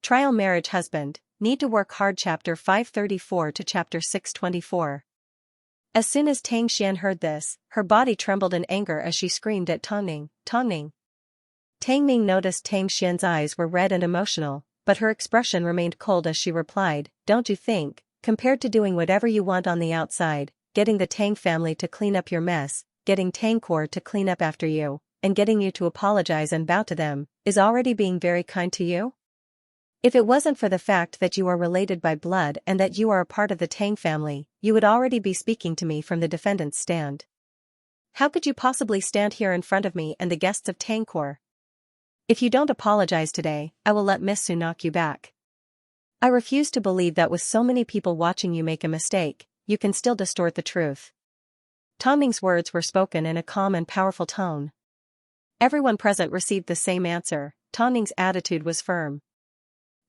Trial marriage husband, need to work hard chapter 534 to chapter 624. As soon as Tang Xian heard this, her body trembled in anger as she screamed at Tang Ning, Tang Ning. Tang Ning noticed Tang Xian's eyes were red and emotional, but her expression remained cold as she replied, don't you think, compared to doing whatever you want on the outside, getting the Tang family to clean up your mess, getting Tangkor to clean up after you, and getting you to apologize and bow to them, is already being very kind to you? If it wasn't for the fact that you are related by blood and that you are a part of the Tang family, you would already be speaking to me from the defendant's stand. How could you possibly stand here in front of me and the guests of Tangkor? If you don't apologize today, I will let Miss Su knock you back. I refuse to believe that with so many people watching you make a mistake, you can still distort the truth. Tang Ning's words were spoken in a calm and powerful tone. Everyone present received the same answer. Tang Ning's attitude was firm.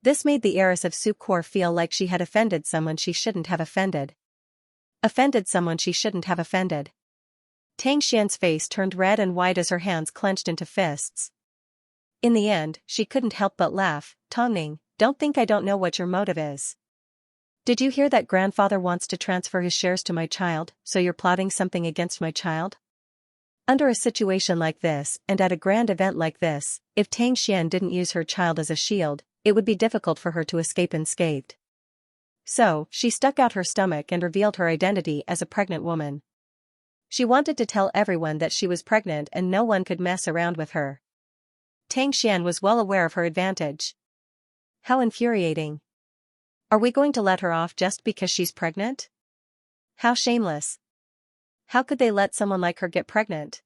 This made the heiress of Sukor feel like she had offended someone she shouldn't have offended. Offended someone she shouldn't have offended. Tang Xian's face turned red and white as her hands clenched into fists. In the end, she couldn't help but laugh. Tang Ning, don't think I don't know what your motive is. Did you hear that grandfather wants to transfer his shares to my child, so you're plotting something against my child? Under a situation like this, and at a grand event like this, if Tang Xian didn't use her child as a shield, it would be difficult for her to escape unscathed. So, she stuck out her stomach and revealed her identity as a pregnant woman. She wanted to tell everyone that she was pregnant and no one could mess around with her. Tang Xian was well aware of her advantage. How infuriating. Are we going to let her off just because she's pregnant? How shameless. How could they let someone like her get pregnant?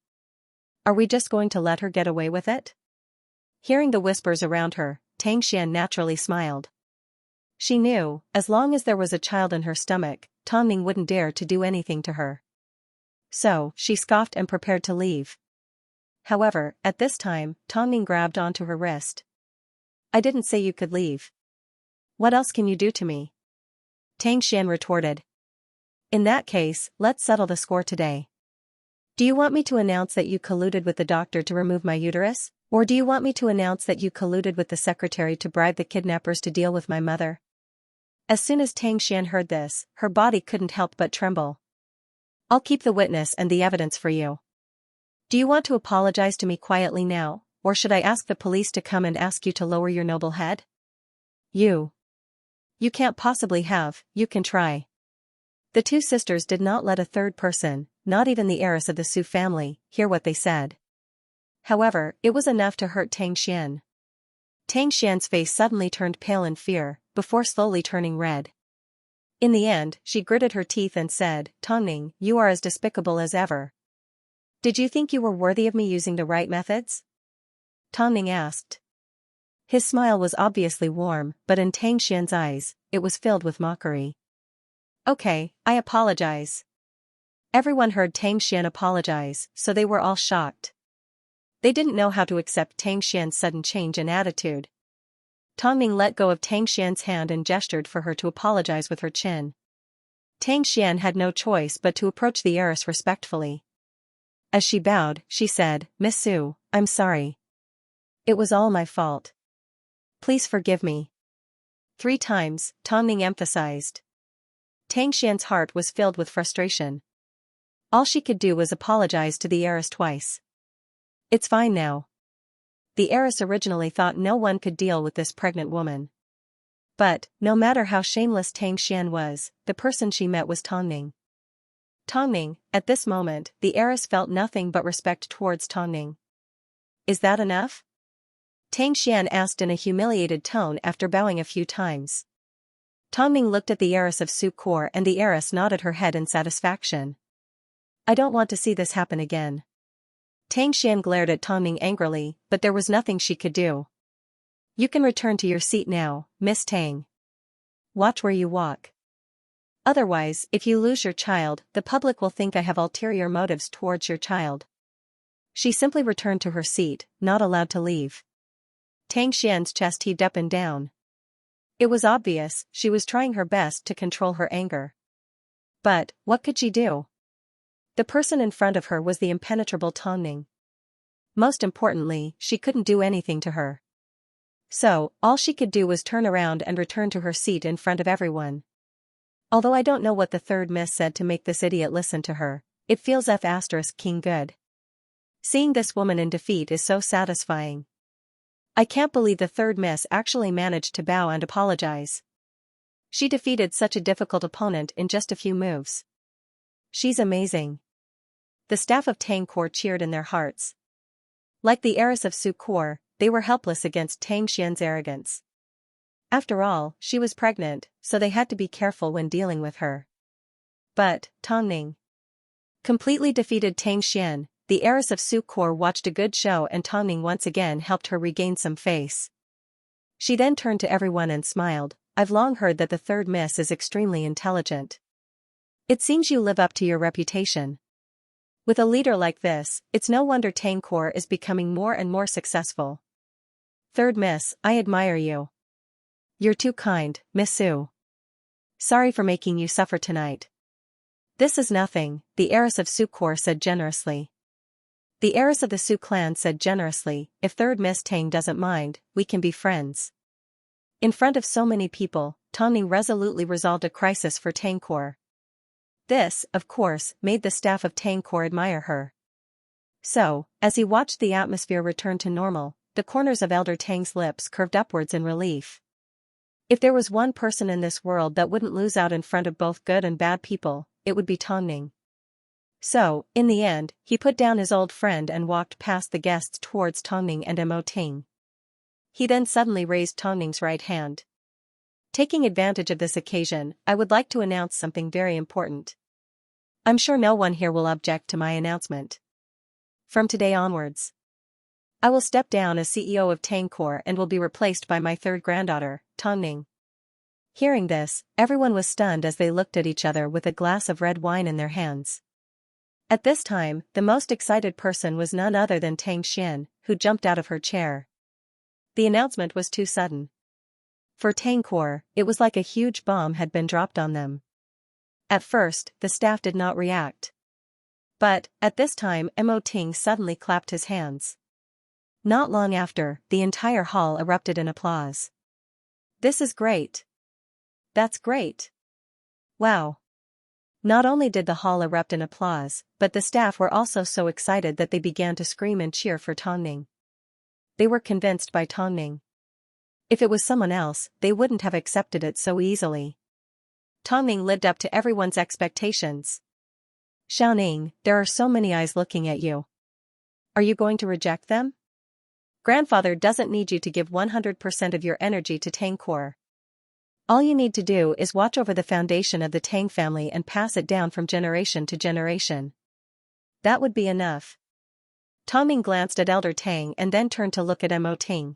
Are we just going to let her get away with it? Hearing the whispers around her, Tang Xian naturally smiled. She knew, as long as there was a child in her stomach, Tang Ning wouldn't dare to do anything to her. So, she scoffed and prepared to leave. However, at this time, Tang Ning grabbed onto her wrist. I didn't say you could leave. What else can you do to me? Tang Xian retorted. In that case, let's settle the score today. Do you want me to announce that you colluded with the doctor to remove my uterus? Or do you want me to announce that you colluded with the secretary to bribe the kidnappers to deal with my mother? As soon as Tang Xian heard this, her body couldn't help but tremble. I'll keep the witness and the evidence for you. Do you want to apologize to me quietly now, or should I ask the police to come and ask you to lower your noble head? You can't possibly have, you can try. The two sisters did not let a third person, not even the heiress of the Su family, hear what they said. However, it was enough to hurt Tang Xian. Tang Xian's face suddenly turned pale in fear, before slowly turning red. In the end, she gritted her teeth and said, Tang Ning, you are as despicable as ever. Did you think you were worthy of me using the right methods? Tang Ning asked. His smile was obviously warm, but in Tang Xian's eyes, it was filled with mockery. Okay, I apologize. Everyone heard Tang Xian apologize, so they were all shocked. They didn't know how to accept Tang Xian's sudden change in attitude. Tang Ning let go of Tang Xian's hand and gestured for her to apologize with her chin. Tang Xian had no choice but to approach the heiress respectfully. As she bowed, she said, Miss Su, I'm sorry. It was all my fault. Please forgive me. 3 times, Tang Ning emphasized. Tang Xian's heart was filled with frustration. All she could do was apologize to the heiress twice. It's fine now. The heiress originally thought no one could deal with this pregnant woman. But, no matter how shameless Tang Xian was, the person she met was Tang Ning. Tang Ning, at this moment, the heiress felt nothing but respect towards Tang Ning. Is that enough? Tang Xian asked in a humiliated tone after bowing a few times. Tang Ning looked at the heiress of Sukor and the heiress nodded her head in satisfaction. I don't want to see this happen again. Tang Xian glared at Tang Ning angrily, but there was nothing she could do. You can return to your seat now, Miss Tang. Watch where you walk. Otherwise, if you lose your child, the public will think I have ulterior motives towards your child. She simply returned to her seat, not allowed to leave. Tang Xian's chest heaved up and down. It was obvious, she was trying her best to control her anger. But, what could she do? The person in front of her was the impenetrable Tang Ning. Most importantly, she couldn't do anything to her. So, all she could do was turn around and return to her seat in front of everyone. Although I don't know what the third miss said to make this idiot listen to her, it feels King good. Seeing this woman in defeat is so satisfying. I can't believe the third miss actually managed to bow and apologize. She defeated such a difficult opponent in just a few moves. She's amazing. The staff of Tangkor cheered in their hearts. Like the heiress of Sukor, they were helpless against Tang Xian's arrogance. After all, she was pregnant, so they had to be careful when dealing with her. But, Tongning completely defeated Tang Xian. The heiress of Sukor watched a good show and Tongning once again helped her regain some face. She then turned to everyone and smiled. I've long heard that the third miss is extremely intelligent. It seems you live up to your reputation. With a leader like this, it's no wonder Tangkor is becoming more and more successful. Third miss, I admire you. You're too kind, Miss Su. Sorry for making you suffer tonight. This is nothing, the heiress of Sukor said generously. The heiress of the Su clan said generously, if third miss Tang doesn't mind, we can be friends. In front of so many people, Tongning resolutely resolved a crisis for Tangkor. This, of course, made the staff of Tangkor admire her. So, as he watched the atmosphere return to normal, the corners of Elder Tang's lips curved upwards in relief. If there was one person in this world that wouldn't lose out in front of both good and bad people, it would be Tongning. So, in the end, he put down his old friend and walked past the guests towards Tongning and Mo Ting. He then suddenly raised Tongning's right hand. Taking advantage of this occasion, I would like to announce something very important. I'm sure no one here will object to my announcement. From today onwards, I will step down as CEO of Tangkor and will be replaced by my third granddaughter, Tongning. Hearing this, everyone was stunned as they looked at each other with a glass of red wine in their hands. At this time, the most excited person was none other than Tang Xian, who jumped out of her chair. The announcement was too sudden. For Tangkor, it was like a huge bomb had been dropped on them. At first, the staff did not react. But, at this time Mo Ting suddenly clapped his hands. Not long after, the entire hall erupted in applause. This is great. That's great. Wow. Not only did the hall erupt in applause, but the staff were also so excited that they began to scream and cheer for Tongning. They were convinced by Tongning. If it was someone else, they wouldn't have accepted it so easily. Tongning lived up to everyone's expectations. Xiaoning, there are so many eyes looking at you. Are you going to reject them? Grandfather doesn't need you to give 100% of your energy to Tangkor. All you need to do is watch over the foundation of the Tang family and pass it down from generation to generation. That would be enough. Tongning glanced at Elder Tang and then turned to look at Mo Ting.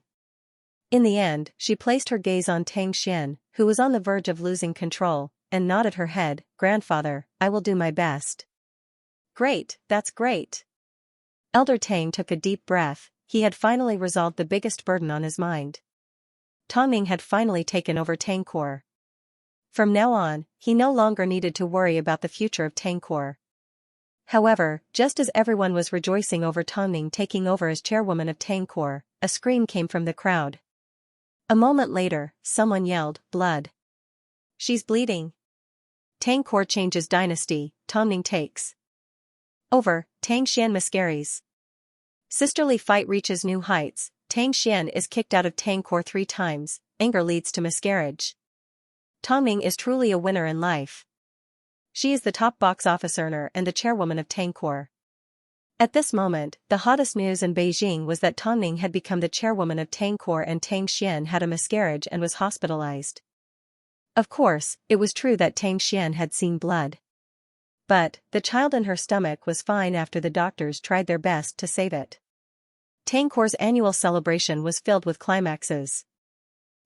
In the end, she placed her gaze on Tang Xian, who was on the verge of losing control, and nodded her head. Grandfather, I will do my best. Great, that's great. Elder Tang took a deep breath. He had finally resolved the biggest burden on his mind. Tongning had finally taken over Tangkor. From now on, he no longer needed to worry about the future of Tangkor. However, just as everyone was rejoicing over Tongning taking over as chairwoman of Tangkor, a scream came from the crowd. A moment later, someone yelled, blood. She's bleeding. Tangkor changes dynasty, Tongning takes over. Tang Xian miscarries. Sisterly fight reaches new heights. Tang Xian is kicked out of Tangkor 3 times, anger leads to miscarriage. Tongning is truly a winner in life. She is the top box office earner and the chairwoman of Tangkor. At this moment, the hottest news in Beijing was that Tongning had become the chairwoman of Tangkor and Tang Xian had a miscarriage and was hospitalized. Of course, it was true that Tang Xian had seen blood. But, the child in her stomach was fine after the doctors tried their best to save it. Tangkor's annual celebration was filled with climaxes.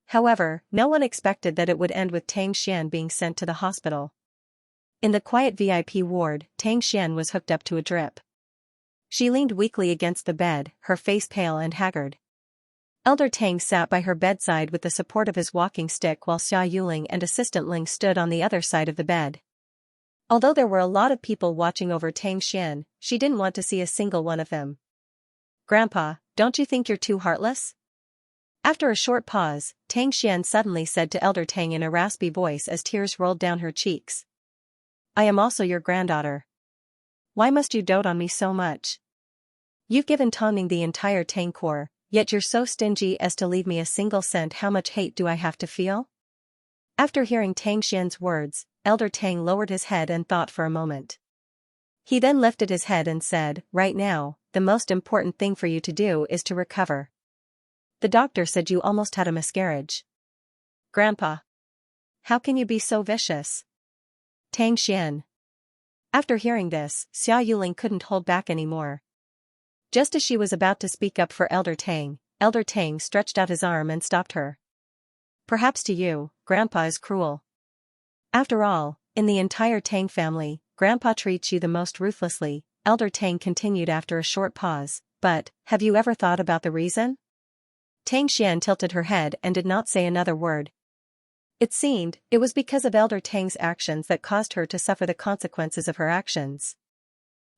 However, no one expected that it would end with Tang Xian being sent to the hospital. In the quiet VIP ward, Tang Xian was hooked up to a drip. She leaned weakly against the bed, her face pale and haggard. Elder Tang sat by her bedside with the support of his walking stick while Xia Yuling and Assistant Ling stood on the other side of the bed. Although there were a lot of people watching over Tang Xian, she didn't want to see a single one of them. Grandpa, don't you think you're too heartless? After a short pause, Tang Xian suddenly said to Elder Tang in a raspy voice as tears rolled down her cheeks. I am also your granddaughter. Why must you dote on me so much? You've given Tongning the entire Tang core, yet you're so stingy as to leave me a single cent. How much hate do I have to feel? After hearing Tang Xian's words, Elder Tang lowered his head and thought for a moment. He then lifted his head and said, right now, the most important thing for you to do is to recover. The doctor said you almost had a miscarriage. Grandpa. How can you be so vicious? Tang Xian. After hearing this, Xia Yuling couldn't hold back anymore. Just as she was about to speak up for Elder Tang stretched out his arm and stopped her. Perhaps to you, Grandpa is cruel. After all, in the entire Tang family, Grandpa treats you the most ruthlessly, Elder Tang continued after a short pause, but, have you ever thought about the reason? Tang Xian tilted her head and did not say another word. It seemed, it was because of Elder Tang's actions that caused her to suffer the consequences of her actions.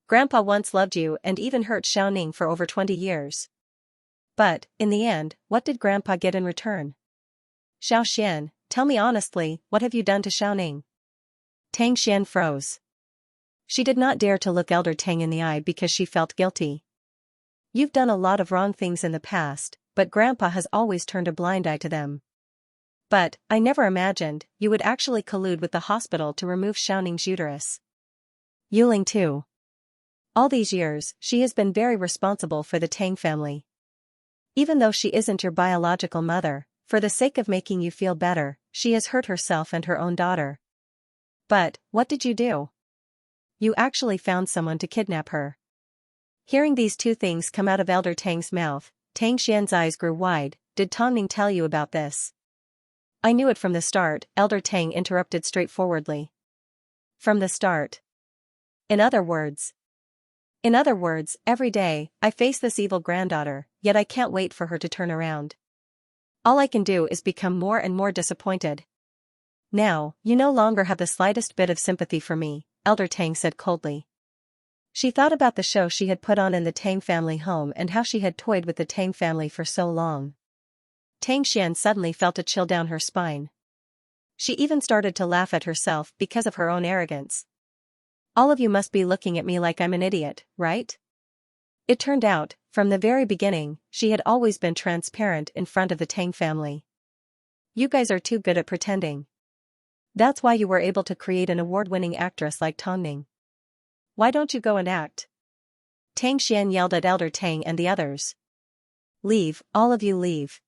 Grandpa once loved you and even hurt Xiaoning for over 20 years. But, in the end, what did Grandpa get in return? Xiao Xian, tell me honestly, what have you done to Xiaoning? Tang Xian froze. She did not dare to look Elder Tang in the eye because she felt guilty. You've done a lot of wrong things in the past, but Grandpa has always turned a blind eye to them. But, I never imagined, you would actually collude with the hospital to remove Xiaoning's uterus. Yuling too. All these years, she has been very responsible for the Tang family. Even though she isn't your biological mother, for the sake of making you feel better, she has hurt herself and her own daughter. But, what did you do? You actually found someone to kidnap her. Hearing these two things come out of Elder Tang's mouth, Tang Xian's eyes grew wide. Did Tongning tell you about this? I knew it from the start, Elder Tang interrupted straightforwardly. From the start. In other words, every day, I face this evil granddaughter, yet I can't wait for her to turn around. All I can do is become more and more disappointed. Now, you no longer have the slightest bit of sympathy for me, Elder Tang said coldly. She thought about the show she had put on in the Tang family home and how she had toyed with the Tang family for so long. Tang Xian suddenly felt a chill down her spine. She even started to laugh at herself because of her own arrogance. All of you must be looking at me like I'm an idiot, right? It turned out, from the very beginning, she had always been transparent in front of the Tang family. You guys are too good at pretending. That's why you were able to create an award-winning actress like Tongning. Why don't you go and act? Tang Xian yelled at Elder Tang and the others. Leave, all of you leave.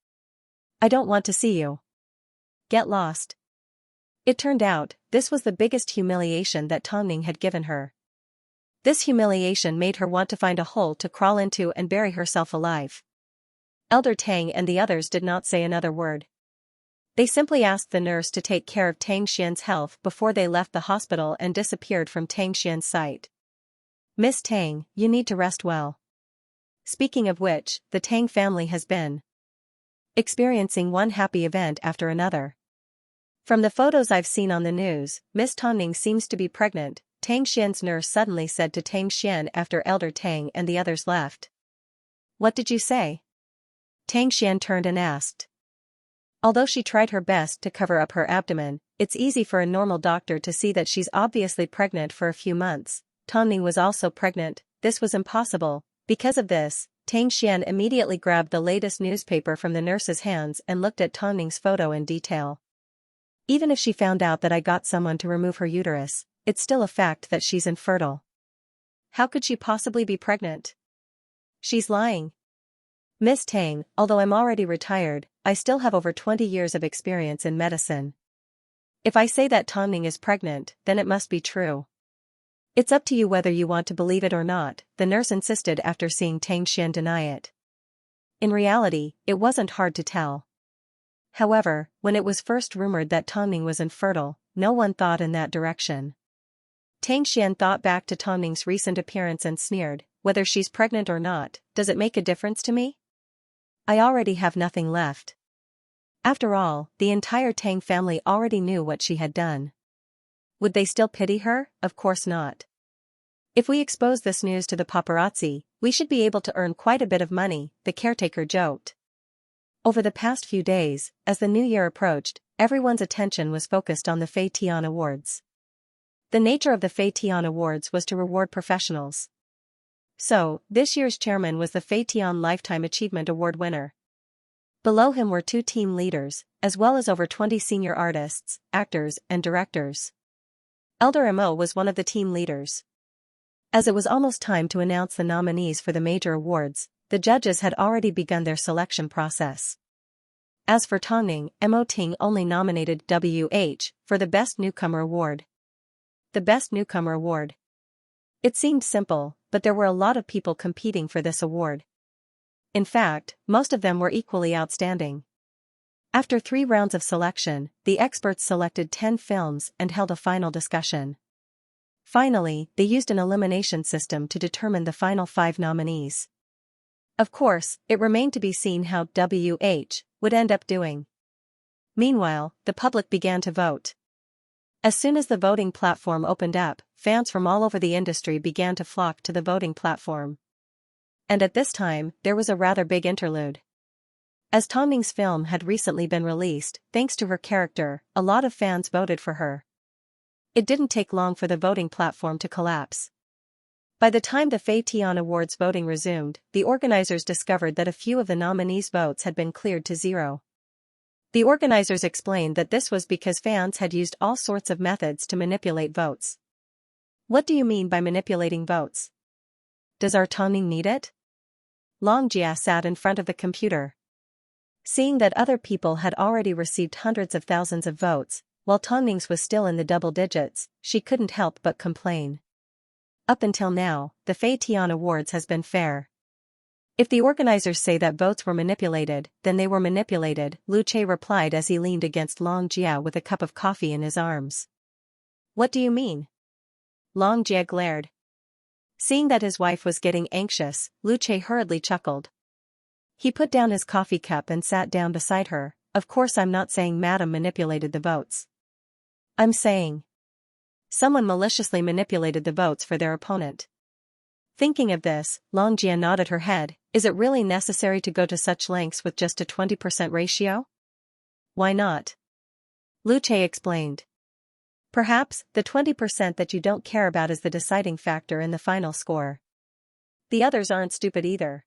I don't want to see you. Get lost. It turned out, this was the biggest humiliation that Tongning had given her. This humiliation made her want to find a hole to crawl into and bury herself alive. Elder Tang and the others did not say another word. They simply asked the nurse to take care of Tang Xian's health before they left the hospital and disappeared from Tang Xian's sight. Miss Tang, you need to rest well. Speaking of which, the Tang family has been experiencing one happy event after another. From the photos I've seen on the news, Miss Tongning seems to be pregnant, Tang Xian's nurse suddenly said to Tang Xian after Elder Tang and the others left. What did you say? Tang Xian turned and asked. Although she tried her best to cover up her abdomen, it's easy for a normal doctor to see that she's obviously pregnant for a few months. Tongning was also pregnant. This was impossible. Because of this, Tang Xian immediately grabbed the latest newspaper from the nurse's hands and looked at Tongning's photo in detail. Even if she found out that I got someone to remove her uterus, it's still a fact that she's infertile. How could she possibly be pregnant? She's lying. Miss Tang, although I'm already retired, I still have over 20 years of experience in medicine. If I say that Tongning is pregnant, then it must be true. It's up to you whether you want to believe it or not, the nurse insisted after seeing Tang Xian deny it. In reality, it wasn't hard to tell. However, when it was first rumored that Tongning was infertile, no one thought in that direction. Tang Xian thought back to Tongning's recent appearance and sneered, whether she's pregnant or not, does it make a difference to me? I already have nothing left. After all, the entire Tang family already knew what she had done. Would they still pity her? Of course not. If we expose this news to the paparazzi, we should be able to earn quite a bit of money, the caretaker joked. Over the past few days, as the new year approached, everyone's attention was focused on the Fei Tian Awards. The nature of the Fei Tian Awards was to reward professionals. So, this year's chairman was the Fei Tian Lifetime Achievement Award winner. Below him were 2 team leaders, as well as over 20 senior artists, actors, and directors. Elder Mo was one of the team leaders. As it was almost time to announce the nominees for the major awards, the judges had already begun their selection process. As for Tongning, Mo Ting only nominated WH for the Best Newcomer Award. The Best Newcomer Award. It seemed simple, but there were a lot of people competing for this award. In fact, most of them were equally outstanding. After 3 rounds of selection, the experts selected 10 films and held a final discussion. Finally, they used an elimination system to determine the final 5 nominees. Of course, it remained to be seen how WH would end up doing. Meanwhile, the public began to vote. As soon as the voting platform opened up, fans from all over the industry began to flock to the voting platform. And at this time, there was a rather big interlude. As Tongning's film had recently been released, thanks to her character, a lot of fans voted for her. It didn't take long for the voting platform to collapse. By the time the Fei Tian Awards voting resumed, the organizers discovered that a few of the nominees' votes had been cleared to 0. The organizers explained that this was because fans had used all sorts of methods to manipulate votes. What do you mean by manipulating votes? Does our Tongning need it? Longjia sat in front of the computer. Seeing that other people had already received hundreds of thousands of votes, while Tongning's was still in the double digits, she couldn't help but complain. Up until now, the Fei Tian Awards has been fair. If the organizers say that votes were manipulated, then they were manipulated, Lu Che replied as he leaned against Long Jia with a cup of coffee in his arms. What do you mean? Long Jia glared. Seeing that his wife was getting anxious, Lu Che hurriedly chuckled. He put down his coffee cup and sat down beside her. Of course I'm not saying Madam manipulated the votes. I'm saying someone maliciously manipulated the votes for their opponent. Thinking of this, Longjia nodded her head. Is it really necessary to go to such lengths with just a 20% ratio? Why not? Lu Che explained. Perhaps, the 20% that you don't care about is the deciding factor in the final score. The others aren't stupid either.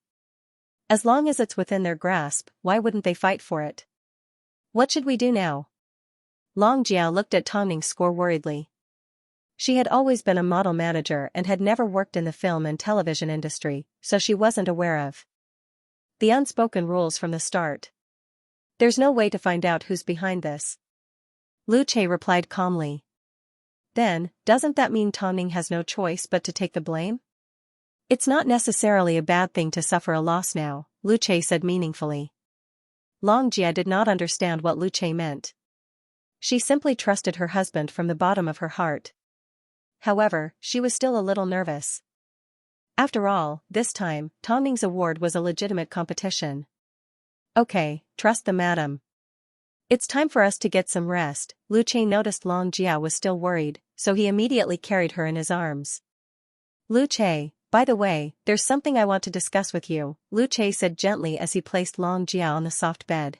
As long as it's within their grasp, why wouldn't they fight for it? What should we do now? Long Jia looked at Tongning's score worriedly. She had always been a model manager and had never worked in the film and television industry, so she wasn't aware of the unspoken rules from the start. There's no way to find out who's behind this. Lu Che replied calmly. Then, doesn't that mean Tongning has no choice but to take the blame? It's not necessarily a bad thing to suffer a loss now, Lu Che said meaningfully. Long Jia did not understand what Lu Che meant. She simply trusted her husband from the bottom of her heart. However, she was still a little nervous. After all, this time, Tongning's award was a legitimate competition. Okay, trust the madam. It's time for us to get some rest. Lu Che noticed Long Jia was still worried, so he immediately carried her in his arms. Lu Che, by the way, there's something I want to discuss with you, Lu Che said gently as he placed Long Jia on the soft bed.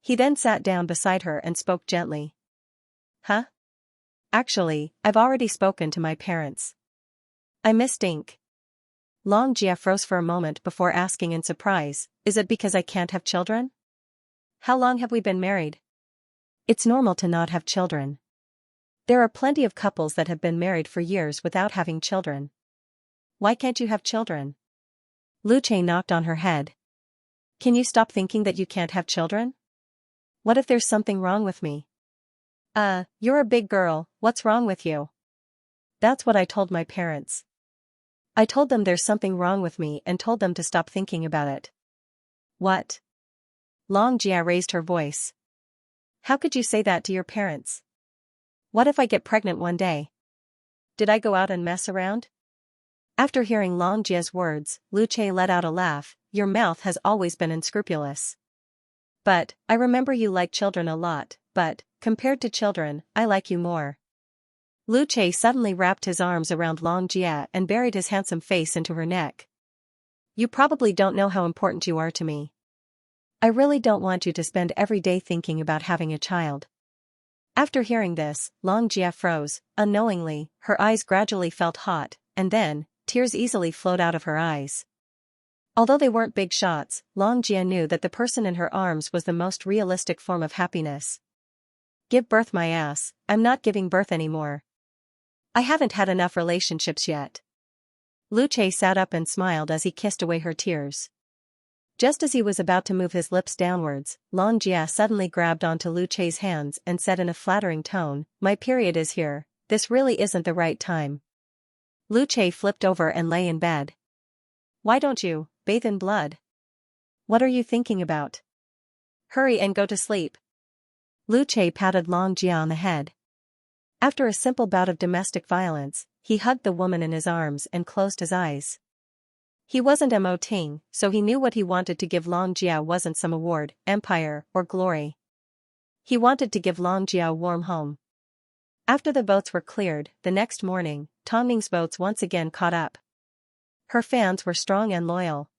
He then sat down beside her and spoke gently. Huh? Actually, I've already spoken to my parents. I missed Ink. Long Jia froze for a moment before asking in surprise, is it because I can't have children? How long have we been married? It's normal to not have children. There are plenty of couples that have been married for years without having children. Why can't you have children? Lu Che knocked on her head. Can you stop thinking that you can't have children? What if there's something wrong with me? You're a big girl, what's wrong with you? That's what I told my parents. I told them there's something wrong with me and told them to stop thinking about it. What? Long Jia raised her voice. How could you say that to your parents? What if I get pregnant one day? Did I go out and mess around? After hearing Long Jia's words, Lu Che let out a laugh. Your mouth has always been unscrupulous. But, I remember you like children a lot, but, compared to children, I like you more. Lu Che suddenly wrapped his arms around Long Jia and buried his handsome face into her neck. You probably don't know how important you are to me. I really don't want you to spend every day thinking about having a child. After hearing this, Xianxia froze, unknowingly, her eyes gradually felt hot, and then, tears easily flowed out of her eyes. Although they weren't big shots, Xianxia knew that the person in her arms was the most realistic form of happiness. Give birth my ass, I'm not giving birth anymore. I haven't had enough relationships yet. Luce sat up and smiled as he kissed away her tears. Just as he was about to move his lips downwards, Xianxia suddenly grabbed onto Luce's hands and said in a flattering tone, "My period is here, this really isn't the right time." Luce flipped over and lay in bed. "Why don't you bathe in blood? What are you thinking about? Hurry and go to sleep." Luce patted Xianxia on the head. After a simple bout of domestic violence, he hugged the woman in his arms and closed his eyes. He wasn't Mo Ting, so he knew what he wanted to give Xianxia wasn't some award, empire, or glory. He wanted to give Xianxia a warm home. After the votes were cleared, the next morning, Tongming's votes once again caught up. Her fans were strong and loyal.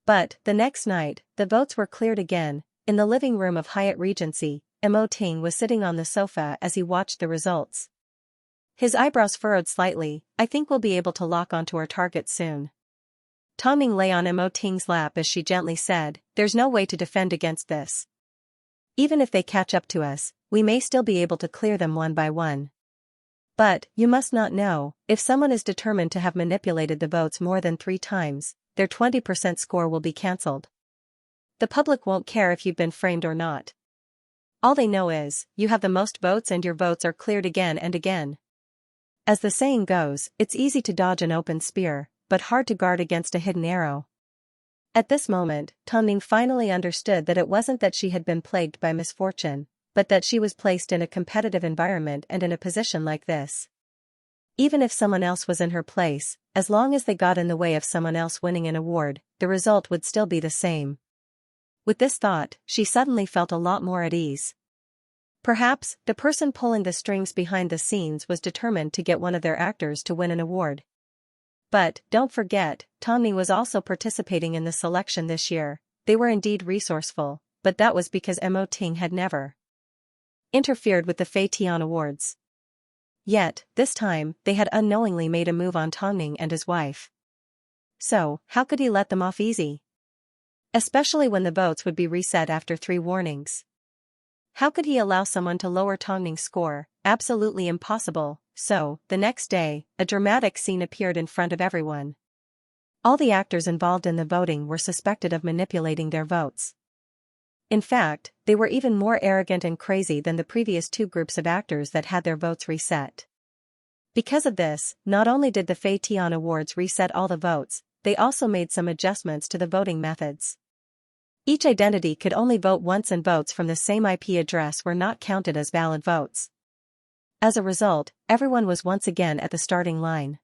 But, the next night, the votes were cleared again. In the living room of Hyatt Regency, Mo Ting was sitting on the sofa as he watched the results. His eyebrows furrowed slightly. "I think we'll be able to lock onto our target soon." Tongming lay on Mo Ting's lap as she gently said, "There's no way to defend against this. Even if they catch up to us, we may still be able to clear them one by one. But, you must not know, if someone is determined to have manipulated the votes more than 3 times, their 20% score will be cancelled. The public won't care if you've been framed or not. All they know is, you have the most votes and your votes are cleared again and again. As the saying goes, it's easy to dodge an open spear, but hard to guard against a hidden arrow." At this moment, Tongming finally understood that it wasn't that she had been plagued by misfortune, but that she was placed in a competitive environment and in a position like this. Even if someone else was in her place, as long as they got in the way of someone else winning an award, the result would still be the same. With this thought, she suddenly felt a lot more at ease. Perhaps, the person pulling the strings behind the scenes was determined to get one of their actors to win an award. But, don't forget, Tongming was also participating in the selection this year. They were indeed resourceful, but that was because Mo Ting had never interfered with the Fei Tian Awards. Yet, this time, they had unknowingly made a move on Tongming and his wife. So, how could he let them off easy? Especially when the votes would be reset after 3 warnings. How could he allow someone to lower Tongming's score? Absolutely impossible. So, the next day, a dramatic scene appeared in front of everyone. All the actors involved in the voting were suspected of manipulating their votes. In fact, they were even more arrogant and crazy than the previous 2 groups of actors that had their votes reset. Because of this, not only did the Fei Tian Awards reset all the votes, they also made some adjustments to the voting methods. Each identity could only vote once and votes from the same IP address were not counted as valid votes. As a result, everyone was once again at the starting line.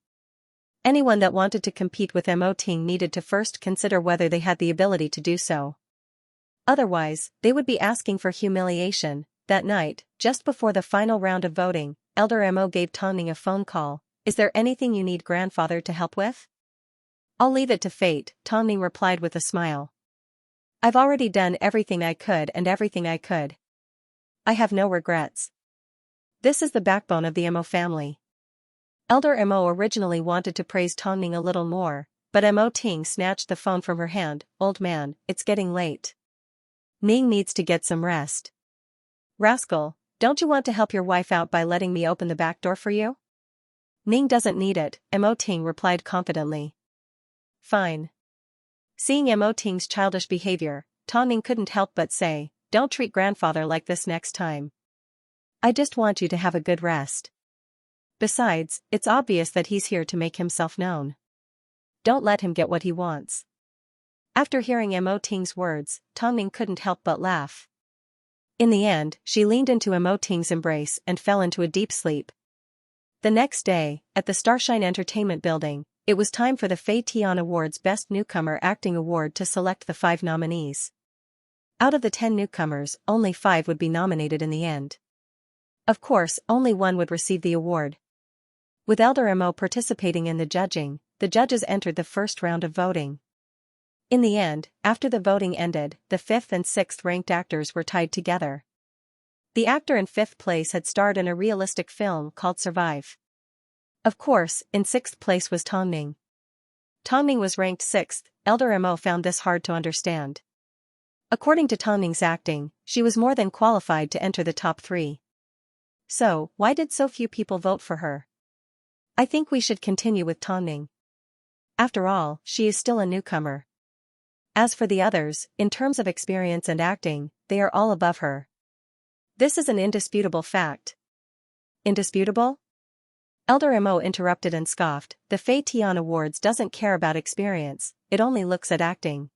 Anyone that wanted to compete with Mo Ting needed to first consider whether they had the ability to do so. Otherwise, they would be asking for humiliation. That night, just before the final round of voting, Elder Mo gave Tongming a phone call. "Is there anything you need grandfather to help with?" "I'll leave it to fate," Tongming replied with a smile. "I've already done everything I could and everything I could. I have no regrets. This is the backbone of the Mo family." Elder Mo originally wanted to praise Tongming a little more, but Mo Ting snatched the phone from her hand. "Old man, it's getting late. Ning needs to get some rest." "Rascal, don't you want to help your wife out by letting me open the back door for you?" "Ning doesn't need it," Mo Ting replied confidently. "Fine." Seeing Mo Ting's childish behavior, Tongming couldn't help but say, "Don't treat grandfather like this next time. I just want you to have a good rest. Besides, it's obvious that he's here to make himself known. Don't let him get what he wants." After hearing Mo Ting's words, Tongming couldn't help but laugh. In the end, she leaned into Mo Ting's embrace and fell into a deep sleep. The next day, at the Starshine Entertainment Building, it was time for the Fei Tian Awards Best Newcomer Acting Award to select the 5 nominees. Out of the 10 newcomers, only 5 would be nominated in the end. Of course, only one would receive the award. With Elder Mo participating in the judging, the judges entered the first round of voting. In the end, after the voting ended, the 5th and 6th ranked actors were tied together. The actor in 5th place had starred in a realistic film called Survive. Of course, in 6th place was Tongning. Tongning was ranked 6th. Elder Mo found this hard to understand. According to Tongning's acting, she was more than qualified to enter the top 3. So, why did so few people vote for her? I think we should continue with Tongning. After all, she is still a newcomer. As for the others, in terms of experience and acting, they are all above her. This is an indisputable fact. Indisputable? Elder Mo interrupted and scoffed. The Fei Tian Awards doesn't care about experience, it only looks at acting.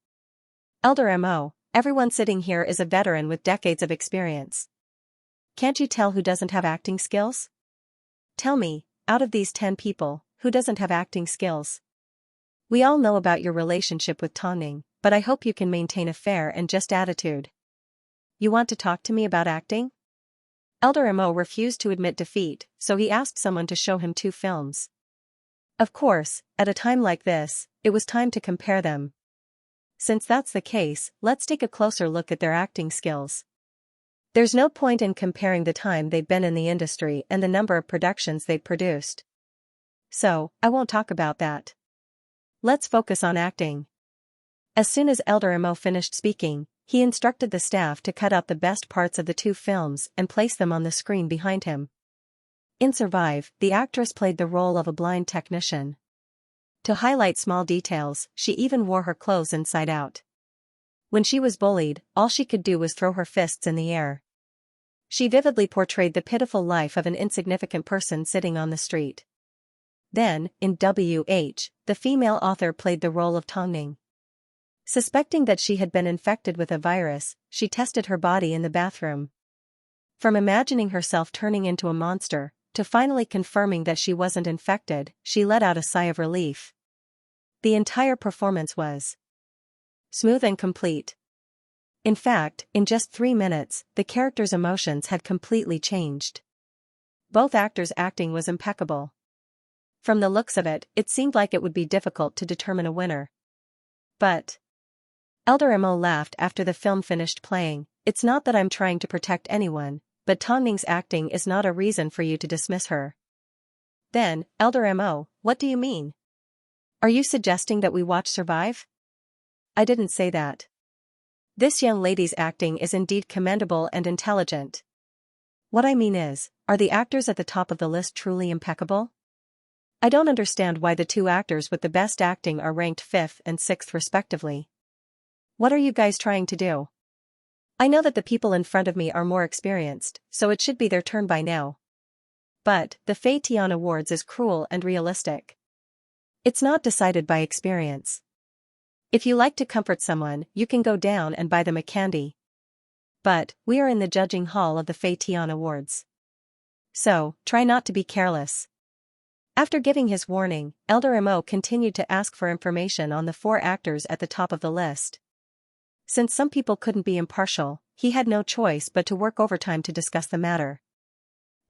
Elder Mo, everyone sitting here is a veteran with decades of experience. Can't you tell who doesn't have acting skills? Tell me, out of these 10 people, who doesn't have acting skills? We all know about your relationship with Tongning, but I hope you can maintain a fair and just attitude. You want to talk to me about acting? Elder Mo refused to admit defeat, so he asked someone to show him 2 films. Of course, at a time like this, it was time to compare them. Since that's the case, let's take a closer look at their acting skills. There's no point in comparing the time they've been in the industry and the number of productions they've produced. So, I won't talk about that. Let's focus on acting. As soon as Elder Mo finished speaking, he instructed the staff to cut out the best parts of the 2 films and place them on the screen behind him. In Survive, the actress played the role of a blind technician. To highlight small details, she even wore her clothes inside out. When she was bullied, all she could do was throw her fists in the air. She vividly portrayed the pitiful life of an insignificant person sitting on the street. Then, in WH, the female author played the role of Tongning. Suspecting that she had been infected with a virus, she tested her body in the bathroom. From imagining herself turning into a monster, to finally confirming that she wasn't infected, she let out a sigh of relief. The entire performance was smooth and complete. In fact, in just 3 minutes, the character's emotions had completely changed. Both actors' acting was impeccable. From the looks of it, it seemed like it would be difficult to determine a winner. But Elder Mo laughed after the film finished playing. It's not that I'm trying to protect anyone, but Tongning's acting is not a reason for you to dismiss her. Then, Elder Mo, what do you mean? Are you suggesting that we watch Survive? I didn't say that. This young lady's acting is indeed commendable and intelligent. What I mean is, are the actors at the top of the list truly impeccable? I don't understand why the 2 actors with the best acting are ranked 5th and 6th respectively. What are you guys trying to do? I know that the people in front of me are more experienced, so it should be their turn by now. But, the Fei Tian Awards is cruel and realistic. It's not decided by experience. If you like to comfort someone, you can go down and buy them a candy. But, we are in the judging hall of the Fei Tian Awards. So, try not to be careless. After giving his warning, Elder Mo continued to ask for information on the 4 actors at the top of the list. Since some people couldn't be impartial, he had no choice but to work overtime to discuss the matter.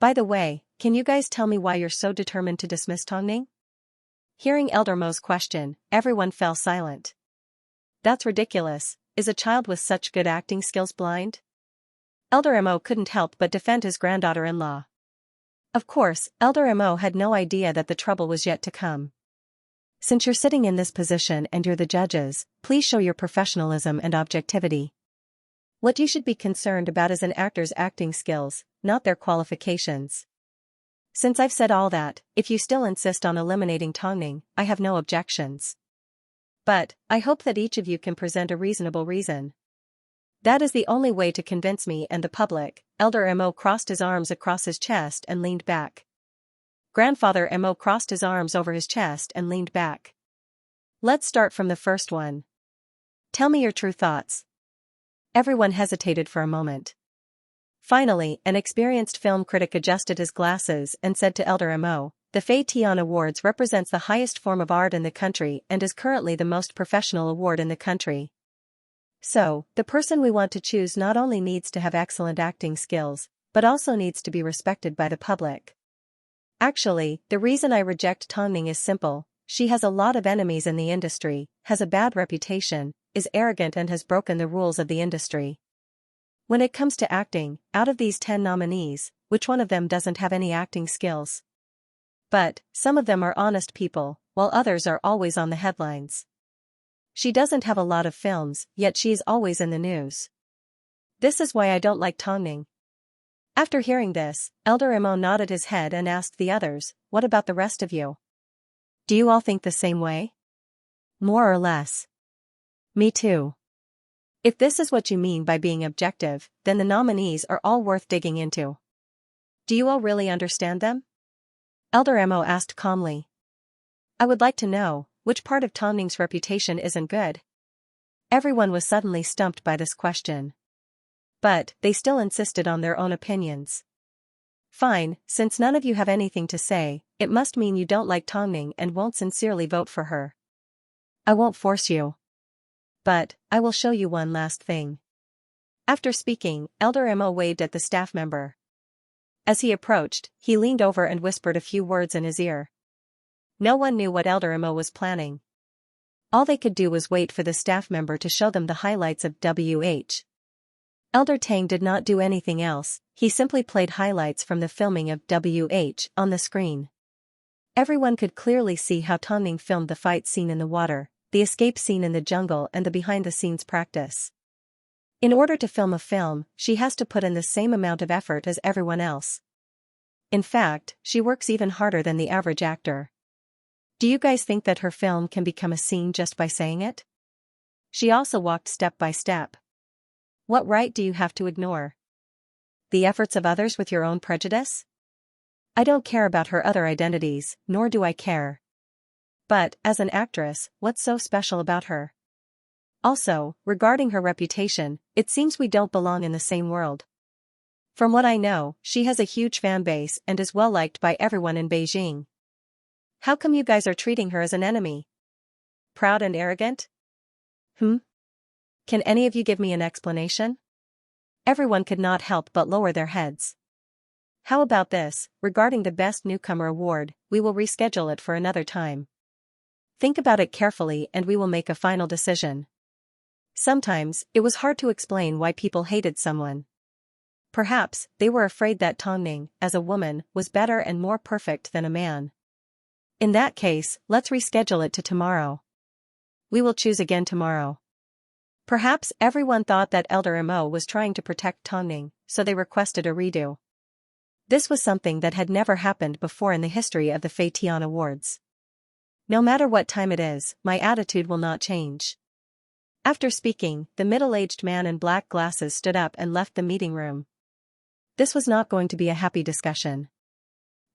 By the way, can you guys tell me why you're so determined to dismiss Tongning? Hearing Elder Mo's question, everyone fell silent. That's ridiculous. Is a child with such good acting skills blind? Elder Mo couldn't help but defend his granddaughter-in-law. Of course, Elder Mo had no idea that the trouble was yet to come. Since you're sitting in this position and you're the judges, please show your professionalism and objectivity. What you should be concerned about is an actor's acting skills, not their qualifications. Since I've said all that, if you still insist on eliminating Tongning, I have no objections. But, I hope that each of you can present a reasonable reason. That is the only way to convince me and the public. Elder Mo crossed his arms across his chest and leaned back. Grandfather Mo crossed his arms over his chest and leaned back. Let's start from the first one. Tell me your true thoughts. Everyone hesitated for a moment. Finally, an experienced film critic adjusted his glasses and said to Elder Mo, the Fei Tian Awards represents the highest form of art in the country and is currently the most professional award in the country. So, the person we want to choose not only needs to have excellent acting skills, but also needs to be respected by the public. Actually, the reason I reject Tongning is simple. she has a lot of enemies in the industry, has a bad reputation, is arrogant and has broken the rules of the industry. When it comes to acting, out of these 10 nominees, which one of them doesn't have any acting skills? But, some of them are honest people, while others are always on the headlines. She doesn't have a lot of films, yet she's always in the news. This is why I don't like Tongning. After hearing this, Elder Imo nodded his head and asked the others, what about the rest of you? Do you all think the same way? More or less. Me too. If this is what you mean by being objective, then the nominees are all worth digging into. Do you all really understand them? Elder Imo asked calmly. I would like to know, which part of Tongning's reputation isn't good? Everyone was suddenly stumped by this question. But, they still insisted on their own opinions. Fine, since none of you have anything to say, it must mean you don't like Tongning and won't sincerely vote for her. I won't force you. But, I will show you one last thing. After speaking, Elder Imo waved at the staff member. As he approached, he leaned over and whispered a few words in his ear. No one knew what Elder Imo was planning. All they could do was wait for the staff member to show them the highlights of WH. Elder Tang did not do anything else, he simply played highlights from the filming of WH on the screen. Everyone could clearly see how Tongning filmed the fight scene in the water, the escape scene in the jungle and the behind-the-scenes practice. In order to film a film, she has to put in the same amount of effort as everyone else. In fact, she works even harder than the average actor. Do you guys think that her film can become a scene just by saying it? She also walked step by step. What right do you have to ignore the efforts of others with your own prejudice? I don't care about her other identities, nor do I care. But, as an actress, what's so special about her? Also, regarding her reputation, it seems we don't belong in the same world. From what I know, she has a huge fan base and is well liked by everyone in Beijing. How come you guys are treating her as an enemy? Proud and arrogant? Can any of you give me an explanation? Everyone could not help but lower their heads. How about this, regarding the Best Newcomer award, we will reschedule it for another time. Think about it carefully and we will make a final decision. Sometimes, it was hard to explain why people hated someone. Perhaps, they were afraid that Tongning, as a woman, was better and more perfect than a man. In that case, let's reschedule it to tomorrow. We will choose again tomorrow. Perhaps everyone thought that Elder Imo was trying to protect Tongning, so they requested a redo. This was something that had never happened before in the history of the Fei Tian Awards. No matter what time it is, my attitude will not change. After speaking, the middle-aged man in black glasses stood up and left the meeting room. This was not going to be a happy discussion.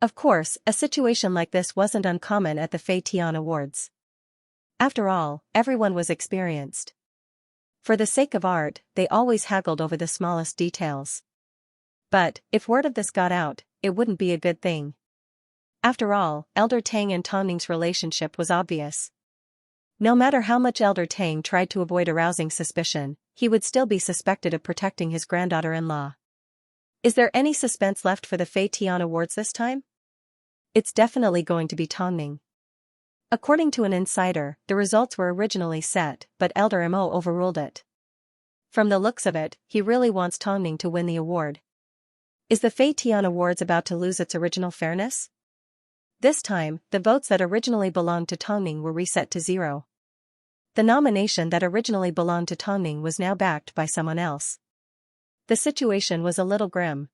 Of course, a situation like this wasn't uncommon at the Fei Tian Awards. After all, everyone was experienced. For the sake of art, they always haggled over the smallest details. But, if word of this got out, it wouldn't be a good thing. After all, Elder Tang and Tongning's relationship was obvious. No matter how much Elder Tang tried to avoid arousing suspicion, he would still be suspected of protecting his granddaughter-in-law. Is there any suspense left for the Fei Tian Awards this time? It's definitely going to be Tongning. According to an insider, the results were originally set, but Elder Imo overruled it. From the looks of it, he really wants Tongning to win the award. Is the Fei Tian Awards about to lose its original fairness? This time, the votes that originally belonged to Tongning were reset to 0. The nomination that originally belonged to Tongning was now backed by someone else. The situation was a little grim.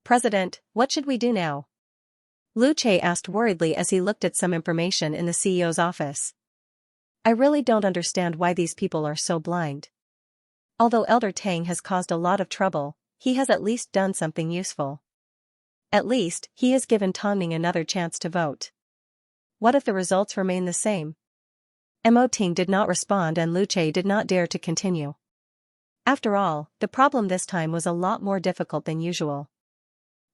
President, what should we do now? Lu Che asked worriedly as he looked at some information in the CEO's office. I really don't understand why these people are so blind. Although Elder Tang has caused a lot of trouble, he has at least done something useful. At least, he has given Tongning another chance to vote. What if the results remain the same? Mo Ting did not respond and Lu Che did not dare to continue. After all, the problem this time was a lot more difficult than usual.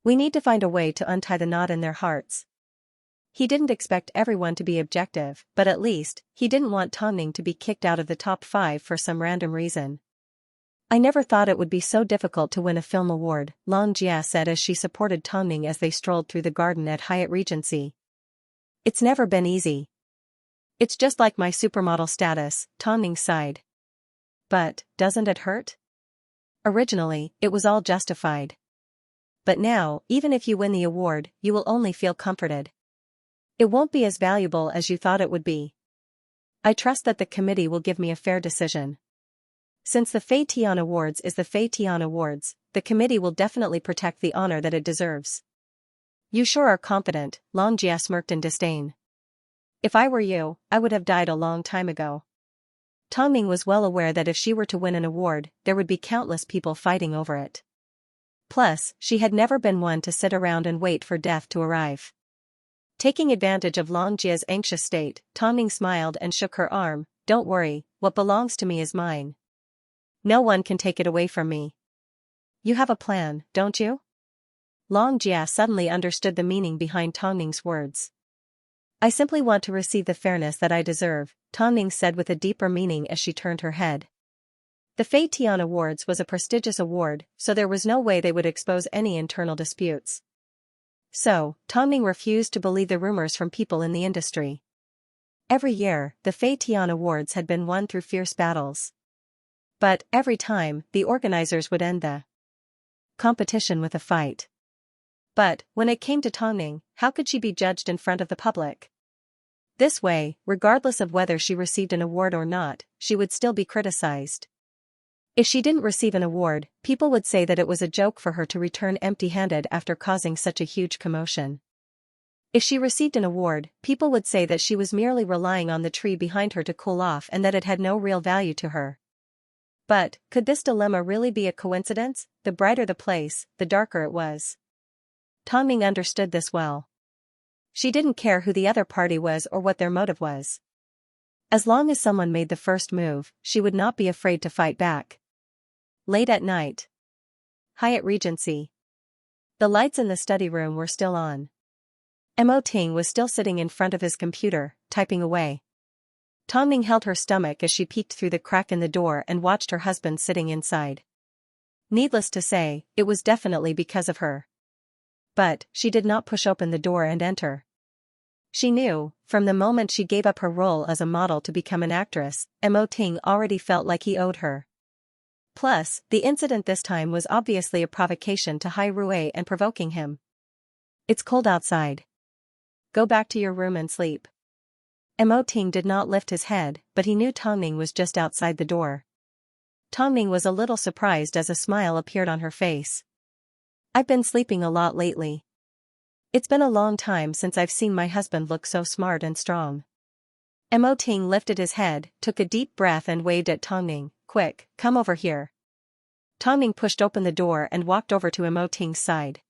We need to find a way to untie the knot in their hearts. He didn't expect everyone to be objective, but at least, he didn't want Tongning to be kicked out of the top 5 for some random reason. I never thought it would be so difficult to win a film award, Long Jia said as she supported Tongning as they strolled through the garden at Hyatt Regency. It's never been easy. It's just like my supermodel status, Tongning sighed. But, doesn't it hurt? Originally, it was all justified. But now, even if you win the award, you will only feel comforted. It won't be as valuable as you thought it would be. I trust that the committee will give me a fair decision. Since the Fei Tian Awards is the Fei Tian Awards, the committee will definitely protect the honor that it deserves. You sure are confident, Xianxia smirked in disdain. If I were you, I would have died a long time ago. Tongning was well aware that if she were to win an award, there would be countless people fighting over it. Plus, she had never been one to sit around and wait for death to arrive. Taking advantage of Xianxia's anxious state, Tongning smiled and shook her arm. Don't worry, what belongs to me is mine. No one can take it away from me. You have a plan, don't you? Xianxia suddenly understood the meaning behind Tongning's words. I simply want to receive the fairness that I deserve, Tongning said with a deeper meaning as she turned her head. The Fei Tian Awards was a prestigious award, so there was no way they would expose any internal disputes. So, Tongning refused to believe the rumors from people in the industry. Every year, the Fei Tian Awards had been won through fierce battles. But, every time, the organizers would end the competition with a fight. But, when it came to Tongning, how could she be judged in front of the public? This way, regardless of whether she received an award or not, she would still be criticized. If she didn't receive an award, people would say that it was a joke for her to return empty-handed after causing such a huge commotion. If she received an award, people would say that she was merely relying on the tree behind her to cool off and that it had no real value to her. But, could this dilemma really be a coincidence? The brighter the place, the darker it was. Tongning understood this well. She didn't care who the other party was or what their motive was. As long as someone made the first move, she would not be afraid to fight back. Late at night. Hyatt Regency. The lights in the study room were still on. Mo Ting was still sitting in front of his computer, typing away. Tongning held her stomach as she peeked through the crack in the door and watched her husband sitting inside. Needless to say, it was definitely because of her. But, she did not push open the door and enter. She knew, from the moment she gave up her role as a model to become an actress, Mo Ting already felt like he owed her. Plus, the incident this time was obviously a provocation to Hai Rui and provoking him. It's cold outside. Go back to your room and sleep. Mo Ting did not lift his head, but he knew Tongning was just outside the door. Tongning was a little surprised as a smile appeared on her face. I've been sleeping a lot lately. It's been a long time since I've seen my husband look so smart and strong. Mo Ting lifted his head, took a deep breath and waved at Tongning. Quick, come over here. Tongning pushed open the door and walked over to Mo Ting's side.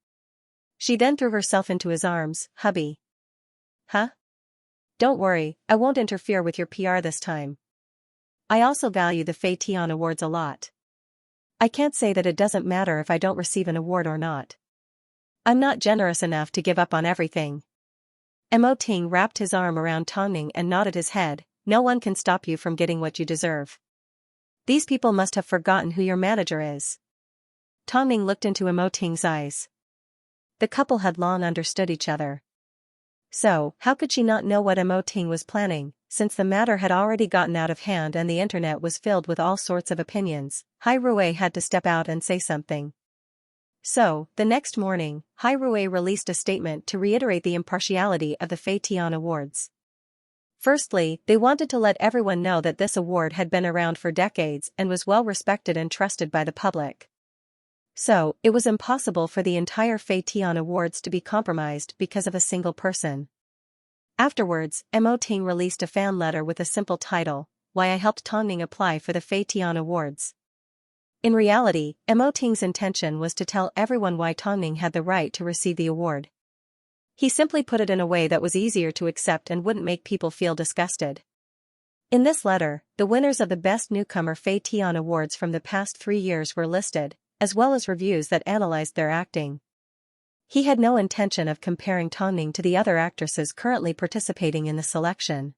She then threw herself into his arms. Hubby. Huh? Don't worry, I won't interfere with your PR this time. I also value the Fei Tian Awards a lot. I can't say that it doesn't matter if I don't receive an award or not. I'm not generous enough to give up on everything. Mo Ting wrapped his arm around Tongning and nodded his head. No one can stop you from getting what you deserve. These people must have forgotten who your manager is. Tongning looked into Mo Ting's eyes. The couple had long understood each other. So, how could she not know what Mo Ting was planning, since the matter had already gotten out of hand and the internet was filled with all sorts of opinions? Hai Rui had to step out and say something. So, the next morning, Hai Rui released a statement to reiterate the impartiality of the Fei Tian Awards. Firstly, they wanted to let everyone know that this award had been around for decades and was well respected and trusted by the public. So, it was impossible for the entire Fei Tian Awards to be compromised because of a single person. Afterwards, Mo Ting released a fan letter with a simple title, Why I Helped Tongning Apply for the Fei Tian Awards. In reality, Mo Ting's intention was to tell everyone why Tongning had the right to receive the award. He simply put it in a way that was easier to accept and wouldn't make people feel disgusted. In this letter, the winners of the Best Newcomer Fei Tian Awards from the past 3 years were listed, as well as reviews that analyzed their acting. He had no intention of comparing Tongning to the other actresses currently participating in the selection.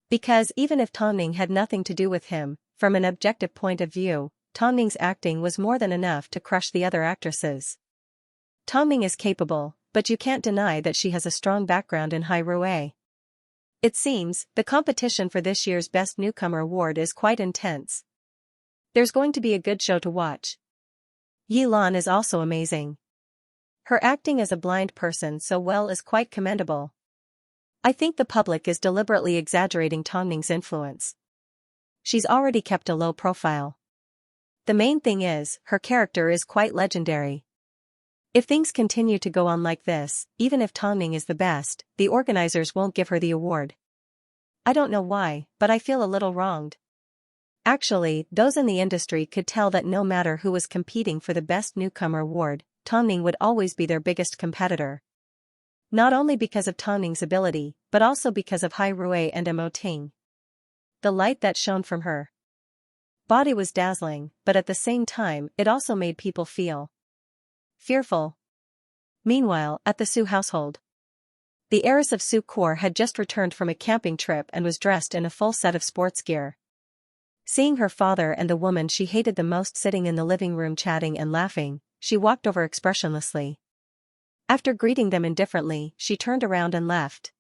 Because even if Tongning had nothing to do with him, from an objective point of view, Tongning's acting was more than enough to crush the other actresses. Tongning is capable, but you can't deny that she has a strong background in Hai Rui. It seems, the competition for this year's Best Newcomer award is quite intense. There's going to be a good show to watch. Yilan is also amazing. Her acting as a blind person so well is quite commendable. I think the public is deliberately exaggerating Tongning's influence. She's already kept a low profile. The main thing is, her character is quite legendary. If things continue to go on like this, even if Tongning is the best, the organizers won't give her the award. I don't know why, but I feel a little wronged. Actually, those in the industry could tell that no matter who was competing for the Best Newcomer award, Tongning would always be their biggest competitor. Not only because of Tongning's ability, but also because of Hai Rui and Mo Ting. The light that shone from her body was dazzling, but at the same time, it also made people feel fearful. Meanwhile, at the Su household, the heiress of Su Kor had just returned from a camping trip and was dressed in a full set of sports gear. Seeing her father and the woman she hated the most sitting in the living room chatting and laughing, she walked over expressionlessly. After greeting them indifferently, she turned around and left.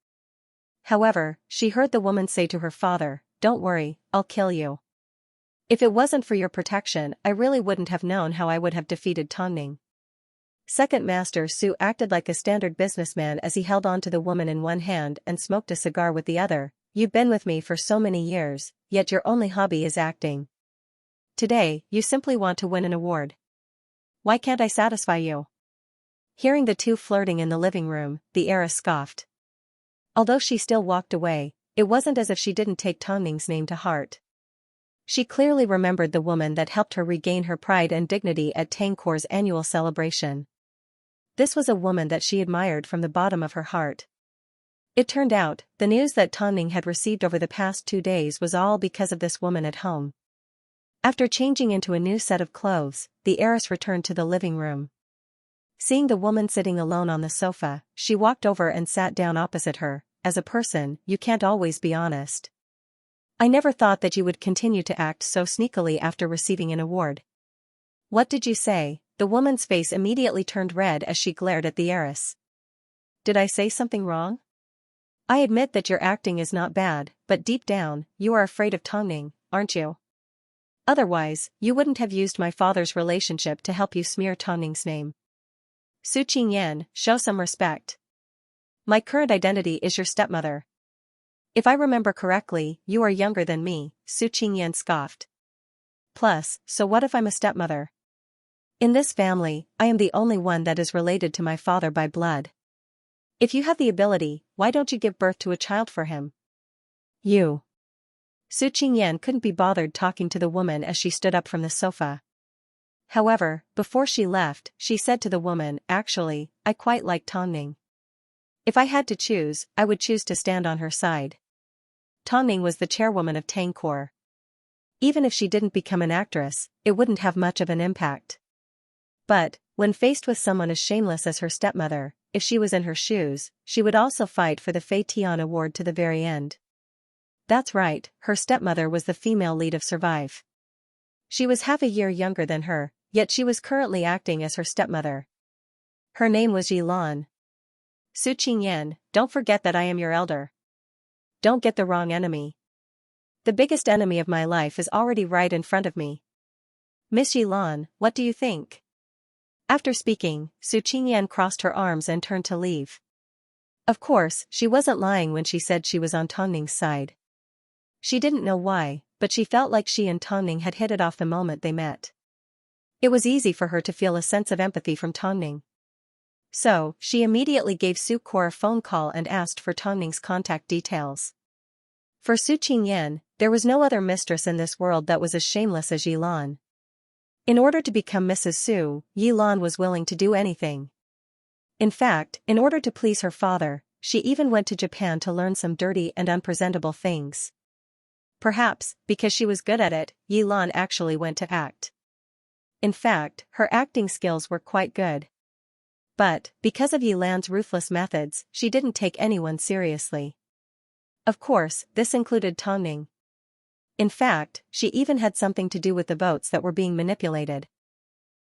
However, she heard the woman say to her father, "Don't worry, I'll kill you. If it wasn't for your protection, I really wouldn't have known how I would have defeated Tongning." Second Master Su acted like a standard businessman as he held on to the woman in one hand and smoked a cigar with the other. "You've been with me for so many years, yet your only hobby is acting. Today, you simply want to win an award. Why can't I satisfy you?" Hearing the two flirting in the living room, the heiress scoffed. Although she still walked away, it wasn't as if she didn't take Tongning's name to heart. She clearly remembered the woman that helped her regain her pride and dignity at Tangkor's annual celebration. This was a woman that she admired from the bottom of her heart. It turned out, the news that Tongning had received over the past 2 days was all because of this woman at home. After changing into a new set of clothes, the heiress returned to the living room. Seeing the woman sitting alone on the sofa, she walked over and sat down opposite her. "As a person, you can't always be honest. I never thought that you would continue to act so sneakily after receiving an award." "What did you say?" The woman's face immediately turned red as she glared at the heiress. "Did I say something wrong? I admit that your acting is not bad, but deep down, you are afraid of Tongning, aren't you? Otherwise, you wouldn't have used my father's relationship to help you smear Tongning's name. Su Qingyan, show some respect. My current identity is your stepmother. If I remember correctly, you are younger than me," Su Qingyan scoffed. "Plus, so what if I'm a stepmother? In this family, I am the only one that is related to my father by blood. If you have the ability, why don't you give birth to a child for him?" "You." Su Qingyan couldn't be bothered talking to the woman as she stood up from the sofa. However, before she left, she said to the woman, "Actually, I quite like Tongning. If I had to choose, I would choose to stand on her side." Tongning was the chairwoman of Tangkor. Even if she didn't become an actress, it wouldn't have much of an impact. But, when faced with someone as shameless as her stepmother, if she was in her shoes, she would also fight for the Fei Tian award to the very end. That's right, her stepmother was the female lead of Survive. She was half a year younger than her, yet she was currently acting as her stepmother. Her name was Yilan. "Su Qingyan, don't forget that I am your elder. Don't get the wrong enemy. The biggest enemy of my life is already right in front of me. Miss Yilan, what do you think?" After speaking, Su Qingyan crossed her arms and turned to leave. Of course, she wasn't lying when she said she was on Tongning's side. She didn't know why, but she felt like she and Tongning had hit it off the moment they met. It was easy for her to feel a sense of empathy from Tongning. So, she immediately gave Su Kor a phone call and asked for Tongning's contact details. For Su Qingyan, there was no other mistress in this world that was as shameless as Yilan. In order to become Mrs. Su, Yilan was willing to do anything. In fact, in order to please her father, she even went to Japan to learn some dirty and unpresentable things. Perhaps, because she was good at it, Yilan actually went to act. In fact, her acting skills were quite good. But, because of Yilan's ruthless methods, she didn't take anyone seriously. Of course, this included Tongning. In fact, she even had something to do with the votes that were being manipulated.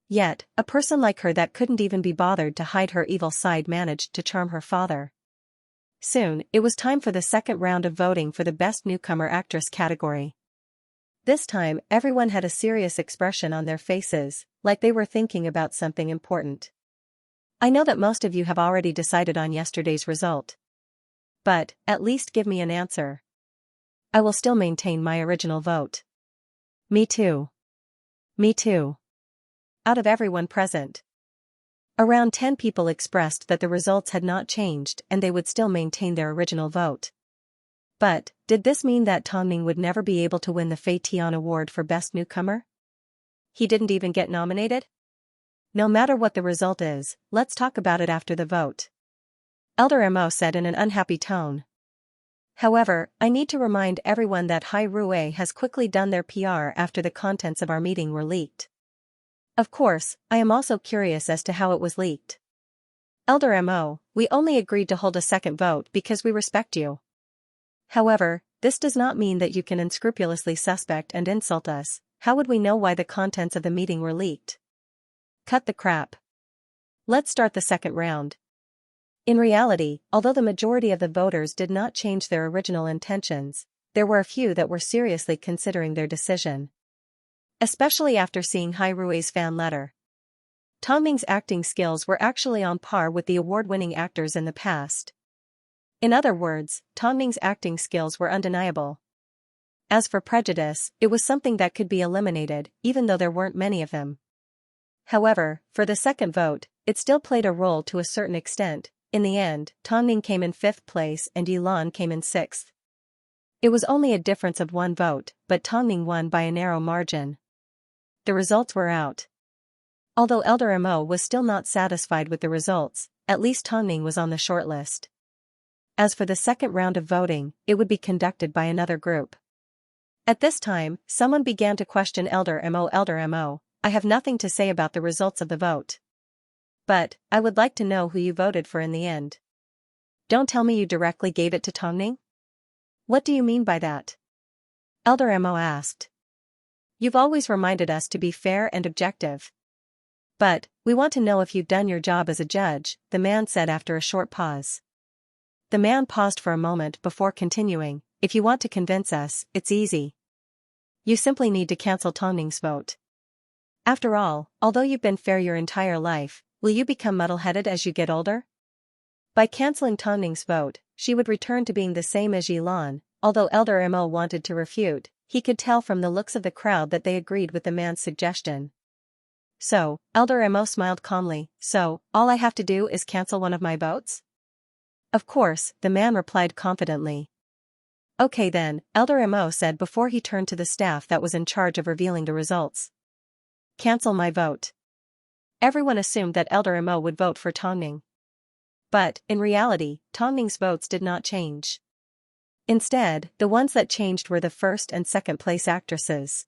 Yet, a person like her that couldn't even be bothered to hide her evil side managed to charm her father. Soon, it was time for the second round of voting for the Best Newcomer Actress category. This time, everyone had a serious expression on their faces, like they were thinking about something important. I know that most of you have already decided on yesterday's result. But, at least give me an answer. I will still maintain my original vote. Me too. Me too. Out of everyone present, around 10 people expressed that the results had not changed and they would still maintain their original vote. But, did this mean that Tongming would never be able to win the Fei Tian Award for Best Newcomer? He didn't even get nominated? No matter what the result is, let's talk about it after the vote. Elder Mo said in an unhappy tone. However, I need to remind everyone that Hai Rui has quickly done their PR after the contents of our meeting were leaked. Of course, I am also curious as to how it was leaked. Elder Mo, we only agreed to hold a second vote because we respect you. However, this does not mean that you can unscrupulously suspect and insult us. How would we know why the contents of the meeting were leaked? Cut the crap. Let's start the second round. In reality, although the majority of the voters did not change their original intentions, there were a few that were seriously considering their decision. Especially after seeing Hai Rui's fan letter. Tongming's acting skills were actually on par with the award-winning actors in the past. In other words, Tongming's acting skills were undeniable. As for prejudice, it was something that could be eliminated, even though there weren't many of them. However, for the second vote, it still played a role to a certain extent. In the end, Tongming came in 5th place and Yilan came in 6th. It was only a difference of 1 vote, but Tongming won by a narrow margin. The results were out. Although Elder Mo was still not satisfied with the results, at least Tongming was on the shortlist. As for the second round of voting, it would be conducted by another group. At this time, someone began to question Elder Mo, I have nothing to say about the results of the vote. But, I would like to know who you voted for in the end. Don't tell me you directly gave it to Tongming? What do you mean by that? Elder Mo asked. You've always reminded us to be fair and objective. But, we want to know if you've done your job as a judge, the man said after a short pause. The man paused for a moment before continuing, if you want to convince us, it's easy. You simply need to cancel Tongming's vote. After all, although you've been fair your entire life, will you become muddle-headed as you get older? By canceling Tongming's vote, she would return to being the same as Yilan. Although Elder Mo wanted to refute, he could tell from the looks of the crowd that they agreed with the man's suggestion. So, Elder Mo smiled calmly, so, all I have to do is cancel one of my votes? Of course, the man replied confidently. Okay then, Elder Mo said before he turned to the staff that was in charge of revealing the results. Cancel my vote. Everyone assumed that Elder Mo would vote for Tongming. But, in reality, Tongming's votes did not change. Instead, the ones that changed were the first and second place actresses.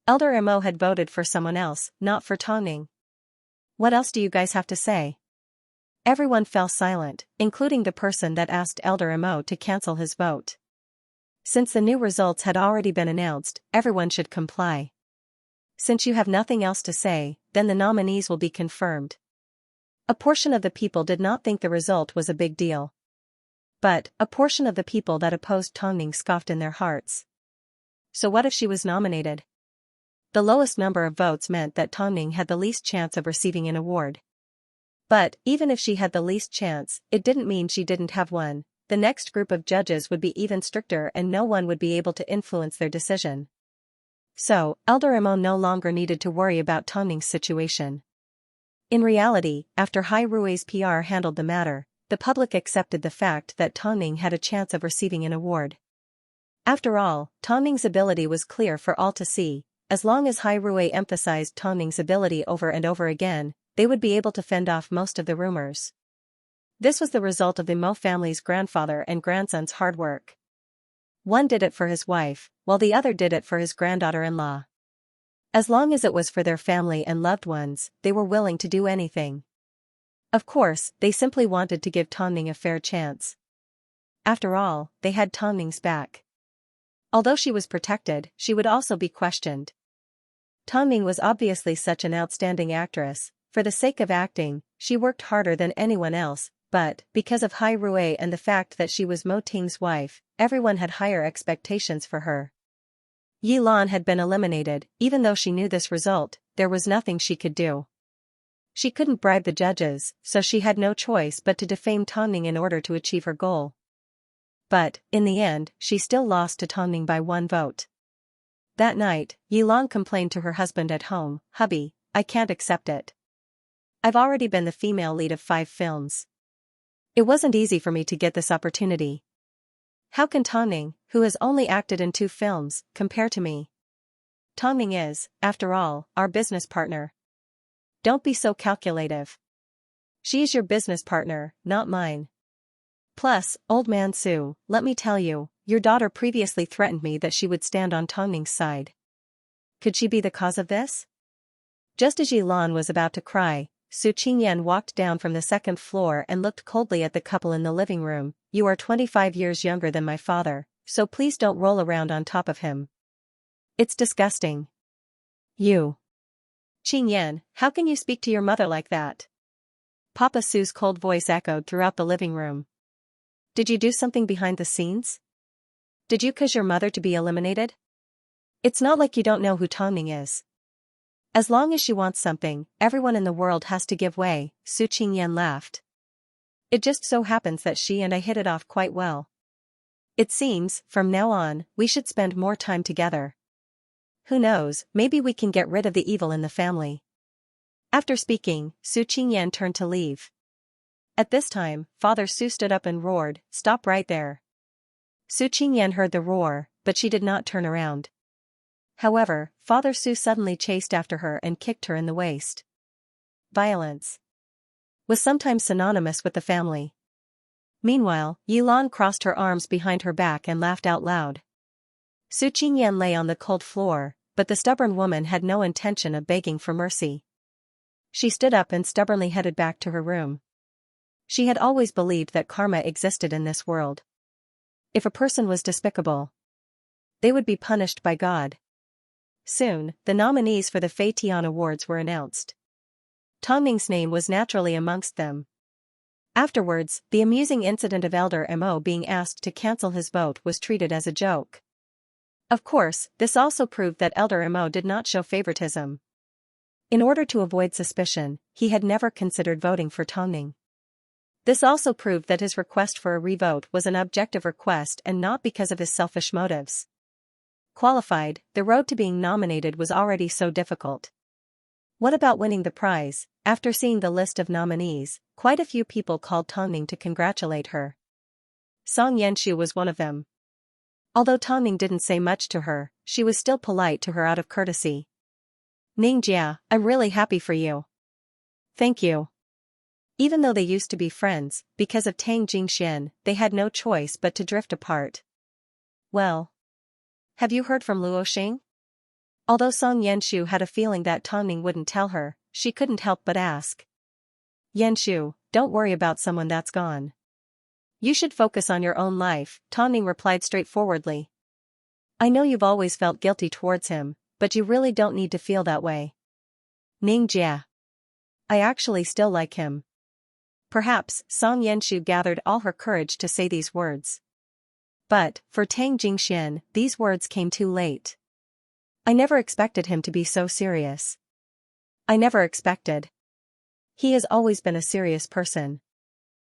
Elder Mo had voted for someone else, not for Tongming. What else do you guys have to say? Everyone fell silent, including the person that asked Elder Mo to cancel his vote. Since the new results had already been announced, everyone should comply. Since you have nothing else to say, then the nominees will be confirmed. A portion of the people did not think the result was a big deal. But, a portion of the people that opposed Tongming scoffed in their hearts. So what if she was nominated? The lowest number of votes meant that Tongming had the least chance of receiving an award. But, even if she had the least chance, it didn't mean she didn't have one. The next group of judges would be even stricter and no one would be able to influence their decision. So, Elder Mo no longer needed to worry about Tongming's situation. In reality, after Hai Rui's PR handled the matter, the public accepted the fact that Tongming had a chance of receiving an award. After all, Tongming's ability was clear for all to see. As long as Hai Rui emphasized Tongming's ability over and over again, they would be able to fend off most of the rumors. This was the result of the Mo family's grandfather and grandson's hard work. One did it for his wife, while the other did it for his granddaughter-in-law. As long as it was for their family and loved ones, they were willing to do anything. Of course, they simply wanted to give Tongming a fair chance. After all, they had Tongming's back. Although she was protected, she would also be questioned. Tongming was obviously such an outstanding actress. For the sake of acting, she worked harder than anyone else, but, because of Hai Rui and the fact that she was Mo Ting's wife, everyone had higher expectations for her. Yi Lan had been eliminated. Even though she knew this result, there was nothing she could do. She couldn't bribe the judges, so she had no choice but to defame Tongning in order to achieve her goal. But, in the end, she still lost to Tongning by 1 vote. That night, Yi Lan complained to her husband at home, "Hubby, I can't accept it. I've already been the female lead of 5 films. It wasn't easy for me to get this opportunity. How can Tongning, who has only acted in 2 films, compare to me? Tongning is, after all, our business partner. Don't be so calculative. She is your business partner, not mine. Plus, old man Su, let me tell you, your daughter previously threatened me that she would stand on Tongning's side. Could she be the cause of this?" Just as Yi Lan was about to cry, Su Qingyan walked down from the 2nd floor and looked coldly at the couple in the living room. "You are 25 years younger than my father, so please don't roll around on top of him. It's disgusting. You. Qingyan, how can you speak to your mother like that?" Papa Su's cold voice echoed throughout the living room. "Did you do something behind the scenes? Did you cause your mother to be eliminated? It's not like you don't know who Tongning is. As long as she wants something, everyone in the world has to give way." Su Qingyan laughed. "It just so happens that she and I hit it off quite well. It seems, from now on, we should spend more time together. Who knows, maybe we can get rid of the evil in the family." After speaking, Su Qingyan turned to leave. At this time, Father Su stood up and roared, "Stop right there." Su Qingyan heard the roar, but she did not turn around. However, Father Su suddenly chased after her and kicked her in the waist. Violence was sometimes synonymous with the family. Meanwhile, Yi Lan crossed her arms behind her back and laughed out loud. Su Qingyan lay on the cold floor, but the stubborn woman had no intention of begging for mercy. She stood up and stubbornly headed back to her room. She had always believed that karma existed in this world. If a person was despicable, they would be punished by God. Soon, the nominees for the Fei Tian Awards were announced. Tongning's name was naturally amongst them. Afterwards, the amusing incident of Elder Mo being asked to cancel his vote was treated as a joke. Of course, this also proved that Elder Mo did not show favoritism. In order to avoid suspicion, he had never considered voting for Tongning. This also proved that his request for a revote was an objective request and not because of his selfish motives. Qualified, the road to being nominated was already so difficult. What about winning the prize? After seeing the list of nominees, quite a few people called Tongning to congratulate her. Song Yenshu was one of them. Although Tongning didn't say much to her, she was still polite to her out of courtesy. "Ningjia, I'm really happy for you." "Thank you." Even though they used to be friends, because of Tang Jingxian, they had no choice but to drift apart. "Well, have you heard from Luo Xing?" Although Song Yenshu had a feeling that Tongning wouldn't tell her, she couldn't help but ask. "Yenshu, don't worry about someone that's gone. You should focus on your own life," Tongning replied straightforwardly. "I know you've always felt guilty towards him, but you really don't need to feel that way. Ningjia. I actually still like him." Perhaps, Song Yenshu gathered all her courage to say these words. But, for Tang Jingxian, these words came too late. "I never expected him to be so serious. I never expected. He has always been a serious person.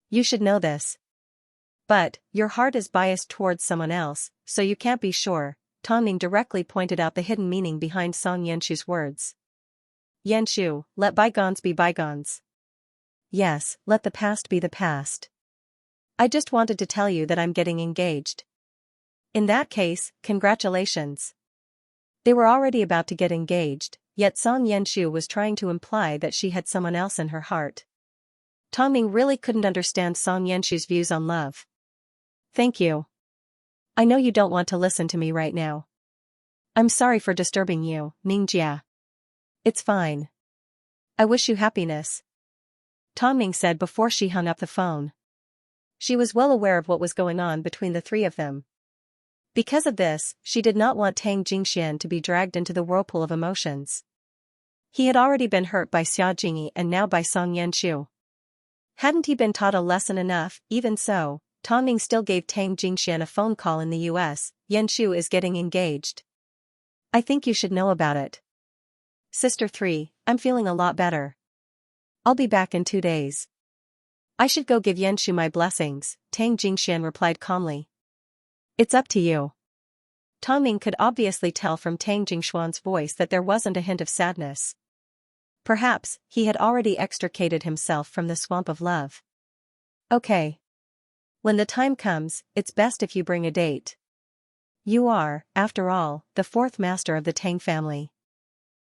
You should know this. But, your heart is biased towards someone else, so you can't be sure." Tongning directly pointed out the hidden meaning behind Song Yenshu's words. "Yenshu, let bygones be bygones. Yes, let the past be the past. I just wanted to tell you that I'm getting engaged." "In that case, congratulations." They were already about to get engaged, yet Song Yenshu was trying to imply that she had someone else in her heart. Tongning really couldn't understand Song Yenshu's views on love. "Thank you. I know you don't want to listen to me right now. I'm sorry for disturbing you, Ningjia." "It's fine. I wish you happiness," Tongning said before she hung up the phone. She was well aware of what was going on between the three of them. Because of this, she did not want Tang Jingxian to be dragged into the whirlpool of emotions. He had already been hurt by Xia Jingyi and now by Song Yenshu. Hadn't he been taught a lesson enough? Even so, Tang Ning still gave Tang Jingxian a phone call in the US. Yanshu is getting engaged. I think you should know about it. Sister 3, I'm feeling a lot better. I'll be back in 2 days. I should go give Yanshu my blessings, Tang Jingxian replied calmly. It's up to you. Tang Ning could obviously tell from Tang Jingshuan's voice that there wasn't a hint of sadness. Perhaps he had already extricated himself from the swamp of love. Okay. When the time comes, it's best if you bring a date. You are, after all, the 4th master of the Tang family.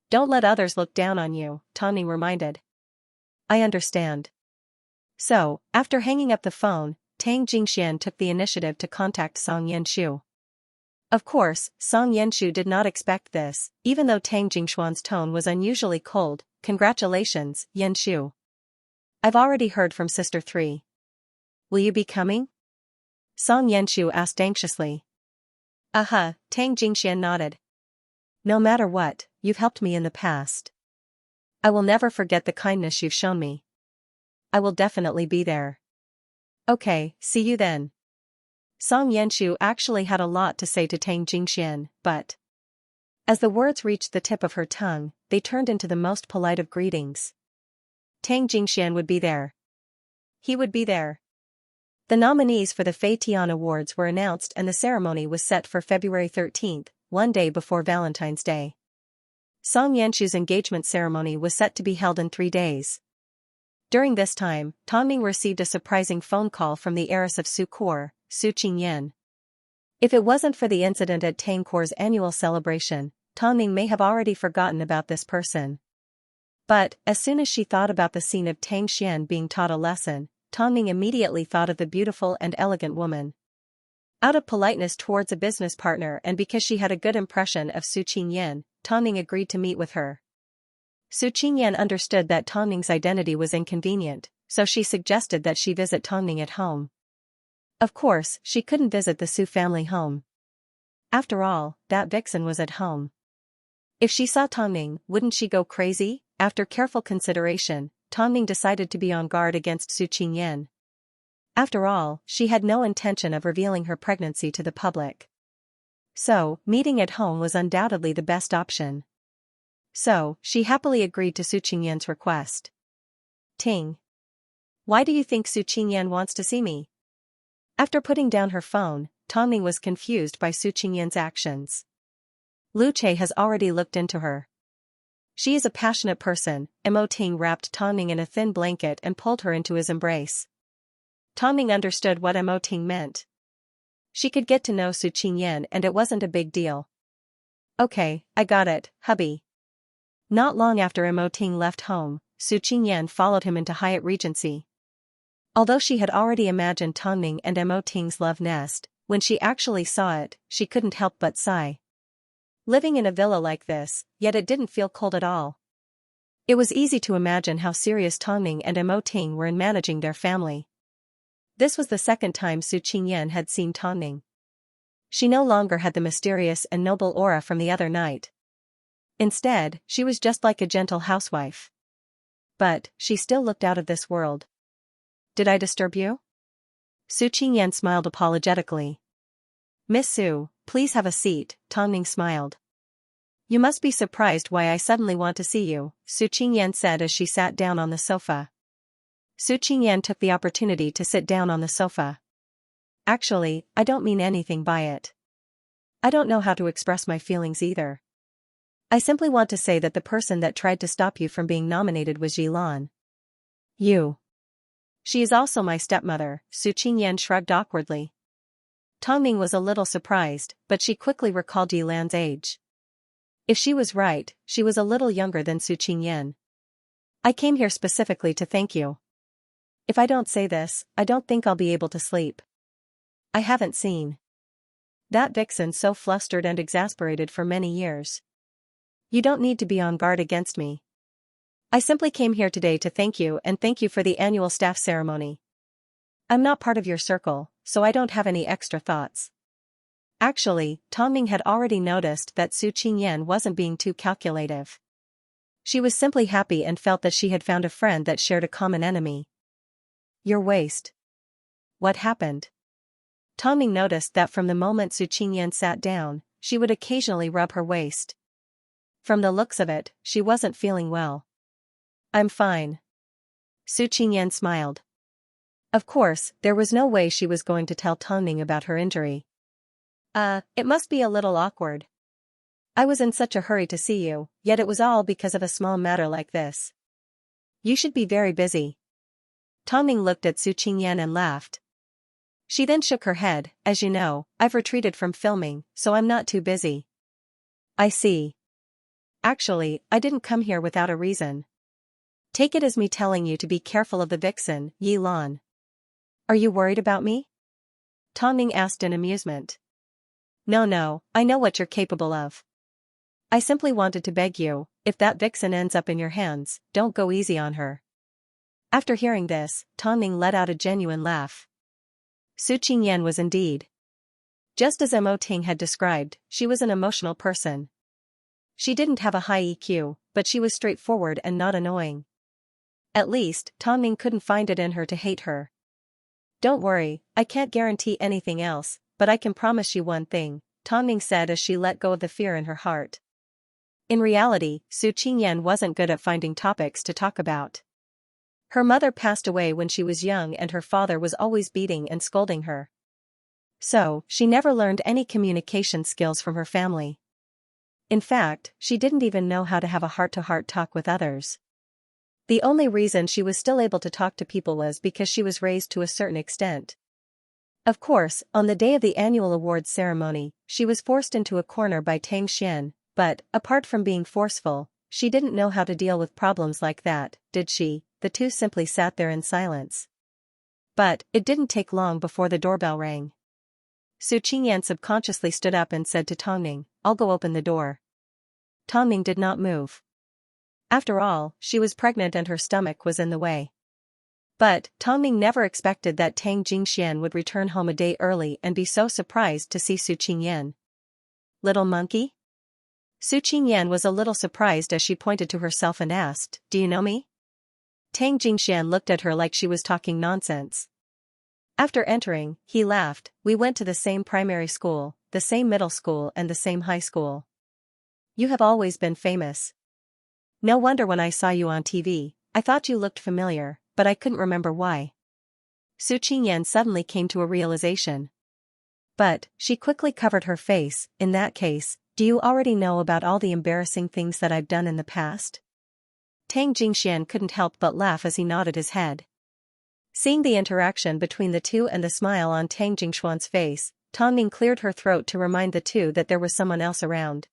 Don't let others look down on you, Tang Ning reminded. I understand. So, after hanging up the phone, Tang Jingxian took the initiative to contact Song Yanshu. Of course, Song Yanshu did not expect this, even though Tang Jingshuan's tone was unusually cold. Congratulations, Yanshu. I've already heard from Sister 3. Will you be coming? Song Yanshu asked anxiously. Tang Jingxian nodded. No matter what, you've helped me in the past. I will never forget the kindness you've shown me. I will definitely be there. Okay, see you then. Song Yanshu actually had a lot to say to Tang Jingxian, but as the words reached the tip of her tongue, they turned into the most polite of greetings. Tang Jingxian would be there. He would be there. The nominees for the Fei Tian Awards were announced and the ceremony was set for February 13th, one day before Valentine's Day. Song Yanshu's engagement ceremony was set to be held in 3 days. During this time, Tang Ning received a surprising phone call from the heiress of Su Cour, Su Qingyan. If it wasn't for the incident at Tang Cour's annual celebration, Tang Ning may have already forgotten about this person. But, as soon as she thought about the scene of Tang Xian being taught a lesson, Tang Ning immediately thought of the beautiful and elegant woman. Out of politeness towards a business partner and because she had a good impression of Su Qingyan, Tang Ning agreed to meet with her. Su Qingyan understood that Tang Ning's identity was inconvenient, so she suggested that she visit Tang Ning at home. Of course, she couldn't visit the Su family home. After all, that vixen was at home. If she saw Tang Ning, wouldn't she go crazy? After careful consideration, Tang Ning decided to be on guard against Su Qingyan. After all, she had no intention of revealing her pregnancy to the public. So, meeting at home was undoubtedly the best option. So, she happily agreed to Su Qingyan's request. Ting. Why do you think Su Qingyan wants to see me? After putting down her phone, Tang Ning was confused by Su Qingyan's actions. Lu Che has already looked into her. She is a passionate person. Mo Ting wrapped Tang Ning in a thin blanket and pulled her into his embrace. Tang Ning understood what Mo Ting meant. She could get to know Su Qingyan and it wasn't a big deal. Okay, I got it, hubby. Not long after Mo Ting left home, Su Qingyan followed him into Hyatt Regency. Although she had already imagined Tang Ning and Mo Ting's love nest, when she actually saw it, she couldn't help but sigh. Living in a villa like this, yet it didn't feel cold at all. It was easy to imagine how serious Tang Ning and Mo Ting were in managing their family. This was the second time Su Qingyan had seen Tang Ning. She no longer had the mysterious and noble aura from the other night. Instead, she was just like a gentle housewife. But, she still looked out of this world. Did I disturb you? Su Qingyan smiled apologetically. Miss Su, please have a seat, Tang Ning smiled. You must be surprised why I suddenly want to see you, Su Qingyan said as she sat down on the sofa. Su Qingyan took the opportunity to sit down on the sofa. Actually, I don't mean anything by it. I don't know how to express my feelings either. I simply want to say that the person that tried to stop you from being nominated was Yilan. You. She is also my stepmother, Su Qingyan shrugged awkwardly. Tang Ning was a little surprised, but she quickly recalled Yilan's age. If she was right, she was a little younger than Su Qingyan. I came here specifically to thank you. If I don't say this, I don't think I'll be able to sleep. I haven't seen that vixen so flustered and exasperated for many years. You don't need to be on guard against me. I simply came here today to thank you and thank you for the annual staff ceremony. I'm not part of your circle, so I don't have any extra thoughts. Actually, Tang Ning had already noticed that Su Qingyan wasn't being too calculative. She was simply happy and felt that she had found a friend that shared a common enemy. Your waist. What happened? Tongning noticed that from the moment Su Qingyan sat down, she would occasionally rub her waist. From the looks of it, she wasn't feeling well. I'm fine. Su Qingyan smiled. Of course, there was no way she was going to tell Tongning about her injury. It must be a little awkward. I was in such a hurry to see you, yet it was all because of a small matter like this. You should be very busy. Tongning looked at Su Qingyan and laughed. She then shook her head. As you know, I've retreated from filming, so I'm not too busy. I see. Actually, I didn't come here without a reason. Take it as me telling you to be careful of the vixen, Yi Lan. Are you worried about me? Tongning asked in amusement. No, I know what you're capable of. I simply wanted to beg you, if that vixen ends up in your hands, don't go easy on her. After hearing this, Tongning let out a genuine laugh. Su Qingyan was indeed. Just as Mo Ting had described, she was an emotional person. She didn't have a high EQ, but she was straightforward and not annoying. At least, Tongning couldn't find it in her to hate her. Don't worry, I can't guarantee anything else, but I can promise you one thing, Tongning said as she let go of the fear in her heart. In reality, Su Qingyan wasn't good at finding topics to talk about. Her mother passed away when she was young and her father was always beating and scolding her. So, she never learned any communication skills from her family. In fact, she didn't even know how to have a heart-to-heart talk with others. The only reason she was still able to talk to people was because she was raised to a certain extent. Of course, on the day of the annual awards ceremony, she was forced into a corner by Tang Xian, but, apart from being forceful, she didn't know how to deal with problems like that, did she? The two simply sat there in silence. But, it didn't take long before the doorbell rang. Su Qingyan subconsciously stood up and said to Tongning, I'll go open the door. Tongning did not move. After all, she was pregnant and her stomach was in the way. But, Tongning never expected that Tang Jingxian would return home a day early and be so surprised to see Su Qingyan. Little monkey? Su Qingyan was a little surprised as she pointed to herself and asked, Do you know me? Tang Jingxian looked at her like she was talking nonsense. After entering, he laughed. We went to the same primary school, the same middle school and the same high school. You have always been famous. No wonder when I saw you on TV, I thought you looked familiar, but I couldn't remember why. Su Qingyan suddenly came to a realization. But, she quickly covered her face. In that case, do you already know about all the embarrassing things that I've done in the past? Tang Jingxian couldn't help but laugh as he nodded his head. Seeing the interaction between the two and the smile on Tang Jingxuan's face, Tongning cleared her throat to remind the two that there was someone else around.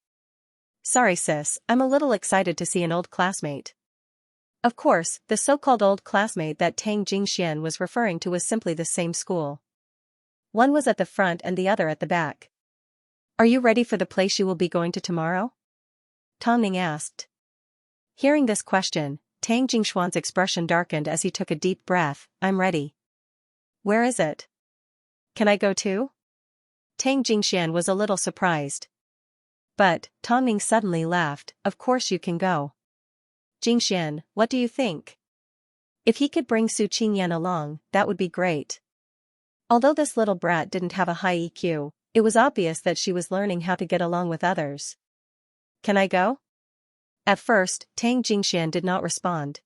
Sorry sis, I'm a little excited to see an old classmate. Of course, the so-called old classmate that Tang Jingxian was referring to was simply the same school. One was at the front and the other at the back. Are you ready for the place you will be going to tomorrow? Tongning asked. Hearing this question, Tang Jingxuan's expression darkened as he took a deep breath. I'm ready. Where is it? Can I go too? Tang Jingxian was a little surprised. But, Tongning suddenly laughed, of course you can go. Jingxian, what do you think? If he could bring Su Qingyan along, that would be great. Although this little brat didn't have a high EQ, it was obvious that she was learning how to get along with others. Can I go? At first, Tang Jingxian did not respond.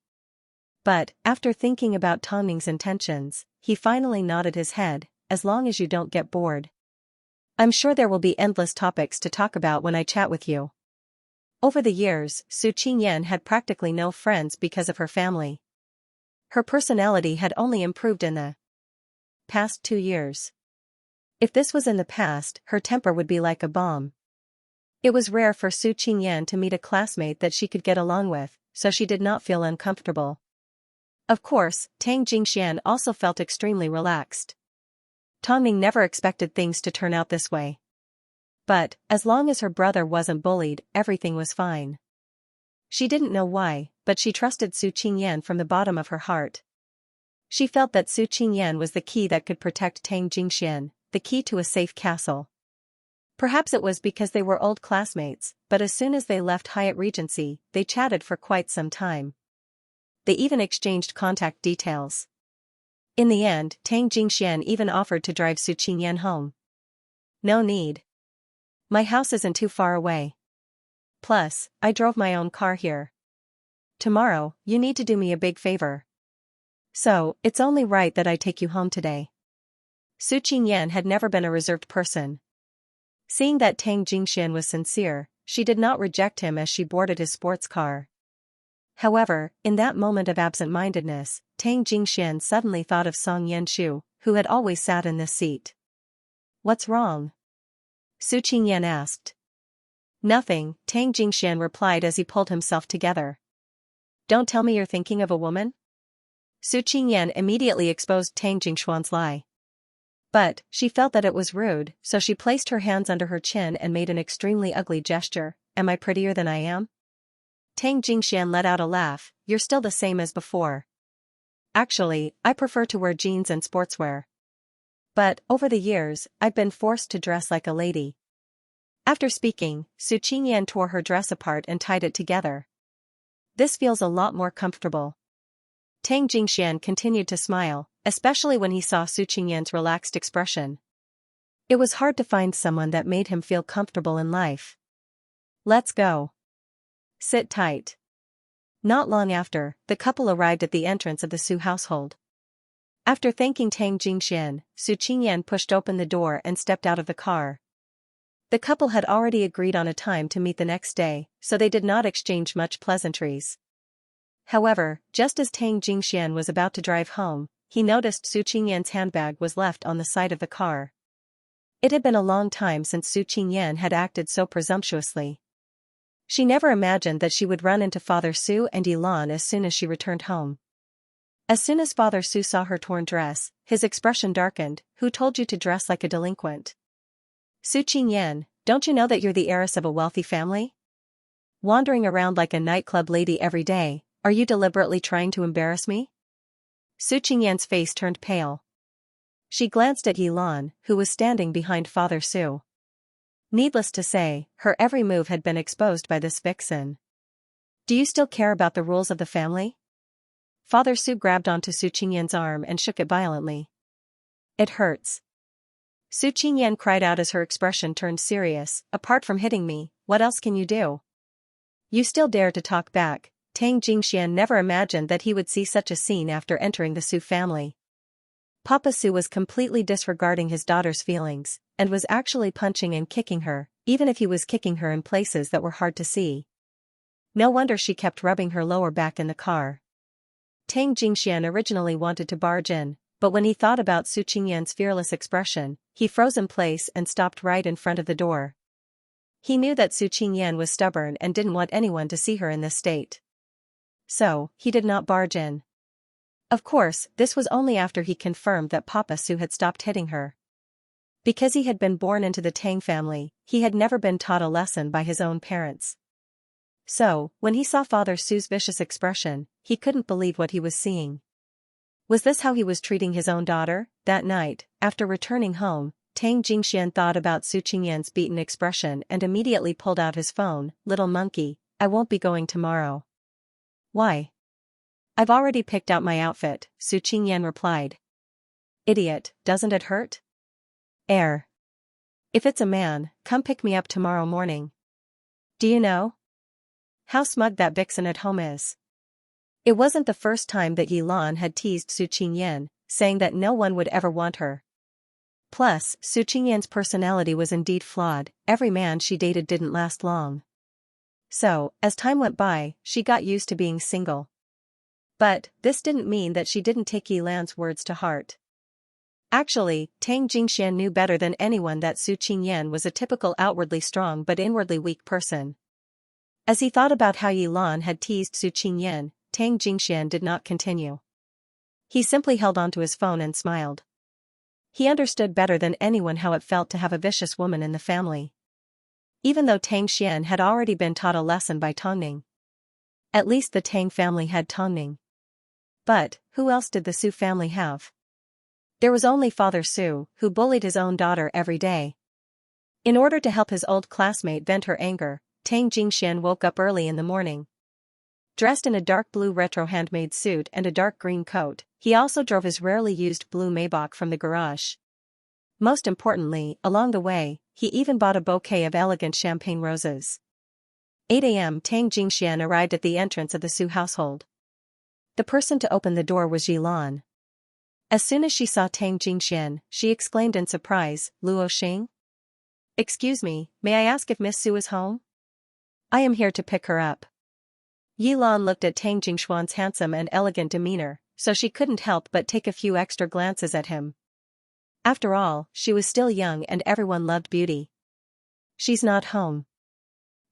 But, after thinking about Tongning's intentions, he finally nodded his head, as long as you don't get bored. I'm sure there will be endless topics to talk about when I chat with you. Over the years, Su Qingyan had practically no friends because of her family. Her personality had only improved in the past 2 years. If this was in the past, her temper would be like a bomb. It was rare for Su Qingyan to meet a classmate that she could get along with, so she did not feel uncomfortable. Of course, Tang Jingxian also felt extremely relaxed. Tongning never expected things to turn out this way. But, as long as her brother wasn't bullied, everything was fine. She didn't know why, but she trusted Su Qingyan from the bottom of her heart. She felt that Su Qingyan was the key that could protect Tang Jingxian, the key to a safe castle. Perhaps it was because they were old classmates, but as soon as they left Hyatt Regency, they chatted for quite some time. They even exchanged contact details. In the end, Tang Jingxian even offered to drive Su Qingyan home. No need. My house isn't too far away. Plus, I drove my own car here. Tomorrow, you need to do me a big favor. So, it's only right that I take you home today. Su Qingyan had never been a reserved person. Seeing that Tang Jingxian was sincere, she did not reject him as she boarded his sports car. However, in that moment of absent-mindedness, Tang Jingxian suddenly thought of Song Yanshu, who had always sat in this seat. What's wrong? Su Qingyan asked. Nothing, Tang Jingxian replied as he pulled himself together. Don't tell me you're thinking of a woman? Su Qingyan immediately exposed Tang Jingxuan's lie. But, she felt that it was rude, so she placed her hands under her chin and made an extremely ugly gesture. Am I prettier than I am? Tang Jingxian let out a laugh. You're still the same as before. Actually, I prefer to wear jeans and sportswear. But, over the years, I've been forced to dress like a lady. After speaking, Su Qingyan tore her dress apart and tied it together. This feels a lot more comfortable. Tang Jingxian continued to smile, especially when he saw Su Qingyan's relaxed expression. It was hard to find someone that made him feel comfortable in life. Let's go. Sit tight. Not long after, the couple arrived at the entrance of the Su household. After thanking Tang Jingxian, Su Qingyan pushed open the door and stepped out of the car. The couple had already agreed on a time to meet the next day, so they did not exchange much pleasantries. However, just as Tang Jingxian was about to drive home, he noticed Su Qingyan's handbag was left on the side of the car. It had been a long time since Su Qingyan had acted so presumptuously. She never imagined that she would run into Father Su and Yilan as soon as she returned home. As soon as Father Su saw her torn dress, his expression darkened. Who told you to dress like a delinquent? Su Qingyan, don't you know that you're the heiress of a wealthy family? Wandering around like a nightclub lady every day, are you deliberately trying to embarrass me? Su Qingyan's face turned pale. She glanced at Yilan, who was standing behind Father Su. Needless to say, her every move had been exposed by this vixen. Do you still care about the rules of the family? Father Su grabbed onto Su Qingyan's arm and shook it violently. It hurts. Su Qingyan cried out as her expression turned serious. Apart from hitting me, what else can you do? You still dare to talk back. Tang Jingxian never imagined that he would see such a scene after entering the Su family. Papa Su was completely disregarding his daughter's feelings, and was actually punching and kicking her, even if he was kicking her in places that were hard to see. No wonder she kept rubbing her lower back in the car. Tang Jingxian originally wanted to barge in, but when he thought about Su Qingyan's fearless expression, he froze in place and stopped right in front of the door. He knew that Su Qingyan was stubborn and didn't want anyone to see her in this state. So, he did not barge in. Of course, this was only after he confirmed that Papa Su had stopped hitting her. Because he had been born into the Tang family, he had never been taught a lesson by his own parents. So, when he saw Father Su's vicious expression, he couldn't believe what he was seeing. Was this how he was treating his own daughter? That night, after returning home, Tang Jingxian thought about Su Qingyan's beaten expression and immediately pulled out his phone. Little monkey, I won't be going tomorrow. Why? I've already picked out my outfit, Su Qingyan replied. Idiot, doesn't it hurt? If it's a man, come pick me up tomorrow morning. Do you know how smug that vixen at home is? It wasn't the first time that Yilan had teased Su Qingyan, saying that no one would ever want her. Plus, Su Qingyan's personality was indeed flawed. Every man she dated didn't last long. So, as time went by, she got used to being single. But, this didn't mean that she didn't take Yilan's words to heart. Actually, Tang Jingxian knew better than anyone that Su Qingyan was a typical outwardly strong but inwardly weak person. As he thought about how Yilan had teased Su Qingyan, Tang Jingxian did not continue. He simply held onto his phone and smiled. He understood better than anyone how it felt to have a vicious woman in the family. Even though Tang Xian had already been taught a lesson by Tongning. At least the Tang family had Tongning. But, who else did the Su family have? There was only Father Su, who bullied his own daughter every day. In order to help his old classmate vent her anger, Tang Jingxian woke up early in the morning. Dressed in a dark blue retro handmade suit and a dark green coat, He also drove his rarely used blue Maybach from the garage. Most importantly, along the way, he even bought a bouquet of elegant champagne roses. 8 a.m. Tang Jingxian arrived at the entrance of the Su household. The person to open the door was Yilan. As soon as she saw Tang Jingxian, she exclaimed in surprise, "Luo Xing? Excuse me, may I ask if Miss Su is home? I am here to pick her up." Yilan looked at Tang Jingxuan's handsome and elegant demeanor, so she couldn't help but take a few extra glances at him. After all, she was still young and everyone loved beauty. "She's not home.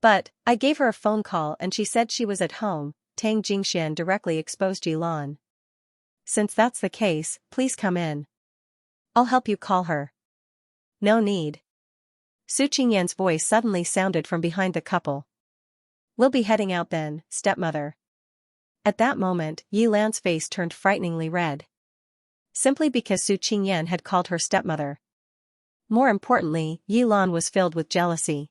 But, I gave her a phone call and she said she was at home," Tang Jingxian directly exposed Yilan. "Since that's the case, please come in. I'll help you call her." "No need." Su Qingyan's voice suddenly sounded from behind the couple. "We'll be heading out then, stepmother." At that moment, Yilan's face turned frighteningly red. Simply because Su Qingyan had called her stepmother. More importantly, Yilan was filled with jealousy.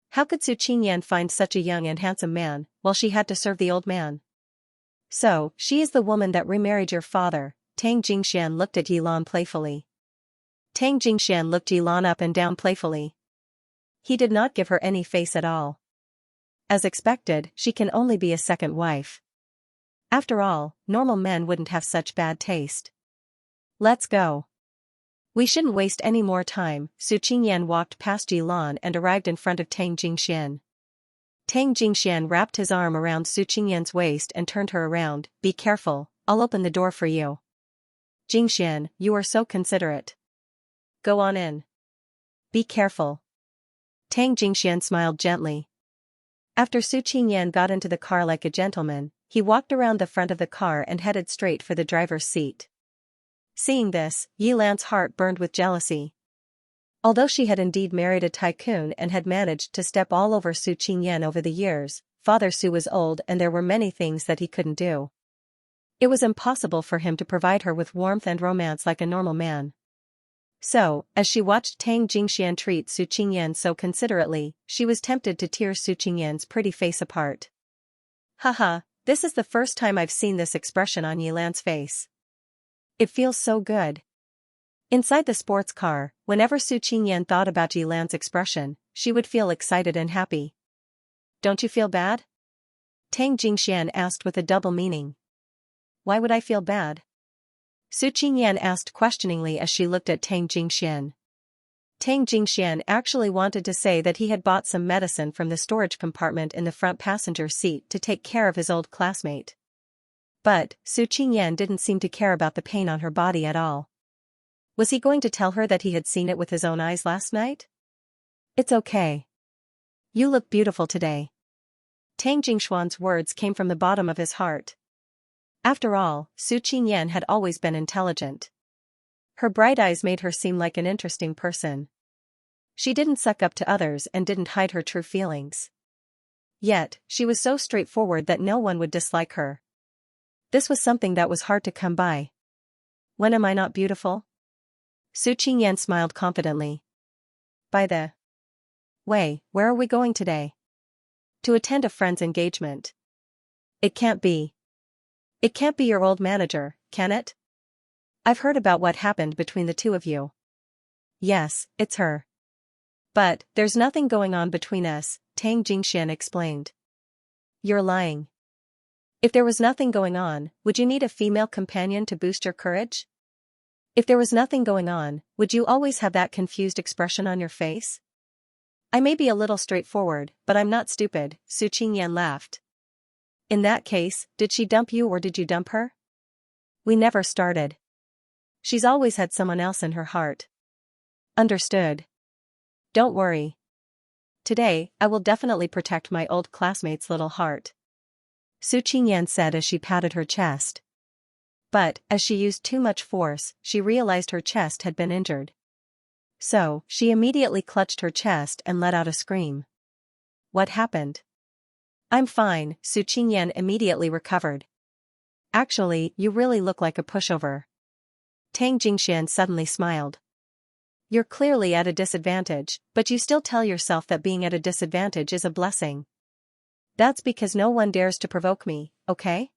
How could Su Qingyan find such a young and handsome man, while she had to serve the old man? "So, she is the woman that remarried your father," Tang Jingxian looked at Yilan playfully. Tang Jingxian looked Yilan up and down playfully. He did not give her any face at all. As expected, she can only be a second wife. After all, normal men wouldn't have such bad taste. "Let's go. We shouldn't waste any more time." Su Qingyan walked past Yilan and arrived in front of Tang Jingxian. Tang Jingxian wrapped his arm around Su Qingyan's waist and turned her around. "Be careful, I'll open the door for you." "Jingxian, you are so considerate. Go on in." "Be careful." Tang Jingxian smiled gently. After Su Qingyan got into the car like a gentleman, he walked around the front of the car and headed straight for the driver's seat. Seeing this, Yilan's heart burned with jealousy. Although she had indeed married a tycoon and had managed to step all over Su Qingyan over the years, Father Su was old and there were many things that he couldn't do. It was impossible for him to provide her with warmth and romance like a normal man. So, as she watched Tang Jingxian treat Su Qingyan so considerately, she was tempted to tear Su Qingyan's pretty face apart. Haha, this is the first time I've seen this expression on Yilan's face. It feels so good. Inside the sports car, whenever Su Qingyan thought about Yilan's expression, she would feel excited and happy. "Don't you feel bad?" Tang Jingxian asked with a double meaning. "Why would I feel bad?" Su Qingyan asked questioningly as she looked at Tang Jingxian. Tang Jingxian actually wanted to say that he had bought some medicine from the storage compartment in the front passenger seat to take care of his old classmate. But, Su Qingyan didn't seem to care about the pain on her body at all. Was he going to tell her that he had seen it with his own eyes last night? "It's okay. You look beautiful today." Tang Jingxuan's words came from the bottom of his heart. After all, Su Qingyan had always been intelligent. Her bright eyes made her seem like an interesting person. She didn't suck up to others and didn't hide her true feelings. Yet, she was so straightforward that no one would dislike her. This was something that was hard to come by. "When am I not beautiful?" Su Qingyan smiled confidently. "By the way, where are we going today?" "To attend a friend's engagement." "It can't be. It can't be your old manager, can it? I've heard about what happened between the two of you." "Yes, it's her. But, there's nothing going on between us," Tang Jingxian explained. "You're lying. If there was nothing going on, would you need a female companion to boost your courage? If there was nothing going on, would you always have that confused expression on your face?" "I may be a little straightforward, but I'm not stupid," Su Qingyan laughed. "In that case, did she dump you or did you dump her?" "We never started. She's always had someone else in her heart." "Understood. Don't worry. Today, I will definitely protect my old classmate's little heart," Su Qingyan said as she patted her chest. But, as she used too much force, she realized her chest had been injured. So, she immediately clutched her chest and let out a scream. "What happened?" "I'm fine," Su Qingyan immediately recovered. "Actually, you really look like a pushover." Tang Jingxian suddenly smiled. "You're clearly at a disadvantage, but you still tell yourself that being at a disadvantage is a blessing. That's because no one dares to provoke me, okay?"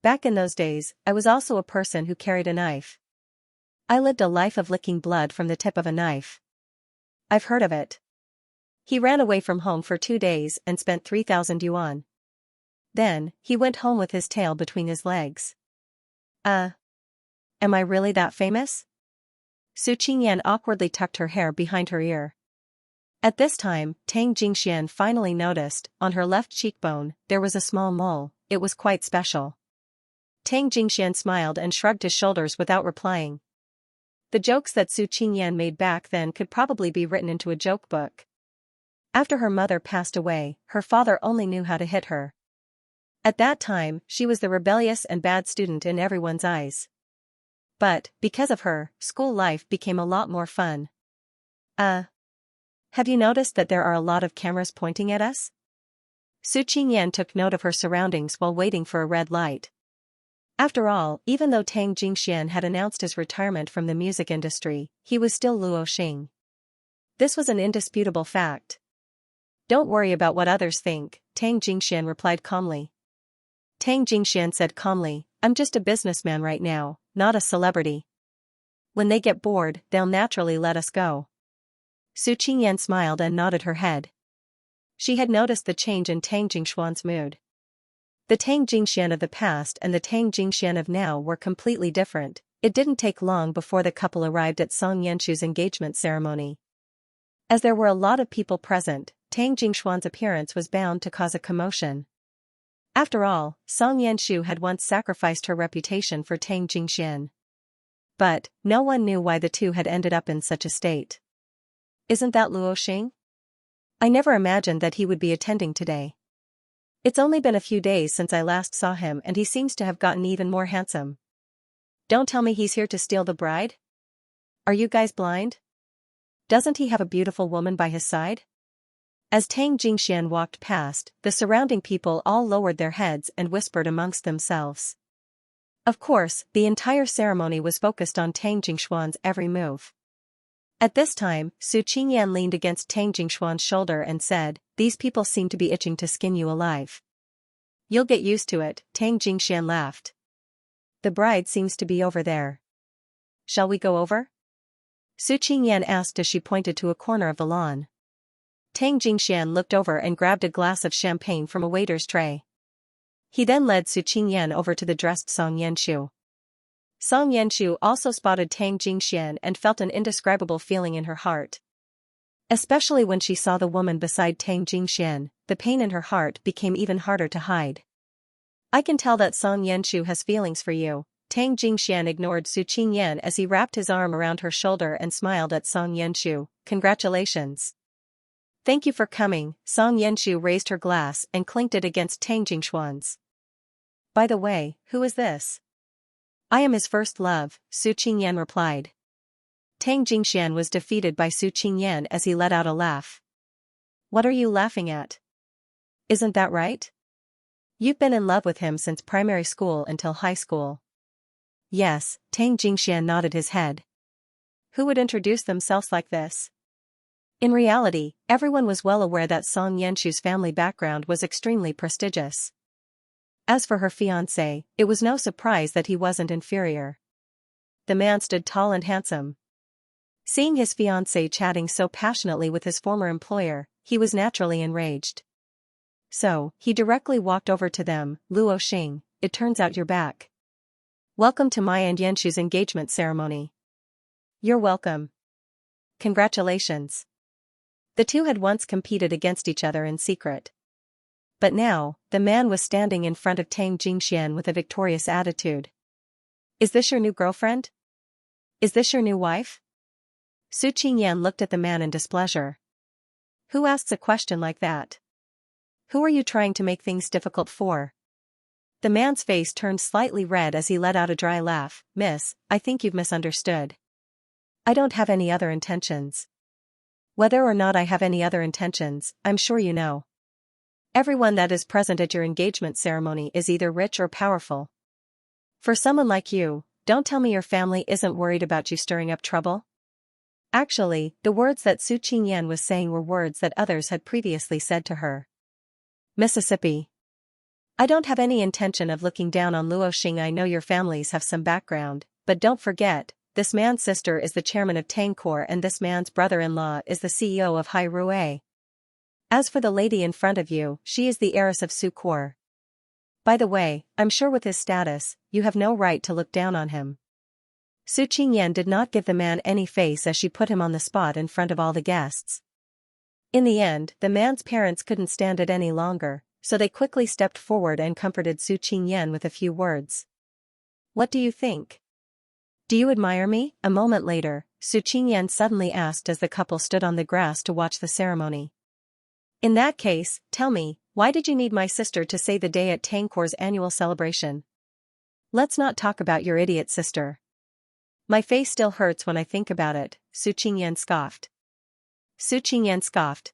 Back in those days, I was also a person who carried a knife. I lived a life of licking blood from the tip of a knife. I've heard of it. He ran away from home for 2 days and spent 3,000 yuan. Then, he went home with his tail between his legs. Am I really that famous? Su Qingyan awkwardly tucked her hair behind her ear. At this time, Tang Jingxian finally noticed, on her left cheekbone, there was a small mole. It was quite special. Tang Jingxian smiled and shrugged his shoulders without replying. The jokes that Su Qingyan made back then could probably be written into a joke book. After her mother passed away, her father only knew how to hit her. At that time, she was the rebellious and bad student in everyone's eyes. But, because of her, school life became a lot more fun. Have you noticed that there are a lot of cameras pointing at us? Su Qingyan took note of her surroundings while waiting for a red light. After all, even though Tang Jingxian had announced his retirement from the music industry, he was still Luo Xing. This was an indisputable fact. Don't worry about what others think, Tang Jingxian replied calmly. Tang Jingxian said calmly, I'm just a businessman right now, not a celebrity. When they get bored, they'll naturally let us go. Su Qingyan smiled and nodded her head. She had noticed the change in Tang Jingshuan's mood. The Tang Jingxian of the past and the Tang Jingxian of now were completely different. It didn't take long before the couple arrived at Song Yanshu's engagement ceremony. As there were a lot of people present, Tang Jingshuan's appearance was bound to cause a commotion. After all, Song Yanshu had once sacrificed her reputation for Tang Jingxian. But, no one knew why the two had ended up in such a state. Isn't that Luo Xing? I never imagined that he would be attending today. It's only been a few days since I last saw him and he seems to have gotten even more handsome. Don't tell me he's here to steal the bride? Are you guys blind? Doesn't he have a beautiful woman by his side? As Tang Jingxian walked past, the surrounding people all lowered their heads and whispered amongst themselves. Of course, the entire ceremony was focused on Tang Jingshuan's every move. At this time, Su Qingyan leaned against Tang Jingshuan's shoulder and said, These people seem to be itching to skin you alive. You'll get used to it, Tang Jingxian laughed. The bride seems to be over there. Shall we go over? Su Qingyan asked as she pointed to a corner of the lawn. Tang Jingxian looked over and grabbed a glass of champagne from a waiter's tray. He then led Su Qingyan over to the dressed Song Yanshu. Song Yanshu also spotted Tang Jingxian and felt an indescribable feeling in her heart. Especially when she saw the woman beside Tang Jingxian, the pain in her heart became even harder to hide. I can tell that Song Yanshu has feelings for you. Tang Jingxian ignored Su Qingyan as he wrapped his arm around her shoulder and smiled at Song Yanshu. Congratulations. Thank you for coming. Song Yanshu raised her glass and clinked it against Tang Jingshuan's. By the way, who is this? I am his first love, Su Qingyan replied. Tang Jingxian was defeated by Su Qingyan as he let out a laugh. What are you laughing at? Isn't that right? You've been in love with him since primary school until high school. Yes, Tang Jingxian nodded his head. Who would introduce themselves like this? In reality, everyone was well aware that Song Yanshu's family background was extremely prestigious. As for her fiancé, it was no surprise that he wasn't inferior. The man stood tall and handsome. Seeing his fiancé chatting so passionately with his former employer, he was naturally enraged. So, he directly walked over to them. Luo Xing, it turns out you're back. Welcome to my and Yanshu's engagement ceremony. You're welcome. Congratulations. The two had once competed against each other in secret. But now, the man was standing in front of Tang Jingxian with a victorious attitude. Is this your new girlfriend? Is this your new wife? Su Qingyan looked at the man in displeasure. Who asks a question like that? Who are you trying to make things difficult for? The man's face turned slightly red as he let out a dry laugh. Miss, I think you've misunderstood. I don't have any other intentions. Whether or not I have any other intentions, I'm sure you know. Everyone that is present at your engagement ceremony is either rich or powerful. For someone like you, don't tell me your family isn't worried about you stirring up trouble. Actually, the words that Su Qingyan was saying were words that others had previously said to her. Mississippi. I don't have any intention of looking down on Luoxing. I know your families have some background, but don't forget, this man's sister is the chairman of Tangkor and this man's brother-in-law is the CEO of Hai Rui. As for the lady in front of you, she is the heiress of Sukor. By the way, I'm sure with his status, you have no right to look down on him. Su Qingyan did not give the man any face as she put him on the spot in front of all the guests. In the end, the man's parents couldn't stand it any longer, so they quickly stepped forward and comforted Su Qingyan with a few words. What do you think? Do you admire me? A moment later, Su Qingyan suddenly asked as the couple stood on the grass to watch the ceremony. In that case, tell me, why did you need my sister to say the day at Tangkor's annual celebration? Let's not talk about your idiot sister. My face still hurts when I think about it, Su Qingyan scoffed. Su Qingyan scoffed.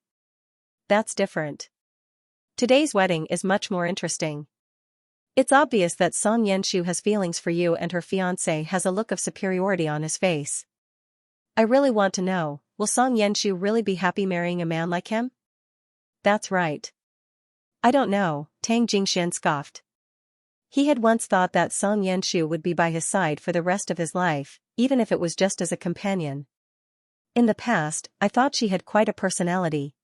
That's different. Today's wedding is much more interesting. It's obvious that Song Yenshu has feelings for you and her fiancé has a look of superiority on his face. I really want to know, will Song Yenshu really be happy marrying a man like him? That's right. I don't know, Tang Jingxian scoffed. He had once thought that Song Yenshu would be by his side for the rest of his life, even if it was just as a companion. In the past, I thought she had quite a personality.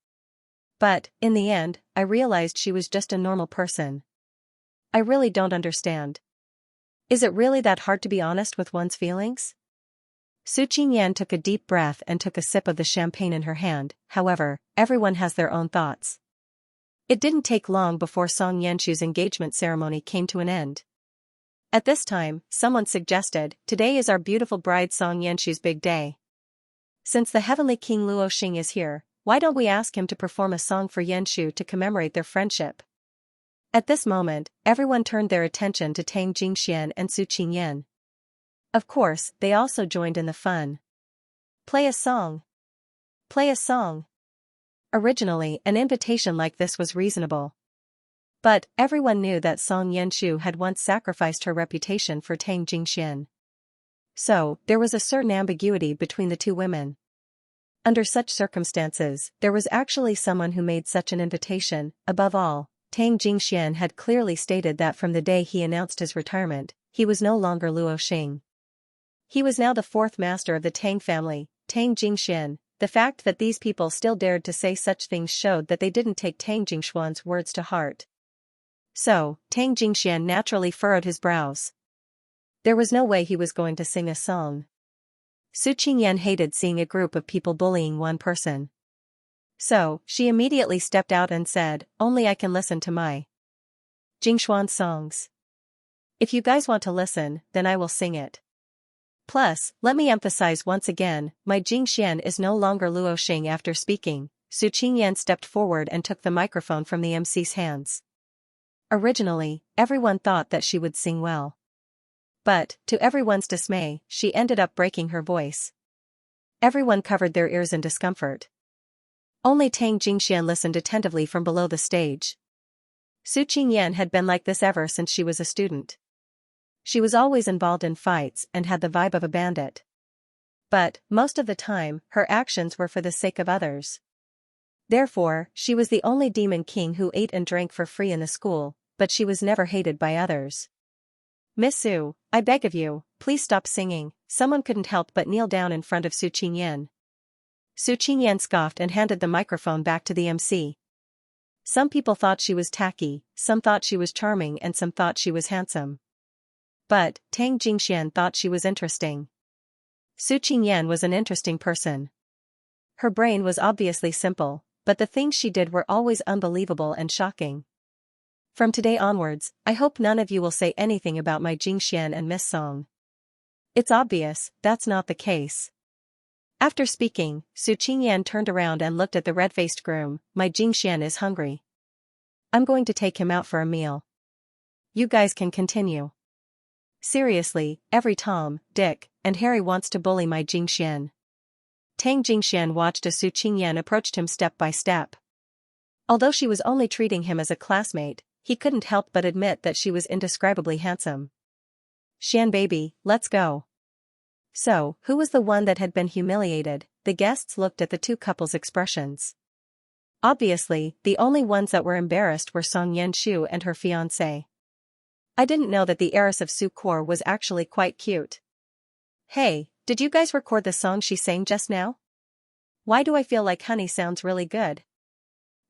But, in the end, I realized she was just a normal person. I really don't understand. Is it really that hard to be honest with one's feelings? Su Qingyan took a deep breath and took a sip of the champagne in her hand. However, everyone has their own thoughts. It didn't take long before Song Yenshu's engagement ceremony came to an end. At this time, someone suggested, today is our beautiful bride Song Yenshu's big day. Since the heavenly king Luoxing is here, why don't we ask him to perform a song for Yenshu to commemorate their friendship? At this moment, everyone turned their attention to Tang Jingxian and Su Qingyan. Of course, they also joined in the fun. Play a song. Play a song. Originally, an invitation like this was reasonable. But, everyone knew that Song Yenshu had once sacrificed her reputation for Tang Jingxian. So, there was a certain ambiguity between the two women. Under such circumstances, there was actually someone who made such an invitation. Above all, Tang Jingxian had clearly stated that from the day he announced his retirement, he was no longer Luoxing. He was now the fourth master of the Tang family, Tang Jingxian. The fact that these people still dared to say such things showed that they didn't take Tang Jingshuan's words to heart. So, Tang Jingxian naturally furrowed his brows. There was no way he was going to sing a song. Su Qingyan hated seeing a group of people bullying one person. So, she immediately stepped out and said, only I can listen to my Jingshuan songs. If you guys want to listen, then I will sing it. Plus, let me emphasize once again, my Jingxian is no longer Luoxing. After speaking, Su Qingyan stepped forward and took the microphone from the MC's hands. Originally, everyone thought that she would sing well. But, to everyone's dismay, she ended up breaking her voice. Everyone covered their ears in discomfort. Only Tang Jingxian listened attentively from below the stage. Su Qingyan had been like this ever since she was a student. She was always involved in fights and had the vibe of a bandit. But, most of the time, her actions were for the sake of others. Therefore, she was the only demon king who ate and drank for free in the school, but she was never hated by others. Miss Su, I beg of you, please stop singing. Someone couldn't help but kneel down in front of Su Qingyan. Su Qingyan scoffed and handed the microphone back to the MC. Some people thought she was tacky, some thought she was charming and some thought she was handsome. But, Tang Jingxian thought she was interesting. Su Qingyan was an interesting person. Her brain was obviously simple, but the things she did were always unbelievable and shocking. From today onwards, I hope none of you will say anything about my Jingxian and Miss Song. It's obvious, that's not the case. After speaking, Su Qingyan turned around and looked at the red-faced groom. My Jingxian is hungry. I'm going to take him out for a meal. You guys can continue. Seriously, every Tom, Dick, and Harry wants to bully my Jingxian. Tang Jingxian watched as Su Qingyan approached him step by step. Although she was only treating him as a classmate, he couldn't help but admit that she was indescribably handsome. Xian baby, let's go. So, who was the one that had been humiliated? The guests looked at the two couples' expressions. Obviously, the only ones that were embarrassed were Song Yanshu and her fiancé. I didn't know that the heiress of Sukor was actually quite cute. Hey, did you guys record the song she sang just now? Why do I feel like Honey sounds really good?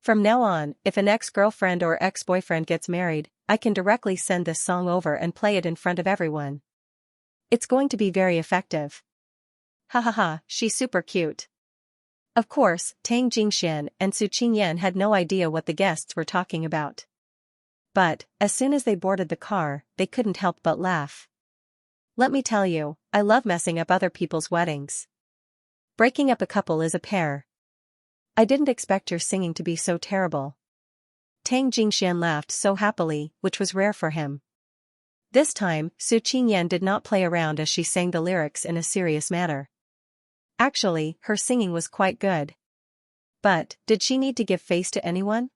From now on, if an ex-girlfriend or ex-boyfriend gets married, I can directly send this song over and play it in front of everyone. It's going to be very effective. Ha ha ha, she's super cute. Of course, Tang Jingxian and Su Qingyan had no idea what the guests were talking about. But, as soon as they boarded the car, they couldn't help but laugh. Let me tell you, I love messing up other people's weddings. Breaking up a couple is a pair. I didn't expect your singing to be so terrible. Tang Jingxian laughed so happily, which was rare for him. This time, Su Qingyan did not play around as she sang the lyrics in a serious manner. Actually, her singing was quite good. But, did she need to give face to anyone?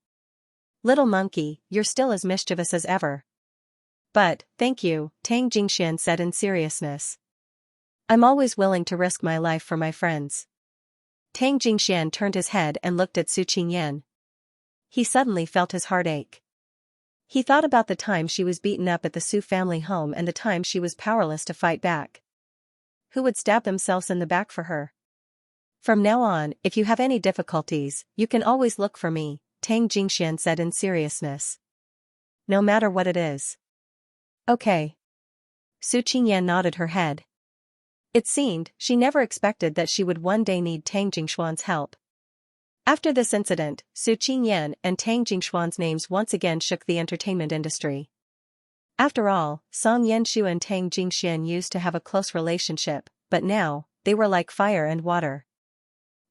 Little monkey, you're still as mischievous as ever. But, thank you, Tang Jingxian said in seriousness. I'm always willing to risk my life for my friends. Tang Jingxian turned his head and looked at Su Qingyan. He suddenly felt his heart ache. He thought about the time she was beaten up at the Su family home and the time she was powerless to fight back. Who would stab themselves in the back for her? From now on, if you have any difficulties, you can always look for me, Tang Jingxian said in seriousness. No matter what it is. Okay. Su Qingyan nodded her head. It seemed she never expected that she would one day need Tang Jingshuan's help. After this incident, Su Qingyan and Tang Jingshuan's names once again shook the entertainment industry. After all, Song Yanshu and Tang Jingxian used to have a close relationship, but now, they were like fire and water.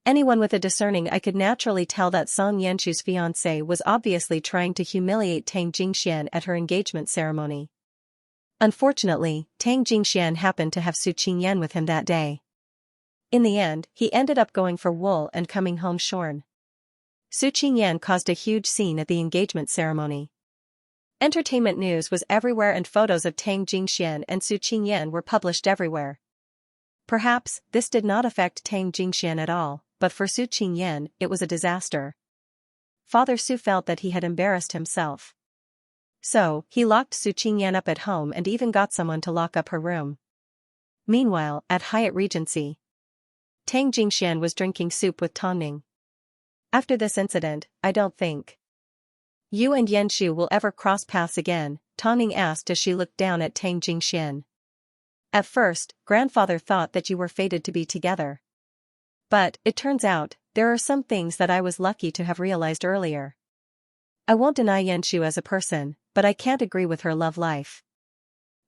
Anyone with a discerning eye could naturally tell that Song Yanshu's fiancé was obviously trying to humiliate Tang Jingxian at her engagement ceremony. Unfortunately, Tang Jingxian happened to have Su Qingyan with him that day. In the end, he ended up going for wool and coming home shorn. Su Qingyan caused a huge scene at the engagement ceremony. Entertainment news was everywhere and photos of Tang Jingxian and Su Qingyan were published everywhere. Perhaps, this did not affect Tang Jingxian at all, but for Su Qingyan, it was a disaster. Father Su felt that he had embarrassed himself. So, he locked Su Qingyan up at home and even got someone to lock up her room. Meanwhile, at Hyatt Regency, Tang Jingxian was drinking soup with Tongning. After this incident, I don't think you and Yanshu will ever cross paths again, Tongning asked as she looked down at Tang Jingxian. At first, grandfather thought that you were fated to be together. But, it turns out, there are some things that I was lucky to have realized earlier. I won't deny Yanshu as a person, but I can't agree with her love life.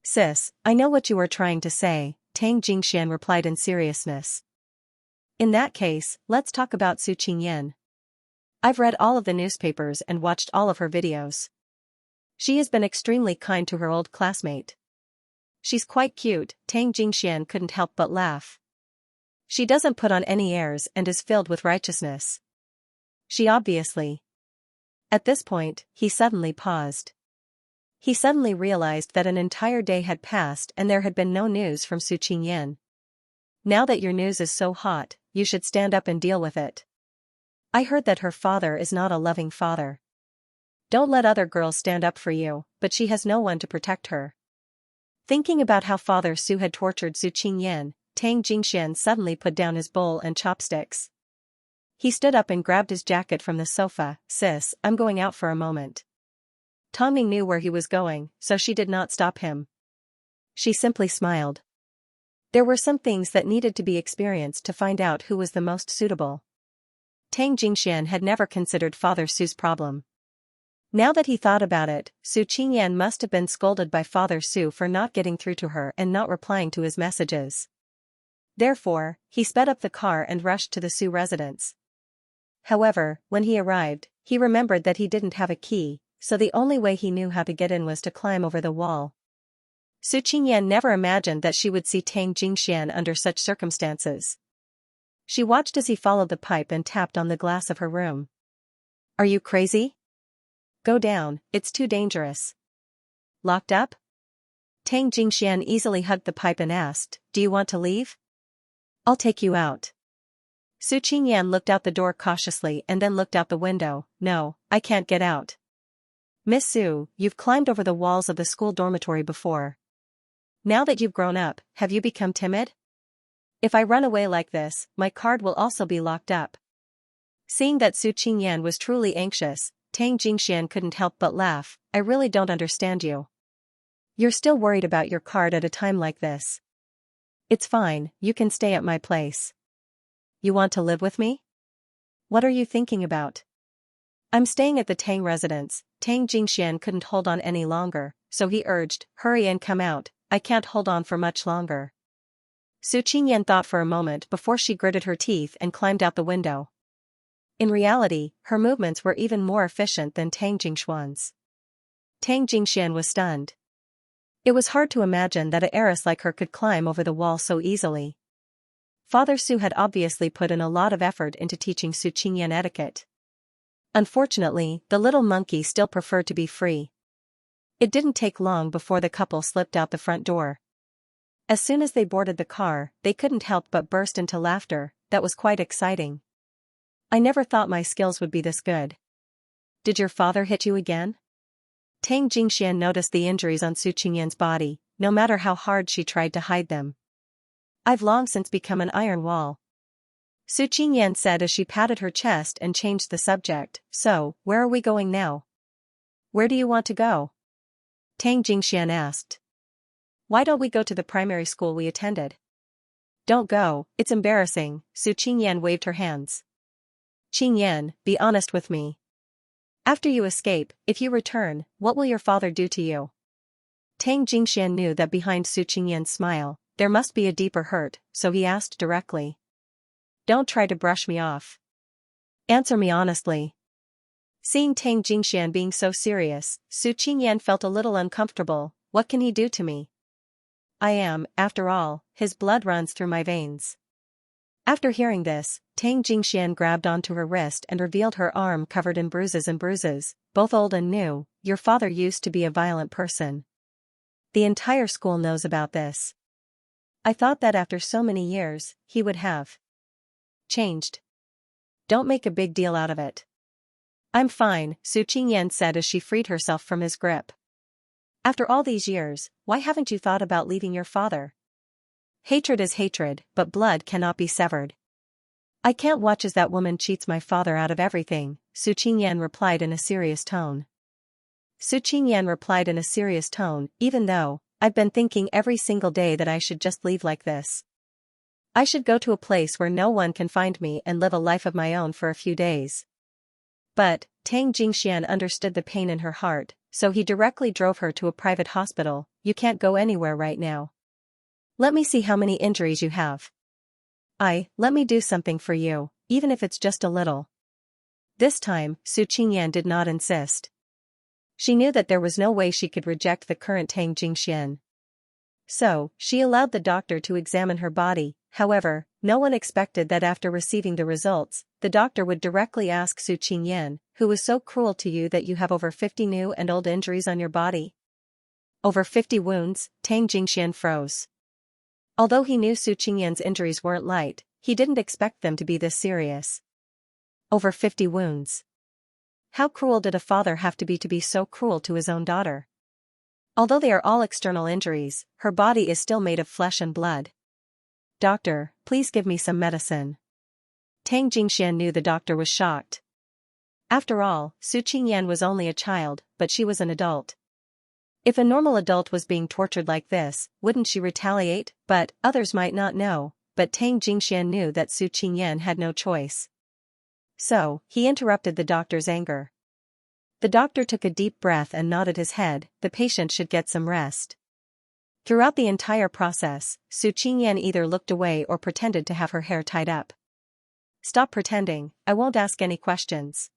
Sis, I know what you are trying to say, Tang Jingxian replied in seriousness. In that case, let's talk about Su Qingyan. I've read all of the newspapers and watched all of her videos. She has been extremely kind to her old classmate. She's quite cute, Tang Jingxian couldn't help but laugh. She doesn't put on any airs and is filled with righteousness. She obviously. At this point, he suddenly paused. He suddenly realized that an entire day had passed and there had been no news from Su Qingyan. Now that your news is so hot, you should stand up and deal with it. I heard that her father is not a loving father. Don't let other girls stand up for you, but she has no one to protect her. Thinking about how Father Su had tortured Su Qingyan, Tang Jingxian suddenly put down his bowl and chopsticks. He stood up and grabbed his jacket from the sofa. Sis, I'm going out for a moment. Tongning knew where he was going, so she did not stop him. She simply smiled. There were some things that needed to be experienced to find out who was the most suitable. Tang Jingxian had never considered Father Su's problem. Now that he thought about it, Su Qingyan must have been scolded by Father Su for not getting through to her and not replying to his messages. Therefore, he sped up the car and rushed to the Su residence. However, when he arrived, he remembered that he didn't have a key, so the only way he knew how to get in was to climb over the wall. Su Qingyan never imagined that she would see Tang Jingxian under such circumstances. She watched as he followed the pipe and tapped on the glass of her room. Are you crazy? Go down, it's too dangerous. Locked up? Tang Jingxian easily hugged the pipe and asked, Do you want to leave? I'll take you out. Su Qingyan looked out the door cautiously and then looked out the window. No, I can't get out. Miss Su, you've climbed over the walls of the school dormitory before. Now that you've grown up, have you become timid? If I run away like this, my card will also be locked up. Seeing that Su Qingyan was truly anxious, Tang Jingxian couldn't help but laugh. I really don't understand you. You're still worried about your card at a time like this. It's fine, you can stay at my place. You want to live with me? What are you thinking about? I'm staying at the Tang residence. Tang Jingxian couldn't hold on any longer, so he urged, hurry and come out, I can't hold on for much longer. Su Qingyan thought for a moment before she gritted her teeth and climbed out the window. In reality, her movements were even more efficient than Tang Jingshuan's. Tang Jingxian was stunned. It was hard to imagine that an heiress like her could climb over the wall so easily. Father Su had obviously put in a lot of effort into teaching Su Qingyan etiquette. Unfortunately, the little monkey still preferred to be free. It didn't take long before the couple slipped out the front door. As soon as they boarded the car, they couldn't help but burst into laughter. That was quite exciting. I never thought my skills would be this good. Did your father hit you again? Tang Jingxian noticed the injuries on Su Qingyan's body, no matter how hard she tried to hide them. I've long since become an iron wall. Su Qingyan said as she patted her chest and changed the subject. So, where are we going now? Where do you want to go? Tang Jingxian asked. Why don't we go to the primary school we attended? Don't go, it's embarrassing. Su Qingyan waved her hands. Qingyan, be honest with me. After you escape, if you return, what will your father do to you? Tang Jingxian knew that behind Su Qingyan's smile, there must be a deeper hurt, so he asked directly. Don't try to brush me off. Answer me honestly. Seeing Tang Jingxian being so serious, Su Qingyan felt a little uncomfortable. What can he do to me? I am, after all, his blood runs through my veins. After hearing this, Tang Jingxian grabbed onto her wrist and revealed her arm covered in bruises, both old and new. Your father used to be a violent person. The entire school knows about this. I thought that after so many years, he would have changed. Don't make a big deal out of it. I'm fine, Su Qingyan said as she freed herself from his grip. After all these years, why haven't you thought about leaving your father? Hatred is hatred, but blood cannot be severed. I can't watch as that woman cheats my father out of everything, Su Qingyan replied in a serious tone. Even though, I've been thinking every single day that I should just leave like this. I should go to a place where no one can find me and live a life of my own for a few days. But, Tang Jingxian understood the pain in her heart, so he directly drove her to a private hospital. You can't go anywhere right now. Let me see how many injuries you have. Let me do something for you, even if it's just a little. This time, Su Qingyan did not insist. She knew that there was no way she could reject the current Tang Jingxian. So, she allowed the doctor to examine her body. However, no one expected that after receiving the results, the doctor would directly ask Su Qingyan, who was so cruel to you that you have over 50 new and old injuries on your body? Over 50 wounds, Tang Jingxian froze. Although he knew Su Qingyan's injuries weren't light, he didn't expect them to be this serious. Over 50 wounds. How cruel did a father have to be so cruel to his own daughter? Although they are all external injuries, her body is still made of flesh and blood. Doctor, please give me some medicine. Tang Jingxian knew the doctor was shocked. After all, Su Qingyan was only a child, but she was an adult. If a normal adult was being tortured like this, wouldn't she retaliate? But others might not know, but Tang Jingxian knew that Su Qingyan had no choice. So, he interrupted the doctor's anger. The doctor took a deep breath and nodded his head. The patient should get some rest. Throughout the entire process, Su Qingyan either looked away or pretended to have her hair tied up. Stop pretending, I won't ask any questions.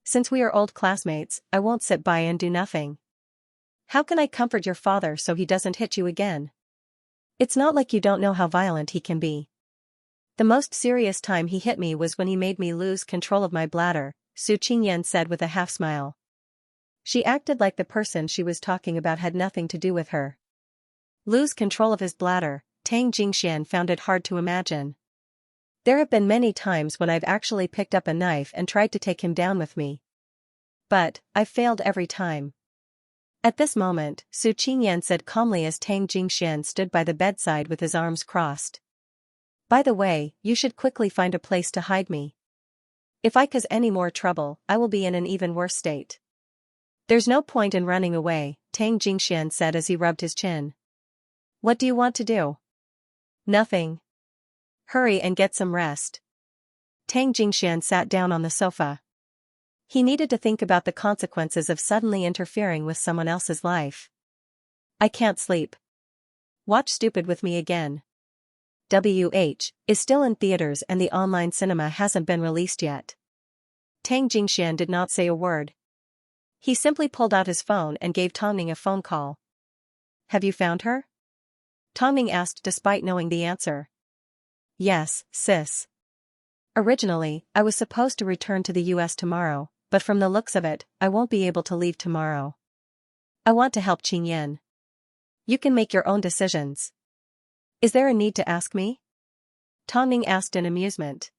Since we are old classmates, I won't sit by and do nothing. How can I comfort your father so he doesn't hit you again? It's not like you don't know how violent he can be. The most serious time he hit me was when he made me lose control of my bladder, Su Qingyan said with a half-smile. She acted like the person she was talking about had nothing to do with her. Lose control of his bladder, Tang Jingxian found it hard to imagine. There have been many times when I've actually picked up a knife and tried to take him down with me. But, I've failed every time. At this moment, Su Qingyan said calmly as Tang Jingxian stood by the bedside with his arms crossed. By the way, you should quickly find a place to hide me. If I cause any more trouble, I will be in an even worse state. There's no point in running away, Tang Jingxian said as he rubbed his chin. What do you want to do? Nothing. Hurry and get some rest. Tang Jingxian sat down on the sofa. He needed to think about the consequences of suddenly interfering with someone else's life. I can't sleep. Watch Stupid with me again. WH is still in theaters and the online cinema hasn't been released yet. Tang Jingxian did not say a word. He simply pulled out his phone and gave Tongning a phone call. Have you found her? Tongning asked despite knowing the answer. Yes, sis. Originally, I was supposed to return to the US tomorrow, but from the looks of it, I won't be able to leave tomorrow. I want to help Qingyan. You can make your own decisions. Is there a need to ask me? Tongning asked in amusement.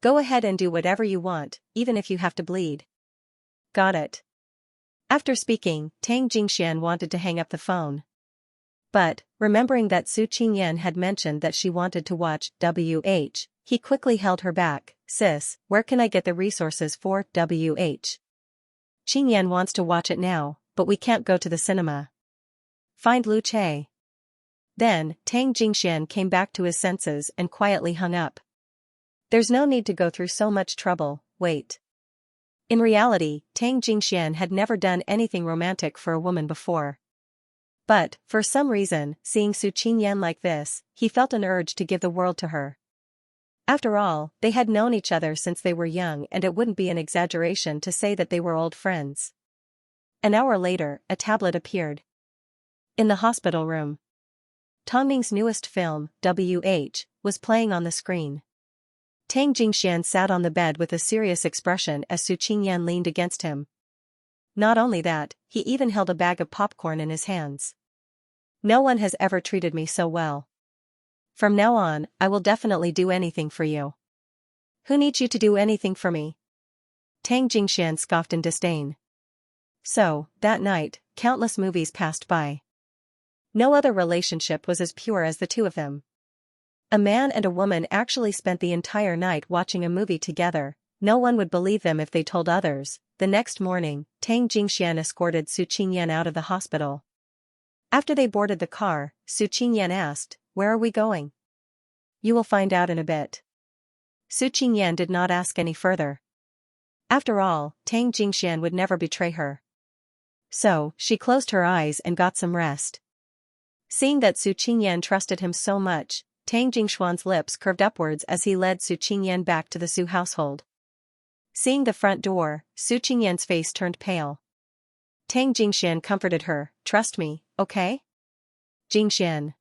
Go ahead and do whatever you want, even if you have to bleed. Got it. After speaking, Tang Jingxian wanted to hang up the phone. But, remembering that Su Qingyan had mentioned that she wanted to watch WH, he quickly held her back. Sis, where can I get the resources for WH? Qingyan wants to watch it now, but we can't go to the cinema. Find Lu Che. Then, Tang Jingxian came back to his senses and quietly hung up. There's no need to go through so much trouble, wait. In reality, Tang Jingxian had never done anything romantic for a woman before. But, for some reason, seeing Su Qingyan like this, he felt an urge to give the world to her. After all, they had known each other since they were young and it wouldn't be an exaggeration to say that they were old friends. An hour later, a tablet appeared. In the hospital room. Tongning's newest film, WH, was playing on the screen. Tang Jingxian sat on the bed with a serious expression as Su Qingyan leaned against him. Not only that, he even held a bag of popcorn in his hands. No one has ever treated me so well. From now on, I will definitely do anything for you. Who needs you to do anything for me? Tang Jingxian scoffed in disdain. So, that night, countless movies passed by. No other relationship was as pure as the two of them. A man and a woman actually spent the entire night watching a movie together. No one would believe them if they told others. The next morning, Tang Jingxian escorted Su Qingyan out of the hospital. After they boarded the car, Su Qingyan asked, "Where are we going?" "You will find out in a bit." Su Qingyan did not ask any further. After all, Tang Jingxian would never betray her. So, she closed her eyes and got some rest. Seeing that Su Qingyan trusted him so much, Tang Jingxuan's lips curved upwards as he led Su Qingyan back to the Su household. Seeing the front door, Su Qingyan's face turned pale. Tang Jingxian comforted her, "Trust me, okay? Jingxian.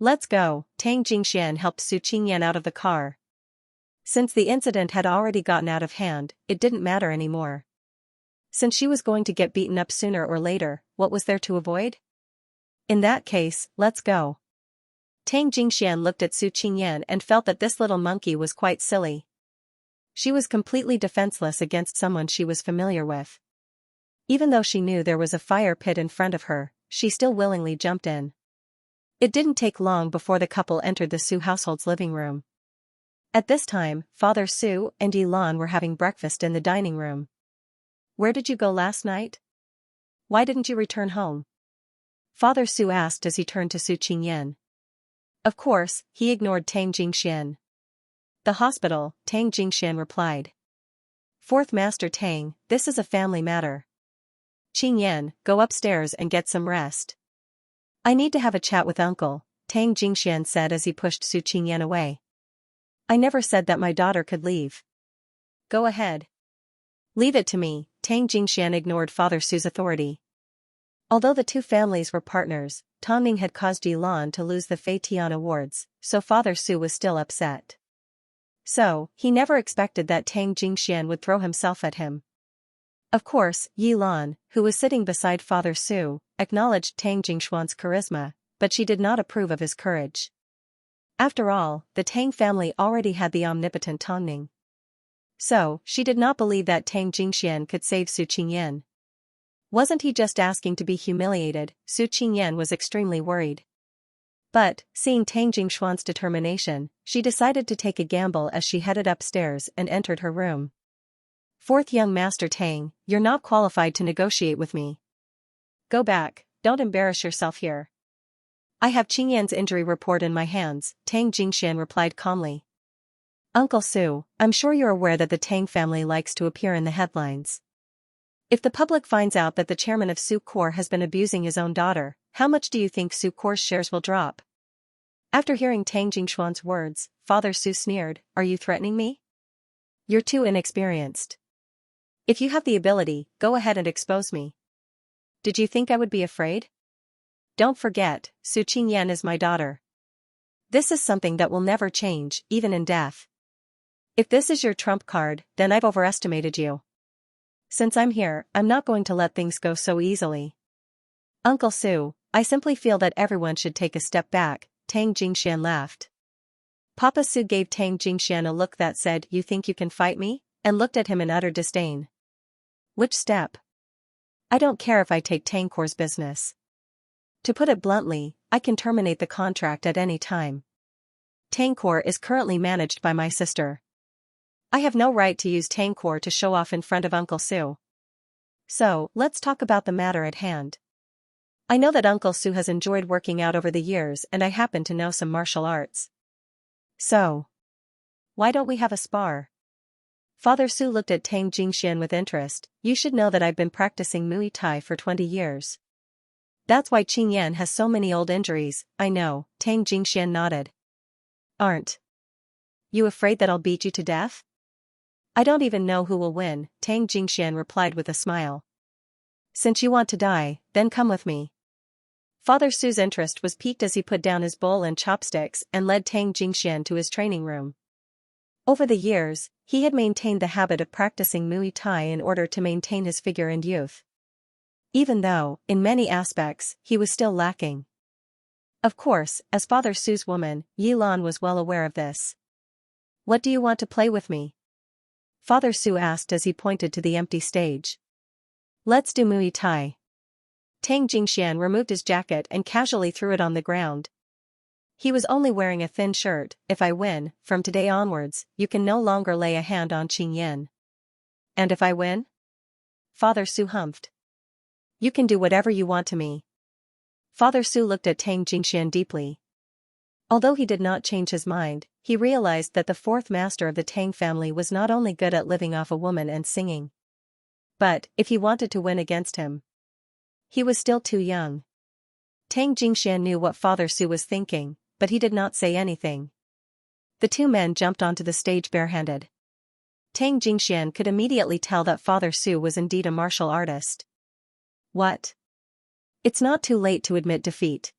Let's go." Tang Jingxian helped Su Qingyan out of the car. Since the incident had already gotten out of hand, it didn't matter anymore. Since she was going to get beaten up sooner or later, what was there to avoid? In that case, let's go. Tang Jingxian looked at Su Qingyan and felt that this little monkey was quite silly. She was completely defenseless against someone she was familiar with. Even though she knew there was a fire pit in front of her, she still willingly jumped in. It didn't take long before the couple entered the Su household's living room. At this time, Father Su and Yilan were having breakfast in the dining room. "Where did you go last night? Why didn't you return home?" Father Su asked as he turned to Su Qingyan. Of course, he ignored Tang Jingxian. "The hospital," Tang Jingxian replied. "Fourth Master Tang, this is a family matter. Qingyan, go upstairs and get some rest." "I need to have a chat with Uncle," Tang Jingxian said as he pushed Su Qingyan away. "I never said that my daughter could leave." "Go ahead." "Leave it to me," Tang Jingxian ignored Father Su's authority. Although the two families were partners, Tongning had caused Yilan to lose the Fei Tian awards, so Father Su was still upset. So, he never expected that Tang Jingxian would throw himself at him. Of course, Yilan, who was sitting beside Father Su, acknowledged Tang Jingxuan's charisma, but she did not approve of his courage. After all, the Tang family already had the omnipotent Tang Ning. So, she did not believe that Tang Jingxian could save Su Qingyan. Wasn't he just asking to be humiliated? Su Qingyan was extremely worried. But, seeing Tang Jingshuan's determination, she decided to take a gamble as she headed upstairs and entered her room. Fourth young Master Tang, you're not qualified to negotiate with me. Go back, don't embarrass yourself here. I have Qingyan's injury report in my hands, Tang Jingxian replied calmly. Uncle Su, I'm sure you're aware that the Tang family likes to appear in the headlines. If the public finds out that the chairman of Su Corps has been abusing his own daughter, how much do you think Su Corps' shares will drop? After hearing Tang Jingshuan's words, Father Su sneered, are you threatening me? You're too inexperienced. If you have the ability, go ahead and expose me. Did you think I would be afraid? Don't forget, Su Qingyan is my daughter. This is something that will never change, even in death. If this is your trump card, then I've overestimated you. Since I'm here, I'm not going to let things go so easily. Uncle Su, I simply feel that everyone should take a step back, Tang Jingxian laughed. Papa Su gave Tang Jingxian a look that said, you think you can fight me? And looked at him in utter disdain. Which step? I don't care if I take Tang Corps' business. To put it bluntly, I can terminate the contract at any time. Tang Corps is currently managed by my sister. I have no right to use Tang Corps to show off in front of Uncle Su. So, let's talk about the matter at hand. I know that Uncle Su has enjoyed working out over the years and I happen to know some martial arts. So, why don't we have a spar? Father Su looked at Tang Jingxian with interest. You should know that I've been practicing Muay Thai for 20 years. That's why Qingyan has so many old injuries, I know, Tang Jingxian nodded. Aren't you afraid that I'll beat you to death? I don't even know who will win, Tang Jingxian replied with a smile. Since you want to die, then come with me. Father Su's interest was piqued as he put down his bowl and chopsticks and led Tang Jingxian to his training room. Over the years, he had maintained the habit of practicing Muay Thai in order to maintain his figure and youth. Even though, in many aspects, he was still lacking. Of course, as Father Su's woman, Yi Lan was well aware of this. What do you want to play with me? Father Su asked as he pointed to the empty stage. Let's do Muay Thai. Tang Jingxian removed his jacket and casually threw it on the ground. He was only wearing a thin shirt. If I win, from today onwards, you can no longer lay a hand on Qingyan. And if I win? Father Su humphed. You can do whatever you want to me. Father Su looked at Tang Jingxian deeply. Although he did not change his mind, he realized that the fourth master of the Tang family was not only good at living off a woman and singing. But, if he wanted to win against him, he was still too young. Tang Jingxian knew what Father Su was thinking, but he did not say anything. The two men jumped onto the stage barehanded. Tang Jingxian could immediately tell that Father Su was indeed a martial artist. What? It's not too late to admit defeat.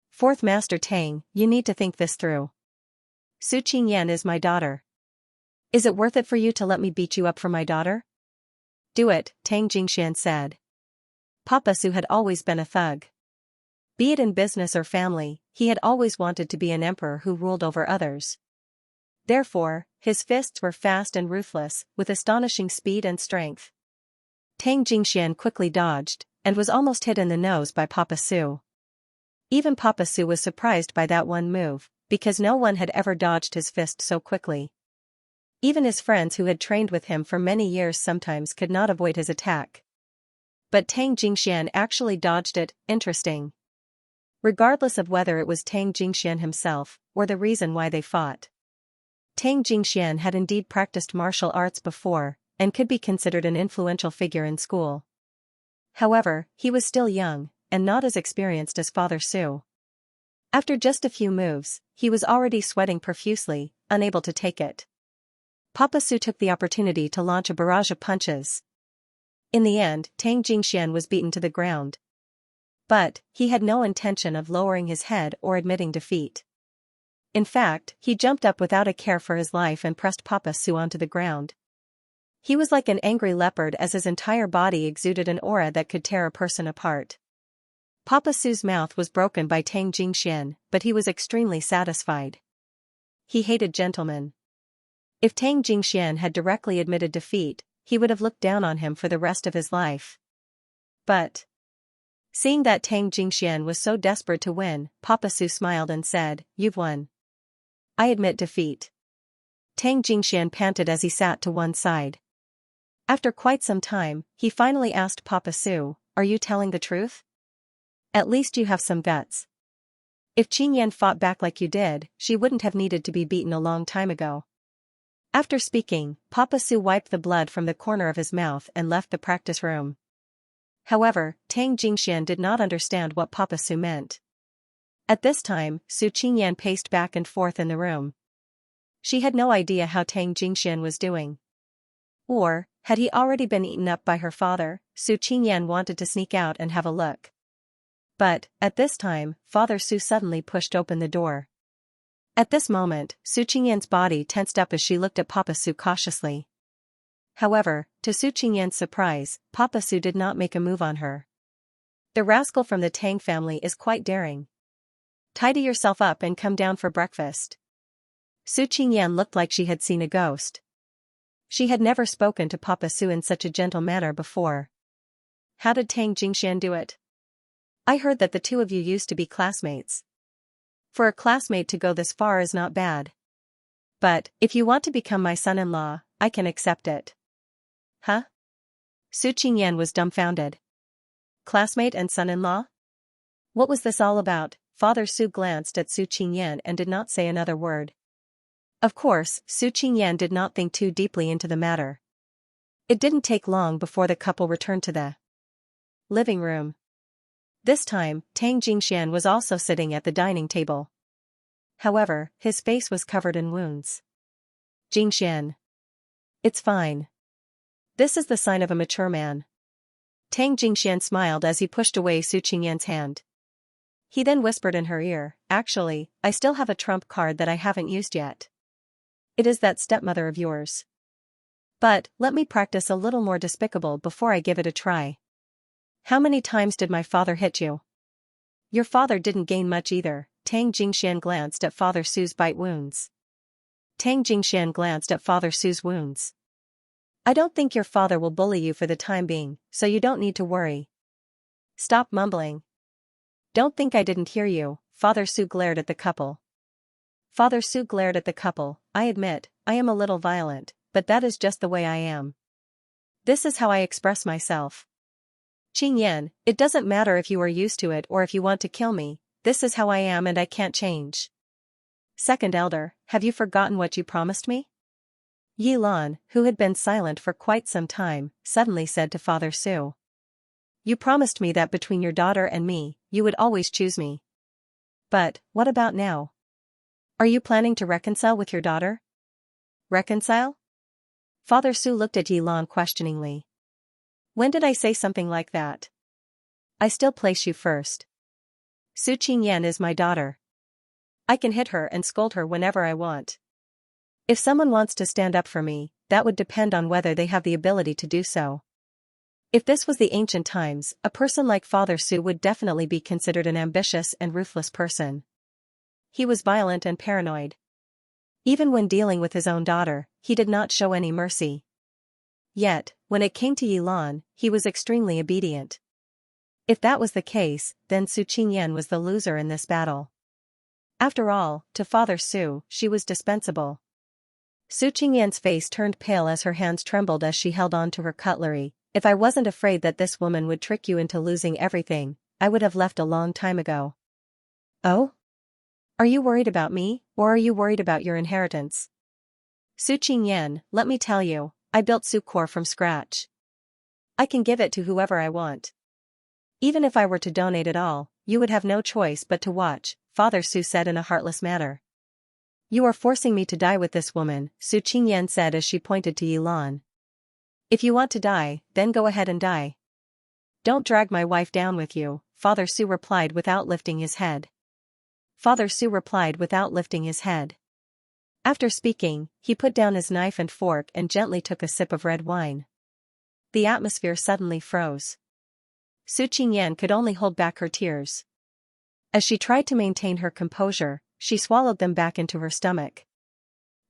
Fourth Master Tang, you need to think this through. Su Qingyan is my daughter. Is it worth it for you to let me beat you up for my daughter? Do it, Tang Jingxian said. Papa Su had always been a thug. Be it in business or family, he had always wanted to be an emperor who ruled over others. Therefore, his fists were fast and ruthless, with astonishing speed and strength. Tang Jingxian quickly dodged, and was almost hit in the nose by Papa Su. Even Papa Su was surprised by that one move, because no one had ever dodged his fist so quickly. Even his friends who had trained with him for many years sometimes could not avoid his attack. But Tang Jingxian actually dodged it. Interesting. Regardless of whether it was Tang Jingxian himself, or the reason why they fought. Tang Jingxian had indeed practiced martial arts before, and could be considered an influential figure in school. However, he was still young, and not as experienced as Father Su. After just a few moves, he was already sweating profusely, unable to take it. Papa Su took the opportunity to launch a barrage of punches. In the end, Tang Jingxian was beaten to the ground. But, he had no intention of lowering his head or admitting defeat. In fact, he jumped up without a care for his life and pressed Papa Su onto the ground. He was like an angry leopard as his entire body exuded an aura that could tear a person apart. Papa Su's mouth was broken by Tang Jingxian, but he was extremely satisfied. He hated gentlemen. If Tang Jingxian had directly admitted defeat, he would have looked down on him for the rest of his life. But seeing that Tang Jingxian was so desperate to win, Papa Su smiled and said, "You've won." "I admit defeat." Tang Jingxian panted as he sat to one side. After quite some time, he finally asked Papa Su, "Are you telling the truth? At least you have some guts. If Qingyan fought back like you did, she wouldn't have needed to be beaten a long time ago." After speaking, Papa Su wiped the blood from the corner of his mouth and left the practice room. However, Tang Jingxian did not understand what Papa Su meant. At this time, Su Qingyan paced back and forth in the room. She had no idea how Tang Jingxian was doing. Or, had he already been eaten up by her father? Su Qingyan wanted to sneak out and have a look. But, at this time, Father Su suddenly pushed open the door. At this moment, Su Qingyan's body tensed up as she looked at Papa Su cautiously. However, to Su Qingyan's surprise, Papa Su did not make a move on her. The rascal from the Tang family is quite daring. Tidy yourself up and come down for breakfast. Su Qingyan looked like she had seen a ghost. She had never spoken to Papa Su in such a gentle manner before. How did Tang Jingxian do it? I heard that the two of you used to be classmates. For a classmate to go this far is not bad. But, if you want to become my son-in-law, I can accept it. Huh? Su Qingyan was dumbfounded. Classmate and son-in-law? What was this all about? Father Su glanced at Su Qingyan and did not say another word. Of course, Su Qingyan did not think too deeply into the matter. It didn't take long before the couple returned to the living room. This time, Tang Jingxian was also sitting at the dining table. However, his face was covered in wounds. Jingxian. It's fine. This is the sign of a mature man. Tang Jingxian smiled as he pushed away Su Qingyan's hand. He then whispered in her ear, "Actually, I still have a trump card that I haven't used yet. It is that stepmother of yours. But, let me practice a little more despicable before I give it a try. How many times did my father hit you?" "Your father didn't gain much either." Tang Jingxian glanced at Father Su's bite wounds. Tang Jingxian glanced at Father Su's wounds. "I don't think your father will bully you for the time being, so you don't need to worry." "Stop mumbling. Don't think I didn't hear you." Father Su glared at the couple. Father Su glared at the couple. "I admit, I am a little violent, but that is just the way I am. This is how I express myself. Qingyan, it doesn't matter if you are used to it or if you want to kill me, this is how I am and I can't change." Second elder, have you forgotten what you promised me? Yi Lan, who had been silent for quite some time, suddenly said to Father Su. "You promised me that between your daughter and me, you would always choose me. But, what about now? Are you planning to reconcile with your daughter?" "Reconcile?" Father Su looked at Yi Lan questioningly. "When did I say something like that? I still place you first. Su Qingyan is my daughter. I can hit her and scold her whenever I want. If someone wants to stand up for me, that would depend on whether they have the ability to do so. If this was the ancient times, a person like Father Su would definitely be considered an ambitious and ruthless person. He was violent and paranoid. Even when dealing with his own daughter, he did not show any mercy. Yet, when it came to Yi Lan, he was extremely obedient. If that was the case, then Su Qingyan was the loser in this battle. After all, to Father Su, she was dispensable. Su Qingyan's face turned pale as her hands trembled as she held on to her cutlery. "If I wasn't afraid that this woman would trick you into losing everything, I would have left a long time ago." "Oh? Are you worried about me, or are you worried about your inheritance?" "Su Qingyan, let me tell you, I built Sucor from scratch. I can give it to whoever I want. Even if I were to donate it all, you would have no choice but to watch," Father Su said in a heartless manner. "You are forcing me to die with this woman," Su Qingyan said as she pointed to Yi Lan. "If you want to die, then go ahead and die. Don't drag my wife down with you," Father Su replied without lifting his head. Father Su replied without lifting his head. After speaking, he put down his knife and fork and gently took a sip of red wine. The atmosphere suddenly froze. Su Qingyan could only hold back her tears. As she tried to maintain her composure, she swallowed them back into her stomach.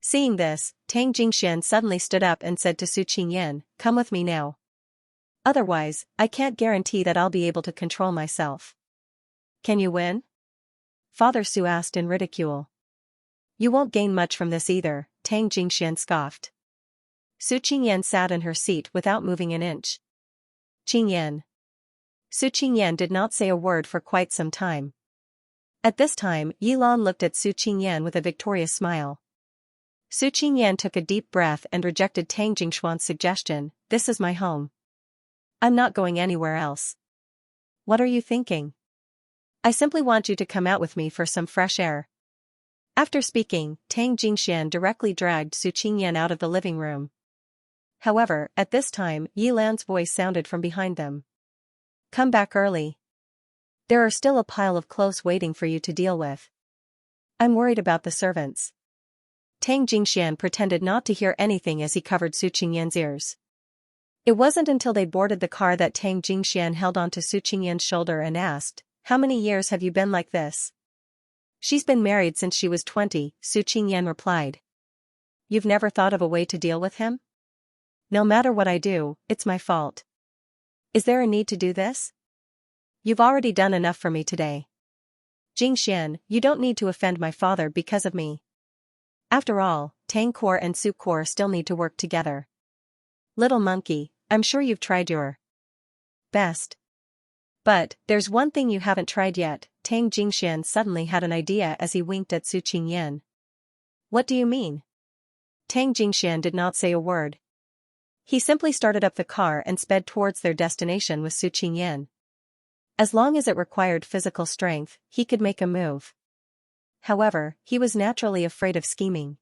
Seeing this, Tang Jingxian suddenly stood up and said to Su Qingyan, "Come with me now. Otherwise, I can't guarantee that I'll be able to control myself." "Can you win?" Father Su asked in ridicule. "You won't gain much from this either," Tang Jingxian scoffed. Su Qingyan sat in her seat without moving an inch. "Qingyan." Su Qingyan did not say a word for quite some time. At this time, Yilan looked at Su Qingyan with a victorious smile. Su Qingyan took a deep breath and rejected Tang Jingshuan's suggestion, "This is my home. I'm not going anywhere else." "What are you thinking?" "I simply want you to come out with me for some fresh air." After speaking, Tang Jingxian directly dragged Su Qingyan out of the living room. However, at this time, Yilan's voice sounded from behind them. "Come back early. There are still a pile of clothes waiting for you to deal with. I'm worried about the servants." Tang Jingxian pretended not to hear anything as he covered Su Qingyan's ears. It wasn't until they boarded the car that Tang Jingxian held onto Su Qingyan's shoulder and asked, "How many years have you been like this?" "She's been married since she was 20, Su Qingyan replied. "You've never thought of a way to deal with him?" "No matter what I do, it's my fault." "Is there a need to do this?" "You've already done enough for me today. Jingxian, you don't need to offend my father because of me. After all, Tang Core and Su Core still need to work together. Little monkey, I'm sure you've tried your best. But, there's one thing you haven't tried yet." Tang Jingxian suddenly had an idea as he winked at Su Qingyan. "What do you mean?" Tang Jingxian did not say a word. He simply started up the car and sped towards their destination with Su Qingyan. As long as it required physical strength, he could make a move. However, he was naturally afraid of scheming.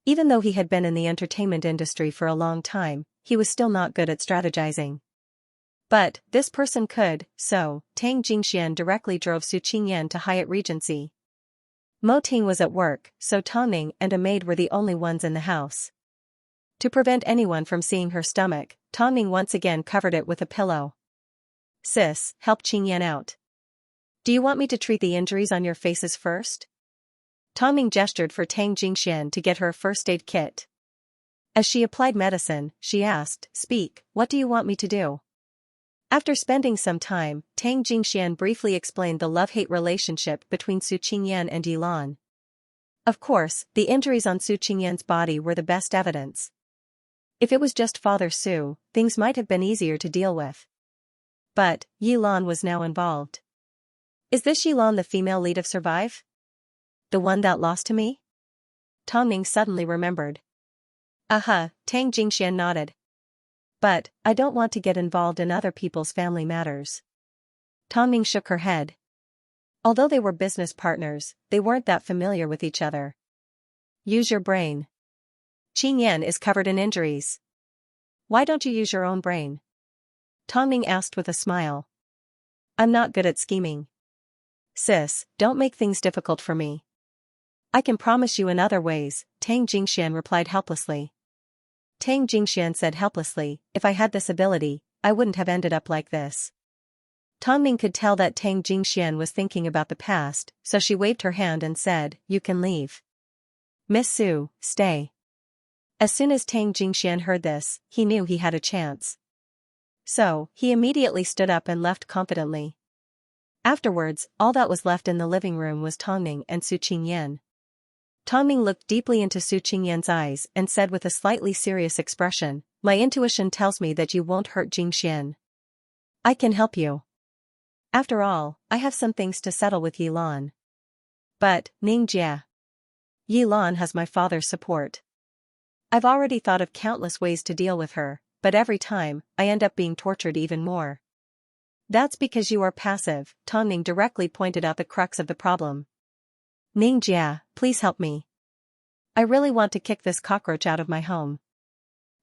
Even though he had been in the entertainment industry for a long time, he was still not good at strategizing. But, this person could, so, Tang Jingxian directly drove Su Qingyan to Hyatt Regency. Mo Ting was at work, so Tang Ning and a maid were the only ones in the house. To prevent anyone from seeing her stomach, Tang Ning once again covered it with a pillow. "Sis, help Qingyan out. Do you want me to treat the injuries on your faces first?" Tang Ning gestured for Tang Jingxian to get her a first aid kit. As she applied medicine, she asked, "Speak, what do you want me to do?" After spending some time, Tang Jingxian briefly explained the love-hate relationship between Su Qingyan and Yilan. Of course, the injuries on Su Qingyan's body were the best evidence. If it was just Father Su, things might have been easier to deal with. But, Yilan was now involved. "Is this Yilan the female lead of Survive? The one that lost to me?" Tang Ning suddenly remembered. Tang Jingxian nodded. "But, I don't want to get involved in other people's family matters." Tang Ning shook her head. Although they were business partners, they weren't that familiar with each other. "Use your brain. Qingyan is covered in injuries. Why don't you use your own brain?" Tang Ning asked with a smile. "I'm not good at scheming. Sis, don't make things difficult for me." "I can promise you in other ways," Tang Jingxian replied helplessly. Tang Jingxian said helplessly, "If I had this ability, I wouldn't have ended up like this." Tang Ning could tell that Tang Jingxian was thinking about the past, so she waved her hand and said, "You can leave. Miss Su, stay." As soon as Tang Jingxian heard this, he knew he had a chance. So, he immediately stood up and left confidently. Afterwards, all that was left in the living room was Tang Ning and Su Qingyan. Tang Ning looked deeply into Su Qingyan's eyes and said with a slightly serious expression, "My intuition tells me that you won't hurt Jingxian. I can help you. After all, I have some things to settle with Yilan. But, Ningjia, Yilan has my father's support. I've already thought of countless ways to deal with her, but every time, I end up being tortured even more." "That's because you are passive," Tang Ning directly pointed out the crux of the problem. "Ningjia, please help me. I really want to kick this cockroach out of my home."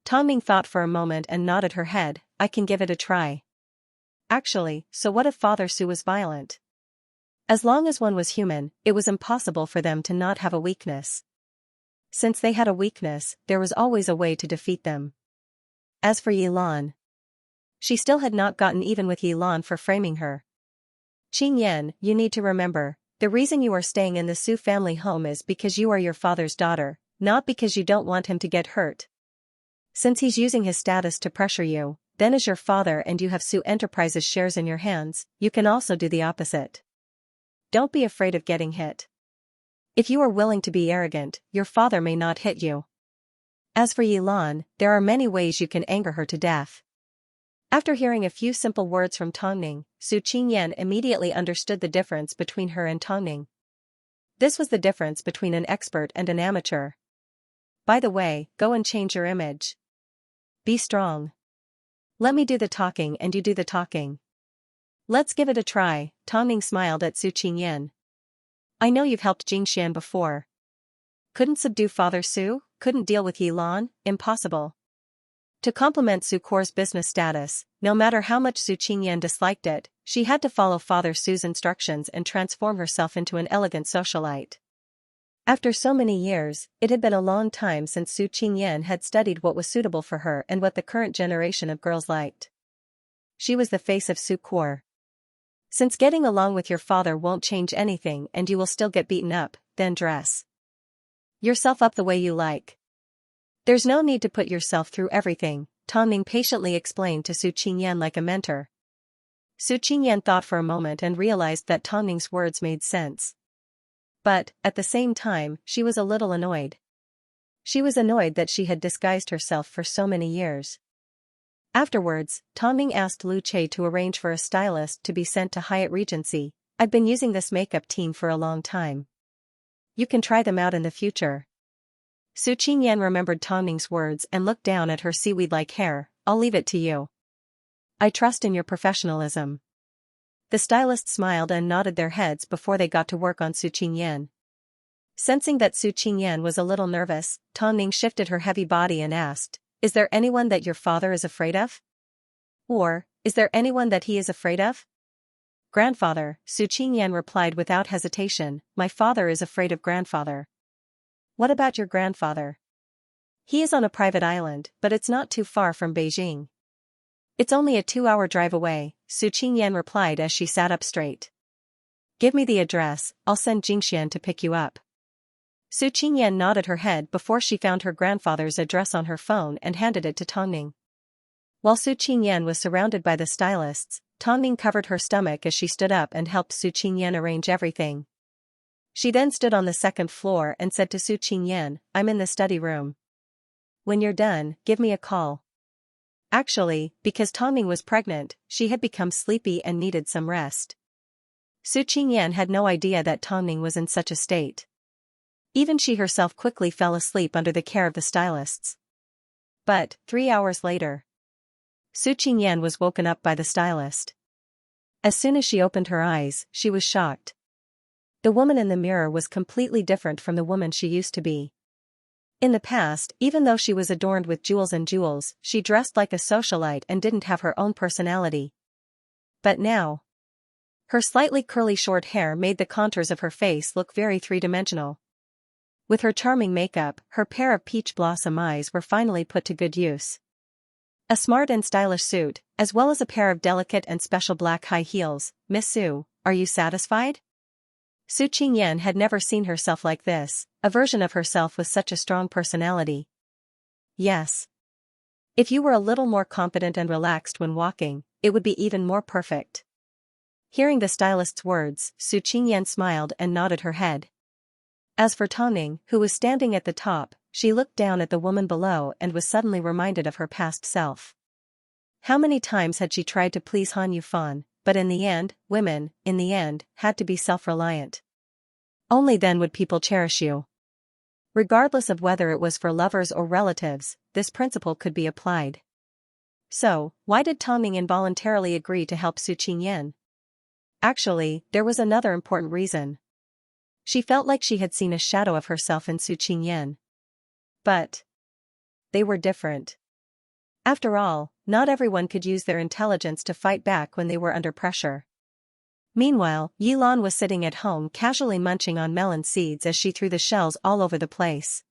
Tang Ning thought for a moment and nodded her head, "I can give it a try." Actually, so what if Father Su was violent? As long as one was human, it was impossible for them to not have a weakness. Since they had a weakness, there was always a way to defeat them. As for Yilan, She still had not gotten even with Yilan for framing her. "Qing Yan, you need to remember, the reason you are staying in the Su family home is because you are your father's daughter, not because you don't want him to get hurt. Since he's using his status to pressure you, then as your father and you have Su Enterprises shares in your hands, you can also do the opposite. Don't be afraid of getting hit. If you are willing to be arrogant, your father may not hit you. As for Yilan, there are many ways you can anger her to death." After hearing a few simple words from Tongning, Su Qingyan immediately understood the difference between her and Tongning. This was the difference between an expert and an amateur. "By the way, go and change your image. Be strong. Let me do the talking and you do the talking." "Let's give it a try," Tongning smiled at Su Qingyan. "I know you've helped Jingxian before. Couldn't subdue Father Su? Couldn't deal with Yilan? Impossible." To complement Su Kor's business status, no matter how much Su Qingyan disliked it, she had to follow Father Su's instructions and transform herself into an elegant socialite. After so many years, it had been a long time since Su Qingyan had studied what was suitable for her and what the current generation of girls liked. She was the face of Su Kor. "Since getting along with your father won't change anything and you will still get beaten up, then dress yourself up the way you like. There's no need to put yourself through everything," Tongning patiently explained to Su Qingyan like a mentor. Su Qingyan thought for a moment and realized that Tongning's words made sense. But, at the same time, she was a little annoyed. She was annoyed that she had disguised herself for so many years. Afterwards, Tongning asked Lu Che to arrange for a stylist to be sent to Hyatt Regency. "I've been using this makeup team for a long time. You can try them out in the future." Su Qingyan remembered Tongning's words and looked down at her seaweed-like hair. "I'll leave it to you. I trust in your professionalism." The stylists smiled and nodded their heads before they got to work on Su Qingyan. Sensing that Su Qingyan was a little nervous, Tongning shifted her heavy body and asked, "Is there anyone that your father is afraid of? Or, is there anyone that he is afraid of?" "Grandfather," Su Qingyan replied without hesitation, "my father is afraid of grandfather." "What about your grandfather?" "He is on a private island, but it's not too far from Beijing." "It's only a 2-hour drive away," Su Qingyan replied as she sat up straight. "Give me the address, I'll send Jingxian to pick you up." Su Qingyan nodded her head before she found her grandfather's address on her phone and handed it to Tongning. While Su Qingyan was surrounded by the stylists, Tongning covered her stomach as she stood up and helped Su Qingyan arrange everything. She then stood on the second floor and said to Su Qingyan, "I'm in the study room. When you're done, give me a call." Actually, because Tongning was pregnant, she had become sleepy and needed some rest. Su Qingyan had no idea that Tongning was in such a state. Even she herself quickly fell asleep under the care of the stylists. But, 3 hours later, Su Qingyan was woken up by the stylist. As soon as she opened her eyes, she was shocked. The woman in the mirror was completely different from the woman she used to be. In the past, even though she was adorned with jewels, she dressed like a socialite and didn't have her own personality. But now, her slightly curly short hair made the contours of her face look very three-dimensional. With her charming makeup, her pair of peach blossom eyes were finally put to good use. A smart and stylish suit, as well as a pair of delicate and special black high heels. "Miss Su, are you satisfied?" Su Qingyan had never seen herself like this, a version of herself with such a strong personality. "Yes. If you were a little more confident and relaxed when walking, it would be even more perfect." Hearing the stylist's words, Su Qingyan smiled and nodded her head. As for Tongning, who was standing at the top, she looked down at the woman below and was suddenly reminded of her past self. How many times had she tried to please Han Yufan, but in the end, women, had to be self-reliant. Only then would people cherish you. Regardless of whether it was for lovers or relatives, this principle could be applied. So, why did Tongning involuntarily agree to help Su Qingyan? Actually, there was another important reason. She felt like she had seen a shadow of herself in Su Qingyan. But they were different. After all, not everyone could use their intelligence to fight back when they were under pressure. Meanwhile, Yilan was sitting at home casually munching on melon seeds as she threw the shells all over the place.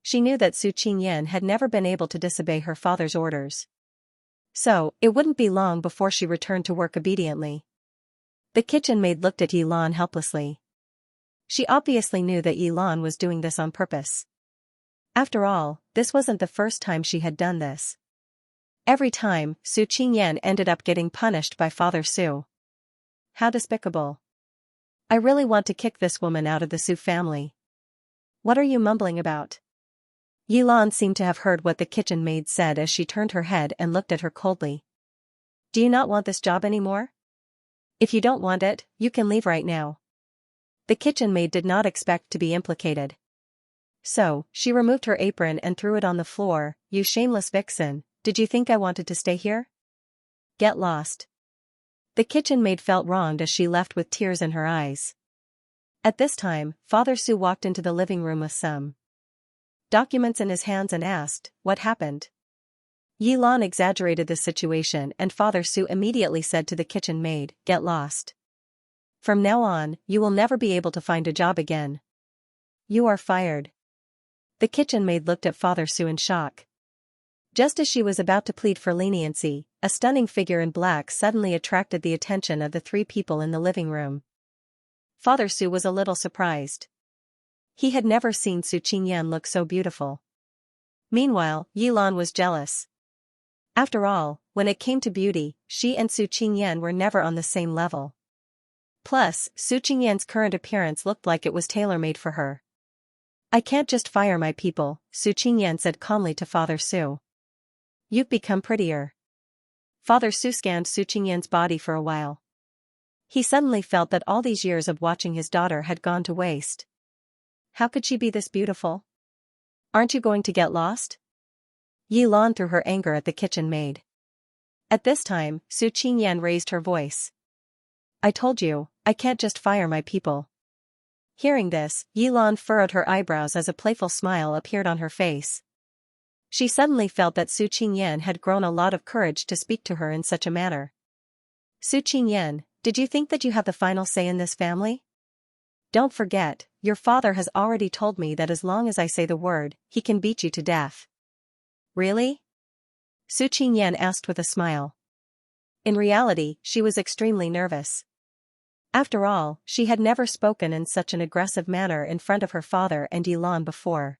She knew that Su Qingyan had never been able to disobey her father's orders. So, it wouldn't be long before she returned to work obediently. The kitchen maid looked at Yilan helplessly. She obviously knew that Yilan was doing this on purpose. After all, this wasn't the first time she had done this. Every time, Su Qingyan ended up getting punished by Father Su. How despicable. I really want to kick this woman out of the Su family. What are you mumbling about? Yilan seemed to have heard what the kitchen maid said as she turned her head and looked at her coldly. Do you not want this job anymore? If you don't want it, you can leave right now. The kitchen maid did not expect to be implicated. So, she removed her apron and threw it on the floor. You shameless vixen, did you think I wanted to stay here? Get lost. The kitchen maid felt wronged as she left with tears in her eyes. At this time, Father Su walked into the living room with some documents in his hands and asked, what happened? Yilan exaggerated the situation and Father Su immediately said to the kitchen maid, get lost. From now on, you will never be able to find a job again. You are fired. The kitchen maid looked at Father Su in shock. Just as she was about to plead for leniency, a stunning figure in black suddenly attracted the attention of the three people in the living room. Father Su was a little surprised. He had never seen Su Qingyan look so beautiful. Meanwhile, Yilan was jealous. After all, when it came to beauty, she and Su Qingyan were never on the same level. Plus, Su Qingyan's current appearance looked like it was tailor-made for her. I can't just fire my people, Su Qingyan said calmly to Father Su. You've become prettier. Father Su scanned Su Qingyan's body for a while. He suddenly felt that all these years of watching his daughter had gone to waste. How could she be this beautiful? Aren't you going to get lost? Yilan threw her anger at the kitchen maid. At this time, Su Qingyan raised her voice. I told you, I can't just fire my people. Hearing this, Yilan furrowed her eyebrows as a playful smile appeared on her face. She suddenly felt that Su Qingyan had grown a lot of courage to speak to her in such a manner. Su Qingyan, did you think that you have the final say in this family? Don't forget, your father has already told me that as long as I say the word, he can beat you to death. Really? Su Qingyan asked with a smile. In reality, she was extremely nervous. After all, she had never spoken in such an aggressive manner in front of her father and Yilan before.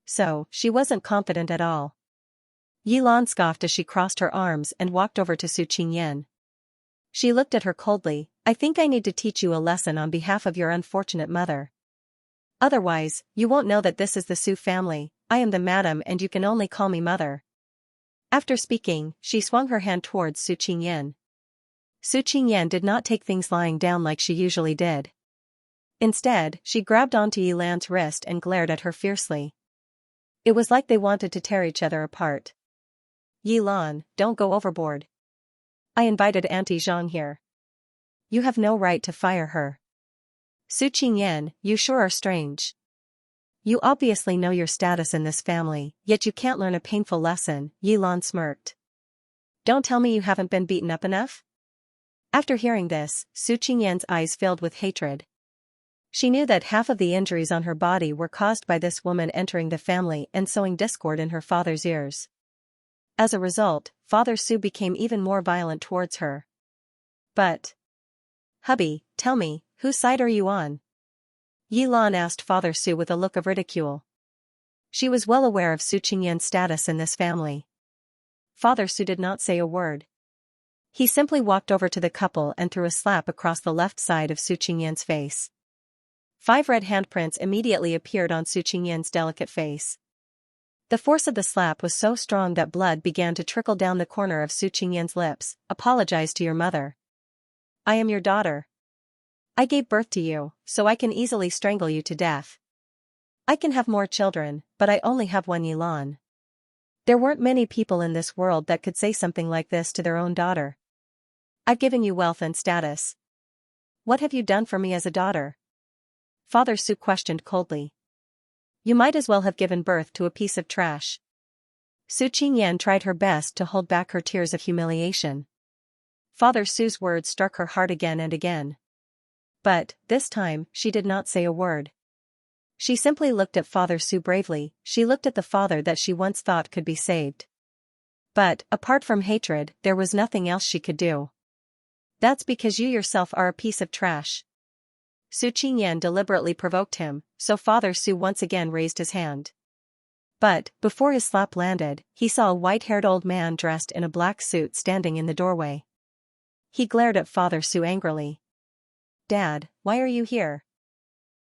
So, she wasn't confident at all. Yilan scoffed as she crossed her arms and walked over to Su Qingyan. She looked at her coldly. I think I need to teach you a lesson on behalf of your unfortunate mother. Otherwise, you won't know that this is the Su family. I am the madam and you can only call me mother. After speaking, she swung her hand towards Su Qingyan. Su Qingyan did not take things lying down like she usually did. Instead, she grabbed onto Yilan's wrist and glared at her fiercely. It was like they wanted to tear each other apart. Yilan, don't go overboard. I invited Auntie Zhang here. You have no right to fire her. Su Qingyan, you sure are strange. You obviously know your status in this family, yet you can't learn a painful lesson, Yilan smirked. Don't tell me you haven't been beaten up enough? After hearing this, Su Qingyan's eyes filled with hatred. She knew that half of the injuries on her body were caused by this woman entering the family and sowing discord in her father's ears. As a result, Father Su became even more violent towards her. But, hubby, tell me, whose side are you on? Yilan asked Father Su with a look of ridicule. She was well aware of Su Qingyan's status in this family. Father Su did not say a word. He simply walked over to the couple and threw a slap across the left side of Su Qingyan's face. 5 red handprints immediately appeared on Su Qingyan's delicate face. The force of the slap was so strong that blood began to trickle down the corner of Su Qingyan's lips. Apologize to your mother. I am your daughter. I gave birth to you, so I can easily strangle you to death. I can have more children, but I only have one Yilan. There weren't many people in this world that could say something like this to their own daughter. I've given you wealth and status. What have you done for me as a daughter? Father Su questioned coldly. You might as well have given birth to a piece of trash. Su Qingyan tried her best to hold back her tears of humiliation. Father Su's words struck her heart again and again. But, this time, she did not say a word. She simply looked at Father Su bravely. She looked at the father that she once thought could be saved. But, apart from hatred, there was nothing else she could do. That's because you yourself are a piece of trash. Su Qingyan deliberately provoked him, so Father Su once again raised his hand. But, before his slap landed, he saw a white-haired old man dressed in a black suit standing in the doorway. He glared at Father Su angrily. "Dad, why are you here?"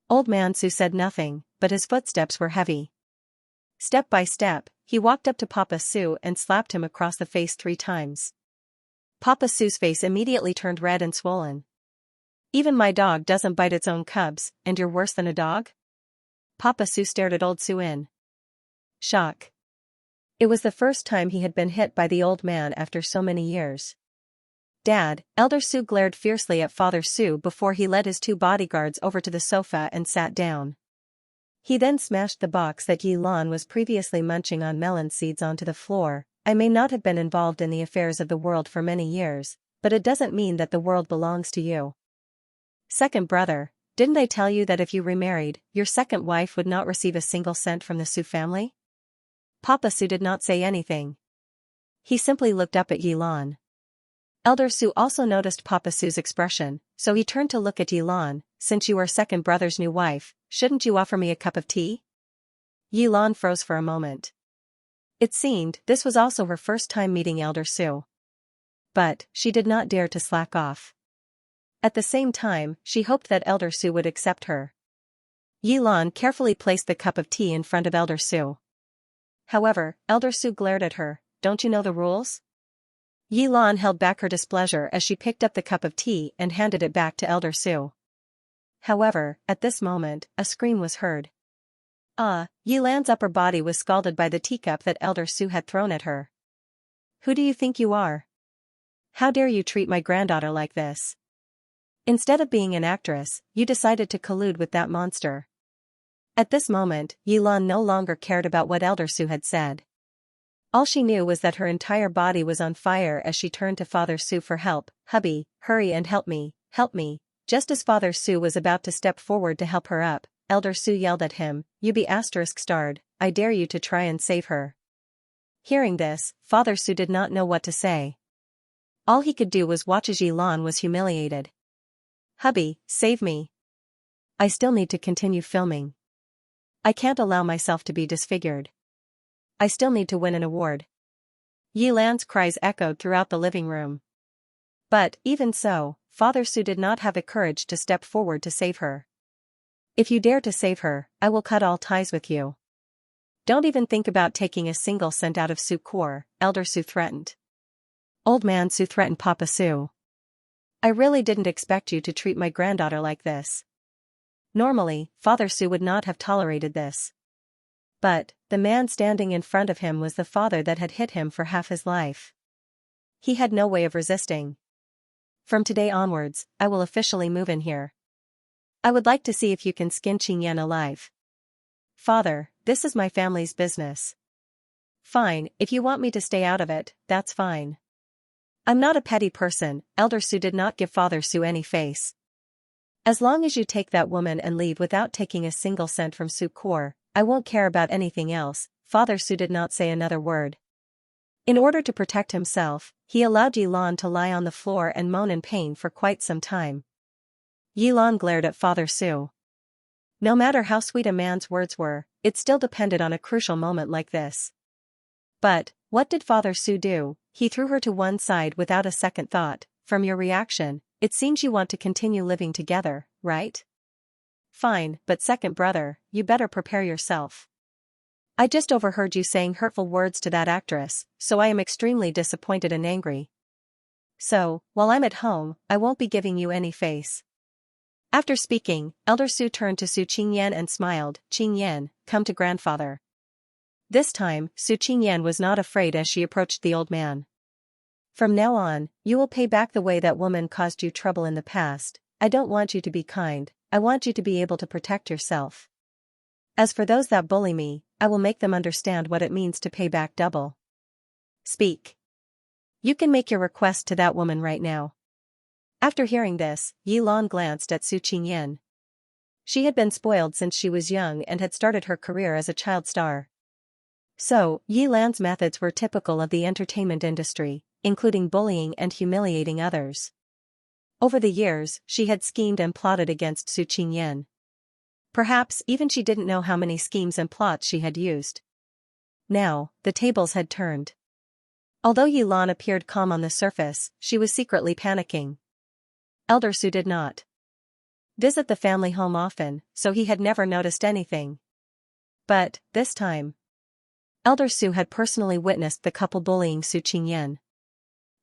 Old man Su said nothing, but his footsteps were heavy. Step by step, he walked up to Papa Su and slapped him across the face 3 times. Papa Su's face immediately turned red and swollen. "Even my dog doesn't bite its own cubs, and you're worse than a dog?" Papa Su stared at old Su in shock. It was the first time he had been hit by the old man after so many years. "Dad," Elder Su glared fiercely at Father Su before he led his 2 bodyguards over to the sofa and sat down. He then smashed the box that Yi Lan was previously munching on melon seeds onto the floor. "I may not have been involved in the affairs of the world for many years, but it doesn't mean that the world belongs to you. Second brother, didn't I tell you that if you remarried, your second wife would not receive a single cent from the Su family?" Papa Su did not say anything. He simply looked up at Yi Lan. Elder Su also noticed Papa Su's expression, so he turned to look at Yi Lan. "Since you are second brother's new wife, shouldn't you offer me a cup of tea?" Yi Lan froze for a moment. It seemed this was also her first time meeting Elder Su. But, she did not dare to slack off. At the same time, she hoped that Elder Su would accept her. Yi Lan carefully placed the cup of tea in front of Elder Su. However, Elder Su glared at her. "Don't you know the rules?" Yi Lan held back her displeasure as she picked up the cup of tea and handed it back to Elder Su. However, at this moment, a scream was heard. Yi Lan's upper body was scalded by the teacup that Elder Su had thrown at her. "Who do you think you are? How dare you treat my granddaughter like this? Instead of being an actress, you decided to collude with that monster." At this moment, Yi Lan no longer cared about what Elder Su had said. All she knew was that her entire body was on fire as she turned to Father Su for help. "Hubby, hurry and help me, help me." Just as Father Su was about to step forward to help her up, Elder Su yelled at him, "You be *****, I dare you to try and save her." Hearing this, Father Su did not know what to say. All he could do was watch as Yi Lan was humiliated. "Hubby, save me. I still need to continue filming. I can't allow myself to be disfigured. I still need to win an award." Yi Lan's cries echoed throughout the living room. But, even so, Father Su did not have the courage to step forward to save her. "If you dare to save her, I will cut all ties with you. Don't even think about taking a single cent out of Su Core," Elder Su threatened. Old man Su threatened Papa Su. "I really didn't expect you to treat my granddaughter like this." Normally, Father Su would not have tolerated this. But, the man standing in front of him was the father that had hit him for half his life. He had no way of resisting. "From today onwards, I will officially move in here. I would like to see if you can skin Qingyan alive." "Father, this is my family's business." "Fine, if you want me to stay out of it, that's fine. I'm not a petty person." Elder Su did not give Father Su any face. "As long as you take that woman and leave without taking a single cent from Su Core, I won't care about anything else." Father Su did not say another word. In order to protect himself, he allowed Yi Lan to lie on the floor and moan in pain for quite some time. Yi Lan glared at Father Su. No matter how sweet a man's words were, it still depended on a crucial moment like this. But, what did Father Su do? He threw her to one side without a second thought. "From your reaction, it seems you want to continue living together, right? Fine, but second brother, you better prepare yourself. I just overheard you saying hurtful words to that actress, so I am extremely disappointed and angry. So, while I'm at home, I won't be giving you any face." After speaking, Elder Su turned to Su Qingyan and smiled. "Qingyan, come to grandfather." This time, Su Qingyan was not afraid as she approached the old man. "From now on, you will pay back the way that woman caused you trouble in the past. I don't want you to be kind, I want you to be able to protect yourself. As for those that bully me, I will make them understand what it means to pay back double. Speak. You can make your request to that woman right now." After hearing this, Yi Lan glanced at Su Qingyan. She had been spoiled since she was young and had started her career as a child star. So, Yi Lan's methods were typical of the entertainment industry, including bullying and humiliating others. Over the years, she had schemed and plotted against Su Qingyan. Perhaps even she didn't know how many schemes and plots she had used. Now, the tables had turned. Although Yi Lan appeared calm on the surface, she was secretly panicking. Elder Su did not visit the family home often, so he had never noticed anything. But, this time, Elder Su had personally witnessed the couple bullying Su Qingyan.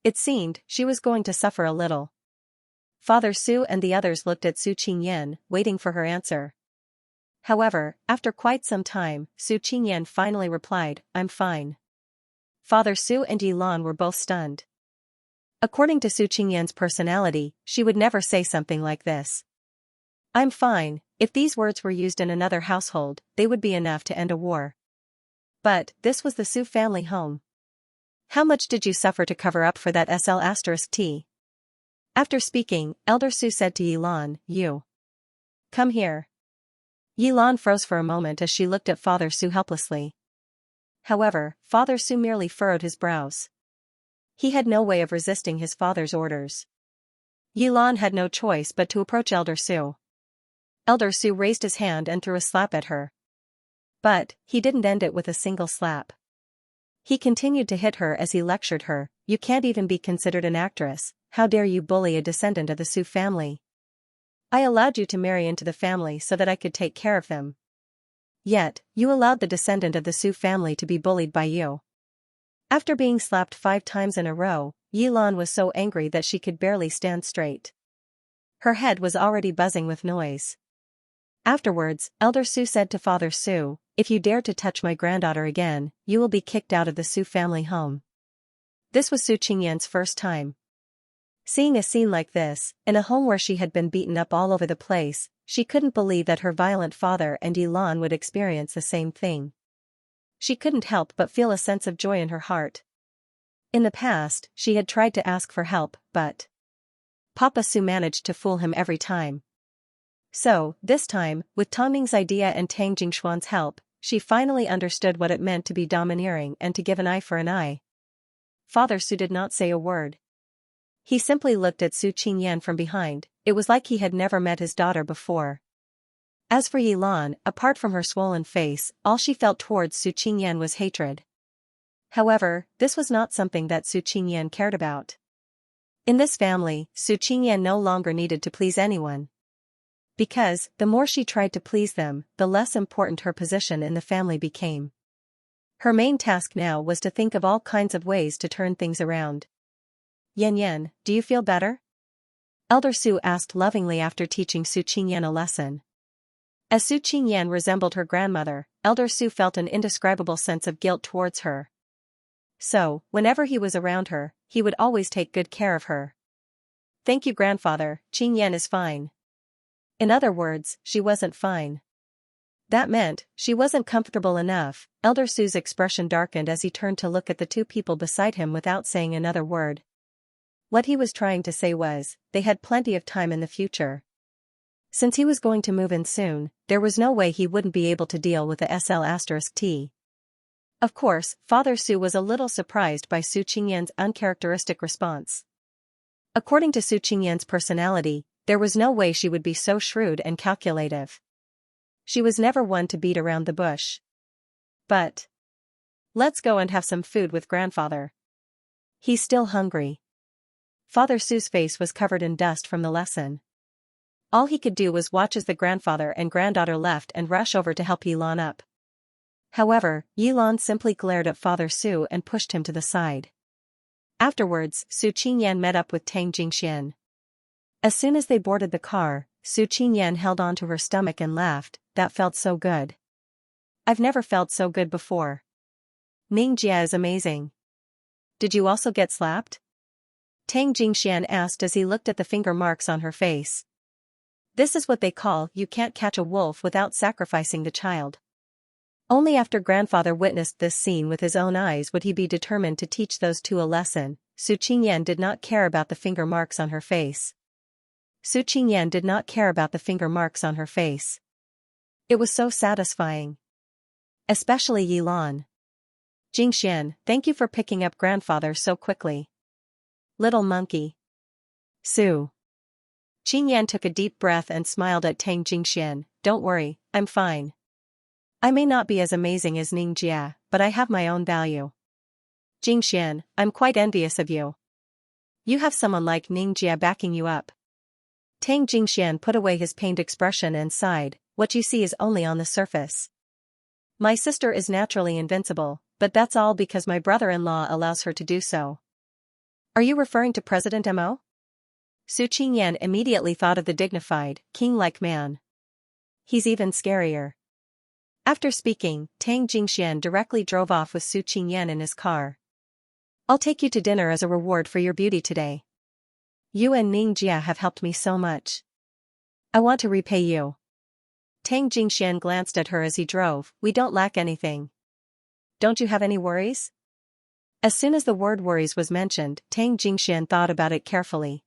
It seemed she was going to suffer a little. Father Su and the others looked at Su Qingyan, waiting for her answer. However, after quite some time, Su Qingyan finally replied, "I'm fine." Father Su and Yi Lan were both stunned. According to Su Qingyan's personality, she would never say something like this. "I'm fine." If these words were used in another household, they would be enough to end a war. But, this was the Su family home. "How much did you suffer to cover up for that SL*T? After speaking, Elder Su said to Yi Lan, "You. Come here." Yi Lan froze for a moment as she looked at Father Su helplessly. However, Father Su merely furrowed his brows. He had no way of resisting his father's orders. Yi Lan had no choice but to approach Elder Su. Elder Su raised his hand and threw a slap at her. But, he didn't end it with a single slap. He continued to hit her as he lectured her, "You can't even be considered an actress, how dare you bully a descendant of the Su family? I allowed you to marry into the family so that I could take care of them. Yet, you allowed the descendant of the Su family to be bullied by you." After being slapped 5 times in a row, Yi Lan was so angry that she could barely stand straight. Her head was already buzzing with noise. Afterwards, Elder Su said to Father Su, "If you dare to touch my granddaughter again, you will be kicked out of the Su family home." This was Su Qingyan's first time seeing a scene like this, in a home where she had been beaten up all over the place. She couldn't believe that her violent father and Yi Lan would experience the same thing. She couldn't help but feel a sense of joy in her heart. In the past, she had tried to ask for help, but Papa Su managed to fool him every time. So, this time, with Tang Ning's idea and Tang Jingshuan's help, she finally understood what it meant to be domineering and to give an eye for an eye. Father Su did not say a word. He simply looked at Su Qingyan from behind. It was like he had never met his daughter before. As for Yi Lan, apart from her swollen face, all she felt towards Su Qingyan was hatred. However, this was not something that Su Qingyan cared about. In this family, Su Qingyan no longer needed to please anyone. Because, the more she tried to please them, the less important her position in the family became. Her main task now was to think of all kinds of ways to turn things around. "Yan, do you feel better?" Elder Su asked lovingly after teaching Su Qingyan a lesson. As Su Qingyan resembled her grandmother, Elder Su felt an indescribable sense of guilt towards her. So, whenever he was around her, he would always take good care of her. "Thank you, grandfather, Qingyan is fine." In other words, she wasn't fine. That meant, she wasn't comfortable enough. Elder Su's expression darkened as he turned to look at the 2 people beside him without saying another word. What he was trying to say was, they had plenty of time in the future. Since he was going to move in soon, there was no way he wouldn't be able to deal with the SL*T. Of course, Father Su was a little surprised by Su Qingyan's uncharacteristic response. According to Su Qingyan's personality, there was no way she would be so shrewd and calculative. She was never one to beat around the bush. But let's go and have some food with grandfather. He's still hungry. Father Su's face was covered in dust from the lesson. All he could do was watch as the grandfather and granddaughter left and rush over to help Yi Lan up. However, Yi Lan simply glared at Father Su and pushed him to the side. Afterwards, Su Qingyan met up with Tang Jingxian. As soon as they boarded the car, Su Qingyan held onto her stomach and laughed. "That felt so good. I've never felt so good before. Ningjia is amazing. Did you also get slapped?" Tang Jingxian asked as he looked at the finger marks on her face. This is what they call, you can't catch a wolf without sacrificing the child. Only after grandfather witnessed this scene with his own eyes would he be determined to teach those 2 a lesson. Su Qingyan did not care about the finger marks on her face. Su Qingyan did not care about the finger marks on her face. It was so satisfying. Especially Yi Lan. Jingxian, thank you for picking up grandfather so quickly. Little monkey. Sue. Qingyan took a deep breath and smiled at Tang Jingxian. Don't worry, I'm fine. I may not be as amazing as Ningjia, but I have my own value. Jingxian, I'm quite envious of you. You have someone like Ningjia backing you up. Tang Jingxian put away his pained expression and sighed. What you see is only on the surface. My sister is naturally invincible, but that's all because my brother-in-law allows her to do so. Are you referring to President Mo? Su Qingyan immediately thought of the dignified, king-like man. He's even scarier. After speaking, Tang Jingxian directly drove off with Su Qingyan in his car. I'll take you to dinner as a reward for your beauty today. You and Ning Jia have helped me so much. I want to repay you. Tang Jingxian glanced at her as he drove. We don't lack anything. Don't you have any worries? As soon as the word worries was mentioned, Tang Jingxian thought about it carefully.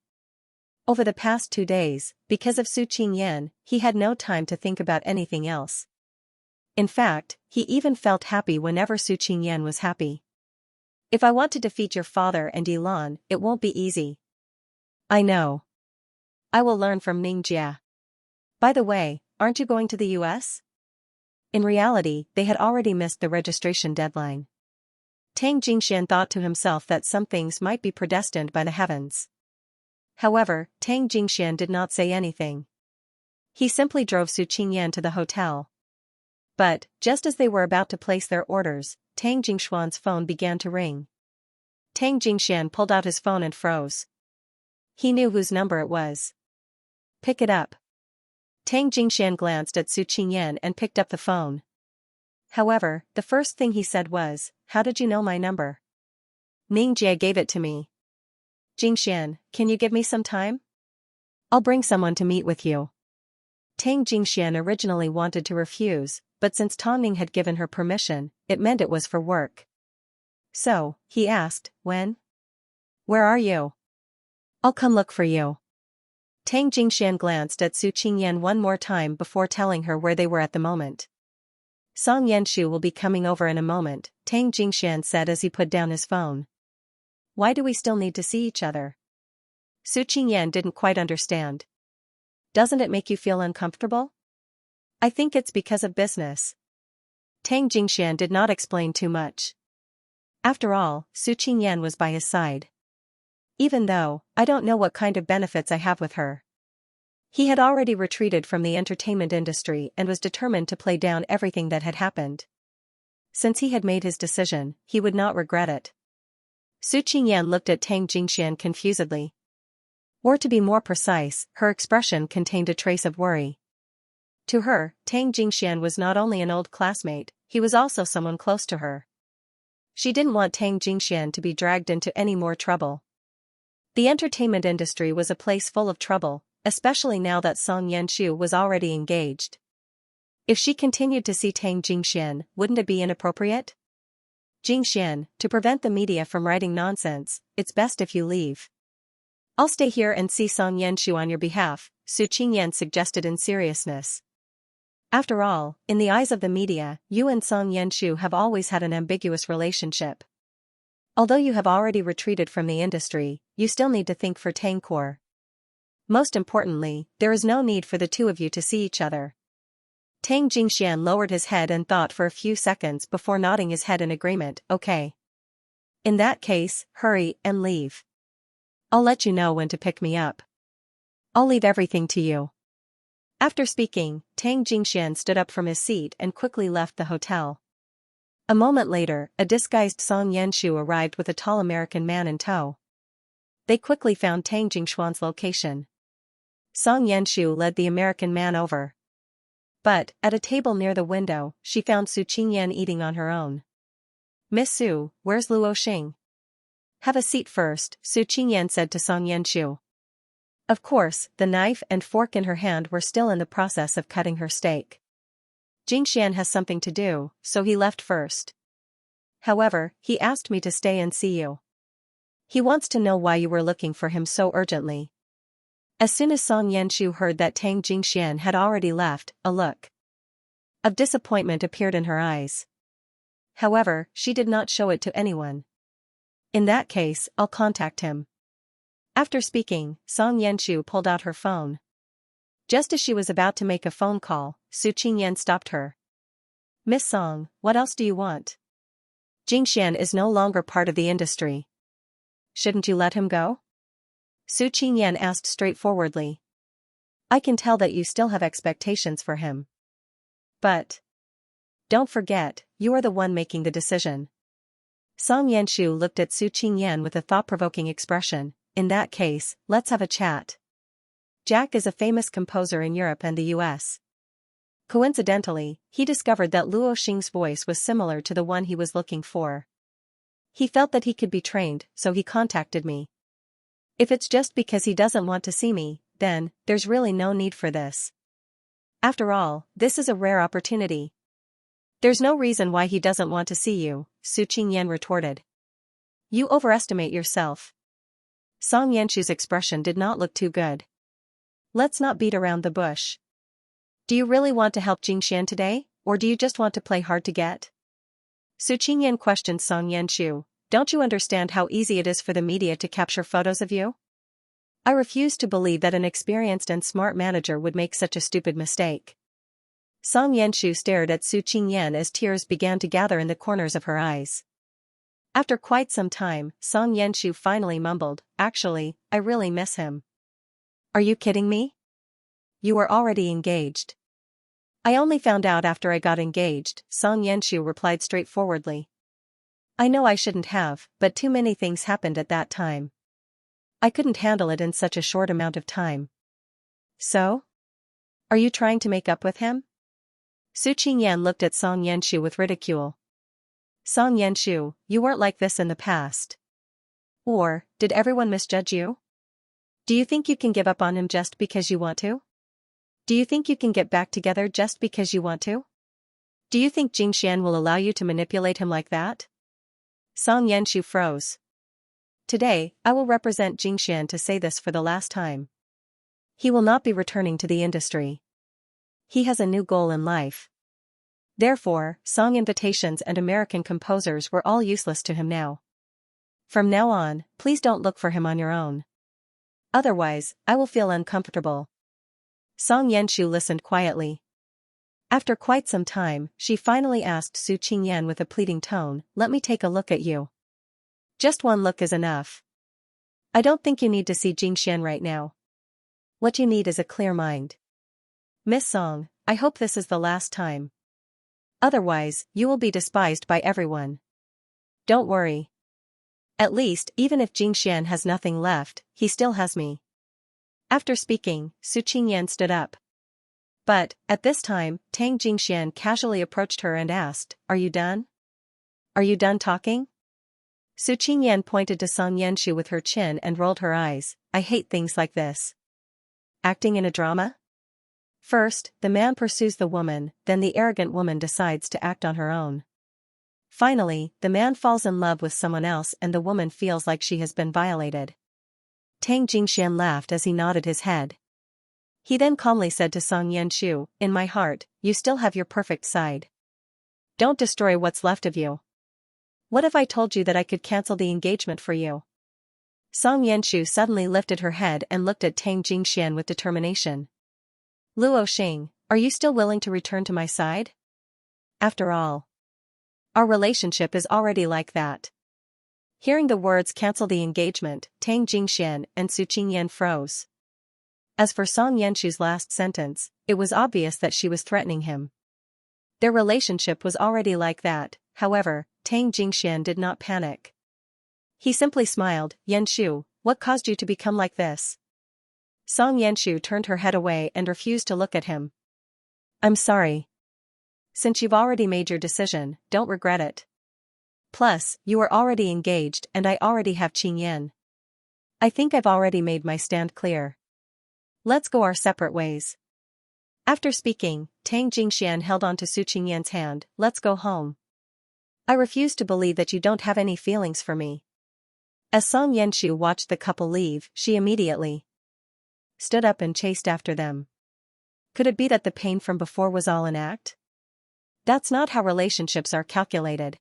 Over the past 2 days, because of Su Qingyan, he had no time to think about anything else. In fact, he even felt happy whenever Su Qingyan was happy. If I want to defeat your father and Yilan, it won't be easy. I know. I will learn from Ning Jia. By the way, aren't you going to the US? In reality, they had already missed the registration deadline. Tang Jingxian thought to himself that some things might be predestined by the heavens. However, Tang Jingxian did not say anything. He simply drove Su Qingyan to the hotel. But, just as they were about to place their orders, Tang Jingshuan's phone began to ring. Tang Jingxian pulled out his phone and froze. He knew whose number it was. Pick it up. Tang Jingxian glanced at Su Qingyan and picked up the phone. However, the first thing he said was, "How did you know my number?" Ning Jie gave it to me. Jingxian, can you give me some time? I'll bring someone to meet with you. Tang Jingxian originally wanted to refuse, but since Tang Ning had given her permission, it meant it was for work. So, he asked, when? Where are you? I'll come look for you. Tang Jingxian glanced at Su Qingyan one more time before telling her where they were at the moment. Song Yenshu will be coming over in a moment, Tang Jingxian said as he put down his phone. Why do we still need to see each other? Su Qingyan didn't quite understand. Doesn't it make you feel uncomfortable? I think it's because of business. Tang Jingxian did not explain too much. After all, Su Qingyan was by his side. Even though, I don't know what kind of benefits I have with her. He had already retreated from the entertainment industry and was determined to play down everything that had happened. Since he had made his decision, he would not regret it. Su Qingyan looked at Tang Jingxian confusedly. Or to be more precise, her expression contained a trace of worry. To her, Tang Jingxian was not only an old classmate, he was also someone close to her. She didn't want Tang Jingxian to be dragged into any more trouble. The entertainment industry was a place full of trouble, especially now that Song Yenshu was already engaged. If she continued to see Tang Jingxian, wouldn't it be inappropriate? Jingxian, to prevent the media from writing nonsense, it's best if you leave. I'll stay here and see Song Yenshu on your behalf, Su Qingyan suggested in seriousness. After all, in the eyes of the media, you and Song Yenshu have always had an ambiguous relationship. Although you have already retreated from the industry, you still need to think for Tangkor. Most importantly, there is no need for the two of you to see each other. Tang Jingxian lowered his head and thought for a few seconds before nodding his head in agreement. Okay. In that case, hurry and leave. I'll let you know when to pick me up. I'll leave everything to you. After speaking, Tang Jingxian stood up from his seat and quickly left the hotel. A moment later, a disguised Song Yenshu arrived with a tall American man in tow. They quickly found Tang Jingshuan's location. Song Yenshu led the American man over. But, at a table near the window, she found Su Qingyan eating on her own. Miss Su, where's Luo Xing? Have a seat first, Su Qingyan said to Song Yenshu. Of course, the knife and fork in her hand were still in the process of cutting her steak. Jingxian has something to do, so he left first. However, he asked me to stay and see you. He wants to know why you were looking for him so urgently. As soon as Song Yenshu heard that Tang Jingxian had already left, a look of disappointment appeared in her eyes. However, she did not show it to anyone. In that case, I'll contact him. After speaking, Song Yanshu pulled out her phone. Just as she was about to make a phone call, Su Qingyan stopped her. Miss Song, what else do you want? Jingxian is no longer part of the industry. Shouldn't you let him go? Su Qingyan asked straightforwardly. I can tell that you still have expectations for him. But don't forget, you are the one making the decision. Song Yanshu looked at Su Qingyan with a thought-provoking expression. In that case, let's have a chat. Jack is a famous composer in Europe and the US. Coincidentally, he discovered that Luo Xing's voice was similar to the one he was looking for. He felt that he could be trained, so he contacted me. If it's just because he doesn't want to see me, then there's really no need for this. After all, this is a rare opportunity. There's no reason why he doesn't want to see you, Su Qingyan retorted. You overestimate yourself. Song Yanshu's expression did not look too good. Let's not beat around the bush. Do you really want to help Jingxian today, or do you just want to play hard to get? Su Qingyan questioned Song Yanshu. Don't you understand how easy it is for the media to capture photos of you? I refuse to believe that an experienced and smart manager would make such a stupid mistake. Song Yanshu stared at Su Qingyan as tears began to gather in the corners of her eyes. After quite some time, Song Yanshu finally mumbled, Actually, I really miss him. Are you kidding me? You are already engaged. I only found out after I got engaged, Song Yanshu replied straightforwardly. I know I shouldn't have, but too many things happened at that time. I couldn't handle it in such a short amount of time. So? Are you trying to make up with him? Su Qingyan looked at Song Yanshu with ridicule. Song Yanshu, you weren't like this in the past. Or, did everyone misjudge you? Do you think you can give up on him just because you want to? Do you think you can get back together just because you want to? Do you think Jingxian will allow you to manipulate him like that? Song Yanshu froze. Today, I will represent Jingxian to say this for the last time. He will not be returning to the industry. He has a new goal in life. Therefore, song invitations and American composers were all useless to him now. From now on, please don't look for him on your own. Otherwise, I will feel uncomfortable. Song Yanshu listened quietly. After quite some time, she finally asked Su Qingyan with a pleading tone, Let me take a look at you. Just one look is enough. I don't think you need to see Jingxian right now. What you need is a clear mind. Miss Song, I hope this is the last time. Otherwise, you will be despised by everyone. Don't worry. At least, even if Jingxian has nothing left, he still has me. After speaking, Su Qingyan stood up. But, at this time, Tang Jingxian casually approached her and asked, Are you done? Are you done talking? Su Qingyan pointed to Song Yanshu with her chin and rolled her eyes. I hate things like this. Acting in a drama? First, the man pursues the woman, then the arrogant woman decides to act on her own. Finally, the man falls in love with someone else and the woman feels like she has been violated. Tang Jingxian laughed as he nodded his head. He then calmly said to Song Yanshu, In my heart, you still have your perfect side. Don't destroy what's left of you. What if I told you that I could cancel the engagement for you? Song Yanshu suddenly lifted her head and looked at Tang Jingxian with determination. Luo Xing, are you still willing to return to my side? After all, our relationship is already like that. Hearing the words cancel the engagement, Tang Jingxian and Su Qingyan froze. As for Song Yanshu's last sentence, it was obvious that she was threatening him. Their relationship was already like that, however, Tang Jingxian did not panic. He simply smiled, Yanshu, what caused you to become like this? Song Yanshu turned her head away and refused to look at him. I'm sorry. Since you've already made your decision, don't regret it. Plus, you are already engaged and I already have Qingyan. I think I've already made my stand clear. Let's go our separate ways. After speaking, Tang Jingxian held on to Su Qingyan's hand. Let's go home. I refuse to believe that you don't have any feelings for me. As Song Yanshu watched the couple leave, she immediately stood up and chased after them. Could it be that the pain from before was all an act? That's not how relationships are calculated.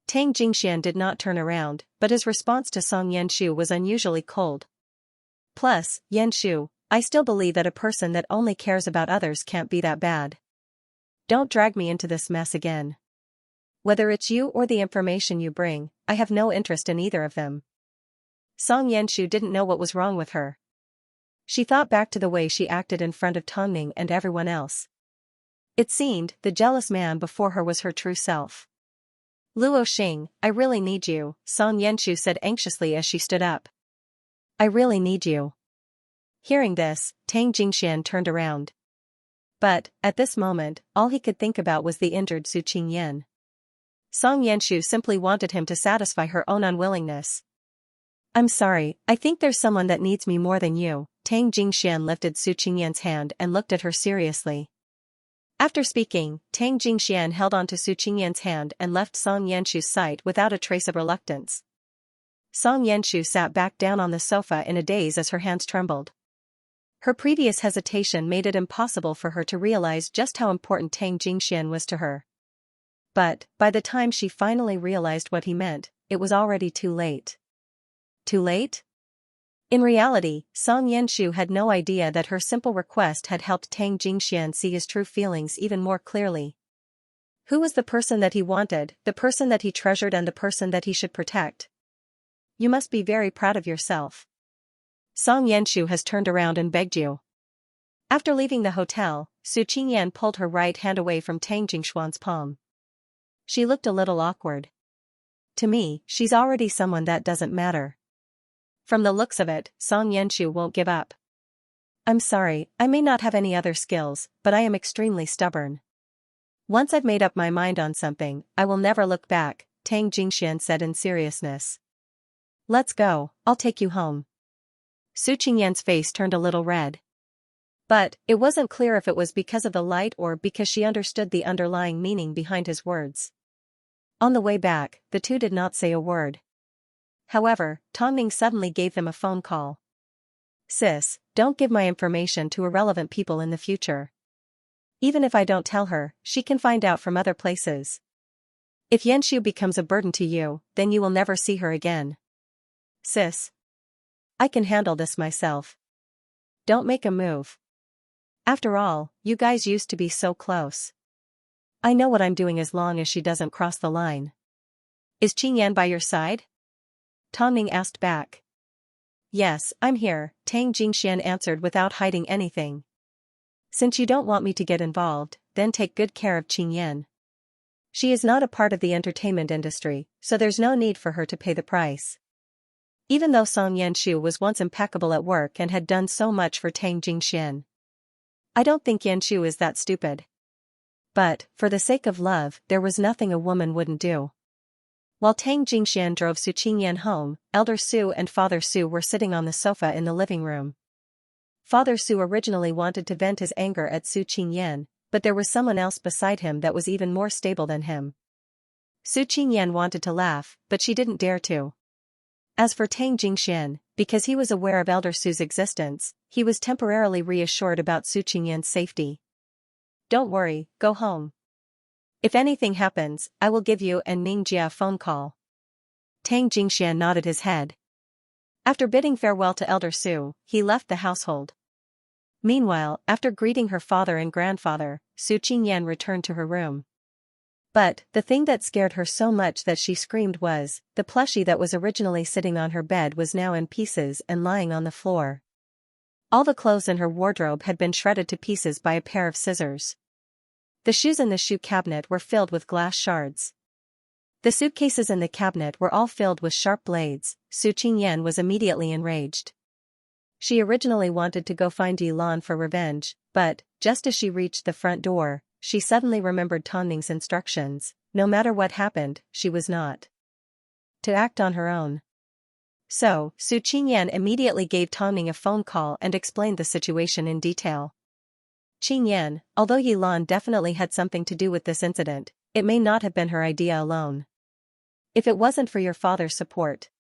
Tang Jingxian did not turn around, but his response to Song Yanshu was unusually cold. Plus, Yanshu, I still believe that a person that only cares about others can't be that bad. Don't drag me into this mess again. Whether it's you or the information you bring, I have no interest in either of them. Song Yanshu didn't know what was wrong with her. She thought back to the way she acted in front of Tongning and everyone else. It seemed the jealous man before her was her true self. Luo Xing, I really need you, Song Yanshu said anxiously as she stood up. I really need you. Hearing this, Tang Jingxian turned around. But, at this moment, all he could think about was the injured Su Qingyan. Song Yanshu simply wanted him to satisfy her own unwillingness. I'm sorry, I think there's someone that needs me more than you. Tang Jingxian lifted Su Qingyan's hand and looked at her seriously. After speaking, Tang Jingxian held onto Su Qingyan's hand and left Song Yanshu's sight without a trace of reluctance. Song Yanshu sat back down on the sofa in a daze as her hands trembled. Her previous hesitation made it impossible for her to realize just how important Tang Jingxian was to her. But, by the time she finally realized what he meant, it was already too late. Too late? In reality, Song Yanshu had no idea that her simple request had helped Tang Jingxian see his true feelings even more clearly. Who was the person that he wanted, the person that he treasured and the person that he should protect? You must be very proud of yourself. Song Yanshu has turned around and begged you. After leaving the hotel, Su Qingyan pulled her right hand away from Tang Jingxuan's palm. She looked a little awkward. To me, she's already someone that doesn't matter. From the looks of it, Song Yanshu won't give up. I'm sorry, I may not have any other skills, but I am extremely stubborn. Once I've made up my mind on something, I will never look back, Tang Jingxian said in seriousness. Let's go, I'll take you home. Su Qingyan's face turned a little red. But, it wasn't clear if it was because of the light or because she understood the underlying meaning behind his words. On the way back, the two did not say a word. However, Tongning suddenly gave them a phone call. Sis, don't give my information to irrelevant people in the future. Even if I don't tell her, she can find out from other places. If Yanshu becomes a burden to you, then you will never see her again. Sis. I can handle this myself. Don't make a move. After all, you guys used to be so close. I know what I'm doing as long as she doesn't cross the line. Is Qingyan by your side? Tongning asked back. Yes, I'm here, Tang Jingxian answered without hiding anything. Since you don't want me to get involved, then take good care of Qingyan. She is not a part of the entertainment industry, so there's no need for her to pay the price. Even though Song Yanshu was once impeccable at work and had done so much for Tang Jingxian, I don't think Yanshu is that stupid. But, for the sake of love, there was nothing a woman wouldn't do. While Tang Jingxian drove Su Qingyan home, Elder Su and Father Su were sitting on the sofa in the living room. Father Su originally wanted to vent his anger at Su Qingyan, but there was someone else beside him that was even more stable than him. Su Qingyan wanted to laugh, but she didn't dare to. As for Tang Jingxian, because he was aware of Elder Su's existence, he was temporarily reassured about Su Qingyan's safety. Don't worry, go home. If anything happens, I will give you and Ningjia a phone call. Tang Jingxian nodded his head. After bidding farewell to Elder Su, he left the household. Meanwhile, after greeting her father and grandfather, Su Qingyan returned to her room. But, the thing that scared her so much that she screamed was, the plushie that was originally sitting on her bed was now in pieces and lying on the floor. All the clothes in her wardrobe had been shredded to pieces by a pair of scissors. The shoes in the shoe cabinet were filled with glass shards. The suitcases in the cabinet were all filled with sharp blades. Su Qingyan was immediately enraged. She originally wanted to go find Yilan for revenge, but, just as she reached the front door, she suddenly remembered Tongning's instructions. No matter what happened, she was not to act on her own. So, Su Qingyan immediately gave Tongning a phone call and explained the situation in detail. Qingyan, although Yilan definitely had something to do with this incident, it may not have been her idea alone. If it wasn't for your father's support.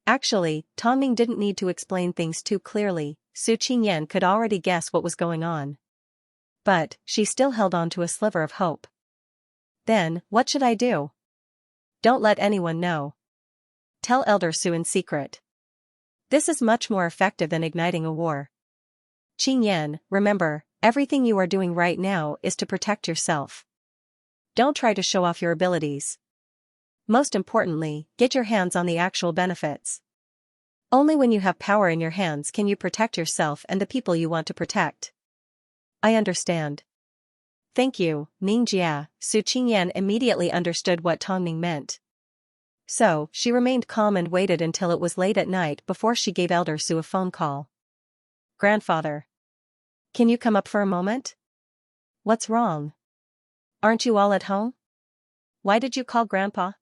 Actually, Tongning didn't need to explain things too clearly. Su Qingyan could already guess what was going on. But, she still held on to a sliver of hope. Then, what should I do? Don't let anyone know. Tell Elder Su in secret. This is much more effective than igniting a war. Qing Yan, remember, everything you are doing right now is to protect yourself. Don't try to show off your abilities. Most importantly, get your hands on the actual benefits. Only when you have power in your hands can you protect yourself and the people you want to protect. I understand. Thank you, Ning Jia. Su Qingyan immediately understood what Tongning meant. So, she remained calm and waited until it was late at night before she gave Elder Su a phone call. Grandfather. Can you come up for a moment? What's wrong? Aren't you all at home? Why did you call Grandpa?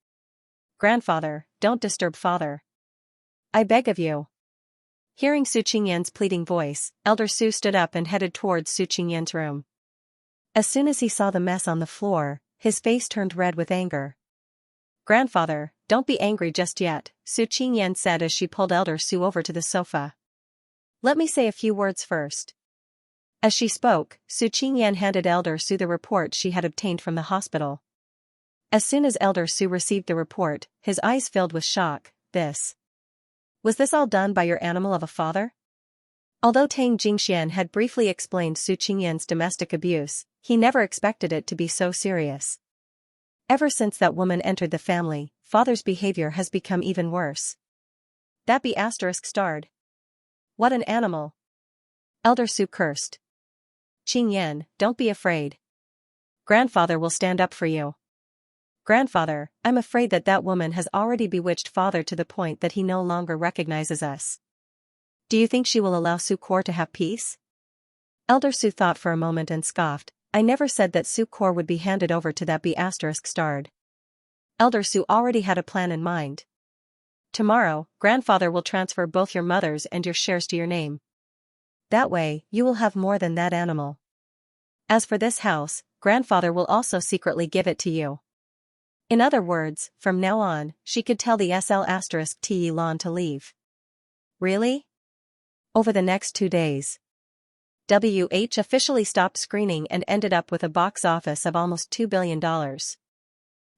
Grandfather, don't disturb Father. I beg of you. Hearing Su Qingyan's pleading voice, Elder Su stood up and headed towards Su Qingyan's room. As soon as he saw the mess on the floor, his face turned red with anger. Grandfather, don't be angry just yet, Su Qingyan said as she pulled Elder Su over to the sofa. Let me say a few words first. As she spoke, Su Qingyan handed Elder Su the report she had obtained from the hospital. As soon as Elder Su received the report, his eyes filled with shock. Was this all done by your animal of a father? Although Tang Jingxian had briefly explained Su Qingyan's domestic abuse, he never expected it to be so serious. Ever since that woman entered the family, father's behavior has become even worse. That be ****. What an animal. Elder Su cursed. Qingyan, don't be afraid. Grandfather will stand up for you. Grandfather, I'm afraid that woman has already bewitched father to the point that he no longer recognizes us. Do you think she will allow Su Kor to have peace? Elder Su thought for a moment and scoffed. I never said that Su Kor would be handed over to that be ****. Elder Su already had a plan in mind. Tomorrow, grandfather will transfer both your mother's and your shares to your name. That way, you will have more than that animal. As for this house, grandfather will also secretly give it to you. In other words, from now on, she could tell the SL***T Lan to leave. Really? Over the next 2 days. WH officially stopped screening and ended up with a box office of almost $2 billion.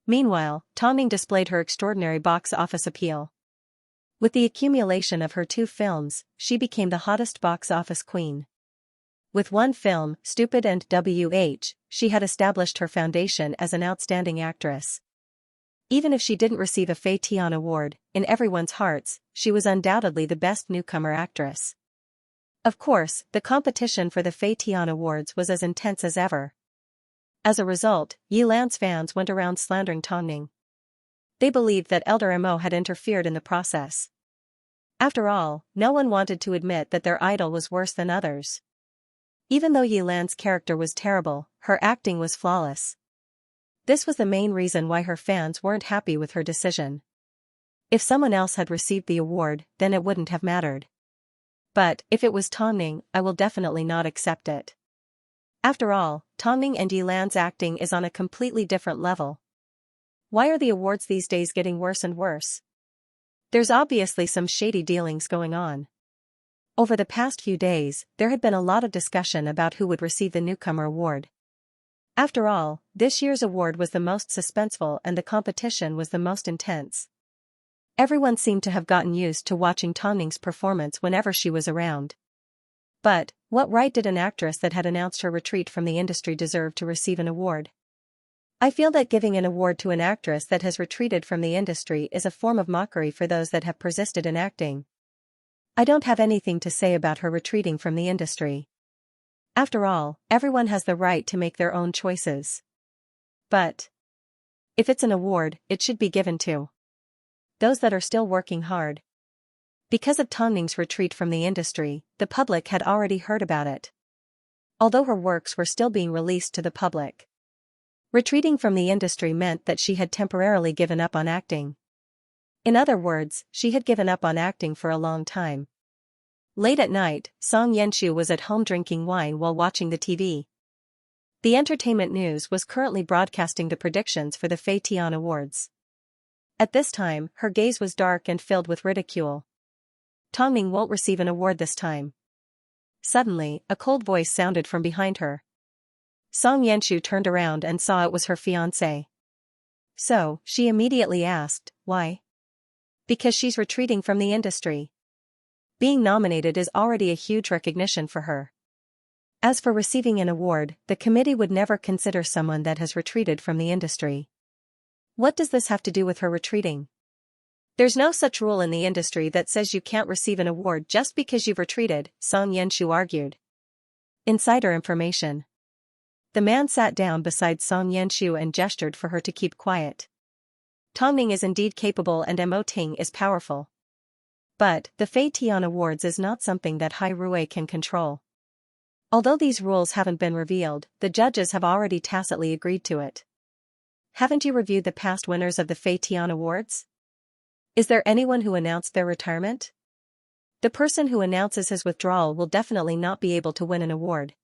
Meanwhile, Tongning displayed her extraordinary box office appeal. With the accumulation of her 2 films, she became the hottest box office queen. With 1 film, Stupid and WH, she had established her foundation as an outstanding actress. Even if she didn't receive a Fei Tian award, in everyone's hearts, she was undoubtedly the best newcomer actress. Of course, the competition for the Fei Tian awards was as intense as ever. As a result, Yi Lan's fans went around slandering Tongning. They believed that Elder Mo had interfered in the process. After all, no one wanted to admit that their idol was worse than others. Even though Yi Lan's character was terrible, her acting was flawless. This was the main reason why her fans weren't happy with her decision. If someone else had received the award, then it wouldn't have mattered. But, if it was Tongning, I will definitely not accept it. After all, Tongning and Yi Lan's acting is on a completely different level. Why are the awards these days getting worse and worse? There's obviously some shady dealings going on. Over the past few days, there had been a lot of discussion about who would receive the newcomer award. After all, this year's award was the most suspenseful and the competition was the most intense. Everyone seemed to have gotten used to watching Tongning's performance whenever she was around. But, what right did an actress that had announced her retreat from the industry deserve to receive an award? I feel that giving an award to an actress that has retreated from the industry is a form of mockery for those that have persisted in acting. I don't have anything to say about her retreating from the industry. After all, everyone has the right to make their own choices. But if it's an award, it should be given to those that are still working hard. Because of Tongning's retreat from the industry, the public had already heard about it. Although her works were still being released to the public. Retreating from the industry meant that she had temporarily given up on acting. In other words, she had given up on acting for a long time. Late at night, Song Yenshu was at home drinking wine while watching the TV. The entertainment news was currently broadcasting the predictions for the Fei Tian Awards. At this time, her gaze was dark and filled with ridicule. Tongning won't receive an award this time. Suddenly, a cold voice sounded from behind her. Song Yenshu turned around and saw it was her fiancé. So, she immediately asked, why? Because she's retreating from the industry. Being nominated is already a huge recognition for her. As for receiving an award, the committee would never consider someone that has retreated from the industry. What does this have to do with her retreating? There's no such rule in the industry that says you can't receive an award just because you've retreated, Xianxia argued. Insider information. The man sat down beside Xianxia and gestured for her to keep quiet. Tongning is indeed capable and Mo Ting is powerful. But, the Fei Tian Awards is not something that Hai Rui can control. Although these rules haven't been revealed, the judges have already tacitly agreed to it. Haven't you reviewed the past winners of the Fei Tian Awards? Is there anyone who announced their retirement? The person who announces his withdrawal will definitely not be able to win an award.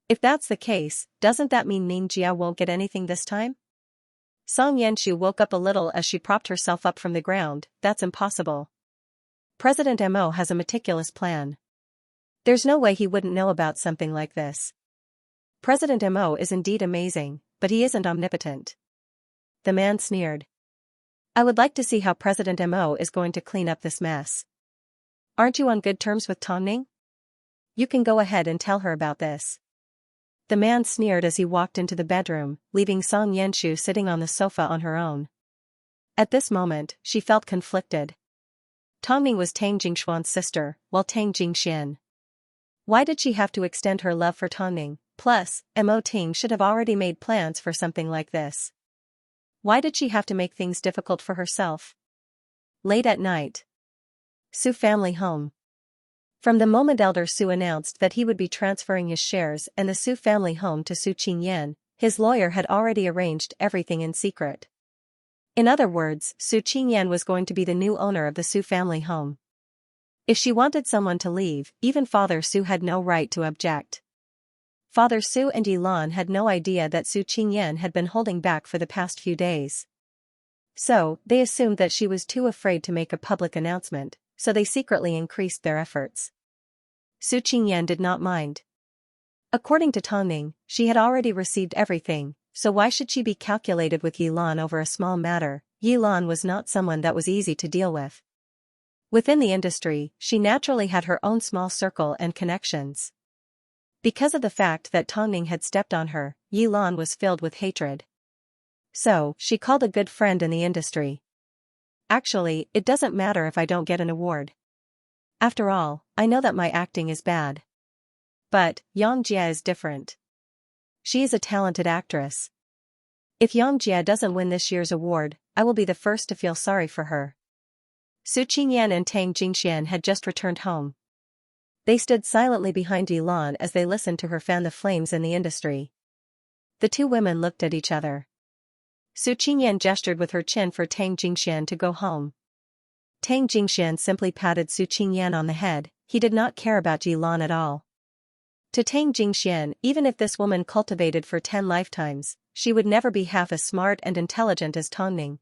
If that's the case, doesn't that mean Ning Jia won't get anything this time? Song Yanshu woke up a little as she propped herself up from the ground. That's impossible. President Mo has a meticulous plan. There's no way he wouldn't know about something like this. President Mo is indeed amazing, but he isn't omnipotent. The man sneered. I would like to see how President Mo is going to clean up this mess. Aren't you on good terms with Tongning? You can go ahead and tell her about this. The man sneered as he walked into the bedroom, leaving Song Yanshu sitting on the sofa on her own. At this moment, she felt conflicted. Tongning was Tang Jingshuan's sister, while Tang Jingxian. Why did she have to extend her love for Tongning? Plus, Mo Ting should have already made plans for something like this. Why did she have to make things difficult for herself? Late at night. Su family home. From the moment Elder Su announced that he would be transferring his shares and the Su family home to Su Qingyan, his lawyer had already arranged everything in secret. In other words, Su Qingyan was going to be the new owner of the Su family home. If she wanted someone to leave, even Father Su had no right to object. Father Su and Yilan had no idea that Su Qingyan had been holding back for the past few days. So, they assumed that she was too afraid to make a public announcement, so they secretly increased their efforts. Su Qingyan did not mind. According to Tongning, she had already received everything, so why should she be calculated with Yilan over a small matter? Yilan was not someone that was easy to deal with. Within the industry, she naturally had her own small circle and connections. Because of the fact that Tongning had stepped on her, Yilan was filled with hatred. So, she called a good friend in the industry. Actually, it doesn't matter if I don't get an award. After all, I know that my acting is bad. But, Yang Jia is different. She is a talented actress. If Yang Jia doesn't win this year's award, I will be the first to feel sorry for her. Su Qingyan and Tang Jingxian had just returned home. They stood silently behind Yilan as they listened to her fan the flames in the industry. The two women looked at each other. Su Qingyan gestured with her chin for Tang Jingxian to go home. Tang Jingxian simply patted Su Qingyan on the head. He did not care about Yilan at all. To Tang Jingxian, even if this woman cultivated for 10 lifetimes, she would never be half as smart and intelligent as Tongning.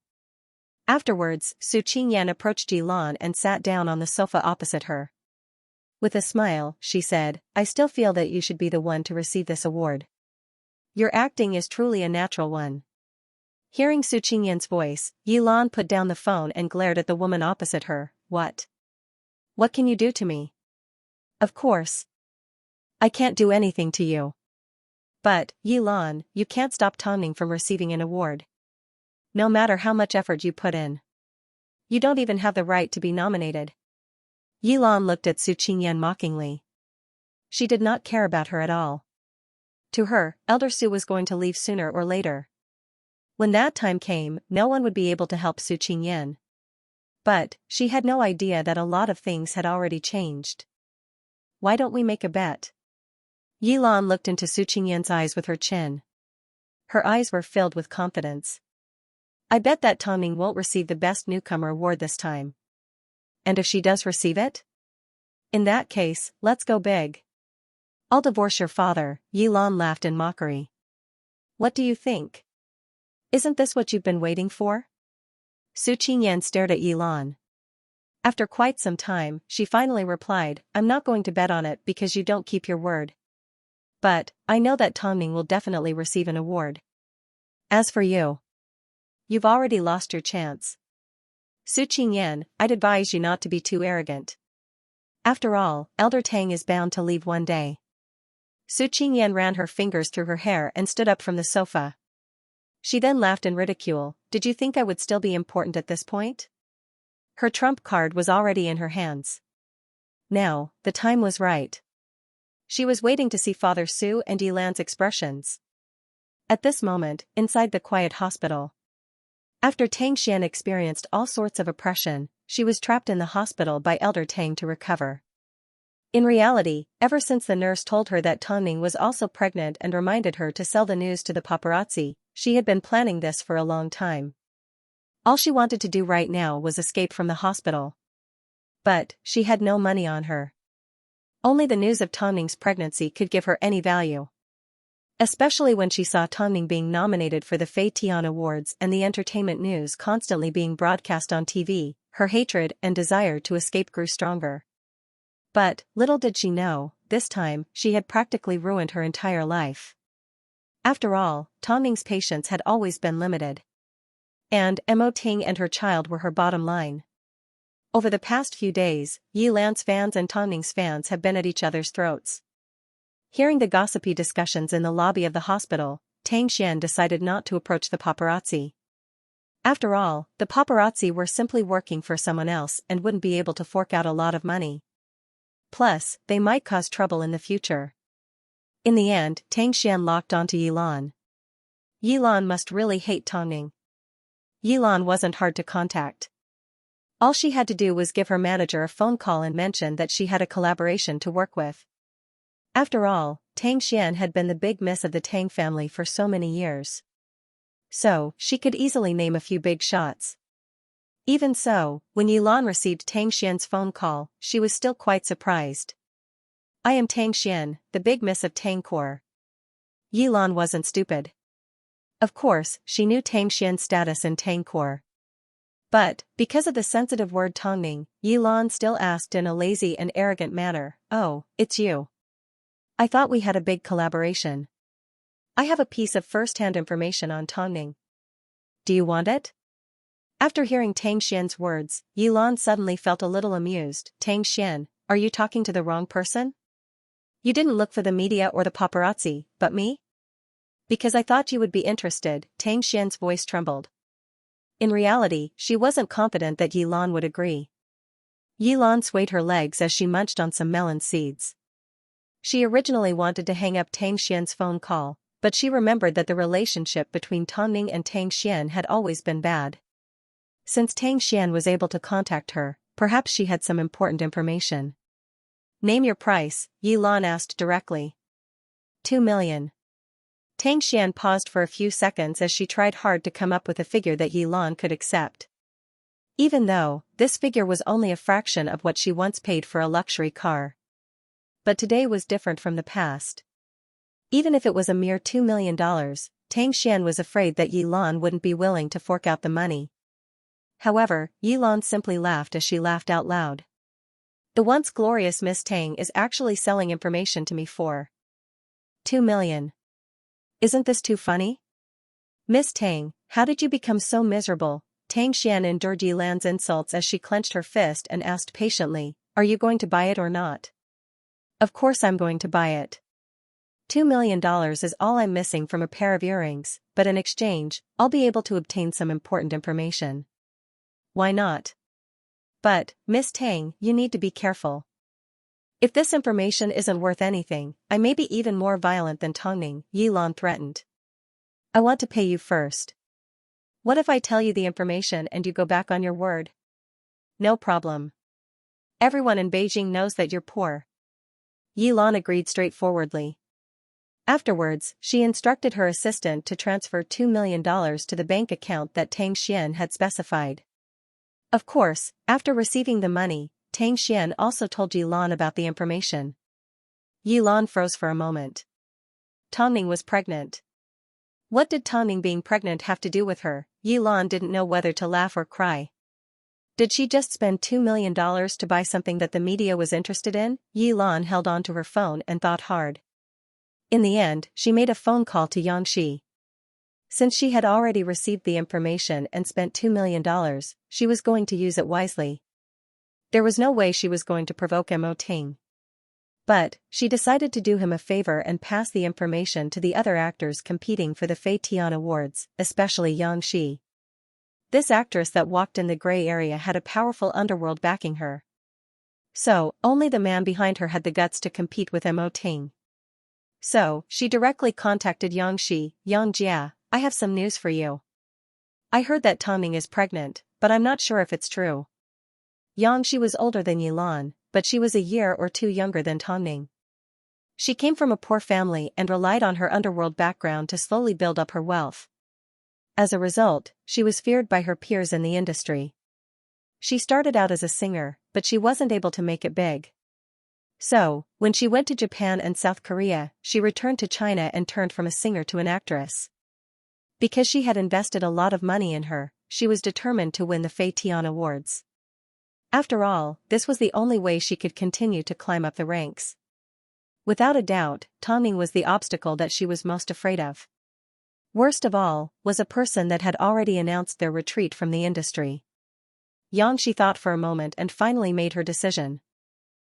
Afterwards, Su Qingyan approached Yilan and sat down on the sofa opposite her. With a smile, she said, I still feel that you should be the one to receive this award. Your acting is truly a natural one. Hearing Su Qingyan's voice, Yilan put down the phone and glared at the woman opposite her. What? What can you do to me? Of course. I can't do anything to you. But, Yilan, you can't stop Tongning from receiving an award. No matter how much effort you put in. You don't even have the right to be nominated. Yilan looked at Su Qingyan mockingly. She did not care about her at all. To her, Elder Su was going to leave sooner or later. When that time came, no one would be able to help Su Qingyan. But, she had no idea that a lot of things had already changed. Why don't we make a bet? Yilan looked into Su Qingyan's eyes with her chin. Her eyes were filled with confidence. I bet that Tongning won't receive the Best Newcomer award this time. And if she does receive it? In that case, let's go big. I'll divorce your father, Yilan laughed in mockery. What do you think? Isn't this what you've been waiting for? Su Qingyan stared at Yilan. After quite some time, she finally replied, I'm not going to bet on it because you don't keep your word. But, I know that Tongning will definitely receive an award. As for you. you've already lost your chance. Su Qingyan, I'd advise you not to be too arrogant. After all, Elder Tang is bound to leave one day. Su Qingyan ran her fingers through her hair and stood up from the sofa. She then laughed in ridicule. Did you think I would still be important at this point? Her trump card was already in her hands. Now, the time was right. She was waiting to see Father Su and Yilan's expressions. At this moment, inside the quiet hospital. After Tang Xian experienced all sorts of oppression, she was trapped in the hospital by Elder Tang to recover. In reality, ever since the nurse told her that Tongning was also pregnant and reminded her to sell the news to the paparazzi, she had been planning this for a long time. All she wanted to do right now was escape from the hospital. But, she had no money on her. Only the news of Tongning's pregnancy could give her any value. Especially when she saw Tongning being nominated for the Fei Tian Awards and the entertainment news constantly being broadcast on TV, her hatred and desire to escape grew stronger. But, little did she know, this time, she had practically ruined her entire life. After all, Tongning's patience had always been limited. And Mo Ting and her child were her bottom line. Over the past few days, Yilan's fans and Tongning's fans have been at each other's throats. Hearing the gossipy discussions in the lobby of the hospital, Tang Xian decided not to approach the paparazzi. After all, the paparazzi were simply working for someone else and wouldn't be able to fork out a lot of money. Plus, they might cause trouble in the future. In the end, Tang Xian locked onto Yilan. Yilan must really hate Tongning. Yilan wasn't hard to contact. All she had to do was give her manager a phone call and mention that she had a collaboration to work with. After all, Tang Xian had been the big miss of the Tang family for so many years. So, she could easily name a few big shots. Even so, when Yilan received Tang Xian's phone call, she was still quite surprised. I am Tang Xian, the big miss of Tang Corps. Yilan wasn't stupid. Of course, she knew Tang Xian's status in Tang Corps. But, because of the sensitive word Tongning, Yilan still asked in a lazy and arrogant manner, "Oh, it's you. I thought we had a big collaboration. I have a piece of first-hand information on Tongning. Do you want it?" After hearing Tang Xian's words, Yilan suddenly felt a little amused. Tang Xian, are you talking to the wrong person? You didn't look for the media or the paparazzi, but me? Because I thought you would be interested, Tang Xian's voice trembled. In reality, she wasn't confident that Yilan would agree. Yilan swayed her legs as she munched on some melon seeds. She originally wanted to hang up Tang Xian's phone call, but she remembered that the relationship between Tongning and Tang Xian had always been bad. Since Tang Xian was able to contact her, perhaps she had some important information. Name your price, Yilan asked directly. 2 million. Tang Xian paused for a few seconds as she tried hard to come up with a figure that Yilan could accept. Even though, this figure was only a fraction of what she once paid for a luxury car. But today was different from the past. Even if it was a mere $2 million, Tang Xian was afraid that Yilan wouldn't be willing to fork out the money. However, Yilan simply laughed as she laughed out loud. The once glorious Miss Tang is actually selling information to me for 2 million. Isn't this too funny? Miss Tang, how did you become so miserable? Tang Xian endured Yilan's insults as she clenched her fist and asked patiently, are you going to buy it or not? Of course I'm going to buy it. $2 million is all I'm missing from a pair of earrings, but in exchange, I'll be able to obtain some important information. Why not? But, Miss Tang, you need to be careful. If this information isn't worth anything, I may be even more violent than Tongning, Yilan threatened. I want to pay you first. What if I tell you the information and you go back on your word? No problem. Everyone in Beijing knows that you're poor. Yilan agreed straightforwardly. Afterwards, she instructed her assistant to transfer $2 million to the bank account that Tang Xian had specified. Of course, after receiving the money, Tang Xian also told Yilan about the information. Yilan froze for a moment. Tongning was pregnant. What did Tongning being pregnant have to do with her? Yilan didn't know whether to laugh or cry. Did she just spend $2 million to buy something that the media was interested in? Yilan held on to her phone and thought hard. In the end, she made a phone call to Xianxia. Since she had already received the information and spent $2 million, she was going to use it wisely. There was no way she was going to provoke Mo Ting. But, she decided to do him a favor and pass the information to the other actors competing for the Fei Tian Awards, especially Xianxia. This actress that walked in the gray area had a powerful underworld backing her. So, only the man behind her had the guts to compete with Mo Ting. So, she directly contacted Xianxia. "Xianxia, I have some news for you. I heard that Tongning is pregnant, but I'm not sure if it's true." Xianxia was older than Yilan, but she was a year or two younger than Tongning. She came from a poor family and relied on her underworld background to slowly build up her wealth. As a result, she was feared by her peers in the industry. She started out as a singer, but she wasn't able to make it big. So, when she went to Japan and South Korea, she returned to China and turned from a singer to an actress. Because she had invested a lot of money in her, she was determined to win the Fei Tian Awards. After all, this was the only way she could continue to climb up the ranks. Without a doubt, Tongning was the obstacle that she was most afraid of. Worst of all, was a person that had already announced their retreat from the industry. Xianxia thought for a moment and finally made her decision.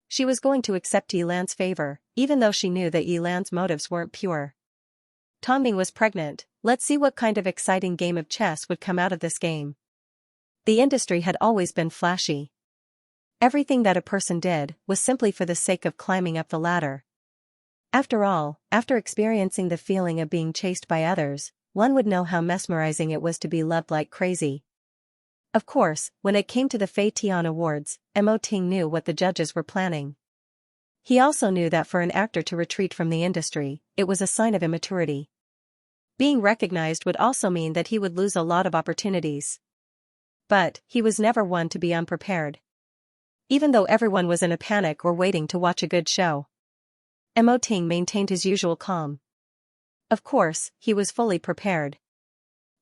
She was going to accept Yilan's favor, even though she knew that Yilan's motives weren't pure. Tongning was pregnant, let's see what kind of exciting game of chess would come out of this game. The industry had always been flashy. Everything that a person did was simply for the sake of climbing up the ladder. After all, after experiencing the feeling of being chased by others, one would know how mesmerizing it was to be loved like crazy. Of course, when it came to the Fei Tian Awards, Mo Ting knew what the judges were planning. He also knew that for an actor to retreat from the industry, it was a sign of immaturity. Being recognized would also mean that he would lose a lot of opportunities. But, he was never one to be unprepared. Even though everyone was in a panic or waiting to watch a good show, Mo Ting maintained his usual calm. Of course, he was fully prepared.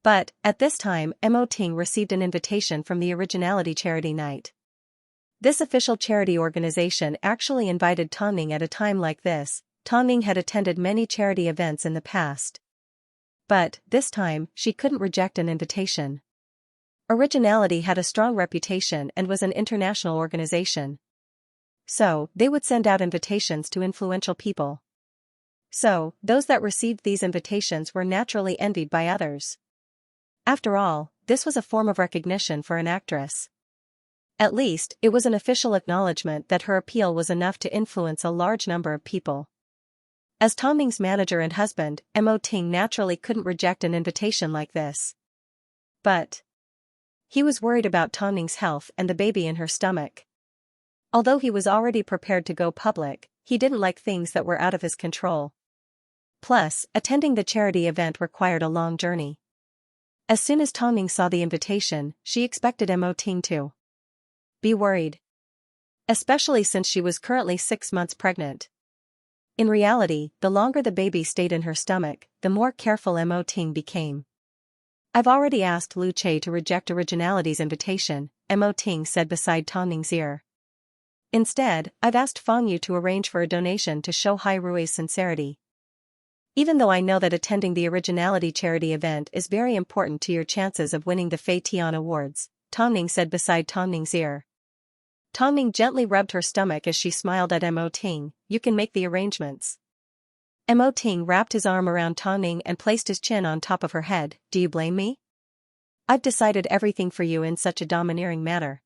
But, at this time, Mo Ting received an invitation from the Originality Charity Night. This official charity organization actually invited Tongning at a time like this. Tongning had attended many charity events in the past. But, this time, she couldn't reject an invitation. Originality had a strong reputation and was an international organization. So, they would send out invitations to influential people. So, those that received these invitations were naturally envied by others. After all, this was a form of recognition for an actress. At least, it was an official acknowledgement that her appeal was enough to influence a large number of people. As Tongning's manager and husband, Mo Ting naturally couldn't reject an invitation like this. But he was worried about Tongning's health and the baby in her stomach. Although he was already prepared to go public, he didn't like things that were out of his control. Plus, attending the charity event required a long journey. As soon as Tongning saw the invitation, she expected Mo Ting to be worried. Especially since she was currently 6 months pregnant. In reality, the longer the baby stayed in her stomach, the more careful Mo Ting became. "I've already asked Lu Che to reject Originality's invitation," Mo Ting said beside Tongning's ear. "Instead, I've asked Fang Yu to arrange for a donation to show Hai Rui's sincerity. Even though I know that attending the Originality charity event is very important to your chances of winning the Fei Tian Awards," Tongning said beside Tongning's ear. Tongning gently rubbed her stomach as she smiled at Mo Ting. "You can make the arrangements." Mo Ting wrapped his arm around Tongning and placed his chin on top of her head. "Do you blame me? I've decided everything for you in such a domineering manner.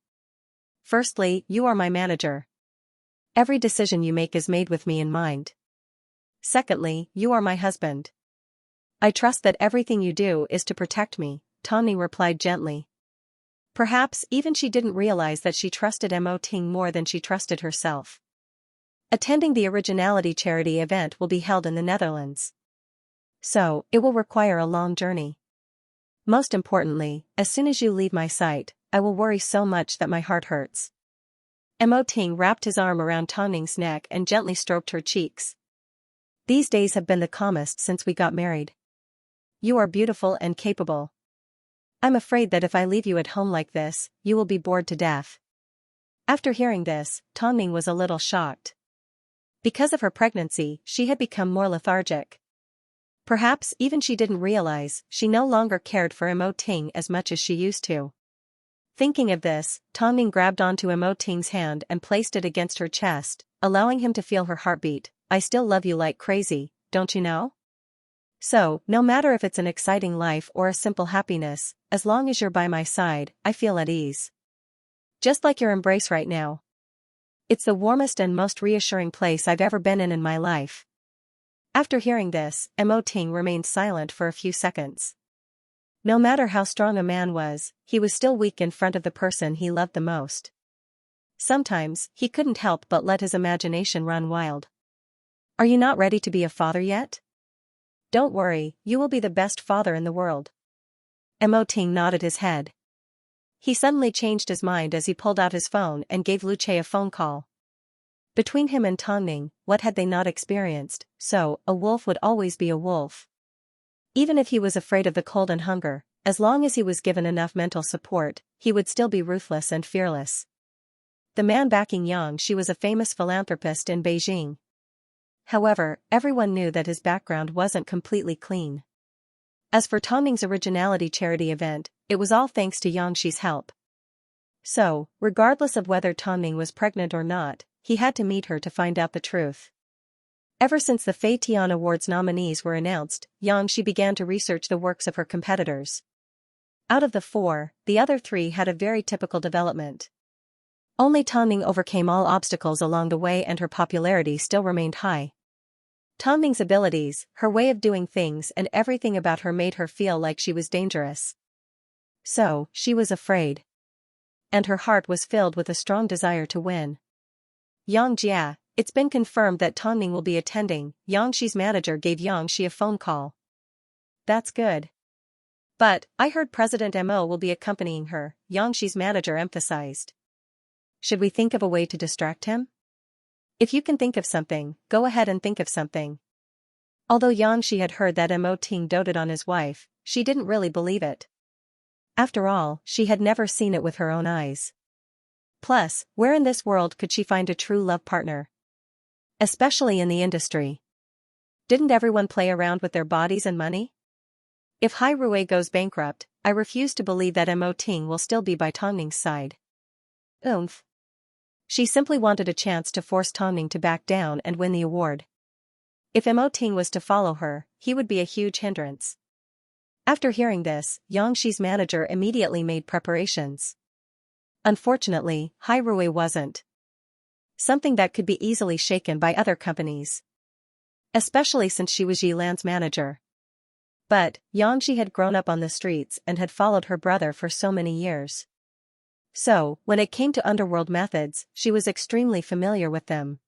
Firstly, you are my manager. Every decision you make is made with me in mind. Secondly, you are my husband. I trust that everything you do is to protect me," Tongning replied gently. Perhaps even she didn't realize that she trusted Mo Ting more than she trusted herself. Attending the Originality charity event will be held in the Netherlands. So, it will require a long journey. Most importantly, as soon as you leave my sight, I will worry so much that my heart hurts. Mo Ting wrapped his arm around Tongning's neck and gently stroked her cheeks. "These days have been the calmest since we got married. You are beautiful and capable. I'm afraid that if I leave you at home like this, you will be bored to death." After hearing this, Tongning was a little shocked. Because of her pregnancy, she had become more lethargic. Perhaps even she didn't realize she no longer cared for Mo Ting as much as she used to. Thinking of this, Tongning grabbed onto Mo Ting's hand and placed it against her chest, allowing him to feel her heartbeat. I still love you like crazy, don't you know? So, no matter if it's an exciting life or a simple happiness, as long as you're by my side, I feel at ease. Just like your embrace right now. It's the warmest and most reassuring place I've ever been in my life. After hearing this, Mo Ting remained silent for a few seconds. No matter how strong a man was, he was still weak in front of the person he loved the most. Sometimes, he couldn't help but let his imagination run wild. Are you not ready to be a father yet? Don't worry, you will be the best father in the world. Mo Ting nodded his head. He suddenly changed his mind as he pulled out his phone and gave Lu Che a phone call. Between him and Tongning, what had they not experienced? So, a wolf would always be a wolf. Even if he was afraid of the cold and hunger, as long as he was given enough mental support, he would still be ruthless and fearless. The man backing Xianxia was a famous philanthropist in Beijing. However, everyone knew that his background wasn't completely clean. As for Tongning's originality charity event, it was all thanks to Xianxia's help. So, regardless of whether Tongning was pregnant or not, he had to meet her to find out the truth. Ever since the Fei Tian Awards nominees were announced, Xianxia began to research the works of her competitors. Out of the four, the other three had a very typical development. Only Tongning overcame all obstacles along the way and her popularity still remained high. Tongning's abilities, her way of doing things and everything about her made her feel like she was dangerous. So, she was afraid. And her heart was filled with a strong desire to win. Xianxia, it's been confirmed that Tongning will be attending. Xianxia's manager gave Xianxia a phone call. That's good. But, I heard President Mo will be accompanying her, Xianxia's manager emphasized. Should we think of a way to distract him? If you can think of something, go ahead and think of something. Although Xianxia had heard that Mo Ting doted on his wife, she didn't really believe it. After all, she had never seen it with her own eyes. Plus, where in this world could she find a true love partner? Especially in the industry. Didn't everyone play around with their bodies and money? If Hai Rui goes bankrupt, I refuse to believe that Mo Ting will still be by Tongning's side. Oomph. She simply wanted a chance to force Tongning to back down and win the award. If Mo Ting was to follow her, he would be a huge hindrance. After hearing this, Xianxia's manager immediately made preparations. Unfortunately, Hai Rui wasn't something that could be easily shaken by other companies. Especially since she was Yilan's manager. But, Xianxia had grown up on the streets and had followed her brother for so many years. So, when it came to underworld methods, she was extremely familiar with them.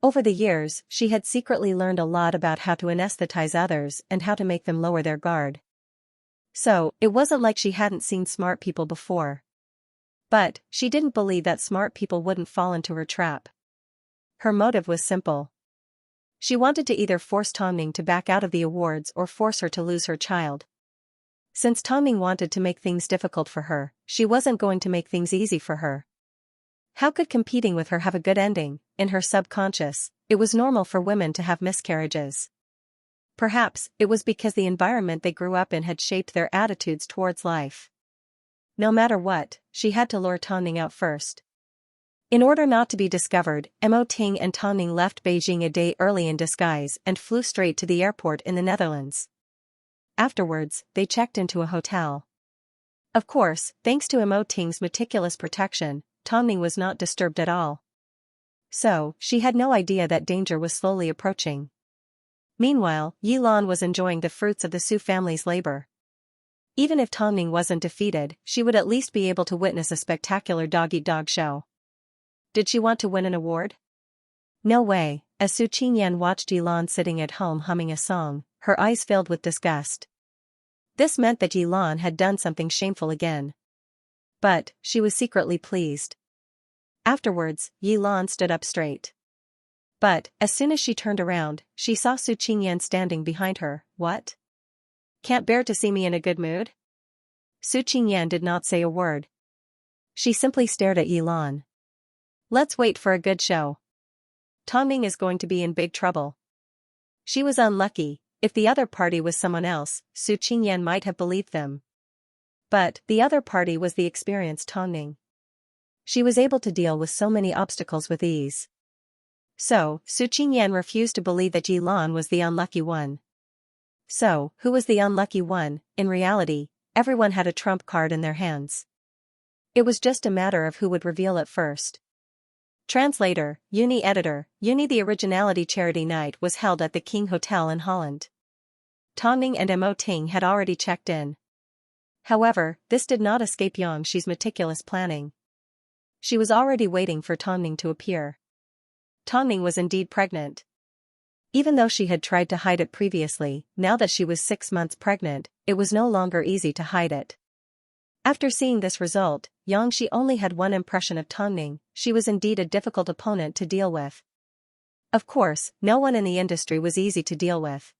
Over the years, she had secretly learned a lot about how to anesthetize others and how to make them lower their guard. So, it wasn't like she hadn't seen smart people before. But, she didn't believe that smart people wouldn't fall into her trap. Her motive was simple. She wanted to either force Tongning to back out of the awards or force her to lose her child. Since Tongning wanted to make things difficult for her, she wasn't going to make things easy for her. How could competing with her have a good ending? In her subconscious, it was normal for women to have miscarriages. Perhaps, it was because the environment they grew up in had shaped their attitudes towards life. No matter what, she had to lure Tongning out first. In order not to be discovered, Mo Ting and Tongning left Beijing a day early in disguise and flew straight to the airport in the Netherlands. Afterwards, they checked into a hotel. Of course, thanks to Mo Ting's meticulous protection, Tongning was not disturbed at all. So, she had no idea that danger was slowly approaching. Meanwhile, Yilan was enjoying the fruits of the Su family's labor. Even if Tongning wasn't defeated, she would at least be able to witness a spectacular dog-eat-dog show. Did she want to win an award? No way. As Su Qingyan watched Yilan sitting at home humming a song, her eyes filled with disgust. This meant that Yilan had done something shameful again. But, she was secretly pleased. Afterwards, Yilan stood up straight. But, as soon as she turned around, she saw Su Qingyan standing behind her. What? Can't bear to see me in a good mood? Su Qingyan did not say a word. She simply stared at Yilan. Let's wait for a good show. Tongning is going to be in big trouble. She was unlucky. If the other party was someone else, Su Qingyan might have believed them. But the other party was the experienced Tang Ning. She was able to deal with so many obstacles with ease. So, Su Qingyan refused to believe that Yi Lan was the unlucky one. So, who was the unlucky one? In reality, everyone had a trump card in their hands. It was just a matter of who would reveal it first. Translator, Uni Editor, Uni. The Originality Charity Night was held at the King Hotel in Holland. Tang Ning and Mo Ting had already checked in. However, this did not escape Xianxia's meticulous planning. She was already waiting for Tang Ning to appear. Tang Ning was indeed pregnant. Even though she had tried to hide it previously, now that she was 6 months pregnant, it was no longer easy to hide it. After seeing this result, Xianxia only had one impression of Tang Ning: she was indeed a difficult opponent to deal with. Of course, no one in the industry was easy to deal with.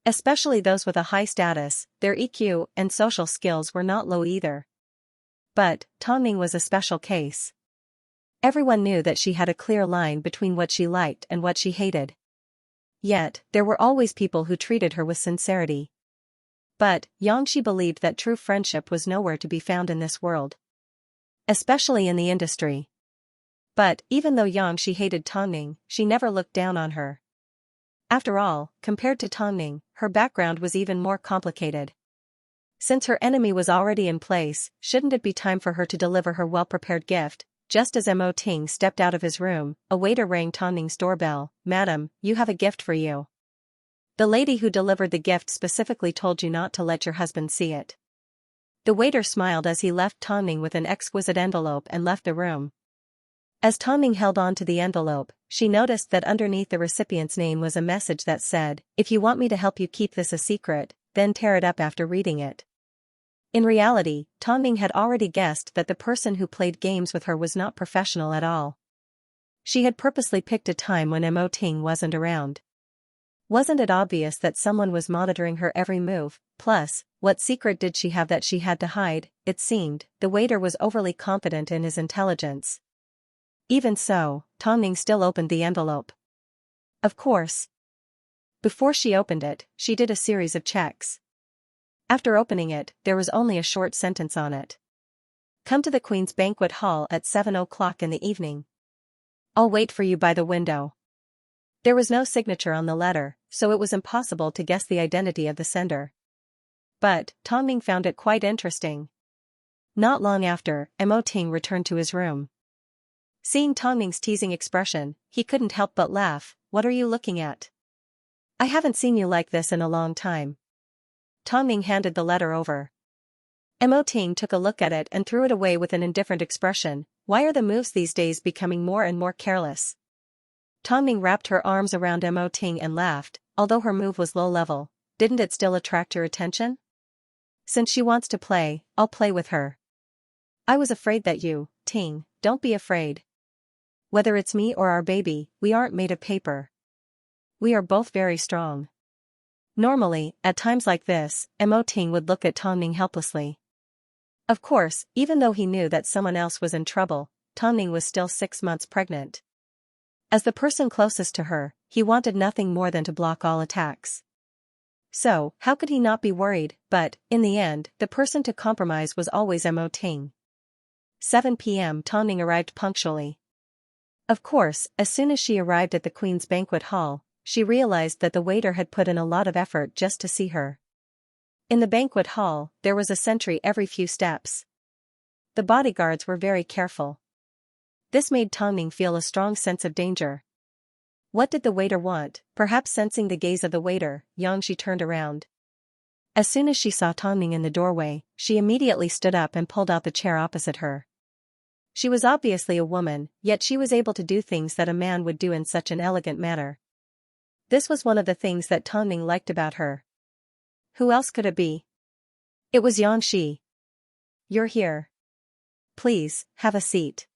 Especially those with a high status, their EQ and social skills were not low either. But, Tang Ning was a special case. Everyone knew that she had a clear line between what she liked and what she hated. Yet, there were always people who treated her with sincerity. But, Xianxia believed that true friendship was nowhere to be found in this world. Especially in the industry. But, even though Xianxia hated Tang Ning, she never looked down on her. After all, compared to Tang Ning, her background was even more complicated. Since her enemy was already in place, shouldn't it be time for her to deliver her well-prepared gift? Just as Mo Ting stepped out of his room, a waiter rang Tang Ning's doorbell. "Madam, you have a gift for you. The lady who delivered the gift specifically told you not to let your husband see it." The waiter smiled as he left Tang Ning with an exquisite envelope and left the room. As Tang Ning held on to the envelope, she noticed that underneath the recipient's name was a message that said, "If you want me to help you keep this a secret, then tear it up after reading it." In reality, Tang Ning had already guessed that the person who played games with her was not professional at all. She had purposely picked a time when Mo Ting wasn't around. Wasn't it obvious that someone was monitoring her every move? Plus, what secret did she have that she had to hide? It seemed, the waiter was overly confident in his intelligence. Even so, Tang Ning still opened the envelope. Of course. Before she opened it, she did a series of checks. After opening it, there was only a short sentence on it. "Come to the Queen's Banquet Hall at 7 o'clock in the evening. I'll wait for you by the window." There was no signature on the letter, so it was impossible to guess the identity of the sender. But, Tang Ning found it quite interesting. Not long after, Mo Ting returned to his room. Seeing Tang Ning's teasing expression, he couldn't help but laugh. "What are you looking at? I haven't seen you like this in a long time." Tang Ning handed the letter over. Mo Ting took a look at it and threw it away with an indifferent expression. Why are the moves these days becoming more and more careless? Tang Ning wrapped her arms around Mo Ting and laughed. Although her move was low level, didn't it still attract your attention? Since she wants to play, I'll play with her. I was afraid that you, Ting, don't be afraid. Whether it's me or our baby, we aren't made of paper. We are both very strong. Normally, at times like this, Mo Ting would look at Tang Ning helplessly. Of course, even though he knew that someone else was in trouble, Tang Ning was still 6 months pregnant. As the person closest to her, he wanted nothing more than to block all attacks. So, how could he not be worried? But, in the end, the person to compromise was always Mo Ting. 7 p.m. Tang Ning arrived punctually. Of course, as soon as she arrived at the Queen's Banquet Hall, she realized that the waiter had put in a lot of effort just to see her. In the banquet hall, there was a sentry every few steps. The bodyguards were very careful. This made Tang Ning feel a strong sense of danger. What did the waiter want? Perhaps sensing the gaze of the waiter, Xianxia turned around. As soon as she saw Tang Ning in the doorway, she immediately stood up and pulled out the chair opposite her. She was obviously a woman, yet she was able to do things that a man would do in such an elegant manner. This was one of the things that Tang Ning liked about her. Who else could it be? It was Xianxia. "You're here. Please, have a seat."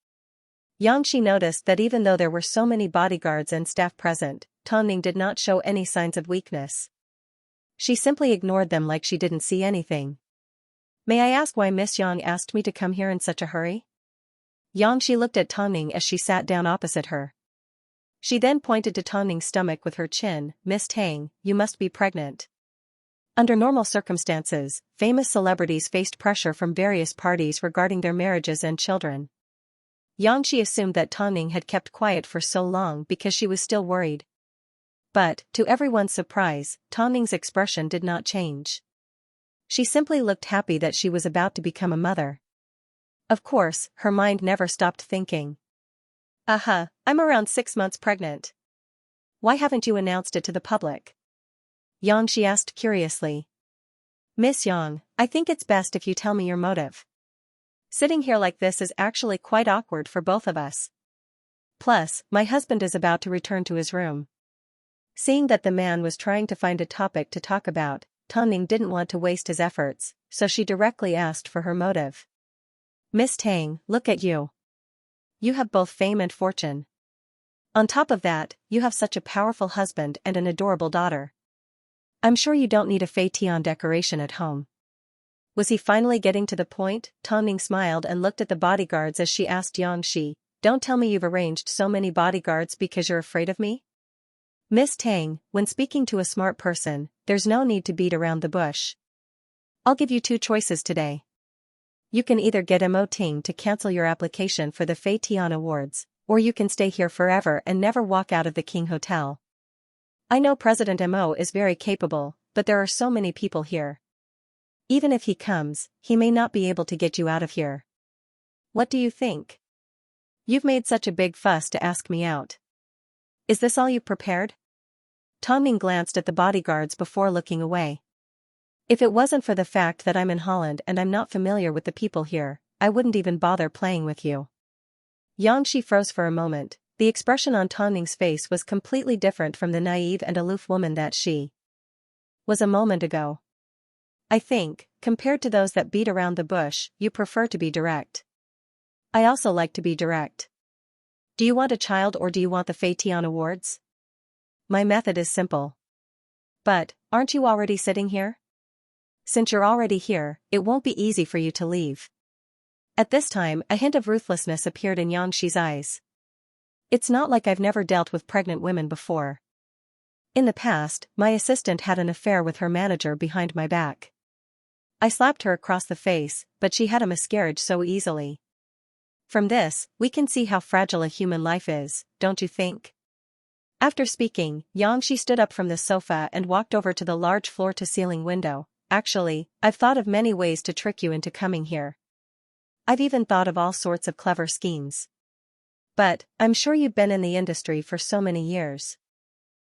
Xianxia noticed that even though there were so many bodyguards and staff present, Tang Ning did not show any signs of weakness. She simply ignored them like she didn't see anything. "May I ask why Miss Yang asked me to come here in such a hurry?" Xianxia looked at Tang Ning as she sat down opposite her. She then pointed to Tonning's stomach with her chin. Miss Tang, you must be pregnant. Under normal circumstances, famous celebrities faced pressure from various parties regarding their marriages and children. Xianxia assumed that Tonning had kept quiet for so long because she was still worried. But, to everyone's surprise, Tonning's expression did not change. She simply looked happy that she was about to become a mother. Of course, her mind never stopped thinking. I'm around 6 months pregnant. Why haven't you announced it to the public? Xianxia asked curiously. Miss Yang, I think it's best if you tell me your motive. Sitting here like this is actually quite awkward for both of us. Plus, my husband is about to return to his room. Seeing that the man was trying to find a topic to talk about, Tonning didn't want to waste his efforts, so she directly asked for her motive. Miss Tang, look at you. You have both fame and fortune. On top of that, you have such a powerful husband and an adorable daughter. I'm sure you don't need a Fei Tian decoration at home. Was he finally getting to the point? Tonning smiled and looked at the bodyguards as she asked Xianxia, don't tell me you've arranged so many bodyguards because you're afraid of me? Miss Tang, when speaking to a smart person, there's no need to beat around the bush. I'll give you 2 choices today. You can either get Mo Ting to cancel your application for the Fei Tian Awards, or you can stay here forever and never walk out of the King Hotel. I know President Mo is very capable, but there are so many people here. Even if he comes, he may not be able to get you out of here. What do you think? You've made such a big fuss to ask me out. Is this all you've prepared? Tonning glanced at the bodyguards before looking away. If it wasn't for the fact that I'm in Holland and I'm not familiar with the people here, I wouldn't even bother playing with you. Xianxia froze for a moment. The expression on Tonning's face was completely different from the naive and aloof woman that she was a moment ago. I think, compared to those that beat around the bush, you prefer to be direct. I also like to be direct. Do you want a child or do you want the Fei Tian Awards? My method is simple. But, aren't you already sitting here? Since you're already here, it won't be easy for you to leave. At this time, a hint of ruthlessness appeared in Xianxi's eyes. It's not like I've never dealt with pregnant women before. In the past, my assistant had an affair with her manager behind my back. I slapped her across the face, but she had a miscarriage so easily. From this, we can see how fragile a human life is, don't you think? After speaking, Xianxia stood up from the sofa and walked over to the large floor-to-ceiling window. Actually, I've thought of many ways to trick you into coming here. I've even thought of all sorts of clever schemes. But, I'm sure you've been in the industry for so many years.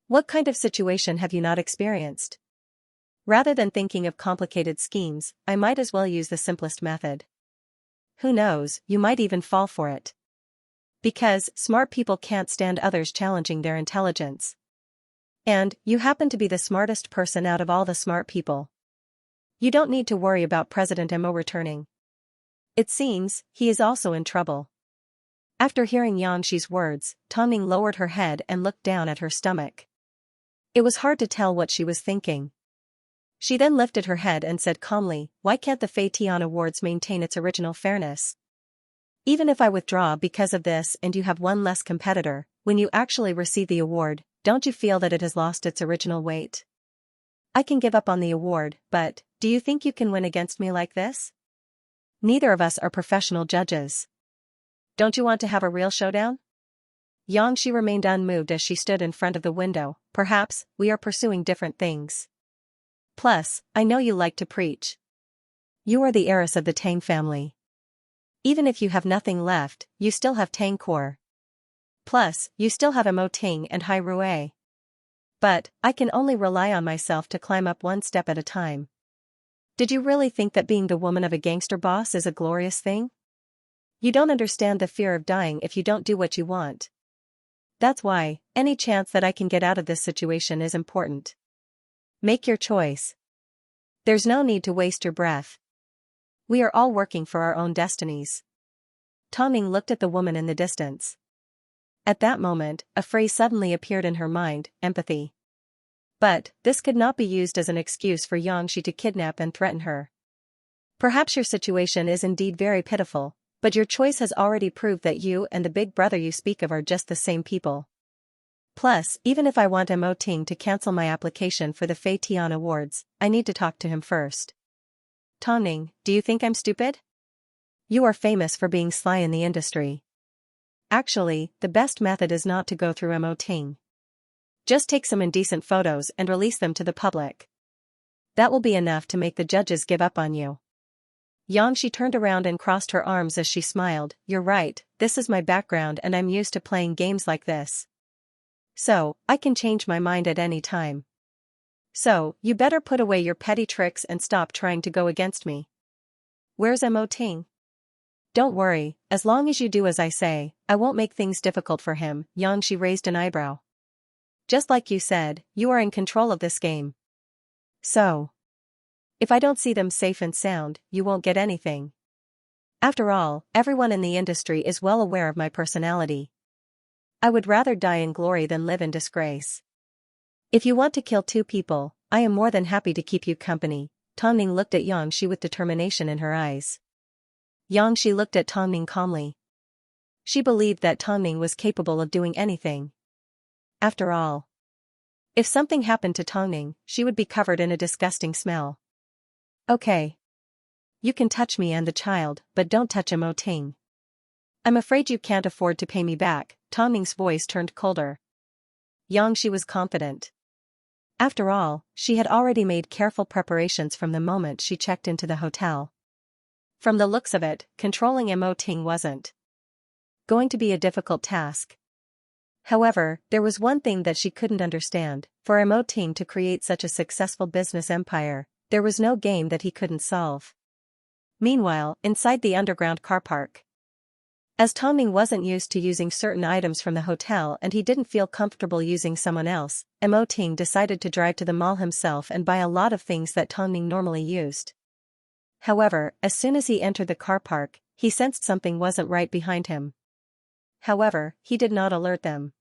What kind of situation have you not experienced? Rather than thinking of complicated schemes, I might as well use the simplest method. Who knows, you might even fall for it. Because, smart people can't stand others challenging their intelligence. And, you happen to be the smartest person out of all the smart people. You don't need to worry about President Mo returning. It seems, he is also in trouble. After hearing Xianxi's words, Tonning lowered her head and looked down at her stomach. It was hard to tell what she was thinking. She then lifted her head and said calmly, why can't the Fei Tian Awards maintain its original fairness? Even if I withdraw because of this and you have one less competitor, when you actually receive the award, don't you feel that it has lost its original weight? I can give up on the award, but, do you think you can win against me like this? Neither of us are professional judges. Don't you want to have a real showdown? Xianxia remained unmoved as she stood in front of the window. Perhaps, we are pursuing different things. Plus, I know you like to preach. You are the heiress of the Tang family. Even if you have nothing left, you still have Tang core. Plus, you still have Mo Ting and Hai Rui. But, I can only rely on myself to climb up one step at a time. Did you really think that being the woman of a gangster boss is a glorious thing? You don't understand the fear of dying if you don't do what you want. That's why, any chance that I can get out of this situation is important. Make your choice. There's no need to waste your breath. We are all working for our own destinies. Tonning looked at the woman in the distance. At that moment, a phrase suddenly appeared in her mind, empathy. But, this could not be used as an excuse for Xianxia to kidnap and threaten her. Perhaps your situation is indeed very pitiful, but your choice has already proved that you and the big brother you speak of are just the same people. Plus, even if I want Mo Ting to cancel my application for the Fei Tian Awards, I need to talk to him first. Tongning, do you think I'm stupid? You are famous for being sly in the industry. Actually, the best method is not to go through Mo Ting. Just take some indecent photos and release them to the public. That will be enough to make the judges give up on you. Xianxia turned around and crossed her arms as she smiled. You're right, this is my background and I'm used to playing games like this. So, I can change my mind at any time. So, you better put away your petty tricks and stop trying to go against me. Where's Mo Ting? Don't worry, as long as you do as I say, I won't make things difficult for him. Xianxia raised an eyebrow. Just like you said, you are in control of this game. So, if I don't see them safe and sound, you won't get anything. After all, everyone in the industry is well aware of my personality. I would rather die in glory than live in disgrace. If you want to kill 2 people, I am more than happy to keep you company. Tongning looked at Xianxia with determination in her eyes. Xianxia looked at Tongning calmly. She believed that Tongning was capable of doing anything. After all, if something happened to Tongning, she would be covered in a disgusting smell. Okay. You can touch me and the child, but don't touch Mo Ting. I'm afraid you can't afford to pay me back. Tongning's voice turned colder. Xianxia was confident. After all, she had already made careful preparations from the moment she checked into the hotel. From the looks of it, controlling Mo Ting wasn't going to be a difficult task. However, there was one thing that she couldn't understand. For Mo Ting to create such a successful business empire, there was no game that he couldn't solve. Meanwhile, inside the underground car park, as Tongning wasn't used to using certain items from the hotel and he didn't feel comfortable using someone else, Mo Ting decided to drive to the mall himself and buy a lot of things that Tongning normally used. However, as soon as he entered the car park, he sensed something wasn't right behind him. However, he did not alert them.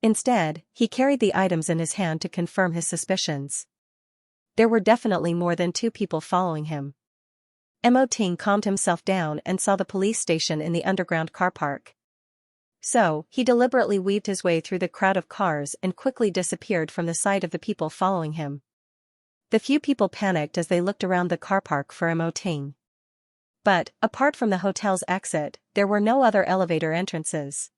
Instead, he carried the items in his hand to confirm his suspicions. There were definitely more than 2 people following him. Mo Ting calmed himself down and saw the police station in the underground car park. So, he deliberately weaved his way through the crowd of cars and quickly disappeared from the sight of the people following him. The few people panicked as they looked around the car park for Mo Ting. But, apart from the hotel's exit, there were no other elevator entrances.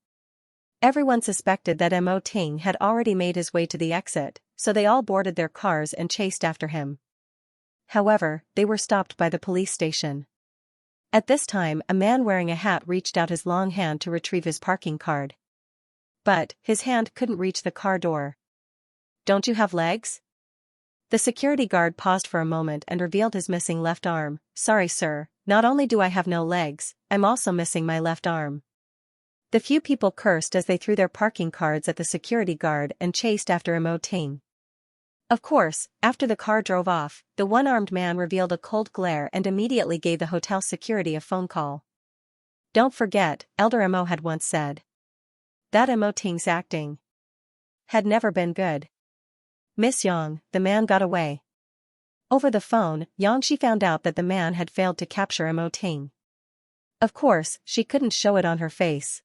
Everyone suspected that Mo Ting had already made his way to the exit, so they all boarded their cars and chased after him. However, they were stopped by the police station. At this time, a man wearing a hat reached out his long hand to retrieve his parking card. But, his hand couldn't reach the car door. Don't you have legs? The security guard paused for a moment and revealed his missing left arm. Sorry sir, not only do I have no legs, I'm also missing my left arm. The few people cursed as they threw their parking cards at the security guard and chased after Mo Ting. Of course, after the car drove off, the one-armed man revealed a cold glare and immediately gave the hotel security a phone call. Don't forget, Elder Mo had once said that Mo Ting's acting had never been good. Miss Yang, the man got away. Over the phone, Xianxia found out that the man had failed to capture Mo Ting. Of course, she couldn't show it on her face.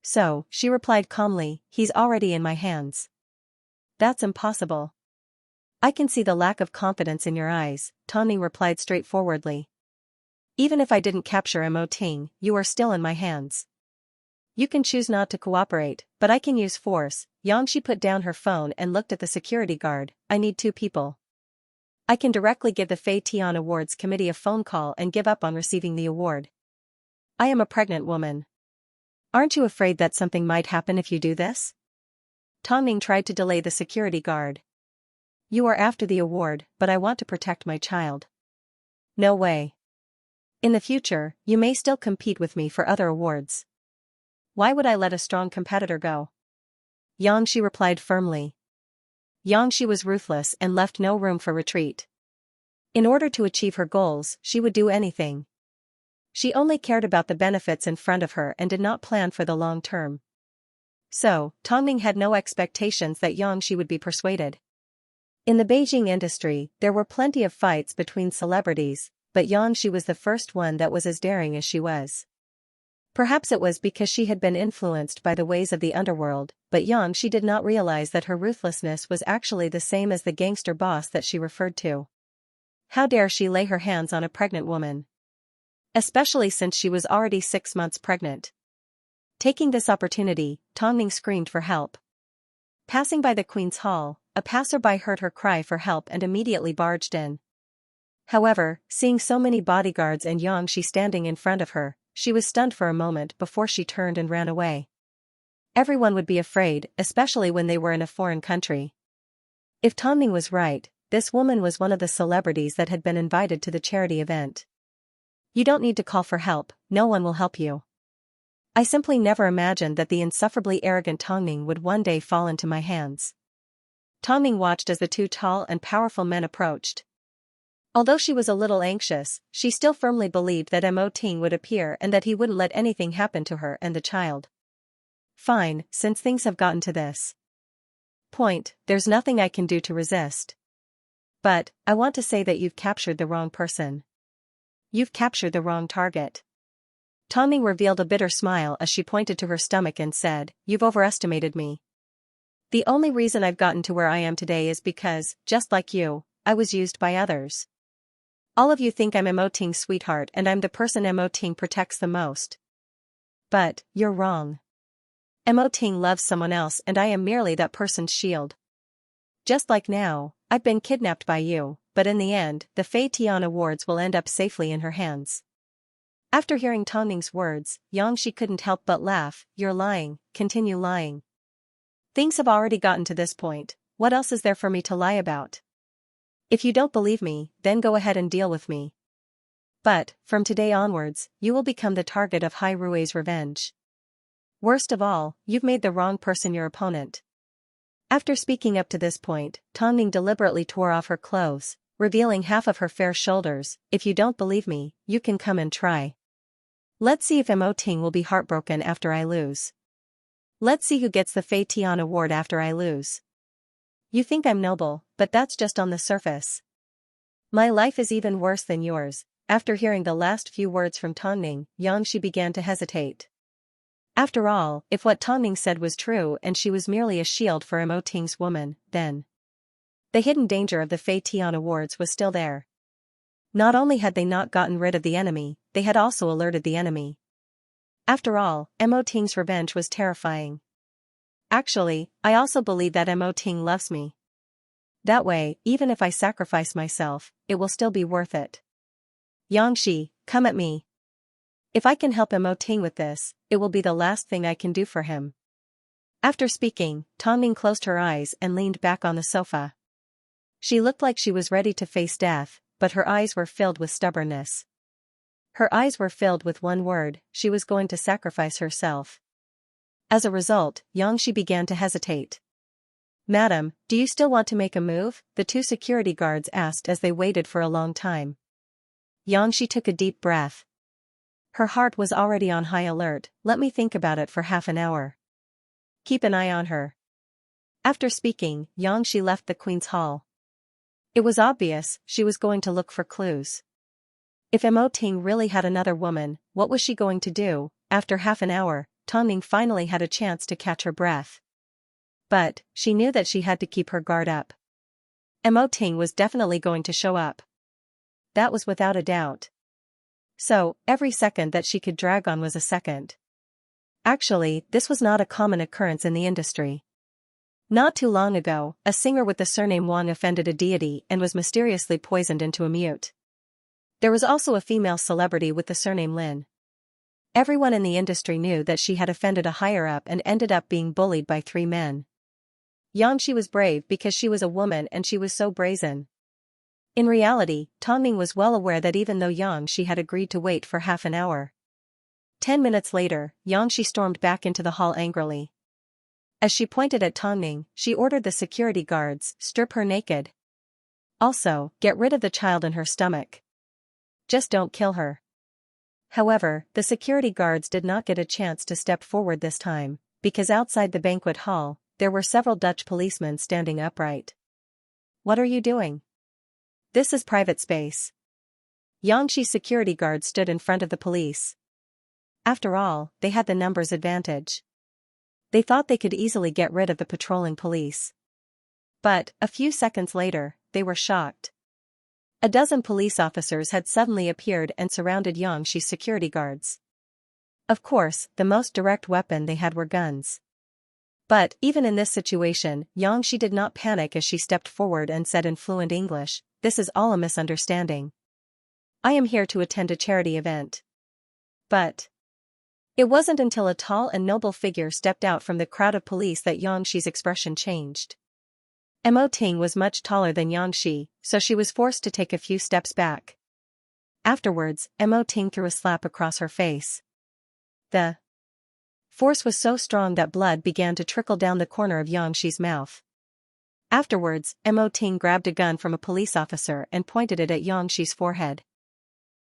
So, she replied calmly, he's already in my hands. That's impossible. I can see the lack of confidence in your eyes, Tongning replied straightforwardly. Even if I didn't capture Mo Ting, you are still in my hands. You can choose not to cooperate, but I can use force. Xianxia put down her phone and looked at the security guard. I need 2 people. I can directly give the Fei Tian Awards committee a phone call and give up on receiving the award. I am a pregnant woman. Aren't you afraid that something might happen if you do this? Tongning tried to delay the security guard. You are after the award, but I want to protect my child. No way. In the future, you may still compete with me for other awards. Why would I let a strong competitor go? Xianxia replied firmly. Xianxia was ruthless and left no room for retreat. In order to achieve her goals, she would do anything. She only cared about the benefits in front of her and did not plan for the long term. So, Tongning had no expectations that Xianxia would be persuaded. In the Beijing industry, there were plenty of fights between celebrities, but Xianxia was the first one that was as daring as she was. Perhaps it was because she had been influenced by the ways of the underworld, but Xianxia did not realize that her ruthlessness was actually the same as the gangster boss that she referred to. How dare she lay her hands on a pregnant woman? Especially since she was already 6 months pregnant. Taking this opportunity, Tongning screamed for help. Passing by the queen's hall, a passerby heard her cry for help and immediately barged in. However, seeing so many bodyguards and Xianxia standing in front of her, she was stunned for a moment before she turned and ran away. Everyone would be afraid, especially when they were in a foreign country. If Tongning was right, this woman was one of the celebrities that had been invited to the charity event. You don't need to call for help, no one will help you. I simply never imagined that the insufferably arrogant Tongning would one day fall into my hands. Tongning watched as the two tall and powerful men approached. Although she was a little anxious, she still firmly believed that Mo Ting would appear and that he wouldn't let anything happen to her and the child. Fine, since things have gotten to this point, there's nothing I can do to resist. But, I want to say that you've captured the wrong person. You've captured the wrong target. Tongning revealed a bitter smile as she pointed to her stomach and said, "You've overestimated me. The only reason I've gotten to where I am today is because, just like you, I was used by others. All of you think I'm Mo Ting's sweetheart and I'm the person Mo Ting protects the most. But, you're wrong. Mo Ting loves someone else and I am merely that person's shield. Just like now, I've been kidnapped by you, but in the end, the Fei Tian Awards will end up safely in her hands." After hearing Tongning's words, Xianxia couldn't help but laugh. "You're lying, continue lying. Things have already gotten to this point, what else is there for me to lie about? If you don't believe me, then go ahead and deal with me. But, from today onwards, you will become the target of Hai Rui's revenge. Worst of all, you've made the wrong person your opponent." After speaking up to this point, Tongning deliberately tore off her clothes, revealing half of her fair shoulders. "If you don't believe me, you can come and try. Let's see if Mo Ting will be heartbroken after I lose. Let's see who gets the Fei Tian Award after I lose. You think I'm noble, but that's just on the surface. My life is even worse than yours." After hearing the last few words from Tongning, Xianxia began to hesitate. After all, if what Tongning said was true and she was merely a shield for Mo Ting's woman, then the hidden danger of the Fei Tian Awards was still there. Not only had they not gotten rid of the enemy, they had also alerted the enemy. After all, Mo Ting's revenge was terrifying. Actually, I also believe that Mo Ting loves me. That way, even if I sacrifice myself, it will still be worth it. Xianxia, come at me. If I can help Mo Ting with this, it will be the last thing I can do for him." After speaking, Tongning closed her eyes and leaned back on the sofa. She looked like she was ready to face death, but her eyes were filled with stubbornness. Her eyes were filled with one word: she was going to sacrifice herself. As a result, Xianxia began to hesitate. "Madam, do you still want to make a move?" the two security guards asked as they waited for a long time. Xianxia took a deep breath. Her heart was already on high alert. "Let me think about it for half an hour. Keep an eye on her." After speaking, Xianxia left the queen's hall. It was obvious, she was going to look for clues. If Mo Ting really had another woman, what was she going to do? After half an hour, Tongning finally had a chance to catch her breath. But, she knew that she had to keep her guard up. Mo Ting was definitely going to show up. That was without a doubt. So, every second that she could drag on was a second. Actually, this was not a common occurrence in the industry. Not too long ago, a singer with the surname Wang offended a deity and was mysteriously poisoned into a mute. There was also a female celebrity with the surname Lin. Everyone in the industry knew that she had offended a higher-up and ended up being bullied by 3 men. Xianxia was brave because she was a woman and she was so brazen. In reality, Tongning was well aware that even though Xianxia had agreed to wait for half an hour. 10 minutes later, Xianxia stormed back into the hall angrily. As she pointed at Tongning, she ordered the security guards, "Strip her naked. Also, get rid of the child in her stomach. Just don't kill her." However, the security guards did not get a chance to step forward this time, because outside the banquet hall, there were several Dutch policemen standing upright. "What are you doing? This is private space." Xianxia's security guard stood in front of the police. After all, they had the numbers advantage. They thought they could easily get rid of the patrolling police. But, a few seconds later, they were shocked. A dozen police officers had suddenly appeared and surrounded Xianxia's security guards. Of course, the most direct weapon they had were guns. But, even in this situation, Xianxia did not panic as she stepped forward and said in fluent English, "This is all a misunderstanding. I am here to attend a charity event." But it wasn't until a tall and noble figure stepped out from the crowd of police that Xianxia's expression changed. Mo Ting was much taller than Xianxia, so she was forced to take a few steps back. Afterwards, Mo Ting threw a slap across her face. The force was so strong that blood began to trickle down the corner of Xianxia's mouth. Afterwards, Mo Ting grabbed a gun from a police officer and pointed it at Xianxia's forehead.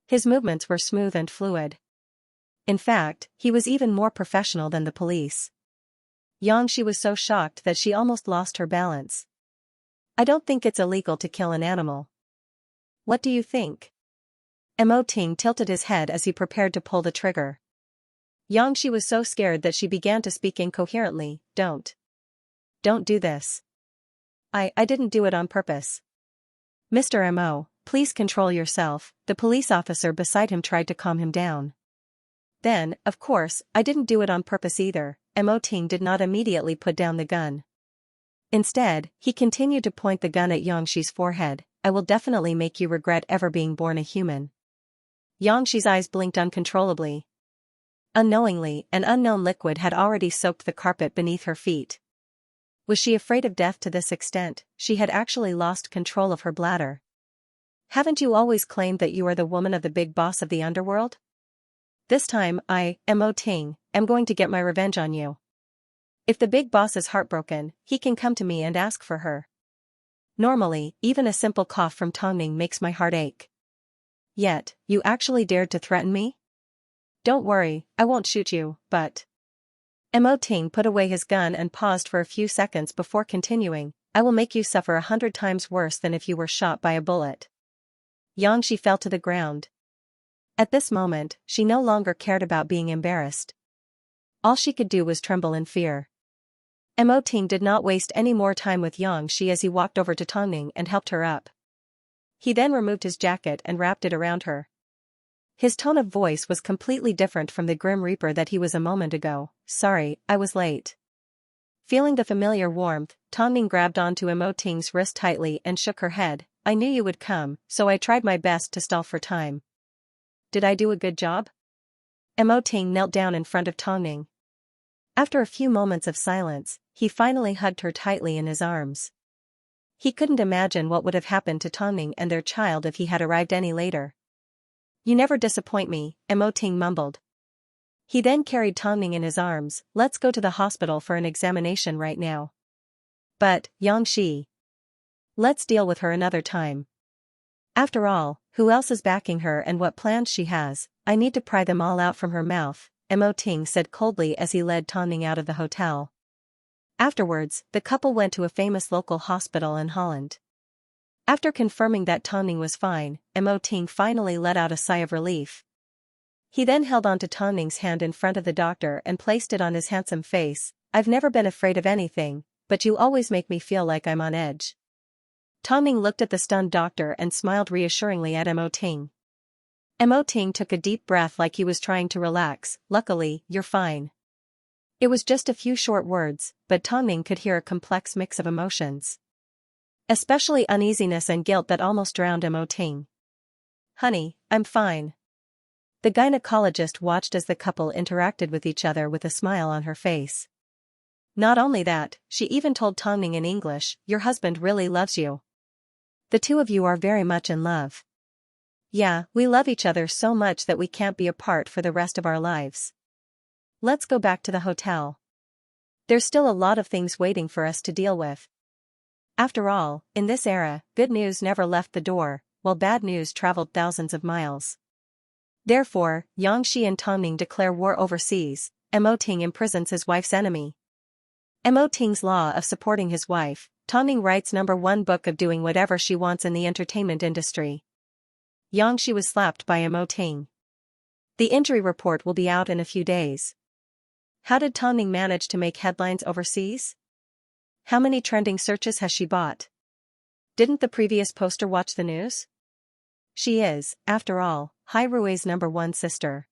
His movements were smooth and fluid. In fact, he was even more professional than the police. Xianxia was so shocked that she almost lost her balance. "I don't think it's illegal to kill an animal. What do you think?" Mo Ting tilted his head as he prepared to pull the trigger. Xianxia was so scared that she began to speak incoherently. Don't do this. I didn't do it on purpose." "Mr. Mo, please control yourself," the police officer beside him tried to calm him down. "Then, of course, I didn't do it on purpose either." Mo Ting did not immediately put down the gun. Instead, he continued to point the gun at Xianxia's forehead. "I will definitely make you regret ever being born a human." Xianxia's eyes blinked uncontrollably. Unknowingly, an unknown liquid had already soaked the carpet beneath her feet. Was she afraid of death to this extent? She had actually lost control of her bladder. "Haven't you always claimed that you are the woman of the big boss of the underworld? This time I, Mo Ting, am going to get my revenge on you. If the big boss is heartbroken, he can come to me and ask for her. Normally, even a simple cough from Tongning makes my heart ache. Yet, you actually dared to threaten me? Don't worry, I won't shoot you, but..." Mo Ting put away his gun and paused for a few seconds before continuing, "I will make you suffer 100 times worse than if you were shot by a bullet." Xianxia fell to the ground. At this moment, she no longer cared about being embarrassed. All she could do was tremble in fear. Mo Ting did not waste any more time with Xianxia as he walked over to Tongning and helped her up. He then removed his jacket and wrapped it around her. His tone of voice was completely different from the Grim Reaper that he was a moment ago. "Sorry, I was late." Feeling the familiar warmth, Tongning grabbed onto Mo Ting's wrist tightly and shook her head. "I knew you would come, so I tried my best to stall for time. Did I do a good job?" Mo Ting knelt down in front of Tongning. After a few moments of silence, he finally hugged her tightly in his arms. He couldn't imagine what would have happened to Tongning and their child if he had arrived any later. "You never disappoint me," Mo Ting mumbled. He then carried Tongning in his arms. "Let's go to the hospital for an examination right now." "But, Xianxia, let's deal with her another time. After all, who else is backing her and what plans she has? I need to pry them all out from her mouth," Mo Ting said coldly as he led Tongning out of the hotel. Afterwards, the couple went to a famous local hospital in Holland. After confirming that Tongning was fine, Mo Ting finally let out a sigh of relief. He then held onto Tongning's hand in front of the doctor and placed it on his handsome face. "I've never been afraid of anything, but you always make me feel like I'm on edge." Tongning looked at the stunned doctor and smiled reassuringly at Mo Ting. Mo Ting took a deep breath like he was trying to relax. "Luckily, you're fine." It was just a few short words, but Tongning could hear a complex mix of emotions. Especially uneasiness and guilt that almost drowned Mo Ting. "Honey, I'm fine." The gynecologist watched as the couple interacted with each other with a smile on her face. Not only that, she even told Tongning in English, "Your husband really loves you. The two of you are very much in love. Yeah, we love each other so much that we can't be apart for the rest of our lives. Let's go back to the hotel. There's still a lot of things waiting for us to deal with." After all, in this era, good news never left the door, while bad news traveled thousands of miles. Therefore, Xianxia and Tongning declare war overseas. Mo Ting imprisons his wife's enemy. Mo Ting's law of supporting his wife. Tongning writes #1 book of doing whatever she wants in the entertainment industry. Xianxia was slapped by Mo Ting. The injury report will be out in a few days. How did Tongning manage to make headlines overseas? How many trending searches has she bought? Didn't the previous poster watch the news? She is, after all, Hai Rui's #1 sister.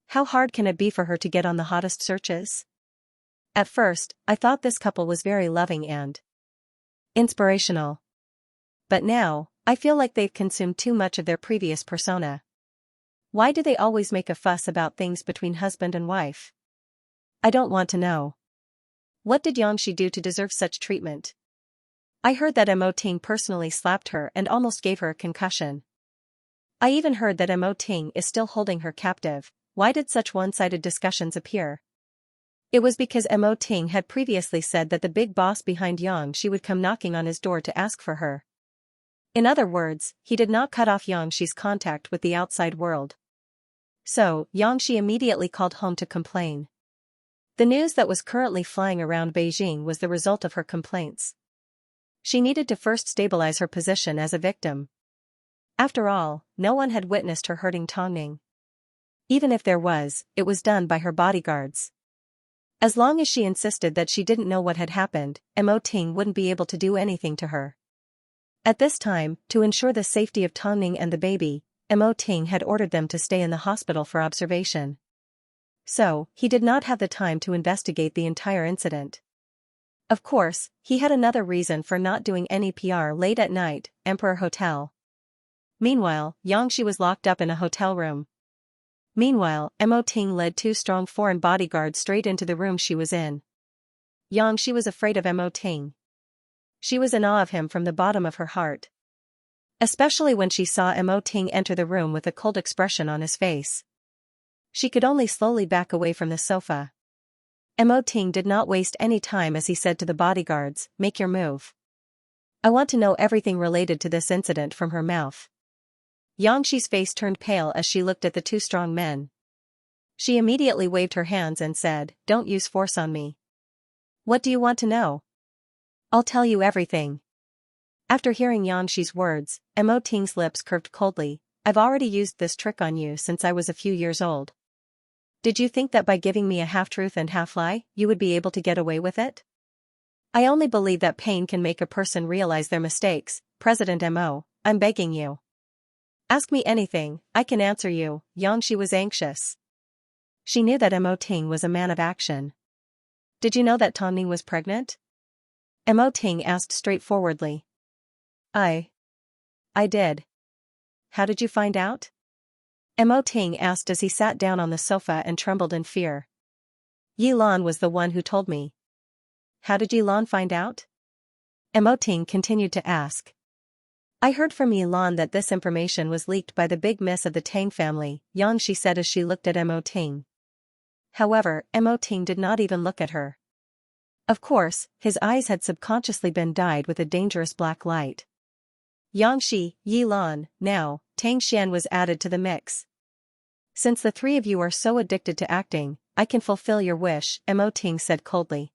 How hard can it be for her to get on the hottest searches? At first, I thought this couple was very loving and inspirational. But now, I feel like they've consumed too much of their previous persona. Why do they always make a fuss about things between husband and wife? I don't want to know. What did Xianxia do to deserve such treatment? I heard that Mo Ting personally slapped her and almost gave her a concussion. I even heard that Mo Ting is still holding her captive. Why did such one-sided discussions appear? It was because Mo Ting had previously said that the big boss behind Xianxia would come knocking on his door to ask for her. In other words, he did not cut off Xianxia's contact with the outside world. So, Xianxia immediately called home to complain. The news that was currently flying around Beijing was the result of her complaints. She needed to first stabilize her position as a victim. After all, no one had witnessed her hurting Tongning. Even if there was, it was done by her bodyguards. As long as she insisted that she didn't know what had happened, Mo Ting wouldn't be able to do anything to her. At this time, to ensure the safety of Tongning and the baby, Mo Ting had ordered them to stay in the hospital for observation. So, he did not have the time to investigate the entire incident. Of course, he had another reason for not doing any PR late at night, Emperor Hotel. Meanwhile, Xianxia was locked up in a hotel room. Meanwhile, Mo Ting led 2 strong foreign bodyguards straight into the room she was in. Xianxia was afraid of Mo Ting. She was in awe of him from the bottom of her heart. Especially when she saw Mo Ting enter the room with a cold expression on his face. She could only slowly back away from the sofa. Mo Ting did not waste any time as he said to the bodyguards, "Make your move. I want to know everything related to this incident from her mouth." Xianxia's face turned pale as she looked at the 2 strong men. She immediately waved her hands and said, "Don't use force on me. What do you want to know? I'll tell you everything." After hearing Xianxia's words, Mo Ting's lips curved coldly. "I've already used this trick on you since I was a few years old. Did you think that by giving me a half-truth and half-lie, you would be able to get away with it? I only believe that pain can make a person realize their mistakes. President Mo, I'm begging you. Ask me anything, I can answer you." Xianxia was anxious. She knew that Mo Ting was a man of action. "Did you know that Tongning was pregnant?" Mo Ting asked straightforwardly. I did. How did you find out?" Mo Ting asked as he sat down on the sofa and trembled in fear. "Yi Lan was the one who told me." "How did Yi Lan find out?" Mo Ting continued to ask. "I heard from Yi Lan that this information was leaked by the big miss of the Tang family," Xianxia said as she looked at Mo Ting. However, Mo Ting did not even look at her. Of course, his eyes had subconsciously been dyed with a dangerous black light. Xianxia, Yi Lan, now, Tang Xian was added to the mix. "Since the 3 of you are so addicted to acting, I can fulfill your wish," Mo Ting said coldly.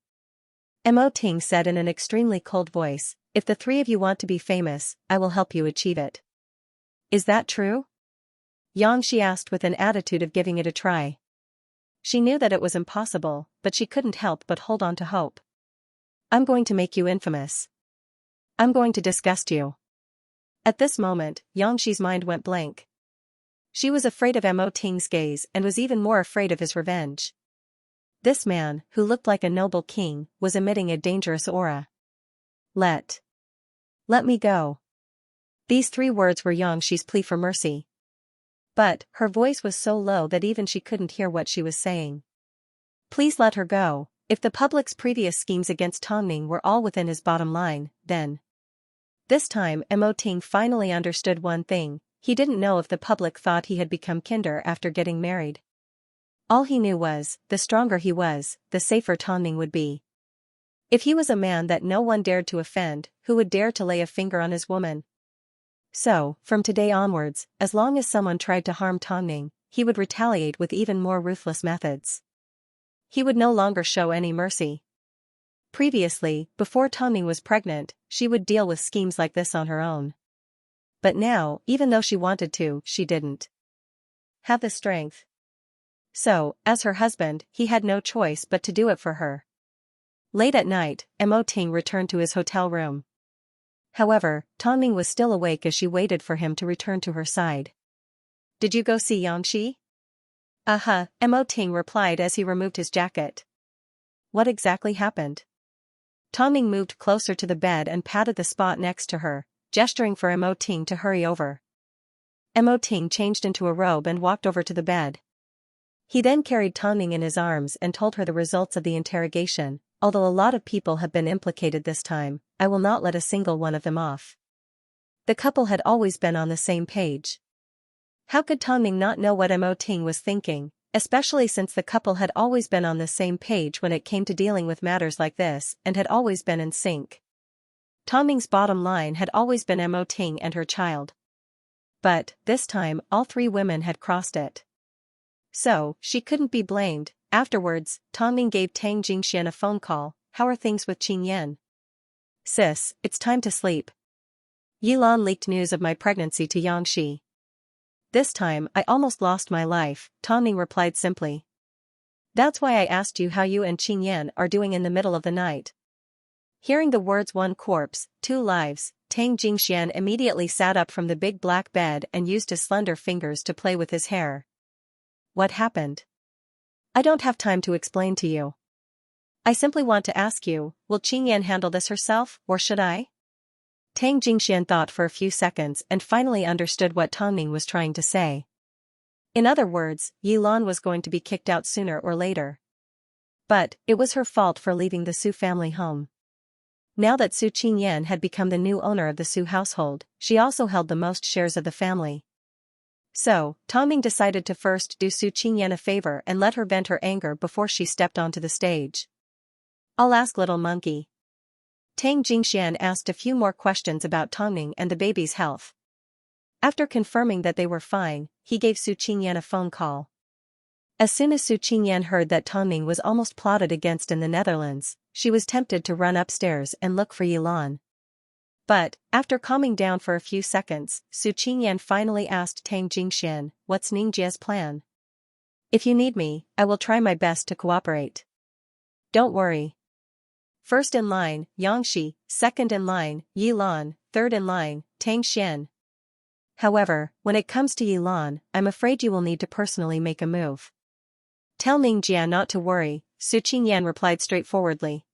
Mo Ting said in an extremely cold voice, "If the 3 of you want to be famous, I will help you achieve it." "Is that true?" Xianxia asked with an attitude of giving it a try. She knew that it was impossible, but she couldn't help but hold on to hope. "I'm going to make you infamous. I'm going to disgust you." At this moment, Xianxia's mind went blank. She was afraid of Mo Ting's gaze and was even more afraid of his revenge. This man, who looked like a noble king, was emitting a dangerous aura. Let me go." These 3 words were Xianxia's plea for mercy. But, her voice was so low that even she couldn't hear what she was saying. Please let her go. If the public's previous schemes against Tongning were all within his bottom line, then. This time Mo Ting finally understood one thing: he didn't know if the public thought he had become kinder after getting married. All he knew was, the stronger he was, the safer Tongning would be. If he was a man that no one dared to offend, who would dare to lay a finger on his woman? So, from today onwards, as long as someone tried to harm Tongning, he would retaliate with even more ruthless methods. He would no longer show any mercy. Previously, before Tongning was pregnant, she would deal with schemes like this on her own. But now, even though she wanted to, she didn't. have the strength. So, as her husband, he had no choice but to do it for her. Late at night, Mo Ting returned to his hotel room. However, Tongming was still awake as she waited for him to return to her side. Did you go see Xianxia? Uh-huh, Mo Ting replied as he removed his jacket. What exactly happened? Tongming moved closer to the bed and patted the spot next to her, gesturing for Mo Ting to hurry over. Mo Ting changed into a robe and walked over to the bed. He then carried Tongming in his arms and told her the results of the interrogation. Although a lot of people have been implicated this time, I will not let a single one of them off. The couple had always been on the same page. How could Tongming not know what Mo Ting was thinking, especially since the couple had always been on the same page when it came to dealing with matters like this and had always been in sync. Tongming's bottom line had always been Mo Ting and her child. But, this time, all three women had crossed it. So, she couldn't be blamed. Afterwards, Tongming gave Tang Jingxian a phone call. How are things with Qingyan? Sis, it's time to sleep. Yilan leaked news of my pregnancy to Xianxia. This time, I almost lost my life, Tongming replied simply. That's why I asked you how you and Qingyan are doing in the middle of the night. Hearing the words one corpse, two lives, Tang Jingxian immediately sat up from the big black bed and used his slender fingers to play with his hair. What happened? I don't have time to explain to you. I simply want to ask you, will Qingyan handle this herself, or should I? Tang Jingxian thought for a few seconds and finally understood what Tongming was trying to say. In other words, Yilan was going to be kicked out sooner or later. But, it was her fault for leaving the Su family home. Now that Su Qingyan had become the new owner of the Su household, she also held the most shares of the family. So, Tongming decided to first do Su Qingyan a favor and let her vent her anger before she stepped onto the stage. I'll ask little monkey. Tang Jingxian asked a few more questions about Tongming and the baby's health. After confirming that they were fine, he gave Su Qingyan a phone call. As soon as Su Qingyan heard that Tongming was almost plotted against in the Netherlands, she was tempted to run upstairs and look for Yilan. But, after calming down for a few seconds, Su Qingyan finally asked Tang Jingxian, what's Ningjia's plan? If you need me, I will try my best to cooperate. Don't worry. First in line, Xianxia, second in line, Yilan, third in line, Tang Xian. However, when it comes to Yilan, I'm afraid you will need to personally make a move. Tell Ningjia not to worry, Su Qingyan replied straightforwardly.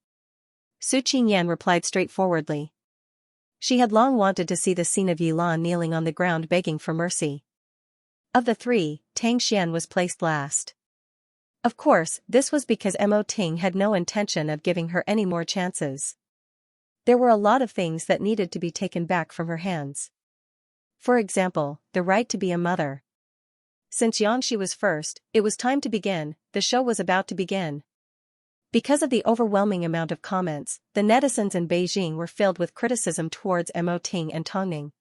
She had long wanted to see the scene of Yilan kneeling on the ground begging for mercy. Of the three, Tang Xian was placed last. Of course, this was because Mo Ting had no intention of giving her any more chances. There were a lot of things that needed to be taken back from her hands. For example, the right to be a mother. Since Xianxia was first, it was time to begin, the show was about to begin. Because of the overwhelming amount of comments, the netizens in Beijing were filled with criticism towards Mo Ting and Tongming.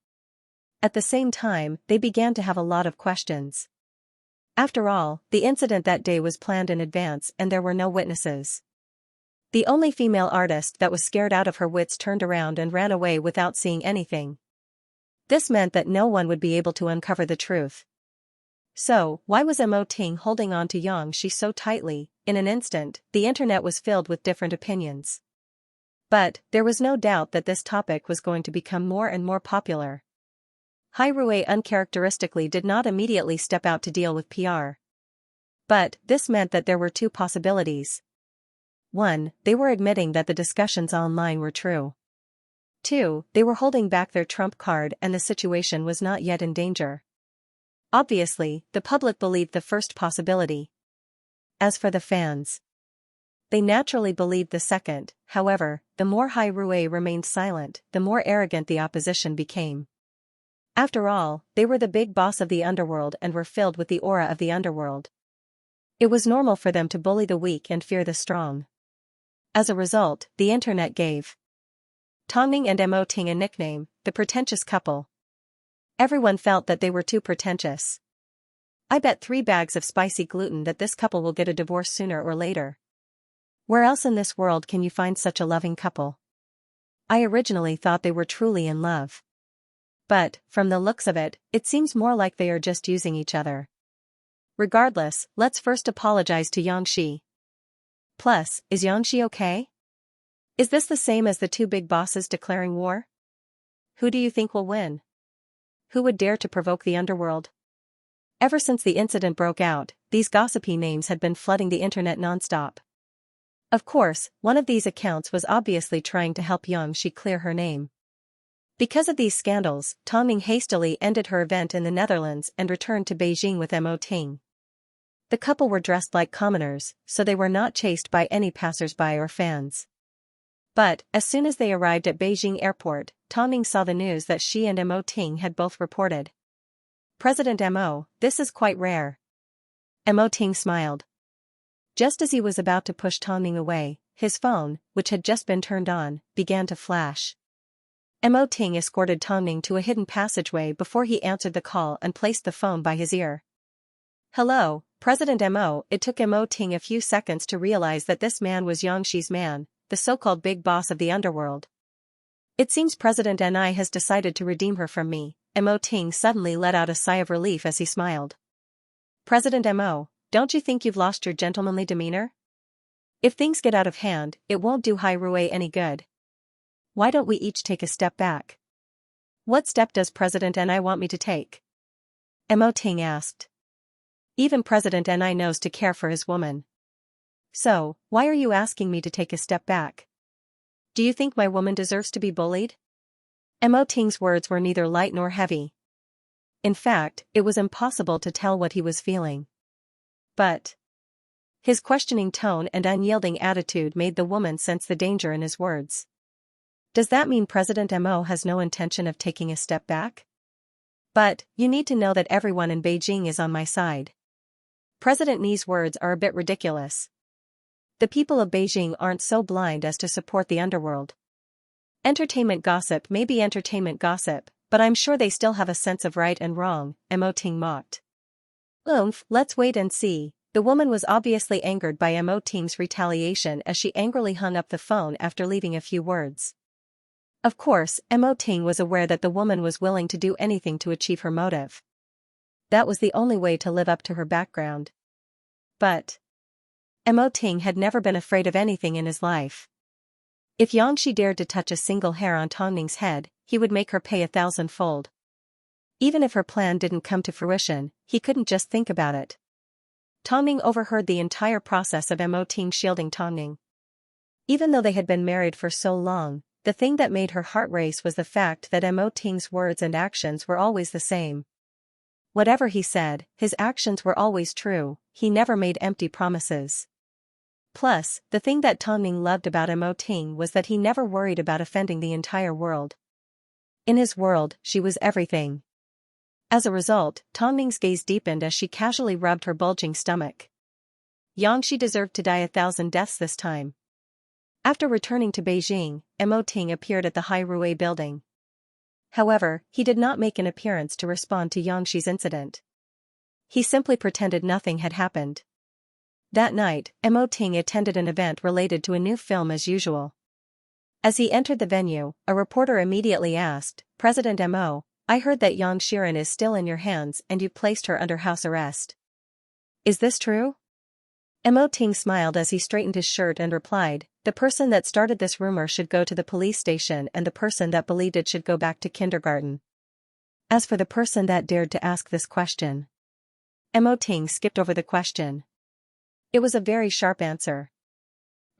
At the same time, they began to have a lot of questions. After all, the incident that day was planned in advance and there were no witnesses. The only female artist that was scared out of her wits turned around and ran away without seeing anything. This meant that no one would be able to uncover the truth. So, why was Mo Ting holding on to Xianxia so tightly? In an instant, the internet was filled with different opinions. But, there was no doubt that this topic was going to become more and more popular. Hai Rui uncharacteristically did not immediately step out to deal with PR. But, this meant that there were two possibilities. 1. They were admitting that the discussions online were true. 2. They were holding back their trump card and the situation was not yet in danger. Obviously, the public believed the first possibility. As for the fans, they naturally believed the second. However, the more Hai Rui remained silent, the more arrogant the opposition became. After all, they were the big boss of the underworld and were filled with the aura of the underworld. It was normal for them to bully the weak and fear the strong. As a result, the internet gave Tongming and Mo Ting a nickname, the pretentious couple. Everyone felt that they were too pretentious. I bet 3 bags of spicy gluten that this couple will get a divorce sooner or later. Where else in this world can you find such a loving couple? I originally thought they were truly in love. But, from the looks of it, it seems more like they are just using each other. Regardless, let's first apologize to Xianxia. Plus, is Xianxia okay? Is this the same as the two big bosses declaring war? Who do you think will win? Who would dare to provoke the underworld? Ever since the incident broke out, these gossipy names had been flooding the internet nonstop. Of course, one of these accounts was obviously trying to help Xianxia clear her name. Because of these scandals, Tang Ning hastily ended her event in the Netherlands and returned to Beijing with Mo Ting. The couple were dressed like commoners, so they were not chased by any passers-by or fans. But, as soon as they arrived at Beijing airport, Tang Ning saw the news that she and Mo Ting had both reported. President Mo, this is quite rare. Mo Ting smiled. Just as he was about to push Tang Ning away, his phone, which had just been turned on, began to flash. Mo Ting escorted Tang Ning to a hidden passageway before he answered the call and placed the phone by his ear. Hello, President Mo. It took Mo Ting a few seconds to realize that this man was Xianxia's man, the so-called big boss of the underworld. It seems President Ni has decided to redeem her from me. Mo Ting suddenly let out a sigh of relief as he smiled. President Mo, don't you think you've lost your gentlemanly demeanor? If things get out of hand, it won't do Hai Rui any good. Why don't we each take a step back? What step does President Ni want me to take? Mo Ting asked. Even President Ni knows to care for his woman. So, why are you asking me to take a step back? Do you think my woman deserves to be bullied? Mo Ting's words were neither light nor heavy. In fact, it was impossible to tell what he was feeling. But his questioning tone and unyielding attitude made the woman sense the danger in his words. Does that mean President Mo has no intention of taking a step back? But, you need to know that everyone in Beijing is on my side. President Ni's words are a bit ridiculous. The people of Beijing aren't so blind as to support the underworld. Entertainment gossip may be entertainment gossip, but I'm sure they still have a sense of right and wrong, Mo Ting mocked. Let's wait and see. The woman was obviously angered by Mo Ting's retaliation as she angrily hung up the phone after leaving a few words. Of course, Mo Ting was aware that the woman was willing to do anything to achieve her motive. That was the only way to live up to her background. But Mo Ting had never been afraid of anything in his life. If Xianxia dared to touch a single hair on Tang Ning's head, he would make her pay 1,000-fold. Even if her plan didn't come to fruition, he couldn't just think about it. Tang Ning overheard the entire process of Mo Ting shielding Tang Ning. Even though they had been married for so long, the thing that made her heart race was the fact that Mo Ting's words and actions were always the same. Whatever he said, his actions were always true, he never made empty promises. Plus, the thing that Tang Ning loved about Mo Ting was that he never worried about offending the entire world. In his world, she was everything. As a result, Tang Ning's gaze deepened as she casually rubbed her bulging stomach. Xianxia deserved to die 1,000 deaths this time. After returning to Beijing, Mo Ting appeared at the Hai Rui building. However, he did not make an appearance to respond to Xianxia's incident. He simply pretended nothing had happened. That night, Mo Ting attended an event related to a new film as usual. As he entered the venue, a reporter immediately asked, President Mo, I heard that Xianxia is still in your hands and you placed her under house arrest. Is this true? Mo Ting smiled as he straightened his shirt and replied, the person that started this rumor should go to the police station and the person that believed it should go back to kindergarten. As for the person that dared to ask this question, Mo Ting skipped over the question. It was a very sharp answer.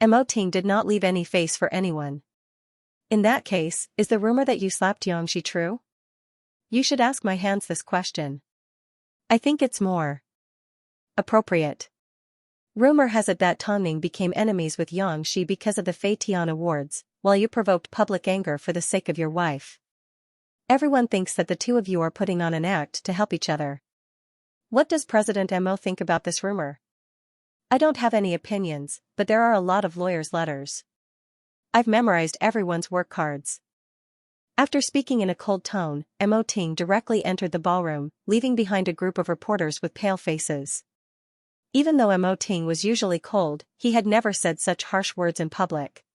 Mo Ting did not leave any face for anyone. In that case, is the rumor that you slapped Xianxia true? You should ask my hands this question. I think it's more appropriate. Rumor has it that Tang Ning became enemies with Xianxia because of the Fei Tian Awards, while you provoked public anger for the sake of your wife. Everyone thinks that the two of you are putting on an act to help each other. What does President Mo think about this rumor? I don't have any opinions, but there are a lot of lawyers' letters. I've memorized everyone's work cards. After speaking in a cold tone, Mo Ting directly entered the ballroom, leaving behind a group of reporters with pale faces. Even though Mo Ting was usually cold, he had never said such harsh words in public.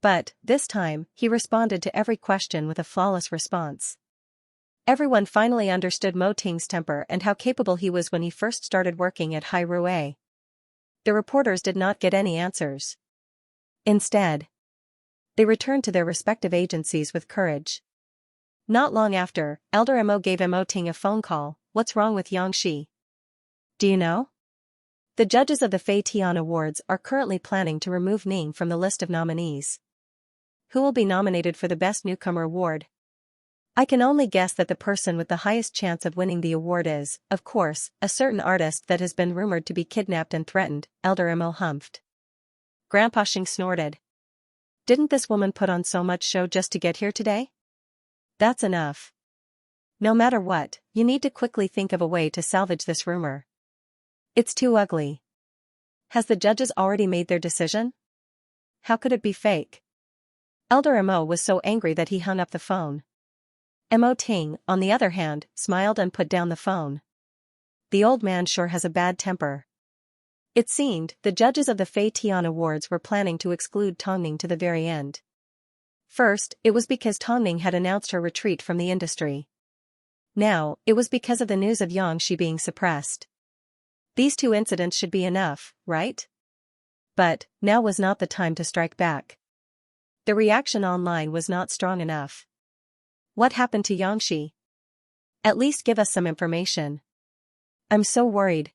But, this time, he responded to every question with a flawless response. Everyone finally understood Mo Ting's temper and how capable he was when he first started working at Hai Rui. The reporters did not get any answers. Instead, they returned to their respective agencies with courage. Not long after, Elder Mo gave Mo Ting a phone call. What's wrong with Xianxia? Do you know? The judges of the Fei Tian Awards are currently planning to remove Ning from the list of nominees. Who will be nominated for the Best Newcomer Award? I can only guess that the person with the highest chance of winning the award is, of course, a certain artist that has been rumored to be kidnapped and threatened, Elder Mo humphed. Grandpa Xing snorted. Didn't this woman put on so much show just to get here today? That's enough. No matter what, you need to quickly think of a way to salvage this rumor. It's too ugly. Has the judges already made their decision? How could it be fake? Elder Mo was so angry that he hung up the phone. Mo Ting, on the other hand, smiled and put down the phone. The old man sure has a bad temper. It seemed the judges of the Fei Tian Awards were planning to exclude Tongning to the very end. First, it was because Tongning had announced her retreat from the industry. Now, it was because of the news of Xianxia being suppressed. These two incidents should be enough, right? But, now was not the time to strike back. The reaction online was not strong enough. What happened to Xianxia? At least give us some information. I'm so worried.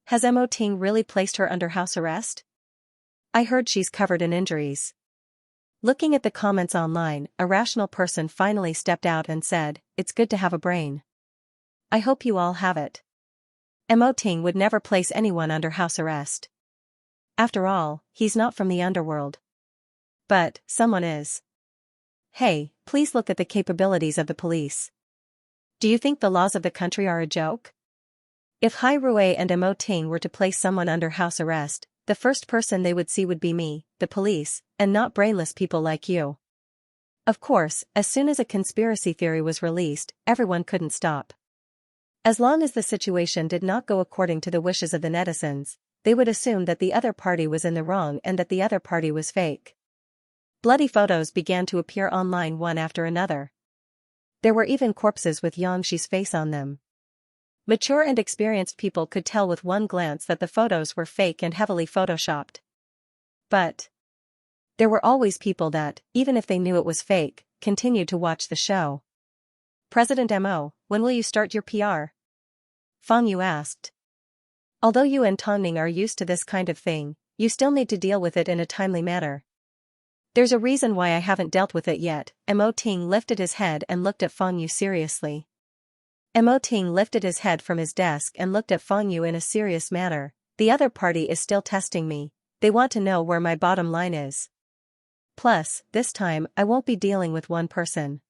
Has Mo Ting really placed her under house arrest? I heard she's covered in injuries. Looking at the comments online, a rational person finally stepped out and said, "It's good to have a brain. I hope you all have it. Mo Ting would never place anyone under house arrest. After all, he's not from the underworld. But, someone is. Hey, please look at the capabilities of the police. Do you think the laws of the country are a joke? If Hai Rui and Mo Ting were to place someone under house arrest, the first person they would see would be me, the police, and not brainless people like you." Of course, as soon as a conspiracy theory was released, everyone couldn't stop. As long as the situation did not go according to the wishes of the netizens, they would assume that the other party was in the wrong and that the other party was fake. Bloody photos began to appear online one after another. There were even corpses with Xianxia's face on them. Mature and experienced people could tell with one glance that the photos were fake and heavily photoshopped. But there were always people that, even if they knew it was fake, continued to watch the show. "President Mo, when will you start your PR?" Fang Yu asked. "Although you and Tongning are used to this kind of thing, you still need to deal with it in a timely manner." "There's a reason why I haven't dealt with it yet." Mo Ting lifted his head and looked at Fang Yu seriously. Mo Ting lifted his head from his desk and looked at Fang Yu in a serious manner. "The other party is still testing me. They want to know where my bottom line is. Plus, this time I won't be dealing with one person.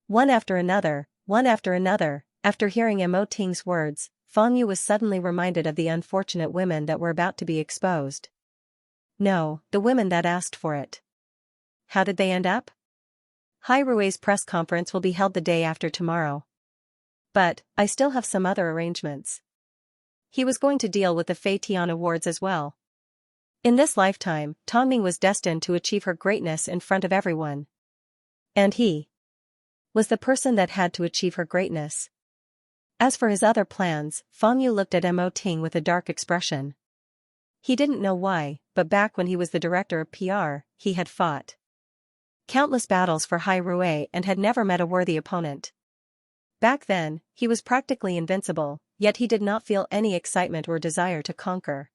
One after another, one after another." After hearing Mo Ting's words, Fang Yu was suddenly reminded of the unfortunate women that were about to be exposed. No, the women that asked for it. How did they end up? Hai Rui's press conference will be held the day after tomorrow. But, I still have some other arrangements. He was going to deal with the Fei Tian Awards as well. In this lifetime, Tongning was destined to achieve her greatness in front of everyone. And he was the person that had to achieve her greatness. As for his other plans, Fang Yu looked at Mo Ting with a dark expression. He didn't know why, but back when he was the director of PR, he had fought countless battles for Hai Rui and had never met a worthy opponent. Back then, he was practically invincible, yet he did not feel any excitement or desire to conquer.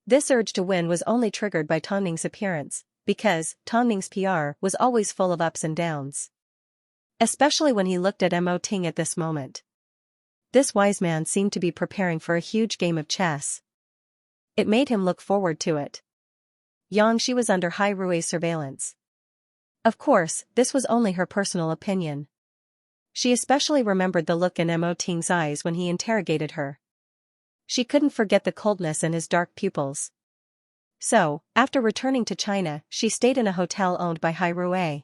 This urge to win was only triggered by Tongning's appearance, because Tongning's PR was always full of ups and downs. Especially when he looked at Mo Ting at this moment. This wise man seemed to be preparing for a huge game of chess. It made him look forward to it. Xianxia was under Hai Rui's surveillance. Of course, this was only her personal opinion. She especially remembered the look in Mo Ting's eyes when he interrogated her. She couldn't forget the coldness in his dark pupils. So, after returning to China, she stayed in a hotel owned by Hai Rui.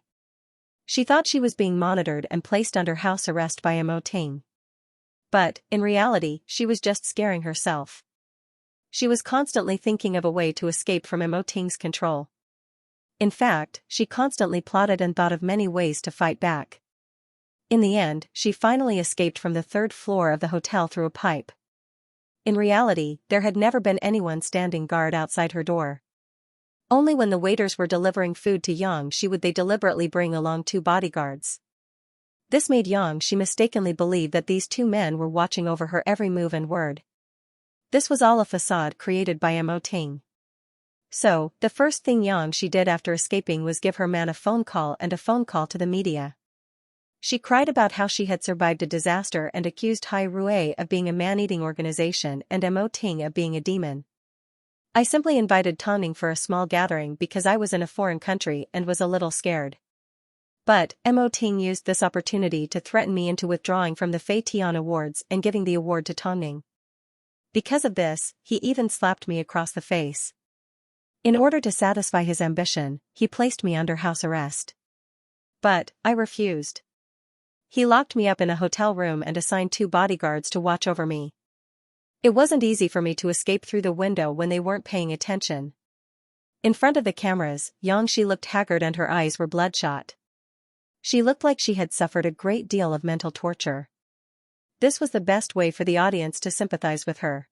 She thought she was being monitored and placed under house arrest by Mo Ting. But, in reality, she was just scaring herself. She was constantly thinking of a way to escape from Mo Ting's control. In fact, she constantly plotted and thought of many ways to fight back. In the end, she finally escaped from the third floor of the hotel through a pipe. In reality, there had never been anyone standing guard outside her door. Only when the waiters were delivering food to Xianxia would they deliberately bring along 2 bodyguards. This made Xianxia mistakenly believe that these 2 men were watching over her every move and word. This was all a facade created by Mo Ting. So, the first thing Xianxia did after escaping was give her man a phone call and a phone call to the media. She cried about how she had survived a disaster and accused Hai Rui of being a man-eating organization and Mo Ting of being a demon. I simply invited Tanning for a small gathering because I was in a foreign country and was a little scared. But, Mo Ting used this opportunity to threaten me into withdrawing from the Fei Tian Awards and giving the award to Tanning. Because of this, he even slapped me across the face. In order to satisfy his ambition, he placed me under house arrest. But, I refused. He locked me up in a hotel room and assigned 2 bodyguards to watch over me. It wasn't easy for me to escape through the window when they weren't paying attention. In front of the cameras, Xianxia looked haggard and her eyes were bloodshot. She looked like she had suffered a great deal of mental torture. This was the best way for the audience to sympathize with her.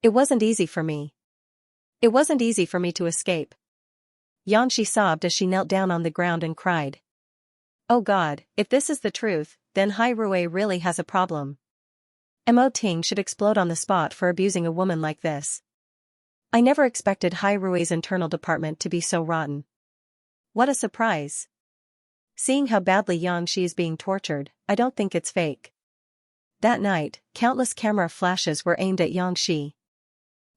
It wasn't easy for me. It wasn't easy for me to escape. Xianxia sobbed as she knelt down on the ground and cried. Oh God, if this is the truth, then Hai Rui really has a problem. Mo Ting should explode on the spot for abusing a woman like this. I never expected Hai Rui's internal department to be so rotten. What a surprise. Seeing how badly Xianxia is being tortured, I don't think it's fake. That night, countless camera flashes were aimed at Xianxia.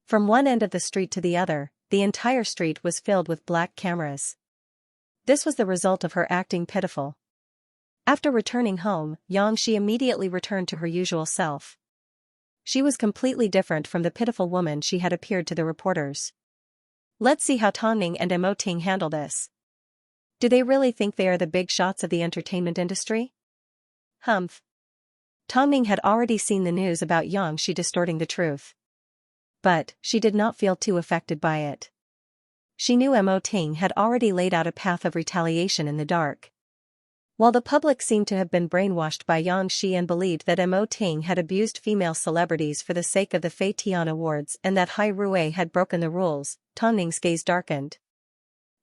From one end of the street to the other, the entire street was filled with black cameras. This was the result of her acting pitiful. After returning home, Xianxia immediately returned to her usual self. She was completely different from the pitiful woman she had appeared to the reporters. Let's see how Tanning and Mo Ting handle this. Do they really think they are the big shots of the entertainment industry? Humph. Tanning had already seen the news about Xianxia distorting the truth. But, she did not feel too affected by it. She knew Mo Ting had already laid out a path of retaliation in the dark. While the public seemed to have been brainwashed by Xianxia and believed that Mo Ting had abused female celebrities for the sake of the Fei Tian Awards and that Hai Rui had broken the rules, Tanning's gaze darkened.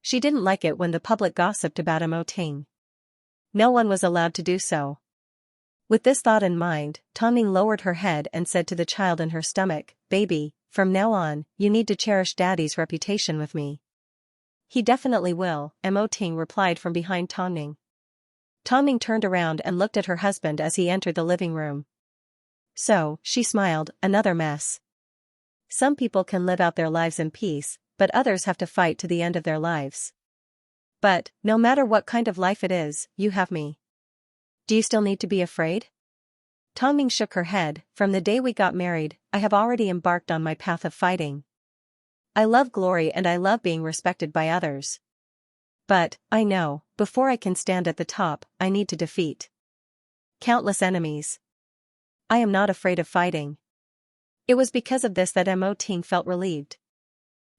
She didn't like it when the public gossiped about Mo Ting. No one was allowed to do so. With this thought in mind, Tanning lowered her head and said to the child in her stomach, "Baby, from now on, you need to cherish Daddy's reputation with me." "He definitely will," Mo Ting replied from behind Tanning. Tanning turned around and looked at her husband as he entered the living room. So, she smiled, another mess. Some people can live out their lives in peace, but others have to fight to the end of their lives. But, no matter what kind of life it is, you have me. Do you still need to be afraid? Tanning shook her head. From the day we got married, I have already embarked on my path of fighting. I love glory and I love being respected by others. But, I know, before I can stand at the top, I need to defeat countless enemies. I am not afraid of fighting. It was because of this that Mo Ting felt relieved.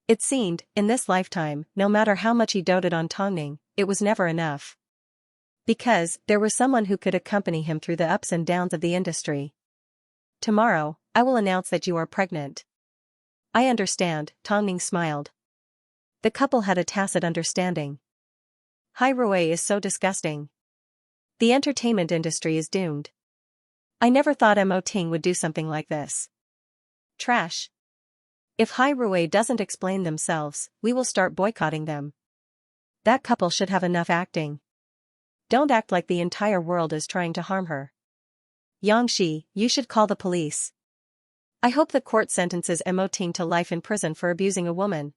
It seemed, in this lifetime, no matter how much he doted on Tanning, it was never enough. Because, there was someone who could accompany him through the ups and downs of the industry. Tomorrow, I will announce that you are pregnant. I understand, Tanning smiled. The couple had a tacit understanding. Hai Rui is so disgusting. The entertainment industry is doomed. I never thought Mo Ting would do something like this. Trash. If Hai Rui doesn't explain themselves, we will start boycotting them. That couple should have enough acting. Don't act like the entire world is trying to harm her. Xianxia, you should call the police. I hope the court sentences Mo Ting to life in prison for abusing a woman.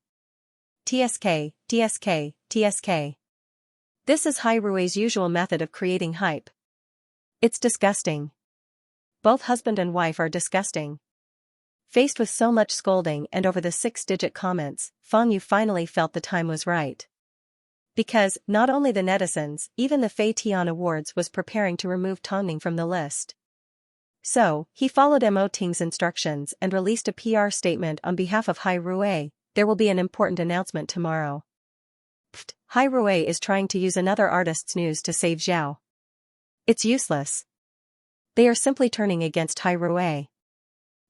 TSK, TSK, TSK. This is Hai Rui's usual method of creating hype. It's disgusting. Both husband and wife are disgusting. Faced with so much scolding and over the 6-digit comments, Fang Yu finally felt the time was right. Because, not only the netizens, even the Fei Tian Awards was preparing to remove Tanning from the list. So, he followed Mo Ting's instructions and released a PR statement on behalf of Hai Rui. There will be an important announcement tomorrow. Pfft, Hai Rui is trying to use another artist's news to save Zhao. It's useless. They are simply turning against Hai Rui.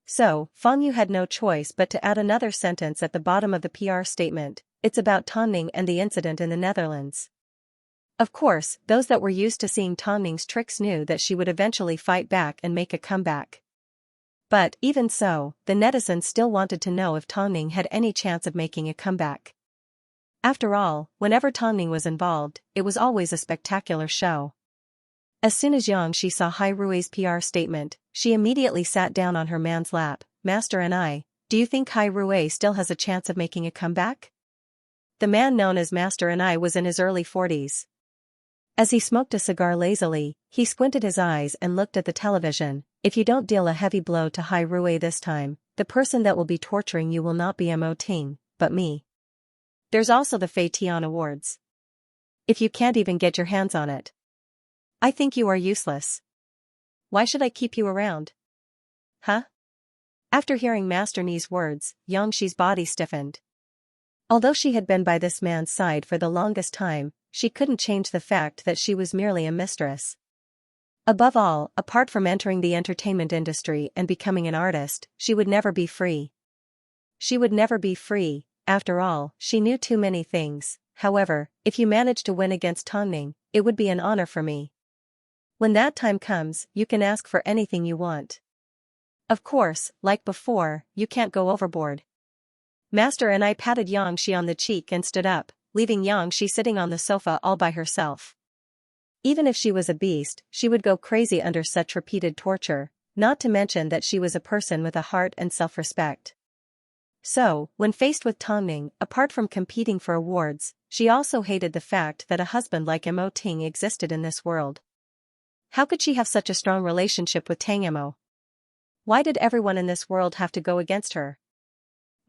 So, Fang Yu had no choice but to add another sentence at the bottom of the PR statement. It's about Tonning and the incident in the Netherlands. Of course, those that were used to seeing Tonning's tricks knew that she would eventually fight back and make a comeback. But, even so, the netizens still wanted to know if Tonning had any chance of making a comeback. After all, whenever Tonning was involved, it was always a spectacular show. As soon as Xianxia saw Hai Rui's PR statement, she immediately sat down on her man's lap. Master and I, do you think Hai Rui still has a chance of making a comeback? The man known as Master and I was in his early 40s. As he smoked a cigar lazily, he squinted his eyes and looked at the television. If you don't deal a heavy blow to Hai Rui this time, the person that will be torturing you will not be Mo Ting, but me. There's also the Fei Tian Awards. If you can't even get your hands on it, I think you are useless. Why should I keep you around? Huh? After hearing Master Ni's words, Xianxia's body stiffened. Although she had been by this man's side for the longest time, she couldn't change the fact that she was merely a mistress. Above all, apart from entering the entertainment industry and becoming an artist, she would never be free. She would never be free. After all, she knew too many things. However, if you manage to win against Tonning, it would be an honor for me. When that time comes, you can ask for anything you want. Of course, like before, you can't go overboard. Master and I patted Xianxia on the cheek and stood up, leaving Xianxia sitting on the sofa all by herself. Even if she was a beast, she would go crazy under such repeated torture, not to mention that she was a person with a heart and self-respect. So, when faced with Tonning, apart from competing for awards, she also hated the fact that a husband like Mo Ting existed in this world. How could she have such a strong relationship with Tang Mo? Why did everyone in this world have to go against her?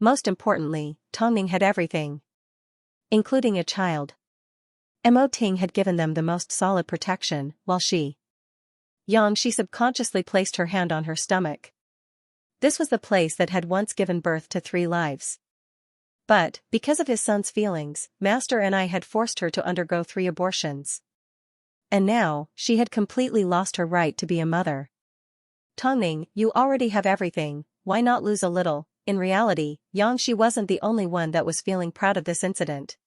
Most importantly, Tonning had everything, including a child. Mo Ting had given them the most solid protection, while Xianxia subconsciously placed her hand on her stomach. This was the place that had once given birth to 3 lives. But, because of his son's feelings, Master and I had forced her to undergo 3 abortions. And now, she had completely lost her right to be a mother. Tonning, you already have everything, why not lose a little? In reality, Xianxia wasn't the only one that was feeling proud of this incident.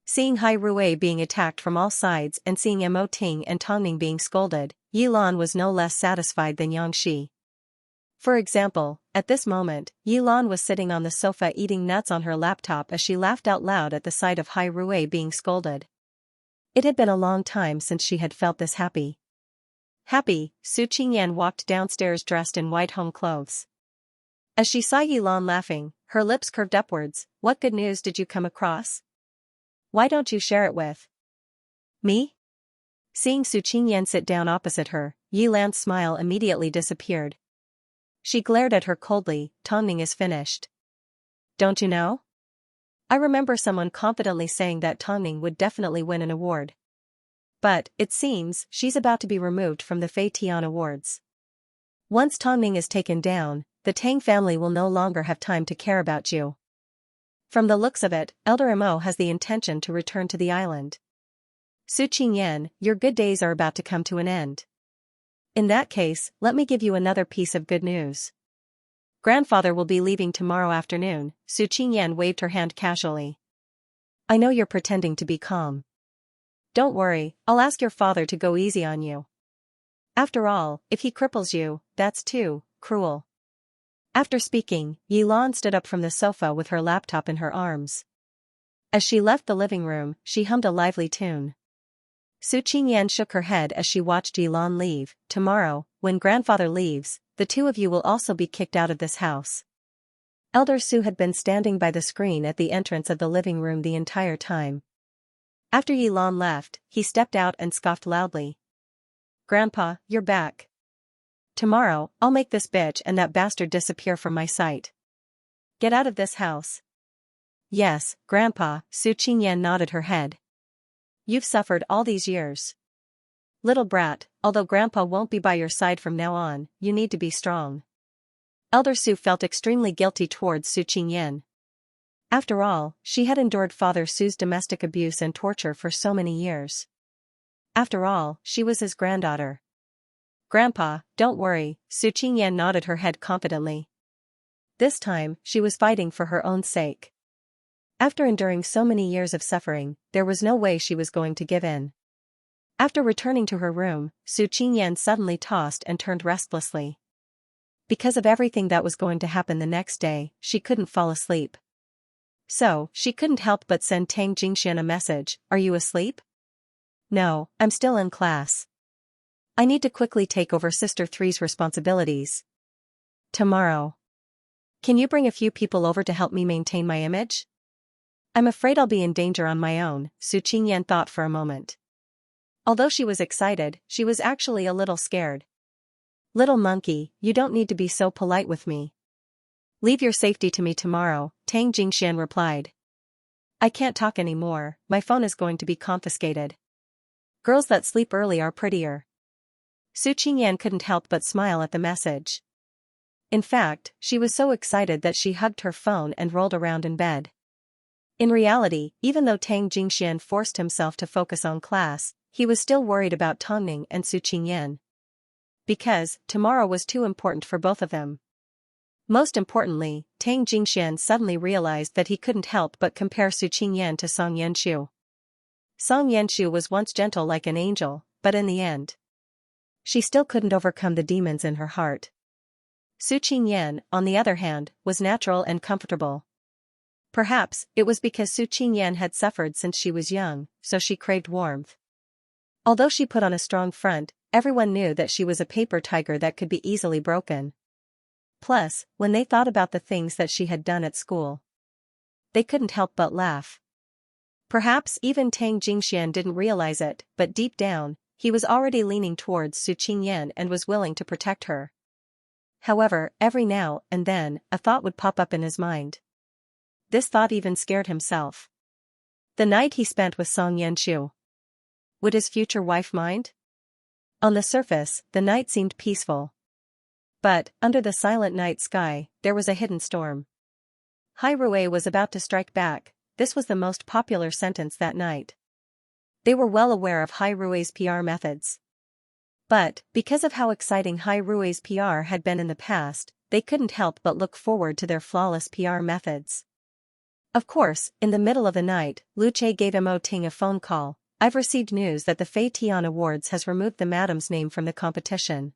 Seeing Hai Rui being attacked from all sides and seeing Mo Ting and Tonning being scolded, Yilan was no less satisfied than Xianxia. For example, at this moment, Yilan was sitting on the sofa eating nuts on her laptop as she laughed out loud at the sight of Hai Rui being scolded. It had been a long time since she had felt this happy. Happy, Su Qingyan walked downstairs dressed in white home clothes. As she saw Yilan laughing, her lips curved upwards. What good news did you come across? Why don't you share it with me? Seeing Su Qingyan sit down opposite her, Yilan's smile immediately disappeared. She glared at her coldly. Tonning is finished. Don't you know? I remember someone confidently saying that Tonning would definitely win an award. But, it seems, she's about to be removed from the Fei Tian Awards. Once Tonning is taken down, the Tang family will no longer have time to care about you. From the looks of it, Elder Mo has the intention to return to the island. Su Qingyan, your good days are about to come to an end. In that case, let me give you another piece of good news. Grandfather will be leaving tomorrow afternoon. Su Qingyan waved her hand casually. I know you're pretending to be calm. Don't worry, I'll ask your father to go easy on you. After all, if he cripples you, that's too cruel. After speaking, Yilan stood up from the sofa with her laptop in her arms. As she left the living room, she hummed a lively tune. Su Qingyan shook her head as she watched Yilan leave. Tomorrow, when grandfather leaves, the 2 of you will also be kicked out of this house. Elder Su had been standing by the screen at the entrance of the living room the entire time. After Yilan left, he stepped out and scoffed loudly. Grandpa, you're back. Tomorrow, I'll make this bitch and that bastard disappear from my sight. Get out of this house. Yes, Grandpa, Su Qingyan nodded her head. You've suffered all these years. Little brat, although Grandpa won't be by your side from now on, you need to be strong. Elder Su felt extremely guilty towards Su Qingyan. After all, she had endured Father Su's domestic abuse and torture for so many years. After all, she was his granddaughter. Grandpa, don't worry, Su Qingyan nodded her head confidently. This time, she was fighting for her own sake. After enduring so many years of suffering, there was no way she was going to give in. After returning to her room, Su Qingyan suddenly tossed and turned restlessly. Because of everything that was going to happen the next day, she couldn't fall asleep. So, she couldn't help but send Tang Jingxian a message, "Are you asleep?" "No, I'm still in class. I need to quickly take over Sister Three's responsibilities. Tomorrow. Can you bring a few people over to help me maintain my image?" "I'm afraid I'll be in danger on my own," Su Qingyan thought for a moment. Although she was excited, she was actually a little scared. "Little monkey, you don't need to be so polite with me. Leave your safety to me tomorrow," Tang Jingxian replied. "I can't talk anymore, my phone is going to be confiscated. Girls that sleep early are prettier." Su Qingyan couldn't help but smile at the message. In fact, she was so excited that she hugged her phone and rolled around in bed. In reality, even though Tang Jingxian forced himself to focus on class, he was still worried about Tongning and Su Qingyan. Because, tomorrow was too important for both of them. Most importantly, Tang Jingxian suddenly realized that he couldn't help but compare Su Qingyan to Song Yanqiu. Song Yanqiu was once gentle like an angel, but in the end, she still couldn't overcome the demons in her heart. Su Qingyan, on the other hand, was natural and comfortable. Perhaps, it was because Su Qingyan had suffered since she was young, so she craved warmth. Although she put on a strong front, everyone knew that she was a paper tiger that could be easily broken. Plus, when they thought about the things that she had done at school, they couldn't help but laugh. Perhaps even Tang Jingxian didn't realize it, but deep down, he was already leaning towards Su Qingyan and was willing to protect her. However, every now and then, a thought would pop up in his mind. This thought even scared himself. The night he spent with Song Yanqiu. Would his future wife mind? On the surface, the night seemed peaceful. But, under the silent night sky, there was a hidden storm. Hai Rui was about to strike back. This was the most popular sentence that night. They were well aware of Hai Rui's PR methods. But, because of how exciting Hai Rui's PR had been in the past, they couldn't help but look forward to their flawless PR methods. Of course, in the middle of the night, Lu Che gave Mo Ting a phone call. "I've received news that the Fei Tian Awards has removed the madam's name from the competition."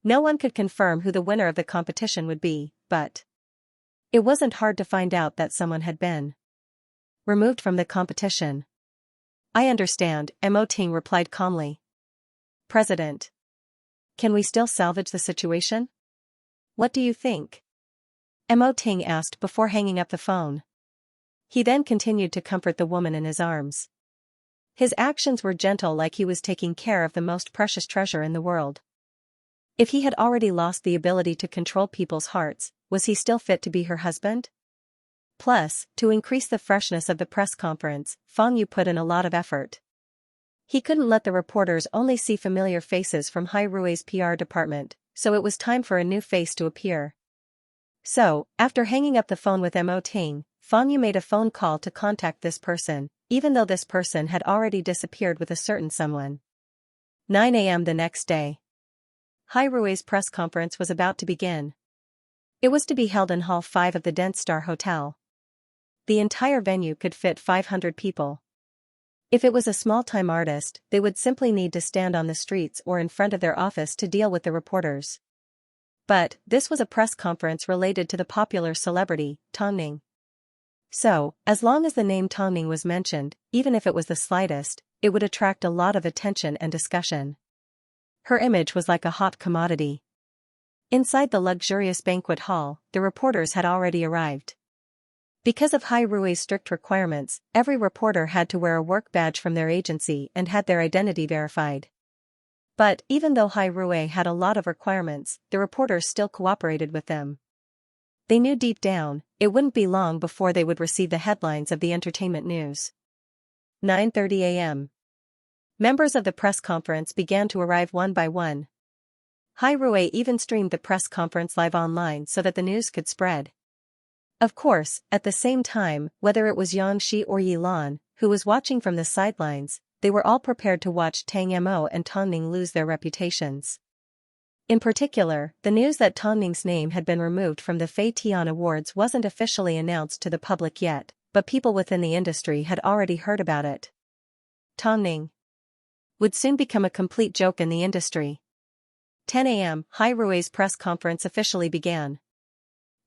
No one could confirm who the winner of the competition would be, but it wasn't hard to find out that someone had been removed from the competition. "I understand," Mo Ting replied calmly. "President, can we still salvage the situation? What do you think?" Mo Ting asked before hanging up the phone. He then continued to comfort the woman in his arms. His actions were gentle, like he was taking care of the most precious treasure in the world. If he had already lost the ability to control people's hearts, was he still fit to be her husband? Plus, to increase the freshness of the press conference, Fang Yu put in a lot of effort. He couldn't let the reporters only see familiar faces from Hai Rui's PR department, so it was time for a new face to appear. So, after hanging up the phone with Mo Ting, Fang Yu made a phone call to contact this person, even though this person had already disappeared with a certain someone. 9 a.m. the next day. Hai Rui's press conference was about to begin. It was to be held in Hall 5 of the Dent Star Hotel. The entire venue could fit 500 people. If it was a small-time artist, they would simply need to stand on the streets or in front of their office to deal with the reporters. But, this was a press conference related to the popular celebrity, Tongning. So, as long as the name Tongning was mentioned, even if it was the slightest, it would attract a lot of attention and discussion. Her image was like a hot commodity. Inside the luxurious banquet hall, the reporters had already arrived. Because of Hai Rui's strict requirements, every reporter had to wear a work badge from their agency and had their identity verified. But, even though Hai Rui had a lot of requirements, the reporters still cooperated with them. They knew deep down, it wouldn't be long before they would receive the headlines of the entertainment news. 9:30 a.m. Members of the press conference began to arrive one by one. Hai Rui even streamed the press conference live online so that the news could spread. Of course, at the same time, whether it was Xianxia or Yilan, who was watching from the sidelines, they were all prepared to watch Tang Mo and Tang Ning lose their reputations. In particular, the news that Tang Ning's name had been removed from the Fei Tian Awards wasn't officially announced to the public yet, but people within the industry had already heard about it. Tang Ning would soon become a complete joke in the industry. 10 a.m., Hai Rui's press conference officially began.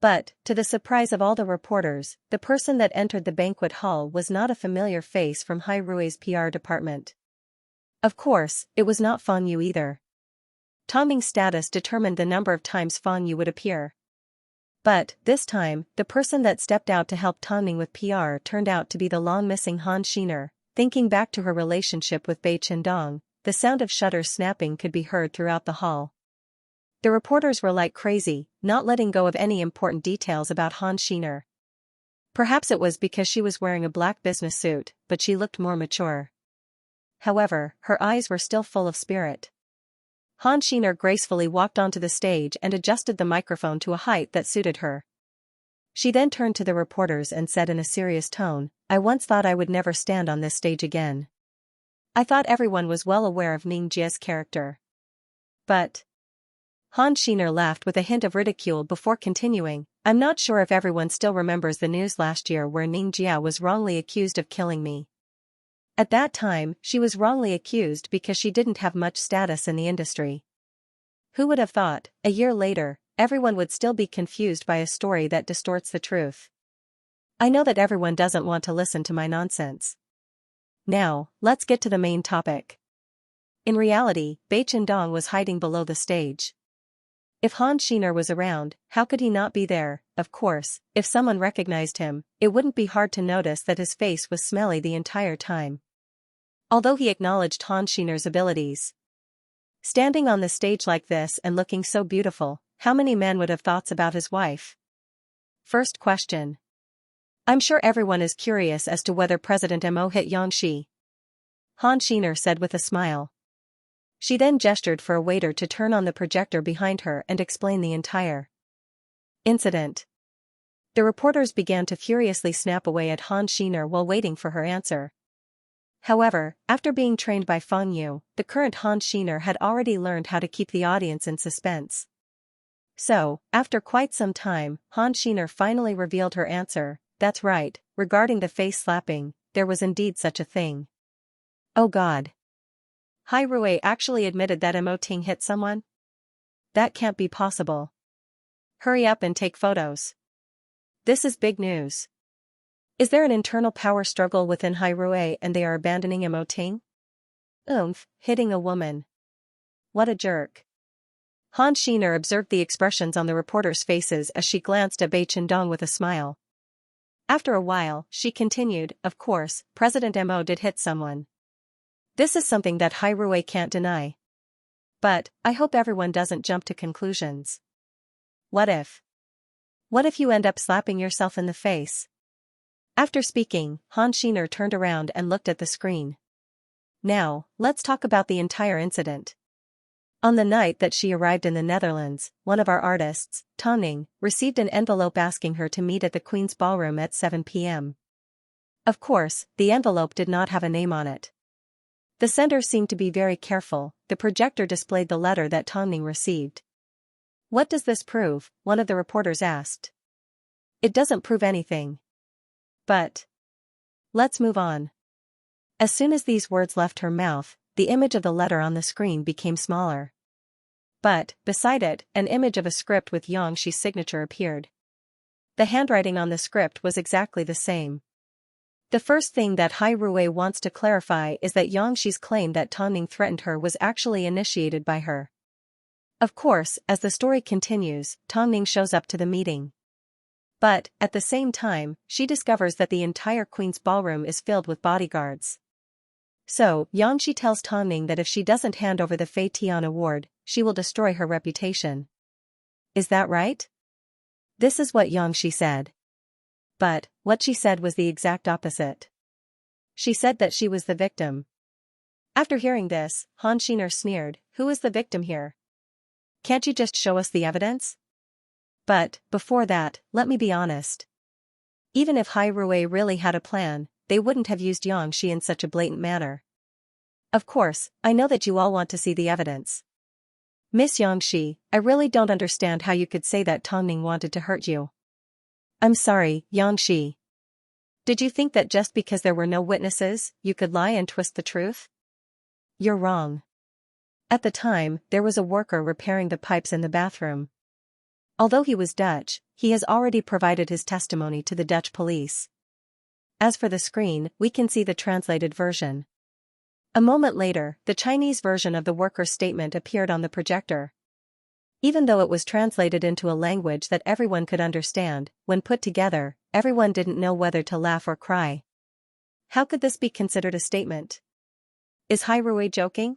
But, to the surprise of all the reporters, the person that entered the banquet hall was not a familiar face from Hai Rui's PR department. Of course, it was not Fan Yu either. Tang Ning's status determined the number of times Fan Yu would appear. But, this time, the person that stepped out to help Tang Ning with PR turned out to be the long-missing Han Xiner. Thinking back to her relationship with Bai Qindong, the sound of shutters snapping could be heard throughout the hall. The reporters were like crazy, not letting go of any important details about Han Xiner. Perhaps it was because she was wearing a black business suit, but she looked more mature. However, her eyes were still full of spirit. Han Xiner gracefully walked onto the stage and adjusted the microphone to a height that suited her. She then turned to the reporters and said in a serious tone, "I once thought I would never stand on this stage again. I thought everyone was well aware of Ning Jia's character. But..." Han Xiner laughed with a hint of ridicule before continuing, "I'm not sure if everyone still remembers the news last year where Ning Jia was wrongly accused of killing me. At that time, she was wrongly accused because she didn't have much status in the industry. Who would have thought, a year later, everyone would still be confused by a story that distorts the truth? I know that everyone doesn't want to listen to my nonsense. Now, let's get to the main topic." In reality, Bai Qindong was hiding below the stage. If Han Xiner was around, how could he not be there? Of course, if someone recognized him, it wouldn't be hard to notice that his face was smelly the entire time. Although he acknowledged Han Xiner's abilities. Standing on the stage like this and looking so beautiful, how many men would have thoughts about his wife? First question. I'm sure everyone is curious as to whether President Mo hit Xianxia. Han Xiner said with a smile. She then gestured for a waiter to turn on the projector behind her and explain the entire incident. The reporters began to furiously snap away at Han Xiner while waiting for her answer. However, after being trained by Fan Yu, the current Han Xiner had already learned how to keep the audience in suspense. So, after quite some time, Han Xiner finally revealed her answer. That's right, regarding the face slapping, there was indeed such a thing. Oh God. Hai Rui actually admitted that Mo Ting hit someone? That can't be possible. Hurry up and take photos. This is big news. Is there an internal power struggle within Hai Rui and they are abandoning Mo Ting? Hitting a woman. What a jerk. Han Xiner observed the expressions on the reporters' faces as she glanced at Bai Qindong with a smile. After a while, she continued, of course, President Mo did hit someone. This is something that Hai Rui can't deny. But, I hope everyone doesn't jump to conclusions. What if? What if you end up slapping yourself in the face? After speaking, Han Xiner turned around and looked at the screen. Now, let's talk about the entire incident. On the night that she arrived in the Netherlands, one of our artists, Tang Ning, received an envelope asking her to meet at the Queen's Ballroom at 7 p.m. Of course, the envelope did not have a name on it. The sender seemed to be very careful. The projector displayed the letter that Tang Ning received. What does this prove? One of the reporters asked. It doesn't prove anything. But let's move on. As soon as these words left her mouth, the image of the letter on the screen became smaller. But, beside it, an image of a script with Xianxi's signature appeared. The handwriting on the script was exactly the same. The first thing that Hai Rui wants to clarify is that Xianxi's claim that Tang Ning threatened her was actually initiated by her. Of course, as the story continues, Tang Ning shows up to the meeting. But, at the same time, she discovers that the entire Queen's Ballroom is filled with bodyguards. So, Xianxia tells Tang Ning that if she doesn't hand over the Fei Tian Award, she will destroy her reputation. Is that right? This is what Xianxia said. But, what she said was the exact opposite. She said that she was the victim. After hearing this, Han Xiner sneered, who is the victim here? Can't you just show us the evidence? But, before that, let me be honest. Even if Hai Rui really had a plan, they wouldn't have used Xianxia in such a blatant manner. Of course, I know that you all want to see the evidence. Miss Xianxia, I really don't understand how you could say that Tongning wanted to hurt you. I'm sorry, Xianxia. Did you think that just because there were no witnesses, you could lie and twist the truth? You're wrong. At the time, there was a worker repairing the pipes in the bathroom. Although he was Dutch, he has already provided his testimony to the Dutch police. As for the screen, we can see the translated version. A moment later, the Chinese version of the worker's statement appeared on the projector. Even though it was translated into a language that everyone could understand, when put together, everyone didn't know whether to laugh or cry. How could this be considered a statement? Is Hai Rui joking?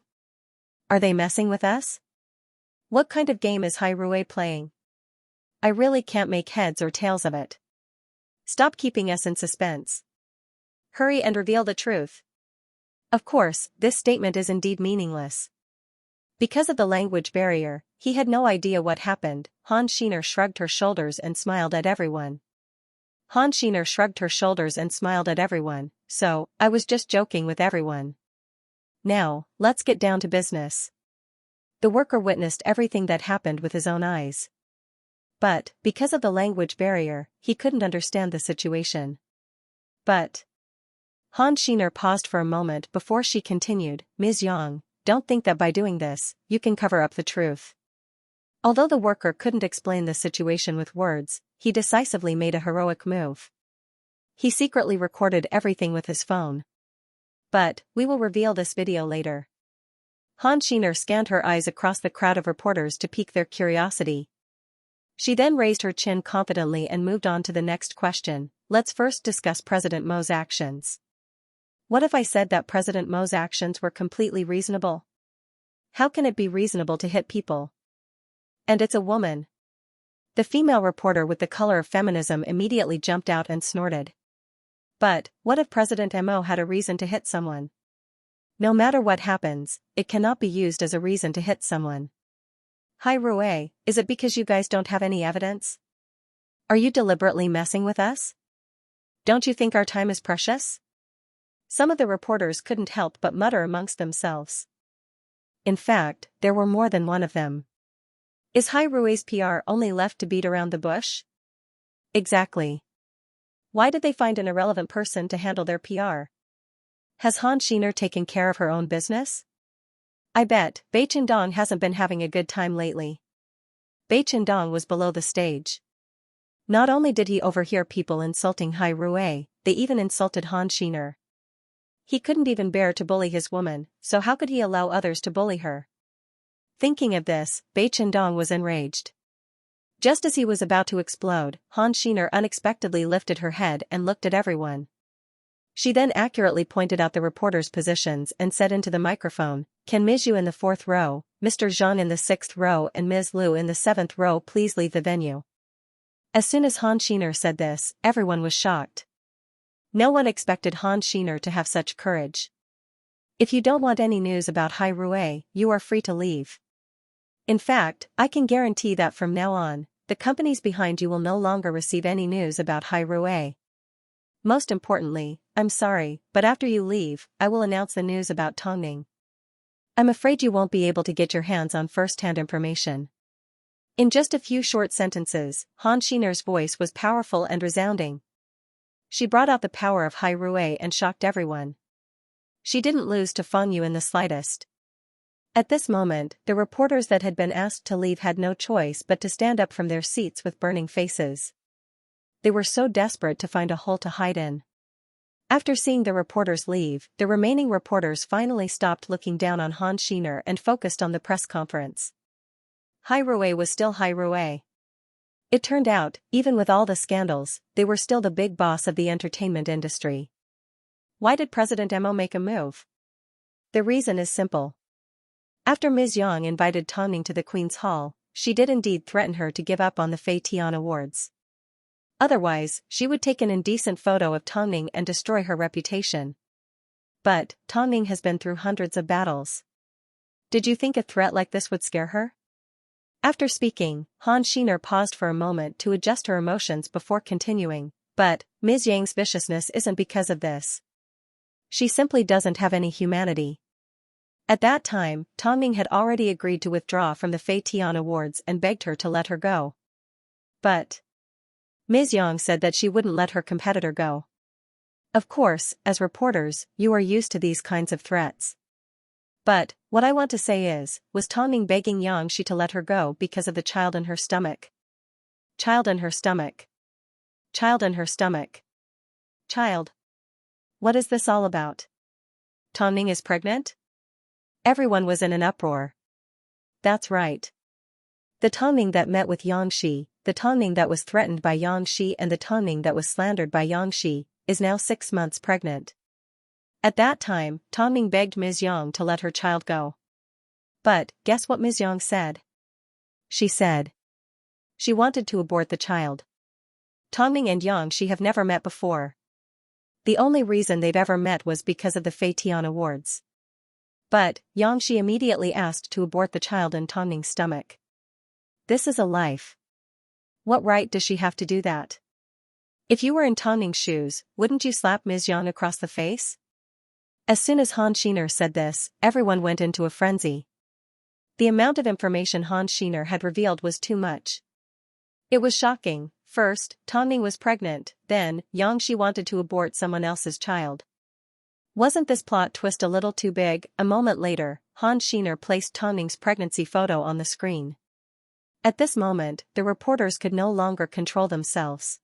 Are they messing with us? What kind of game is Hai Rui playing? I really can't make heads or tails of it. Stop keeping us in suspense. Hurry and reveal the truth. Of course, this statement is indeed meaningless. Because of the language barrier, he had no idea what happened. Han Xiner shrugged her shoulders and smiled at everyone. So, I was just joking with everyone. Now, let's get down to business. The worker witnessed everything that happened with his own eyes. But, because of the language barrier, he couldn't understand the situation. But Han Xiner paused for a moment before she continued, Ms. Yang, don't think that by doing this, you can cover up the truth. Although the worker couldn't explain the situation with words, he decisively made a heroic move. He secretly recorded everything with his phone. But, we will reveal this video later. Han Xiner scanned her eyes across the crowd of reporters to pique their curiosity. She then raised her chin confidently and moved on to the next question. Let's first discuss President Mo's actions. What if I said that President Mo's actions were completely reasonable? How can it be reasonable to hit people? And it's a woman. The female reporter with the color of feminism immediately jumped out and snorted. But, what if President Mo had a reason to hit someone? No matter what happens, it cannot be used as a reason to hit someone. Hai Rui, is it because you guys don't have any evidence? Are you deliberately messing with us? Don't you think our time is precious? Some of the reporters couldn't help but mutter amongst themselves. In fact, there were more than one of them. Is Hai Rui's PR only left to beat around the bush? Exactly. Why did they find an irrelevant person to handle their PR? Has Han Xiner taken care of her own business? I bet Bai Chendong hasn't been having a good time lately. Bai Chendong was below the stage. Not only did he overhear people insulting Hai Rui, they even insulted Han Xiner. He couldn't even bear to bully his woman, so how could he allow others to bully her? Thinking of this, Bai Chendong was enraged. Just as he was about to explode, Han Xiner unexpectedly lifted her head and looked at everyone. She then accurately pointed out the reporters' positions and said into the microphone, "Can Ms. Yu in the 4th row, Mr. Zhang in the 6th row and Ms. Liu in the 7th row please leave the venue?" As soon as Han Xiner said this, everyone was shocked. No one expected Han Xiner to have such courage. If you don't want any news about Hai Rui, you are free to leave. In fact, I can guarantee that from now on, the companies behind you will no longer receive any news about Hai Rui. Most importantly, I'm sorry, but after you leave, I will announce the news about Tongning. I'm afraid you won't be able to get your hands on first-hand information. In just a few short sentences, Han Xiner's voice was powerful and resounding. She brought out the power of Hai Rui and shocked everyone. She didn't lose to Feng Yu in the slightest. At this moment, the reporters that had been asked to leave had no choice but to stand up from their seats with burning faces. They were so desperate to find a hole to hide in. After seeing the reporters leave, the remaining reporters finally stopped looking down on Han Xiner and focused on the press conference. Hai Rui was still Hai Rui. It turned out, even with all the scandals, they were still the big boss of the entertainment industry. Why did President Mo make a move? The reason is simple. After Ms. Yang invited Tongning to the Queen's Hall, she did indeed threaten her to give up on the Fei Tian Awards. Otherwise, she would take an indecent photo of Tongning and destroy her reputation. But, Tongning has been through hundreds of battles. Did you think a threat like this would scare her? After speaking, Han Xiner paused for a moment to adjust her emotions before continuing, but, Ms. Yang's viciousness isn't because of this. She simply doesn't have any humanity. At that time, Tongming had already agreed to withdraw from the Fei Tian Awards and begged her to let her go. But Ms. Yang said that she wouldn't let her competitor go. Of course, as reporters, you are used to these kinds of threats. But, what I want to say is, was Tongming begging Xianxia to let her go because of the child in her stomach? Child in her stomach. Child in her stomach. Child. What is this all about? Tongming is pregnant? Everyone was in an uproar. That's right. The Tongming that met with Xianxia, the Tongming that was threatened by Xianxia and the Tongming that was slandered by Xianxia, is now 6 months pregnant. At that time, Tongming begged Ms. Yang to let her child go. But, guess what Ms. Yang said? She said she wanted to abort the child. Tongming and Xianxia have never met before. The only reason they've ever met was because of the Fei Tian Awards. But, Xianxia immediately asked to abort the child in Tongming's stomach. This is a life. What right does she have to do that? If you were in Tongming's shoes, wouldn't you slap Ms. Yang across the face? As soon as Han Xiner said this, everyone went into a frenzy. The amount of information Han Xiner had revealed was too much. It was shocking. First, Tongming was pregnant, then, Xianxia wanted to abort someone else's child. Wasn't this plot twist a little too big? A moment later, Han Xiner placed Tongming's pregnancy photo on the screen. At this moment, the reporters could no longer control themselves.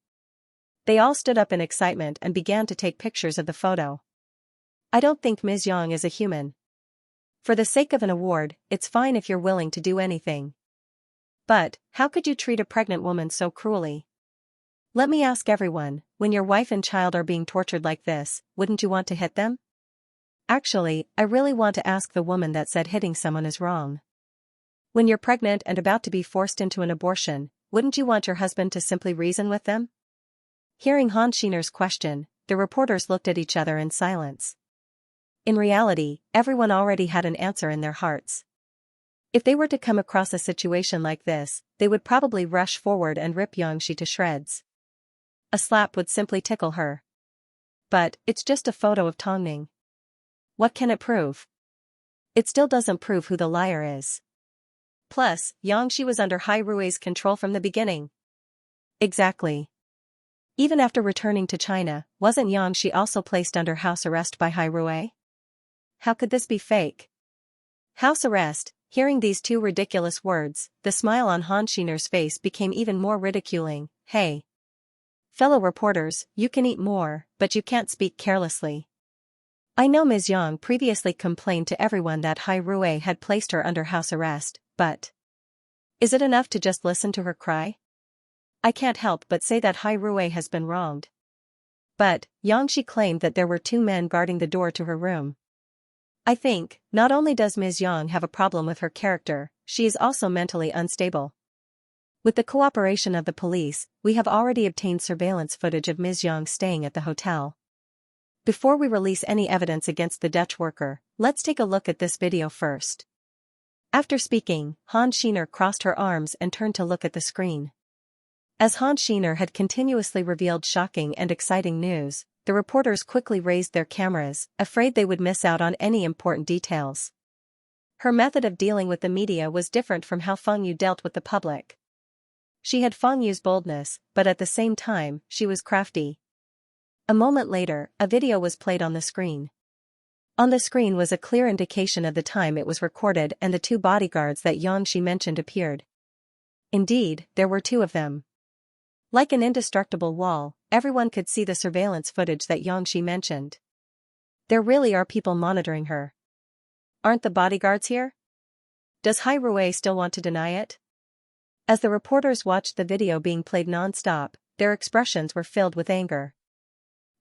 They all stood up in excitement and began to take pictures of the photo. I don't think Ms. Yang is a human. For the sake of an award, it's fine if you're willing to do anything. But, how could you treat a pregnant woman so cruelly? Let me ask everyone, when your wife and child are being tortured like this, wouldn't you want to hit them? Actually, I really want to ask the woman that said hitting someone is wrong. When you're pregnant and about to be forced into an abortion, wouldn't you want your husband to simply reason with them? Hearing Han Xiner's question, the reporters looked at each other in silence. In reality, everyone already had an answer in their hearts. If they were to come across a situation like this, they would probably rush forward and rip Xianxia to shreds. A slap would simply tickle her. But, it's just a photo of Tongming. What can it prove? It still doesn't prove who the liar is. Plus, Xianxia was under Hai Rui's control from the beginning. Exactly. Even after returning to China, wasn't Xianxia also placed under house arrest by Hai Rui? How could this be fake? House arrest. Hearing these two ridiculous words, the smile on Han Xiner's face became even more ridiculing. Hey. Fellow reporters, you can eat more, but you can't speak carelessly. I know Ms. Yang previously complained to everyone that Hai Rui had placed her under house arrest, but is it enough to just listen to her cry? I can't help but say that Hai Rui has been wronged. But, Xianxia claimed that there were 2 men guarding the door to her room. I think, not only does Ms. Yang have a problem with her character, she is also mentally unstable. With the cooperation of the police, we have already obtained surveillance footage of Ms. Yang staying at the hotel. Before we release any evidence against the Dutch worker, let's take a look at this video first. After speaking, Han Xiner crossed her arms and turned to look at the screen. As Han Xiner had continuously revealed shocking and exciting news, the reporters quickly raised their cameras, afraid they would miss out on any important details. Her method of dealing with the media was different from how Feng Yu dealt with the public. She had Feng Yu's boldness, but at the same time, she was crafty. A moment later, a video was played on the screen. On the screen was a clear indication of the time it was recorded, and the 2 bodyguards that Xianxia mentioned appeared. Indeed, there were 2 of them. Like an indestructible wall, everyone could see the surveillance footage that Xianxia mentioned. There really are people monitoring her. Aren't the bodyguards here? Does Hai Rui still want to deny it? As the reporters watched the video being played non-stop, their expressions were filled with anger.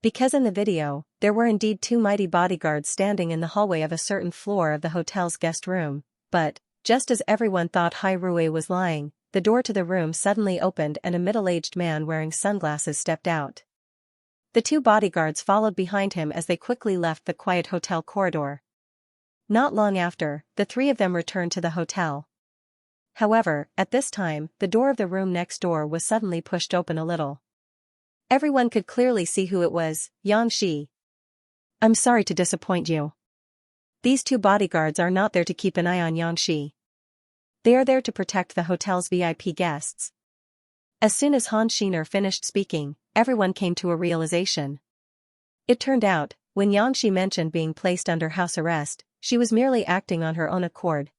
Because in the video, there were indeed 2 mighty bodyguards standing in the hallway of a certain floor of the hotel's guest room, but, just as everyone thought Hai Rui was lying, the door to the room suddenly opened and a middle-aged man wearing sunglasses stepped out. The 2 bodyguards followed behind him as they quickly left the quiet hotel corridor. Not long after, the 3 of them returned to the hotel. However, at this time, the door of the room next door was suddenly pushed open a little. Everyone could clearly see who it was, Xianxia. I'm sorry to disappoint you. These two bodyguards are not there to keep an eye on Xianxia. They are there to protect the hotel's VIP guests. As soon as Han Xiner finished speaking, everyone came to a realization. It turned out, when Xianxia mentioned being placed under house arrest, she was merely acting on her own accord.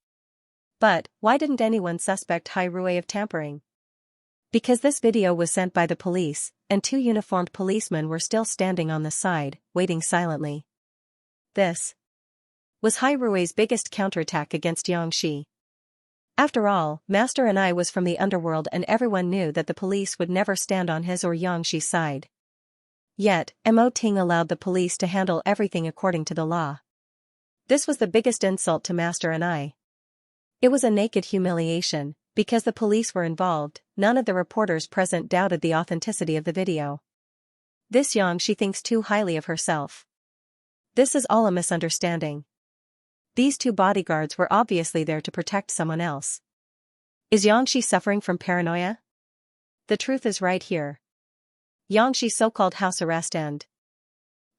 But, why didn't anyone suspect Hai Rui of tampering? Because this video was sent by the police, and two uniformed policemen were still standing on the side, waiting silently. This was Hai Rui's biggest counterattack against Xianxia. After all, Master and I was from the underworld and everyone knew that the police would never stand on his or Xianxia's side. Yet, Mo Ting allowed the police to handle everything according to the law. This was the biggest insult to Master and I. It was a naked humiliation, because the police were involved. None of the reporters present doubted the authenticity of the video. This Xianxia thinks too highly of herself. This is all a misunderstanding. These two bodyguards were obviously there to protect someone else. Is Xianxia suffering from paranoia? The truth is right here. Xianxia's so-called house arrest and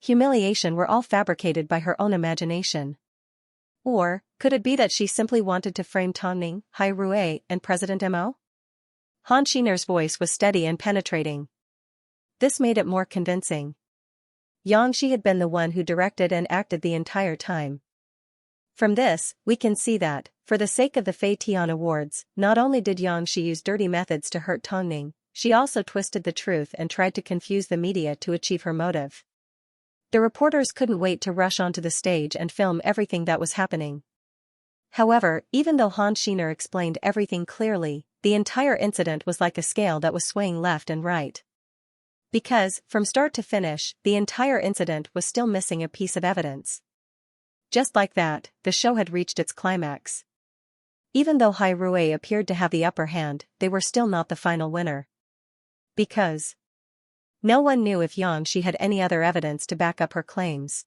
humiliation were all fabricated by her own imagination. Or, could it be that she simply wanted to frame Tongning, Hai Rui, and President Mo? Han Xiner's voice was steady and penetrating. This made it more convincing. Xianxia had been the one who directed and acted the entire time. From this, we can see that, for the sake of the Fei Tian Awards, not only did Xianxia use dirty methods to hurt Tongning, she also twisted the truth and tried to confuse the media to achieve her motive. The reporters couldn't wait to rush onto the stage and film everything that was happening. However, even though Han Xiner explained everything clearly, the entire incident was like a scale that was swaying left and right. Because, from start to finish, the entire incident was still missing a piece of evidence. Just like that, the show had reached its climax. Even though Hai Rui appeared to have the upper hand, they were still not the final winner. Because no one knew if Xianxia had any other evidence to back up her claims.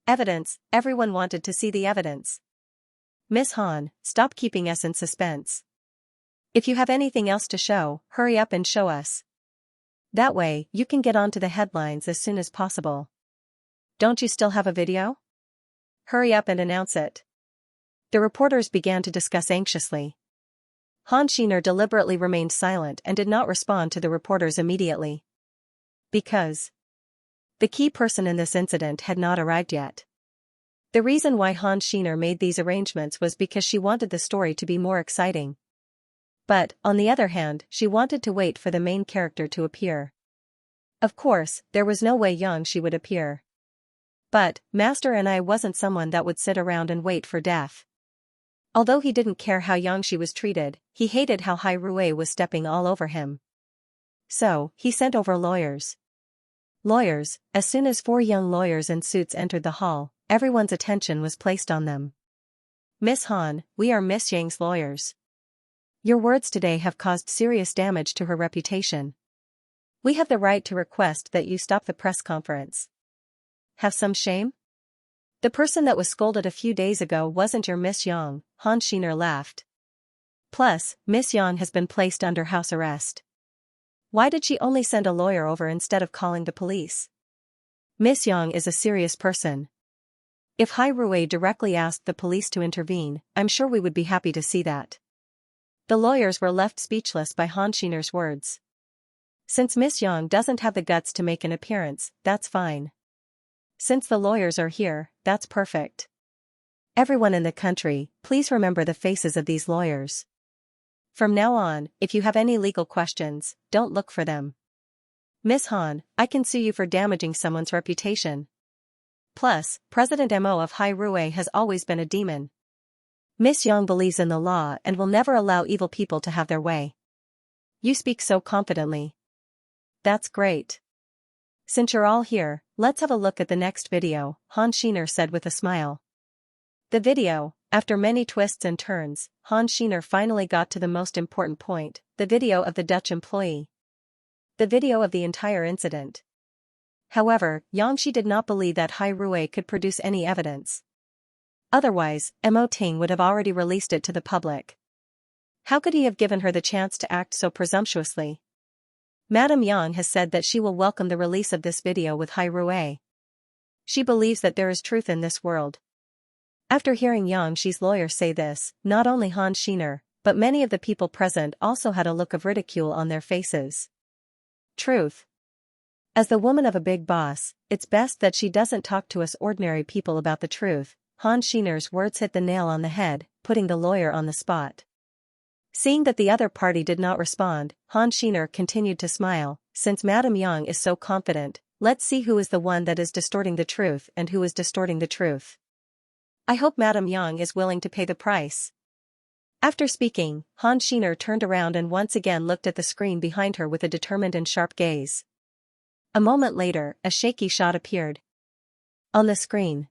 Evidence, everyone wanted to see the evidence. Miss Han, stop keeping us in suspense. If you have anything else to show, hurry up and show us. That way, you can get onto the headlines as soon as possible. Don't you still have a video? Hurry up and announce it. The reporters began to discuss anxiously. Han Xiner deliberately remained silent and did not respond to the reporters immediately. Because the key person in this incident had not arrived yet. The reason why Han Xiner made these arrangements was because she wanted the story to be more exciting. But, on the other hand, she wanted to wait for the main character to appear. Of course, there was no way Xianxia would appear. But, Master and I wasn't someone that would sit around and wait for death. Although he didn't care how Xianxia was treated, he hated how Hai Rui was stepping all over him. So, he sent over lawyers. Lawyers, as soon as 4 young lawyers in suits entered the hall, everyone's attention was placed on them. Miss Han, we are Miss Yang's lawyers. Your words today have caused serious damage to her reputation. We have the right to request that you stop the press conference. Have some shame? The person that was scolded a few days ago wasn't your Miss Yang, Han Xiner laughed. Plus, Miss Yang has been placed under house arrest. Why did she only send a lawyer over instead of calling the police? Miss Yang is a serious person. If Hai Rui directly asked the police to intervene, I'm sure we would be happy to see that. The lawyers were left speechless by Han Xiner's words. Since Miss Yang doesn't have the guts to make an appearance, that's fine. Since the lawyers are here, that's perfect. Everyone in the country, please remember the faces of these lawyers. From now on, if you have any legal questions, don't look for them. Miss Han, I can sue you for damaging someone's reputation. Plus, President Mo of Hai Rui has always been a demon. Miss Yang believes in the law and will never allow evil people to have their way. You speak so confidently. That's great. Since you're all here, let's have a look at the next video, Han Xiner said with a smile. The video, after many twists and turns, Han Xiner finally got to the most important point, the video of the Dutch employee. The video of the entire incident. However, Xianxia did not believe that Hai Rui could produce any evidence. Otherwise, Mo Ting would have already released it to the public. How could he have given her the chance to act so presumptuously? Madame Yang has said that she will welcome the release of this video with Hai Rui. She believes that there is truth in this world. After hearing Xianxi's lawyer say this, not only Han Xiner, but many of the people present also had a look of ridicule on their faces. Truth. As the woman of a big boss, it's best that she doesn't talk to us ordinary people about the truth. Han Xiner's words hit the nail on the head, putting the lawyer on the spot. Seeing that the other party did not respond, Han Xiner continued to smile. Since Madame Yang is so confident, let's see who is the one that is distorting the truth and who is distorting the truth. I hope Madame Yang is willing to pay the price. After speaking, Han Xiner turned around and once again looked at the screen behind her with a determined and sharp gaze. A moment later, a shaky shot appeared on the screen.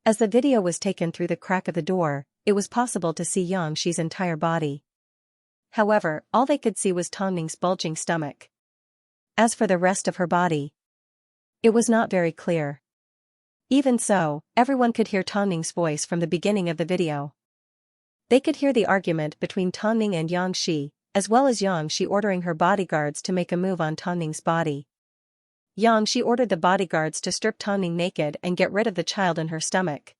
As the video was taken through the crack of the door, it was possible to see Xianxi's entire body. However, all they could see was Tongning's bulging stomach. As for the rest of her body, it was not very clear. Even so, everyone could hear Tongning's voice from the beginning of the video. They could hear the argument between Tongning and Xianxi, as well as Xianxi ordering her bodyguards to make a move on Tongning's body. Xianxi ordered the bodyguards to strip Tongning naked and get rid of the child in her stomach.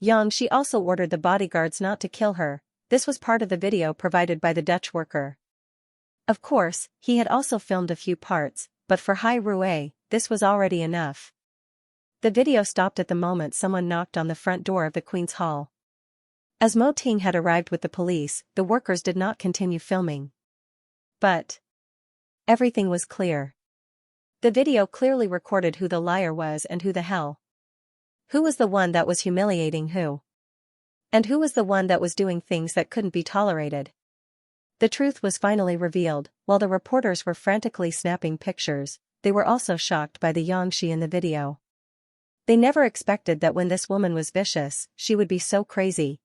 Xianxi also ordered the bodyguards not to kill her. This was part of the video provided by the Dutch worker. Of course, he had also filmed a few parts, but for Hai Rui, this was already enough. The video stopped at the moment someone knocked on the front door of the Queen's Hall. As Mo Ting had arrived with the police, the workers did not continue filming. But everything was clear. The video clearly recorded who the liar was and who the hell. Who was the one that was humiliating who? And who was the one that was doing things that couldn't be tolerated? The truth was finally revealed. While the reporters were frantically snapping pictures, they were also shocked by the Xianxi in the video. They never expected that when this woman was vicious, she would be so crazy.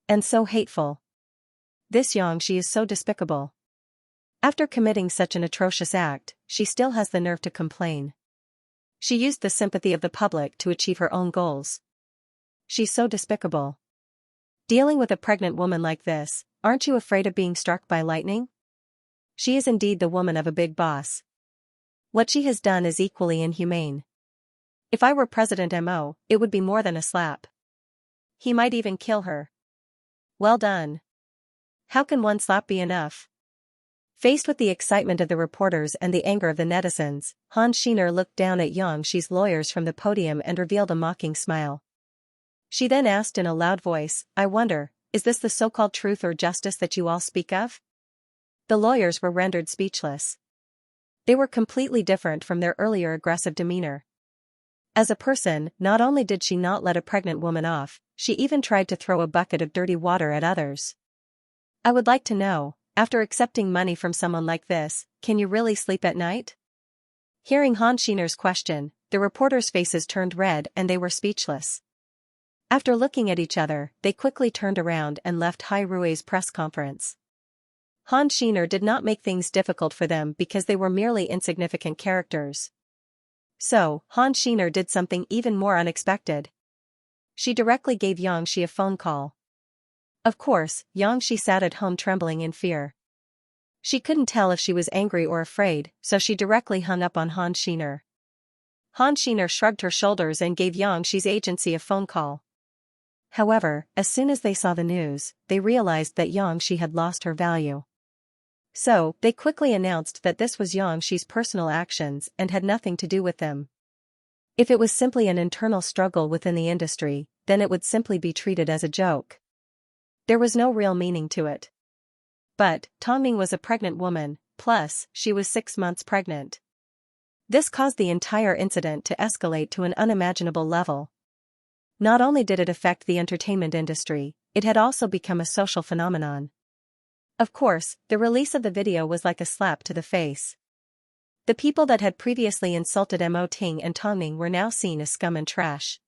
And so hateful. This Xianxi is so despicable. After committing such an atrocious act, she still has the nerve to complain. She used the sympathy of the public to achieve her own goals. She's so despicable. Dealing with a pregnant woman like this, aren't you afraid of being struck by lightning? She is indeed the woman of a big boss. What she has done is equally inhumane. If I were President Mo, it would be more than a slap. He might even kill her. Well done. How can one slap be enough? Faced with the excitement of the reporters and the anger of the netizens, Han Xiner looked down at Xianxi's lawyers from the podium and revealed a mocking smile. She then asked in a loud voice, I wonder, is this the so-called truth or justice that you all speak of? The lawyers were rendered speechless. They were completely different from their earlier aggressive demeanor. As a person, not only did she not let a pregnant woman off, she even tried to throw a bucket of dirty water at others. I would like to know, after accepting money from someone like this, can you really sleep at night? Hearing Han Xiner's question, the reporters' faces turned red and they were speechless. After looking at each other, they quickly turned around and left Hai Rui's press conference. Han Xiner did not make things difficult for them because they were merely insignificant characters. So, Han Xiner did something even more unexpected. She directly gave Xianxi a phone call. Of course, Xianxi sat at home trembling in fear. She couldn't tell if she was angry or afraid, so she directly hung up on Han Xiner. Han Xiner shrugged her shoulders and gave Xianxi's agency a phone call. However, as soon as they saw the news, they realized that Xianxi had lost her value. So, they quickly announced that this was Xianxi's personal actions and had nothing to do with them. If it was simply an internal struggle within the industry, then it would simply be treated as a joke. There was no real meaning to it. But, Tongning was a pregnant woman, plus, she was 6 months pregnant. This caused the entire incident to escalate to an unimaginable level. Not only did it affect the entertainment industry, it had also become a social phenomenon. Of course, the release of the video was like a slap to the face. The people that had previously insulted Mo Ting and Tongning were now seen as scum and trash.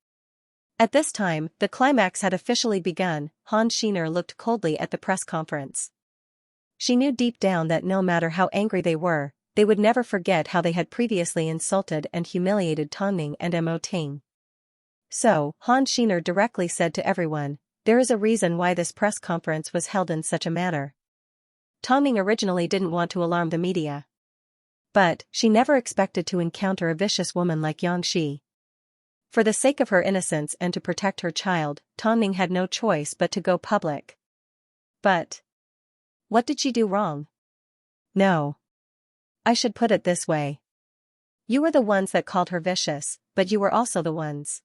At this time, the climax had officially begun. Han Xiner looked coldly at the press conference. She knew deep down that no matter how angry they were, they would never forget how they had previously insulted and humiliated Tongning and Mo Ting. So, Han Xiner directly said to everyone, there is a reason why this press conference was held in such a manner. Tongning originally didn't want to alarm the media. But, she never expected to encounter a vicious woman like Xianxi. For the sake of her innocence and to protect her child, Tongning had no choice but to go public. But what did she do wrong? No. I should put it this way. You were the ones that called her vicious, but you were also the ones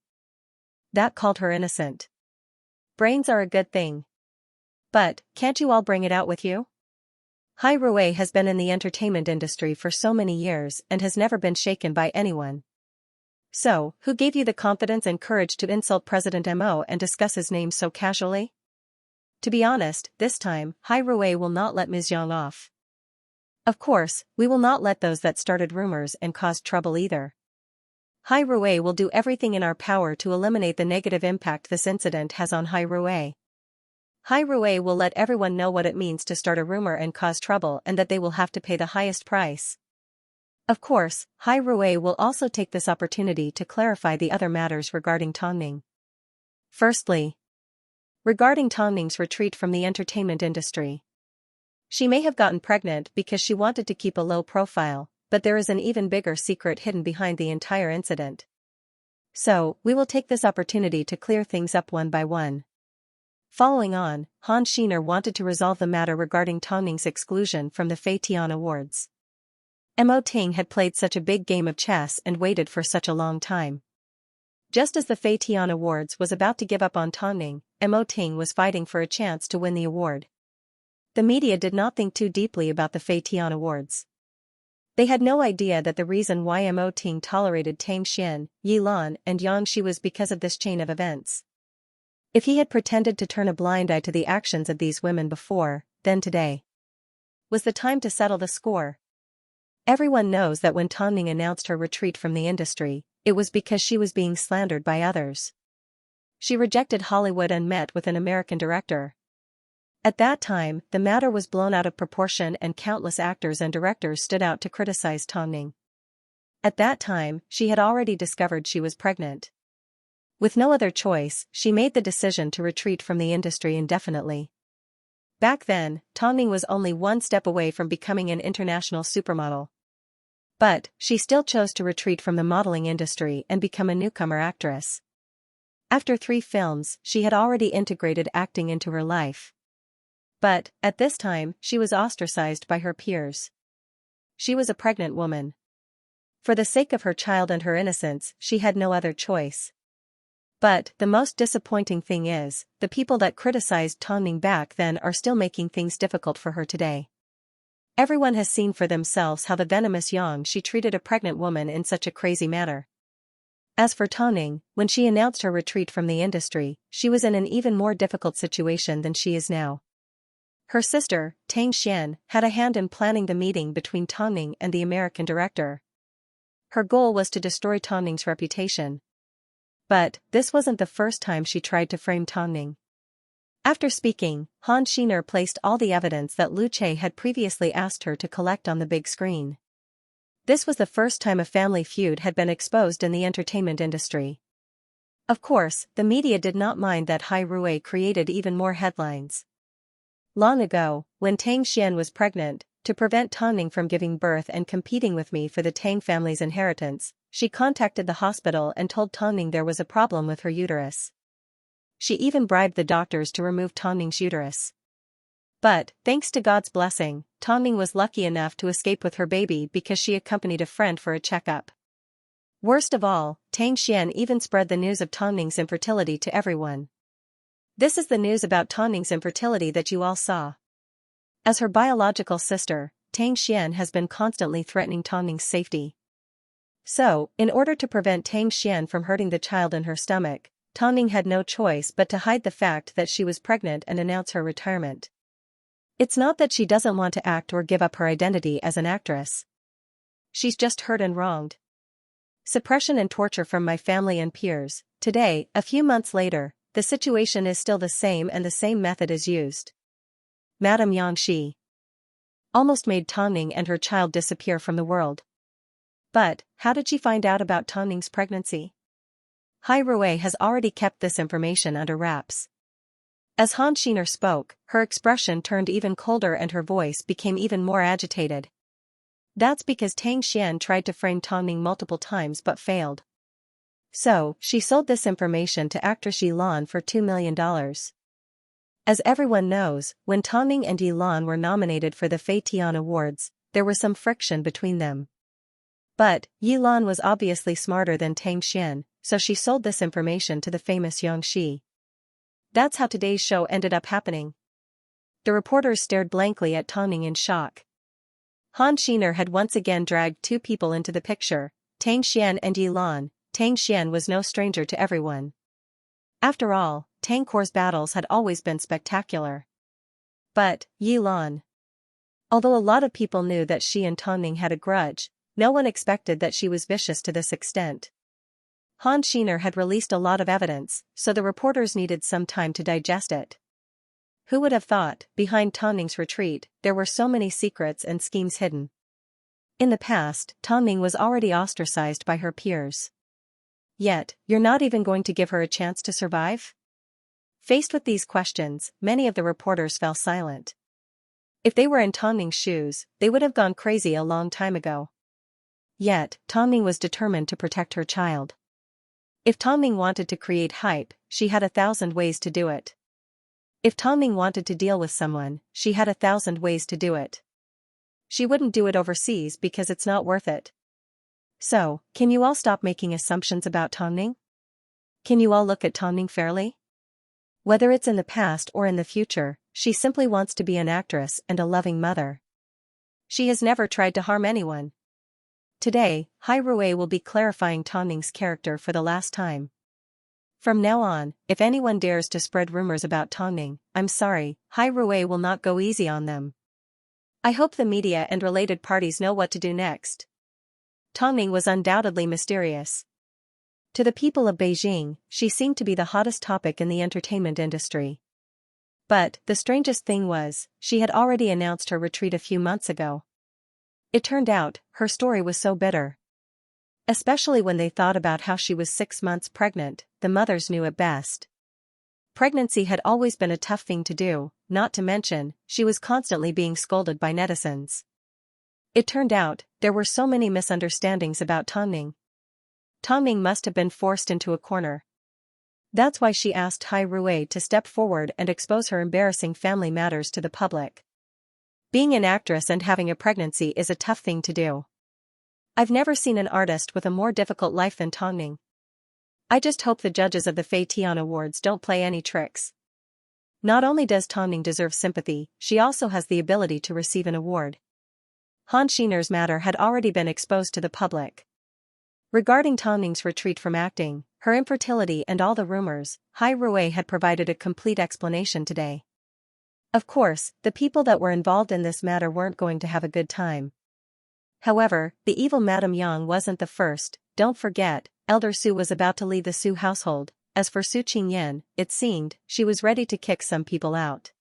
that called her innocent. Brains are a good thing. But, can't you all bring it out with you? Hai Rui has been in the entertainment industry for so many years and has never been shaken by anyone. So, who gave you the confidence and courage to insult President Mo and discuss his name so casually? To be honest, this time, Hai Rui will not let Ms. Yang off. Of course, we will not let those that started rumors and caused trouble either. Hai Rui will do everything in our power to eliminate the negative impact this incident has on Hai Rui. Hai Rui will let everyone know what it means to start a rumor and cause trouble and that they will have to pay the highest price. Of course, Hai Rui will also take this opportunity to clarify the other matters regarding Tongning. Firstly, regarding Tongning's retreat from the entertainment industry. She may have gotten pregnant because she wanted to keep a low profile, but there is an even bigger secret hidden behind the entire incident. So, we will take this opportunity to clear things up one by one. Following on, Han Xiner wanted to resolve the matter regarding Tongning's exclusion from the Fei Tian Awards. Mo Ting had played such a big game of chess and waited for such a long time. Just as the Fei Tian Awards was about to give up on Tongning, Mo Ting was fighting for a chance to win the award. The media did not think too deeply about the Fei Tian Awards. They had no idea that the reason why Mo Ting tolerated Tang Xian, Yi Lan and Yang Shi was because of this chain of events. If he had pretended to turn a blind eye to the actions of these women before, then today was the time to settle the score. Everyone knows that when Tongning announced her retreat from the industry, it was because she was being slandered by others. She rejected Hollywood and met with an American director. At that time, the matter was blown out of proportion and countless actors and directors stood out to criticize Tongning. At that time, she had already discovered she was pregnant. With no other choice, she made the decision to retreat from the industry indefinitely. Back then, Tongning was only one step away from becoming an international supermodel. But, she still chose to retreat from the modeling industry and become a newcomer actress. After 3 films, she had already integrated acting into her life. But, at this time, she was ostracized by her peers. She was a pregnant woman. For the sake of her child and her innocence, she had no other choice. But, the most disappointing thing is, the people that criticized Tongning back then are still making things difficult for her today. Everyone has seen for themselves how the venomous Xianxia treated a pregnant woman in such a crazy manner. As for Tongning, when she announced her retreat from the industry, she was in an even more difficult situation than she is now. Her sister, Tang Xian, had a hand in planning the meeting between Tongning and the American director. Her goal was to destroy Tongning's reputation. But, this wasn't the first time she tried to frame Tongning. After speaking, Han Xiner placed all the evidence that Lu Che had previously asked her to collect on the big screen. This was the first time a family feud had been exposed in the entertainment industry. Of course, the media did not mind that Hai Rui created even more headlines. Long ago, when Tang Xian was pregnant, to prevent Tongning from giving birth and competing with me for the Tang family's inheritance, she contacted the hospital and told Tongning there was a problem with her uterus. She even bribed the doctors to remove Tongning's uterus. But, thanks to God's blessing, Tongning was lucky enough to escape with her baby because she accompanied a friend for a checkup. Worst of all, Tang Xian even spread the news of Tongning's infertility to everyone. This is the news about Tongning's infertility that you all saw. As her biological sister, Tang Xian has been constantly threatening Tongning's safety. So, in order to prevent Tang Xian from hurting the child in her stomach, Tongning had no choice but to hide the fact that she was pregnant and announce her retirement. It's not that she doesn't want to act or give up her identity as an actress. She's just hurt and wronged. Suppression and torture from my family and peers. Today, a few months later, the situation is still the same and the same method is used. Madame Xianxia almost made Tongning and her child disappear from the world. But, how did she find out about Tongning's pregnancy? Hai Rui has already kept this information under wraps. As Han Xiner spoke, her expression turned even colder and her voice became even more agitated. That's because Tang Xian tried to frame Tongning multiple times but failed. So, she sold this information to actress Yilan for $2 million. As everyone knows, when Tongning and Yilan were nominated for the Fei Tian Awards, there was some friction between them. But, Yilan was obviously smarter than Tang Xian, so she sold this information to the famous Xianxia. That's how today's show ended up happening. The reporters stared blankly at Tongning in shock. Han Xiner had once again dragged two people into the picture, Tang Xian and Yilan. Tang Xian was no stranger to everyone. After all, Tang Kor's battles had always been spectacular. But, Yilan. Although a lot of people knew that she and Tongning had a grudge, no one expected that she was vicious to this extent. Han Xiner had released a lot of evidence, so the reporters needed some time to digest it. Who would have thought, behind Tongning's retreat, there were so many secrets and schemes hidden? In the past, Tongning was already ostracized by her peers. Yet, you're not even going to give her a chance to survive? Faced with these questions, many of the reporters fell silent. If they were in Tongning's shoes, they would have gone crazy a long time ago. Yet, Tongning was determined to protect her child. If Tongning wanted to create hype, she had 1,000 ways to do it. If Tongning wanted to deal with someone, she had 1,000 ways to do it. She wouldn't do it overseas because it's not worth it. So, can you all stop making assumptions about Tongning? Can you all look at Tongning fairly? Whether it's in the past or in the future, she simply wants to be an actress and a loving mother. She has never tried to harm anyone. Today, Hai Rui will be clarifying Tongning's character for the last time. From now on, if anyone dares to spread rumors about Tongning, I'm sorry, Hai Rui will not go easy on them. I hope the media and related parties know what to do next. Tongning was undoubtedly mysterious. To the people of Beijing, she seemed to be the hottest topic in the entertainment industry. But, the strangest thing was, she had already announced her retreat a few months ago. It turned out, her story was so bitter. Especially when they thought about how she was 6 months pregnant, the mothers knew it best. Pregnancy had always been a tough thing to do, not to mention, she was constantly being scolded by netizens. It turned out, there were so many misunderstandings about Tongning. Tongning must have been forced into a corner. That's why she asked Hai Rui to step forward and expose her embarrassing family matters to the public. Being an actress and having a pregnancy is a tough thing to do. I've never seen an artist with a more difficult life than Tongning. I just hope the judges of the Fei Tian Awards don't play any tricks. Not only does Tongning deserve sympathy, she also has the ability to receive an award. Han Xiner's matter had already been exposed to the public. Regarding Tongning's retreat from acting, her infertility and all the rumors, Hai Rui had provided a complete explanation today. Of course, the people that were involved in this matter weren't going to have a good time. However, the evil Madame Yang wasn't the first. Don't forget, Elder Su was about to leave the Su household. As for Su Qingyan, it seemed, she was ready to kick some people out.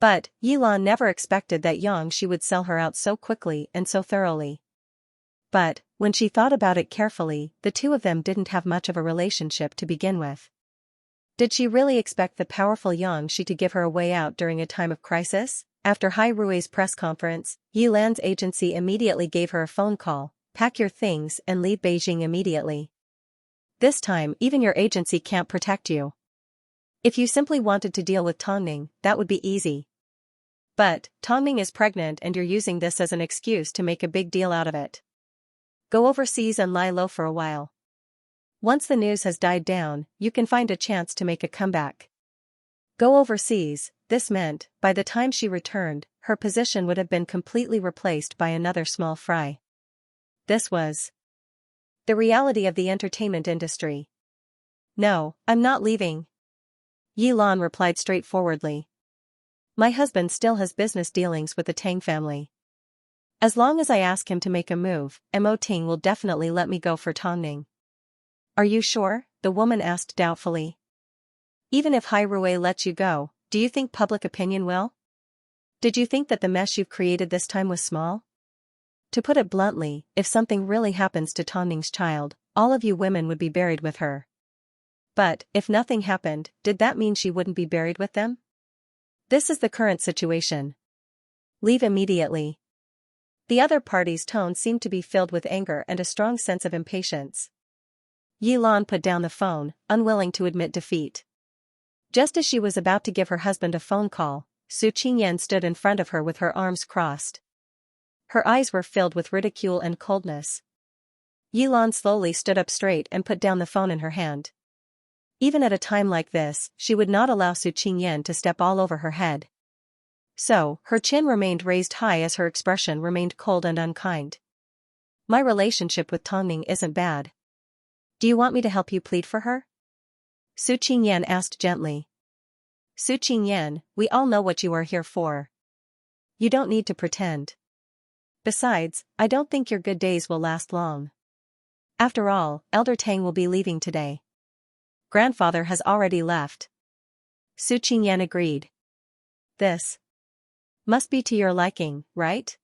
But, Yilan never expected that Yang would sell her out so quickly and so thoroughly. But, when she thought about it carefully, the two of them didn't have much of a relationship to begin with. Did she really expect the powerful Yang to give her a way out during a time of crisis? After Hai Rui's press conference, Yilan's agency immediately gave her a phone call, pack your things and leave Beijing immediately. This time even your agency can't protect you. If you simply wanted to deal with Tongning, that would be easy. But, Tongning is pregnant and you're using this as an excuse to make a big deal out of it. Go overseas and lie low for a while. Once the news has died down, you can find a chance to make a comeback. Go overseas, this meant, by the time she returned, her position would have been completely replaced by another small fry. This was the reality of the entertainment industry. No, I'm not leaving. Yilan replied straightforwardly. My husband still has business dealings with the Tang family. As long as I ask him to make a move, Mo Ting will definitely let me go for Tongning. Are you sure? The woman asked doubtfully. Even if Hai Rui lets you go, do you think public opinion will? Did you think that the mess you've created this time was small? To put it bluntly, if something really happens to Tongning's child, all of you women would be buried with her. But, if nothing happened, did that mean she wouldn't be buried with them? This is the current situation. Leave immediately. The other party's tone seemed to be filled with anger and a strong sense of impatience. Yilan put down the phone, unwilling to admit defeat. Just as she was about to give her husband a phone call, Su Qingyan stood in front of her with her arms crossed. Her eyes were filled with ridicule and coldness. Yilan slowly stood up straight and put down the phone in her hand. Even at a time like this, she would not allow Su Qingyan to step all over her head. So, her chin remained raised high as her expression remained cold and unkind. My relationship with Tongning isn't bad. Do you want me to help you plead for her? Su Qingyan asked gently. Su Qingyan, we all know what you are here for. You don't need to pretend. Besides, I don't think your good days will last long. After all, Elder Tang will be leaving today. Grandfather has already left. Su Qingyan agreed. This must be to your liking, right?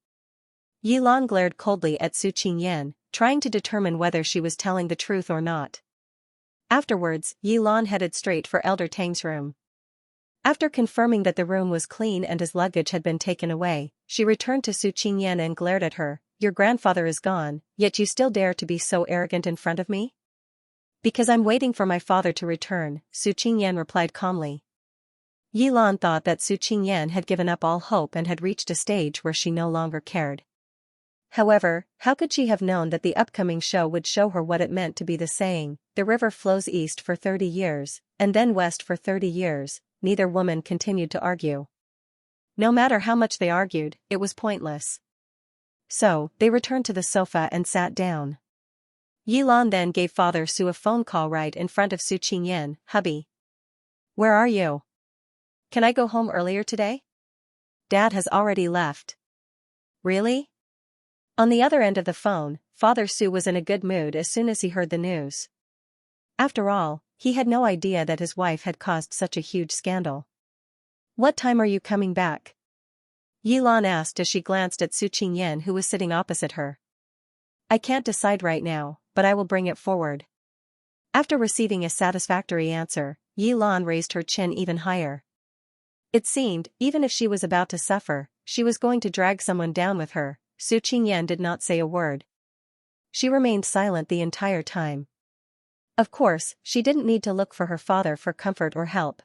Yilan glared coldly at Su Qingyan, trying to determine whether she was telling the truth or not. Afterwards, Yilan headed straight for Elder Tang's room. After confirming that the room was clean and his luggage had been taken away, she returned to Su Qingyan and glared at her. Your grandfather is gone, yet you still dare to be so arrogant in front of me? Because I'm waiting for my father to return, Su Qingyan replied calmly. Yilan thought that Su Qingyan had given up all hope and had reached a stage where she no longer cared. However, how could she have known that the upcoming show would show her what it meant to be the saying, the river flows east for 30 years, and then west for 30 years, neither woman continued to argue. No matter how much they argued, it was pointless. So, they returned to the sofa and sat down. Yilan then gave Father Su a phone call right in front of Su Qingyan. Hubby. Where are you? Can I go home earlier today? Dad has already left. Really? On the other end of the phone, Father Su was in a good mood as soon as he heard the news. After all, he had no idea that his wife had caused such a huge scandal. What time are you coming back? Yilan asked as she glanced at Su Qingyan, who was sitting opposite her. I can't decide right now, but I will bring it forward. After receiving a satisfactory answer, Yilan raised her chin even higher. It seemed, even if she was about to suffer, she was going to drag someone down with her. Su Qingyan did not say a word. She remained silent the entire time. Of course, she didn't need to look for her father for comfort or help.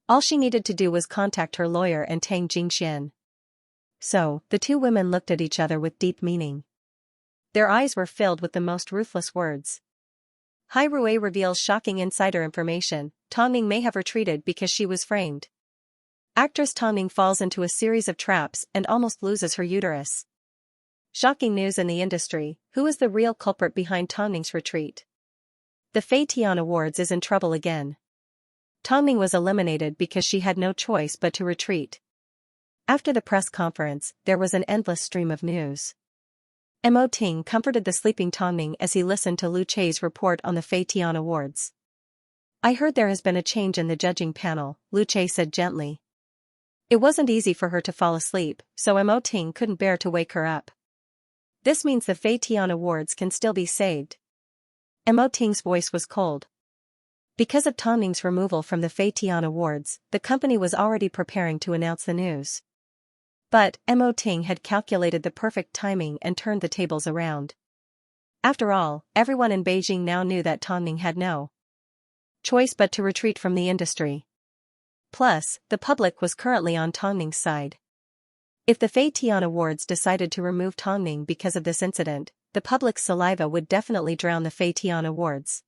All she needed to do was contact her lawyer and Tang Jingxian. So, the two women looked at each other with deep meaning. Their eyes were filled with the most ruthless words. Hai Rui reveals shocking insider information. Tongning may have retreated because she was framed. Actress Tongning falls into a series of traps and almost loses her uterus. Shocking news in the industry. Who is the real culprit behind Tongning's retreat? The Fei Tian Awards is in trouble again. Tongning was eliminated because she had no choice but to retreat. After the press conference, there was an endless stream of news. Mo Ting comforted the sleeping Tongning as he listened to Lu Chei's report on the Fei Tian Awards. I heard there has been a change in the judging panel, Lu Chei said gently. It wasn't easy for her to fall asleep, so Mo Ting couldn't bear to wake her up. This means the Fei Tian Awards can still be saved. Mo Ting's voice was cold. Because of Tongning's removal from the Fei Tian Awards, the company was already preparing to announce the news. But, Mo Ting had calculated the perfect timing and turned the tables around. After all, everyone in Beijing now knew that Tongning had no choice but to retreat from the industry. Plus, the public was currently on Tongning's side. If the Fei Tian Awards decided to remove Tongning because of this incident, the public's saliva would definitely drown the Fei Tian Awards.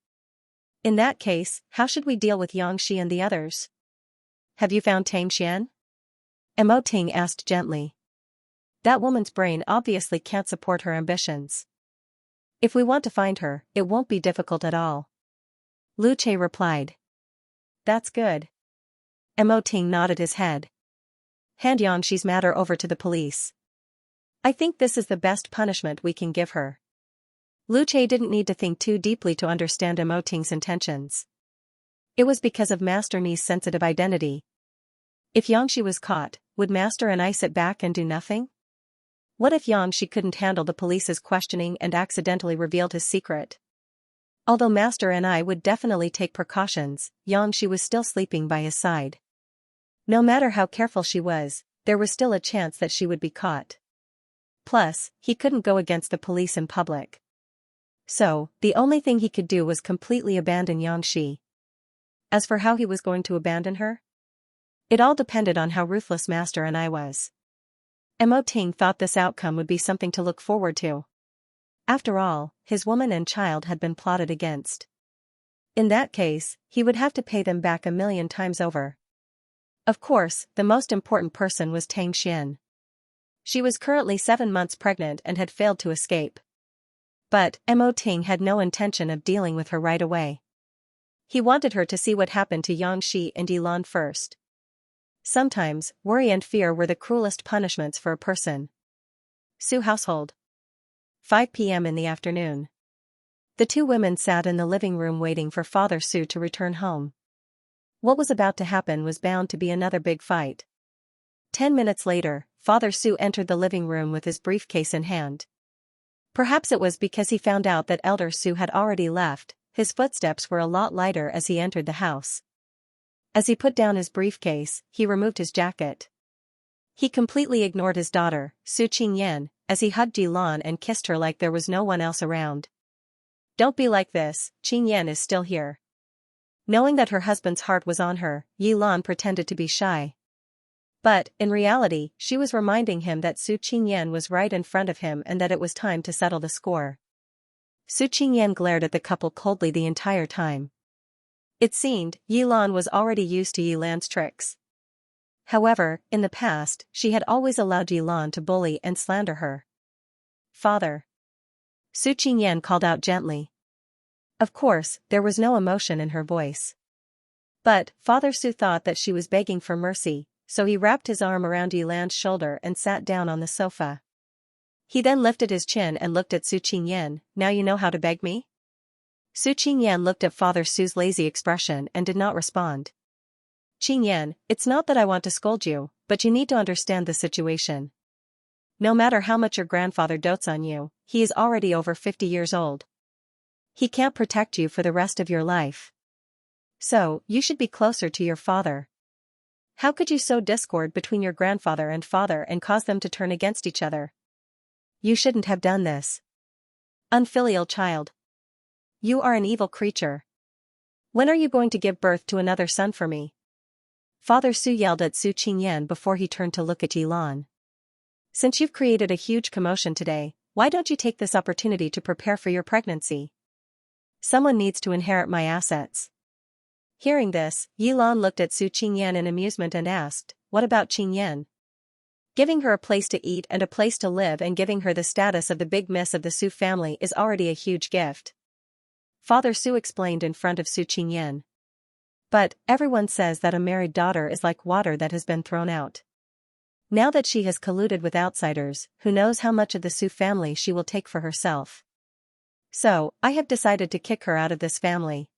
In that case, how should we deal with Xianxia and the others? Have you found Tang Xian? Mo Ting asked gently. That woman's brain obviously can't support her ambitions. If we want to find her, it won't be difficult at all. Lu Chei replied. That's good. Mo Ting nodded his head. Hand Xianxi's matter over to the police. I think this is the best punishment we can give her. Lu Chei didn't need to think too deeply to understand Mo Ting's intentions. It was because of Master Ni's sensitive identity. If Xianxi was caught, would Master and I sit back and do nothing? What if Xianxi couldn't handle the police's questioning and accidentally revealed his secret? Although Master and I would definitely take precautions, Xianxi was still sleeping by his side. No matter how careful she was, there was still a chance that she would be caught. Plus, he couldn't go against the police in public. So, the only thing he could do was completely abandon Xianxia. As for how he was going to abandon her, it all depended on how ruthless Master and I was. Mo Ting thought this outcome would be something to look forward to. After all, his woman and child had been plotted against. In that case, he would have to pay them back 1,000,000 times over. Of course, the most important person was Tang Xian. She was currently 7 months pregnant and had failed to escape. But Mo Ting had no intention of dealing with her right away. He wanted her to see what happened to Xianxia and Yilan first. Sometimes, worry and fear were the cruelest punishments for a person. Su household. 5 p.m. in the afternoon. The two women sat in the living room waiting for Father Su to return home. What was about to happen was bound to be another big fight. 10 minutes later, Father Su entered the living room with his briefcase in hand. Perhaps it was because he found out that Elder Su had already left, his footsteps were a lot lighter as he entered the house. As he put down his briefcase, he removed his jacket. He completely ignored his daughter, Su Qingyan, as he hugged Yilan and kissed her like there was no one else around. Don't be like this, Qingyan is still here. Knowing that her husband's heart was on her, Yilan pretended to be shy. But, in reality, she was reminding him that Su Qingyan was right in front of him and that it was time to settle the score. Su Qingyan glared at the couple coldly the entire time. It seemed, Yilan was already used to Yilan's tricks. However, in the past, she had always allowed Yilan to bully and slander her. Father. Su Qingyan called out gently. Of course, there was no emotion in her voice. But, Father Su thought that she was begging for mercy, so he wrapped his arm around Yilan's shoulder and sat down on the sofa. He then lifted his chin and looked at Su Qingyan. Now you know how to beg me? Su Qingyan looked at Father Su's lazy expression and did not respond. Qingyan, it's not that I want to scold you, but you need to understand the situation. No matter how much your grandfather dotes on you, he is already over 50 years old. He can't protect you for the rest of your life. So, you should be closer to your father. How could you sow discord between your grandfather and father and cause them to turn against each other? You shouldn't have done this. Unfilial child. You are an evil creature. When are you going to give birth to another son for me? Father Su yelled at Su Qingyan before he turned to look at Yilan. Since you've created a huge commotion today, why don't you take this opportunity to prepare for your pregnancy? Someone needs to inherit my assets. Hearing this, Yilan looked at Su Qingyan in amusement and asked, what about Qingyan? Giving her a place to eat and a place to live and giving her the status of the big miss of the Su family is already a huge gift. Father Su explained in front of Su Qingyan. But, everyone says that a married daughter is like water that has been thrown out. Now that she has colluded with outsiders, who knows how much of the Su family she will take for herself. So, I have decided to kick her out of this family.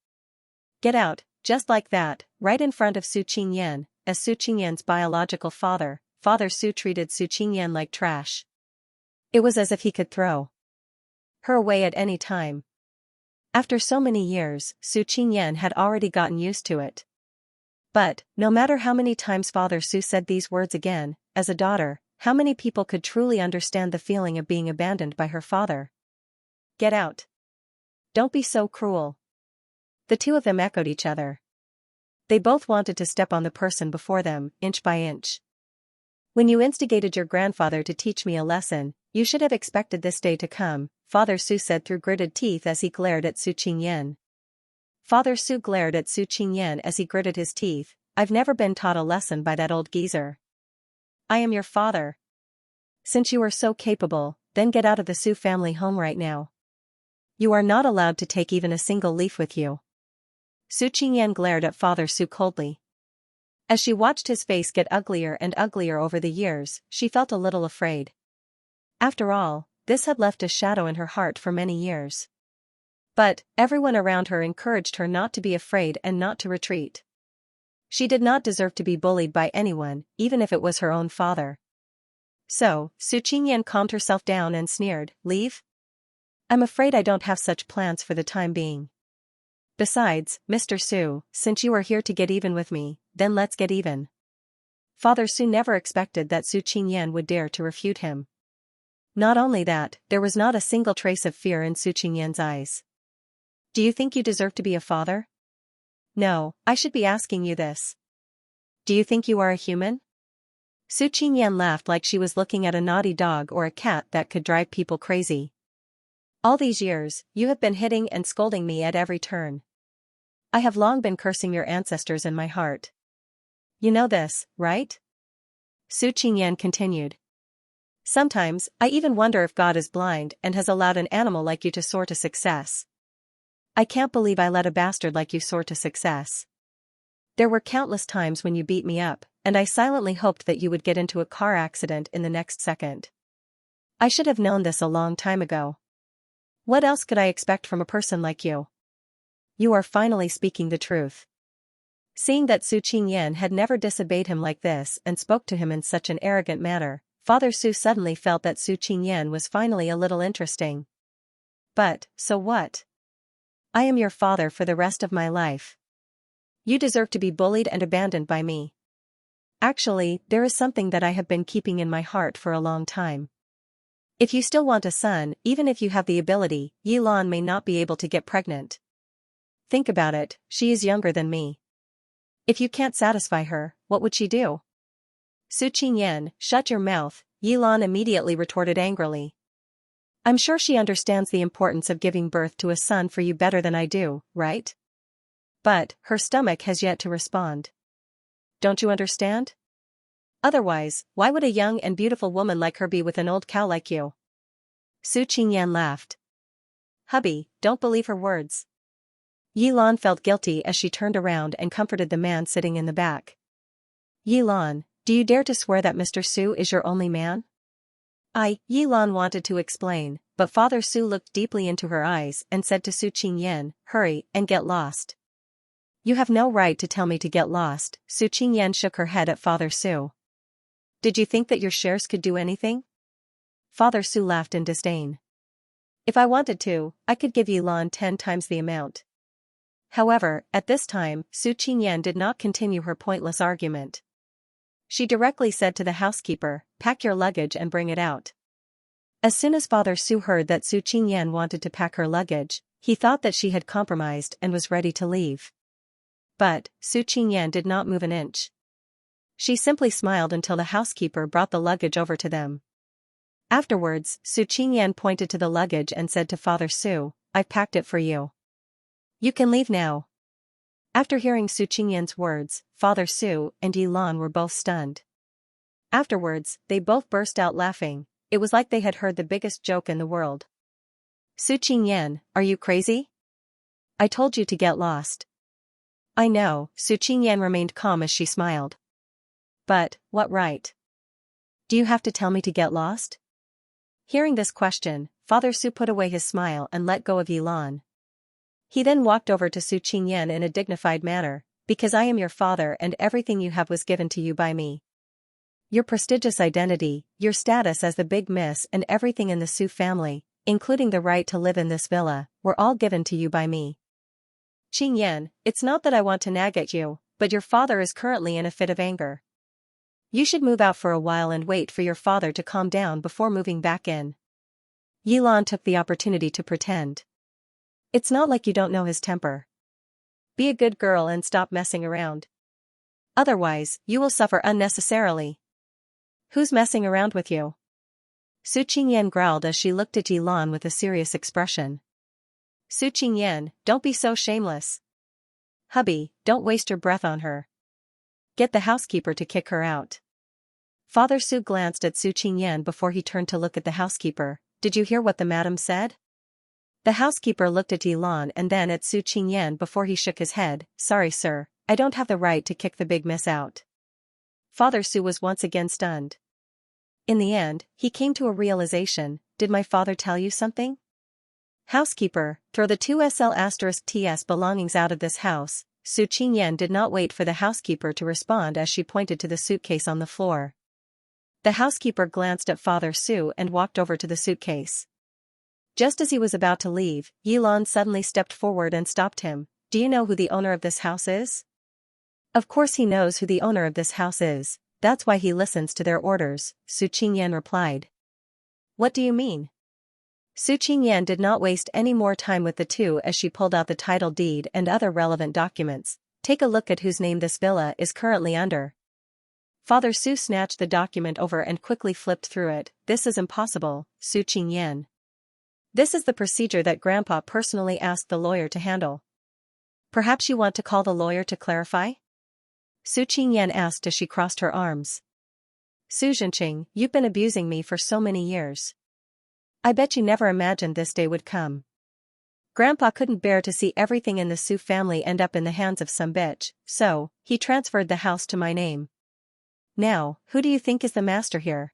Get out, just like that, right in front of Su Qingyan. As Su Qingyan's biological father, Father Su treated Su Qingyan like trash. It was as if he could throw her away at any time. After so many years, Su Qingyan had already gotten used to it. But, no matter how many times Father Su said these words again, as a daughter, how many people could truly understand the feeling of being abandoned by her father? Get out. Don't be so cruel. The two of them echoed each other. They both wanted to step on the person before them, inch by inch. When you instigated your grandfather to teach me a lesson, you should have expected this day to come, Father Su said through gritted teeth as he glared at Su Qingyan. Father Su glared at Su Qingyan as he gritted his teeth. I've never been taught a lesson by that old geezer. I am your father. Since you are so capable, then get out of the Su family home right now. You are not allowed to take even a single leaf with you. Su Qingyan glared at Father Su coldly. As she watched his face get uglier and uglier over the years, she felt a little afraid. After all, this had left a shadow in her heart for many years. But, everyone around her encouraged her not to be afraid and not to retreat. She did not deserve to be bullied by anyone, even if it was her own father. So, Su Qingyan calmed herself down and sneered, leave? I'm afraid I don't have such plans for the time being. Besides, Mr. Su, since you are here to get even with me, then let's get even. Father Su never expected that Su Qingyan would dare to refute him. Not only that, there was not a single trace of fear in Su Qingyan's eyes. Do you think you deserve to be a father? No, I should be asking you this. Do you think you are a human? Su Qingyan laughed like she was looking at a naughty dog or a cat that could drive people crazy. All these years, you have been hitting and scolding me at every turn. I have long been cursing your ancestors in my heart. You know this, right? Su Qingyan continued. Sometimes, I even wonder if God is blind and has allowed an animal like you to soar to success. I can't believe I let a bastard like you soar to success. There were countless times when you beat me up, and I silently hoped that you would get into a car accident in the next second. I should have known this a long time ago. What else could I expect from a person like you? You are finally speaking the truth. Seeing that Su Qingyan had never disobeyed him like this and spoke to him in such an arrogant manner, Father Su suddenly felt that Su Qingyan was finally a little interesting. But, so what? I am your father for the rest of my life. You deserve to be bullied and abandoned by me. Actually, there is something that I have been keeping in my heart for a long time. If you still want a son, even if you have the ability, Yilan may not be able to get pregnant. Think about it, she is younger than me. If you can't satisfy her, what would she do? Su Qingyan, shut your mouth, Yilan immediately retorted angrily. I'm sure she understands the importance of giving birth to a son for you better than I do, right? But, her stomach has yet to respond. Don't you understand? Otherwise, why would a young and beautiful woman like her be with an old cow like you? Su Qingyan laughed. Hubby, don't believe her words. Yilan felt guilty as she turned around and comforted the man sitting in the back. Yilan, do you dare to swear that Mr. Su is your only man? Yilan wanted to explain, but Father Su looked deeply into her eyes and said to Su Qingyan, hurry and get lost. You have no right to tell me to get lost, Su Qingyan shook her head at Father Su. Did you think that your shares could do anything? Father Su laughed in disdain. If I wanted to, I could give Yilan 10 times the amount. However, at this time, Su Qingyan did not continue her pointless argument. She directly said to the housekeeper, pack your luggage and bring it out. As soon as Father Su heard that Su Qingyan wanted to pack her luggage, he thought that she had compromised and was ready to leave. But, Su Qingyan did not move an inch. She simply smiled until the housekeeper brought the luggage over to them. Afterwards, Su Qingyan pointed to the luggage and said to Father Su, I've packed it for you. You can leave now. After hearing Su Qingyan's words, Father Su and Yilan were both stunned. Afterwards, they both burst out laughing. It was like they had heard the biggest joke in the world. Su Qingyan, are you crazy? I told you to get lost. I know, Su Qingyan remained calm as she smiled. But, what right? Do you have to tell me to get lost? Hearing this question, Father Su put away his smile and let go of Yilan. He then walked over to Su Qingyan in a dignified manner, because I am your father and everything you have was given to you by me. Your prestigious identity, your status as the big miss and everything in the Su family, including the right to live in this villa, were all given to you by me. Qingyan, it's not that I want to nag at you, but your father is currently in a fit of anger. You should move out for a while and wait for your father to calm down before moving back in. Yilan took the opportunity to pretend. It's not like you don't know his temper. Be a good girl and stop messing around. Otherwise, you will suffer unnecessarily. Who's messing around with you? Su Qingyan growled as she looked at Yilan with a serious expression. Su Qingyan, don't be so shameless. Hubby, don't waste your breath on her. Get the housekeeper to kick her out. Father Su glanced at Su Qingyan before he turned to look at the housekeeper. Did you hear what the madam said? The housekeeper looked at Yilan and then at Su Qingyan before he shook his head. Sorry sir, I don't have the right to kick the big miss out. Father Su was once again stunned. In the end, he came to a realization. Did my father tell you something? Housekeeper, throw the 2SL*TS belongings out of this house. Su Qingyan did not wait for the housekeeper to respond as she pointed to the suitcase on the floor. The housekeeper glanced at Father Su and walked over to the suitcase. Just as he was about to leave, Yilan suddenly stepped forward and stopped him. Do you know who the owner of this house is? Of course he knows who the owner of this house is, that's why he listens to their orders, Su Qingyan replied. What do you mean? Su Qingyan did not waste any more time with the two as she pulled out the title deed and other relevant documents. Take a look at whose name this villa is currently under. Father Su snatched the document over and quickly flipped through it. This is impossible, Su Qingyan. This is the procedure that Grandpa personally asked the lawyer to handle. Perhaps you want to call the lawyer to clarify? Su Qingyan asked as she crossed her arms. Su Zhenqing, you've been abusing me for so many years. I bet you never imagined this day would come. Grandpa couldn't bear to see everything in the Su family end up in the hands of some bitch, so he transferred the house to my name. Now, who do you think is the master here?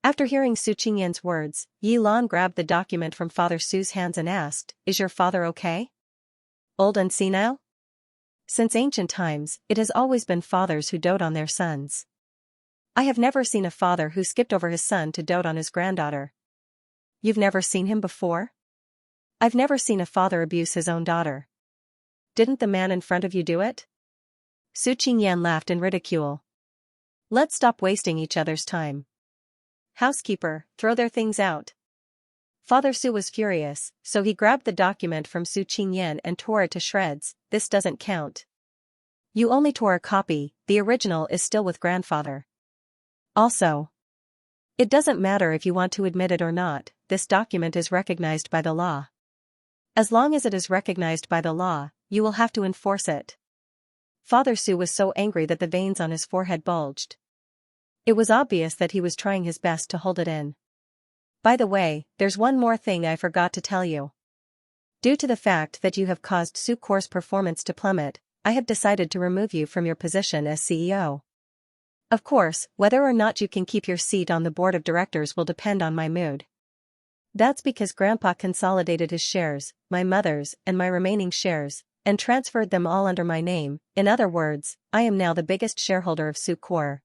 After hearing Su Qingyan's words, Yi Lan grabbed the document from Father Su's hands and asked, Is your father okay? Old and senile? Since ancient times, it has always been fathers who dote on their sons. I have never seen a father who skipped over his son to dote on his granddaughter. You've never seen him before? I've never seen a father abuse his own daughter. Didn't the man in front of you do it? Su Qingyan laughed in ridicule. Let's stop wasting each other's time. Housekeeper, throw their things out. Father Su was furious, so he grabbed the document from Su Qingyan and tore it to shreds. This doesn't count. You only tore a copy, the original is still with grandfather. Also, it doesn't matter if you want to admit it or not, this document is recognized by the law. As long as it is recognized by the law, you will have to enforce it. Father Su was so angry that the veins on his forehead bulged. It was obvious that he was trying his best to hold it in. By the way, there's one more thing I forgot to tell you. Due to the fact that you have caused Su Corp's performance to plummet, I have decided to remove you from your position as CEO. Of course, whether or not you can keep your seat on the board of directors will depend on my mood. That's because Grandpa consolidated his shares, my mother's and my remaining shares, and transferred them all under my name. In other words, I am now the biggest shareholder of Su Corp.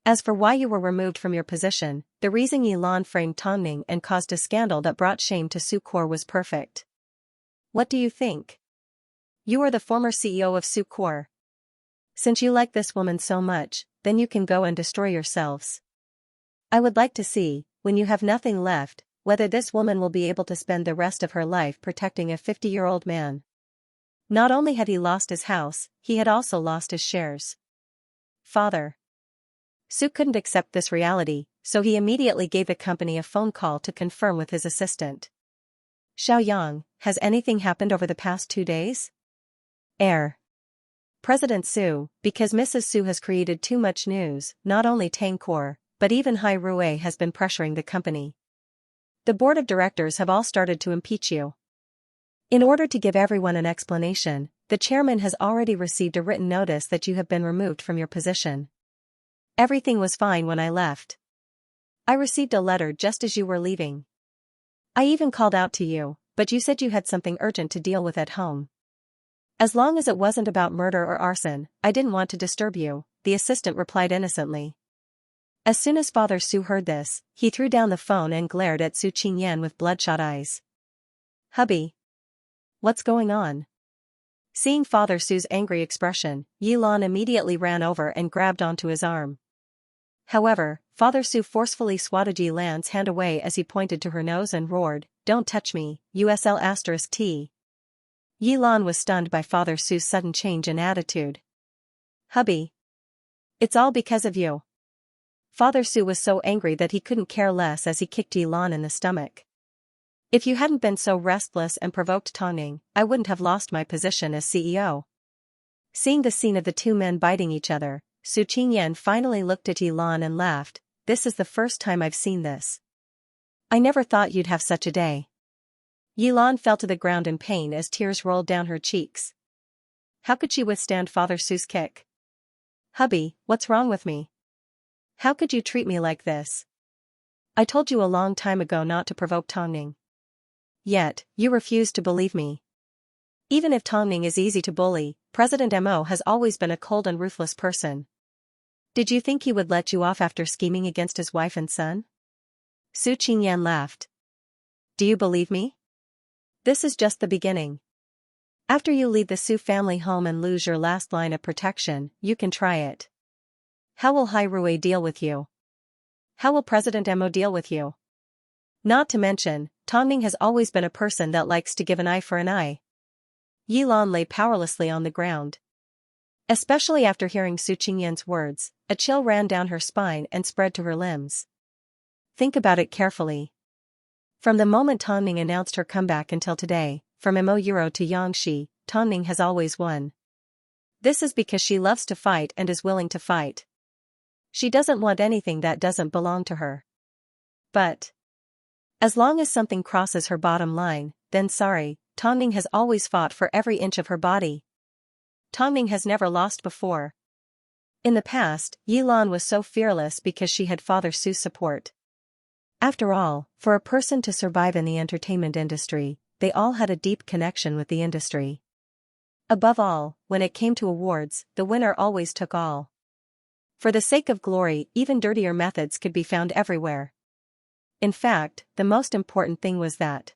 As for why you were removed from your position, the reason Yi Lan framed Tongning and caused a scandal that brought shame to Su Corp was perfect. What do you think? You are the former CEO of Su Corp. Since you like this woman so much, then you can go and destroy yourselves. I would like to see, when you have nothing left, whether this woman will be able to spend the rest of her life protecting a 50-year-old man. Not only had he lost his house, he had also lost his shares. Father. Su couldn't accept this reality, so he immediately gave the company a phone call to confirm with his assistant. Xiaoyang, has anything happened over the past 2 days? President Su, because Mrs. Su has created too much news, not only Tangkor, but even Hai Rui has been pressuring the company. The board of directors have all started to impeach you. In order to give everyone an explanation, the chairman has already received a written notice that you have been removed from your position. Everything was fine when I left. I received a letter just as you were leaving. I even called out to you, but you said you had something urgent to deal with at home. As long as it wasn't about murder or arson, I didn't want to disturb you, the assistant replied innocently. As soon as Father Su heard this, he threw down the phone and glared at Su Qingyan with bloodshot eyes. Hubby. What's going on? Seeing Father Su's angry expression, Yi Lan immediately ran over and grabbed onto his arm. However, Father Su forcefully swatted Yi Lan's hand away as he pointed to her nose and roared, Don't touch me, USL*T. Yi Lan was stunned by Father Su's sudden change in attitude. Hubby. It's all because of you. Father Su was so angry that he couldn't care less as he kicked Yi Lan in the stomach. If you hadn't been so restless and provoked Tongning, I wouldn't have lost my position as CEO. Seeing the scene of the two men biting each other, Su Qingyan finally looked at Yi Lan and laughed, This is the first time I've seen this. I never thought you'd have such a day. Yi Lan fell to the ground in pain as tears rolled down her cheeks. How could she withstand Father Su's kick? Hubby, what's wrong with me? How could you treat me like this? I told you a long time ago not to provoke Tongning. Yet, you refused to believe me. Even if Tongning is easy to bully, President Mo has always been a cold and ruthless person. Did you think he would let you off after scheming against his wife and son? Su Qingyan laughed. Do you believe me? This is just the beginning. After you leave the Su family home and lose your last line of protection, you can try it. How will Hai Rui deal with you? How will President Mo deal with you? Not to mention, Tongning has always been a person that likes to give an eye for an eye. Yilan lay powerlessly on the ground. Especially after hearing Su Qingyan's words, a chill ran down her spine and spread to her limbs. Think about it carefully. From the moment Tongning announced her comeback until today, from Mo Euro to Xianxia, Tongning has always won. This is because she loves to fight and is willing to fight. She doesn't want anything that doesn't belong to her. But as long as something crosses her bottom line, then sorry, Tongning has always fought for every inch of her body. Tongning has never lost before. In the past, Yilan was so fearless because she had Father Su's support. After all, for a person to survive in the entertainment industry, they all had a deep connection with the industry. Above all, when it came to awards, the winner always took all. For the sake of glory, even dirtier methods could be found everywhere. In fact, the most important thing was that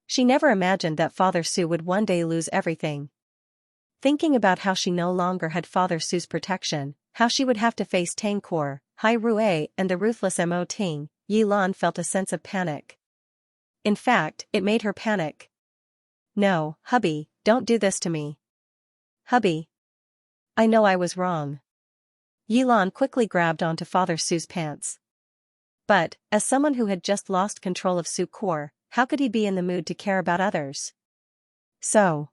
she never imagined that Father Su would one day lose everything. Thinking about how she no longer had Father Su's protection, how she would have to face Tang Kor, Hai Rui and the ruthless Mo Ting, Yilan felt a sense of panic. In fact, it made her panic. No, hubby, don't do this to me. Hubby. I know I was wrong. Yilan quickly grabbed onto Father Su's pants. But, as someone who had just lost control of Su Kor, how could he be in the mood to care about others? So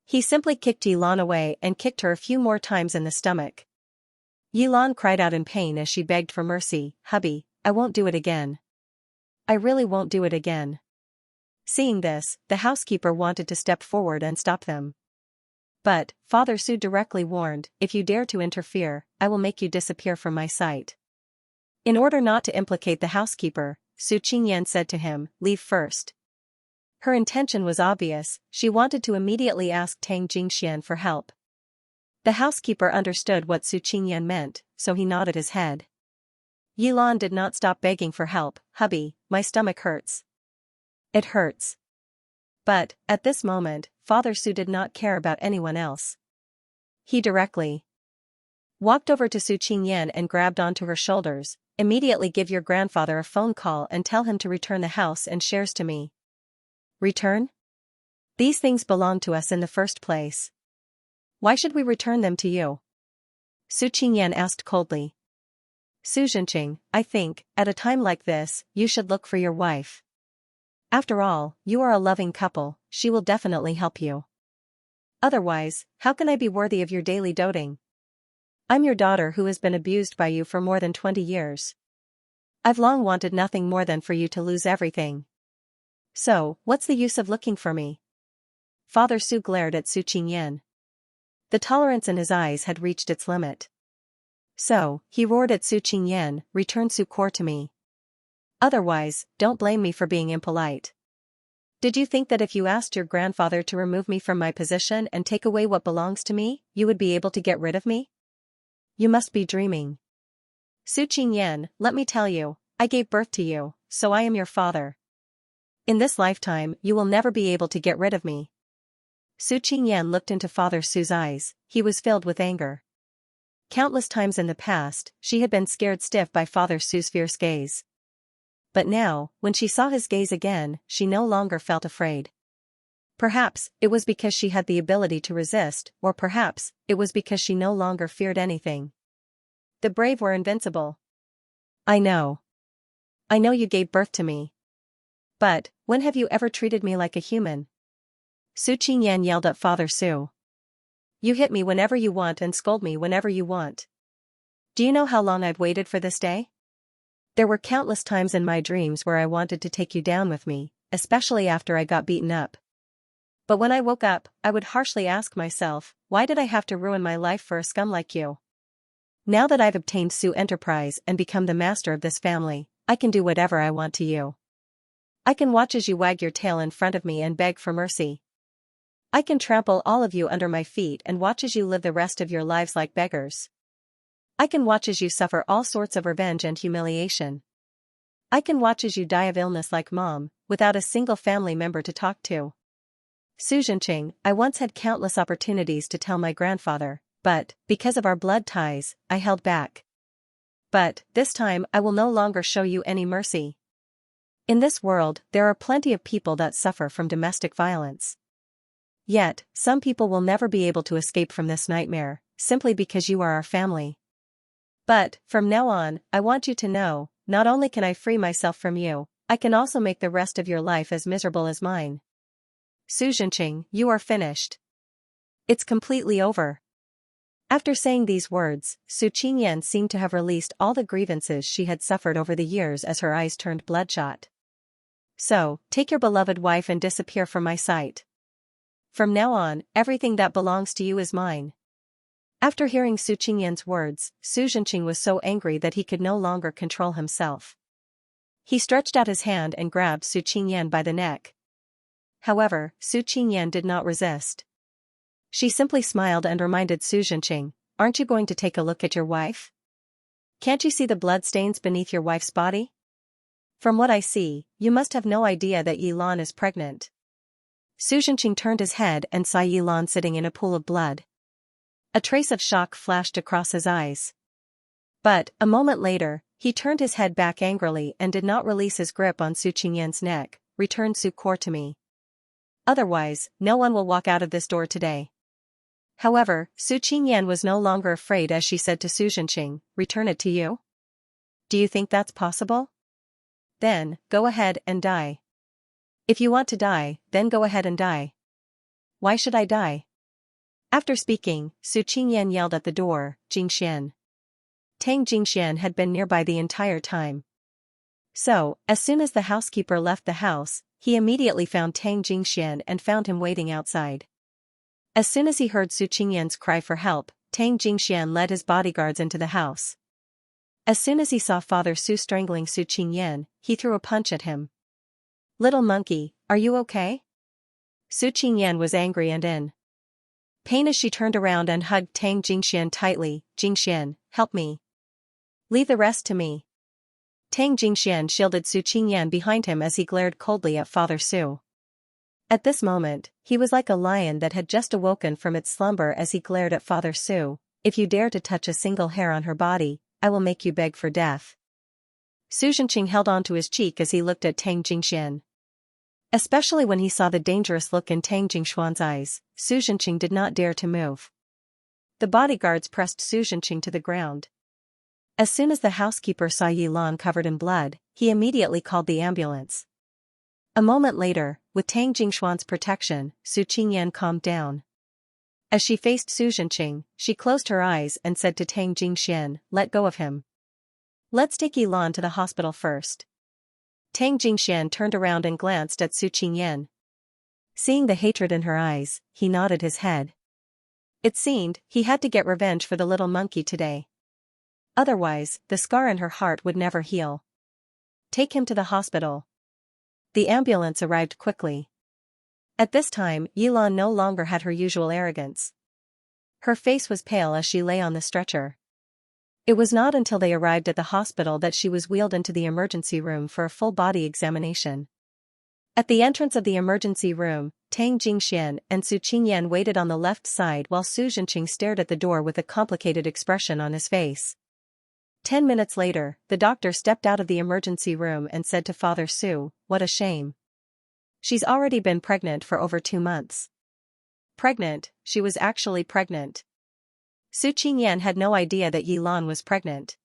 he simply kicked Yilan away and kicked her a few more times in the stomach. Yilan cried out in pain as she begged for mercy, hubby, I won't do it again. I really won't do it again. Seeing this, the housekeeper wanted to step forward and stop them. But, Father Su directly warned, if you dare to interfere, I will make you disappear from my sight. In order not to implicate the housekeeper, Su Qingyan said to him, leave first. Her intention was obvious, she wanted to immediately ask Tang Jingxian for help. The housekeeper understood what Su Qingyan meant, so he nodded his head. Yilan did not stop begging for help, hubby, my stomach hurts. It hurts. But, at this moment, Father Su did not care about anyone else. He directly walked over to Su Qingyan and grabbed onto her shoulders, immediately give your grandfather a phone call and tell him to return the house and shares to me. Return? These things belong to us in the first place. Why should we return them to you? Su Qingyan asked coldly. Su Zhenqing, I think, at a time like this, you should look for your wife. After all, you are a loving couple, she will definitely help you. Otherwise, how can I be worthy of your daily doting? I'm your daughter who has been abused by you for more than 20 years. I've long wanted nothing more than for you to lose everything. So, what's the use of looking for me? Father Su glared at Su Qingyan. The tolerance in his eyes had reached its limit. So, he roared at Su Qingyan, return Su Kor to me. Otherwise, don't blame me for being impolite. Did you think that if you asked your grandfather to remove me from my position and take away what belongs to me, you would be able to get rid of me? You must be dreaming. Su Qingyan, let me tell you, I gave birth to you, so I am your father. In this lifetime, you will never be able to get rid of me. Su Qingyan looked into Father Su's eyes, he was filled with anger. Countless times in the past, she had been scared stiff by Father Su's fierce gaze. But now, when she saw his gaze again, she no longer felt afraid. Perhaps, it was because she had the ability to resist, or perhaps, it was because she no longer feared anything. The brave were invincible. I know. I know you gave birth to me. But, when have you ever treated me like a human? Su Qingyan yelled at Father Su. You hit me whenever you want and scold me whenever you want. Do you know how long I've waited for this day? There were countless times in my dreams where I wanted to take you down with me, especially after I got beaten up. But when I woke up, I would harshly ask myself, why did I have to ruin my life for a scum like you? Now that I've obtained Su Enterprise and become the master of this family, I can do whatever I want to you. I can watch as you wag your tail in front of me and beg for mercy. I can trample all of you under my feet and watch as you live the rest of your lives like beggars. I can watch as you suffer all sorts of revenge and humiliation. I can watch as you die of illness like Mom, without a single family member to talk to. Su Zhenqing, I once had countless opportunities to tell my grandfather, but, because of our blood ties, I held back. But, this time I will no longer show you any mercy. In this world, there are plenty of people that suffer from domestic violence. Yet, some people will never be able to escape from this nightmare, simply because you are our family. But, from now on, I want you to know, not only can I free myself from you, I can also make the rest of your life as miserable as mine. Su Xianxia, you are finished. It's completely over. After saying these words, Su Qingyan seemed to have released all the grievances she had suffered over the years as her eyes turned bloodshot. So, take your beloved wife and disappear from my sight. From now on, everything that belongs to you is mine. After hearing Su Qingyan's words, Su Xianxia was so angry that he could no longer control himself. He stretched out his hand and grabbed Su Qingyan by the neck. However, Su Qingyan did not resist. She simply smiled and reminded Su Xianxia, "Aren't you going to take a look at your wife? Can't you see the bloodstains beneath your wife's body? From what I see, you must have no idea that Yilan is pregnant." Su Xianxia turned his head and saw Yilan sitting in a pool of blood. A trace of shock flashed across his eyes. But, a moment later, he turned his head back angrily and did not release his grip on Su Qingyan's neck. "Return Su Core to me. Otherwise, no one will walk out of this door today." However, Su Qingyan was no longer afraid as she said to Su Xianxia, "Return it to you? Do you think that's possible? Then, go ahead and die. If you want to die, then go ahead and die. Why should I die?" After speaking, Su Qingyan yelled at the door, "Jingxian." Tang Jingxian had been nearby the entire time. So, as soon as the housekeeper left the house, he immediately found Tang Jingxian and found him waiting outside. As soon as he heard Su Qingyan's cry for help, Tang Jingxian led his bodyguards into the house. As soon as he saw Father Su strangling Su Qingyan, he threw a punch at him. "Little monkey, are you okay?" Su Qingyan was angry and in pain as she turned around and hugged Tang Jingxian tightly. "Jingxian, help me. Leave the rest to me." Tang Jingxian shielded Su Qingyan behind him as he glared coldly at Father Su. At this moment, he was like a lion that had just awoken from its slumber as he glared at Father Su. "If you dare to touch a single hair on her body, I will make you beg for death." Su Xianxia held onto his cheek as he looked at Tang Jingxian. Especially when he saw the dangerous look in Tang Jingxuan's eyes, Su Xianxia did not dare to move. The bodyguards pressed Su Xianxia to the ground. As soon as the housekeeper saw Yilan covered in blood, he immediately called the ambulance. A moment later, with Tang Jingxuan's protection, Su Qingyan calmed down. As she faced Su Xianxia, she closed her eyes and said to Tang Jingxian, "Let go of him. Let's take Yilan to the hospital first." Tang Jingxian turned around and glanced at Su Qingyan. Seeing the hatred in her eyes, he nodded his head. It seemed he had to get revenge for the little monkey today. Otherwise, the scar in her heart would never heal. "Take him to the hospital." The ambulance arrived quickly. At this time, Yilan no longer had her usual arrogance. Her face was pale as she lay on the stretcher. It was not until they arrived at the hospital that she was wheeled into the emergency room for a full-body examination. At the entrance of the emergency room, Tang Jingxian and Su Qingyan waited on the left side while Su Xianxia stared at the door with a complicated expression on his face. 10 minutes later, the doctor stepped out of the emergency room and said to Father Su, "What a shame. She's already been pregnant for over 2 months." Pregnant, she was actually pregnant. Su Qingyan had no idea that Yilan was pregnant.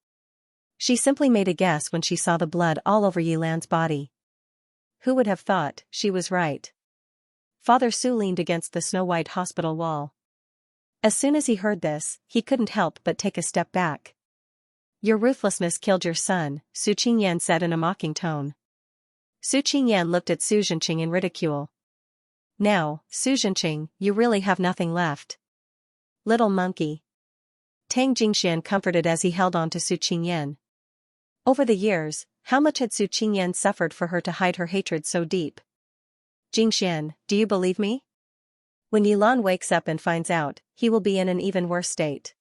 She simply made a guess when she saw the blood all over Yilan's body. Who would have thought, she was right. Father Su leaned against the snow-white hospital wall. As soon as he heard this, he couldn't help but take a step back. "Your ruthlessness killed your son," Su Qingyan said in a mocking tone. Su Qingyan looked at Su Xianxia in ridicule. "Now, Su Xianxia, you really have nothing left. Little monkey." Tang Jingxian comforted as he held on to Su Qingyan. Over the years, how much had Su Qingyan suffered for her to hide her hatred so deep? "Jingxian, do you believe me? When Yilan wakes up and finds out, he will be in an even worse state."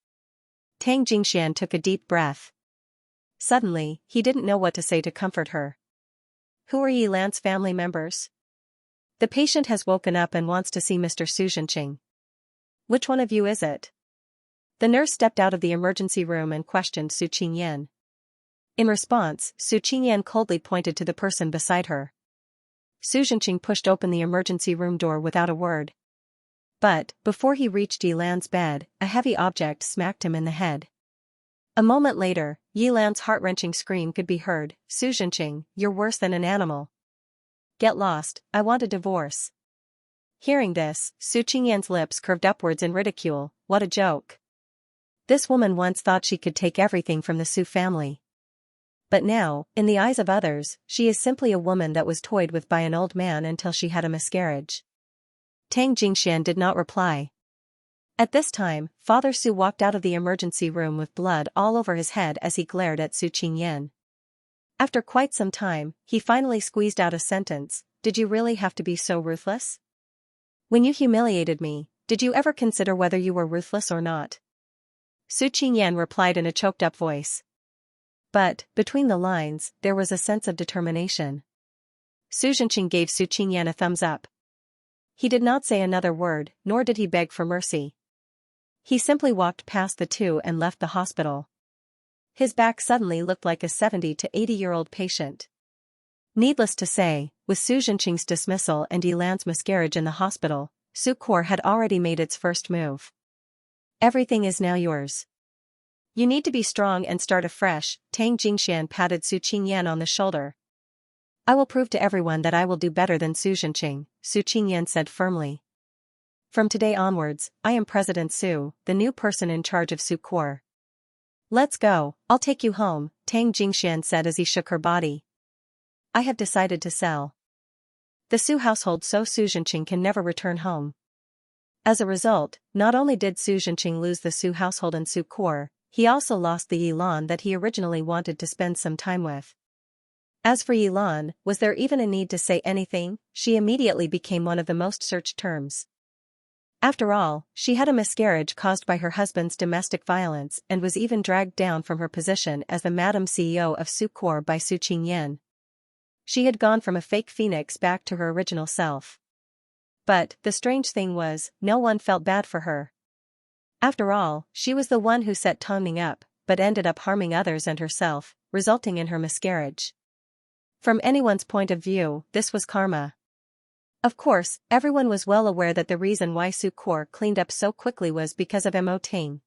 Tang Jingxian took a deep breath. Suddenly, he didn't know what to say to comfort her. "Who are Yilan's family members?" "The patient has woken up and wants to see Mr. Su Xianxia." "Which one of you is it?" The nurse stepped out of the emergency room and questioned Su Qingyan. In response, Su Qingyan coldly pointed to the person beside her. Su Zhenqing pushed open the emergency room door without a word. But, before he reached Yilan's bed, a heavy object smacked him in the head. A moment later, Yilan's heart-wrenching scream could be heard, "Su Zhenqing, you're worse than an animal. Get lost, I want a divorce." Hearing this, Su Qingyan's lips curved upwards in ridicule. What a joke. This woman once thought she could take everything from the Su family. But now, in the eyes of others, she is simply a woman that was toyed with by an old man until she had a miscarriage. Tang Jingxian did not reply. At this time, Father Su walked out of the emergency room with blood all over his head as he glared at Su Qingyan. After quite some time, he finally squeezed out a sentence. Did you really have to be so ruthless? When you humiliated me, did you ever consider whether you were ruthless or not? Su Qingyan replied in a choked-up voice. But, between the lines, there was a sense of determination. Su Zhenqing gave Su Qingyan a thumbs up. He did not say another word, nor did he beg for mercy. He simply walked past the two and left the hospital. His back suddenly looked like a 70 to 80-year-old patient. Needless to say, with Su Zhenqing's dismissal and Yilan's miscarriage in the hospital, Su Corps had already made its first move. Everything is now yours. You need to be strong and start afresh, Tang Jingxian patted Su Qingyan on the shoulder. I will prove to everyone that I will do better than Su Zhenqing, Su Qingyan said firmly. From today onwards, I am President Su, the new person in charge of Su Corps. Let's go, I'll take you home, Tang Jingxian said as he shook her body. I have decided to sell the Su household so Su Zhenqing can never return home. As a result, not only did Su Zhenqing lose the Su household and Su Corps, he also lost the Yilan that he originally wanted to spend some time with. As for Yilan, was there even a need to say anything? She immediately became one of the most searched terms. After all, she had a miscarriage caused by her husband's domestic violence and was even dragged down from her position as the Madam CEO of Su Corps by Su Qingyan. She had gone from a fake phoenix back to her original self. But, the strange thing was, no one felt bad for her. After all, she was the one who set Tongning up, but ended up harming others and herself, resulting in her miscarriage. From anyone's point of view, this was karma. Of course, everyone was well aware that the reason why Su Corps cleaned up so quickly was because of Mo Tang.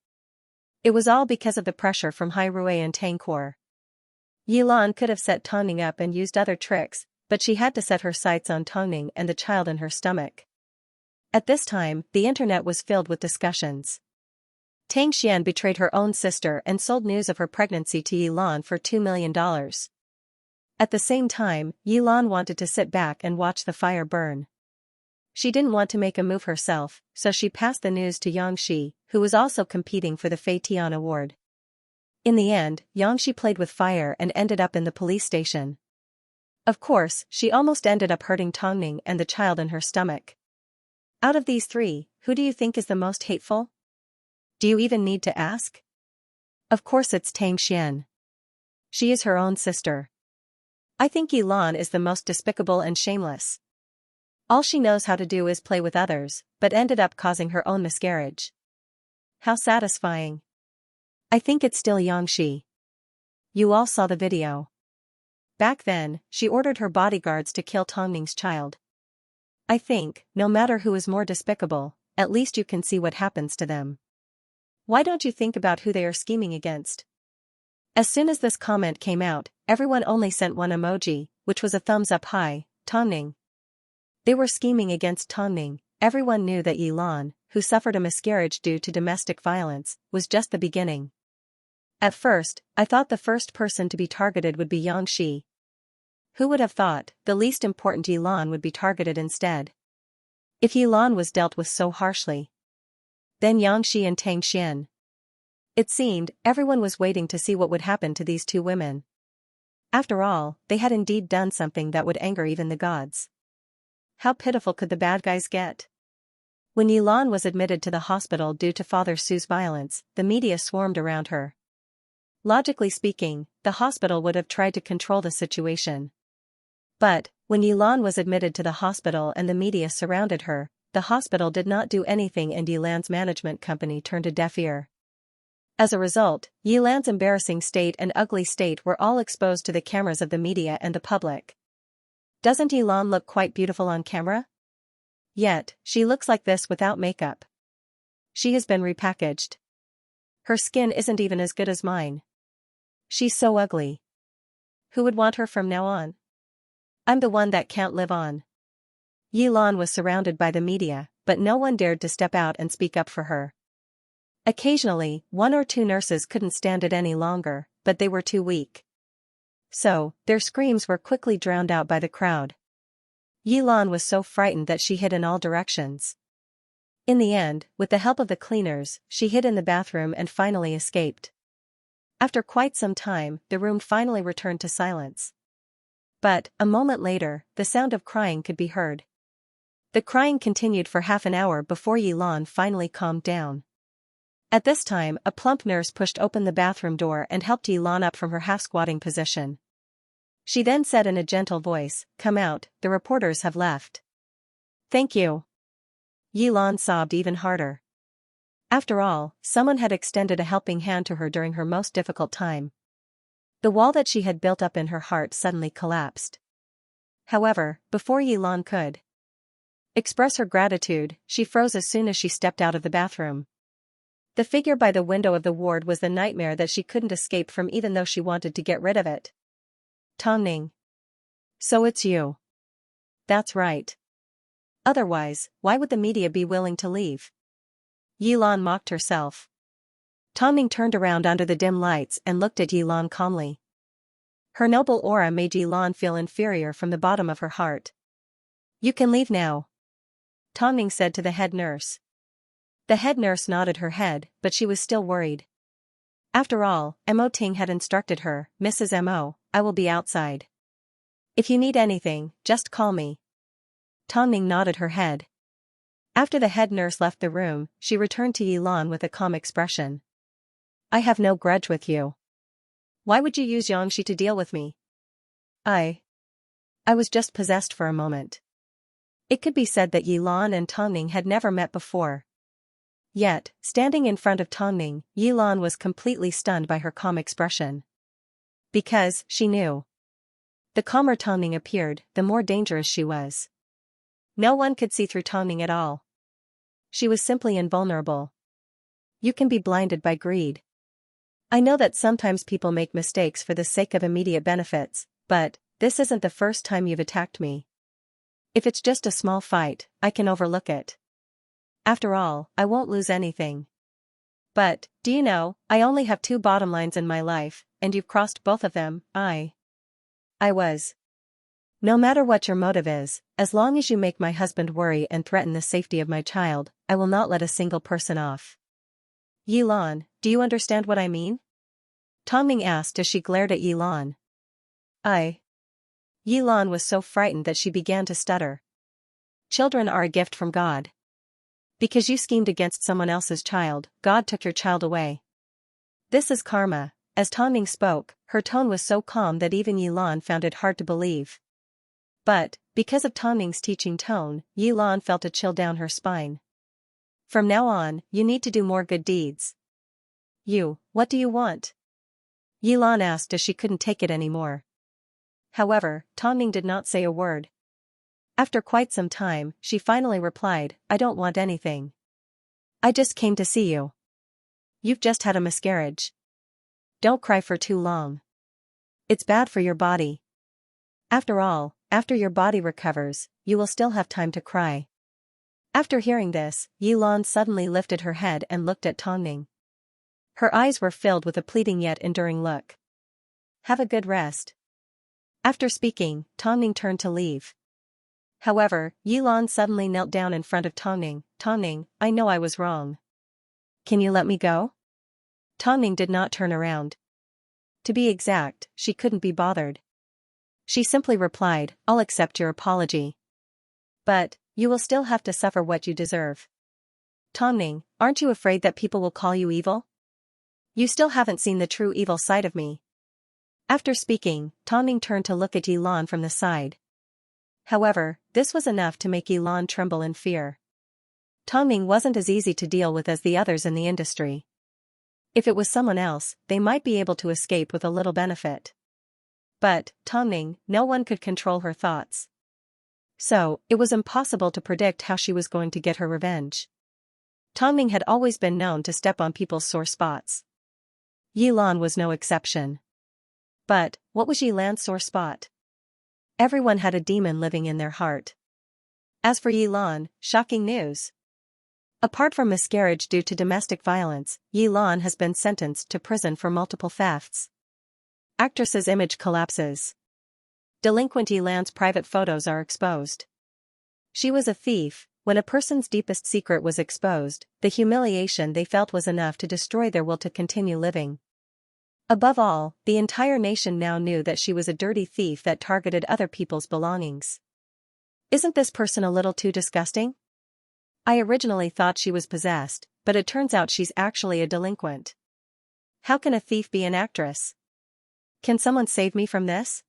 It was all because of the pressure from Hai Rui and Tang Corps. Yilan could have set Tongning up and used other tricks, but she had to set her sights on Tongning and the child in her stomach. At this time, the internet was filled with discussions. Tang Xian betrayed her own sister and sold news of her pregnancy to Yilan for $2 million. At the same time, Yilan wanted to sit back and watch the fire burn. She didn't want to make a move herself, so she passed the news to Xianxia, who was also competing for the Fei Tian Award. In the end, Xianxia played with fire and ended up in the police station. Of course, she almost ended up hurting Tongning and the child in her stomach. Out of these three, who do you think is the most hateful? Do you even need to ask? Of course it's Tang Xian. She is her own sister. I think Yilan is the most despicable and shameless. All she knows how to do is play with others, but ended up causing her own miscarriage. How satisfying. I think it's still Xianxia. You all saw the video. Back then, she ordered her bodyguards to kill Tongning's child. I think, no matter who is more despicable, at least you can see what happens to them. Why don't you think about who they are scheming against? As soon as this comment came out, everyone only sent one emoji, which was a thumbs up high, Tongning. They were scheming against Tongning. Everyone knew that Yilan, who suffered a miscarriage due to domestic violence, was just the beginning. At first, I thought the first person to be targeted would be Xianxia. Who would have thought the least important Yilan would be targeted instead? If Yilan was dealt with so harshly, then Xianxia and Tang Xian. It seemed everyone was waiting to see what would happen to these two women. After all, they had indeed done something that would anger even the gods. How pitiful could the bad guys get? When Yilan was admitted to the hospital due to Father Su's violence, the media swarmed around her. Logically speaking, the hospital would have tried to control the situation. But, when Yilan was admitted to the hospital and the media surrounded her, the hospital did not do anything and Yilan's management company turned a deaf ear. As a result, Yilan's embarrassing state and ugly state were all exposed to the cameras of the media and the public. Doesn't Yilan look quite beautiful on camera? Yet, she looks like this without makeup. She has been repackaged. Her skin isn't even as good as mine. She's so ugly. Who would want her from now on? I'm the one that can't live on. Yilan was surrounded by the media, but no one dared to step out and speak up for her. Occasionally, one or two nurses couldn't stand it any longer, but they were too weak. So, their screams were quickly drowned out by the crowd. Yilan was so frightened that she hid in all directions. In the end, with the help of the cleaners, she hid in the bathroom and finally escaped. After quite some time, the room finally returned to silence. But, a moment later, the sound of crying could be heard. The crying continued for half an hour before Yilan finally calmed down. At this time, a plump nurse pushed open the bathroom door and helped Yilan up from her half-squatting position. She then said in a gentle voice, "Come out, the reporters have left." "Thank you." Yilan sobbed even harder. After all, someone had extended a helping hand to her during her most difficult time. The wall that she had built up in her heart suddenly collapsed. However, before Yilan could express her gratitude, she froze as soon as she stepped out of the bathroom. The figure by the window of the ward was the nightmare that she couldn't escape from even though she wanted to get rid of it. Tongning. So it's you. That's right. Otherwise, why would the media be willing to leave? Yilan mocked herself. Tongning turned around under the dim lights and looked at Yilan calmly. Her noble aura made Yilan feel inferior from the bottom of her heart. "You can leave now," Tongning said to the head nurse. The head nurse nodded her head, but she was still worried. After all, Mo Ting had instructed her, "Mrs. Mo, I will be outside. If you need anything, just call me." Tongning nodded her head. After the head nurse left the room, she returned to Yilan with a calm expression. "I have no grudge with you. Why would you use Xianxia to deal with me?" I was just possessed for a moment." It could be said that Yilan and Tongning had never met before. Yet, standing in front of Tongning, Yilan was completely stunned by her calm expression. Because, she knew. The calmer Tongning appeared, the more dangerous she was. No one could see through Tongning at all. She was simply invulnerable. You can be blinded by greed. I know that sometimes people make mistakes for the sake of immediate benefits, but this isn't the first time you've attacked me. If it's just a small fight, I can overlook it. After all, I won't lose anything. But, do you know, I only have two bottom lines in my life, and you've crossed both of them. I was. No matter what your motive is, as long as you make my husband worry and threaten the safety of my child, I will not let a single person off. Yilan, do you understand what I mean? Tongning asked as she glared at Yilan. Yilan was so frightened that she began to stutter. Children are a gift from God. Because you schemed against someone else's child, God took your child away. This is karma. As Tongning spoke, her tone was so calm that even Yilan found it hard to believe. But, because of Tongning's teaching tone, Yilan felt a chill down her spine. From now on, you need to do more good deeds. What do you want? Yilan asked as she couldn't take it anymore. However, Tongning did not say a word. After quite some time, she finally replied, "I don't want anything. I just came to see you. You've just had a miscarriage. Don't cry for too long. It's bad for your body. After all, after your body recovers, you will still have time to cry." After hearing this, Yilan suddenly lifted her head and looked at Tongning. Her eyes were filled with a pleading yet enduring look. "Have a good rest." After speaking, Tongning turned to leave. However, Yilan suddenly knelt down in front of Tongning. "Tongning, I know I was wrong. Can you let me go?" Tongning did not turn around. To be exact, she couldn't be bothered. She simply replied, "I'll accept your apology. But, you will still have to suffer what you deserve." "Tongning, aren't you afraid that people will call you evil? You still haven't seen the true evil side of me." After speaking, Tongning turned to look at Yilan from the side. However, this was enough to make Yilan tremble in fear. Tongning wasn't as easy to deal with as the others in the industry. If it was someone else, they might be able to escape with a little benefit. But, Tongning, no one could control her thoughts. So, it was impossible to predict how she was going to get her revenge. Tongning had always been known to step on people's sore spots. Yilan was no exception. But, what was Yilan's sore spot? Everyone had a demon living in their heart. As for Yilan, shocking news. Apart from miscarriage due to domestic violence, Yilan has been sentenced to prison for multiple thefts. Actress's image collapses. Delinquent Yilan's private photos are exposed. She was a thief. When a person's deepest secret was exposed, the humiliation they felt was enough to destroy their will to continue living. Above all, the entire nation now knew that she was a dirty thief that targeted other people's belongings. Isn't this person a little too disgusting? I originally thought she was possessed, but it turns out she's actually a delinquent. How can a thief be an actress? Can someone save me from this?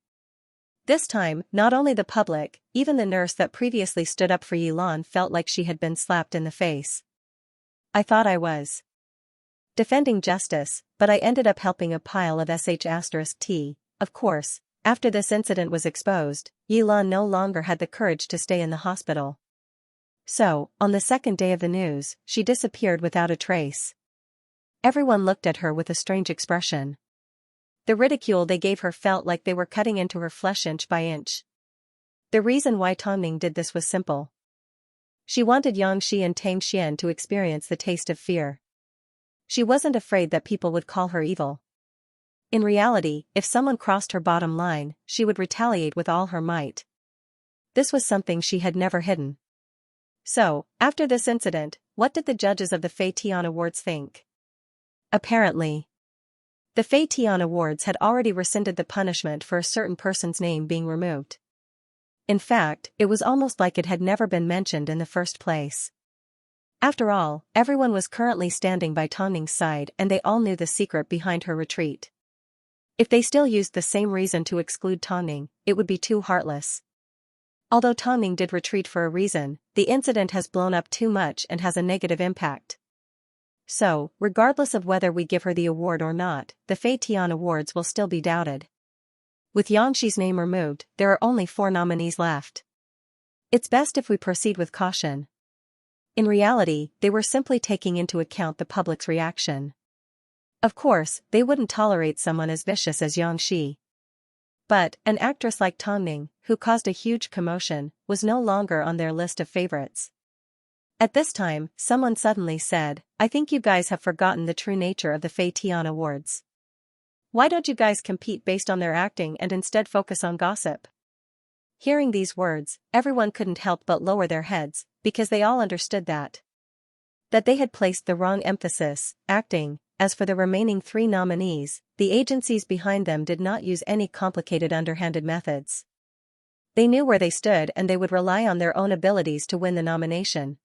This time, not only the public, even the nurse that previously stood up for Yilan felt like she had been slapped in the face. I thought I was defending justice, but I ended up helping a pile of sh*t. Of course, after this incident was exposed, Yilan no longer had the courage to stay in the hospital. So, on the second day of the news, she disappeared without a trace. Everyone looked at her with a strange expression. The ridicule they gave her felt like they were cutting into her flesh inch by inch. The reason why Tongning did this was simple. She wanted Xianxia and Xianxia to experience the taste of fear. She wasn't afraid that people would call her evil. In reality, if someone crossed her bottom line, she would retaliate with all her might. This was something she had never hidden. So, after this incident, what did the judges of the Fei Tian Awards think? Apparently, the Fei Tian Awards had already rescinded the punishment for a certain person's name being removed. In fact, it was almost like it had never been mentioned in the first place. After all, everyone was currently standing by Tongning's side and they all knew the secret behind her retreat. If they still used the same reason to exclude Tongning, it would be too heartless. Although Tongning did retreat for a reason, the incident has blown up too much and has a negative impact. So, regardless of whether we give her the award or not, the Fei Tian Awards will still be doubted. With Xianxi's name removed, there are only 4 nominees left. It's best if we proceed with caution. In reality, they were simply taking into account the public's reaction. Of course, they wouldn't tolerate someone as vicious as Xianxi. But, an actress like Tongning, who caused a huge commotion, was no longer on their list of favorites. At this time, someone suddenly said, I think you guys have forgotten the true nature of the Fei Tian Awards. Why don't you guys compete based on their acting and instead focus on gossip? Hearing these words, everyone couldn't help but lower their heads, because they all understood that they had placed the wrong emphasis, acting. As for the remaining 3 nominees, the agencies behind them did not use any complicated underhanded methods. They knew where they stood and they would rely on their own abilities to win the nomination.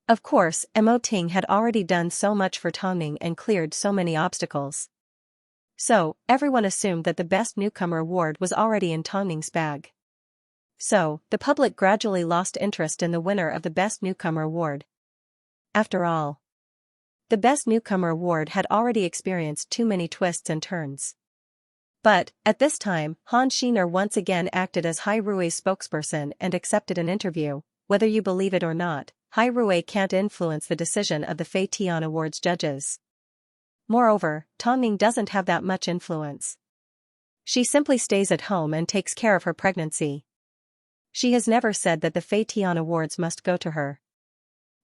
Of course, Mo Ting had already done so much for Tongning and cleared so many obstacles. So, everyone assumed that the Best Newcomer award was already in Tongning's bag. So, the public gradually lost interest in the winner of the Best Newcomer award. After all, the Best Newcomer award had already experienced too many twists and turns. But, at this time, Han Xiner once again acted as Hai Rui's spokesperson and accepted an interview. Whether you believe it or not, Hai Rui can't influence the decision of the Fei Tian Awards judges. Moreover, Tongning doesn't have that much influence. She simply stays at home and takes care of her pregnancy. She has never said that the Fei Tian Awards must go to her.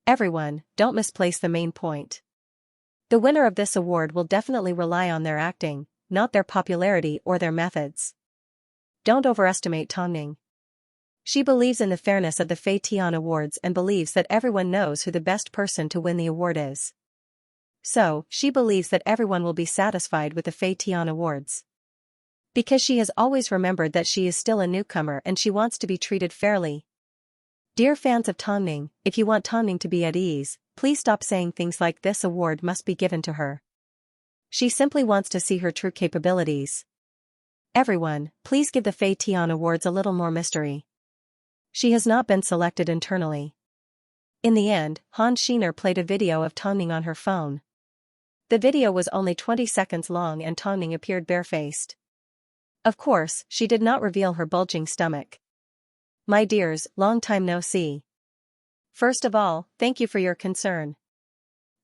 Everyone, don't misplace the main point. The winner of this award will definitely rely on their acting, not their popularity or their methods. Don't overestimate Tongning. She believes in the fairness of the Fei Tian Awards and believes that everyone knows who the best person to win the award is. So, she believes that everyone will be satisfied with the Fei Tian Awards. Because she has always remembered that she is still a newcomer and she wants to be treated fairly. Dear fans of Tongning, if you want Tongning to be at ease, please stop saying things like this award must be given to her. She simply wants to see her true capabilities. Everyone, please give the Fei Tian Awards a little more mystery. She has not been selected internally. In the end, Han Xiner played a video of Tongning on her phone. The video was only 20 seconds long and Tongning appeared barefaced. Of course, she did not reveal her bulging stomach. My dears, long time no see. First of all, thank you for your concern.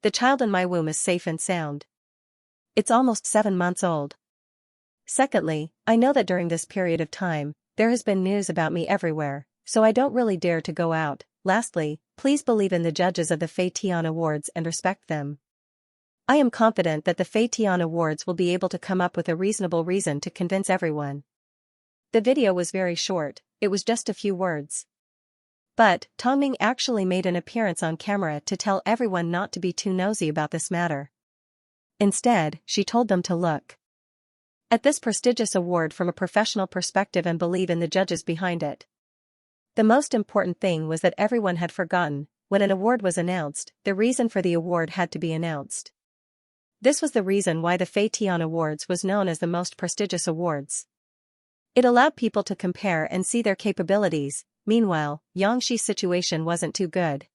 The child in my womb is safe and sound. It's almost 7 months old. Secondly, I know that during this period of time, there has been news about me everywhere, so I don't really dare to go out. Lastly, please believe in the judges of the Fei Tian Awards and respect them. I am confident that the Fei Tian Awards will be able to come up with a reasonable reason to convince everyone. The video was very short, it was just a few words. But, Tongning actually made an appearance on camera to tell everyone not to be too nosy about this matter. Instead, she told them to look at this prestigious award from a professional perspective and believe in the judges behind it. The most important thing was that everyone had forgotten, when an award was announced, the reason for the award had to be announced. This was the reason why the Fei Tian Awards was known as the most prestigious awards. It allowed people to compare and see their capabilities. Meanwhile, Xianxi's situation wasn't too good.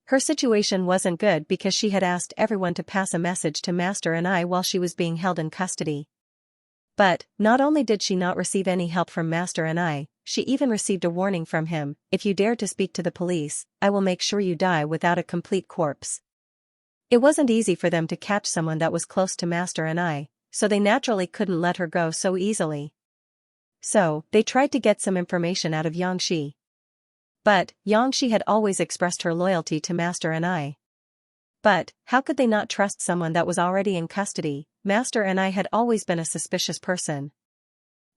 Her situation wasn't good because she had asked everyone to pass a message to Master and I while she was being held in custody. But, not only did she not receive any help from Master and I, she even received a warning from him: if you dare to speak to the police, I will make sure you die without a complete corpse. It wasn't easy for them to catch someone that was close to Master and I, so they naturally couldn't let her go so easily. So, they tried to get some information out of Xianxia. But, Xianxia had always expressed her loyalty to Master and I. But, how could they not trust someone that was already in custody? Master and I had always been a suspicious person.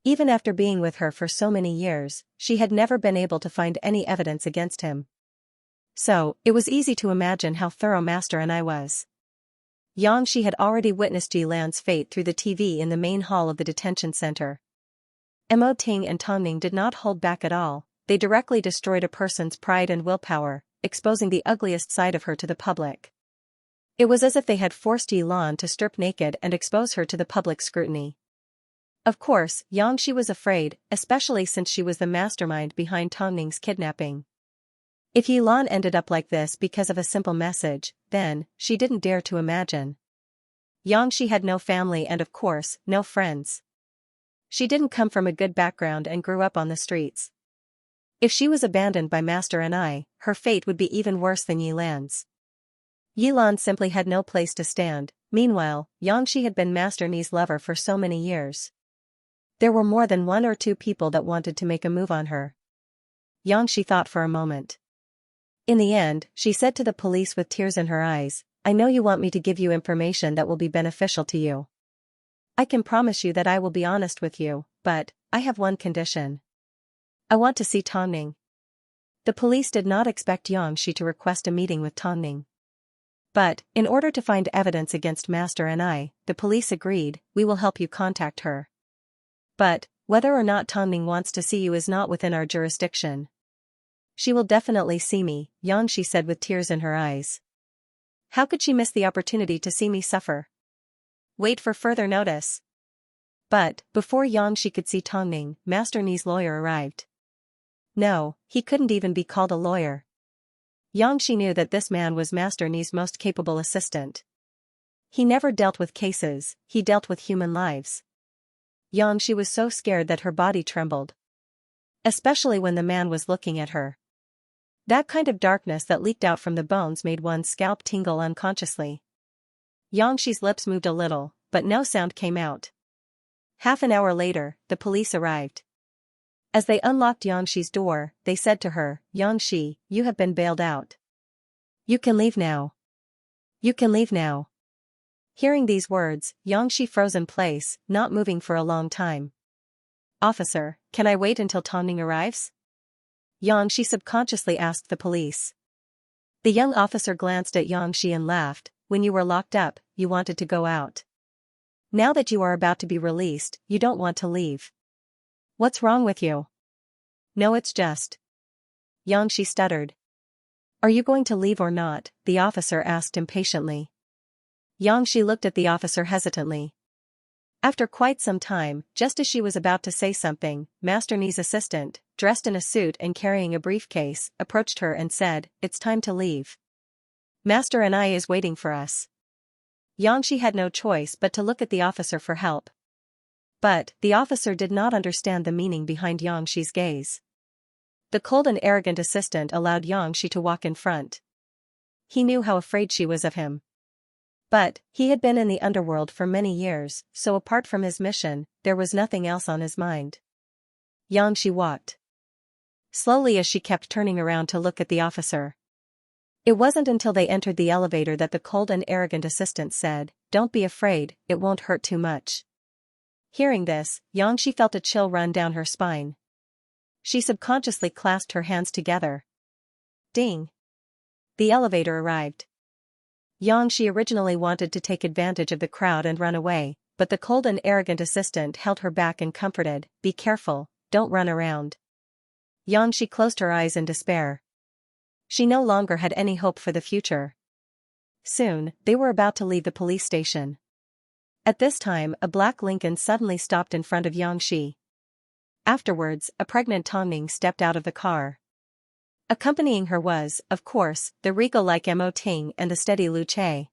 Even after being with her for so many years, she had never been able to find any evidence against him. So, it was easy to imagine how thorough Master and I was. Xianxia had already witnessed Yilan's fate through the TV in the main hall of the detention center. Mo Ting and Tongning did not hold back at all, they directly destroyed a person's pride and willpower, exposing the ugliest side of her to the public. It was as if they had forced Yilan to strip naked and expose her to the public scrutiny. Of course, Xianxia was afraid, especially since she was the mastermind behind Tongning's kidnapping. If Yilan ended up like this because of a simple message, then, she didn't dare to imagine. Xianxia had no family and of course, no friends. She didn't come from a good background and grew up on the streets. If she was abandoned by Master and I, her fate would be even worse than Yilan's. Yilan simply had no place to stand. Meanwhile, Xianxia had been Master Ni's lover for so many years. There were more than 1 or 2 people that wanted to make a move on her. Xianxia thought for a moment. In the end, she said to the police with tears in her eyes, I know you want me to give you information that will be beneficial to you. I can promise you that I will be honest with you, but, I have one condition. I want to see Tongning. The police did not expect Xianxia to request a meeting with Tongning. But, in order to find evidence against Master and I, the police agreed, we will help you contact her. But, whether or not Tongning wants to see you is not within our jurisdiction. She will definitely see me, Xianxia said with tears in her eyes. How could she miss the opportunity to see me suffer? Wait for further notice. But, before Xianxia could see Tongning, Master Ni's lawyer arrived. No, he couldn't even be called a lawyer. Xianxia knew that this man was Master Ni's most capable assistant. He never dealt with cases, he dealt with human lives. Xianxia was so scared that her body trembled. Especially when the man was looking at her. That kind of darkness that leaked out from the bones made one's scalp tingle unconsciously. Xianxia's lips moved a little, but no sound came out. Half an hour later, the police arrived. As they unlocked Xianxia's door, they said to her, Xianxia, you have been bailed out. You can leave now. You can leave now. Hearing these words, Xianxia froze in place, not moving for a long time. Officer, can I wait until Tongning arrives? Xianxia subconsciously asked the police. The young officer glanced at Xianxia and laughed. When you were locked up, you wanted to go out. Now that you are about to be released, you don't want to leave. What's wrong with you? No, it's just. Xianxia stuttered. Are you going to leave or not? The officer asked impatiently. Xianxia looked at the officer hesitantly. After quite some time, just as she was about to say something, Master Ni's assistant, dressed in a suit and carrying a briefcase, approached her and said, It's time to leave. Master and I is waiting for us. Xianxia had no choice but to look at the officer for help. But the officer did not understand the meaning behind Xianxi's gaze. The cold and arrogant assistant allowed Xianxia to walk in front. He knew how afraid she was of him. But he had been in the underworld for many years, so apart from his mission, there was nothing else on his mind. Xianxia walked slowly as she kept turning around to look at the officer. It wasn't until they entered the elevator that the cold and arrogant assistant said, "Don't be afraid, it won't hurt too much." Hearing this, Xianxia felt a chill run down her spine. She subconsciously clasped her hands together. Ding! The elevator arrived. Xianxia originally wanted to take advantage of the crowd and run away, but the cold and arrogant assistant held her back and comforted, "Be careful, don't run around." Xianxia closed her eyes in despair. She no longer had any hope for the future. Soon, they were about to leave the police station. At this time, a black Lincoln suddenly stopped in front of Xianxia. Afterwards, a pregnant Tongning stepped out of the car. Accompanying her was, of course, the regal-like Mo Ting and the steady Lu Che.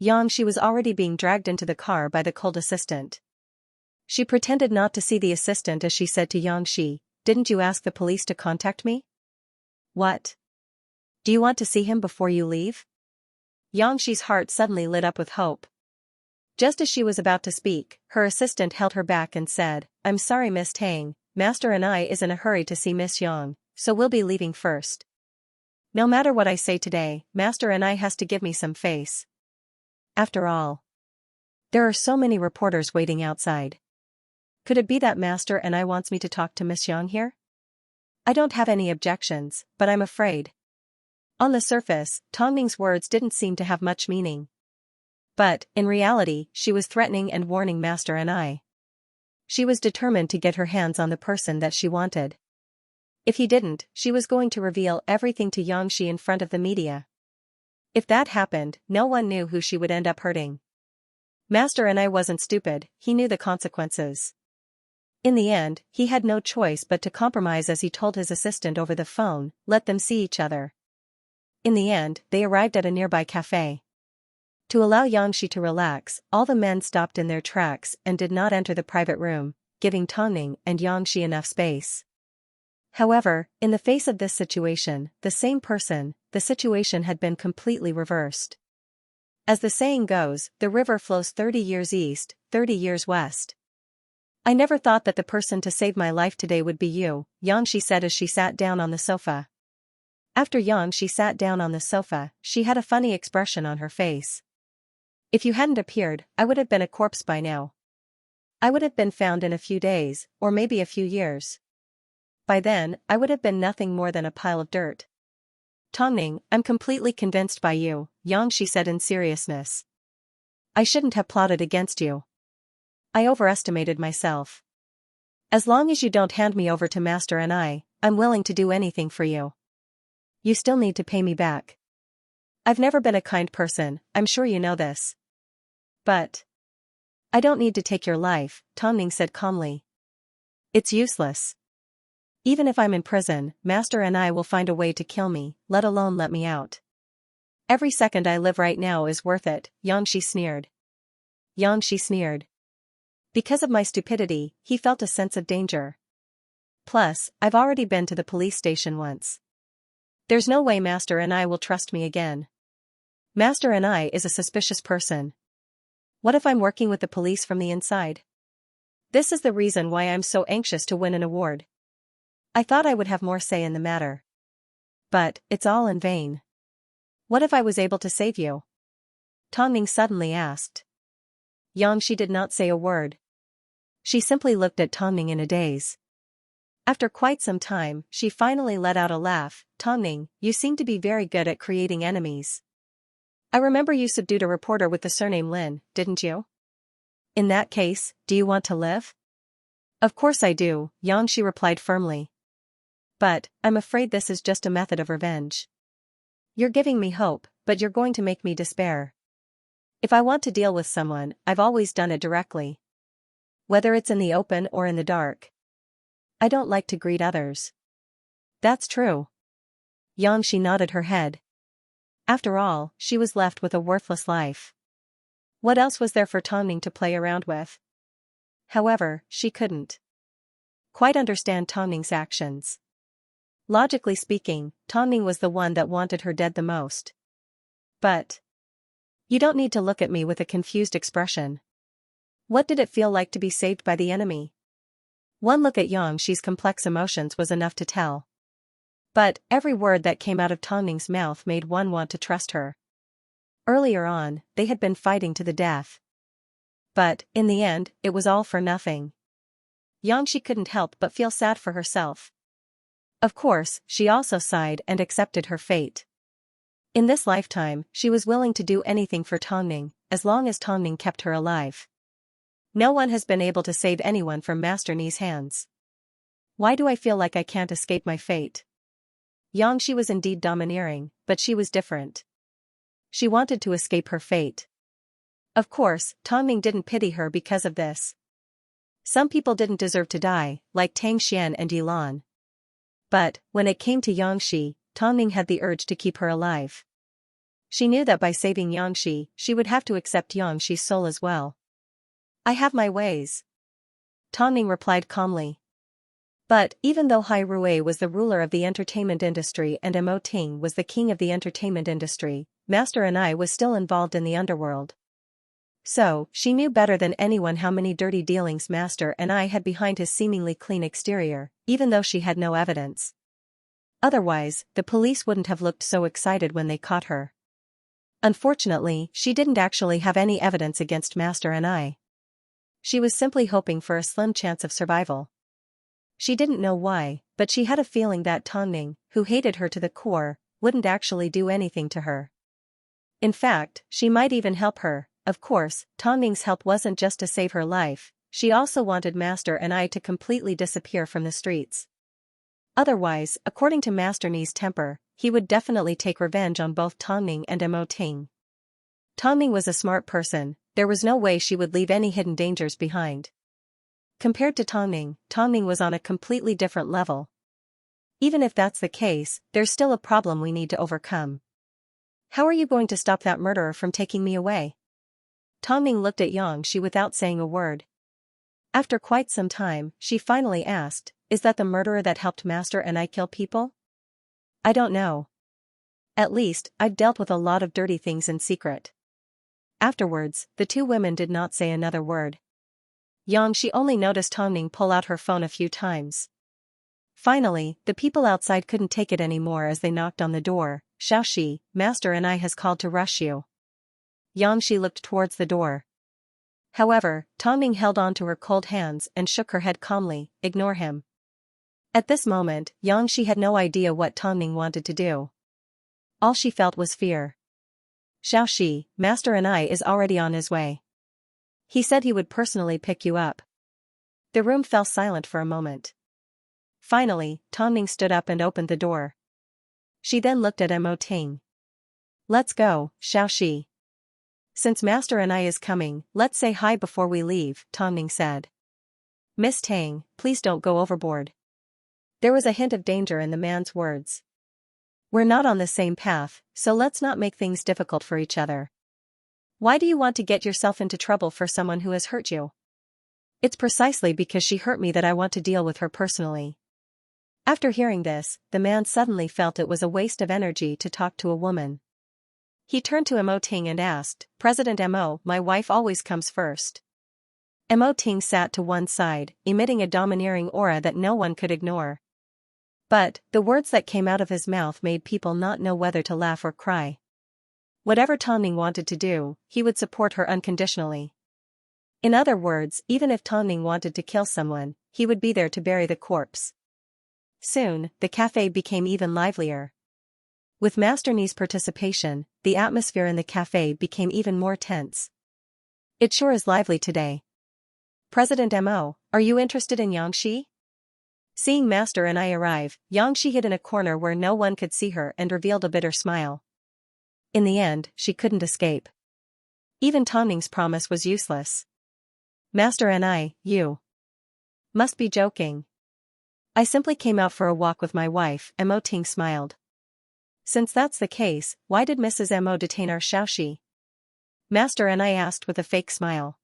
Xianxia was already being dragged into the car by the cold assistant. She pretended not to see the assistant as she said to Xianxia, "Didn't you ask the police to contact me? What? Do you want to see him before you leave?" Xianxi's heart suddenly lit up with hope. Just as she was about to speak, her assistant held her back and said, "I'm sorry Miss Tang, Master and I is in a hurry to see Miss Yang, so we'll be leaving first. No matter what I say today, Master and I has to give me some face. After all, there are so many reporters waiting outside. Could it be that Master and I wants me to talk to Miss Yang here? I don't have any objections, but I'm afraid." On the surface, Tongning's words didn't seem to have much meaning. But, in reality, she was threatening and warning Master and I. She was determined to get her hands on the person that she wanted. If he didn't, she was going to reveal everything to Xianxia in front of the media. If that happened, no one knew who she would end up hurting. Master and I wasn't stupid, he knew the consequences. In the end, he had no choice but to compromise as he told his assistant over the phone, "Let them see each other." In the end, they arrived at a nearby cafe. To allow Xianxia to relax, all the men stopped in their tracks and did not enter the private room, giving Tongning and Xianxia enough space. However, in the face of this situation, the situation had been completely reversed. As the saying goes, the river flows 30 years east, 30 years west. "I never thought that the person to save my life today would be you," Xianxia said as she sat down on the sofa. After Xianxia sat down on the sofa, she had a funny expression on her face. "If you hadn't appeared, I would have been a corpse by now. I would have been found in a few days, or maybe a few years. By then, I would have been nothing more than a pile of dirt." "Tongning, I'm completely convinced by you," Xianxia said in seriousness. "I shouldn't have plotted against you. I overestimated myself. As long as you don't hand me over to Master and I'm willing to do anything for you. You still need to pay me back. I've never been a kind person, I'm sure you know this. But I don't need to take your life," Tongning said calmly. "It's useless. Even if I'm in prison, Master and I will find a way to kill me, let alone let me out. Every second I live right now is worth it," Xianxia sneered. Because of my stupidity, he felt a sense of danger. Plus, I've already been to the police station once. There's no way Master and I will trust me again. Master and I is a suspicious person. What if I'm working with the police from the inside? This is the reason why I'm so anxious to win an award. I thought I would have more say in the matter. But, it's all in vain. What if I was able to save you?" Tongning suddenly asked. Xianxia did not say a word. She simply looked at Tongning in a daze. After quite some time, she finally let out a laugh. "Tongning, you seem to be very good at creating enemies. I remember you subdued a reporter with the surname Lin, didn't you? In that case, do you want to live?" "Of course I do," Xianxia replied firmly. "But, I'm afraid this is just a method of revenge. You're giving me hope, but you're going to make me despair. If I want to deal with someone, I've always done it directly. Whether it's in the open or in the dark. I don't like to greet others." "That's true." Xianxia nodded her head. After all, she was left with a worthless life. What else was there for Tongning to play around with? However, she couldn't quite understand Tongning's actions. Logically speaking, Tongning was the one that wanted her dead the most. But you don't need to look at me with a confused expression. What did it feel like to be saved by the enemy? One look at Xianxia's complex emotions was enough to tell. But every word that came out of Tongning's mouth made one want to trust her. Earlier on, they had been fighting to the death. But, in the end, it was all for nothing. Xianxia couldn't help but feel sad for herself. Of course, she also sighed and accepted her fate. In this lifetime, she was willing to do anything for Tongning, as long as Tongning kept her alive. No one has been able to save anyone from Master Ni's hands. Why do I feel like I can't escape my fate? Xianxia was indeed domineering, but she was different. She wanted to escape her fate. Of course, Tongning didn't pity her because of this. Some people didn't deserve to die, like Tang Xian and Yilan. But, when it came to Xianxia, Tongning had the urge to keep her alive. She knew that by saving Xianxia, she would have to accept Xianxia's soul as well. I have my ways, Tongning replied calmly. But, even though Hai Rui was the ruler of the entertainment industry and Mo Ting was the king of the entertainment industry, Master Anai was still involved in the underworld. So, she knew better than anyone how many dirty dealings Master Anai had behind his seemingly clean exterior, even though she had no evidence. Otherwise, the police wouldn't have looked so excited when they caught her. Unfortunately, she didn't actually have any evidence against Master Anai. She was simply hoping for a slim chance of survival. She didn't know why, but she had a feeling that Tongning, who hated her to the core, wouldn't actually do anything to her. In fact, she might even help her. Of course, Tongning's help wasn't just to save her life, she also wanted Master Anai to completely disappear from the streets. Otherwise, according to Master Ni's temper, he would definitely take revenge on both Tongning and Mo Ting. Tongning was a smart person, there was no way she would leave any hidden dangers behind. Compared to Tongning, Tongning was on a completely different level. Even if that's the case, there's still a problem we need to overcome. How are you going to stop that murderer from taking me away? Tongning looked at Xianxia without saying a word. After quite some time, she finally asked, is that the murderer that helped Master Anai kill people? I don't know. At least, I've dealt with a lot of dirty things in secret. Afterwards, the two women did not say another word. Xianxia only noticed Tongning pull out her phone a few times. Finally, the people outside couldn't take it anymore as they knocked on the door. Xiaoxi, Master Anai has called to rush you. Xianxia looked towards the door. However, Tongning held on to her cold hands and shook her head calmly, ignore him. At this moment, Xianxia had no idea what Tongning wanted to do. All she felt was fear. Xiaoxi, Master Anai is already on his way. He said he would personally pick you up. The room fell silent for a moment. Finally, Tongning stood up and opened the door. She then looked at Mo Ting. Let's go, Xiaoxi. Since Master Anai is coming, let's say hi before we leave, Tongning said. Miss Tang, please don't go overboard. There was a hint of danger in the man's words. We're not on the same path, so let's not make things difficult for each other. Why do you want to get yourself into trouble for someone who has hurt you? It's precisely because she hurt me that I want to deal with her personally. After hearing this, the man suddenly felt it was a waste of energy to talk to a woman. He turned to Mo Ting and asked, President Mo, my wife always comes first. Mo Ting sat to one side, emitting a domineering aura that no one could ignore. But, the words that came out of his mouth made people not know whether to laugh or cry. Whatever Tongning wanted to do, he would support her unconditionally. In other words, even if Tongning wanted to kill someone, he would be there to bury the corpse. Soon, the cafe became even livelier. With Master Ni's participation, the atmosphere in the cafe became even more tense. It sure is lively today. President Mo, are you interested in Xianxia? Seeing Master Anai arrive, Xianxia hid in a corner where no one could see her and revealed a bitter smile. In the end, she couldn't escape. Even Tongning's promise was useless. Master Anai, you must be joking. I simply came out for a walk with my wife, Mo Ting smiled. Since that's the case, why did Mrs. Mo detain our Xiaoxi? Master and I asked with a fake smile.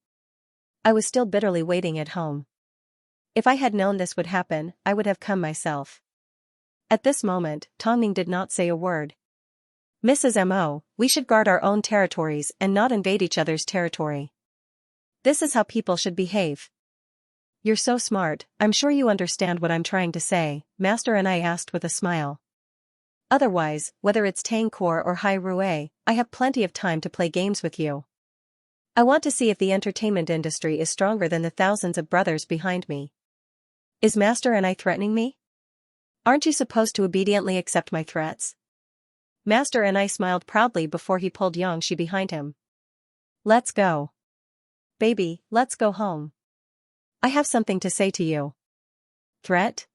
I was still bitterly waiting at home. If I had known this would happen, I would have come myself. At this moment, Tongning did not say a word. Mrs. Mo, we should guard our own territories and not invade each other's territory. This is how people should behave. You're so smart, I'm sure you understand what I'm trying to say, Master and I asked with a smile. Otherwise, whether it's Tangkor or Hai Rue, I have plenty of time to play games with you. I want to see if the entertainment industry is stronger than the thousands of brothers behind me. Is Master and I threatening me? Aren't you supposed to obediently accept my threats? Master and I smiled proudly before he pulled Xianxia behind him. Let's go. Baby, let's go home. I have something to say to you. Threat?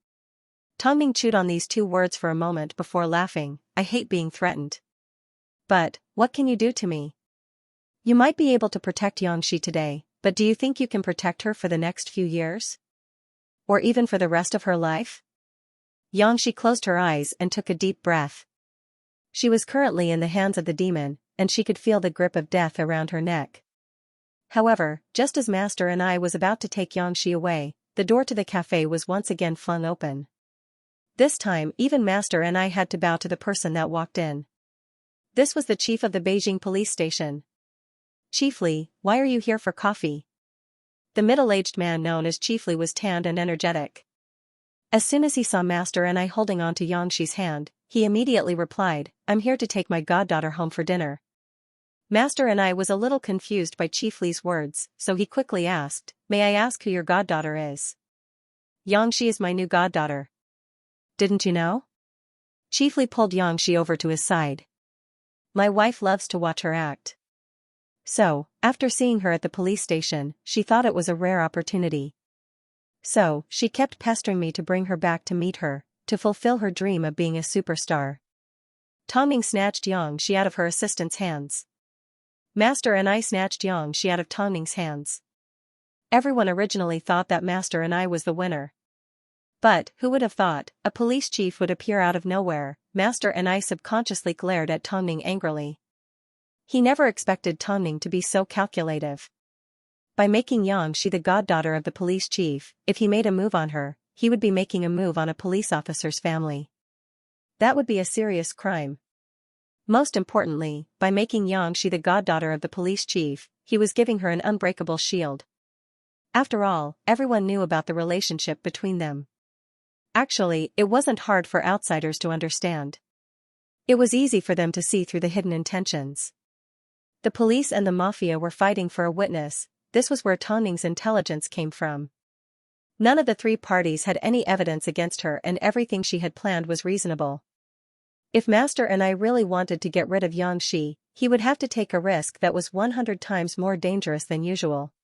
Tongning chewed on these two words for a moment before laughing. I hate being threatened. But, what can you do to me? You might be able to protect Xianxia today, but do you think you can protect her for the next few years? Or even for the rest of her life? Xianxia closed her eyes and took a deep breath. She was currently in the hands of the demon, and she could feel the grip of death around her neck. However, just as Master and I was about to take Xianxia away, the door to the cafe was once again flung open. This time, even Master and I had to bow to the person that walked in. This was the chief of the Beijing police station. Chief Li, why are you here for coffee? The middle-aged man known as Chief Li was tanned and energetic. As soon as he saw Master and I holding on to Xianxia's hand, he immediately replied, I'm here to take my goddaughter home for dinner. Master and I was a little confused by Chief Li's words, so he quickly asked, may I ask who your goddaughter is? Xianxia is my new goddaughter. Didn't you know? Chief Li pulled Xianxia over to his side. My wife loves to watch her act. So, after seeing her at the police station, she thought it was a rare opportunity. So, she kept pestering me to bring her back to meet her, to fulfill her dream of being a superstar. Tongning snatched Xianxia out of her assistant's hands. Master and I snatched Xianxia out of Tongning's hands. Everyone originally thought that Master and I was the winner. But, who would have thought, a police chief would appear out of nowhere? Master and I subconsciously glared at Tongning angrily. He never expected Tongning to be so calculative. By making Xianxia the goddaughter of the police chief, if he made a move on her, he would be making a move on a police officer's family. That would be a serious crime. Most importantly, by making Xianxia the goddaughter of the police chief, he was giving her an unbreakable shield. After all, everyone knew about the relationship between them. Actually, it wasn't hard for outsiders to understand. It was easy for them to see through the hidden intentions. The police and the mafia were fighting for a witness. This was where Tongning's intelligence came from. None of the three parties had any evidence against her and everything she had planned was reasonable. If Master and I really wanted to get rid of Xianxia, he would have to take a risk that was 100 times more dangerous than usual.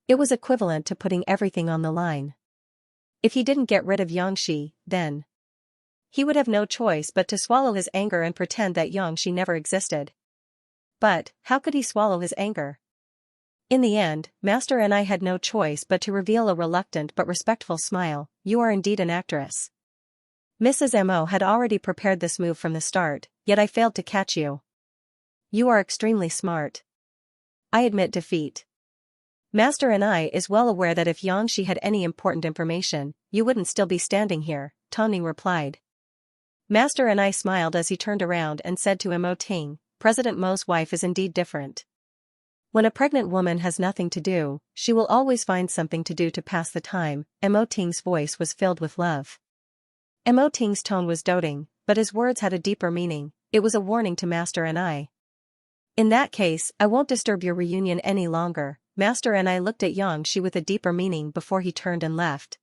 It was equivalent to putting everything on the line. If he didn't get rid of Xianxia, then he would have no choice but to swallow his anger and pretend that Xianxia never existed. But, how could he swallow his anger? In the end, Master and I had no choice but to reveal a reluctant but respectful smile. You are indeed an actress. Mrs. Mo had already prepared this move from the start, yet I failed to catch you. You are extremely smart. I admit defeat. Master and I is well aware that if Xianxia had any important information, you wouldn't still be standing here, Tongning replied. Master and I smiled as he turned around and said to Mo Ting, President Mo's wife is indeed different. When a pregnant woman has nothing to do, she will always find something to do to pass the time. Mo Ting's voice was filled with love. Mo Ting's tone was doting, but his words had a deeper meaning. It was a warning to Master and I. In that case, I won't disturb your reunion any longer. Master and I looked at Xianxia with a deeper meaning before he turned and left.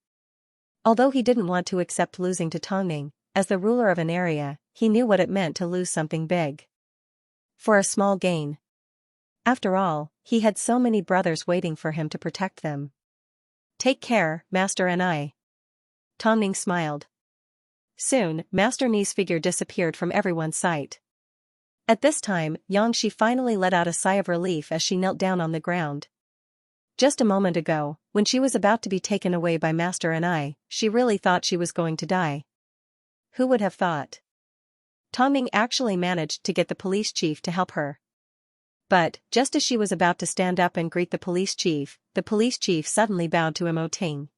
Although he didn't want to accept losing to Tongning, as the ruler of an area, he knew what it meant to lose something big. For a small gain. After all, he had so many brothers waiting for him to protect them. Take care, Master and I. Tongning smiled. Soon, Master Ni's figure disappeared from everyone's sight. At this time, Xianxia finally let out a sigh of relief as she knelt down on the ground. Just a moment ago, when she was about to be taken away by Master and I, she really thought she was going to die. Who would have thought? Tongning actually managed to get the police chief to help her. But, just as she was about to stand up and greet the police chief suddenly bowed to Mo Ting.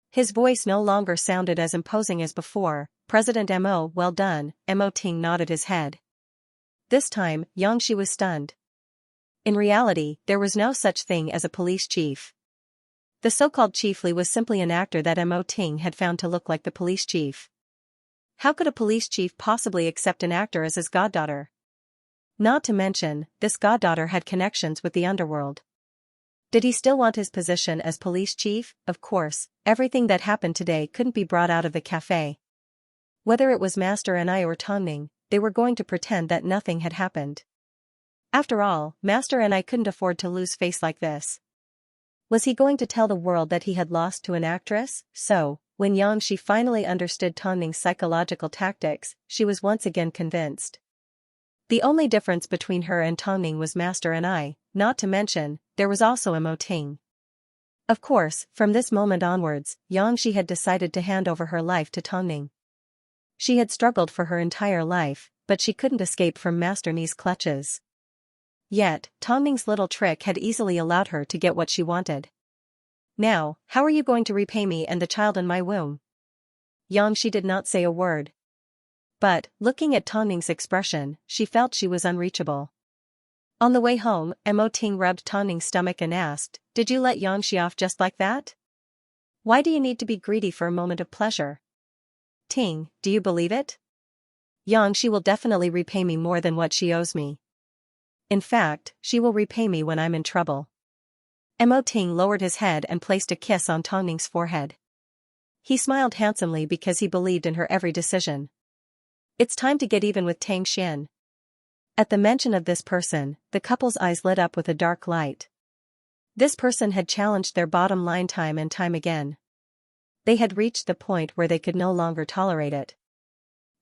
His voice no longer sounded as imposing as before. "President Mo, well done." Mo Ting nodded his head. This time, Xianxia was stunned. In reality, there was no such thing as a police chief. The so-called chief Li was simply an actor that Mo Ting had found to look like the police chief. How could a police chief possibly accept an actor as his goddaughter? Not to mention, this goddaughter had connections with the underworld. Did he still want his position as police chief? Of course, everything that happened today couldn't be brought out of the cafe. Whether it was Master and I or Tongning, they were going to pretend that nothing had happened. After all, Master and I couldn't afford to lose face like this. Was he going to tell the world that he had lost to an actress? So, when Xianxia finally understood Tongning's psychological tactics, she was once again convinced. The only difference between her and Tongning was Master and I, not to mention, there was also Mo Ting. Of course, from this moment onwards, Xianxia had decided to hand over her life to Tongning. She had struggled for her entire life, but she couldn't escape from Master Ni's clutches. Yet, Tongning's little trick had easily allowed her to get what she wanted. "Now, how are you going to repay me and the child in my womb?" Xianxia did not say a word. But, looking at Tongning's expression, she felt she was unreachable. On the way home, Mo Ting rubbed Tongning's stomach and asked, "Did you let Xianxia off just like that? Why do you need to be greedy for a moment of pleasure? Ting, do you believe it? Xianxia will definitely repay me more than what she owes me. In fact, she will repay me when I'm in trouble." Mo Ting lowered his head and placed a kiss on Tongning's forehead. He smiled handsomely because he believed in her every decision. It's time to get even with Tang Xian. At the mention of this person, the couple's eyes lit up with a dark light. This person had challenged their bottom line time and time again. They had reached the point where they could no longer tolerate it.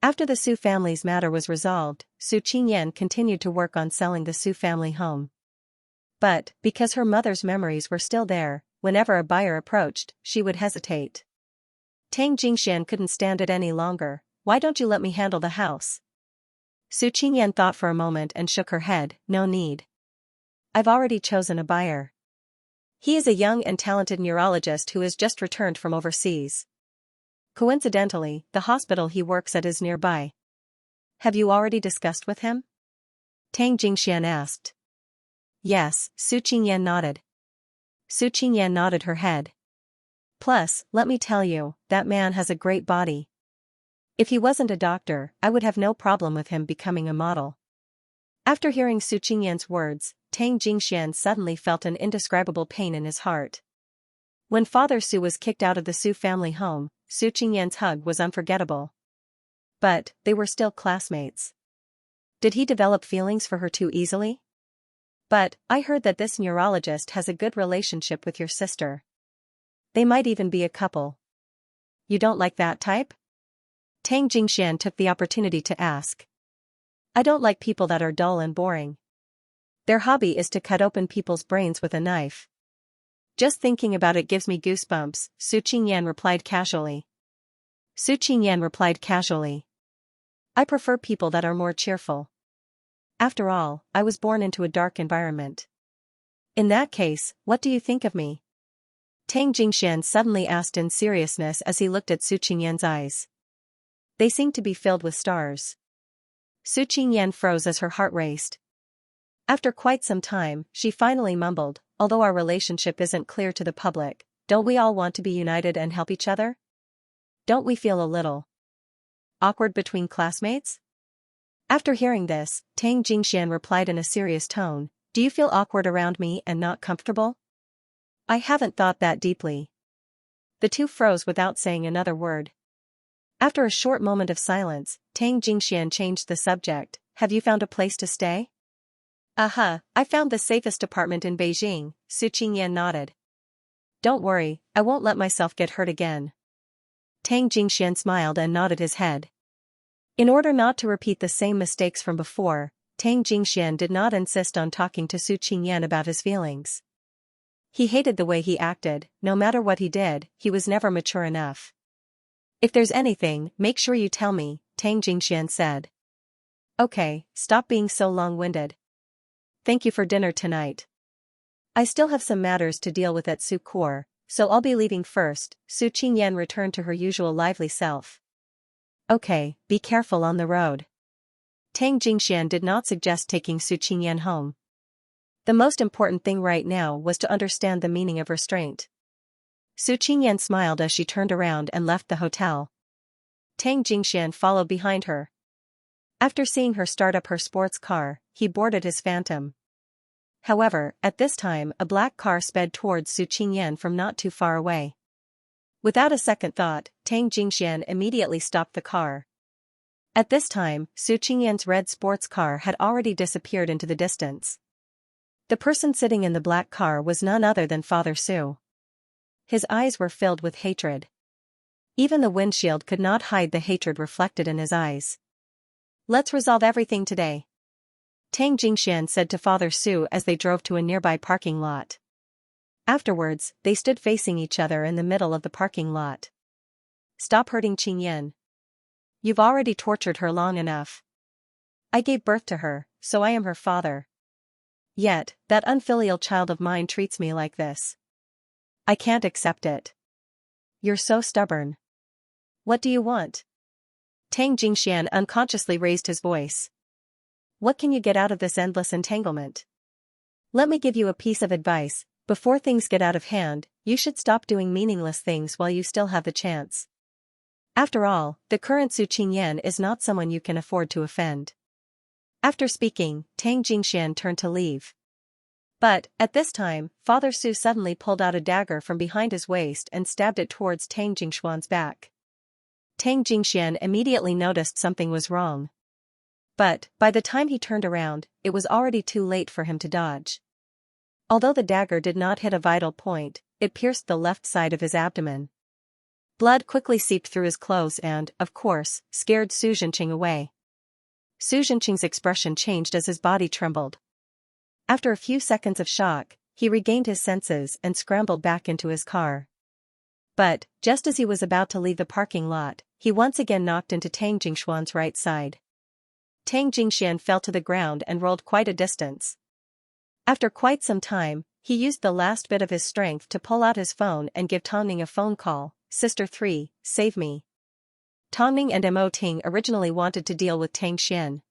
After the Su family's matter was resolved, Su Qingyan continued to work on selling the Su family home. But, because her mother's memories were still there, whenever a buyer approached, she would hesitate. Tang Jingxian couldn't stand it any longer. "Why don't you let me handle the house?" Su Qingyan thought for a moment and shook her head. "No need. I've already chosen a buyer. He is a young and talented neurologist who has just returned from overseas. Coincidentally, the hospital he works at is nearby." "Have you already discussed with him?" Tang Jingxian asked. "Yes," Su Qingyan nodded. Su Qingyan nodded her head. "Plus, let me tell you, that man has a great body. If he wasn't a doctor, I would have no problem with him becoming a model." After hearing Su Qingyan's words, Tang Jingxian suddenly felt an indescribable pain in his heart. When Father Su was kicked out of the Su family home, Su Qingyan's hug was unforgettable. But, they were still classmates. Did he develop feelings for her too easily? "But, I heard that this neurologist has a good relationship with your sister. They might even be a couple. You don't like that type?" Tang Jingxian took the opportunity to ask. "I don't like people that are dull and boring. Their hobby is to cut open people's brains with a knife. Just thinking about it gives me goosebumps," Su Qingyan replied casually. "I prefer people that are more cheerful. After all, I was born into a dark environment." "In that case, what do you think of me?" Tang Jingxian suddenly asked in seriousness as he looked at Su Qingyan's eyes. They seemed to be filled with stars. Su Qingyan froze as her heart raced. After quite some time, she finally mumbled, "Although our relationship isn't clear to the public, don't we all want to be united and help each other? Don't we feel a little awkward between classmates?" After hearing this, Tang Jingxian replied in a serious tone, "Do you feel awkward around me and not comfortable?" "I haven't thought that deeply." The two froze without saying another word. After a short moment of silence, Tang Jingxian changed the subject. "Have you found a place to stay?" I found the safest apartment in Beijing," Su Qingyan nodded. "Don't worry, I won't let myself get hurt again." Tang Jingxian smiled and nodded his head. In order not to repeat the same mistakes from before, Tang Jingxian did not insist on talking to Su Qingyan about his feelings. He hated the way he acted. No matter what he did, he was never mature enough. "If there's anything, make sure you tell me," Tang Jingxian said. "Okay, stop being so long-winded." Thank you for dinner tonight. I still have some matters to deal with at Sucor, so I'll be leaving first. Su Qingyan returned to her usual lively self. Okay, be careful on the road. Tang Jingxian did not suggest taking Su Qingyan home. The most important thing right now was to understand the meaning of restraint. Su Qingyan smiled as she turned around and left the hotel. Tang Jingxian followed behind her. After seeing her start up her sports car, he boarded his Phantom. However, at this time a black car sped towards Su Qingyan from not too far away. Without a second thought, Tang Jingxian immediately stopped the car. At this time, Su Qingyan's red sports car had already disappeared into the distance. The person sitting in the black car was none other than Father Su. His eyes were filled with hatred. Even the windshield could not hide the hatred reflected in his eyes. Let's resolve everything today, Tang Jingxian said to Father Su as they drove to a nearby parking lot. Afterwards, they stood facing each other in the middle of the parking lot. Stop hurting Qingyan. You've already tortured her long enough. I gave birth to her, so I am her father. Yet, that unfilial child of mine treats me like this. I can't accept it. You're so stubborn. What do you want? Tang Jingxian unconsciously raised his voice. What can you get out of this endless entanglement? Let me give you a piece of advice. Before things get out of hand, you should stop doing meaningless things while you still have the chance. After all, the current Su Qingyan is not someone you can afford to offend. After speaking, Tang Jingxian turned to leave. But, at this time, Father Su suddenly pulled out a dagger from behind his waist and stabbed it towards Tang Jingxuan's back. Tang Jingxian immediately noticed something was wrong. But, by the time he turned around, it was already too late for him to dodge. Although the dagger did not hit a vital point, it pierced the left side of his abdomen. Blood quickly seeped through his clothes and, of course, scared Su Zhenqing away. Su Zhenqing's expression changed as his body trembled. After a few seconds of shock, he regained his senses and scrambled back into his car. But, just as he was about to leave the parking lot, he once again knocked into Tang Jingxuan's right side. Tang Jingxian fell to the ground and rolled quite a distance. After quite some time, he used the last bit of his strength to pull out his phone and give Tongning a phone call. Sister 3, save me. Tongning and Mo Ting originally wanted to deal with Tang Xian.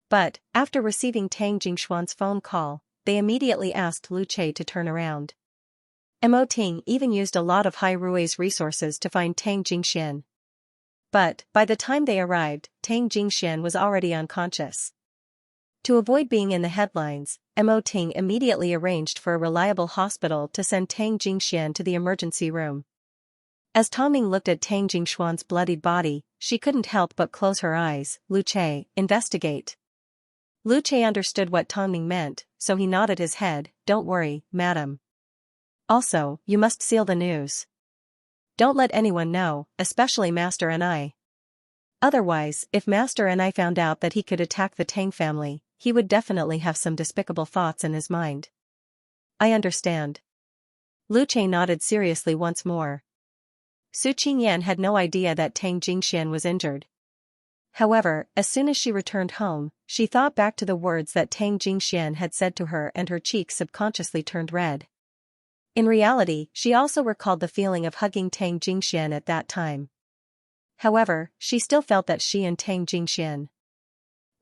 But, after receiving Tang Jingxuan's phone call, they immediately asked Lu Che to turn around. Mo Ting even used a lot of Hai Rui's resources to find Tang Jingxian. But, by the time they arrived, Tang Jingxian was already unconscious. To avoid being in the headlines, Mo Ting immediately arranged for a reliable hospital to send Tang Jingxian to the emergency room. As Tongning looked at Tang Jingxuan's bloodied body, she couldn't help but close her eyes. Lu Che, investigate. Lu Che understood what Tongning meant, so he nodded his head. Don't worry, madam. Also, you must seal the news. Don't let anyone know, especially Master and I. Otherwise, if Master and I found out that he could attack the Tang family, he would definitely have some despicable thoughts in his mind. I understand. Lu Che nodded seriously once more. Su Qingyan had no idea that Tang Jingxian was injured. However, as soon as she returned home, she thought back to the words that Tang Jingxian had said to her and her cheeks subconsciously turned red. In reality, she also recalled the feeling of hugging Tang Jingxian at that time. However, she still felt that she and Tang Jingxian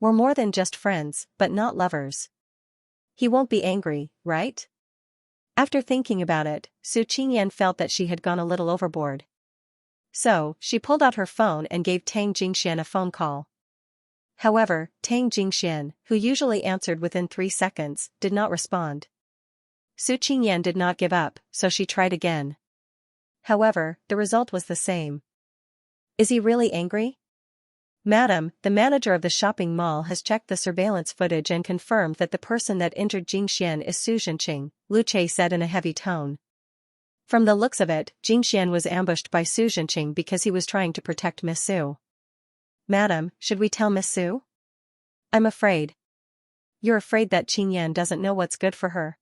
were more than just friends, but not lovers. He won't be angry, right? After thinking about it, Su Qingyan felt that she had gone a little overboard. So, she pulled out her phone and gave Tang Jingxian a phone call. However, Tang Jingxian, who usually answered within 3 seconds, did not respond. Su Qingyan did not give up, so she tried again. However, the result was the same. Is he really angry? Madam, the manager of the shopping mall has checked the surveillance footage and confirmed that the person that injured Jingxian is Su Zhenqing, Lu Che said in a heavy tone. From the looks of it, Jingxian was ambushed by Su Zhenqing because he was trying to protect Miss Su. Madam, should we tell Miss Su? I'm afraid. You're afraid that Qingyan doesn't know what's good for her?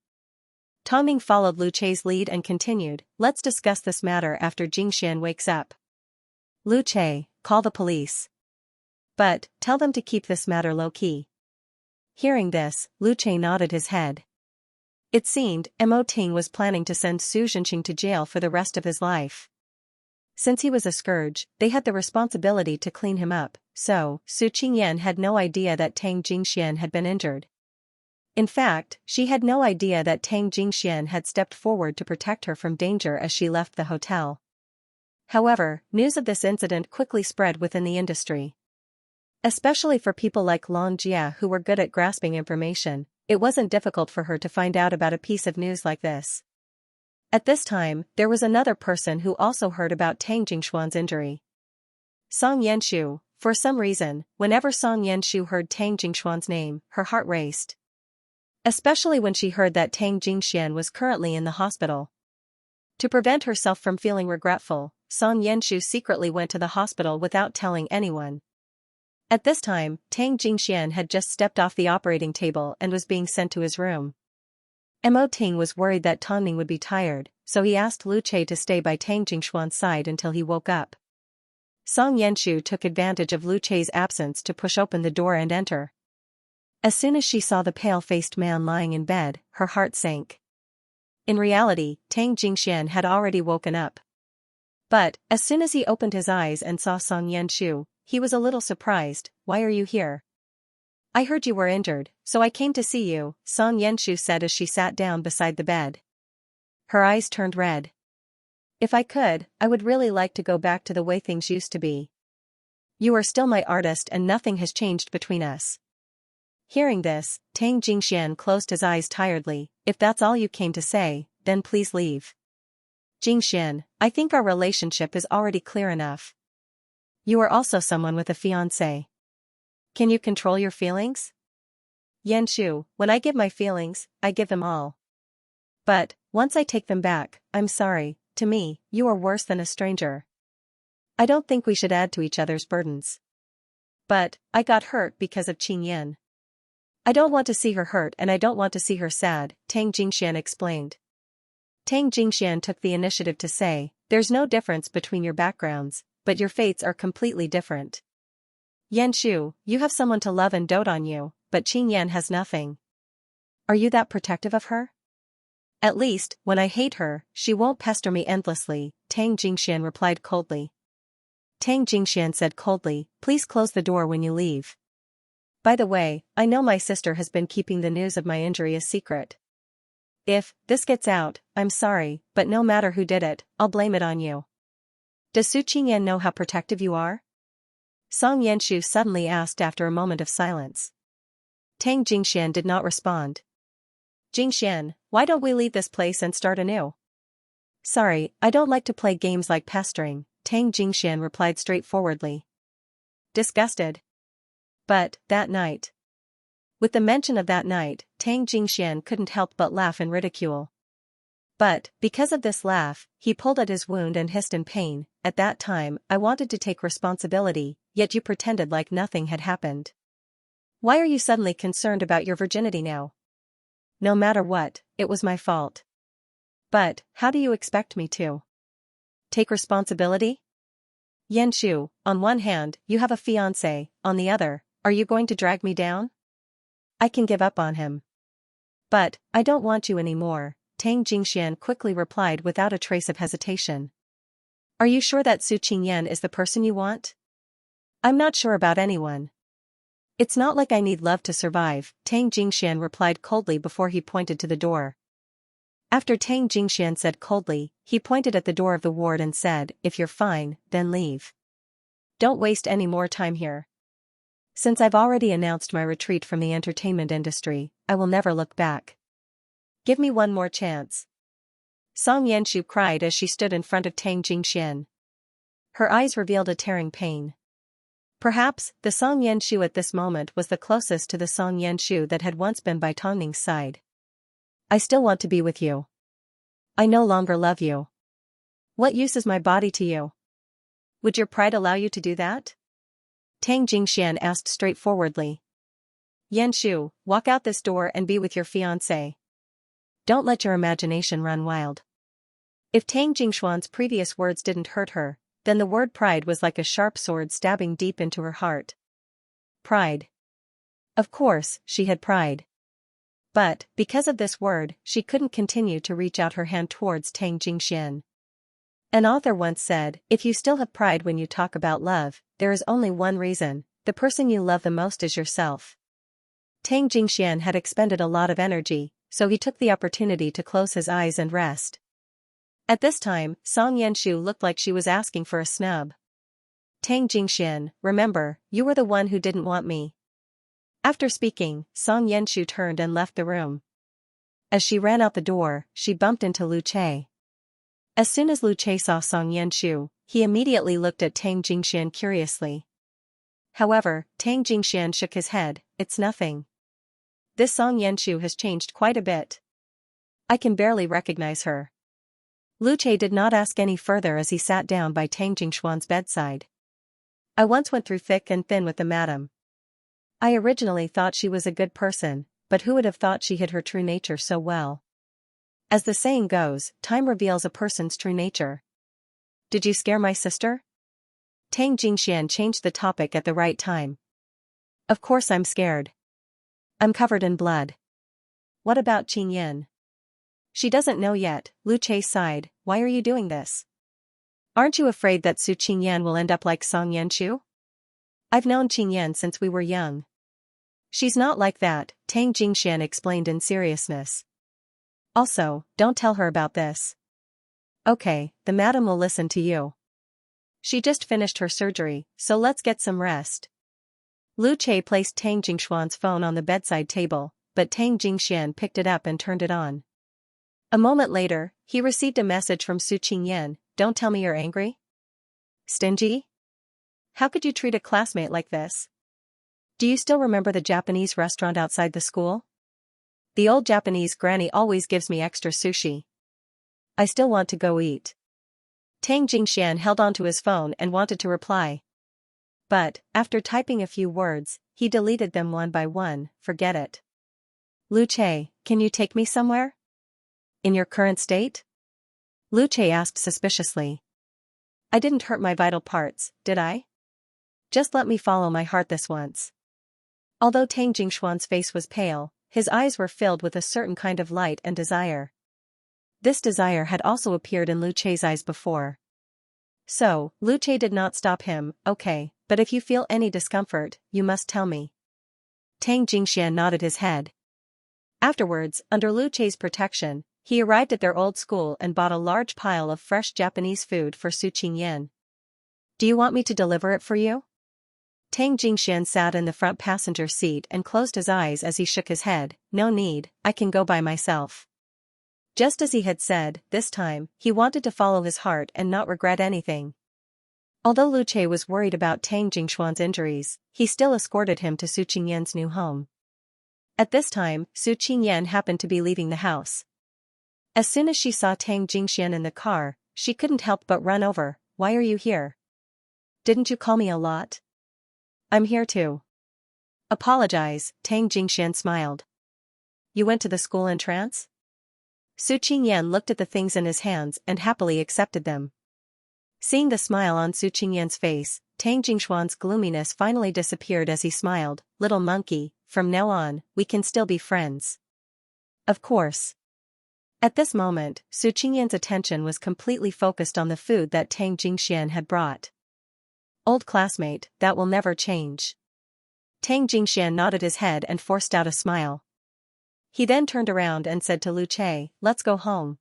Tongning followed Lu Che's lead and continued, let's discuss this matter after Jingxian wakes up. Lu Che, call the police. But, tell them to keep this matter low-key. Hearing this, Lu Che nodded his head. It seemed Mo Ting was planning to send Su Zhenqing to jail for the rest of his life. Since he was a scourge, they had the responsibility to clean him up, so Su Qingyan had no idea that Tang Jingxian had been injured. In fact, she had no idea that Tang Jingxian had stepped forward to protect her from danger as she left the hotel. However, news of this incident quickly spread within the industry. Especially for people like Lan Jia who were good at grasping information, it wasn't difficult for her to find out about a piece of news like this. At this time, there was another person who also heard about Tang Jingshuan's injury. Song Yanshu. For some reason, whenever Song Yanshu heard Tang Jingshuan's name, her heart raced. Especially when she heard that Tang Jingxian was currently in the hospital. To prevent herself from feeling regretful, Song Yanshu secretly went to the hospital without telling anyone. At this time, Tang Jingxian had just stepped off the operating table and was being sent to his room. Mo Ting was worried that Tang Ning would be tired, so he asked Lu Che to stay by Tang Jingshuan's side until he woke up. Song Yanshu took advantage of Lu Che's absence to push open the door and enter. As soon as she saw the pale-faced man lying in bed, her heart sank. In reality, Tang Jingxian had already woken up. But, as soon as he opened his eyes and saw Song Yanshu, he was a little surprised. "Why are you here?" "I heard you were injured, so I came to see you," Song Yanshu said as she sat down beside the bed. Her eyes turned red. "If I could, I would really like to go back to the way things used to be. You are still my artist and nothing has changed between us." Hearing this, Tang Jingxian closed his eyes tiredly. "If that's all you came to say, then please leave." "Jingxian, I think our relationship is already clear enough. You are also someone with a fiancé. Can you control your feelings?" "Yanshu, when I give my feelings, I give them all. But, once I take them back, I'm sorry, to me, you are worse than a stranger. I don't think we should add to each other's burdens. But, I got hurt because of Qing Yin. I don't want to see her hurt and I don't want to see her sad," Tang Jingxian explained. Tang Jingxian took the initiative to say, "There's no difference between your backgrounds, but your fates are completely different. Yanshu, you have someone to love and dote on you, but Qing Yan has nothing. Are you that protective of her?" "At least, when I hate her, she won't pester me endlessly," Tang Jingxian replied coldly. Tang Jingxian said coldly, "Please close the door when you leave. By the way, I know my sister has been keeping the news of my injury a secret. If this gets out, I'm sorry, but no matter who did it, I'll blame it on you. Does Su Qingyan know how protective you are?" Song Yanshu suddenly asked after a moment of silence. Tang Jingxian did not respond. "Jingxian, why don't we leave this place and start anew?" "Sorry, I don't like to play games like pestering," Tang Jingxian replied straightforwardly. Disgusted. But, that night. With the mention of that night, Tang Jingxian couldn't help but laugh in ridicule. But, because of this laugh, he pulled at his wound and hissed in pain. "At that time, I wanted to take responsibility, yet you pretended like nothing had happened. Why are you suddenly concerned about your virginity now?" "No matter what, it was my fault." "But, how do you expect me to take responsibility? Yanshu, on one hand, you have a fiancé, on the other, are you going to drag me down? I can give up on him." "But, I don't want you anymore," Tang Jingxian quickly replied without a trace of hesitation. "Are you sure that Su Qingyan is the person you want?" "I'm not sure about anyone. It's not like I need love to survive," Tang Jingxian replied coldly before he pointed to the door. After Tang Jingxian said coldly, he pointed at the door of the ward and said, "If you're fine, then leave. Don't waste any more time here. Since I've already announced my retreat from the entertainment industry, I will never look back. Give me one more chance." Song Yanshu cried as she stood in front of Tang Jingxian. Her eyes revealed a tearing pain. Perhaps, the Song Yanshu at this moment was the closest to the Song Yanshu that had once been by Tang Ning's side. "I still want to be with you. I no longer love you. What use is my body to you? Would your pride allow you to do that?" Tang Jingxian asked straightforwardly. "Yanshu, walk out this door and be with your fiancé. Don't let your imagination run wild." If Tang Jingshuan's previous words didn't hurt her, then the word pride was like a sharp sword stabbing deep into her heart. Pride. Of course, she had pride. But, because of this word, she couldn't continue to reach out her hand towards Tang Jingxian. An author once said, if you still have pride when you talk about love, there is only one reason: the person you love the most is yourself. Tang Jingxian had expended a lot of energy, so he took the opportunity to close his eyes and rest. At this time, Song Yanshu looked like she was asking for a snub. Tang Jingxian, remember, you were the one who didn't want me. After speaking, Song Yanshu turned and left the room. As she ran out the door, she bumped into Lu Che. As soon as Lu Che saw Song Yanshu, he immediately looked at Tang Jingxian curiously. However, Tang Jingxian shook his head, it's nothing. This Song Yanshu has changed quite a bit. I can barely recognize her. Lu Che did not ask any further as he sat down by Tang Jingxuan's bedside. I once went through thick and thin with the madam. I originally thought she was a good person, but who would have thought she hid her true nature so well? As the saying goes, time reveals a person's true nature. Did you scare my sister? Tang Jingxian changed the topic at the right time. Of course I'm scared. I'm covered in blood. What about Qing Yin? She doesn't know yet, Lu Che sighed, why are you doing this? Aren't you afraid that Su Qingyan will end up like Song Yanshu? I've known Qingyan since we were young. She's not like that, Tang Jingxian explained in seriousness. Also, don't tell her about this. Okay, the madam will listen to you. She just finished her surgery, so let's get some rest. Lu Che placed Tang Jingxuan's phone on the bedside table, but Tang Jingxian picked it up and turned it on. A moment later, he received a message from Su Qingyan, don't tell me you're angry? Stingy? How could you treat a classmate like this? Do you still remember the Japanese restaurant outside the school? The old Japanese granny always gives me extra sushi. I still want to go eat. Tang Jingxian held onto his phone and wanted to reply. But, after typing a few words, he deleted them one by one, forget it. Lu Che, can you take me somewhere? In your current state? Lu Che asked suspiciously. I didn't hurt my vital parts, did I? Just let me follow my heart this once. Although Tang Jingxuan's face was pale, his eyes were filled with a certain kind of light and desire. This desire had also appeared in Lu Che's eyes before. So, Lu Che did not stop him, okay, but if you feel any discomfort, you must tell me. Tang Jingxian nodded his head. Afterwards, under Lu Che's protection, he arrived at their old school and bought a large pile of fresh Japanese food for Su Qingyan. Do you want me to deliver it for you? Tang Jingxian sat in the front passenger seat and closed his eyes as he shook his head, no need, I can go by myself. Just as he had said, this time, he wanted to follow his heart and not regret anything. Although Lu Che was worried about Tang Jingxuan's injuries, he still escorted him to Su Qingyan's new home. At this time, Su Qingyan happened to be leaving the house. As soon as she saw Tang Jingxian in the car, she couldn't help but run over, why are you here? Didn't you call me a lot? I'm here too. Apologize, Tang Jingxian smiled. You went to the school in trance? Su Qingyan looked at the things in his hands and happily accepted them. Seeing the smile on Su Qingyan's face, Tang Jingxuan's gloominess finally disappeared as he smiled, little monkey, from now on, we can still be friends. Of course. At this moment, Su Qingyan's attention was completely focused on the food that Tang Jingxian had brought. Old classmate, that will never change. Tang Jingxian nodded his head and forced out a smile. He then turned around and said to Lu Che, let's go home.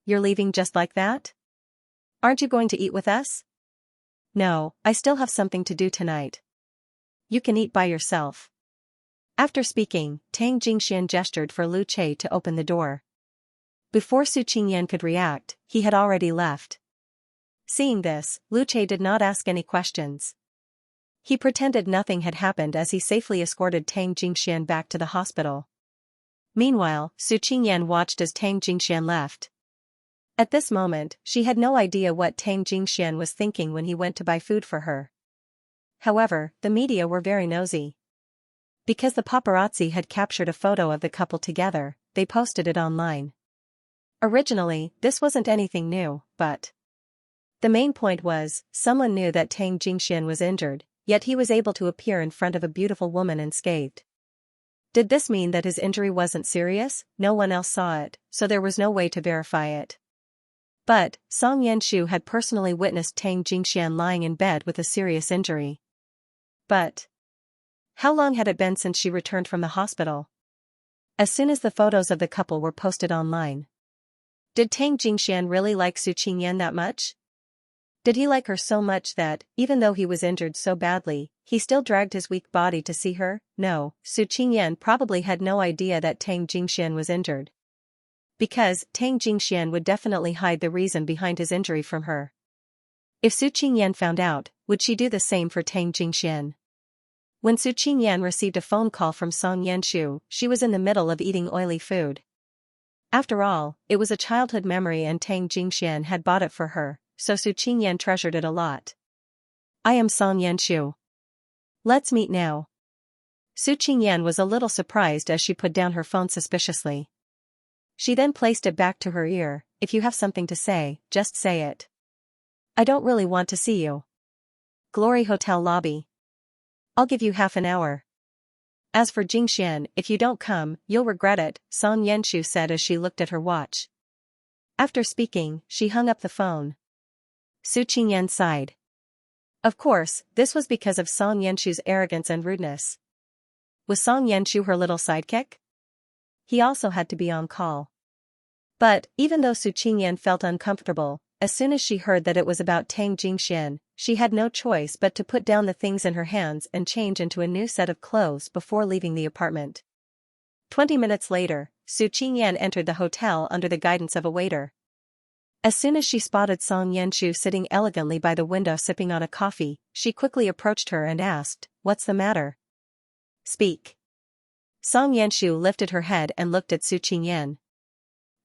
You're leaving just like that? Aren't you going to eat with us? No, I still have something to do tonight. You can eat by yourself. After speaking, Tang Jingxian gestured for Lu Che to open the door. Before Su Qingyan could react, he had already left. Seeing this, Lu Che did not ask any questions. He pretended nothing had happened as he safely escorted Tang Jingxian back to the hospital. Meanwhile, Su Qingyan watched as Tang Jingxian left. At this moment, she had no idea what Tang Jingxian was thinking when he went to buy food for her. However, the media were very nosy. Because the paparazzi had captured a photo of the couple together, they posted it online. Originally, this wasn't anything new, but the main point was, someone knew that Tang Jingxian was injured, yet he was able to appear in front of a beautiful woman unscathed. Did this mean that his injury wasn't serious? No one else saw it, so there was no way to verify it. But, Song Yanshu had personally witnessed Tang Jingxian lying in bed with a serious injury. But how long had it been since she returned from the hospital? As soon as the photos of the couple were posted online. Did Tang Jingxian really like Su Qingyan that much? Did he like her so much that, even though he was injured so badly, he still dragged his weak body to see her? No, Su Qingyan probably had no idea that Tang Jingxian was injured. Because Tang Jingxian would definitely hide the reason behind his injury from her. If Su Qingyan found out, would she do the same for Tang Jingxian? When Su Qingyan received a phone call from Song Yanshu, she was in the middle of eating oily food. After all, it was a childhood memory and Tang Jingxian had bought it for her, so Su Qingyan treasured it a lot. I am Song Yanshu. Let's meet now. Su Qingyan was a little surprised as she put down her phone suspiciously. She then placed it back to her ear. If you have something to say, just say it. I don't really want to see you. Glory Hotel lobby. I'll give you half an hour. As for Jingxian, if you don't come, you'll regret it, Song Yanshu said as she looked at her watch. After speaking, she hung up the phone. Su Qingyan sighed. Of course, this was because of Song Yanshu's arrogance and rudeness. Was Song Yanshu her little sidekick? He also had to be on call. But, even though Su Qingyan felt uncomfortable, as soon as she heard that it was about Tang Jingxian, she had no choice but to put down the things in her hands and change into a new set of clothes before leaving the apartment. 20 minutes later, Su Qingyan entered the hotel under the guidance of a waiter. As soon as she spotted Song Yanshu sitting elegantly by the window sipping on a coffee, she quickly approached her and asked, "What's the matter? Speak." Song Yanshu lifted her head and looked at Su Qingyan.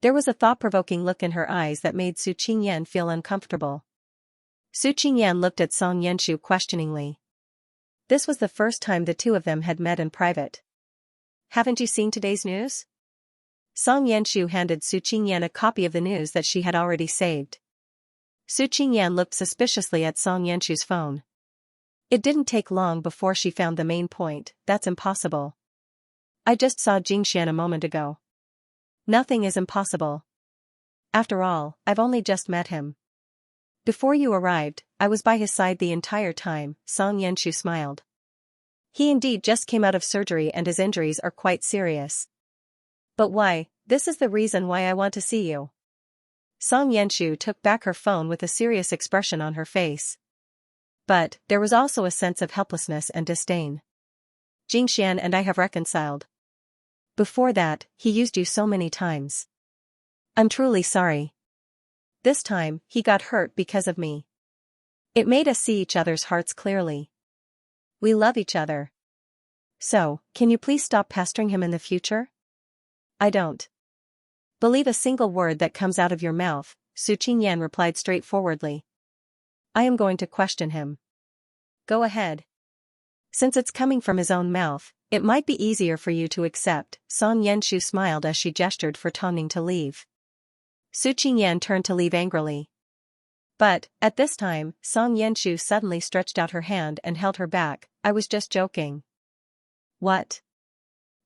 There was a thought-provoking look in her eyes that made Su Qingyan feel uncomfortable. Su Qingyan looked at Song Yanshu questioningly. This was the first time the two of them had met in private. Haven't you seen today's news? Song Yanshu handed Su Qingyan a copy of the news that she had already saved. Su Qingyan looked suspiciously at Song Yanshu's phone. It didn't take long before she found the main point. That's impossible. I just saw Jingxian a moment ago. Nothing is impossible. After all, I've only just met him. Before you arrived, I was by his side the entire time, Song Yanshu smiled. He indeed just came out of surgery and his injuries are quite serious. But why? This is the reason why I want to see you. Song Yanshu took back her phone with a serious expression on her face. But, there was also a sense of helplessness and disdain. Jingxian and I have reconciled. Before that, he used you so many times. I'm truly sorry. This time, he got hurt because of me. It made us see each other's hearts clearly. We love each other. So, can you please stop pestering him in the future? I don't believe a single word that comes out of your mouth, Su Qingyan replied straightforwardly. I am going to question him. Go ahead. Since it's coming from his own mouth, it might be easier for you to accept, Song Yanshu smiled as she gestured for Tang Ning to leave. Su Qingyan turned to leave angrily. But, at this time, Song Yanshu suddenly stretched out her hand and held her back. I was just joking. What?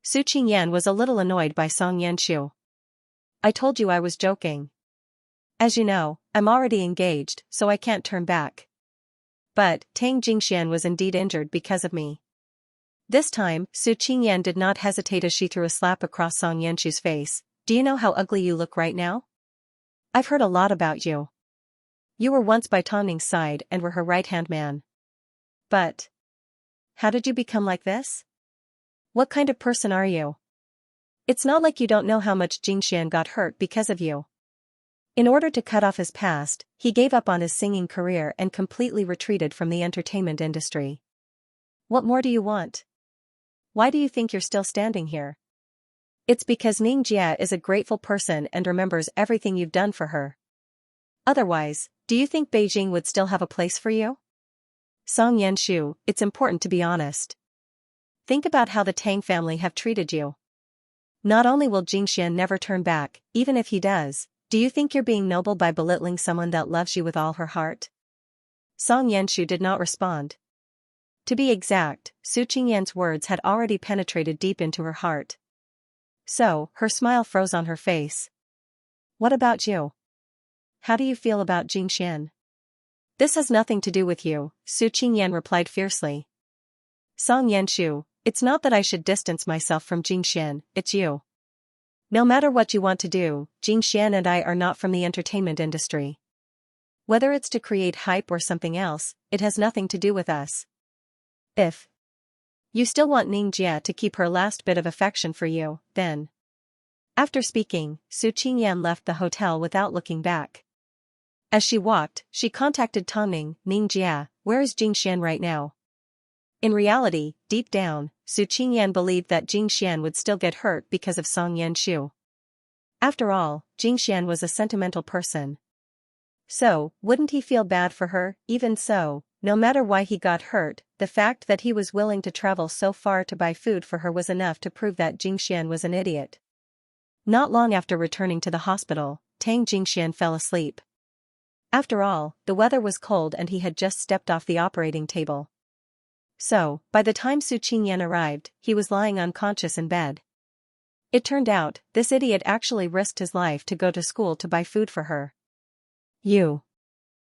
Su Qingyan was a little annoyed by Song Yanshu. I told you I was joking. As you know, I'm already engaged, so I can't turn back. But, Tang Jingxian was indeed injured because of me. This time, Su Qingyan did not hesitate as she threw a slap across Song Yanshu's face. Do you know how ugly you look right now? I've heard a lot about you. You were once by Tang Ning's side and were her right-hand man. But how did you become like this? What kind of person are you? It's not like you don't know how much Jingxian got hurt because of you. In order to cut off his past, he gave up on his singing career and completely retreated from the entertainment industry. What more do you want? Why do you think you're still standing here? It's because Ningjia is a grateful person and remembers everything you've done for her. Otherwise, do you think Beijing would still have a place for you? Song Yanshu, it's important to be honest. Think about how the Tang family have treated you. Not only will Jingxian never turn back, even if he does, do you think you're being noble by belittling someone that loves you with all her heart? Song Yanshu did not respond. To be exact, Su Qingyan's words had already penetrated deep into her heart. So, her smile froze on her face. What about you? How do you feel about Jingxian? This has nothing to do with you, Su Qingyan replied fiercely. Song Yanshu, it's not that I should distance myself from Jingxian, it's you. No matter what you want to do, Jingxian and I are not from the entertainment industry. Whether it's to create hype or something else, it has nothing to do with us. If you still want Ningjia to keep her last bit of affection for you, then. After speaking, Su Qingyan left the hotel without looking back. As she walked, she contacted Tongning, Ningjia, where is Jingxian right now? In reality, deep down, Su Qingyan believed that Jingxian would still get hurt because of Song Yanshu. After all, Jingxian was a sentimental person. So, wouldn't he feel bad for her? Even so, no matter why he got hurt, the fact that he was willing to travel so far to buy food for her was enough to prove that Jingxian was an idiot. Not long after returning to the hospital, Tang Jingxian fell asleep. After all, the weather was cold and he had just stepped off the operating table. So, by the time Su Qingyan arrived, he was lying unconscious in bed. It turned out, this idiot actually risked his life to go to school to buy food for her. You.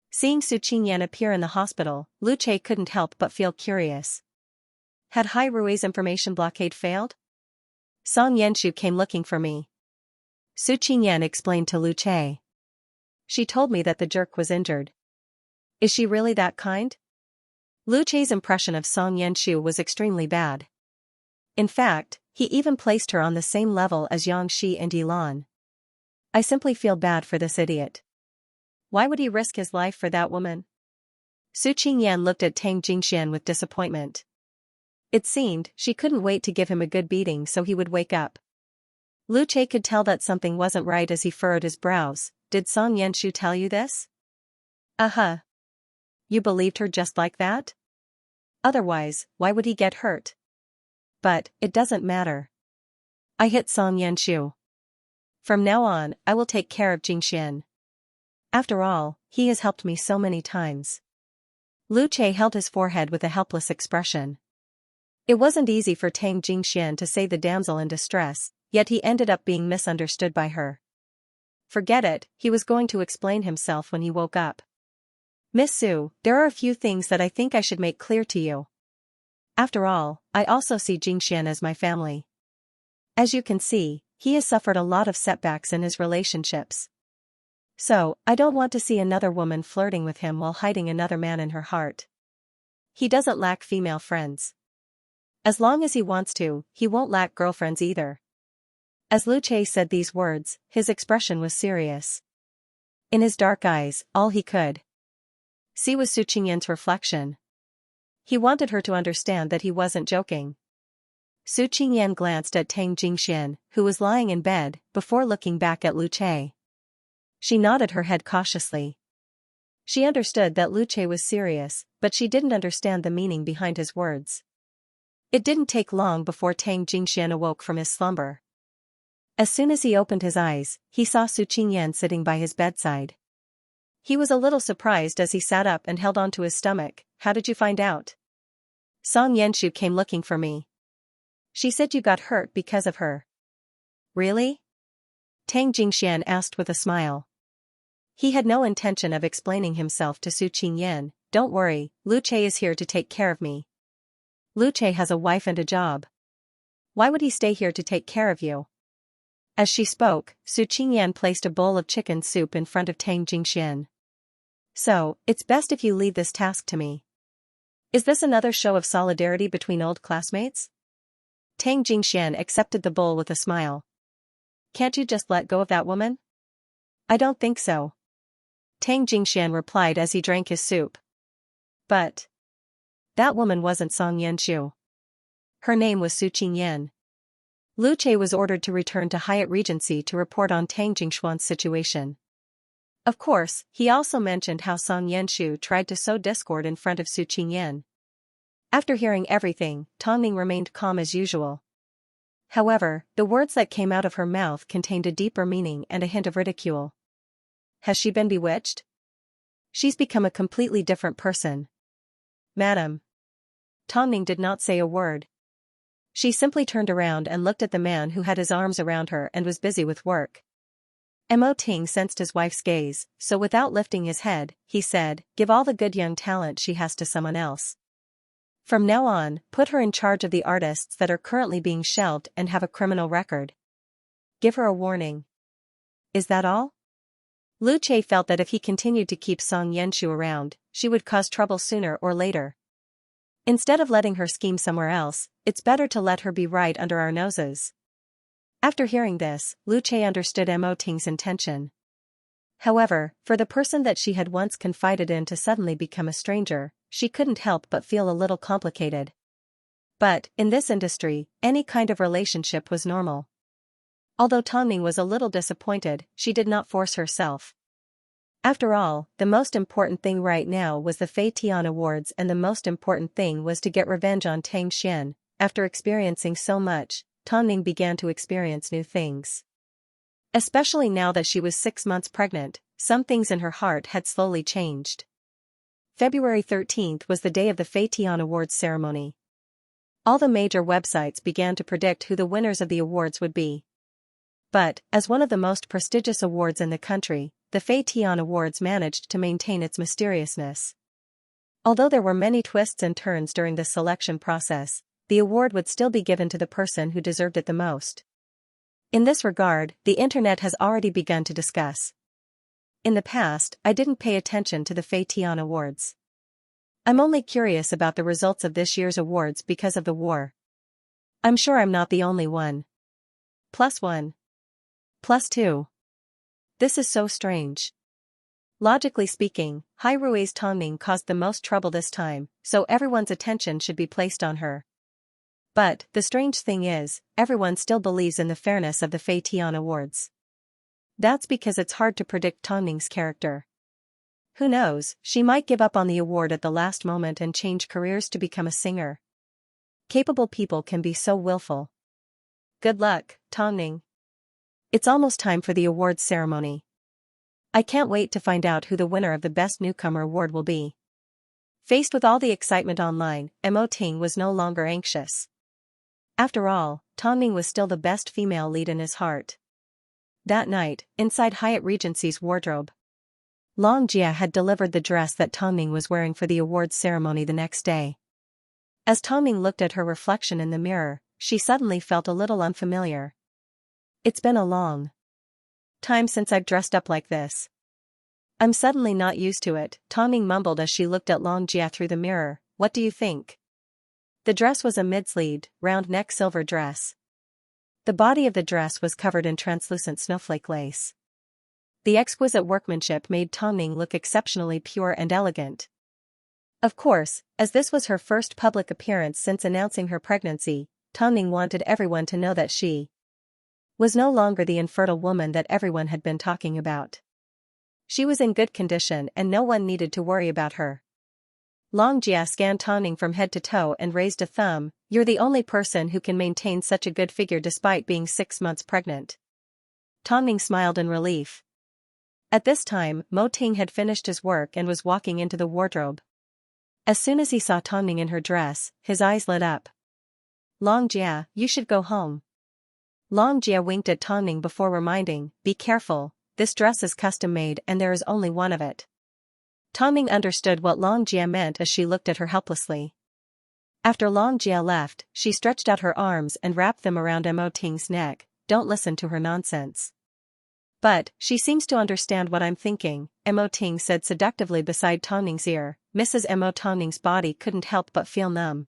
Seeing Su Qingyan appear in the hospital, Lu Che couldn't help but feel curious. Had Hai Rui's information blockade failed? Song Yanshu came looking for me. Su Qingyan explained to Lu Che. She told me that the jerk was injured. Is she really that kind? Lu Che's impression of Song Yanshu was extremely bad. In fact, he even placed her on the same level as Xianxia and Yilan. I simply feel bad for this idiot. Why would he risk his life for that woman? Su Qingyan looked at Tang Jingxian with disappointment. It seemed she couldn't wait to give him a good beating so he would wake up. Lu Che could tell that something wasn't right as he furrowed his brows. Did Song Yanshu tell you this? Uh-huh. You believed her just like that? Otherwise, why would he get hurt? But, it doesn't matter. I hit Song Yanshu. From now on, I will take care of Jingxian. After all, he has helped me so many times. Lu Che held his forehead with a helpless expression. It wasn't easy for Tang Jingxian to say the damsel in distress, yet he ended up being misunderstood by her. Forget it, he was going to explain himself when he woke up. Miss Su, there are a few things that I think I should make clear to you. After all, I also see Jingxian as my family. As you can see, he has suffered a lot of setbacks in his relationships. So, I don't want to see another woman flirting with him while hiding another man in her heart. He doesn't lack female friends. As long as he wants to, he won't lack girlfriends either. As Lu Che said these words, his expression was serious. In his dark eyes, all he could see was Su Qingyan's reflection. He wanted her to understand that he wasn't joking. Su Qingyan glanced at Tang Jingxian, who was lying in bed, before looking back at Lu Che. She nodded her head cautiously. She understood that Lu Che was serious, but she didn't understand the meaning behind his words. It didn't take long before Tang Jingxian awoke from his slumber. As soon as he opened his eyes, he saw Su Qingyan sitting by his bedside. He was a little surprised as he sat up and held onto his stomach. How did you find out? Song Yanshu came looking for me. She said you got hurt because of her. Really? Tang Jingxian asked with a smile. He had no intention of explaining himself to Su Qingyan. Don't worry, Lu Che is here to take care of me. Lu Che has a wife and a job. Why would he stay here to take care of you? As she spoke, Su Qingyan placed a bowl of chicken soup in front of Tang Jingxian. So, it's best if you leave this task to me. Is this another show of solidarity between old classmates? Tang Jingxian accepted the bowl with a smile. Can't you just let go of that woman? I don't think so. Tang Jingxian replied as he drank his soup. But that woman wasn't Song Yanshu. Her name was Su Qingyan. Lu Che was ordered to return to Hyatt Regency to report on Tang Jingshuan's situation. Of course, he also mentioned how Song Yanshu tried to sow discord in front of Su Qingyan. After hearing everything, Tongning remained calm as usual. However, the words that came out of her mouth contained a deeper meaning and a hint of ridicule. Has she been bewitched? She's become a completely different person. Madam. Tongning did not say a word. She simply turned around and looked at the man who had his arms around her and was busy with work. Mo Ting sensed his wife's gaze, so without lifting his head, he said, "Give all the good young talent she has to someone else. From now on, put her in charge of the artists that are currently being shelved and have a criminal record. Give her a warning." "Is that all?" Lu Che felt that if he continued to keep Song Yenshu around, she would cause trouble sooner or later. Instead of letting her scheme somewhere else, it's better to let her be right under our noses. After hearing this, Lu Che understood Mo Ting's intention. However, for the person that she had once confided in to suddenly become a stranger, she couldn't help but feel a little complicated. But, in this industry, any kind of relationship was normal. Although Tongning was a little disappointed, she did not force herself. After all, the most important thing right now was the Fei Tian Awards, and the most important thing was to get revenge on Tang Xian. After experiencing so much, Tongning began to experience new things. Especially now that she was 6 months pregnant, some things in her heart had slowly changed. February 13th was the day of the Fei Tian Awards ceremony. All the major websites began to predict who the winners of the awards would be. But, as one of the most prestigious awards in the country, the Fei Tian Awards managed to maintain its mysteriousness. Although there were many twists and turns during the selection process, the award would still be given to the person who deserved it the most. In this regard, the internet has already begun to discuss. In the past, I didn't pay attention to the Fei Tian Awards. I'm only curious about the results of this year's awards because of the war. I'm sure I'm not the only one. +1. +2. This is so strange. Logically speaking, Hai Rui's Tongning caused the most trouble this time, so everyone's attention should be placed on her. But, the strange thing is, everyone still believes in the fairness of the Fei Tian Awards. That's because it's hard to predict Tongning's character. Who knows, she might give up on the award at the last moment and change careers to become a singer. Capable people can be so willful. Good luck, Tongning. It's almost time for the awards ceremony. I can't wait to find out who the winner of the Best Newcomer Award will be. Faced with all the excitement online, Mo Ting was no longer anxious. After all, Tongning was still the best female lead in his heart. That night, inside Hyatt Regency's wardrobe, Long Jia had delivered the dress that Tongning was wearing for the awards ceremony the next day. As Tongning looked at her reflection in the mirror, she suddenly felt a little unfamiliar. It's been a long time since I've dressed up like this. I'm suddenly not used to it, Tongning mumbled as she looked at Long Jia through the mirror. What do you think? The dress was a mid-sleeved, round-neck silver dress. The body of the dress was covered in translucent snowflake lace. The exquisite workmanship made Tongning look exceptionally pure and elegant. Of course, as this was her first public appearance since announcing her pregnancy, Tongning wanted everyone to know that she was no longer the infertile woman that everyone had been talking about. She was in good condition and no one needed to worry about her. Long Jia scanned Tongning from head to toe and raised a thumb. You're the only person who can maintain such a good figure despite being 6 months pregnant. Tongning smiled in relief. At this time, Mo Ting had finished his work and was walking into the wardrobe. As soon as he saw Tongning in her dress, his eyes lit up. Long Jia, you should go home. Long Jia winked at Tongning before reminding, be careful, this dress is custom-made and there is only one of it. Tongning understood what Long Jia meant as she looked at her helplessly. After Long Jia left, she stretched out her arms and wrapped them around Mo Ting's neck. Don't listen to her nonsense. But, she seems to understand what I'm thinking, Mo Ting said seductively beside Tongning's ear. Mrs. Mo Tongning's body couldn't help but feel numb.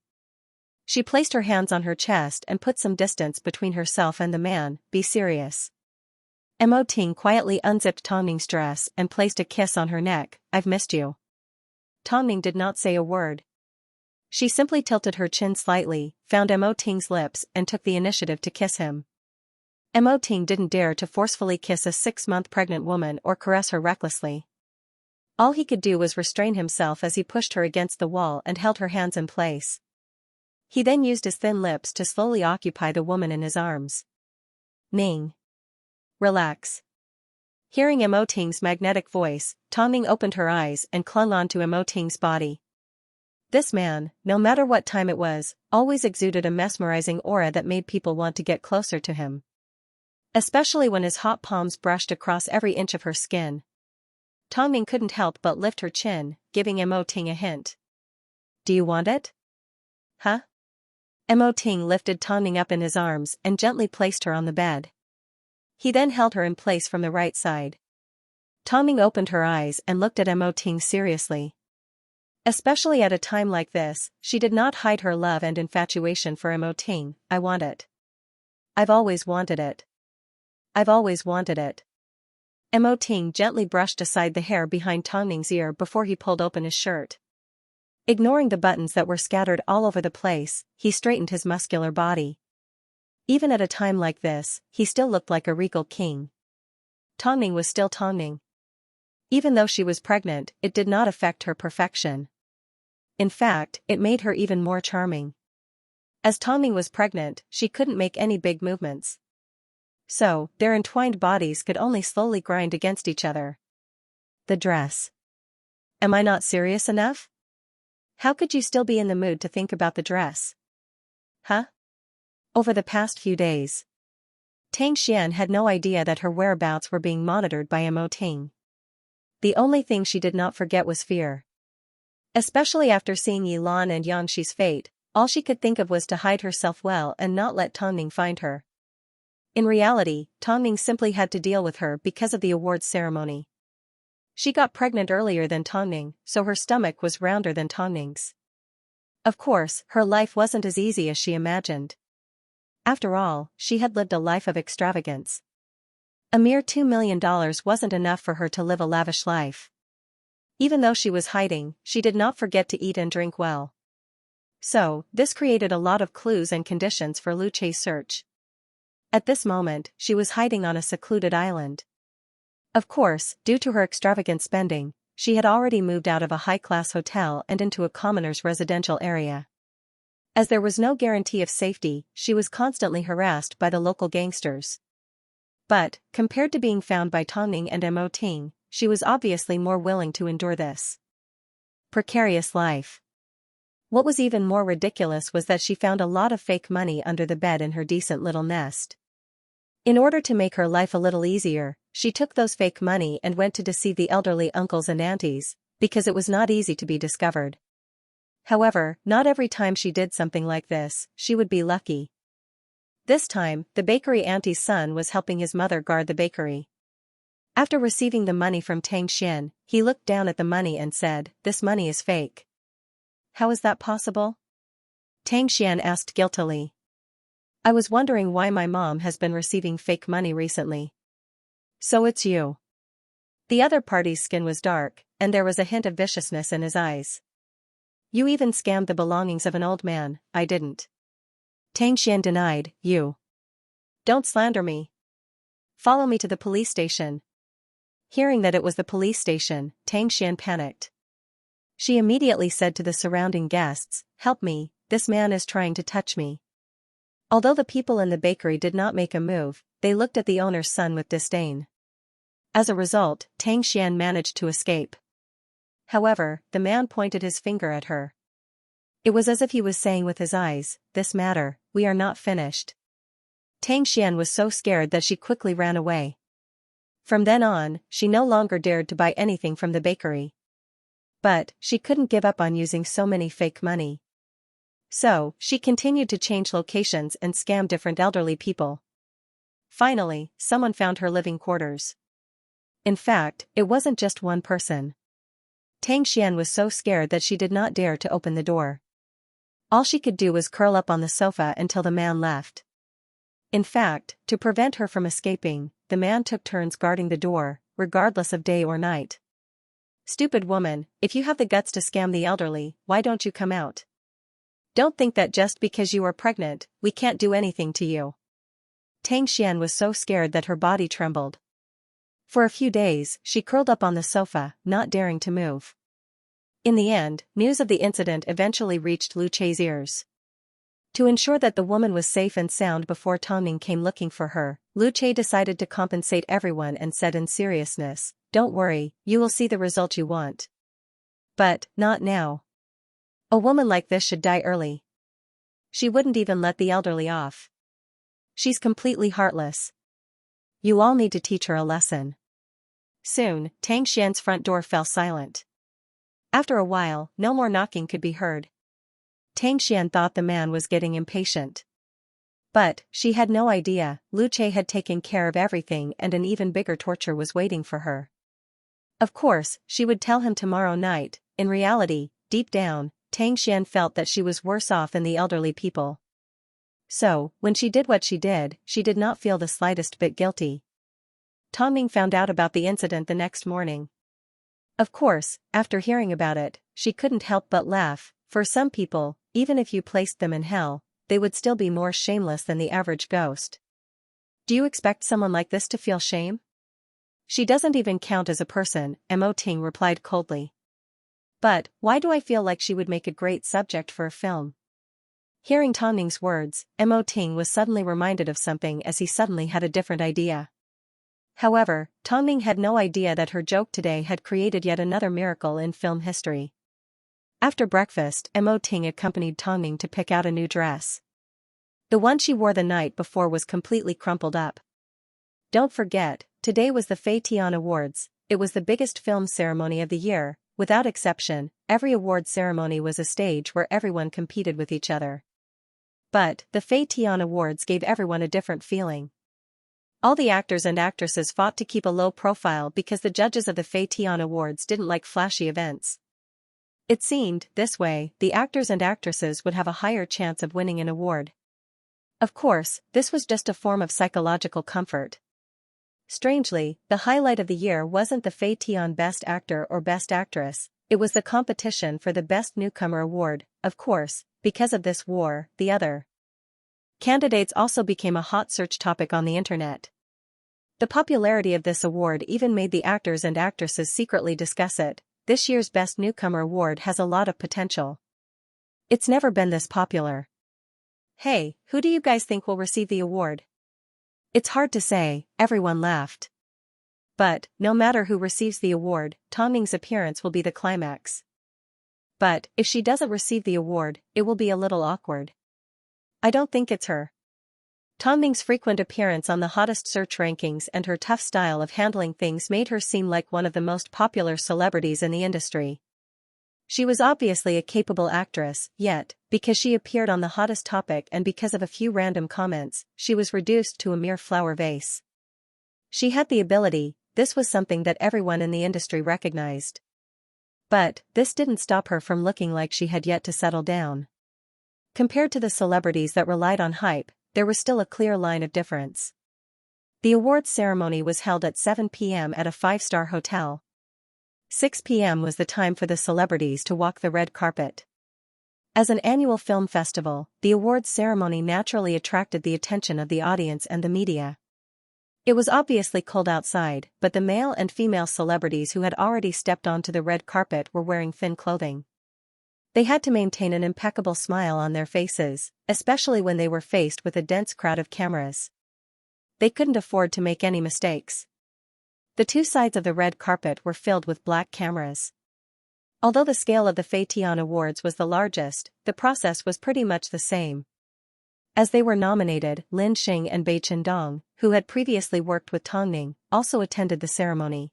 She placed her hands on her chest and put some distance between herself and the man. Be serious. Mo Ting quietly unzipped Tongning's dress and placed a kiss on her neck. I've missed you. Tongning did not say a word. She simply tilted her chin slightly, found Mo Ting's lips and took the initiative to kiss him. Mo Ting didn't dare to forcefully kiss a 6-month pregnant woman or caress her recklessly. All he could do was restrain himself as he pushed her against the wall and held her hands in place. He then used his thin lips to slowly occupy the woman in his arms. Ning. Relax. Hearing Mo Ting's magnetic voice, Tongning opened her eyes and clung onto Mo Ting's body. This man, no matter what time it was, always exuded a mesmerizing aura that made people want to get closer to him. Especially when his hot palms brushed across every inch of her skin. Tongning couldn't help but lift her chin, giving Mo Ting a hint. Do you want it? Huh? Mo Ting lifted Tongning up in his arms and gently placed her on the bed. He then held her in place from the right side. Tongning opened her eyes and looked at Mo Ting seriously. Especially at a time like this, she did not hide her love and infatuation for Mo Ting. I want it. I've always wanted it. I've always wanted it. Mo Ting gently brushed aside the hair behind Tongning's ear before he pulled open his shirt. Ignoring the buttons that were scattered all over the place, he straightened his muscular body. Even at a time like this, he still looked like a regal king. Tongning was still Tongning. Even though she was pregnant, it did not affect her perfection. In fact, it made her even more charming. As Tongning was pregnant, she couldn't make any big movements. So, their entwined bodies could only slowly grind against each other. The dress. Am I not serious enough? How could you still be in the mood to think about the dress? Huh? Over the past few days, Xianxia had no idea that her whereabouts were being monitored by Mo Ting. The only thing she did not forget was fear. Especially after seeing Yilan and Xianxi's fate, all she could think of was to hide herself well and not let Tongning find her. In reality, Tongning simply had to deal with her because of the awards ceremony. She got pregnant earlier than Tongning, so her stomach was rounder than Tongning's. Of course, her life wasn't as easy as she imagined. After all, she had lived a life of extravagance. A mere $2 million wasn't enough for her to live a lavish life. Even though she was hiding, she did not forget to eat and drink well. So, this created a lot of clues and conditions for Lu Che's search. At this moment, she was hiding on a secluded island. Of course, due to her extravagant spending, she had already moved out of a high-class hotel and into a commoner's residential area. As there was no guarantee of safety, she was constantly harassed by the local gangsters. But, compared to being found by Tongning and Mo Ting, she was obviously more willing to endure this precarious life. What was even more ridiculous was that she found a lot of fake money under the bed in her decent little nest. In order to make her life a little easier, she took those fake money and went to deceive the elderly uncles and aunties, because it was not easy to be discovered. However, not every time she did something like this, she would be lucky. This time, the bakery auntie's son was helping his mother guard the bakery. After receiving the money from Xianxia, he looked down at the money and said, "This money is fake." "How is that possible?" Xianxia asked guiltily. "I was wondering why my mom has been receiving fake money recently." "So it's you." The other party's skin was dark, and there was a hint of viciousness in his eyes. "You even scammed the belongings of an old man." "I didn't." Xianxia denied. "You. Don't slander me. Follow me to the police station." Hearing that it was the police station, Xianxia panicked. She immediately said to the surrounding guests, "Help me, this man is trying to touch me." Although the people in the bakery did not make a move, they looked at the owner's son with disdain. As a result, Xianxia managed to escape. However, the man pointed his finger at her. It was as if he was saying with his eyes, "This matter, we are not finished." Xianxia was so scared that she quickly ran away. From then on, she no longer dared to buy anything from the bakery. But, she couldn't give up on using so many fake money. So, she continued to change locations and scam different elderly people. Finally, someone found her living quarters. In fact, it wasn't just one person. Xianxia was so scared that she did not dare to open the door. All she could do was curl up on the sofa until the man left. In fact, to prevent her from escaping, the man took turns guarding the door, regardless of day or night. "Stupid woman, if you have the guts to scam the elderly, why don't you come out? Don't think that just because you are pregnant, we can't do anything to you." Xianxia was so scared that her body trembled. For a few days, she curled up on the sofa, not daring to move. In the end, news of the incident eventually reached Lu Che's ears. To ensure that the woman was safe and sound before Tongning came looking for her, Lu Che decided to compensate everyone and said in seriousness, "Don't worry, you will see the result you want. But, not now." A woman like this should die early. She wouldn't even let the elderly off. She's completely heartless. You all need to teach her a lesson. Soon, Tang Xian's front door fell silent. After a while, no more knocking could be heard. Tang Xian thought the man was getting impatient. But, she had no idea, Lu Che had taken care of everything and an even bigger torture was waiting for her. Of course, she would tell him tomorrow night. In reality, deep down, Tang Xian felt that she was worse off than the elderly people. So, when she did what she did not feel the slightest bit guilty. Tongming found out about the incident the next morning. Of course, after hearing about it, she couldn't help but laugh. For some people, even if you placed them in hell, they would still be more shameless than the average ghost. Do you expect someone like this to feel shame? She doesn't even count as a person, Mo Ting replied coldly. But, why do I feel like she would make a great subject for a film? Hearing Tongming's words, Mo Ting was suddenly reminded of something as he suddenly had a different idea. However, Tongming had no idea that her joke today had created yet another miracle in film history. After breakfast, Mo Ting accompanied Tongming to pick out a new dress. The one she wore the night before was completely crumpled up. Don't forget, today was the Fei Tian Awards. It was the biggest film ceremony of the year. Without exception, every award ceremony was a stage where everyone competed with each other. But, the Fei Tian Awards gave everyone a different feeling. All the actors and actresses fought to keep a low profile because the judges of the Fei Tian Awards didn't like flashy events. It seemed, this way, the actors and actresses would have a higher chance of winning an award. Of course, this was just a form of psychological comfort. Strangely, the highlight of the year wasn't the Fei Tian Best Actor or Best Actress, it was the competition for the Best Newcomer Award. Of course, because of this war, the other candidates also became a hot search topic on the internet. The popularity of this award even made the actors and actresses secretly discuss it. This year's Best Newcomer Award has a lot of potential. It's never been this popular. Hey, who do you guys think will receive the award? It's hard to say, everyone laughed. But, no matter who receives the award, Tongming's appearance will be the climax. But, if she doesn't receive the award, it will be a little awkward. I don't think it's her. Tongming's frequent appearance on the hottest search rankings and her tough style of handling things made her seem like one of the most popular celebrities in the industry. She was obviously a capable actress, yet, because she appeared on the hottest topic and because of a few random comments, she was reduced to a mere flower vase. She had the ability, this was something that everyone in the industry recognized. But, this didn't stop her from looking like she had yet to settle down. Compared to the celebrities that relied on hype, there was still a clear line of difference. The awards ceremony was held at 7 p.m. at a 5-star hotel. 6 p.m. was the time for the celebrities to walk the red carpet. As an annual film festival, the awards ceremony naturally attracted the attention of the audience and the media. It was obviously cold outside, but the male and female celebrities who had already stepped onto the red carpet were wearing thin clothing. They had to maintain an impeccable smile on their faces, especially when they were faced with a dense crowd of cameras. They couldn't afford to make any mistakes. The two sides of the red carpet were filled with black cameras. Although the scale of the Fei Tian Awards was the largest, the process was pretty much the same. As they were nominated, Lin Xing and Bai Chendong, who had previously worked with Tongming, also attended the ceremony.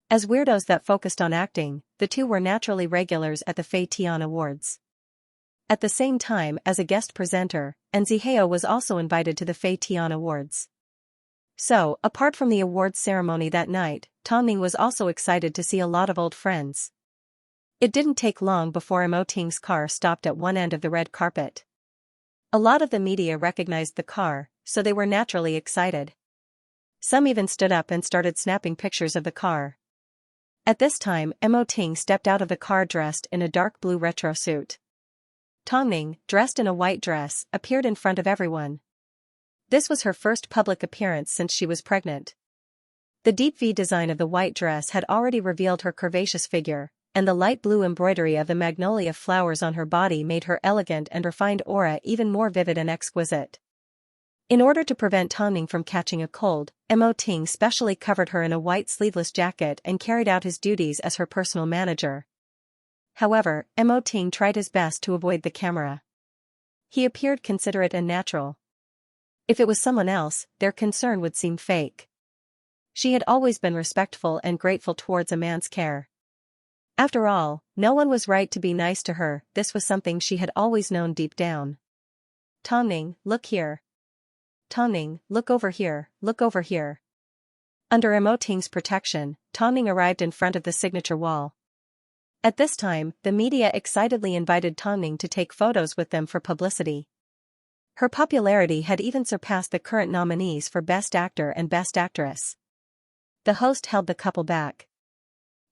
As weirdos that focused on acting, the two were naturally regulars at the Fei Tian Awards. At the same time, as a guest presenter, Zihao was also invited to the Fei Tian Awards. So, apart from the awards ceremony that night, Tongming was also excited to see a lot of old friends. It didn't take long before Mo Ting's car stopped at one end of the red carpet. A lot of the media recognized the car, so they were naturally excited. Some even stood up and started snapping pictures of the car. At this time, Mo Ting stepped out of the car dressed in a dark blue retro suit. Tongming, dressed in a white dress, appeared in front of everyone. This was her first public appearance since she was pregnant. The deep V design of the white dress had already revealed her curvaceous figure, and the light blue embroidery of the magnolia flowers on her body made her elegant and refined aura even more vivid and exquisite. In order to prevent Tongming from catching a cold, Mo Ting specially covered her in a white sleeveless jacket and carried out his duties as her personal manager. However, Mo Ting tried his best to avoid the camera. He appeared considerate and natural. If it was someone else, their concern would seem fake. She had always been respectful and grateful towards a man's care. After all, no one was right to be nice to her. This was something she had always known deep down. Tongning, look here. Tongning, look over here, look over here. Under Mo Ting's protection, Tongning arrived in front of the signature wall. At this time, the media excitedly invited Tongning to take photos with them for publicity. Her popularity had even surpassed the current nominees for Best Actor and Best Actress. The host held the couple back.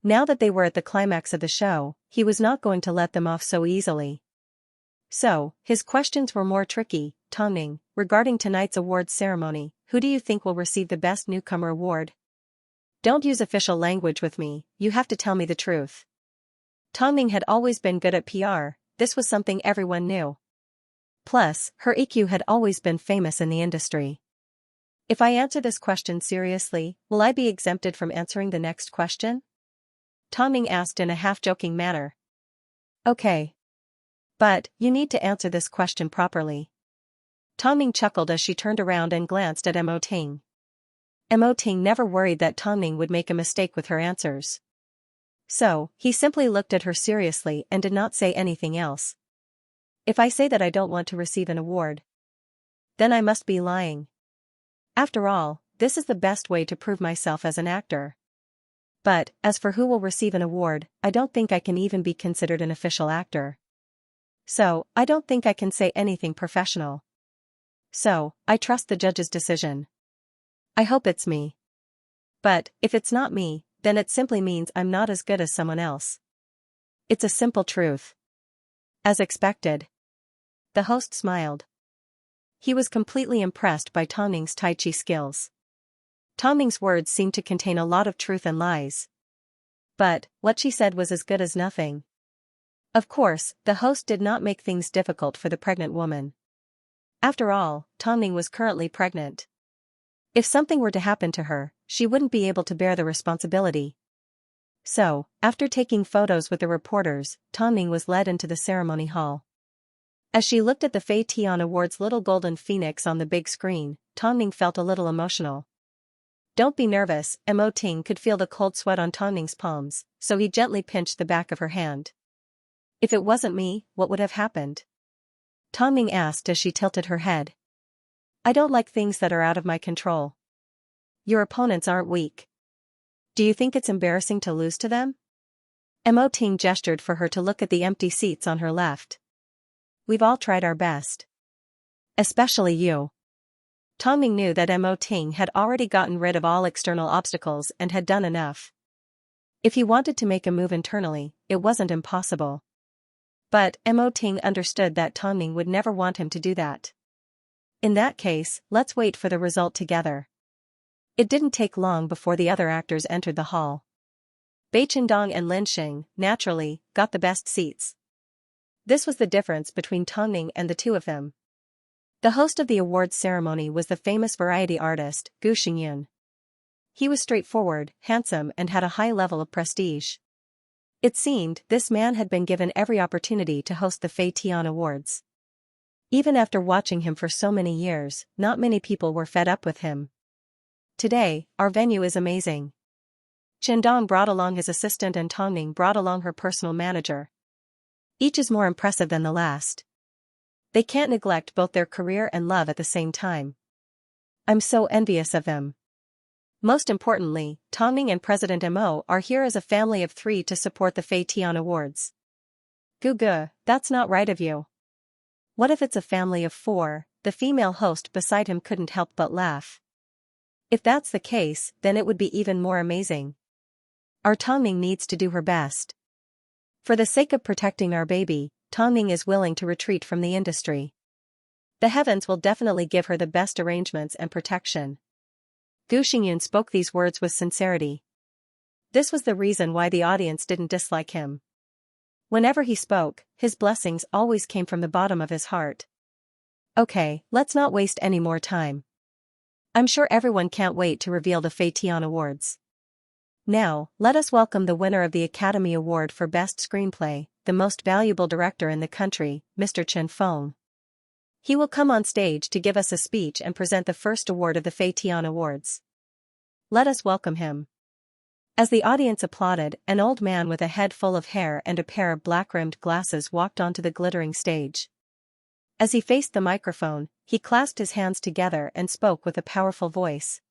Now that they were at the climax of the show, he was not going to let them off so easily. So, his questions were more tricky. Tongning, regarding tonight's awards ceremony, who do you think will receive the Best Newcomer award? Don't use official language with me, you have to tell me the truth. Tongning had always been good at PR, this was something everyone knew. Plus, her EQ had always been famous in the industry. If I answer this question seriously, will I be exempted from answering the next question? Tongning asked in a half-joking manner. Okay. But, you need to answer this question properly. Tongning chuckled as she turned around and glanced at Mo Ting. Mo Ting never worried that Tongning would make a mistake with her answers. So, he simply looked at her seriously and did not say anything else. If I say that I don't want to receive an award, then I must be lying. After all, this is the best way to prove myself as an actor. But, as for who will receive an award, I don't think I can even be considered an official actor. So, I don't think I can say anything professional. So, I trust the judge's decision. I hope it's me. But, if it's not me, then it simply means I'm not as good as someone else. It's a simple truth. As expected. The host smiled. He was completely impressed by Tongning's Tai Chi skills. Tongning's words seemed to contain a lot of truth and lies. But, what she said was as good as nothing. Of course, the host did not make things difficult for the pregnant woman. After all, Tongning was currently pregnant. If something were to happen to her, she wouldn't be able to bear the responsibility. So, after taking photos with the reporters, Tongning was led into the ceremony hall. As she looked at the Fei Tian Awards' little golden phoenix on the big screen, Tongning felt a little emotional. Don't be nervous, Mo Ting could feel the cold sweat on Tongning's palms, so he gently pinched the back of her hand. If it wasn't me, what would have happened? Tongning asked as she tilted her head. I don't like things that are out of my control. Your opponents aren't weak. Do you think it's embarrassing to lose to them? Mo Ting gestured for her to look at the empty seats on her left. We've all tried our best. Especially you. Tongning knew that Mo Ting had already gotten rid of all external obstacles and had done enough. If he wanted to make a move internally, it wasn't impossible. But Mo Ting understood that Tongning would never want him to do that. In that case, let's wait for the result together. It didn't take long before the other actors entered the hall. Bai Qindong and Lin Xing, naturally, got the best seats. This was the difference between Tongning and the two of them. The host of the awards ceremony was the famous variety artist, Gu Xingyun. He was straightforward, handsome and had a high level of prestige. It seemed this man had been given every opportunity to host the Fei Tian Awards. Even after watching him for so many years, not many people were fed up with him. Today, our venue is amazing. Qindong brought along his assistant and Tongning brought along her personal manager. Each is more impressive than the last. They can't neglect both their career and love at the same time. I'm so envious of them. Most importantly, Tongning and President Mo are here as a family of 3 to support the Fei Tian Awards. Gu, that's not right of you. What if it's a family of 4? The female host beside him couldn't help but laugh. If that's the case, then it would be even more amazing. Our Tongning needs to do her best. For the sake of protecting our baby, Tongning is willing to retreat from the industry. The heavens will definitely give her the best arrangements and protection. Gu Xingyun spoke these words with sincerity. This was the reason why the audience didn't dislike him. Whenever he spoke, his blessings always came from the bottom of his heart. Okay, let's not waste any more time. I'm sure everyone can't wait to reveal the Fei Tian Awards. Now, let us welcome the winner of the Academy Award for Best Screenplay, the most valuable director in the country, Mr. Chen Feng. He will come on stage to give us a speech and present the first award of the Fei Tian Awards. Let us welcome him. As the audience applauded, an old man with a head full of hair and a pair of black-rimmed glasses walked onto the glittering stage. As he faced the microphone, he clasped his hands together and spoke with a powerful voice.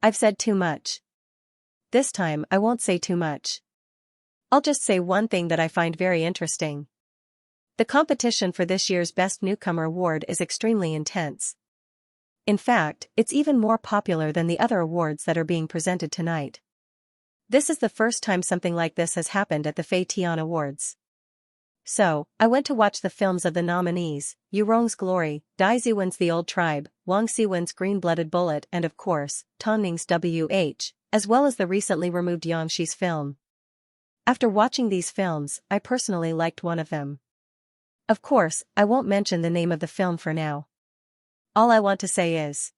I've said too much. This time I won't say too much. I'll just say one thing that I find very interesting. The competition for this year's Best Newcomer Award is extremely intense. In fact, it's even more popular than the other awards that are being presented tonight. This is the first time something like this has happened at the Fei Tian Awards. So, I went to watch the films of the nominees, Yu Rong's Glory, Dai Ziwen's The Old Tribe, Wang Siwen's Green-Blooded Bullet and of course, Tan Ning's W.H., as well as the recently removed Xianxia's film. After watching these films, I personally liked one of them. Of course, I won't mention the name of the film for now. All I want to say is,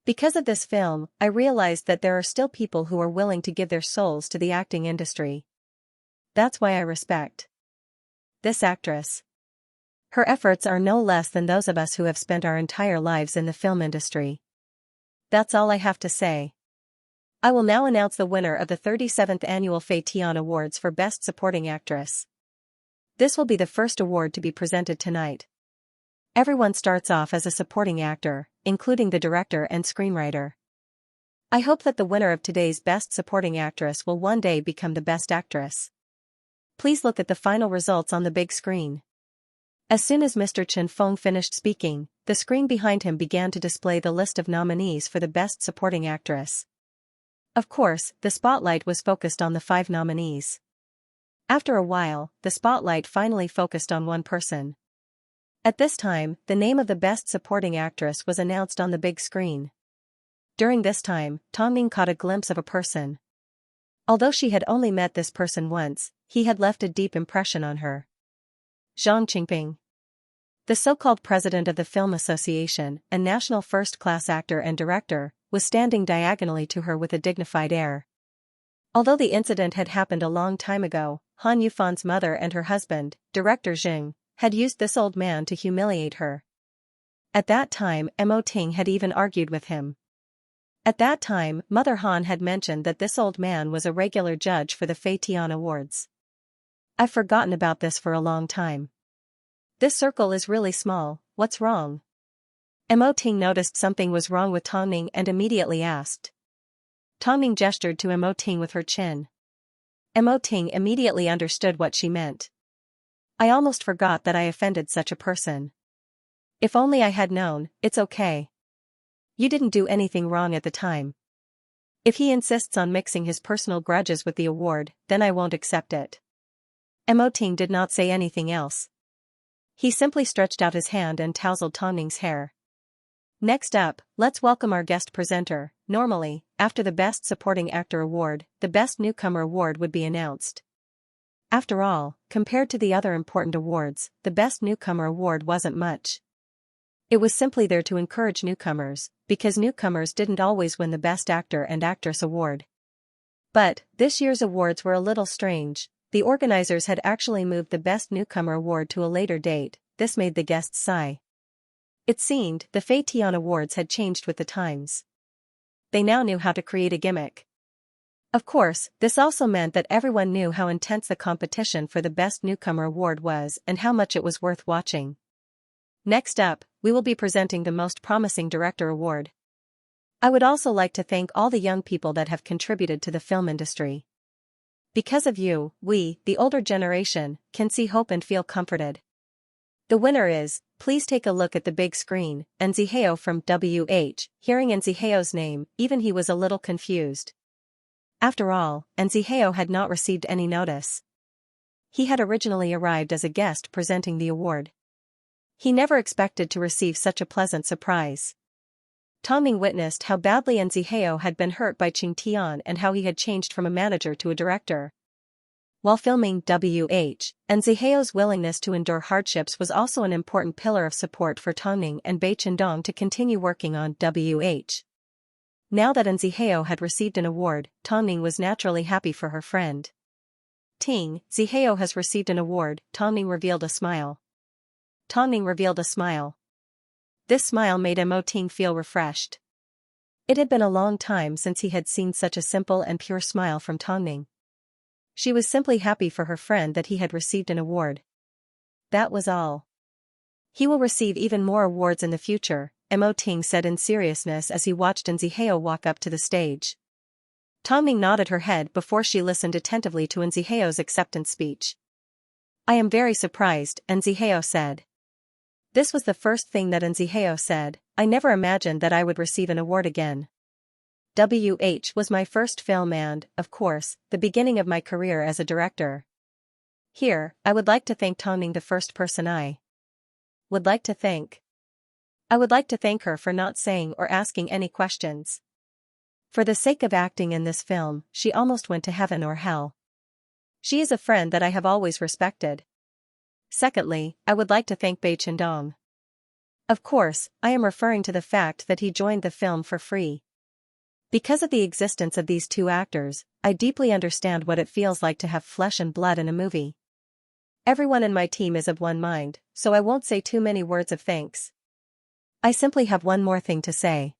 because of this film, I realized that there are still people who are willing to give their souls to the acting industry. That's why I respect this actress. Her efforts are no less than those of us who have spent our entire lives in the film industry. That's all I have to say. I will now announce the winner of the 37th Annual Fei Tian Awards for Best Supporting Actress. This will be the first award to be presented tonight. Everyone starts off as a supporting actor, including the director and screenwriter. I hope that the winner of today's Best Supporting Actress will one day become the Best Actress. Please look at the final results on the big screen. As soon as Mr. Chen Feng finished speaking, the screen behind him began to display the list of nominees for the Best Supporting Actress. Of course, the spotlight was focused on the 5 nominees. After a while, the spotlight finally focused on one person. At this time, the name of the Best Supporting Actress was announced on the big screen. During this time, Tan Ning caught a glimpse of a person. Although she had only met this person once, he had left a deep impression on her. Zhang Qingping, the so-called president of the Film Association, a national first-class actor and director, was standing diagonally to her with a dignified air. Although the incident had happened a long time ago, Han Yufan's mother and her husband, director Jing, had used this old man to humiliate her. At that time, Mo Ting had even argued with him. At that time, Mother Han had mentioned that this old man was a regular judge for the Fei Tian Awards. I've forgotten about this for a long time. This circle is really small, what's wrong? Mo Ting noticed something was wrong with Tan Ning and immediately asked. Tan Ning gestured to Mo Ting with her chin. Mo Ting immediately understood what she meant. I almost forgot that I offended such a person. If only I had known, it's okay. You didn't do anything wrong at the time. If he insists on mixing his personal grudges with the award, then I won't accept it. Mo Ting did not say anything else. He simply stretched out his hand and tousled Tan Ning's hair. Next up, let's welcome our guest presenter. Normally, after the Best Supporting Actor Award, the Best Newcomer Award would be announced. After all, compared to the other important awards, the Best Newcomer Award wasn't much. It was simply there to encourage newcomers, because newcomers didn't always win the Best Actor and Actress Award. But, this year's awards were a little strange. The organizers had actually moved the Best Newcomer Award to a later date. This made the guests sigh. It seemed the Fei Tian Awards had changed with the times. They now knew how to create a gimmick. Of course, this also meant that everyone knew how intense the competition for the Best Newcomer Award was and how much it was worth watching. Next up, we will be presenting the Most Promising Director Award. I would also like to thank all the young people that have contributed to the film industry. Because of you, we, the older generation, can see hope and feel comforted. The winner is, please take a look at the big screen, Zihao from WH. Hearing Zihao's name, even he was a little confused. After all, Zihao had not received any notice. He had originally arrived as a guest presenting the award. He never expected to receive such a pleasant surprise. Tan Ning witnessed how badly Zihao had been hurt by Qing Tian and how he had changed from a manager to a director. While filming WH, Zihao's willingness to endure hardships was also an important pillar of support for Tan Ning and Bai Chendong to continue working on WH. Now that Zihao had received an award, Tan Ning was naturally happy for her friend. Ting, Zihao has received an award, Tongning revealed a smile. Tongning revealed a smile. This smile made Mo Ting feel refreshed. It had been a long time since he had seen such a simple and pure smile from Tongning. She was simply happy for her friend that he had received an award. That was all. He will receive even more awards in the future, Mo Ting said in seriousness as he watched Zihao walk up to the stage. Tongning nodded her head before she listened attentively to Zihao's acceptance speech. I am very surprised, Zihao said. This was the first thing that Zihao said. I never imagined that I would receive an award again. WH was my first film and, of course, the beginning of my career as a director. Here, I would like to thank Tongning, the first person I would like to thank. I would like to thank her for not saying or asking any questions. For the sake of acting in this film, she almost went to heaven or hell. She is a friend that I have always respected. Secondly, I would like to thank Bai Chendong. Of course, I am referring to the fact that he joined the film for free. Because of the existence of these two actors, I deeply understand what it feels like to have flesh and blood in a movie. Everyone in my team is of one mind, so I won't say too many words of thanks. I simply have one more thing to say.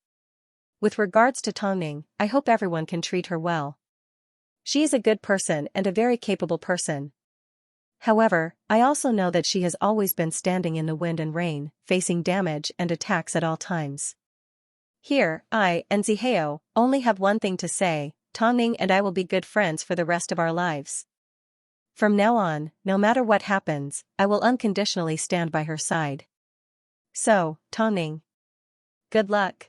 With regards to Tongning, I hope everyone can treat her well. She is a good person and a very capable person. However, I also know that she has always been standing in the wind and rain, facing damage and attacks at all times. Here, I and Zihao only have one thing to say, Tongning and I will be good friends for the rest of our lives. From now on, no matter what happens, I will unconditionally stand by her side. So, Tongning, good luck.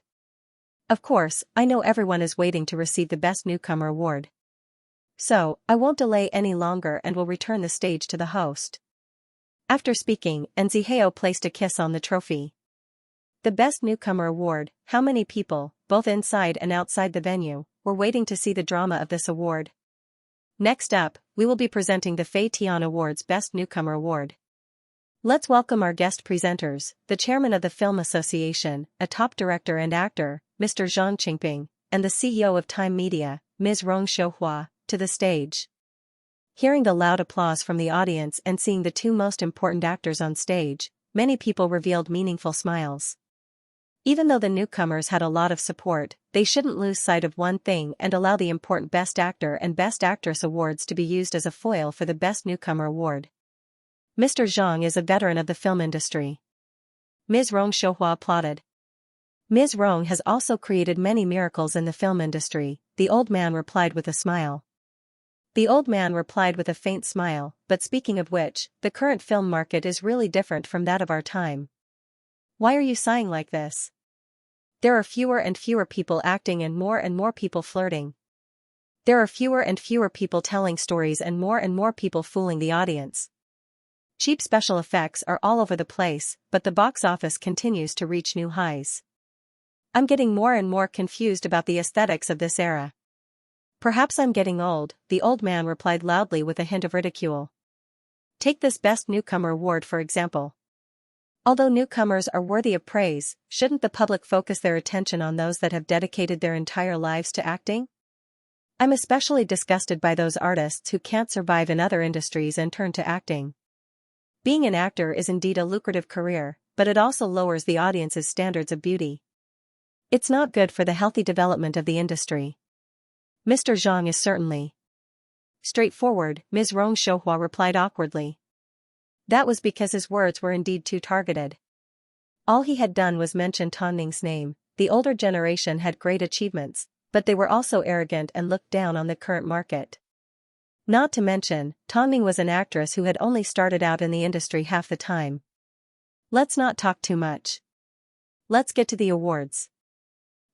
Of course, I know everyone is waiting to receive the Best Newcomer award. So, I won't delay any longer and will return the stage to the host. After speaking, Zihao placed a kiss on the trophy. The Best Newcomer award, how many people, both inside and outside the venue, were waiting to see the drama of this award. Next up, we will be presenting the Fei Tian Awards Best Newcomer Award. Let's welcome our guest presenters, the chairman of the Film Association, a top director and actor, Mr. Zhang Qingping, and the CEO of Time Media, Ms. Rong Xiuhua, to the stage. Hearing the loud applause from the audience and seeing the two most important actors on stage, many people revealed meaningful smiles. Even though the newcomers had a lot of support, they shouldn't lose sight of one thing and allow the important Best Actor and Best Actress awards to be used as a foil for the Best Newcomer award. Mr. Zhang is a veteran of the film industry. Ms. Rong Xiuhua applauded. Ms. Rong has also created many miracles in the film industry, the old man replied with a smile. The old man replied with a faint smile, but speaking of which, the current film market is really different from that of our time. Why are you sighing like this? There are fewer and fewer people acting and more people flirting. There are fewer and fewer people telling stories and more people fooling the audience. Cheap special effects are all over the place, but the box office continues to reach new highs. I'm getting more and more confused about the aesthetics of this era. Perhaps I'm getting old, the old man replied loudly with a hint of ridicule. Take this Best Newcomer award for example. Although newcomers are worthy of praise, shouldn't the public focus their attention on those that have dedicated their entire lives to acting? I'm especially disgusted by those artists who can't survive in other industries and turn to acting. Being an actor is indeed a lucrative career, but it also lowers the audience's standards of beauty. It's not good for the healthy development of the industry. Mr. Zhang is certainly straightforward, Ms. Rong Xiuhua replied awkwardly. That was because his words were indeed too targeted. All he had done was mention Tongning's name. The older generation had great achievements, but they were also arrogant and looked down on the current market. Not to mention, Tongning was an actress who had only started out in the industry half the time. Let's not talk too much. Let's get to the awards.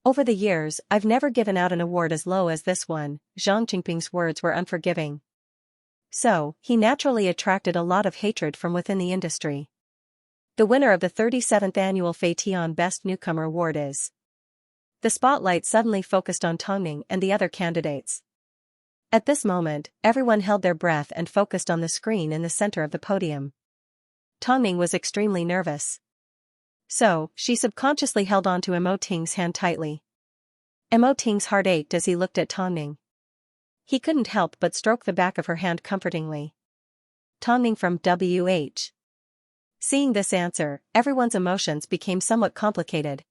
Over the years, I've never given out an award as low as this one. Zhang Qingping's words were unforgiving. So, he naturally attracted a lot of hatred from within the industry. The winner of the 37th annual Fei Tian Best Newcomer Award is. The spotlight suddenly focused on Tongning and the other candidates. At this moment, everyone held their breath and focused on the screen in the center of the podium. Tongning was extremely nervous. So, she subconsciously held onto Mo Ting's hand tightly. Mo Ting's heart ached as he looked at Tongning. He couldn't help but stroke the back of her hand comfortingly. Tongning from WH. Seeing this answer, everyone's emotions became somewhat complicated.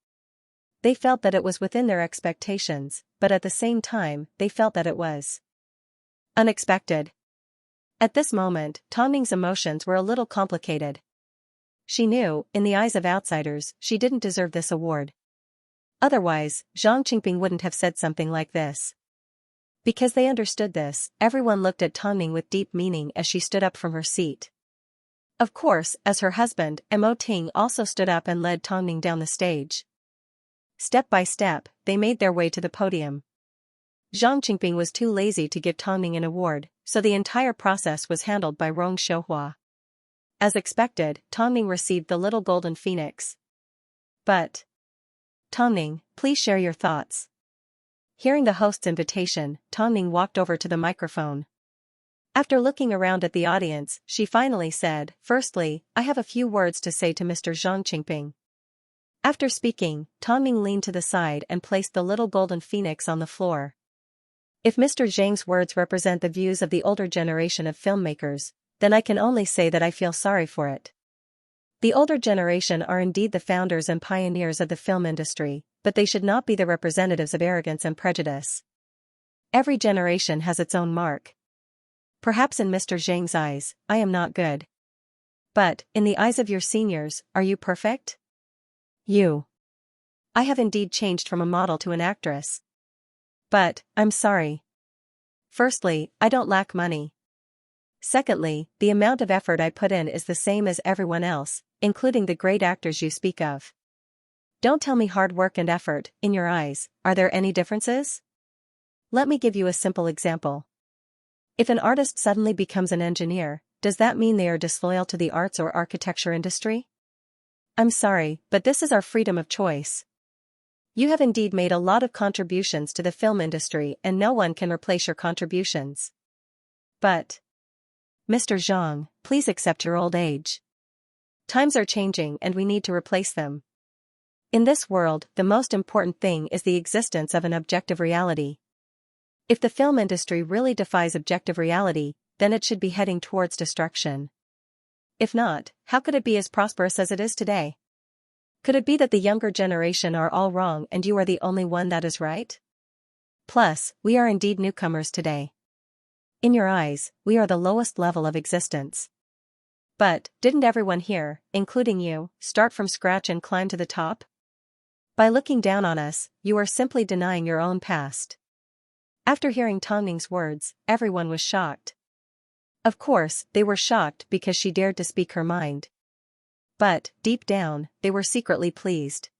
They felt that it was within their expectations, but at the same time, they felt that it was unexpected. At this moment, Tongning's emotions were a little complicated. She knew, in the eyes of outsiders, she didn't deserve this award. Otherwise, Zhang Qingping wouldn't have said something like this. Because they understood this, everyone looked at Tongning with deep meaning as she stood up from her seat. Of course, as her husband, Mo Ting also stood up and led Tongning down the stage. Step by step, they made their way to the podium. Zhang Qingping was too lazy to give Tongning an award, so the entire process was handled by Rong Xiuhua. As expected, Tongning received the little golden phoenix. But Tongning, please share your thoughts. Hearing the host's invitation, Tongning walked over to the microphone. After looking around at the audience, she finally said, "Firstly, I have a few words to say to Mr. Zhang Qingping." After speaking, Tongning leaned to the side and placed the little golden phoenix on the floor. If Mr. Zhang's words represent the views of the older generation of filmmakers, then I can only say that I feel sorry for it. The older generation are indeed the founders and pioneers of the film industry, but they should not be the representatives of arrogance and prejudice. Every generation has its own mark. Perhaps in Mr. Zhang's eyes, I am not good. But, in the eyes of your seniors, are you perfect? I have indeed changed from a model to an actress. But, I'm sorry. Firstly, I don't lack money. Secondly, the amount of effort I put in is the same as everyone else, including the great actors you speak of. Don't tell me hard work and effort, in your eyes, are there any differences? Let me give you a simple example. If an artist suddenly becomes an engineer, does that mean they are disloyal to the arts or architecture industry? I'm sorry, but this is our freedom of choice. You have indeed made a lot of contributions to the film industry and no one can replace your contributions. But Mr. Zhang, please accept your old age. Times are changing and we need to replace them. In this world, the most important thing is the existence of an objective reality. If the film industry really defies objective reality, then it should be heading towards destruction. If not, how could it be as prosperous as it is today? Could it be that the younger generation are all wrong and you are the only one that is right? Plus, we are indeed newcomers today. In your eyes, we are the lowest level of existence. But, didn't everyone here, including you, start from scratch and climb to the top? By looking down on us, you are simply denying your own past. After hearing Tongning's words, everyone was shocked. Of course, they were shocked because she dared to speak her mind. But, deep down, they were secretly pleased.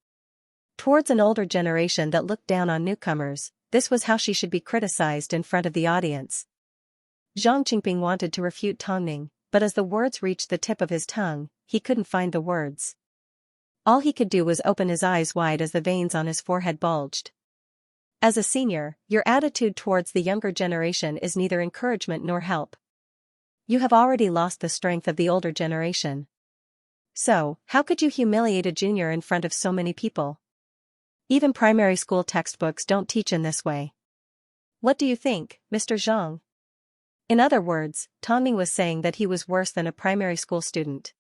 Towards an older generation that looked down on newcomers, this was how she should be criticized in front of the audience. Zhang Qingping wanted to refute Tongning, but as the words reached the tip of his tongue, he couldn't find the words. All he could do was open his eyes wide as the veins on his forehead bulged. As a senior, your attitude towards the younger generation is neither encouragement nor help. You have already lost the strength of the older generation. So, how could you humiliate a junior in front of so many people? Even primary school textbooks don't teach in this way. What do you think, Mr. Zhang? In other words, Tongning was saying that he was worse than a primary school student.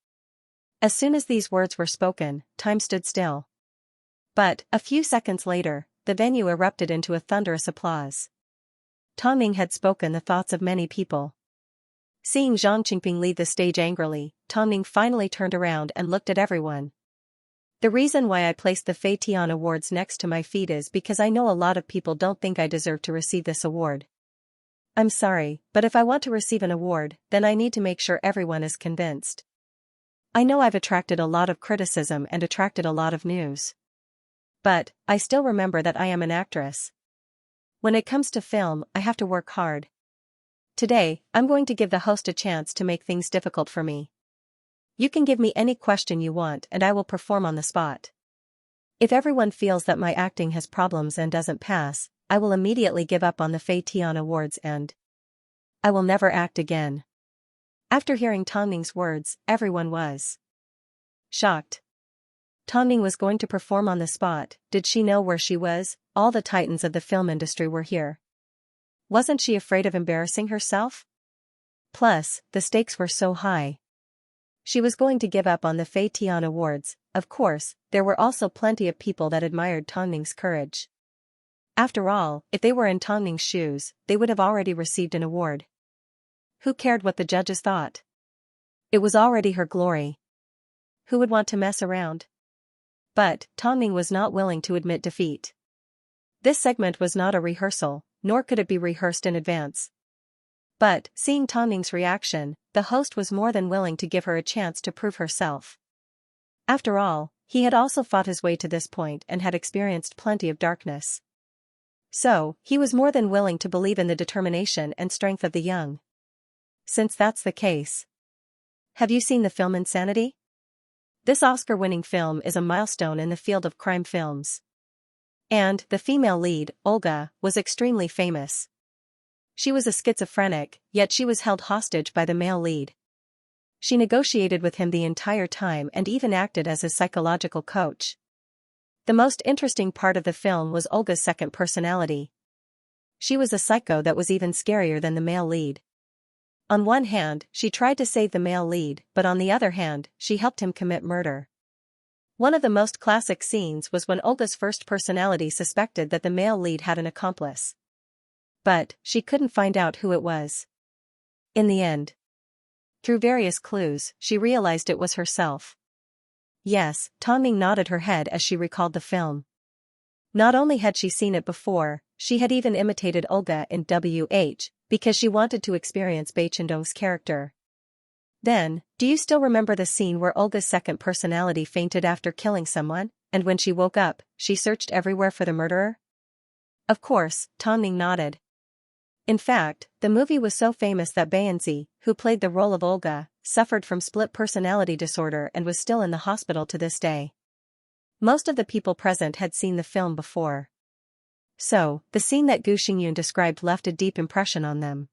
As soon as these words were spoken, time stood still. But, a few seconds later, the venue erupted into a thunderous applause. Tongning had spoken the thoughts of many people. Seeing Zhang Qingping leave the stage angrily, Tongning finally turned around and looked at everyone. The reason why I placed the Fei Tian Awards next to my feet is because I know a lot of people don't think I deserve to receive this award. I'm sorry, but if I want to receive an award, then I need to make sure everyone is convinced. I know I've attracted a lot of criticism and attracted a lot of news. But, I still remember that I am an actress. When it comes to film, I have to work hard. Today, I'm going to give the host a chance to make things difficult for me. You can give me any question you want and I will perform on the spot. If everyone feels that my acting has problems and doesn't pass, I will immediately give up on the Fei Tian Awards and I will never act again. After hearing Tongning's words, everyone was shocked. Tongning was going to perform on the spot. Did she know where she was? All the titans of the film industry were here. Wasn't she afraid of embarrassing herself? Plus, the stakes were so high. She was going to give up on the Fei Tian Awards. Of course, there were also plenty of people that admired Tang Ning's courage. After all, if they were in Tang Ning's shoes, they would have already received an award. Who cared what the judges thought? It was already her glory. Who would want to mess around? But Tang Ning was not willing to admit defeat. This segment was not a rehearsal, nor could it be rehearsed in advance. But, seeing Tang Ning's reaction, the host was more than willing to give her a chance to prove herself. After all, he had also fought his way to this point and had experienced plenty of darkness. So, he was more than willing to believe in the determination and strength of the young. Since that's the case. Have you seen the film Insanity? This Oscar-winning film is a milestone in the field of crime films. And the female lead, Olga, was extremely famous. She was a schizophrenic, yet she was held hostage by the male lead. She negotiated with him the entire time and even acted as his psychological coach. The most interesting part of the film was Olga's second personality. She was a psycho that was even scarier than the male lead. On one hand, she tried to save the male lead, but on the other hand, she helped him commit murder. One of the most classic scenes was when Olga's first personality suspected that the male lead had an accomplice. But she couldn't find out who it was. In the end, through various clues, she realized it was herself. Yes, Tang Ning nodded her head as she recalled the film. Not only had she seen it before, she had even imitated Olga in WH, because she wanted to experience Bai Chendong's character. Then, do you still remember the scene where Olga's second personality fainted after killing someone, and when she woke up, she searched everywhere for the murderer? Of course, Tang Ning nodded. In fact, the movie was so famous that Bayanzi, who played the role of Olga, suffered from split personality disorder and was still in the hospital to this day. Most of the people present had seen the film before. So, the scene that Gu Xingyun described left a deep impression on them.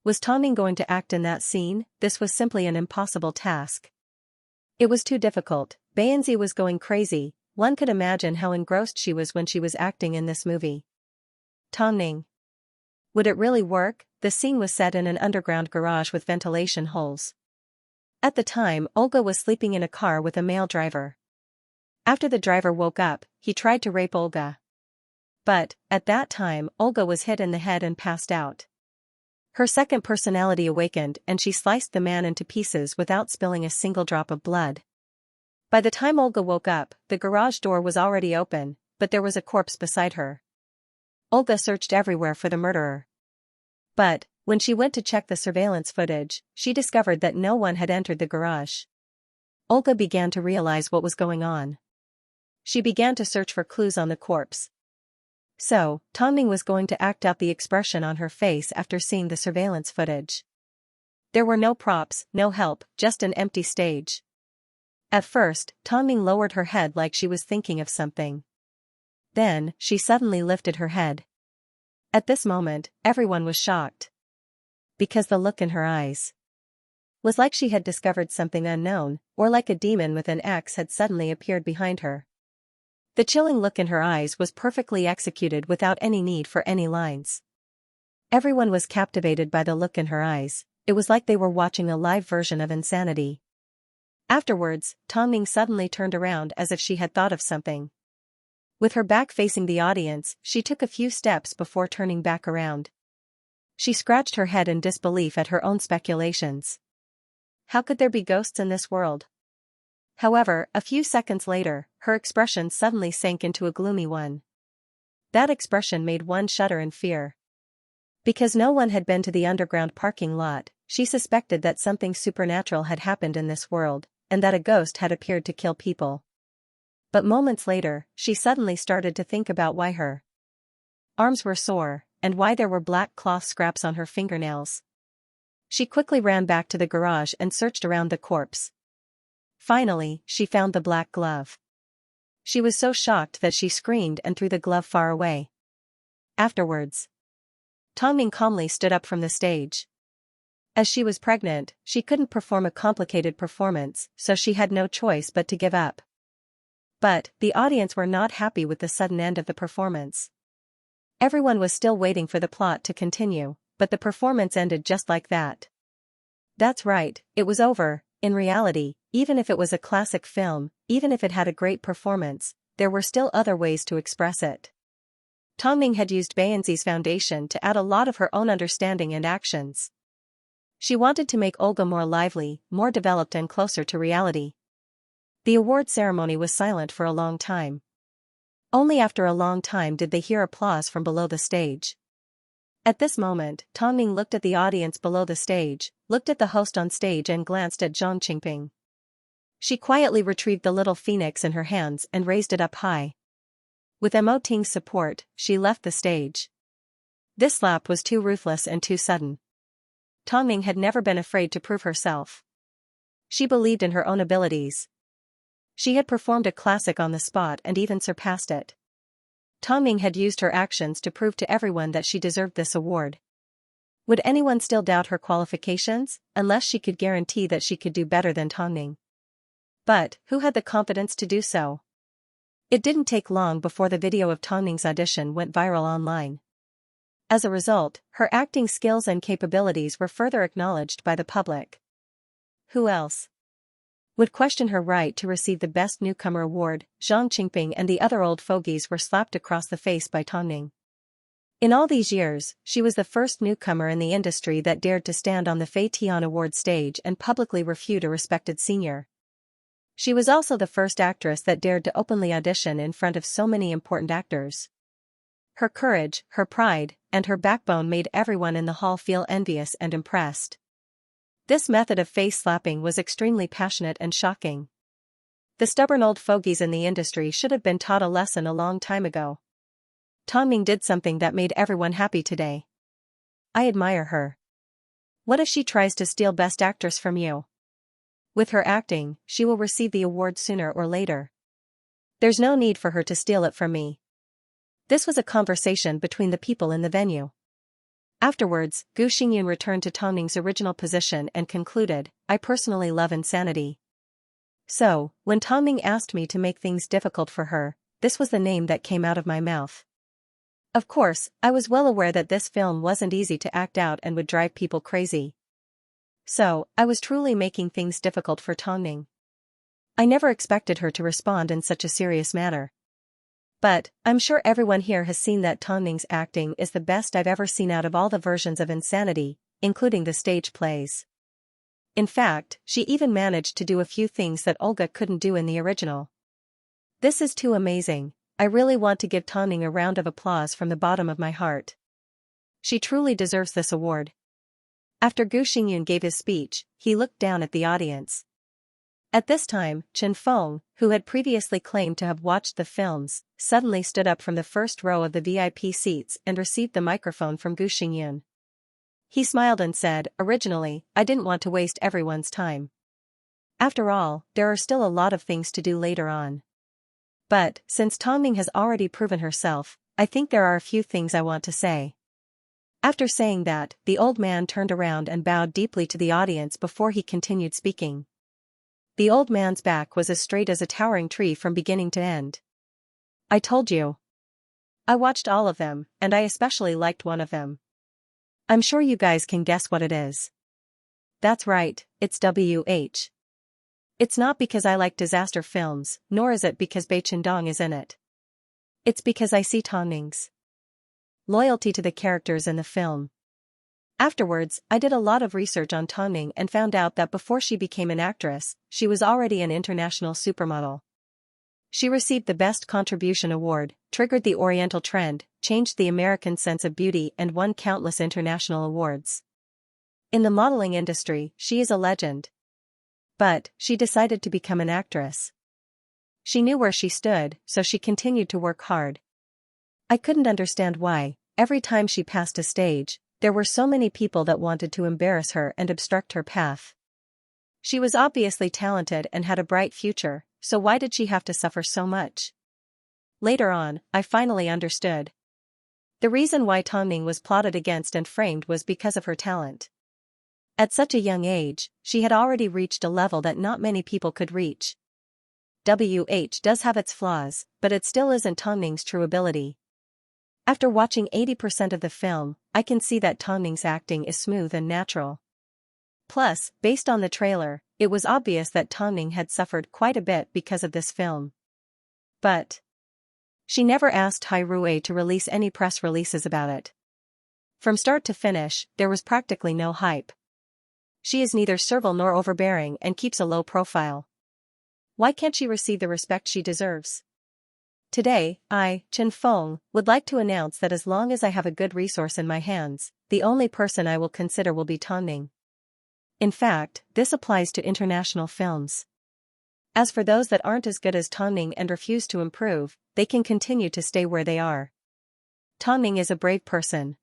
Was Tang Ning going to act in that scene? This was simply an impossible task. It was too difficult. Bayanzi was going crazy. One could imagine how engrossed she was when she was acting in this movie. Tang Ning. Would it really work? The scene was set in an underground garage with ventilation holes. At the time, Olga was sleeping in a car with a male driver. After the driver woke up, he tried to rape Olga. But, at that time, Olga was hit in the head and passed out. Her second personality awakened and she sliced the man into pieces without spilling a single drop of blood. By the time Olga woke up, the garage door was already open, but there was a corpse beside her. Olga searched everywhere for the murderer. But, when she went to check the surveillance footage, she discovered that no one had entered the garage. Olga began to realize what was going on. She began to search for clues on the corpse. So, Tang Ning was going to act out the expression on her face after seeing the surveillance footage. There were no props, no help, just an empty stage. At first, Tang Ning lowered her head like she was thinking of something. Then, she suddenly lifted her head. At this moment, everyone was shocked. Because the look in her eyes was like she had discovered something unknown, or like a demon with an axe had suddenly appeared behind her. The chilling look in her eyes was perfectly executed without any need for any lines. Everyone was captivated by the look in her eyes. It was like they were watching a live version of Insanity. Afterwards, Tang Ning suddenly turned around as if she had thought of something. With her back facing the audience, she took a few steps before turning back around. She scratched her head in disbelief at her own speculations. How could there be ghosts in this world? However, a few seconds later, her expression suddenly sank into a gloomy one. That expression made one shudder in fear. Because no one had been to the underground parking lot, she suspected that something supernatural had happened in this world, and that a ghost had appeared to kill people. But moments later, she suddenly started to think about why her arms were sore, and why there were black cloth scraps on her fingernails. She quickly ran back to the garage and searched around the corpse. Finally, she found the black glove. She was so shocked that she screamed and threw the glove far away. Afterwards, Tang Ning calmly stood up from the stage. As she was pregnant, she couldn't perform a complicated performance, so she had no choice but to give up. But, the audience were not happy with the sudden end of the performance. Everyone was still waiting for the plot to continue, but the performance ended just like that. That's right, it was over. In reality, even if it was a classic film, even if it had a great performance, there were still other ways to express it. Tongming had used Bayanzi's foundation to add a lot of her own understanding and actions. She wanted to make Olga more lively, more developed and closer to reality. The award ceremony was silent for a long time. Only after a long time did they hear applause from below the stage. At this moment, Tongming looked at the audience below the stage, looked at the host on stage and glanced at Zhang Qingping. She quietly retrieved the little phoenix in her hands and raised it up high. With Mo Ting's support, she left the stage. This slap was too ruthless and too sudden. Tongming had never been afraid to prove herself. She believed in her own abilities. She had performed a classic on the spot and even surpassed it. Tongming had used her actions to prove to everyone that she deserved this award. Would anyone still doubt her qualifications, unless she could guarantee that she could do better than Tongming? But, who had the confidence to do so? It didn't take long before the video of Tongming's audition went viral online. As a result, her acting skills and capabilities were further acknowledged by the public. Who else would question her right to receive the Best Newcomer award? Zhang Qingping and the other old fogies were slapped across the face by Tongming. In all these years, she was the first newcomer in the industry that dared to stand on the Fei Tian Award stage and publicly refute a respected senior. She was also the first actress that dared to openly audition in front of so many important actors. Her courage, her pride, and her backbone made everyone in the hall feel envious and impressed. This method of face slapping was extremely passionate and shocking. The stubborn old fogies in the industry should have been taught a lesson a long time ago. Tongming did something that made everyone happy today. I admire her. What if she tries to steal Best Actress from you? With her acting, she will receive the award sooner or later. There's no need for her to steal it from me. This was a conversation between the people in the venue. Afterwards, Gu Xingyun returned to Tongming's original position and concluded, I personally love insanity. So, when Tongming asked me to make things difficult for her, this was the name that came out of my mouth. Of course, I was well aware that this film wasn't easy to act out and would drive people crazy. So, I was truly making things difficult for Tongming. I never expected her to respond in such a serious manner. But, I'm sure everyone here has seen that Tongming's acting is the best I've ever seen out of all the versions of Insanity, including the stage plays. In fact, she even managed to do a few things that Olga couldn't do in the original. This is too amazing. I really want to give Tongming a round of applause from the bottom of my heart. She truly deserves this award. After Gu Xingyun gave his speech, he looked down at the audience. At this time, Chen Feng, who had previously claimed to have watched the films, suddenly stood up from the first row of the VIP seats and received the microphone from Gu Xingyun. He smiled and said, originally, I didn't want to waste everyone's time. After all, there are still a lot of things to do later on. But, since Tongming has already proven herself, I think there are a few things I want to say. After saying that, the old man turned around and bowed deeply to the audience before he continued speaking. The old man's back was as straight as a towering tree from beginning to end. I told you. I watched all of them, and I especially liked one of them. I'm sure you guys can guess what it is. That's right, it's WH. It's not because I like disaster films, nor is it because Bai Chendong is in it. It's because I see Tongming's loyalty to the characters in the film. Afterwards, I did a lot of research on Tongming and found out that before she became an actress, she was already an international supermodel. She received the Best Contribution Award, triggered the Oriental trend, changed the American sense of beauty and won countless international awards. In the modeling industry, she is a legend. But, she decided to become an actress. She knew where she stood, so she continued to work hard. I couldn't understand why, every time she passed a stage, there were so many people that wanted to embarrass her and obstruct her path. She was obviously talented and had a bright future, so why did she have to suffer so much? Later on, I finally understood. The reason why Tongming was plotted against and framed was because of her talent. At such a young age, she had already reached a level that not many people could reach. WH does have its flaws, but it still isn't Tongming's true ability. After watching 80% of the film, I can see that Tongning's acting is smooth and natural. Plus, based on the trailer, it was obvious that Tongning had suffered quite a bit because of this film. But she never asked Hai Rui to release any press releases about it. From start to finish, there was practically no hype. She is neither servile nor overbearing and keeps a low profile. Why can't she receive the respect she deserves? Today, I, Chen Feng, would like to announce that as long as I have a good resource in my hands, the only person I will consider will be Tongning. In fact, this applies to international films. As for those that aren't as good as Tongning and refuse to improve, they can continue to stay where they are. Tongning is a brave person.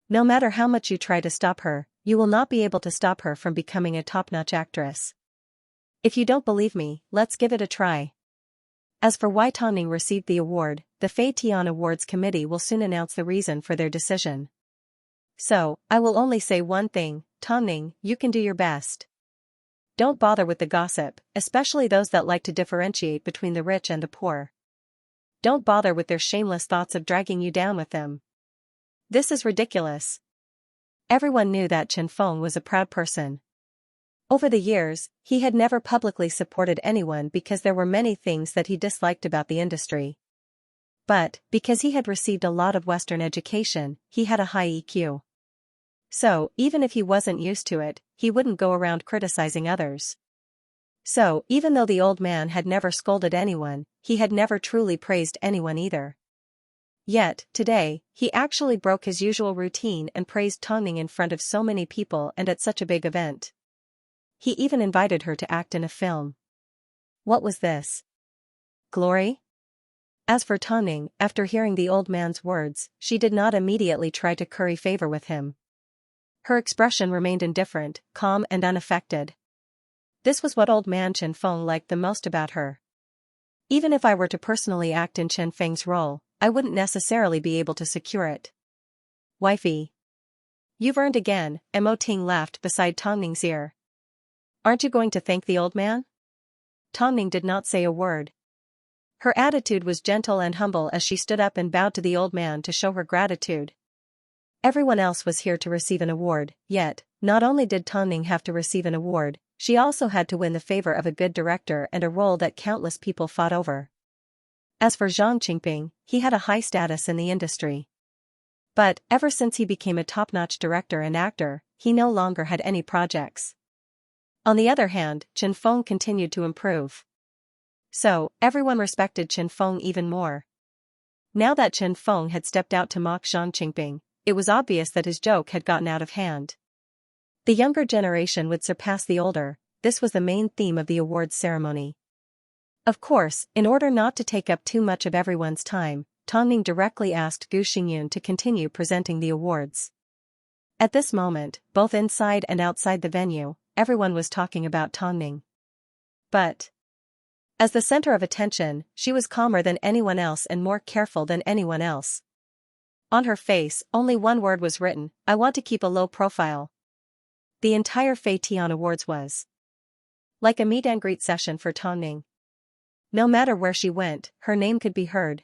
No matter how much you try to stop her, you will not be able to stop her from becoming a top-notch actress. If you don't believe me, let's give it a try. As for why Tongning received the award, the Fei Tian Awards Committee will soon announce the reason for their decision. So, I will only say one thing, Tongning, you can do your best. Don't bother with the gossip, especially those that like to differentiate between the rich and the poor. Don't bother with their shameless thoughts of dragging you down with them. This is ridiculous. Everyone knew that Chen Feng was a proud person. Over the years, he had never publicly supported anyone because there were many things that he disliked about the industry. But, because he had received a lot of Western education, he had a high EQ. So, even if he wasn't used to it, he wouldn't go around criticizing others. So, even though the old man had never scolded anyone, he had never truly praised anyone either. Yet, today, he actually broke his usual routine and praised Tongning in front of so many people and at such a big event. He even invited her to act in a film. What was this? Glory? As for Tongning, after hearing the old man's words, she did not immediately try to curry favor with him. Her expression remained indifferent, calm and unaffected. This was what old man Chen Feng liked the most about her. Even if I were to personally act in Chen Feng's role, I wouldn't necessarily be able to secure it. Wifey. You've earned again, Mo Ting laughed beside Tongning's ear. Aren't you going to thank the old man? Tongning did not say a word. Her attitude was gentle and humble as she stood up and bowed to the old man to show her gratitude. Everyone else was here to receive an award, yet, not only did Tongning have to receive an award, she also had to win the favor of a good director and a role that countless people fought over. As for Zhang Qingping, he had a high status in the industry. But, ever since he became a top-notch director and actor, he no longer had any projects. On the other hand, Chen Feng continued to improve. So, everyone respected Chen Feng even more. Now that Chen Feng had stepped out to mock Zhang Qingping, it was obvious that his joke had gotten out of hand. The younger generation would surpass the older, this was the main theme of the awards ceremony. Of course, in order not to take up too much of everyone's time, Tongning directly asked Gu Xingyun to continue presenting the awards. At this moment, both inside and outside the venue, everyone was talking about Tongning. But, as the center of attention, she was calmer than anyone else and more careful than anyone else. On her face, only one word was written, I want to keep a low profile. The entire Fei Tian Awards was like a meet and greet session for Tongning. No matter where she went, her name could be heard.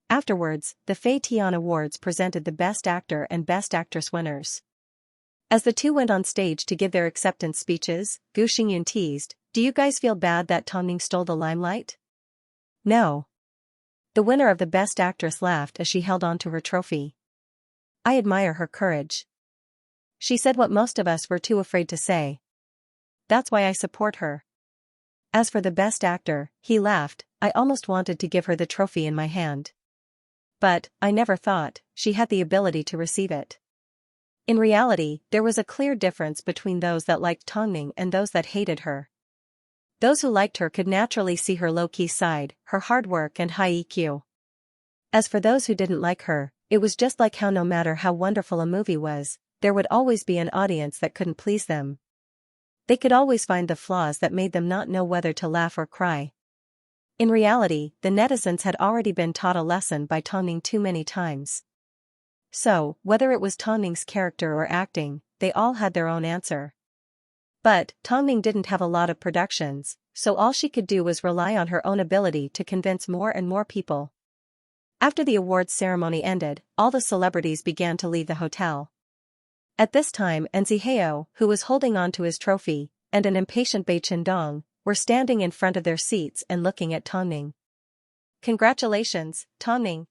Afterwards, the Fei Tian Awards presented the Best Actor and Best Actress winners. As the two went on stage to give their acceptance speeches, Gu Xingyun teased, do you guys feel bad that Tongning stole the limelight? No. The winner of the Best Actress laughed as she held on to her trophy. I admire her courage. She said what most of us were too afraid to say. That's why I support her. As for the Best Actor, he laughed, I almost wanted to give her the trophy in my hand. But, I never thought, she had the ability to receive it. In reality, there was a clear difference between those that liked Tongning and those that hated her. Those who liked her could naturally see her low-key side, her hard work and high EQ. As for those who didn't like her, it was just like how no matter how wonderful a movie was, there would always be an audience that couldn't please them. They could always find the flaws that made them not know whether to laugh or cry. In reality, the netizens had already been taught a lesson by Tongning too many times. So, whether it was Tongning's character or acting, they all had their own answer. But, Tongning didn't have a lot of productions, so all she could do was rely on her own ability to convince more and more people. After the awards ceremony ended, all the celebrities began to leave the hotel. At this time, Xianxia, who was holding on to his trophy, and an impatient Bai Qindong, were standing in front of their seats and looking at Tongning. Congratulations, Tongning.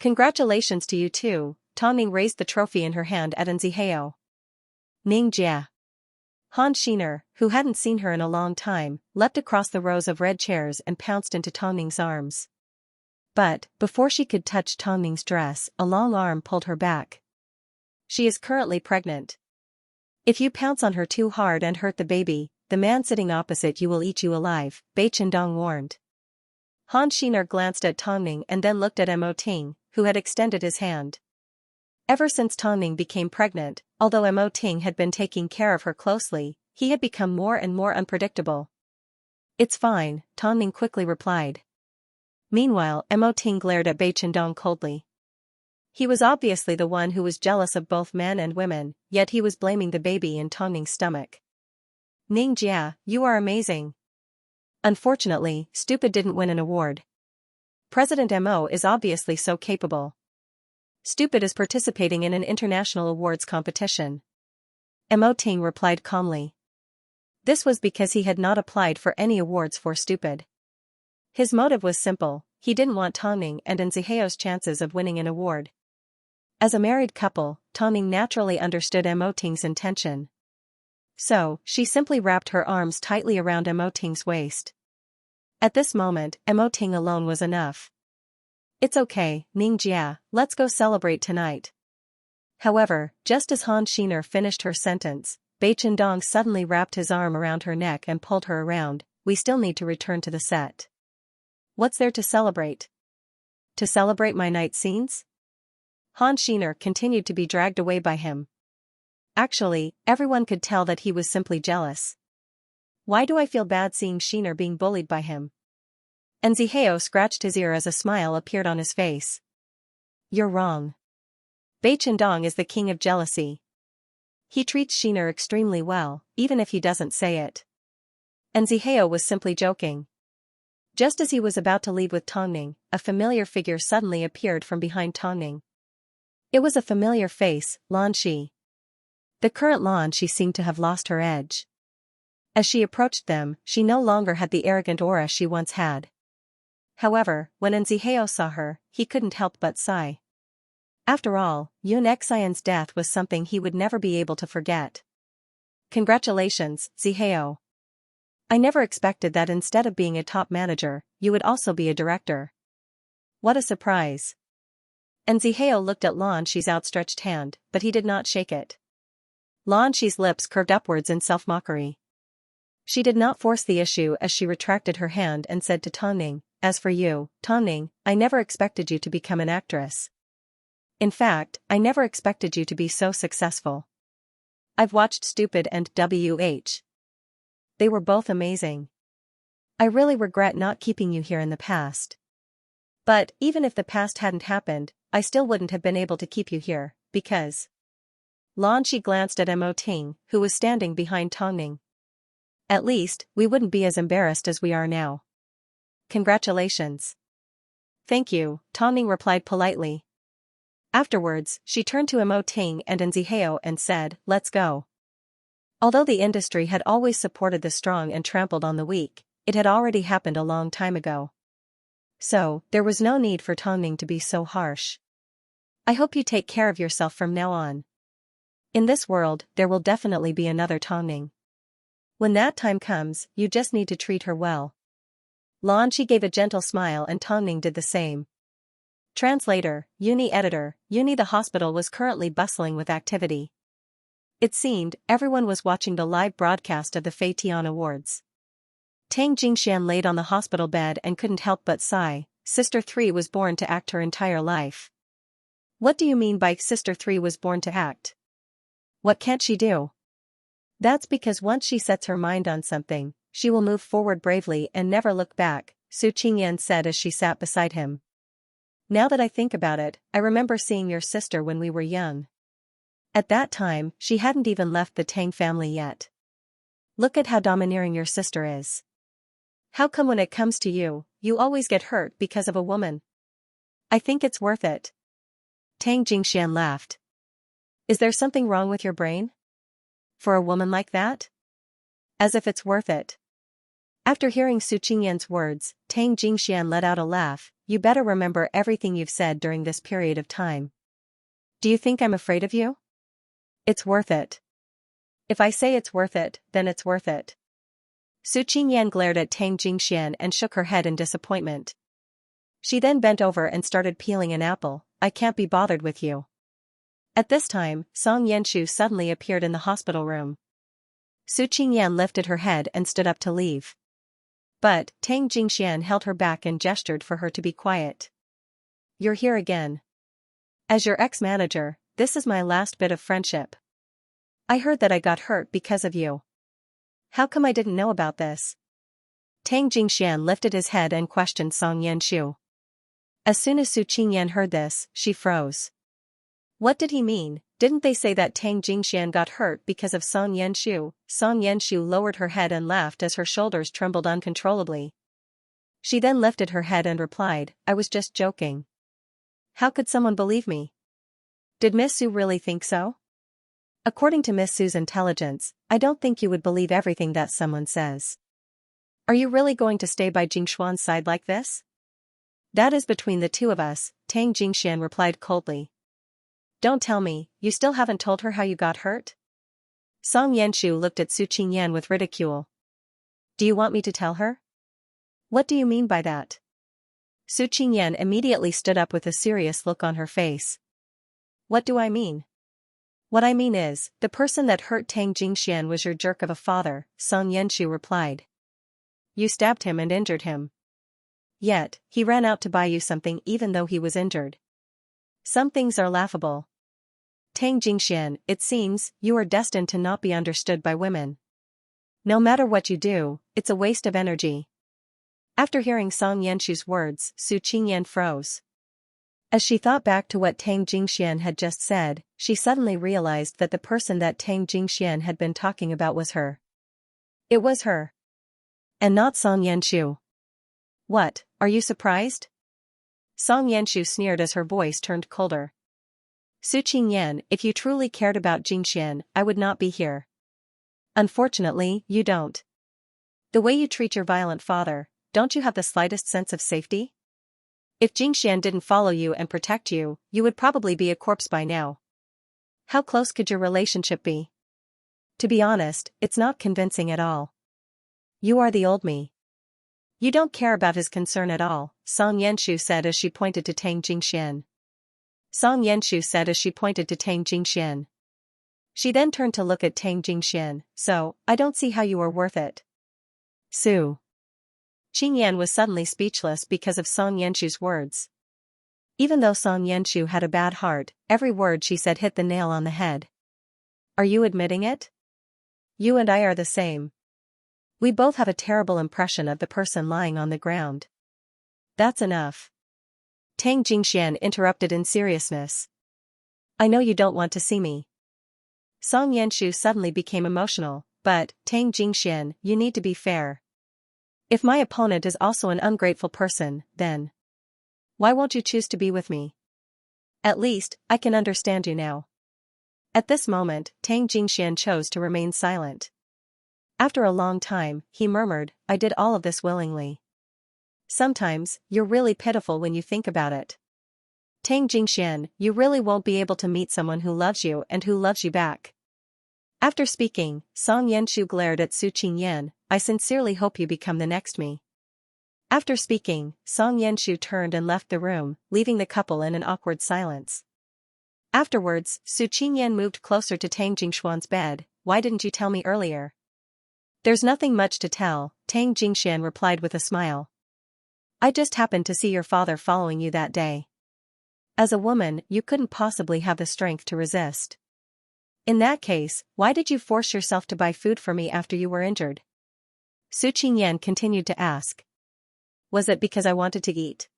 Congratulations to you too. Tongning raised the trophy in her hand at Xianxia. Ning Jia. Han Xiner, who hadn't seen her in a long time, leapt across the rows of red chairs and pounced into Tongning's arms. But, before she could touch Tongning's dress, a long arm pulled her back. She is currently pregnant. If you pounce on her too hard and hurt the baby, the man sitting opposite you will eat you alive, Bai Qindong warned. Han Xiner glanced at Tongning and then looked at Mo Ting, who had extended his hand. Ever since Tongning became pregnant, although Mo Ting had been taking care of her closely, he had become more and more unpredictable. It's fine, Tongning quickly replied. Meanwhile, Mo Ting glared at Bai Qindong coldly. He was obviously the one who was jealous of both men and women, yet he was blaming the baby in Tongning's stomach. Ning Jia, you are amazing. Unfortunately, Stupid didn't win an award. President Mo is obviously so capable. Stupid is participating in an international awards competition. Mo Ting replied calmly. This was because he had not applied for any awards for Stupid. His motive was simple, he didn't want Tongning and Xiao's chances of winning an award. As a married couple, Tongning naturally understood Mo Ting's intention. So, she simply wrapped her arms tightly around Mo Ting's waist. At this moment, Mo Ting alone was enough. It's okay, Ning Jia, let's go celebrate tonight. However, just as Han Xiner finished her sentence, Bai Qindong suddenly wrapped his arm around her neck and pulled her around. We still need to return to the set. What's there to celebrate? To celebrate my night scenes? Han Xiner continued to be dragged away by him. Actually, everyone could tell that he was simply jealous. Why do I feel bad seeing Xiner being bullied by him? Xiao scratched his ear as a smile appeared on his face. You're wrong. Bai Qindong is the king of jealousy. He treats Xiner extremely well, even if he doesn't say it. Xiao was simply joking. Just as he was about to leave with Tongning, a familiar figure suddenly appeared from behind Tongning. It was a familiar face, Lan Shi. The current Lan Shi seemed to have lost her edge. As she approached them, she no longer had the arrogant aura she once had. However, when Xiao saw her, he couldn't help but sigh. After all, Yun Xian's death was something he would never be able to forget. Congratulations, Xiao. I never expected that instead of being a top manager, you would also be a director. What a surprise. Xiao looked at Lan Shi's outstretched hand, but he did not shake it. Lan Shi's lips curved upwards in self-mockery. She did not force the issue as she retracted her hand and said to Tongning, as for you, Tongning, I never expected you to become an actress. In fact, I never expected you to be so successful. I've watched Stupid and WH. They were both amazing. I really regret not keeping you here in the past. But, even if the past hadn't happened, I still wouldn't have been able to keep you here, because... Lan Shi glanced at Mo Ting, who was standing behind Tongning. At least, we wouldn't be as embarrassed as we are now. Congratulations. Thank you, Tongning replied politely. Afterwards, she turned to Mo Ting and Xiao and said, let's go. Although the industry had always supported the strong and trampled on the weak, it had already happened a long time ago. So, there was no need for Tongning to be so harsh. I hope you take care of yourself from now on. In this world, there will definitely be another Tongning. When that time comes, you just need to treat her well. Lan Shi gave a gentle smile and Tongning did the same. Translator, Uni editor, Uni the hospital was currently bustling with activity. It seemed, everyone was watching the live broadcast of the Fei Tian Awards. Tang Jingxian laid on the hospital bed and couldn't help but sigh. Sister 3 was born to act her entire life. What do you mean by Sister 3 was born to act? What can't she do? That's because once she sets her mind on something, she will move forward bravely and never look back, Su Qingyan said as she sat beside him. Now that I think about it, I remember seeing your sister when we were young. At that time, she hadn't even left the Tang family yet. Look at how domineering your sister is. How come when it comes to you, you always get hurt because of a woman? I think it's worth it. Tang Jingxian laughed. Is there something wrong with your brain? For a woman like that? As if it's worth it. After hearing Su Qingyan's words, Tang Jingxian let out a laugh. You better remember everything you've said during this period of time. Do you think I'm afraid of you? It's worth it. If I say it's worth it, then it's worth it. Su Qingyan glared at Tang Jingxian and shook her head in disappointment. She then bent over and started peeling an apple. I can't be bothered with you. At this time, Song Yanshu suddenly appeared in the hospital room. Su Qingyan lifted her head and stood up to leave. But Tang Jingxian held her back and gestured for her to be quiet. You're here again. As your ex-manager, this is my last bit of friendship. I heard that I got hurt because of you. How come I didn't know about this? Tang Jingxian lifted his head and questioned Song Yanshu. As soon as Su Qingyan heard this, she froze. What did he mean? Didn't they say that Tang Jingxian got hurt because of Song Yanshu? Song Yanshu lowered her head and laughed as her shoulders trembled uncontrollably. She then lifted her head and replied, I was just joking. How could someone believe me? Did Miss Su really think so? According to Miss Su's intelligence, I don't think you would believe everything that someone says. Are you really going to stay by Jingshuan's side like this? That is between the two of us, Tang Jingxian replied coldly. Don't tell me, you still haven't told her how you got hurt? Song Yanshu looked at Su Qingyan with ridicule. Do you want me to tell her? What do you mean by that? Su Qingyan immediately stood up with a serious look on her face. What do I mean? What I mean is, the person that hurt Tang Jingxian was your jerk of a father, Song Yanshu replied. You stabbed him and injured him. Yet, he ran out to buy you something even though he was injured. Some things are laughable. Tang Jingxian, it seems, you are destined to not be understood by women. No matter what you do, it's a waste of energy. After hearing Song Yanshu's words, Su Qingyan froze. As she thought back to what Tang Jingxian had just said, she suddenly realized that the person that Tang Jingxian had been talking about was her. It was her. And not Song Yanshu. What, are you surprised? Song Yanshu sneered as her voice turned colder. Su Qingyan, if you truly cared about Jingxian, I would not be here. Unfortunately, you don't. The way you treat your violent father, don't you have the slightest sense of safety? If Jingxian didn't follow you and protect you, you would probably be a corpse by now. How close could your relationship be? To be honest, it's not convincing at all. You are the old me. You don't care about his concern at all, Song Yanshu said as she pointed to Tang Jingxian. Song Yanshu said as she pointed to Tang Jingxian. She then turned to look at Tang Jingxian, so, I don't see how you are worth it. Su Qingyan was suddenly speechless because of Song Yanshu's words. Even though Song Yanshu had a bad heart, every word she said hit the nail on the head. Are you admitting it? You and I are the same. We both have a terrible impression of the person lying on the ground. That's enough. Tang Jingxian interrupted in seriousness. I know you don't want to see me. Song Yanshu suddenly became emotional, but, Tang Jingxian, you need to be fair. If my opponent is also an ungrateful person, then why won't you choose to be with me? At least, I can understand you now. At this moment, Tang Jingxian chose to remain silent. After a long time, he murmured, I did all of this willingly. Sometimes, you're really pitiful when you think about it. Tang Jingxian, you really won't be able to meet someone who loves you and who loves you back. After speaking, Song Yanshu glared at Su Qingyan, I sincerely hope you become the next me. After speaking, Song Yanshu turned and left the room, leaving the couple in an awkward silence. Afterwards, Su Qingyan moved closer to Tang Jingxuan's bed. Why didn't you tell me earlier? There's nothing much to tell, Tang Jingxian replied with a smile. I just happened to see your father following you that day. As a woman, you couldn't possibly have the strength to resist. In that case, why did you force yourself to buy food for me after you were injured? Su Qingyan continued to ask. Was it because I wanted to eat?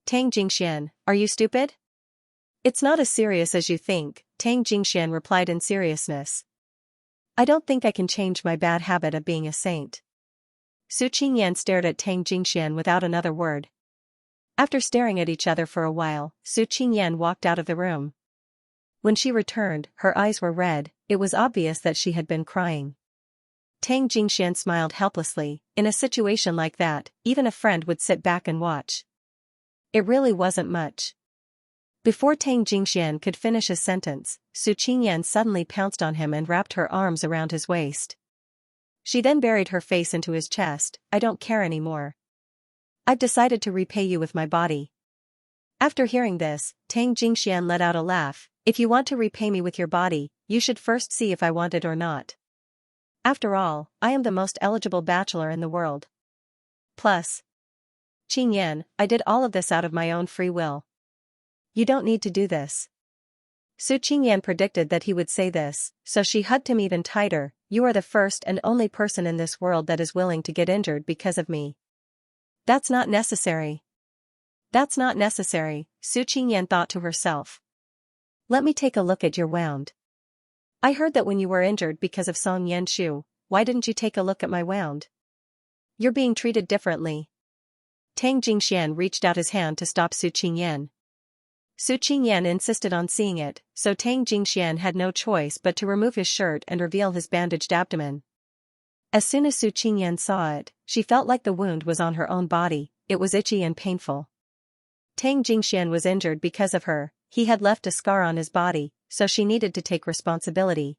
Tang Jingxian, are you stupid? It's not as serious as you think, Tang Jingxian replied in seriousness. I don't think I can change my bad habit of being a saint. Su Qingyan stared at Tang Jingxian without another word. After staring at each other for a while, Su Qingyan walked out of the room. When she returned, her eyes were red. It was obvious that she had been crying. Tang Jingxian smiled helplessly. In a situation like that, even a friend would sit back and watch. It really wasn't much. Before Tang Jingxian could finish his sentence, Su Qingyan suddenly pounced on him and wrapped her arms around his waist. She then buried her face into his chest. I don't care anymore. I've decided to repay you with my body. After hearing this, Tang Jingxian let out a laugh. If you want to repay me with your body, you should first see if I want it or not. After all, I am the most eligible bachelor in the world. Plus, Qingyan, I did all of this out of my own free will. You don't need to do this. Su Qingyan predicted that he would say this, so she hugged him even tighter. You are the first and only person in this world that is willing to get injured because of me. That's not necessary. That's not necessary, Su Qingyan thought to herself. Let me take a look at your wound. I heard that when you were injured because of Song Yanshu, why didn't you take a look at my wound? You're being treated differently. Tang Jingxian reached out his hand to stop Su Qingyan. Su Qingyan insisted on seeing it, so Tang Jingxian had no choice but to remove his shirt and reveal his bandaged abdomen. As soon as Su Qingyan saw it, she felt like the wound was on her own body. It was itchy and painful. Tang Jingxian was injured because of her. He had left a scar on his body, so she needed to take responsibility.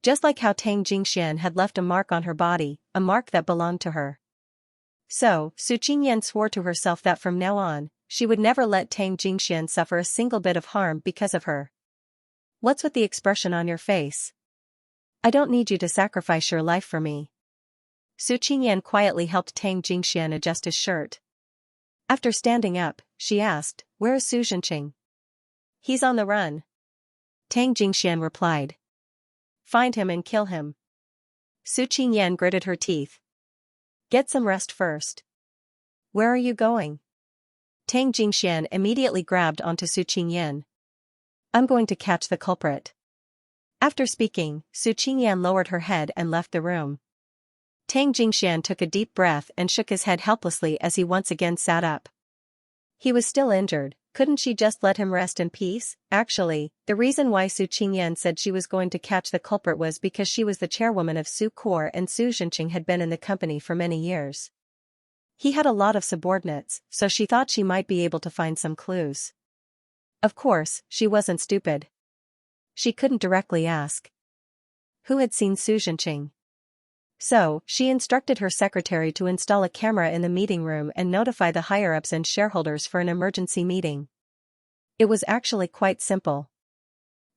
Just like how Tang Jingxian had left a mark on her body, a mark that belonged to her. So, Su Qingyan swore to herself that from now on, she would never let Tang Jingxian suffer a single bit of harm because of her. What's with the expression on your face? I don't need you to sacrifice your life for me. Su Qingyan quietly helped Tang Jingxian adjust his shirt. After standing up, she asked, Where is Su Zhenqing? He's on the run. Tang Jingxian replied. Find him and kill him. Su Qingyan gritted her teeth. Get some rest first. Where are you going? Tang Jingxian immediately grabbed onto Su Qingyan. I'm going to catch the culprit. After speaking, Su Qingyan lowered her head and left the room. Tang Jingxian took a deep breath and shook his head helplessly as he once again sat up. He was still injured. Couldn't she just let him rest in peace? Actually, the reason why Su Qingyan said she was going to catch the culprit was because she was the chairwoman of Su Corps and Su Zhenqing had been in the company for many years. He had a lot of subordinates, so she thought she might be able to find some clues. Of course, she wasn't stupid. She couldn't directly ask who had seen Su Zhenqing. So, she instructed her secretary to install a camera in the meeting room and notify the higher-ups and shareholders for an emergency meeting. It was actually quite simple.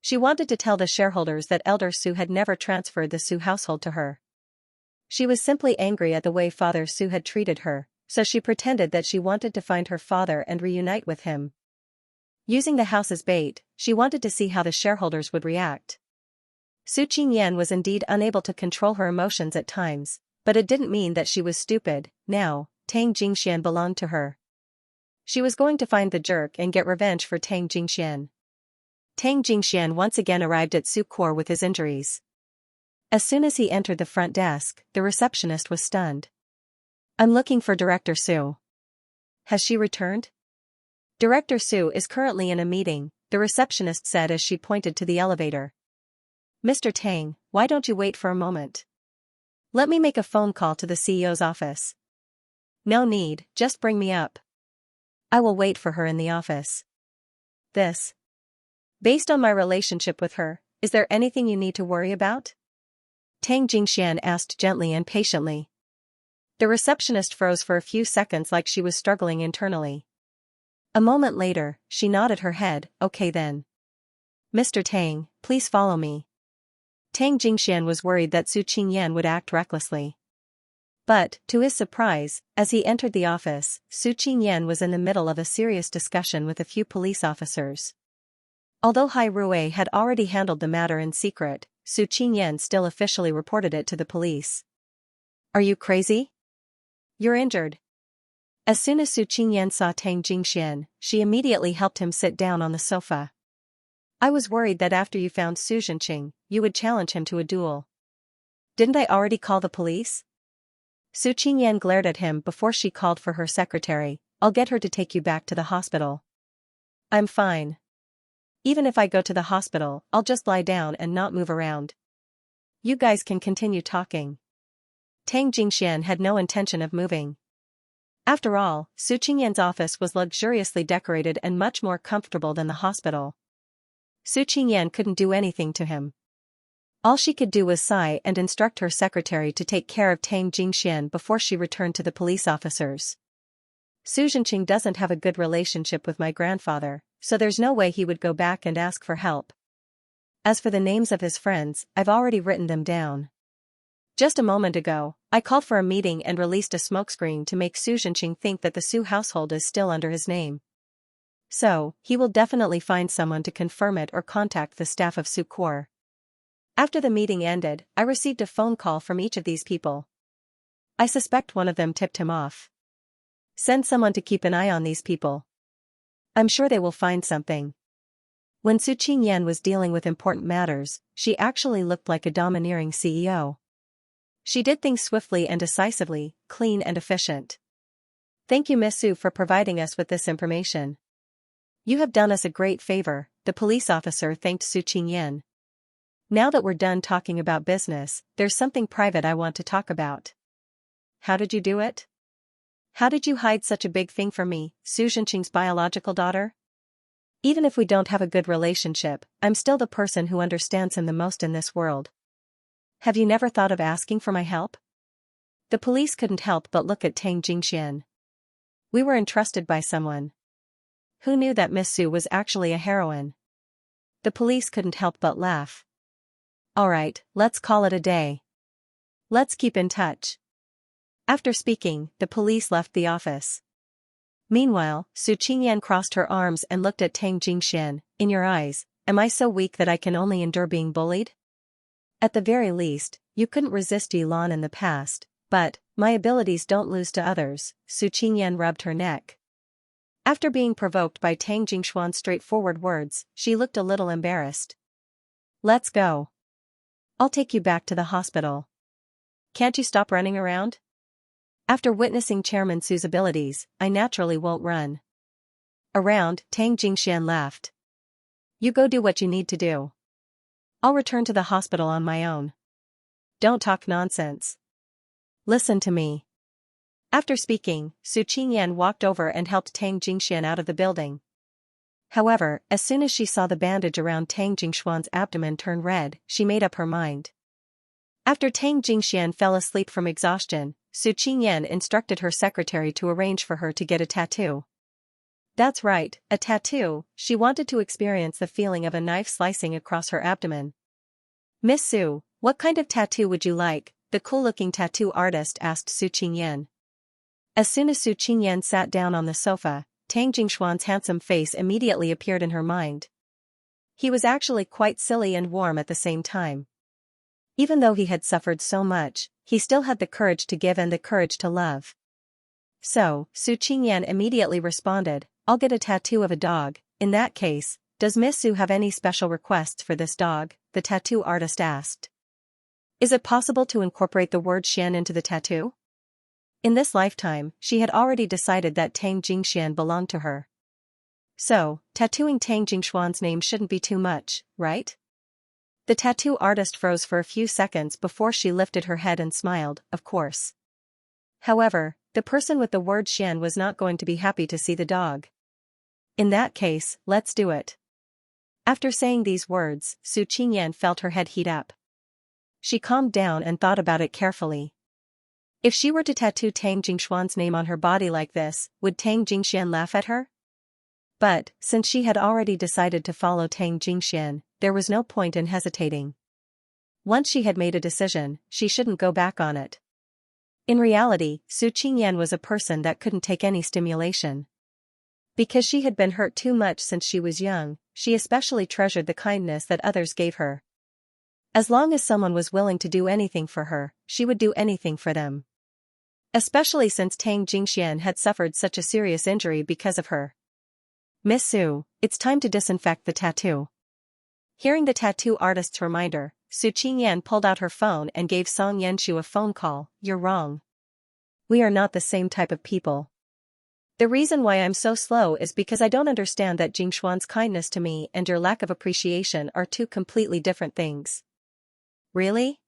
She wanted to tell the shareholders that Elder Su had never transferred the Su household to her. She was simply angry at the way Father Su had treated her, so she pretended that she wanted to find her father and reunite with him. Using the house as bait, she wanted to see how the shareholders would react. Su Qingyan was indeed unable to control her emotions at times, but it didn't mean that she was stupid. Now, Tang Jingxian belonged to her. She was going to find the jerk and get revenge for Tang Jingxian. Tang Jingxian once again arrived at Su Corps with his injuries. As soon as he entered the front desk, the receptionist was stunned. I'm looking for Director Su. Has she returned? Director Su is currently in a meeting, the receptionist said as she pointed to the elevator. Mr. Tang, why don't you wait for a moment? Let me make a phone call to the CEO's office. No need, just bring me up. I will wait for her in the office. This. Based on my relationship with her, is there anything you need to worry about? Tang Jingxian asked gently and patiently. The receptionist froze for a few seconds like she was struggling internally. A moment later, she nodded her head. Okay then. Mr. Tang, please follow me. Tang Jingxian was worried that Su Qingyan would act recklessly. But, to his surprise, as he entered the office, Su Qingyan was in the middle of a serious discussion with a few police officers. Although Hai Rui had already handled the matter in secret, Su Qingyan still officially reported it to the police. Are you crazy? You're injured. As soon as Su Qingyan saw Tang Jingxian, she immediately helped him sit down on the sofa. I was worried that after you found Su Zhenqing, you would challenge him to a duel. Didn't I already call the police? Su Qingyan glared at him before she called for her secretary. I'll get her to take you back to the hospital. I'm fine. Even if I go to the hospital, I'll just lie down and not move around. You guys can continue talking. Tang Jingxian had no intention of moving. After all, Su Qingyan's office was luxuriously decorated and much more comfortable than the hospital. Su Qingyan couldn't do anything to him. All she could do was sigh and instruct her secretary to take care of Tang Jingxian before she returned to the police officers. Su Zhenqing doesn't have a good relationship with my grandfather, so there's no way he would go back and ask for help. As for the names of his friends, I've already written them down. Just a moment ago, I called for a meeting and released a smokescreen to make Su Zhenqing think that the Su household is still under his name. So, he will definitely find someone to confirm it or contact the staff of Su Corps. After the meeting ended, I received a phone call from each of these people. I suspect one of them tipped him off. Send someone to keep an eye on these people. I'm sure they will find something. When Su Qingyan was dealing with important matters, she actually looked like a domineering CEO. She did things swiftly and decisively, clean and efficient. Thank you, Miss Su, for providing us with this information. You have done us a great favor, the police officer thanked Su Qingyan. Now that we're done talking about business, there's something private I want to talk about. How did you do it? How did you hide such a big thing from me, Su Zhenqing's biological daughter? Even if we don't have a good relationship, I'm still the person who understands him the most in this world. Have you never thought of asking for my help? The police couldn't help but look at Tang Jingxian. We were entrusted by someone. Who knew that Miss Su was actually a heroine? The police couldn't help but laugh. Alright, let's call it a day. Let's keep in touch. After speaking, the police left the office. Meanwhile, Su Qingyan crossed her arms and looked at Tang Jingxian. In your eyes, am I so weak that I can only endure being bullied? At the very least, you couldn't resist Yilan in the past, but, my abilities don't lose to others, Su Qingyan rubbed her neck. After being provoked by Tang Jingxuan's straightforward words, she looked a little embarrassed. Let's go. I'll take you back to the hospital. Can't you stop running around? After witnessing Chairman Su's abilities, I naturally won't run around, Tang Jingxian laughed. You go do what you need to do. I'll return to the hospital on my own. Don't talk nonsense. Listen to me. After speaking, Su Qingyan walked over and helped Tang Jingxian out of the building. However, as soon as she saw the bandage around Tang Jingxuan's abdomen turn red, she made up her mind. After Tang Jingxian fell asleep from exhaustion, Su Qingyan instructed her secretary to arrange for her to get a tattoo. That's right, a tattoo. She wanted to experience the feeling of a knife slicing across her abdomen. Miss Su, what kind of tattoo would you like? The cool-looking tattoo artist asked Su Qingyan. As soon as Su Qingyan sat down on the sofa, Tang Jingxuan's handsome face immediately appeared in her mind. He was actually quite silly and warm at the same time. Even though he had suffered so much, he still had the courage to give and the courage to love. So, Su Qingyan immediately responded, I'll get a tattoo of a dog. In that case, does Miss Su have any special requests for this dog? The tattoo artist asked. Is it possible to incorporate the word Xian into the tattoo? In this lifetime, she had already decided that Tang Jingxian belonged to her. So, tattooing Tang Jingxuan's name shouldn't be too much, right? The tattoo artist froze for a few seconds before she lifted her head and smiled, of course. However, the person with the word Xian was not going to be happy to see the dog. In that case, let's do it. After saying these words, Su Qingyan felt her head heat up. She calmed down and thought about it carefully. If she were to tattoo Tang Jingxuan's name on her body like this, would Tang Jingxian laugh at her? But, since she had already decided to follow Tang Jingxian, there was no point in hesitating. Once she had made a decision, she shouldn't go back on it. In reality, Su Qingyan was a person that couldn't take any stimulation. Because she had been hurt too much since she was young, she especially treasured the kindness that others gave her. As long as someone was willing to do anything for her, she would do anything for them. Especially since Tang Jingxian had suffered such a serious injury because of her. Miss Su, it's time to disinfect the tattoo. Hearing the tattoo artist's reminder, Su Qingyan pulled out her phone and gave Song Yenshu a phone call. You're wrong. We are not the same type of people. The reason why I'm so slow is because I don't understand that Jingshuan's kindness to me and your lack of appreciation are two completely different things. Really?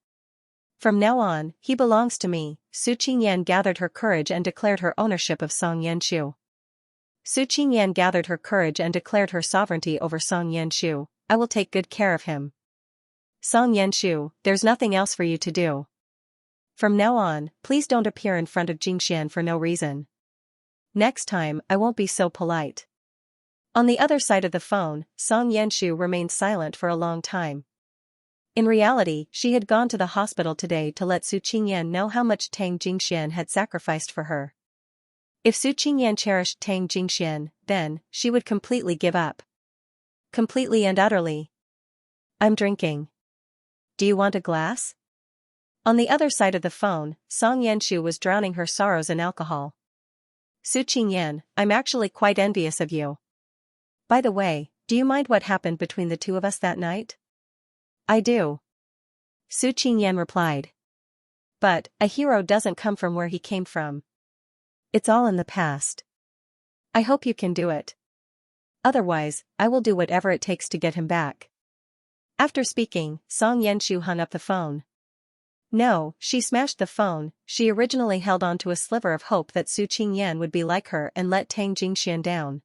From now on, he belongs to me. Su Qingyan gathered her courage and declared her ownership of Song Yanshu. Su Qingyan gathered her courage and declared her sovereignty over Song Yanshu. I will take good care of him. Song Yanshu, there's nothing else for you to do. From now on, please don't appear in front of Jingxian for no reason. Next time, I won't be so polite. On the other side of the phone, Song Yanshu remained silent for a long time. In reality, she had gone to the hospital today to let Su Qingyan know how much Tang Jingxian had sacrificed for her. If Su Qingyan cherished Tang Jingxian, then, she would completely give up. Completely and utterly. I'm drinking. Do you want a glass? On the other side of the phone, Song Yanshu was drowning her sorrows in alcohol. Su Qingyan, I'm actually quite envious of you. By the way, do you mind what happened between the two of us that night? I do. Su Qingyan replied. But, a hero doesn't come from where he came from. It's all in the past. I hope you can do it. Otherwise, I will do whatever it takes to get him back. After speaking, Song Yanshu hung up the phone. No, she smashed the phone. She originally held on to a sliver of hope that Su Qingyan would be like her and let Tang Jingxian down.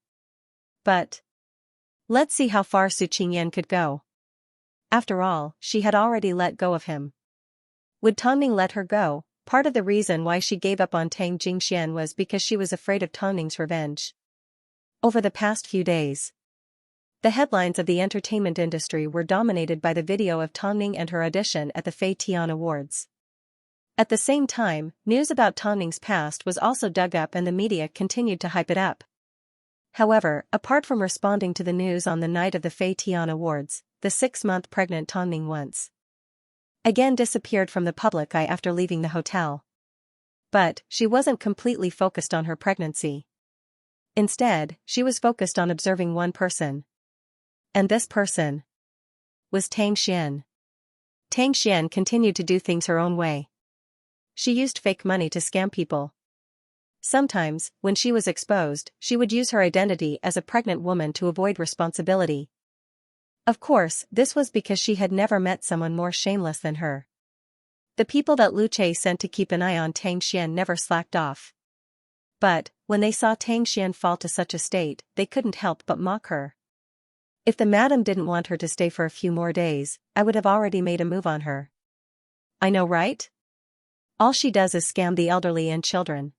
But let's see how far Su Qingyan could go. After all, she had already let go of him. Would Tongning let her go? Part of the reason why she gave up on Tang Jingxian was because she was afraid of Tongning's revenge. Over the past few days, the headlines of the entertainment industry were dominated by the video of Tongning and her audition at the Fei Tian Awards. At the same time, news about Tongning's past was also dug up and the media continued to hype it up. However, apart from responding to the news on the night of the Fei Tian Awards, the 6-month pregnant Tongning once again disappeared from the public eye after leaving the hotel. But, she wasn't completely focused on her pregnancy. Instead, she was focused on observing one person. And this person was Tang Xian. Tang Xian continued to do things her own way. She used fake money to scam people. Sometimes, when she was exposed, she would use her identity as a pregnant woman to avoid responsibility. Of course, this was because she had never met someone more shameless than her. The people that Lu Che sent to keep an eye on Tang Xian never slacked off. But, when they saw Tang Xian fall to such a state, they couldn't help but mock her. If the madam didn't want her to stay for a few more days, I would have already made a move on her. I know, right? All she does is scam the elderly and children.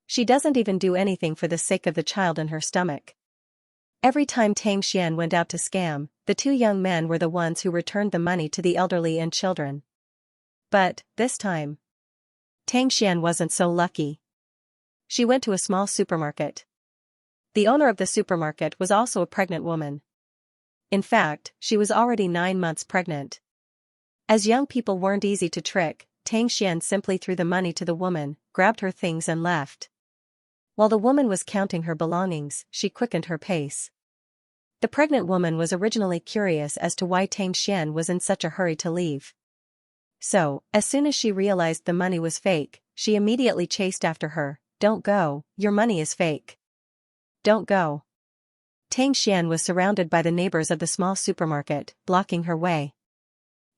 She doesn't even do anything for the sake of the child in her stomach. Every time Tang Xian went out to scam, the two young men were the ones who returned the money to the elderly and children. But, this time, Tang Xian wasn't so lucky. She went to a small supermarket. The owner of the supermarket was also a pregnant woman. In fact, she was already 9 months pregnant. As young people weren't easy to trick, Tang Xian simply threw the money to the woman, grabbed her things and left. While the woman was counting her belongings, she quickened her pace. The pregnant woman was originally curious as to why Tang Xian was in such a hurry to leave. So, as soon as she realized the money was fake, she immediately chased after her. Don't go, your money is fake. Don't go. Tang Xian was surrounded by the neighbors of the small supermarket, blocking her way.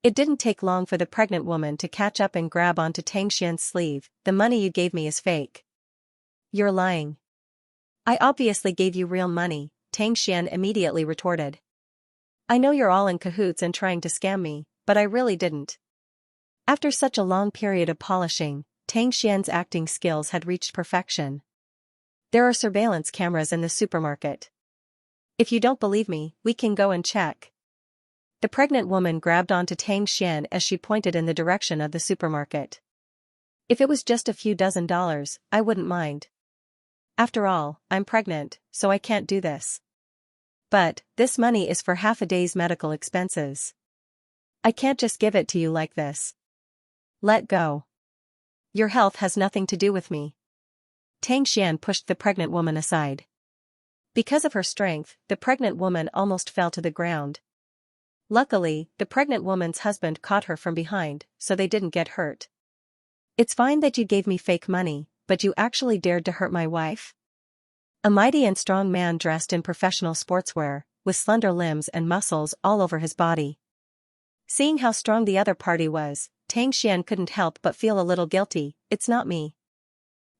It didn't take long for the pregnant woman to catch up and grab onto Tang Xian's sleeve. The money you gave me is fake. You're lying. I obviously gave you real money, Tang Xian immediately retorted. I know you're all in cahoots and trying to scam me, but I really didn't. After such a long period of polishing, Tang Xian's acting skills had reached perfection. There are surveillance cameras in the supermarket. If you don't believe me, we can go and check. The pregnant woman grabbed onto Tang Xian as she pointed in the direction of the supermarket. If it was just a few dozen dollars, I wouldn't mind. After all, I'm pregnant, so I can't do this. But, this money is for half a day's medical expenses. I can't just give it to you like this. Let go. Your health has nothing to do with me. Tang Xian pushed the pregnant woman aside. Because of her strength, the pregnant woman almost fell to the ground. Luckily, the pregnant woman's husband caught her from behind, so they didn't get hurt. It's fine that you gave me fake money, but you actually dared to hurt my wife? A mighty and strong man dressed in professional sportswear, with slender limbs and muscles all over his body. Seeing how strong the other party was, Tang Xian couldn't help but feel a little guilty. It's not me.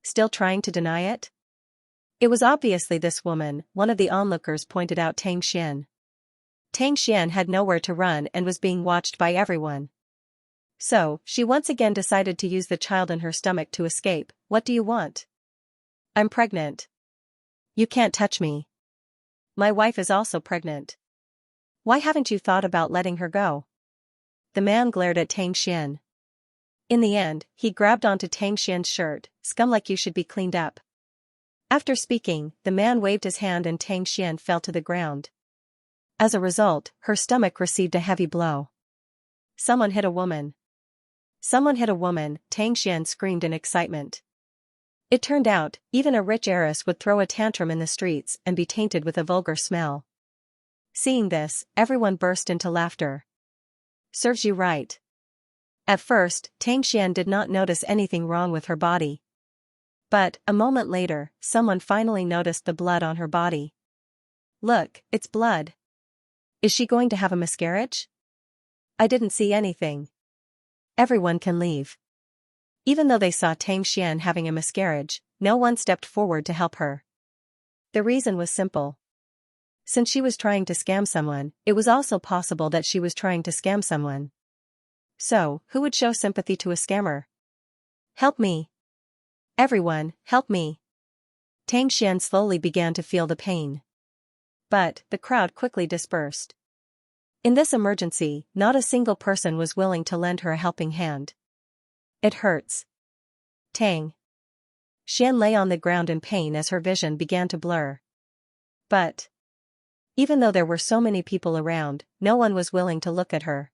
Still trying to deny it? It was obviously this woman, one of the onlookers pointed out Tang Xian. Tang Xian had nowhere to run and was being watched by everyone. So, she once again decided to use the child in her stomach to escape. What do you want? I'm pregnant. You can't touch me. My wife is also pregnant. Why haven't you thought about letting her go? The man glared at Tang Xian. In the end, he grabbed onto Tang Xian's shirt. Scum, like you should be cleaned up. After speaking, the man waved his hand and Tang Xian fell to the ground. As a result, her stomach received a heavy blow. Someone hit a woman. Someone hit a woman, Tang Xian screamed in excitement. It turned out, even a rich heiress would throw a tantrum in the streets and be tainted with a vulgar smell. Seeing this, everyone burst into laughter. Serves you right. At first, Tang Xian did not notice anything wrong with her body. But, a moment later, someone finally noticed the blood on her body. Look, it's blood. Is she going to have a miscarriage? I didn't see anything. Everyone can leave. Even though they saw Tang Xian having a miscarriage, no one stepped forward to help her. The reason was simple. Since she was trying to scam someone, it was also possible that she was trying to scam someone. So, who would show sympathy to a scammer? Help me. Everyone, help me. Tang Xian slowly began to feel the pain. But, the crowd quickly dispersed. In this emergency, not a single person was willing to lend her a helping hand. It hurts. Tang Xian lay on the ground in pain as her vision began to blur. But, even though there were so many people around, no one was willing to look at her.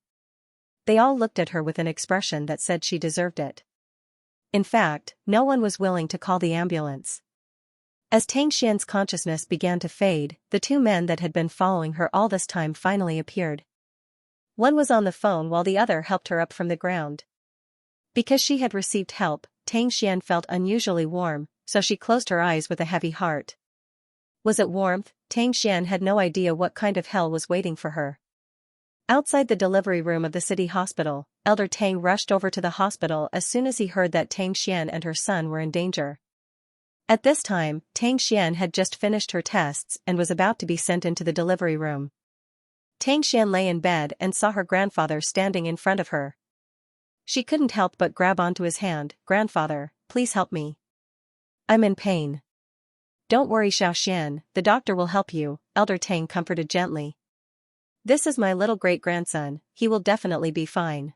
They all looked at her with an expression that said she deserved it. In fact, no one was willing to call the ambulance. As Tang Xian's consciousness began to fade, the two men that had been following her all this time finally appeared. One was on the phone while the other helped her up from the ground. Because she had received help, Tang Xian felt unusually warm, so she closed her eyes with a heavy heart. Was it warmth? Tang Xian had no idea what kind of hell was waiting for her. Outside the delivery room of the city hospital, Elder Tang rushed over to the hospital as soon as he heard that Tang Xian and her son were in danger. At this time, Tang Xian had just finished her tests and was about to be sent into the delivery room. Tang Xian lay in bed and saw her grandfather standing in front of her. She couldn't help but grab onto his hand. Grandfather, please help me. I'm in pain. Don't worry, Xiaoxian, the doctor will help you, Elder Tang comforted gently. This is my little great-grandson, he will definitely be fine.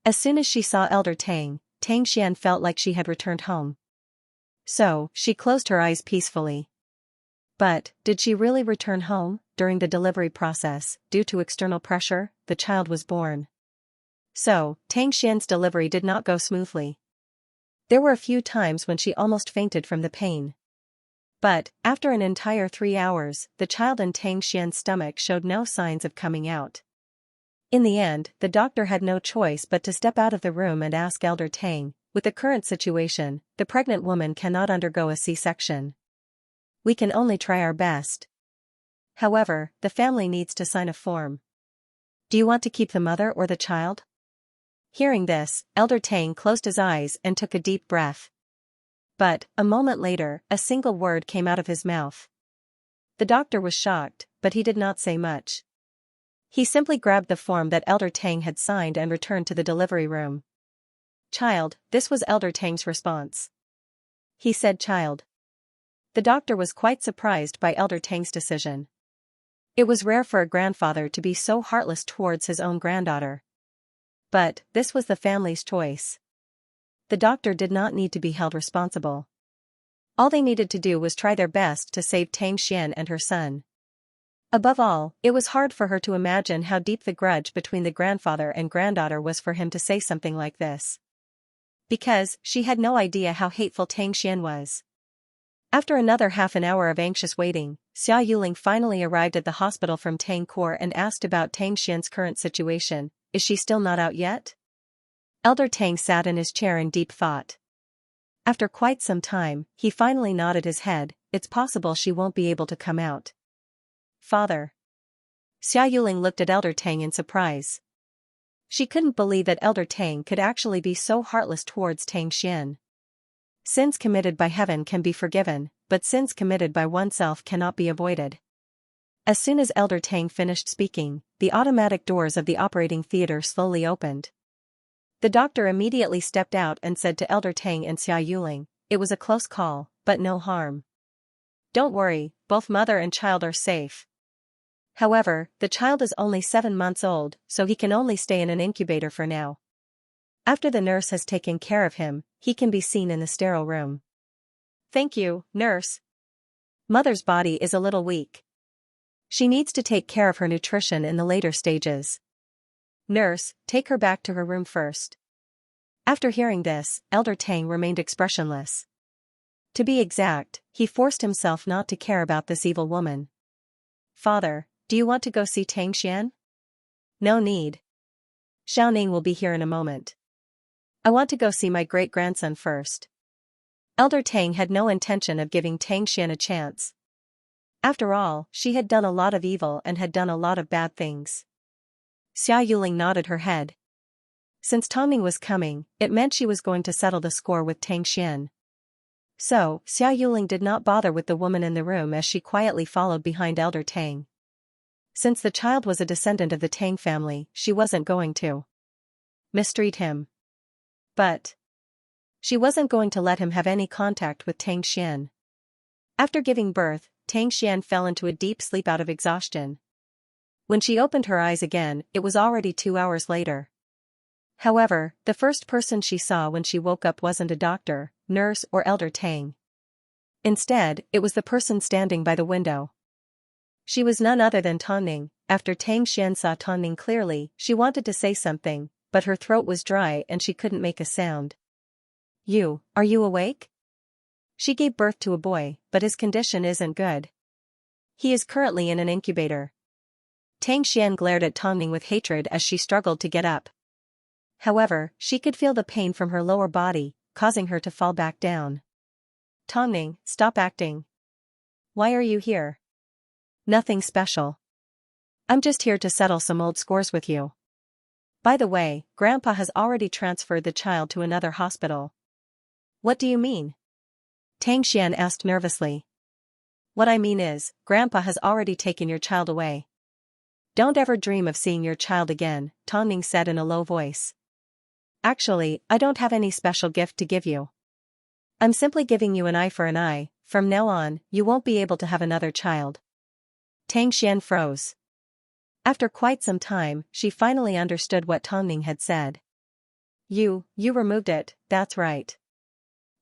As soon as she saw Elder Tang, Tang Xian felt like she had returned home. So, she closed her eyes peacefully. But, did she really return home? During the delivery process, due to external pressure, the child was born. So, Tang Xian's delivery did not go smoothly. There were a few times when she almost fainted from the pain. But, after an entire 3 hours, the child in Tang Xian's stomach showed no signs of coming out. In the end, the doctor had no choice but to step out of the room and ask Elder Tang, with the current situation, the pregnant woman cannot undergo a C-section. We can only try our best. However, the family needs to sign a form. Do you want to keep the mother or the child? Hearing this, Elder Tang closed his eyes and took a deep breath. But, a moment later, a single word came out of his mouth. The doctor was shocked, but he did not say much. He simply grabbed the form that Elder Tang had signed and returned to the delivery room. Child, this was Elder Tang's response. He said child. The doctor was quite surprised by Elder Tang's decision. It was rare for a grandfather to be so heartless towards his own granddaughter. But, this was the family's choice. The doctor did not need to be held responsible. All they needed to do was try their best to save Tang Xian and her son. Above all, it was hard for her to imagine how deep the grudge between the grandfather and granddaughter was for him to say something like this. Because, she had no idea how hateful Tang Xian was. After another half an hour of anxious waiting, Xia Yuling finally arrived at the hospital from Tang Court and asked about Tang Xian's current situation. Is she still not out yet? Elder Tang sat in his chair in deep thought. After quite some time, he finally nodded his head. it's possible she won't be able to come out. Father. Xia Yuling looked at Elder Tang in surprise. She couldn't believe that Elder Tang could actually be so heartless towards Tang Xian. Sins committed by heaven can be forgiven, but sins committed by oneself cannot be avoided. As soon as Elder Tang finished speaking, the automatic doors of the operating theater slowly opened. The doctor immediately stepped out and said to Elder Tang and Xia Yuling, "It was a close call, but no harm. Don't worry, both mother and child are safe. However, the child is only 7 months old, so he can only stay in an incubator for now. After the nurse has taken care of him, he can be seen in the sterile room." "Thank you, nurse. Mother's body is a little weak. She needs to take care of her nutrition in the later stages. Nurse, take her back to her room first." After hearing this, Elder Tang remained expressionless. To be exact, he forced himself not to care about this evil woman. "Father, do you want to go see Tang Xian?" "No need. Xiaoning will be here in a moment. I want to go see my great-grandson first." Elder Tang had no intention of giving Tang Xian a chance. After all, she had done a lot of evil and had done a lot of bad things. Xia Yuling nodded her head. Since Tongning was coming, it meant she was going to settle the score with Tang Xian. So, Xia Yuling did not bother with the woman in the room as she quietly followed behind Elder Tang. Since the child was a descendant of the Tang family, she wasn't going to mistreat him. But she wasn't going to let him have any contact with Tang Xian. After giving birth, Tang Xian fell into a deep sleep out of exhaustion. When she opened her eyes again, it was already 2 hours later. However, the first person she saw when she woke up wasn't a doctor, nurse or Elder Tang. Instead, it was the person standing by the window. She was none other than Tongning. After Tang Xian saw Tongning clearly, she wanted to say something, but her throat was dry and she couldn't make a sound. Are you awake?" "She gave birth to a boy, but his condition isn't good. He is currently in an incubator." Tang Xian glared at Tongning with hatred as she struggled to get up. However, she could feel the pain from her lower body, causing her to fall back down. "Tongning, stop acting. Why are you here?" "Nothing special. I'm just here to settle some old scores with you. By the way, Grandpa has already transferred the child to another hospital." "What do you mean?" Tang Xian asked nervously. "What I mean is, Grandpa has already taken your child away." "Don't ever dream of seeing your child again," Tongning said in a low voice. "Actually, I don't have any special gift to give you. I'm simply giving you an eye for an eye. From now on, you won't be able to have another child." Tang Xian froze. After quite some time, she finally understood what Tongning had said. You removed it, that's right.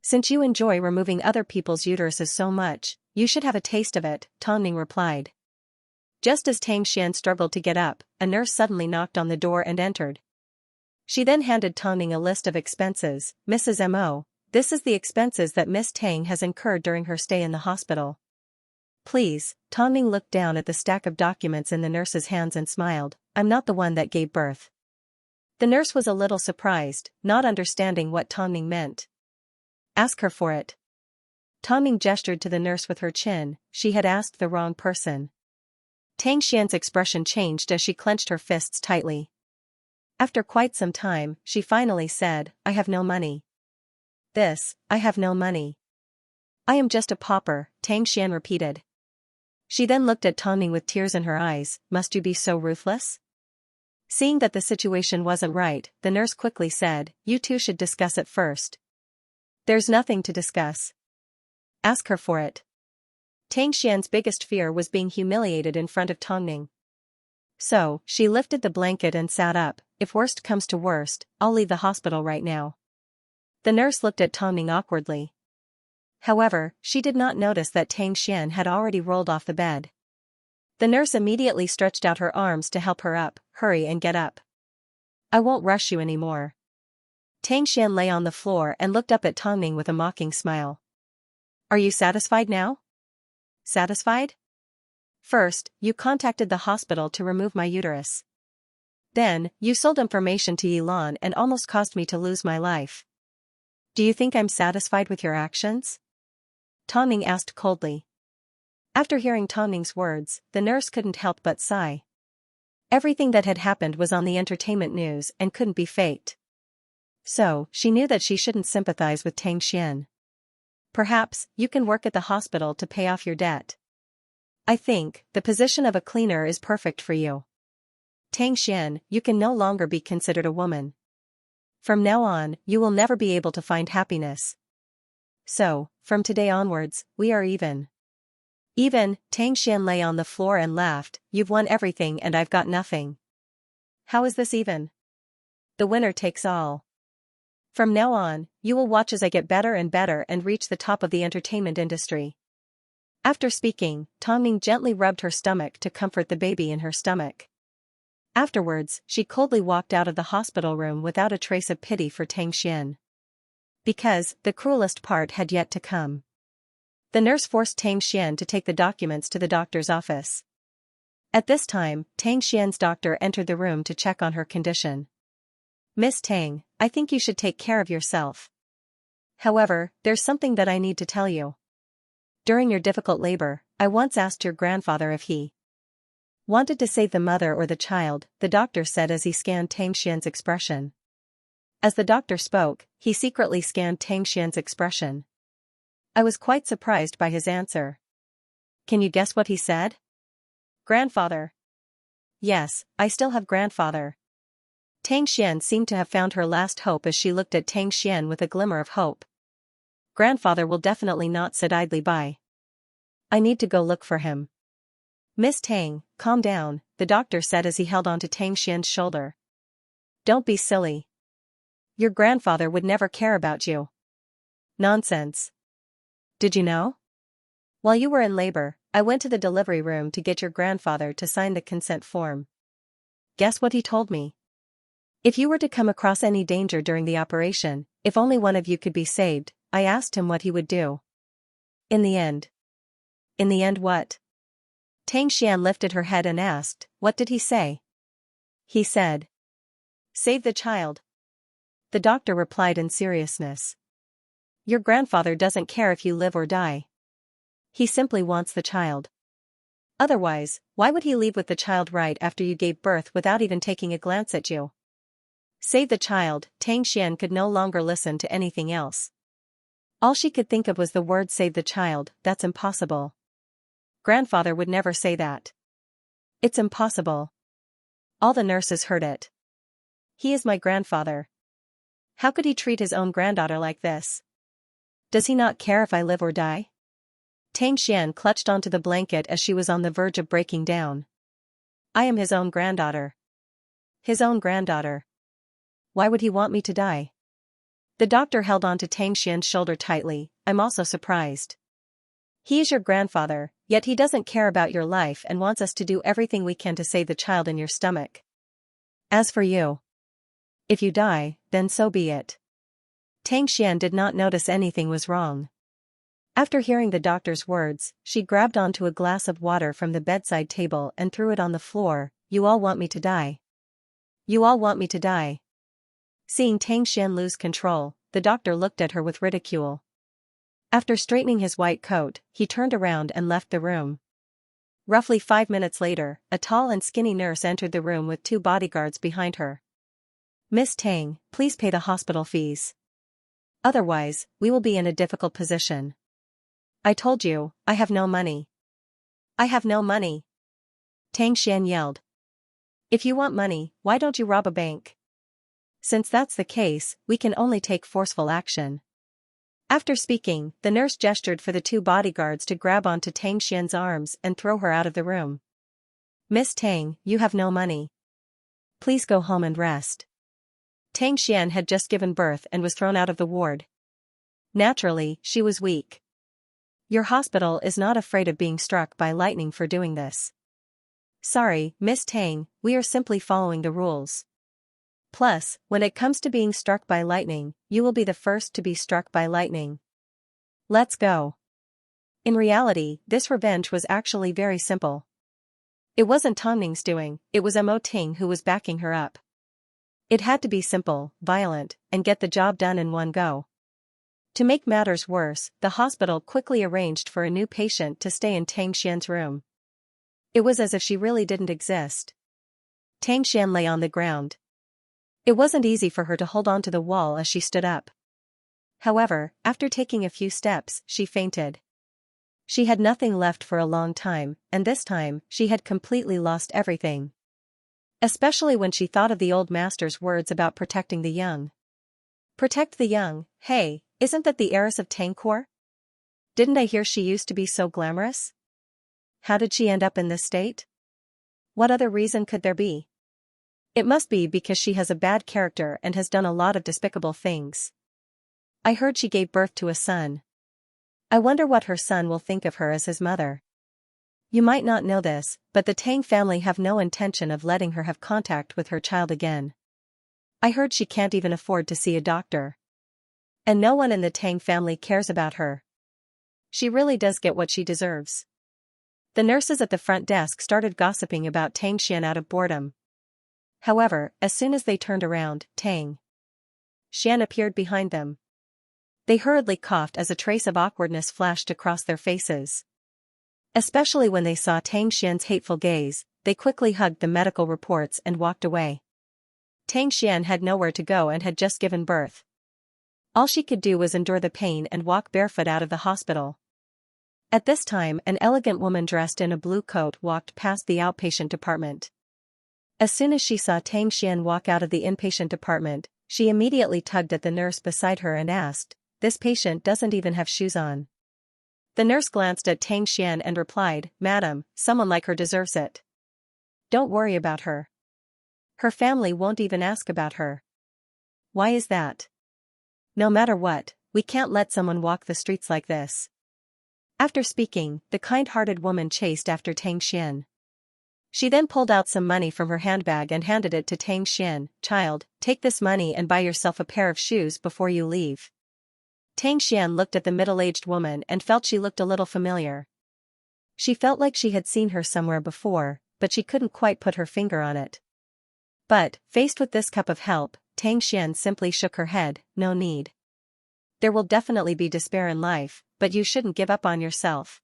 Since you enjoy removing other people's uteruses so much, you should have a taste of it," Tongning replied. Just as Tang Xian struggled to get up, a nurse suddenly knocked on the door and entered. She then handed Tongning a list of expenses. "Mrs. Mo, this is the expenses that Miss Tang has incurred during her stay in the hospital." "Please," Tongning looked down at the stack of documents in the nurse's hands and smiled, "I'm not the one that gave birth." The nurse was a little surprised, not understanding what Tongning meant. "Ask her for it." Tongning gestured to the nurse with her chin. She had asked the wrong person. Tang Xian's expression changed as she clenched her fists tightly. After quite some time, she finally said, "I have no money." I have no money. "I am just a pauper," Tang Xian repeated. She then looked at Tongning with tears in her eyes. "Must you be so ruthless?" Seeing that the situation wasn't right, the nurse quickly said, "You two should discuss it first." "There's nothing to discuss. Ask her for it." Tang Xian's biggest fear was being humiliated in front of Tongning. So, she lifted the blanket and sat up. "If worst comes to worst, I'll leave the hospital right now." The nurse looked at Tongning awkwardly. However, she did not notice that Tang Xian had already rolled off the bed. The nurse immediately stretched out her arms to help her up. "Hurry and get up. I won't rush you anymore." Tang Xian lay on the floor and looked up at Tongning with a mocking smile. "Are you satisfied now?" "Satisfied? First, you contacted the hospital to remove my uterus. Then, you sold information to Yilan and almost caused me to lose my life. Do you think I'm satisfied with your actions?" Tong Ning asked coldly. After hearing Tong Ning's words, the nurse couldn't help but sigh. Everything that had happened was on the entertainment news and couldn't be faked. So, she knew that she shouldn't sympathize with Tang Xian. Perhaps, you can work at the hospital to pay off your debt. I think, the position of a cleaner is perfect for you. Tang Xian, you can no longer be considered a woman. From now on, you will never be able to find happiness. So, from today onwards, we are even. Even, Tang Xian lay on the floor and laughed, you've won everything and I've got nothing. How is this even? The winner takes all. From now on, you will watch as I get better and reach the top of the entertainment industry. After speaking, Tong Ning gently rubbed her stomach to comfort the baby in her stomach. Afterwards, she coldly walked out of the hospital room without a trace of pity for Tang Xian. Because, the cruelest part had yet to come. The nurse forced Tang Xian to take the documents to the doctor's office. At this time, Tang Xian's doctor entered the room to check on her condition. Miss Tang, I think you should take care of yourself. However, there's something that I need to tell you. During your difficult labor, I once asked your grandfather if he wanted to save the mother or the child, the doctor said as he scanned Tang Xian's expression. As the doctor spoke, he secretly scanned Tang Xian's expression. I was quite surprised by his answer. Can you guess what he said? Grandfather. Yes, I still have grandfather. Tang Xian seemed to have found her last hope as she looked at Tang Xian with a glimmer of hope. Grandfather will definitely not sit idly by. I need to go look for him. Miss Tang, calm down, the doctor said as he held onto Tang Xian's shoulder. Don't be silly. Your grandfather would never care about you. Nonsense. Did you know? While you were in labor, I went to the delivery room to get your grandfather to sign the consent form. Guess what he told me? If you were to come across any danger during the operation, if only one of you could be saved, I asked him what he would do. In the end. In the end what? Tang Xian lifted her head and asked, what did he say? He said. Save the child. The doctor replied in seriousness. Your grandfather doesn't care if you live or die. He simply wants the child. Otherwise, why would he leave with the child right after you gave birth without even taking a glance at you? Save the child, Tang Xian could no longer listen to anything else. All she could think of was the word save the child, that's impossible. Grandfather would never say that. It's impossible. All the nurses heard it. He is my grandfather. How could he treat his own granddaughter like this? Does he not care if I live or die? Tang Xian clutched onto the blanket as she was on the verge of breaking down. I am his own granddaughter. His own granddaughter. Why would he want me to die? The doctor held on to Tang Xian's shoulder tightly. I'm also surprised. He is your grandfather, yet he doesn't care about your life and wants us to do everything we can to save the child in your stomach. As for you, if you die, then so be it. Tang Xian did not notice anything was wrong. After hearing the doctor's words, she grabbed onto a glass of water from the bedside table and threw it on the floor. You all want me to die. You all want me to die. Seeing Tang Xian lose control, the doctor looked at her with ridicule. After straightening his white coat, he turned around and left the room. Roughly 5 minutes later, a tall and skinny nurse entered the room with 2 bodyguards behind her. Miss Tang, please pay the hospital fees. Otherwise, we will be in a difficult position. I told you, I have no money. I have no money. Tang Xian yelled. If you want money, why don't you rob a bank? Since that's the case, we can only take forceful action. After speaking, the nurse gestured for the 2 bodyguards to grab onto Tang Xian's arms and throw her out of the room. Miss Tang, you have no money. Please go home and rest. Tang Xian had just given birth and was thrown out of the ward. Naturally, she was weak. Your hospital is not afraid of being struck by lightning for doing this. Sorry, Miss Tang, we are simply following the rules. Plus, when it comes to being struck by lightning, you will be the first to be struck by lightning. Let's go. In reality, this revenge was actually very simple. It wasn't Tong Ning's doing, it was Mo Ting who was backing her up. It had to be simple, violent, and get the job done in one go. To make matters worse, the hospital quickly arranged for a new patient to stay in Tang Xian's room. It was as if she really didn't exist. Tang Xian lay on the ground. It wasn't easy for her to hold on to the wall as she stood up. However, after taking a few steps, she fainted. She had nothing left for a long time, and this time, she had completely lost everything. Especially when she thought of the old master's words about protecting the young. Protect the young, hey, isn't that the heiress of Tangkor? Didn't I hear she used to be so glamorous? How did she end up in this state? What other reason could there be? It must be because she has a bad character and has done a lot of despicable things. I heard she gave birth to a son. I wonder what her son will think of her as his mother. You might not know this, but the Tang family have no intention of letting her have contact with her child again. I heard she can't even afford to see a doctor. And no one in the Tang family cares about her. She really does get what she deserves. The nurses at the front desk started gossiping about Tang Xian out of boredom. However, as soon as they turned around, Tang Xian appeared behind them. They hurriedly coughed as a trace of awkwardness flashed across their faces. Especially when they saw Tang Xian's hateful gaze, they quickly hugged the medical reports and walked away. Tang Xian had nowhere to go and had just given birth. All she could do was endure the pain and walk barefoot out of the hospital. At this time, an elegant woman dressed in a blue coat walked past the outpatient department. As soon as she saw Tang Xian walk out of the inpatient department, she immediately tugged at the nurse beside her and asked, "This patient doesn't even have shoes on." The nurse glanced at Tang Xian and replied, "Madam, someone like her deserves it. Don't worry about her. Her family won't even ask about her." "Why is that?" "No matter what, we can't let someone walk the streets like this." After speaking, the kind-hearted woman chased after Tang Xian. She then pulled out some money from her handbag and handed it to Tang Xian. "Child, take this money and buy yourself a pair of shoes before you leave." Tang Xian looked at the middle-aged woman and felt she looked a little familiar. She felt like she had seen her somewhere before, but she couldn't quite put her finger on it. But, faced with this cup of help, Tang Xian simply shook her head, "No need. There will definitely be despair in life, but you shouldn't give up on yourself."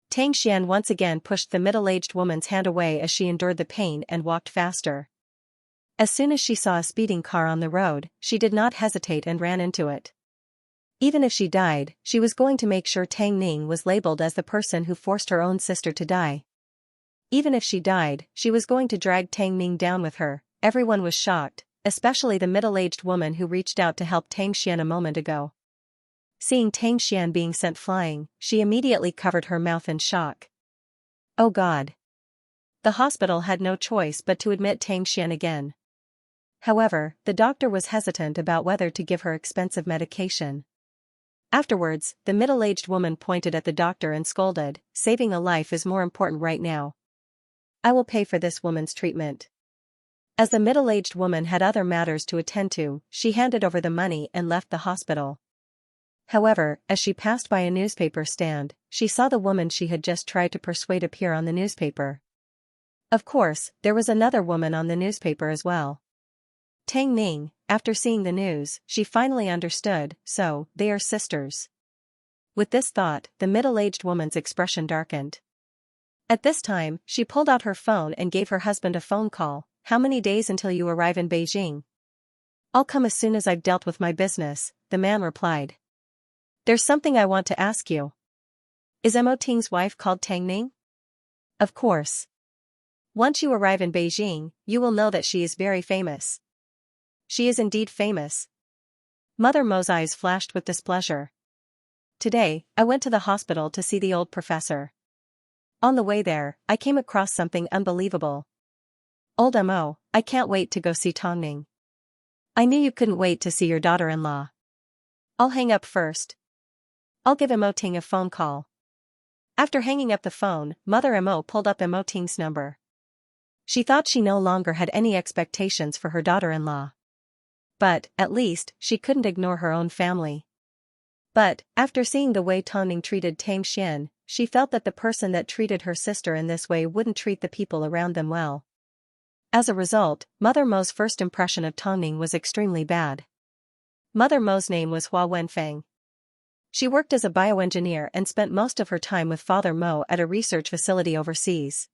Tang Xian once again pushed the middle-aged woman's hand away as she endured the pain and walked faster. As soon as she saw a speeding car on the road, she did not hesitate and ran into it. Even if she died, she was going to make sure Tang Ning was labeled as the person who forced her own sister to die. Even if she died, she was going to drag Tang Ning down with her. Everyone was shocked, especially the middle-aged woman who reached out to help Tang Xian a moment ago. Seeing Tang Xian being sent flying, she immediately covered her mouth in shock. Oh God! The hospital had no choice but to admit Tang Xian again. However, the doctor was hesitant about whether to give her expensive medication. Afterwards, the middle-aged woman pointed at the doctor and scolded, "Saving a life is more important right now. I will pay for this woman's treatment." As the middle-aged woman had other matters to attend to, she handed over the money and left the hospital. However, as she passed by a newspaper stand, she saw the woman she had just tried to persuade appear on the newspaper. Of course, there was another woman on the newspaper as well. Tang Ning, after seeing the news, she finally understood, so, they are sisters. With this thought, the middle-aged woman's expression darkened. At this time, she pulled out her phone and gave her husband a phone call. "How many days until you arrive in Beijing?" "I'll come as soon as I've dealt with my business," the man replied. "There's something I want to ask you. Is Mo Ting's wife called Tang Ning?" "Of course. Once you arrive in Beijing, you will know that she is very famous." "She is indeed famous." Mother Mo's eyes flashed with displeasure. "Today, I went to the hospital to see the old professor. On the way there, I came across something unbelievable. Old Mo, I can't wait to go see Tongning." "I knew you couldn't wait to see your daughter-in-law. I'll hang up first. I'll give Mo Ting a phone call." After hanging up the phone, Mother Mo pulled up Mo Ting's number. She thought she no longer had any expectations for her daughter-in-law. But, at least, she couldn't ignore her own family. But, after seeing the way Tongning treated Tang Xian, she felt that the person that treated her sister in this way wouldn't treat the people around them well. As a result, Mother Mo's first impression of Tongning was extremely bad. Mother Mo's name was Hua Wenfeng. She worked as a bioengineer and spent most of her time with Father Mo at a research facility overseas.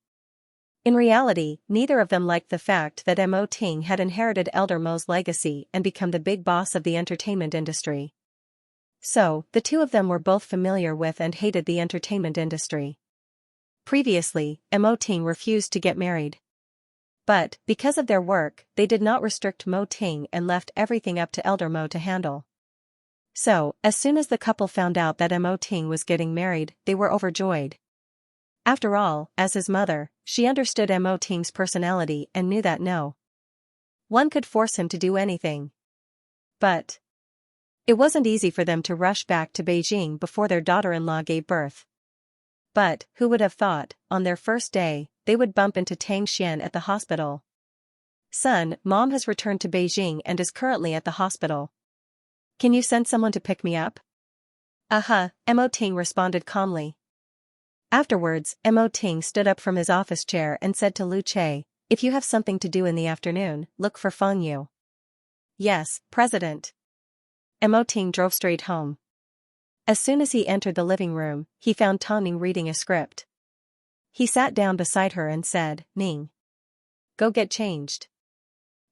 In reality, neither of them liked the fact that Mo Ting had inherited Elder Mo's legacy and become the big boss of the entertainment industry. So, the two of them were both familiar with and hated the entertainment industry. Previously, Mo Ting refused to get married. But, because of their work, they did not restrict Mo Ting and left everything up to Elder Mo to handle. So, as soon as the couple found out that Mo Ting was getting married, they were overjoyed. After all, as his mother, she understood Mo Ting's personality and knew that no one could force him to do anything. But it wasn't easy for them to rush back to Beijing before their daughter-in-law gave birth. But, who would have thought, on their first day, they would bump into Xianxia at the hospital. Son, Mom has returned to Beijing and is currently at the hospital. Can you send someone to pick me up? Mo Ting responded calmly. Afterwards, Mo Ting stood up from his office chair and said to Lu Che, if you have something to do in the afternoon, look for Feng Yu. Yes, President. Mo Ting drove straight home. As soon as he entered the living room, he found Tang reading a script. He sat down beside her and said, Ning. Go get changed.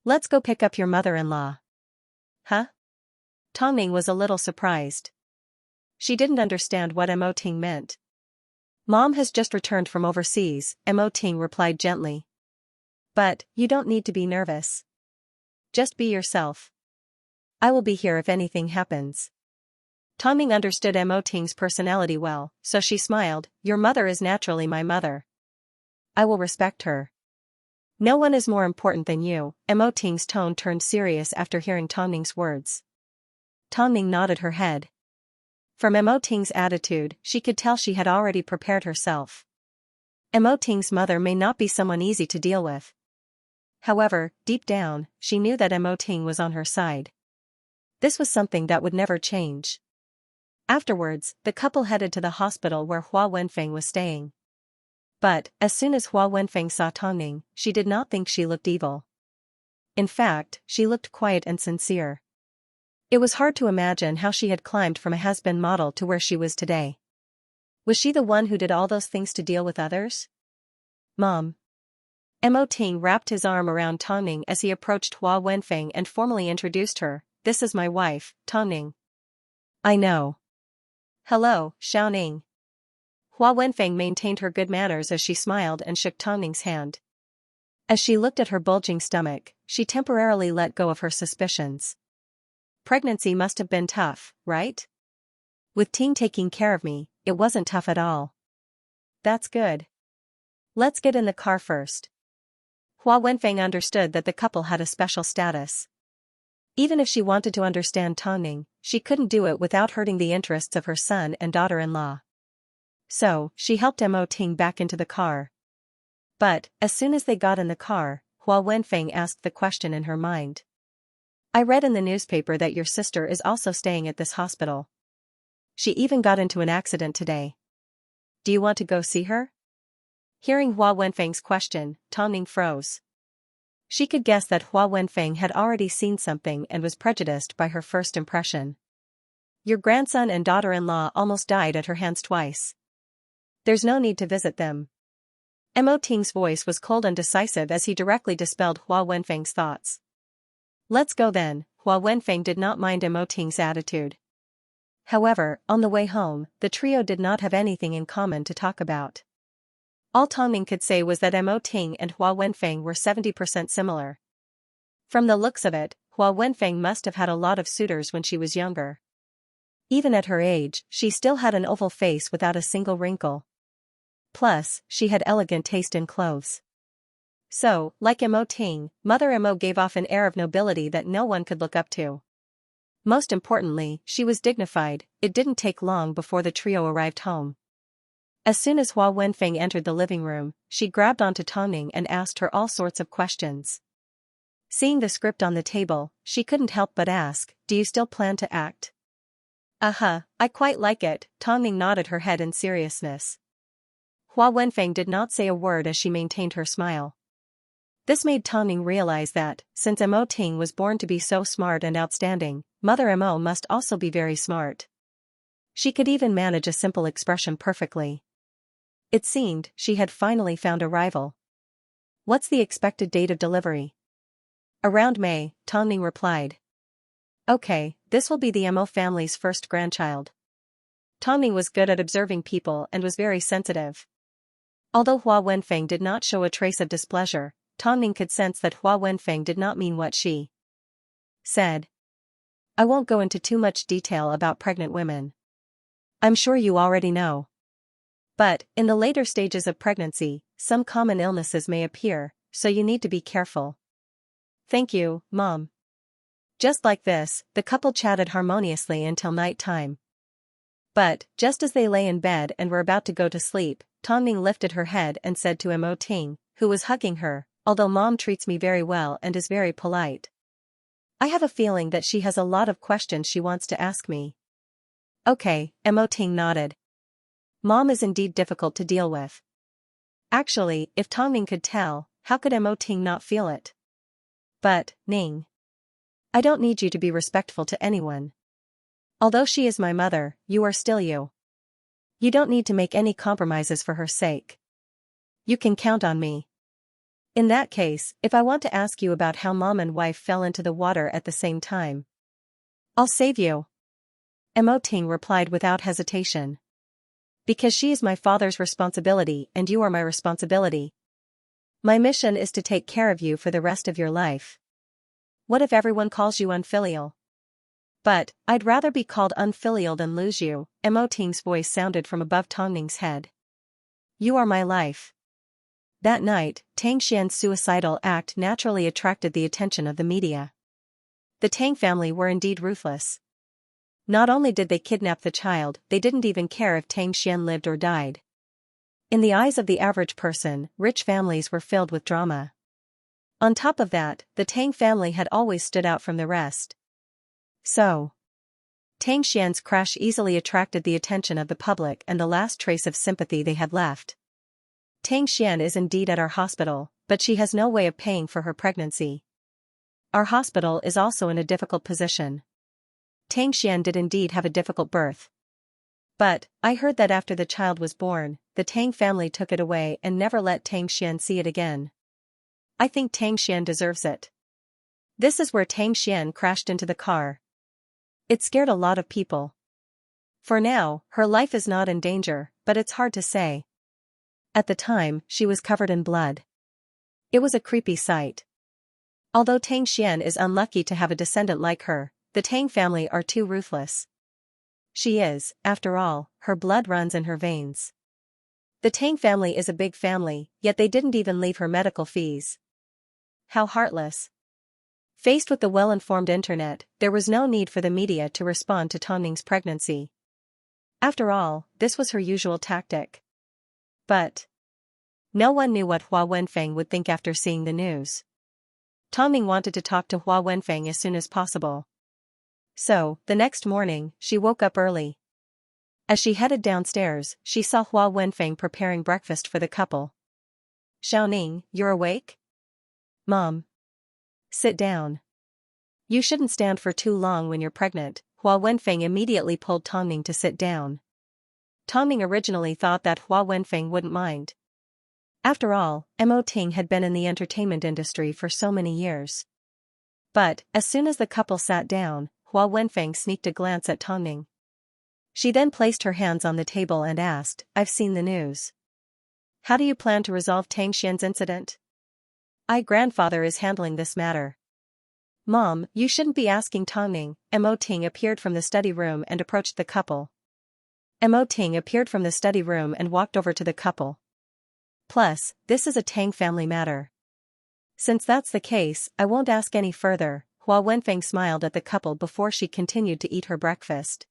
Let's go pick up your mother-in-law. Huh? Tang was a little surprised. She didn't understand what Mo Ting meant. Mom has just returned from overseas, Mo Ting replied gently. But, you don't need to be nervous. Just be yourself. I will be here if anything happens. Tang understood Mo Ting's personality well, so she smiled, your mother is naturally my mother. I will respect her. No one is more important than you. Mo Ting's tone turned serious after hearing Tang's words. Tang nodded her head. From Mo Ting's attitude, she could tell she had already prepared herself. Mo Ting's mother may not be someone easy to deal with. However, deep down, she knew that Mo Ting was on her side. This was something that would never change. Afterwards, the couple headed to the hospital where Hua Wenfeng was staying. But, as soon as Hua Wenfeng saw Tang, she did not think she looked evil. In fact, she looked quiet and sincere. It was hard to imagine how she had climbed from a has-been model to where she was today. Was she the one who did all those things to deal with others? Mom. Mo Ting wrapped his arm around Tang as he approached Hua Wenfeng and formally introduced her, this is my wife, Tang. I know. Hello, Xiaoning. Hua Wenfeng maintained her good manners as she smiled and shook Tang's hand. As she looked at her bulging stomach, she temporarily let go of her suspicions. Pregnancy must have been tough, right? With Ting taking care of me, it wasn't tough at all. That's good. Let's get in the car first. Hua Wenfeng understood that the couple had a special status. Even if she wanted to understand Tang, she couldn't do it without hurting the interests of her son and daughter-in-law. So, she helped Mo Ting back into the car. But, as soon as they got in the car, Hua Wenfeng asked the question in her mind. I read in the newspaper that your sister is also staying at this hospital. She even got into an accident today. Do you want to go see her? Hearing Hua Wenfeng's question, Tang froze. She could guess that Hua Wenfeng had already seen something and was prejudiced by her first impression. Your grandson and daughter-in-law almost died at her hands twice. There's no need to visit them. Mo Ting's voice was cold and decisive as he directly dispelled Hua Wenfeng's thoughts. Let's go then. Hua Wenfeng did not mind Mo Ting's attitude. However, on the way home, the trio did not have anything in common to talk about. All Tang could say was that Mo Ting and Hua Wenfeng were 70% similar. From the looks of it, Hua Wenfeng must have had a lot of suitors when she was younger. Even at her age, she still had an oval face without a single wrinkle. Plus, she had elegant taste in clothes. So, like Mo Ting, Mother Mo gave off an air of nobility that no one could look up to. Most importantly, she was dignified. It didn't take long before the trio arrived home. As soon as Hua Wenfeng entered the living room, she grabbed onto Tang and asked her all sorts of questions. Seeing the script on the table, she couldn't help but ask, do you still plan to act? I quite like it, Tang nodded her head in seriousness. Hua Wenfeng did not say a word as she maintained her smile. This made Tang realize that, since Mo Ting was born to be so smart and outstanding, Mother Mo must also be very smart. She could even manage a simple expression perfectly. It seemed she had finally found a rival. What's the expected date of delivery? Around May, Tongning replied. Okay, this will be the Mo family's first grandchild. Tongning was good at observing people and was very sensitive. Although Hua Wenfeng did not show a trace of displeasure, Tongning could sense that Hua Wenfeng did not mean what she said. I won't go into too much detail about pregnant women. I'm sure you already know. But, in the later stages of pregnancy, some common illnesses may appear, so you need to be careful. Thank you, Mom. Just like this, the couple chatted harmoniously until night time. But, just as they lay in bed and were about to go to sleep, Tongning lifted her head and said to Mo Ting, who was hugging her, although Mom treats me very well and is very polite. I have a feeling that she has a lot of questions she wants to ask me. Okay, Mo Ting nodded. Mom is indeed difficult to deal with. Actually, if Tongning could tell, how could Mo Ting not feel it? But, Ning. I don't need you to be respectful to anyone. Although she is my mother, you are still you. You don't need to make any compromises for her sake. You can count on me. In that case, if I want to ask you about how Mom and wife fell into the water at the same time, I'll save you. Mo Ting replied without hesitation. Because she is my father's responsibility and you are my responsibility. My mission is to take care of you for the rest of your life. What if everyone calls you unfilial? But, I'd rather be called unfilial than lose you, Mo Ting's voice sounded from above Tongning's head. You are my life. That night, Tang Xian's suicidal act naturally attracted the attention of the media. The Tang family were indeed ruthless. Not only did they kidnap the child, they didn't even care if Tang Xian lived or died. In the eyes of the average person, rich families were filled with drama. On top of that, the Tang family had always stood out from the rest. So, Tang Xian's crash easily attracted the attention of the public and the last trace of sympathy they had left. Tang Xian is indeed at our hospital, but she has no way of paying for her pregnancy. Our hospital is also in a difficult position. Tang Xian did indeed have a difficult birth. But, I heard that after the child was born, the Tang family took it away and never let Tang Xian see it again. I think Tang Xian deserves it. This is where Tang Xian crashed into the car. It scared a lot of people. For now, her life is not in danger, but it's hard to say. At the time, she was covered in blood. It was a creepy sight. Although Tang Xian is unlucky to have a descendant like her, the Tang family are too ruthless. She is, after all, her blood runs in her veins. The Tang family is a big family, yet they didn't even leave her medical fees. How heartless. Faced with the well-informed internet, there was no need for the media to respond to Tongning's pregnancy. After all, this was her usual tactic. But no one knew what Hua Wenfeng would think after seeing the news. Tongning wanted to talk to Hua Wenfeng as soon as possible. So, the next morning, she woke up early. As she headed downstairs, she saw Hua Wenfeng preparing breakfast for the couple. Xiaoning, you're awake? Mom. Sit down. You shouldn't stand for too long when you're pregnant. Hua Wenfeng immediately pulled Tongning to sit down. Tongning originally thought that Hua Wenfeng wouldn't mind. After all, Mo Ting had been in the entertainment industry for so many years. But, as soon as the couple sat down, Hua Wenfeng sneaked a glance at Tongning. She then placed her hands on the table and asked, I've seen the news. How do you plan to resolve Tang Xian's incident? Grandfather is handling this matter. Mom, you shouldn't be asking Tongning. Mo Ting appeared from the study room and approached the couple. Mo Ting appeared from the study room and walked over to the couple. Plus, this is a Tang family matter. Since that's the case, I won't ask any further. Hua Wenfeng smiled at the couple before she continued to eat her breakfast.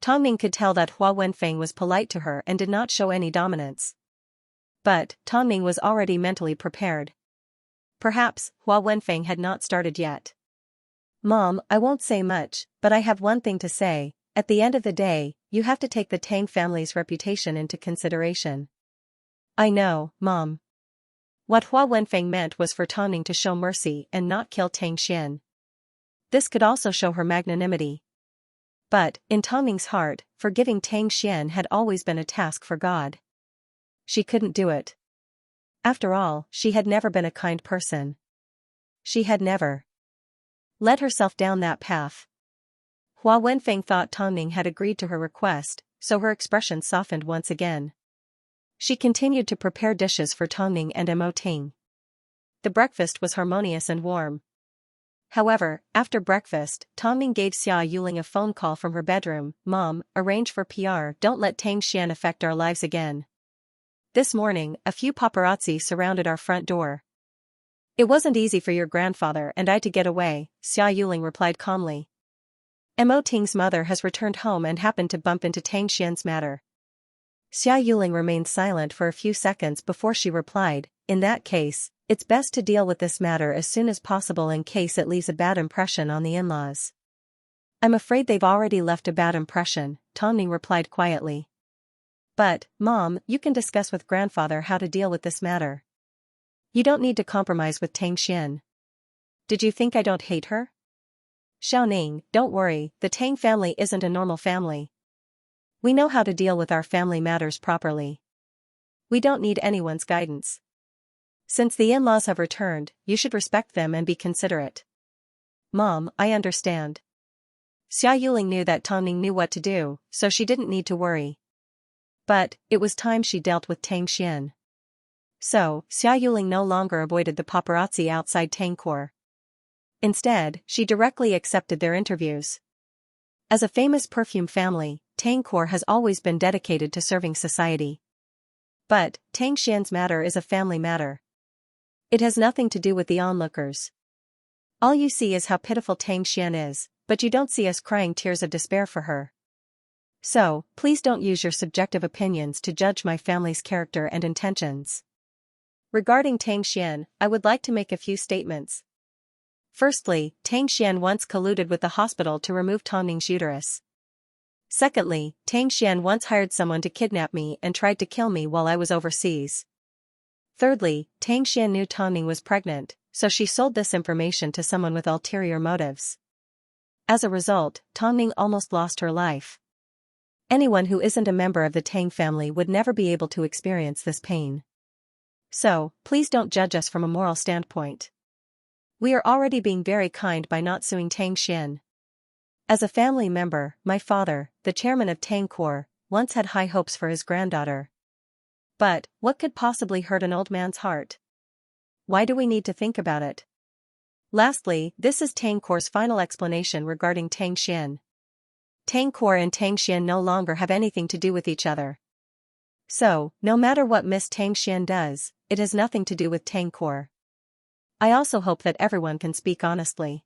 Tongning could tell that Hua Wenfeng was polite to her and did not show any dominance. But, Tongning was already mentally prepared. Perhaps, Hua Wenfeng had not started yet. Mom, I won't say much, but I have one thing to say. At the end of the day, you have to take the Tang family's reputation into consideration. I know, Mom. What Hua Wenfeng meant was for Tongning to show mercy and not kill Tang Xian. This could also show her magnanimity. But, in Tang Ning's heart, forgiving Tang Xian had always been a task for God. She couldn't do it. After all, she had never been a kind person. She had never led herself down that path. Hua Wenfeng thought Tang Ning had agreed to her request, so her expression softened once again. She continued to prepare dishes for Tang Ning and Mo Ting. The breakfast was harmonious and warm. However, after breakfast, Tang Ning gave Xia Yuling a phone call from her bedroom. "Mom, arrange for PR, don't let Tang Xian affect our lives again. This morning, a few paparazzi surrounded our front door. It wasn't easy for your grandfather and I to get away," Xia Yuling replied calmly. Mo Ting's mother has returned home and happened to bump into Tang Xian's matter. Xia Yuling remained silent for a few seconds before she replied, "In that case, it's best to deal with this matter as soon as possible in case it leaves a bad impression on the in-laws." "I'm afraid they've already left a bad impression," Tang Ning replied quietly. "But, Mom, you can discuss with grandfather how to deal with this matter. You don't need to compromise with Tang Xian. Did you think I don't hate her?" "Xiaoning, don't worry, the Tang family isn't a normal family. We know how to deal with our family matters properly. We don't need anyone's guidance. Since the in-laws have returned, you should respect them and be considerate." "Mom, I understand." Xia Yuling knew that Tang Ning knew what to do, so she didn't need to worry. But, it was time she dealt with Tang Xian. So, Xia Yuling no longer avoided the paparazzi outside Tangkor. Instead, she directly accepted their interviews. As a famous perfume family, Tangkor has always been dedicated to serving society. But, Tang Xian's matter is a family matter. It has nothing to do with the onlookers. All you see is how pitiful Tang Xian is, but you don't see us crying tears of despair for her. So, please don't use your subjective opinions to judge my family's character and intentions. Regarding Tang Xian, I would like to make a few statements. Firstly, Tang Xian once colluded with the hospital to remove Tang Ning's uterus. Secondly, Tang Xian once hired someone to kidnap me and tried to kill me while I was overseas. Thirdly, Tang Xian knew Tang Ning was pregnant, so she sold this information to someone with ulterior motives. As a result, Tang Ning almost lost her life. Anyone who isn't a member of the Tang family would never be able to experience this pain. So, please don't judge us from a moral standpoint. We are already being very kind by not suing Tang Xian. As a family member, my father, the chairman of Tangkor, once had high hopes for his granddaughter. But, what could possibly hurt an old man's heart? Why do we need to think about it? Lastly, this is Tangkor's final explanation regarding Tang Xian. Tangkor and Tang Xian no longer have anything to do with each other. So, no matter what Miss Tang Xian does, it has nothing to do with Tangkor. I also hope that everyone can speak honestly.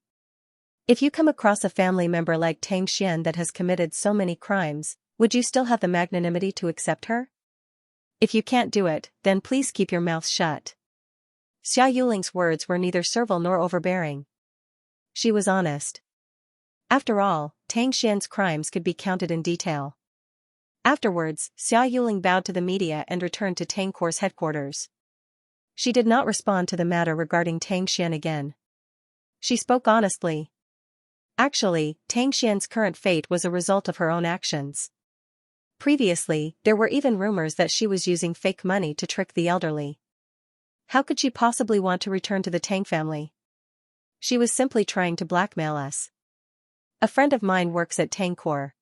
If you come across a family member like Tang Xian that has committed so many crimes, would you still have the magnanimity to accept her? If you can't do it, then please keep your mouth shut. Xia Yuling's words were neither servile nor overbearing. She was honest. After all, Tang Xian's crimes could be counted in detail. Afterwards, Xia Yuling bowed to the media and returned to Tangkor's headquarters. She did not respond to the matter regarding Tang Xian again. She spoke honestly. Actually, Tang Xian's current fate was a result of her own actions. Previously, there were even rumors that she was using fake money to trick the elderly. How could she possibly want to return to the Tang family? She was simply trying to blackmail us. A friend of mine works at Tangkor.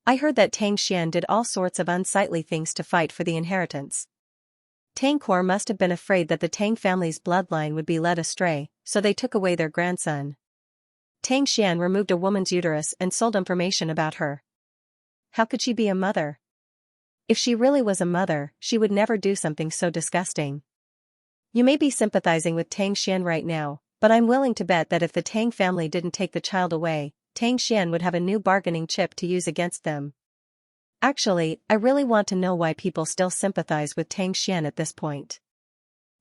I heard that Tang Xian did all sorts of unsightly things to fight for the inheritance. Tangkor must have been afraid that the Tang family's bloodline would be led astray, so they took away their grandson. Tang Xian removed a woman's uterus and sold information about her. How could she be a mother? If she really was a mother, she would never do something so disgusting. You may be sympathizing with Tang Xian right now, but I'm willing to bet that if the Tang family didn't take the child away, Tang Xian would have a new bargaining chip to use against them. Actually, I really want to know why people still sympathize with Tang Xian at this point.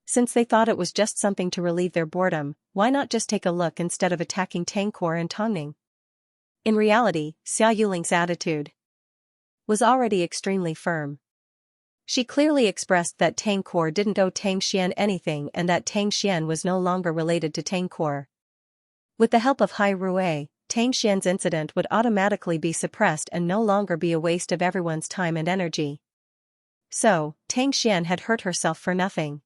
Since they thought it was just something to relieve their boredom, why not just take a look instead of attacking Tangkor and Tang Ning? In reality, Xia Yuling's attitude was already extremely firm. She clearly expressed that Tangkor didn't owe Tang Xian anything and that Tang Xian was no longer related to Tangkor. With the help of Hai Rui, Tang Xian's incident would automatically be suppressed and no longer be a waste of everyone's time and energy. So, Tang Xian had hurt herself for nothing.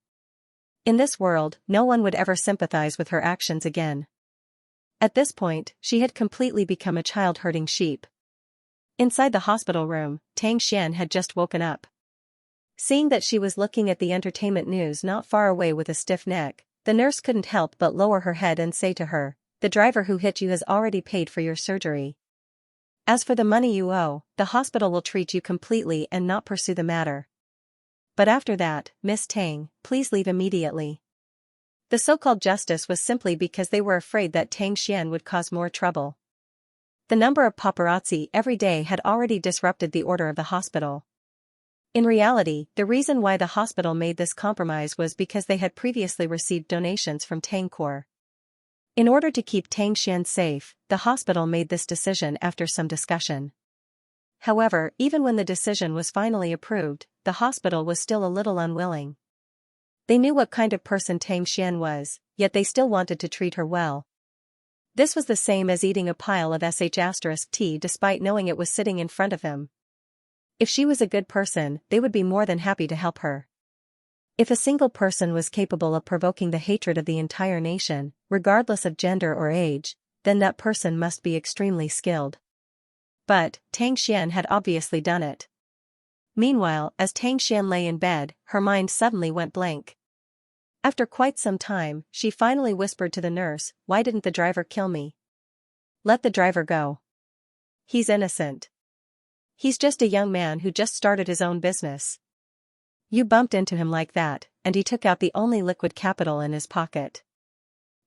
In this world, no one would ever sympathize with her actions again. At this point, she had completely become a child herding sheep. Inside the hospital room, Tang Xian had just woken up. Seeing that she was looking at the entertainment news not far away with a stiff neck, the nurse couldn't help but lower her head and say to her, "The driver who hit you has already paid for your surgery. As for the money you owe, the hospital will treat you completely and not pursue the matter. But after that, Miss Tang, please leave immediately." The so-called justice was simply because they were afraid that Tang Xian would cause more trouble. The number of paparazzi every day had already disrupted the order of the hospital. In reality, the reason why the hospital made this compromise was because they had previously received donations from Tangkor. In order to keep Tang Xian safe, the hospital made this decision after some discussion. However, even when the decision was finally approved, the hospital was still a little unwilling. They knew what kind of person Tang Xian was, yet they still wanted to treat her well. This was the same as eating a pile of *T despite knowing it was sitting in front of him. If she was a good person, they would be more than happy to help her. If a single person was capable of provoking the hatred of the entire nation, regardless of gender or age, then that person must be extremely skilled. But, Tang Xian had obviously done it. Meanwhile, as Tang Xian lay in bed, her mind suddenly went blank. After quite some time, she finally whispered to the nurse, "Why didn't the driver kill me? Let the driver go. He's innocent. He's just a young man who just started his own business. You bumped into him like that, and he took out the only liquid capital in his pocket.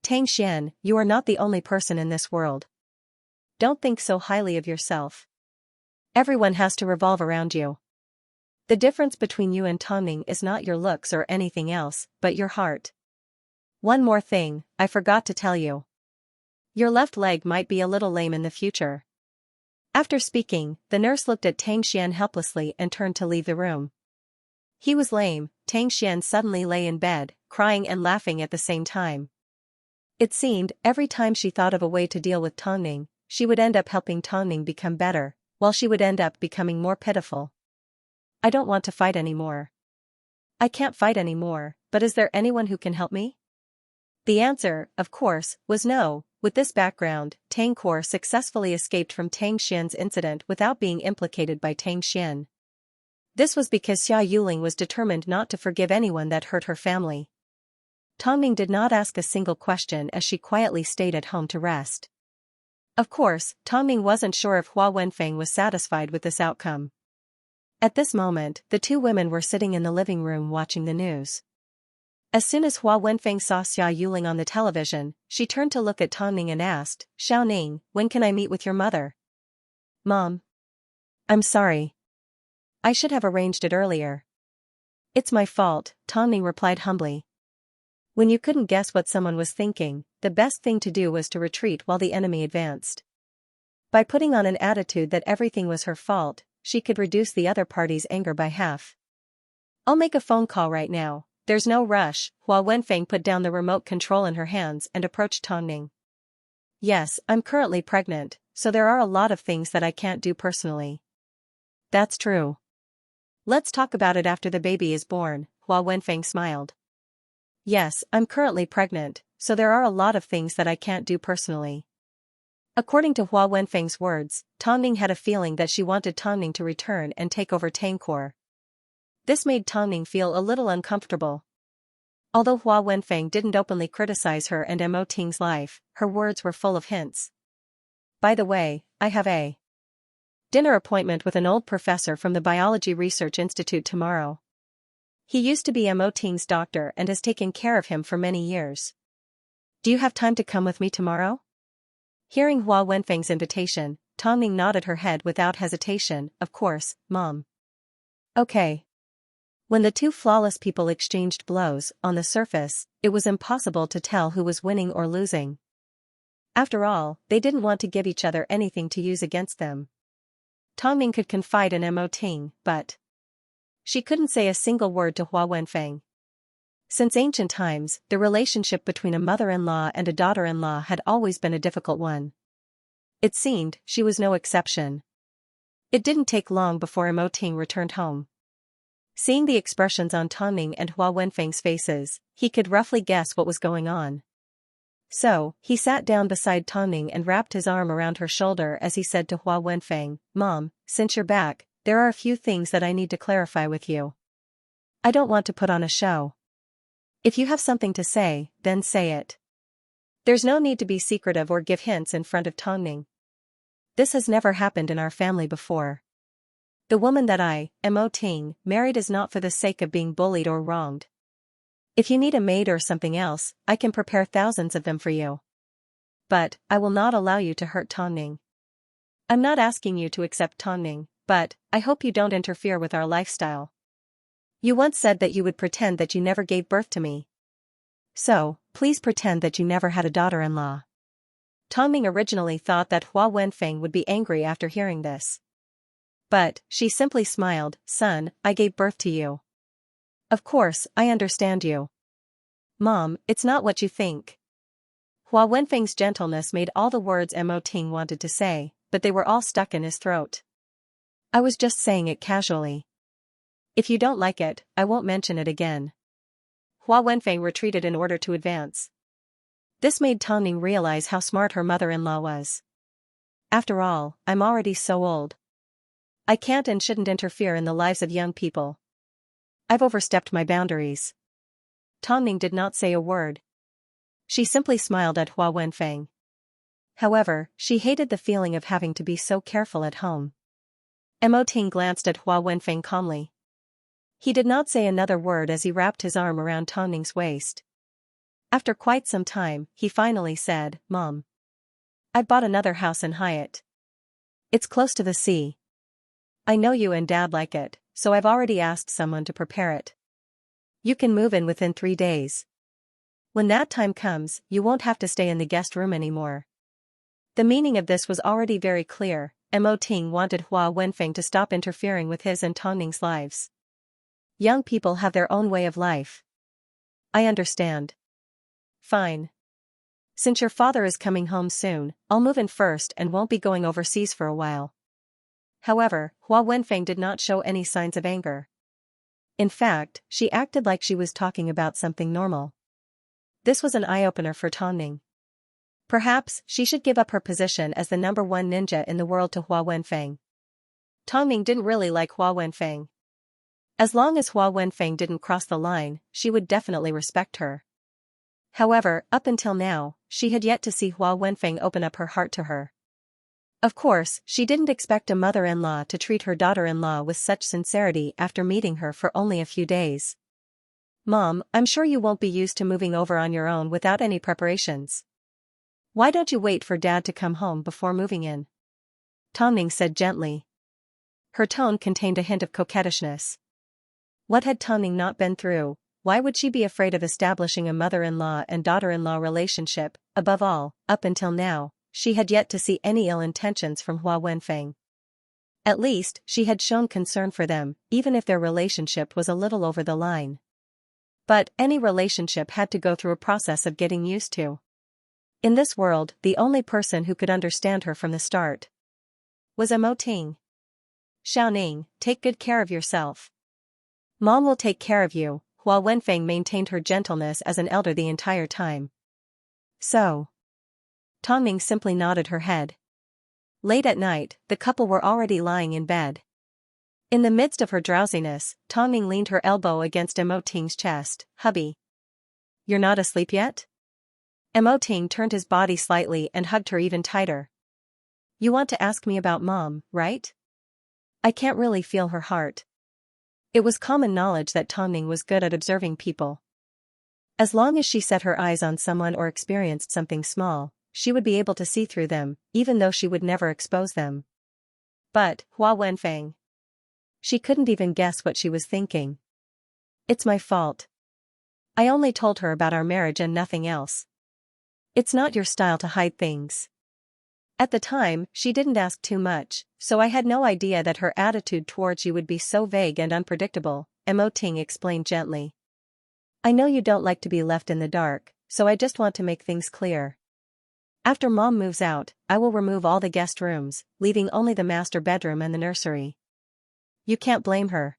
Tang Xian, you are not the only person in this world. Don't think so highly of yourself. Everyone has to revolve around you. The difference between you and Tongning is not your looks or anything else, but your heart. One more thing, I forgot to tell you. Your left leg might be a little lame in the future." After speaking, the nurse looked at Tang Xian helplessly and turned to leave the room. He was lame. Tang Xian suddenly lay in bed, crying and laughing at the same time. It seemed, every time she thought of a way to deal with Tongning, she would end up helping Tongning become better, while she would end up becoming more pitiful. "I don't want to fight anymore. I can't fight anymore, but is there anyone who can help me?" The answer, of course, was no. With this background, Tangkor successfully escaped from Tang Xian's incident without being implicated by Tang Xian. This was because Xia Yuling was determined not to forgive anyone that hurt her family. Tongning did not ask a single question as she quietly stayed at home to rest. Of course, Tongning wasn't sure if Hua Wenfeng was satisfied with this outcome. At this moment, the two women were sitting in the living room watching the news. As soon as Hua Wenfeng saw Xia Yuling on the television, she turned to look at Tongning and asked, "Xiaoning, when can I meet with your mother?" "Mom. I'm sorry. I should have arranged it earlier." "It's my fault," Tongning replied humbly. When you couldn't guess what someone was thinking, the best thing to do was to retreat while the enemy advanced. By putting on an attitude that everything was her fault, she could reduce the other party's anger by half. "I'll make a phone call right now. There's no rush." Hua Wenfeng put down the remote control in her hands and approached Tongning. "Yes, I'm currently pregnant, so there are a lot of things that I can't do personally." "That's true. Let's talk about it after the baby is born," Hua Wenfeng smiled. "Yes, I'm currently pregnant, so there are a lot of things that I can't do personally." According to Hua Wenfeng's words, Tongning had a feeling that she wanted Tongning to return and take over Tangkor. This made Tongning feel a little uncomfortable. Although Hua Wenfeng didn't openly criticize her and Mo Ting's life, her words were full of hints. "By the way, I have a dinner appointment with an old professor from the Biology Research Institute tomorrow. He used to be Mo Ting's doctor and has taken care of him for many years. Do you have time to come with me tomorrow?" Hearing Hua Wenfeng's invitation, Tongning nodded her head without hesitation. "Of course, Mom." Okay. When the two flawless people exchanged blows, on the surface, it was impossible to tell who was winning or losing. After all, they didn't want to give each other anything to use against them. Tongning could confide in Mo Ting, but she couldn't say a single word to Hua Wenfeng. Since ancient times, the relationship between a mother-in-law and a daughter-in-law had always been a difficult one. It seemed she was no exception. It didn't take long before Emoting returned home. Seeing the expressions on Tongning and Hua Wenfeng's faces, he could roughly guess what was going on. So, he sat down beside Tongning and wrapped his arm around her shoulder as he said to Hua Wenfeng, "Mom, since you're back, there are a few things that I need to clarify with you. I don't want to put on a show. If you have something to say, then say it. There's no need to be secretive or give hints in front of Tongning. This has never happened in our family before. The woman that I, Emoting, married is not for the sake of being bullied or wronged. If you need a maid or something else, I can prepare thousands of them for you. But, I will not allow you to hurt Tongning. I'm not asking you to accept Tongning, but, I hope you don't interfere with our lifestyle. You once said that you would pretend that you never gave birth to me. So, please pretend that you never had a daughter-in-law." Tongning originally thought that Hua Wenfeng would be angry after hearing this. But, she simply smiled, "Son, I gave birth to you. Of course, I understand you. Mom, it's not what you think." Hua Wenfeng's gentleness made all the words Emoting wanted to say, but they were all stuck in his throat. "I was just saying it casually. If you don't like it, I won't mention it again." Hua Wenfeng retreated in order to advance. This made Tongning realize how smart her mother-in-law was. "After all, I'm already so old. I can't and shouldn't interfere in the lives of young people. I've overstepped my boundaries." Tongning did not say a word. She simply smiled at Hua Wenfeng. However, she hated the feeling of having to be so careful at home. Emoting glanced at Hua Wenfeng calmly. He did not say another word as he wrapped his arm around Tongning's waist. After quite some time, he finally said, "Mom, I bought another house in Hyatt. It's close to the sea. I know you and Dad like it, so I've already asked someone to prepare it. You can move in within 3 days. When that time comes, you won't have to stay in the guest room anymore." The meaning of this was already very clear. Emoting wanted Hua Wenfeng to stop interfering with his and Tongning's lives. Young people have their own way of life. "I understand. Fine. Since your father is coming home soon, I'll move in first and won't be going overseas for a while." However, Hua Wenfeng did not show any signs of anger. In fact, she acted like she was talking about something normal. This was an eye-opener for Tongning. Perhaps she should give up her position as the #1 ninja in the world to Hua Wenfeng. Tongning didn't really like Hua Wenfeng. As long as Hua Wenfeng didn't cross the line, she would definitely respect her. However, up until now, she had yet to see Hua Wenfeng open up her heart to her. Of course, she didn't expect a mother-in-law to treat her daughter-in-law with such sincerity after meeting her for only a few days. "Mom, I'm sure you won't be used to moving over on your own without any preparations. Why don't you wait for Dad to come home before moving in?" Tongning said gently. Her tone contained a hint of coquettishness. What had Tongning not been through? Why would she be afraid of establishing a mother-in-law and daughter-in-law relationship? Above all, up until now, she had yet to see any ill intentions from Hua Wenfeng. At least, she had shown concern for them, even if their relationship was a little over the line. But any relationship had to go through a process of getting used to. In this world, the only person who could understand her from the start was Emoting. "Xiaoning, take good care of yourself. Mom will take care of you." Hua Wenfeng maintained her gentleness as an elder the entire time. "So?" Tongning simply nodded her head. Late at night, the couple were already lying in bed. In the midst of her drowsiness, Tongning leaned her elbow against Emoting's chest. "Hubby, you're not asleep yet?" Emoting turned his body slightly and hugged her even tighter. "You want to ask me about Mom, right?" I can't really feel her heart. It was common knowledge that Tongning was good at observing people. As long as she set her eyes on someone or experienced something small, she would be able to see through them, even though she would never expose them. But, Hua Wenfeng. She couldn't even guess what she was thinking. "It's my fault. I only told her about our marriage and nothing else. It's not your style to hide things." At the time, she didn't ask too much, so I had no idea that her attitude towards you would be so vague and unpredictable, Emoting explained gently. "I know you don't like to be left in the dark, so I just want to make things clear. After Mom moves out, I will remove all the guest rooms, leaving only the master bedroom and the nursery. You can't blame her.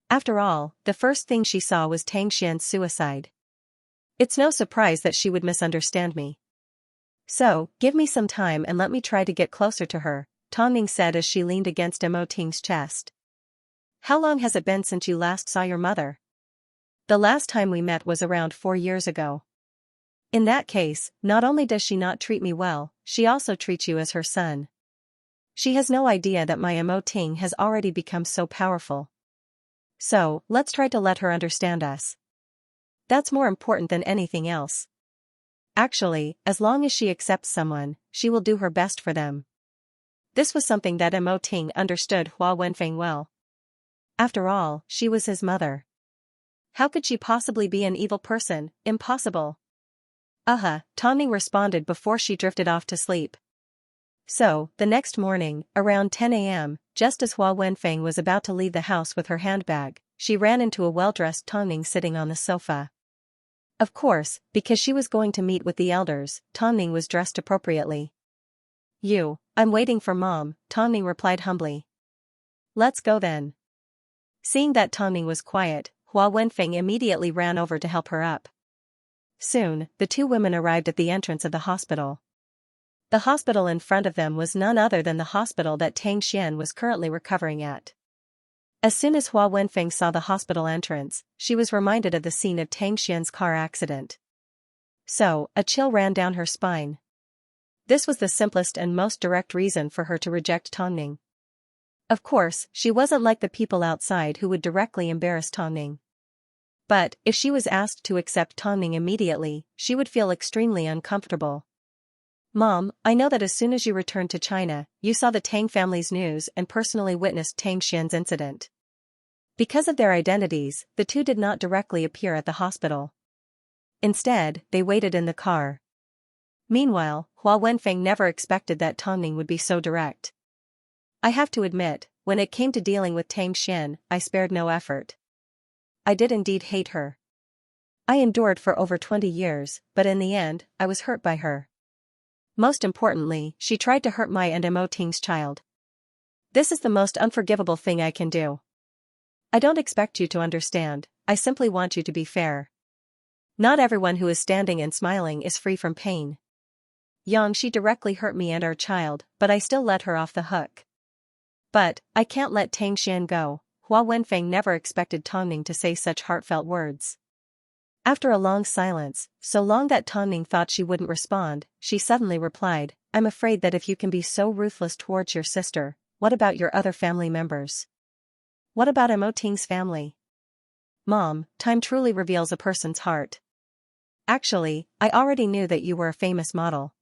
After all, the first thing she saw was Tang Xian's suicide. It's no surprise that she would misunderstand me. So, give me some time and let me try to get closer to her, Tang Ning said as she leaned against Mo Ting's chest. How long has it been since you last saw your mother? The last time we met was around 4 years ago. In that case, not only does she not treat me well, she also treats you as her son. She has no idea that my Mo Ting has already become so powerful. So, let's try to let her understand us. That's more important than anything else. Actually, as long as she accepts someone, she will do her best for them. This was something that Mo Ting understood Hua Wenfeng well. After all, she was his mother. How could she possibly be an evil person? Impossible. Tang Ning responded before she drifted off to sleep. So, the next morning, around 10 a.m., just as Hua Wenfeng was about to leave the house with her handbag, she ran into a well-dressed Tang Ning sitting on the sofa. Of course, because she was going to meet with the elders, Tang Ning was dressed appropriately. I'm waiting for Mom, Tang Ning replied humbly. Let's go then. Seeing that Tang Ning was quiet, Hua Wenfeng immediately ran over to help her up. Soon, the two women arrived at the entrance of the hospital. The hospital in front of them was none other than the hospital that Tang Xian was currently recovering at. As soon as Hua Wenfeng saw the hospital entrance, she was reminded of the scene of Tang Xian's car accident. So, a chill ran down her spine. This was the simplest and most direct reason for her to reject Tang Ning. Of course, she wasn't like the people outside who would directly embarrass Tang Ning. But, if she was asked to accept Tang Ning immediately, she would feel extremely uncomfortable. Mom, I know that as soon as you returned to China, you saw the Tang family's news and personally witnessed Tang Xian's incident. Because of their identities, the two did not directly appear at the hospital. Instead, they waited in the car. Meanwhile, Hua Wenfeng never expected that Tang Ning would be so direct. I have to admit, when it came to dealing with Tang Xian, I spared no effort. I did indeed hate her. I endured for over 20 years, but in the end, I was hurt by her. Most importantly, she tried to hurt my and Mo Ting's child. This is the most unforgivable thing I can do. I don't expect you to understand, I simply want you to be fair. Not everyone who is standing and smiling is free from pain. She directly hurt me and our child, but I still let her off the hook. But, I can't let Tang Xian go. Hua Wenfeng never expected Tang Ning to say such heartfelt words. After a long silence, so long that Tang Ning thought she wouldn't respond, she suddenly replied, I'm afraid that if you can be so ruthless towards your sister, what about your other family members? What about Mo Ting's family? Mom, time truly reveals a person's heart. Actually, I already knew that you were a famous model.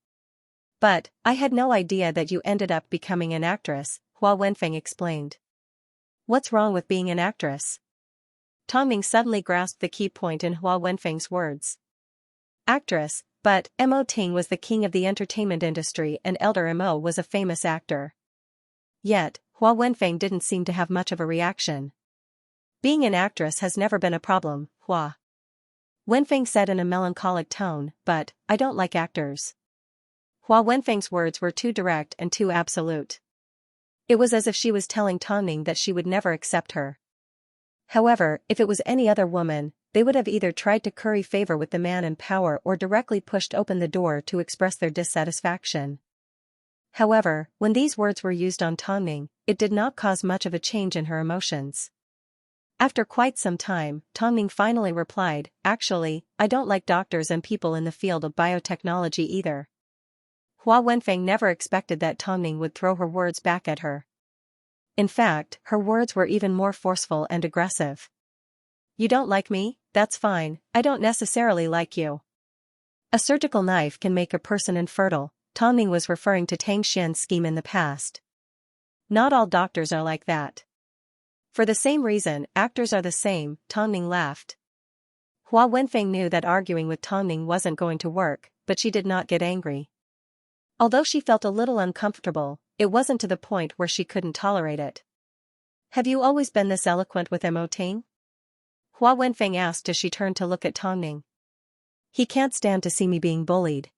But, I had no idea that you ended up becoming an actress, Hua Wenfeng explained. What's wrong with being an actress? Tang Ning suddenly grasped the key point in Hua Wenfeng's words. Actress, but Mo Ting was the king of the entertainment industry and Elder Mo was a famous actor. Yet, Hua Wenfeng didn't seem to have much of a reaction. Being an actress has never been a problem, Hua Wenfeng said in a melancholic tone, but, I don't like actors. Hua Wenfeng's words were too direct and too absolute. It was as if she was telling Tang Ning that she would never accept her. However, if it was any other woman, they would have either tried to curry favor with the man in power or directly pushed open the door to express their dissatisfaction. However, when these words were used on Tang Ning, it did not cause much of a change in her emotions. After quite some time, Tang Ning finally replied, Actually, I don't like doctors and people in the field of biotechnology either. Hua Wenfeng never expected that Tang Ning would throw her words back at her. In fact, her words were even more forceful and aggressive. You don't like me? That's fine, I don't necessarily like you. A surgical knife can make a person infertile. Tang Ning was referring to Tang Xian's scheme in the past. Not all doctors are like that. For the same reason, actors are the same, Tang Ning laughed. Hua Wenfeng knew that arguing with Tang Ning wasn't going to work, but she did not get angry. Although she felt a little uncomfortable, it wasn't to the point where she couldn't tolerate it. Have you always been this eloquent with Mo Ting? Hua Wenfeng asked as she turned to look at Tang Ning. He can't stand to see me being bullied.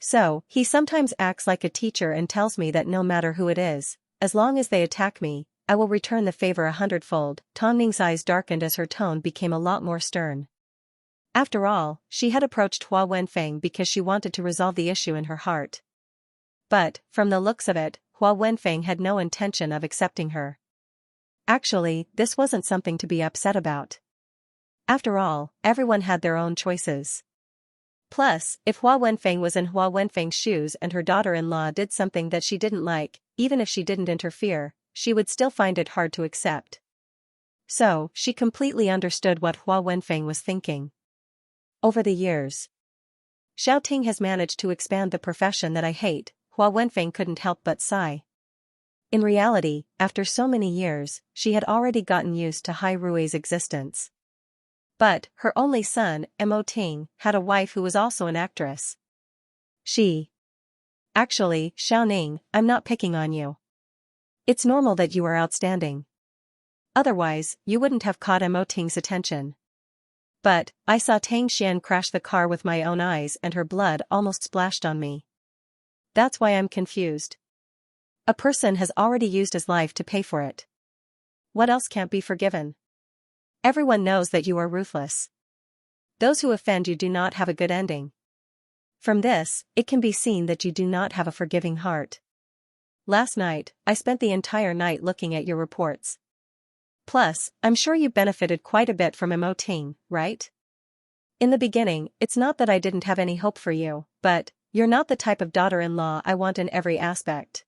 So, he sometimes acts like a teacher and tells me that no matter who it is, as long as they attack me, I will return the favor 100-fold. Tang Ning's eyes darkened as her tone became a lot more stern. After all, she had approached Hua Wenfeng because she wanted to resolve the issue in her heart. But, from the looks of it, Hua Wenfeng had no intention of accepting her. Actually, this wasn't something to be upset about. After all, everyone had their own choices. Plus, if Hua Wenfeng was in Hua Wenfeng's shoes and her daughter-in-law did something that she didn't like, even if she didn't interfere, she would still find it hard to accept. So, she completely understood what Hua Wenfeng was thinking. Over the years, Xiao Ting has managed to expand the profession that I hate. Hua Wenfeng couldn't help but sigh. In reality, after so many years, she had already gotten used to Hai Rui's existence. But, her only son, Mo Ting, had a wife who was also an actress. Actually, Xiao Ning, I'm not picking on you. It's normal that you are outstanding. Otherwise, you wouldn't have caught Mo Ting's attention. But, I saw Tang Xian crash the car with my own eyes and her blood almost splashed on me. That's why I'm confused. A person has already used his life to pay for it. What else can't be forgiven? Everyone knows that you are ruthless. Those who offend you do not have a good ending. From this, it can be seen that you do not have a forgiving heart. Last night, I spent the entire night looking at your reports. Plus, I'm sure you benefited quite a bit from Mo Ting, right? In the beginning, it's not that I didn't have any hope for you, but, you're not the type of daughter-in-law I want in every aspect.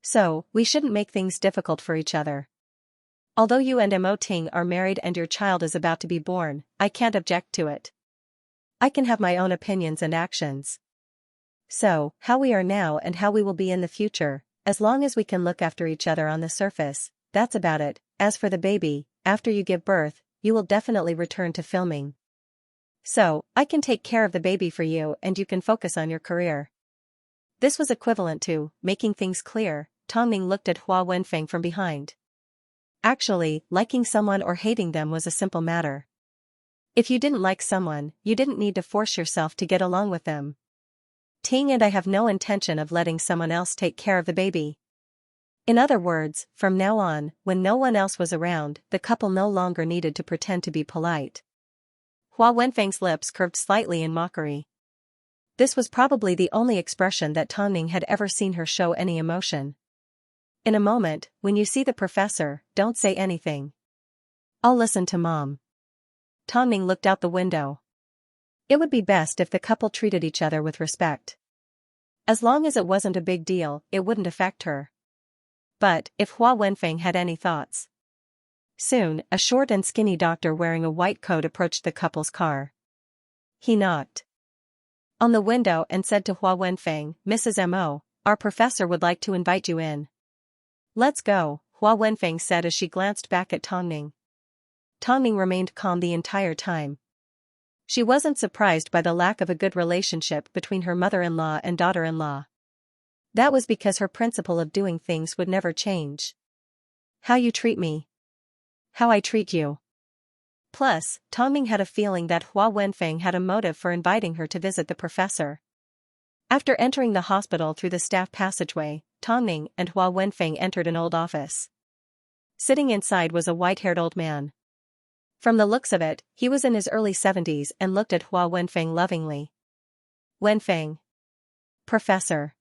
So, we shouldn't make things difficult for each other. Although you and Mo Ting are married and your child is about to be born, I can't object to it. I can have my own opinions and actions. So, how we are now and how we will be in the future, as long as we can look after each other on the surface, that's about it. As for the baby, after you give birth, you will definitely return to filming. So, I can take care of the baby for you and you can focus on your career. This was equivalent to making things clear. Tang Ning looked at Hua Wenfeng from behind. Actually, liking someone or hating them was a simple matter. If you didn't like someone, you didn't need to force yourself to get along with them. Ting and I have no intention of letting someone else take care of the baby. In other words, from now on, when no one else was around, the couple no longer needed to pretend to be polite. Hua Wenfeng's lips curved slightly in mockery. This was probably the only expression that Tang Ning had ever seen her show any emotion. In a moment, when you see the professor, don't say anything. I'll listen to Mom. Tang Ning looked out the window. It would be best if the couple treated each other with respect. As long as it wasn't a big deal, it wouldn't affect her. But, if Hua Wenfeng had any thoughts. Soon, a short and skinny doctor wearing a white coat approached the couple's car. He knocked on the window and said to Hua Wenfeng, "Mrs. Mo, our professor would like to invite you in." "Let's go," Hua Wenfeng said as she glanced back at Tang Ning. Tang Ning remained calm the entire time. She wasn't surprised by the lack of a good relationship between her mother-in-law and daughter-in-law. That was because her principle of doing things would never change. How you treat me. How I treat you. Plus, Tang Ning had a feeling that Hua Wenfeng had a motive for inviting her to visit the professor. After entering the hospital through the staff passageway, Tang Ning and Hua Wenfeng entered an old office. Sitting inside was a white-haired old man. From the looks of it, he was in his early 70s and looked at Hua Wenfeng lovingly. "Wenfeng. Professor."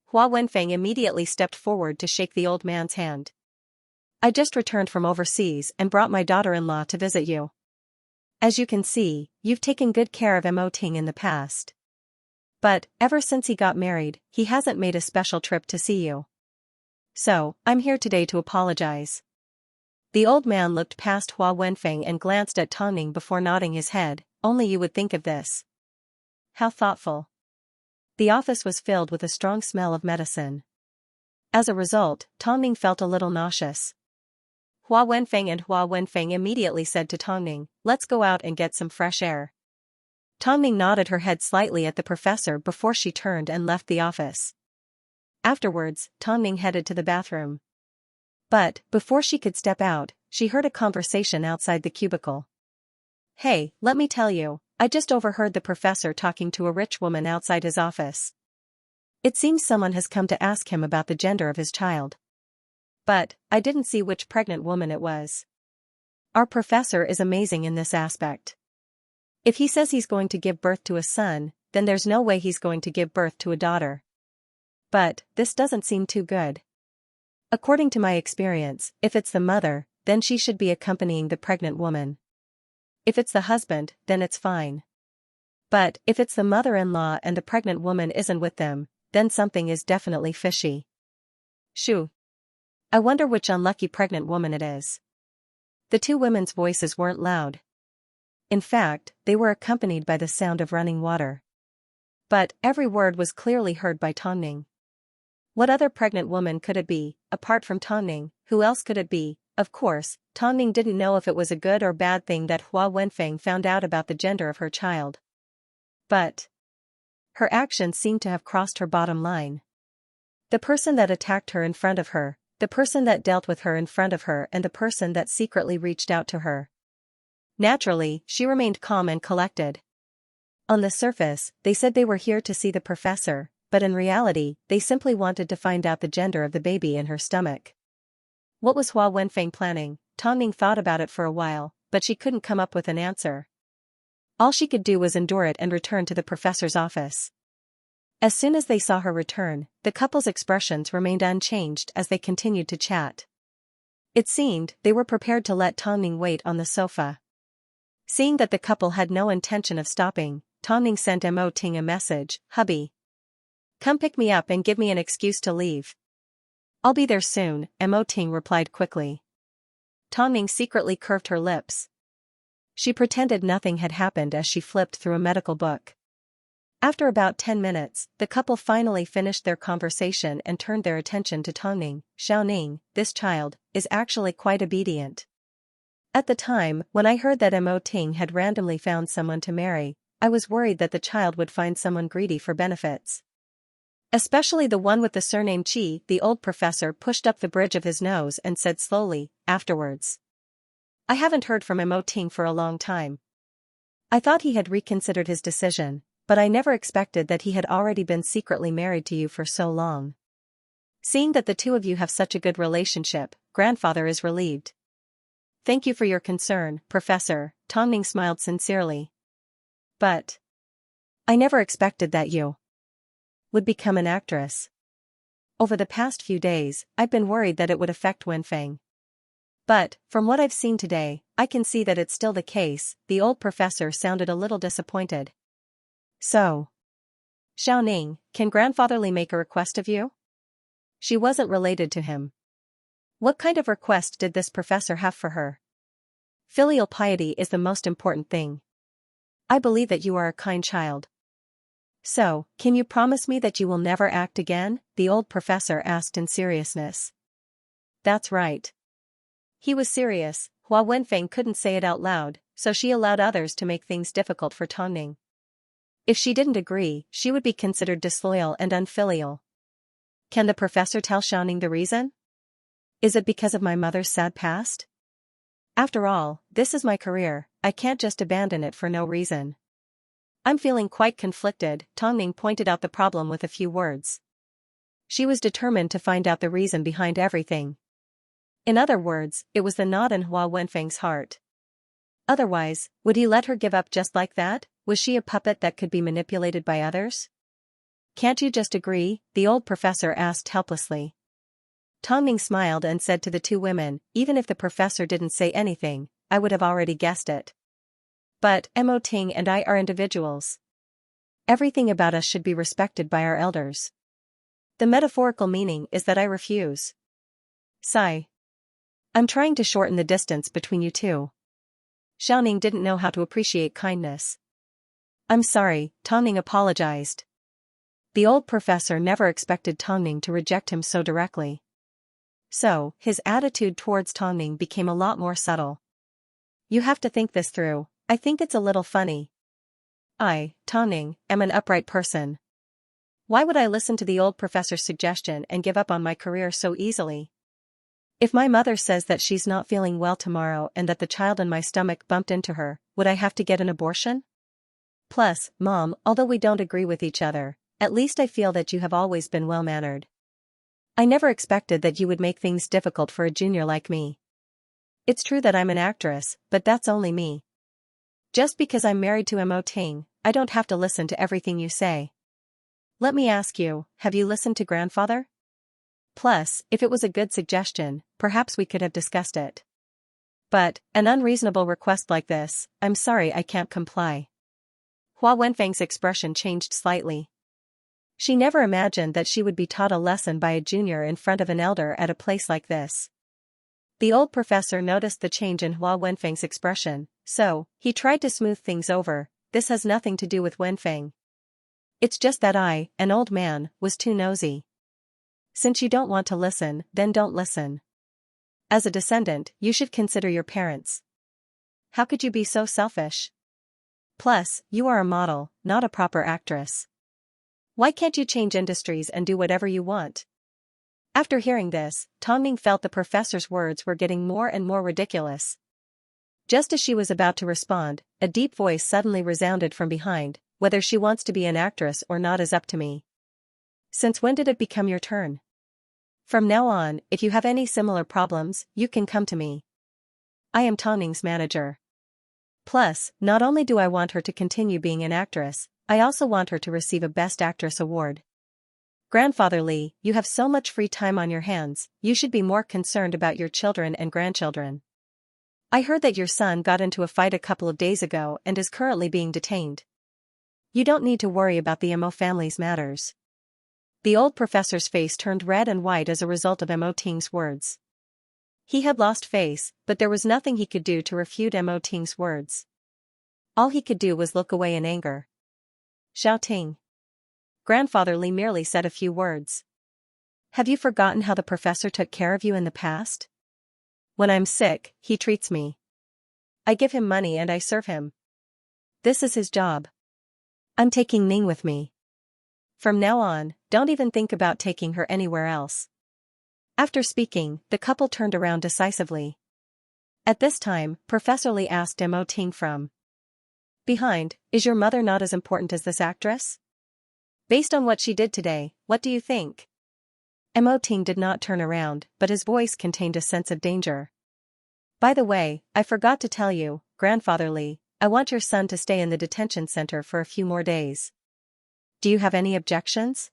Hua Wenfeng immediately stepped forward to shake the old man's hand. "I just returned from overseas and brought my daughter-in-law to visit you. As you can see, you've taken good care of Mo Ting in the past. But, ever since he got married, he hasn't made a special trip to see you. So, I'm here today to apologize." The old man looked past Hua Wenfeng and glanced at Tang Ning before nodding his head. "Only you would think of this. How thoughtful." The office was filled with a strong smell of medicine. As a result, Tang Ning felt a little nauseous. Hua Wenfeng immediately said to Tang Ning, "Let's go out and get some fresh air." Tang Ning nodded her head slightly at the professor before she turned and left the office. Afterwards, Tang Ning headed to the bathroom. But, before she could step out, she heard a conversation outside the cubicle. "Hey, let me tell you, I just overheard the professor talking to a rich woman outside his office. It seems someone has come to ask him about the gender of his child. But, I didn't see which pregnant woman it was. Our professor is amazing in this aspect. If he says he's going to give birth to a son, then there's no way he's going to give birth to a daughter. But, this doesn't seem too good. According to my experience, if it's the mother, then she should be accompanying the pregnant woman. If it's the husband, then it's fine. But, if it's the mother-in-law and the pregnant woman isn't with them, then something is definitely fishy. Shoo. I wonder which unlucky pregnant woman it is. The two women's voices weren't loud. In fact, they were accompanied by the sound of running water. But, every word was clearly heard by Tongning. What other pregnant woman could it be, apart from Tongning? Who else could it be? Of course, Tongning didn't know if it was a good or bad thing that Hua Wenfeng found out about the gender of her child. But her actions seemed to have crossed her bottom line. The person that attacked her in front of her, the person that dealt with her in front of her, and the person that secretly reached out to her. Naturally, she remained calm and collected. On the surface, they said they were here to see the professor, but in reality, they simply wanted to find out the gender of the baby in her stomach. What was Hua Wenfeng planning? Tongning thought about it for a while, but she couldn't come up with an answer. All she could do was endure it and return to the professor's office. As soon as they saw her return, the couple's expressions remained unchanged as they continued to chat. It seemed they were prepared to let Tongning wait on the sofa. Seeing that the couple had no intention of stopping, Tongning sent Mo Ting a message, "Hubby, come pick me up and give me an excuse to leave." "I'll be there soon," Mo Ting replied quickly. Tongning secretly curved her lips. She pretended nothing had happened as she flipped through a medical book. After about 10 minutes, the couple finally finished their conversation and turned their attention to Tongning. "Xiaoning, this child, is actually quite obedient. At the time, when I heard that Mo Ting had randomly found someone to marry, I was worried that the child would find someone greedy for benefits. Especially the one with the surname Qi." The old professor pushed up the bridge of his nose and said slowly, afterwards. "I haven't heard from Mo Ting for a long time. I thought he had reconsidered his decision, but I never expected that he had already been secretly married to you for so long. Seeing that the two of you have such a good relationship, grandfather is relieved." "Thank you for your concern, Professor," Tongning smiled sincerely. "But I never expected that you would become an actress. Over the past few days, I've been worried that it would affect Wenfeng. But, from what I've seen today, I can see that it's still the case." The old professor sounded a little disappointed. "So, Xiaoning, can grandfather Li make a request of you?" She wasn't related to him. What kind of request did this professor have for her? "Filial piety is the most important thing. I believe that you are a kind child. So, can you promise me that you will never act again?" the old professor asked in seriousness. That's right. He was serious. Hua Wenfeng couldn't say it out loud, so she allowed others to make things difficult for Tongning. If she didn't agree, she would be considered disloyal and unfilial. Can the professor tell Xiaoning the reason? Is it because of my mother's sad past? After all, this is my career, I can't just abandon it for no reason. I'm feeling quite conflicted. Tongning pointed out the problem with a few words. She was determined to find out the reason behind everything. In other words, it was the knot in Hua Wenfeng's heart. Otherwise, would he let her give up just like that? Was she a puppet that could be manipulated by others? "Can't you just agree?" the old professor asked helplessly. Tongning smiled and said to the two women, "Even if the professor didn't say anything, I would have already guessed it. But, Mo Ting and I are individuals. Everything about us should be respected by our elders. The metaphorical meaning is that I refuse." Sigh. "I'm trying to shorten the distance between you two." Xiaoning didn't know how to appreciate kindness. "I'm sorry," Tongning apologized. The old professor never expected Tongning to reject him so directly. So, his attitude towards Tongning became a lot more subtle. "You have to think this through. I think it's a little funny. I, Tongning, am an upright person. Why would I listen to the old professor's suggestion and give up on my career so easily? If my mother says that she's not feeling well tomorrow and that the child in my stomach bumped into her, would I have to get an abortion? Plus, Mom, although we don't agree with each other, at least I feel that you have always been well-mannered. I never expected that you would make things difficult for a junior like me. It's true that I'm an actress, but that's only me. Just because I'm married to Mo Ting, I don't have to listen to everything you say. Let me ask you, have you listened to grandfather? Plus, if it was a good suggestion, perhaps we could have discussed it. But, an unreasonable request like this, I'm sorry I can't comply. Hua Wenfeng's expression changed slightly. She never imagined that she would be taught a lesson by a junior in front of an elder at a place like this. The old professor noticed the change in Hua Wenfeng's expression, so, he tried to smooth things over. This has nothing to do with Wenfeng. It's just that I, an old man, was too nosy. Since you don't want to listen, then don't listen. As a descendant, you should consider your parents. How could you be so selfish? Plus, you are a model, not a proper actress. Why can't you change industries and do whatever you want? After hearing this, Tongning felt the professor's words were getting more and more ridiculous. Just as she was about to respond, a deep voice suddenly resounded from behind. Whether she wants to be an actress or not is up to me. Since when did it become your turn? From now on, if you have any similar problems, you can come to me. I am Tongning's manager. Plus, not only do I want her to continue being an actress, I also want her to receive a Best Actress award. Grandfather Li, you have so much free time on your hands, you should be more concerned about your children and grandchildren. I heard that your son got into a fight a couple of days ago and is currently being detained. You don't need to worry about the Mo family's matters. The old professor's face turned red and white as a result of Mo Ting's words. He had lost face, but there was nothing he could do to refute Mo Ting's words. All he could do was look away in anger. Xiao Ting. Grandfather Li merely said a few words. Have you forgotten how the professor took care of you in the past? When I'm sick, he treats me. I give him money and I serve him. This is his job. I'm taking Ning with me. From now on, don't even think about taking her anywhere else. After speaking, the couple turned around decisively. At this time, Professor Li asked Mo Ting from behind, is your mother not as important as this actress? Based on what she did today, what do you think? Mo Ting did not turn around, but his voice contained a sense of danger. By the way, I forgot to tell you, Grandfather Li, I want your son to stay in the detention center for a few more days. Do you have any objections?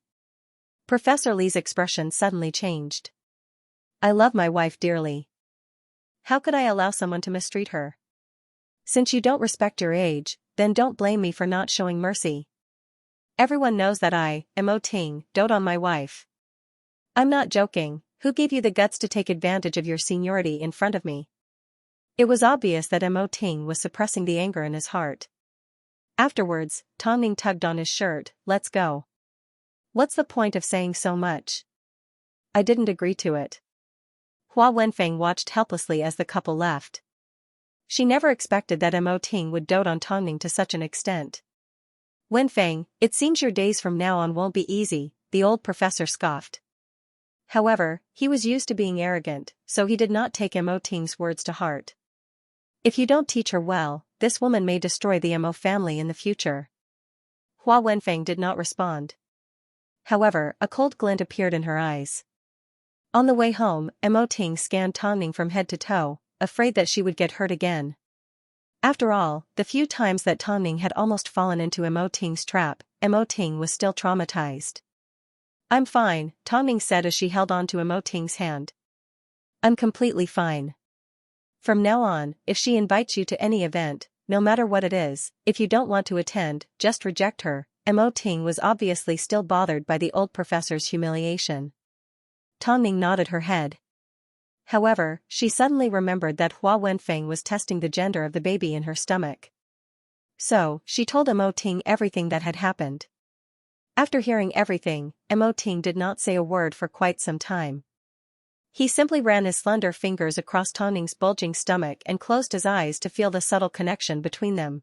Professor Li's expression suddenly changed. I love my wife dearly. How could I allow someone to mistreat her? Since you don't respect your age, then don't blame me for not showing mercy. Everyone knows that I, Mo Ting, dote on my wife. I'm not joking. Who gave you the guts to take advantage of your seniority in front of me? It was obvious that Mo Ting was suppressing the anger in his heart. Afterwards, Tongning tugged on his shirt. Let's go. What's the point of saying so much? I didn't agree to it. Hua Wenfeng watched helplessly as the couple left. She never expected that Mo Ting would dote on Tongning to such an extent. Wenfeng, it seems your days from now on won't be easy, the old professor scoffed. However, he was used to being arrogant, so he did not take Mo Ting's words to heart. If you don't teach her well, this woman may destroy the Mo family in the future. Hua Wenfeng did not respond. However, a cold glint appeared in her eyes. On the way home, Mo Ting scanned Tongning from head to toe, afraid that she would get hurt again. After all, the few times that Tongning had almost fallen into Mo Ting's trap, Mo Ting was still traumatized. I'm fine, Tongning said as she held on to Mo Ting's hand. I'm completely fine. From now on, if she invites you to any event, no matter what it is, if you don't want to attend, just reject her. Mo Ting was obviously still bothered by the old professor's humiliation. Tongning nodded her head. However, she suddenly remembered that Hua Wenfeng was testing the gender of the baby in her stomach. So, she told Mo Ting everything that had happened. After hearing everything, Mo Ting did not say a word for quite some time. He simply ran his slender fingers across Tongning's bulging stomach and closed his eyes to feel the subtle connection between them.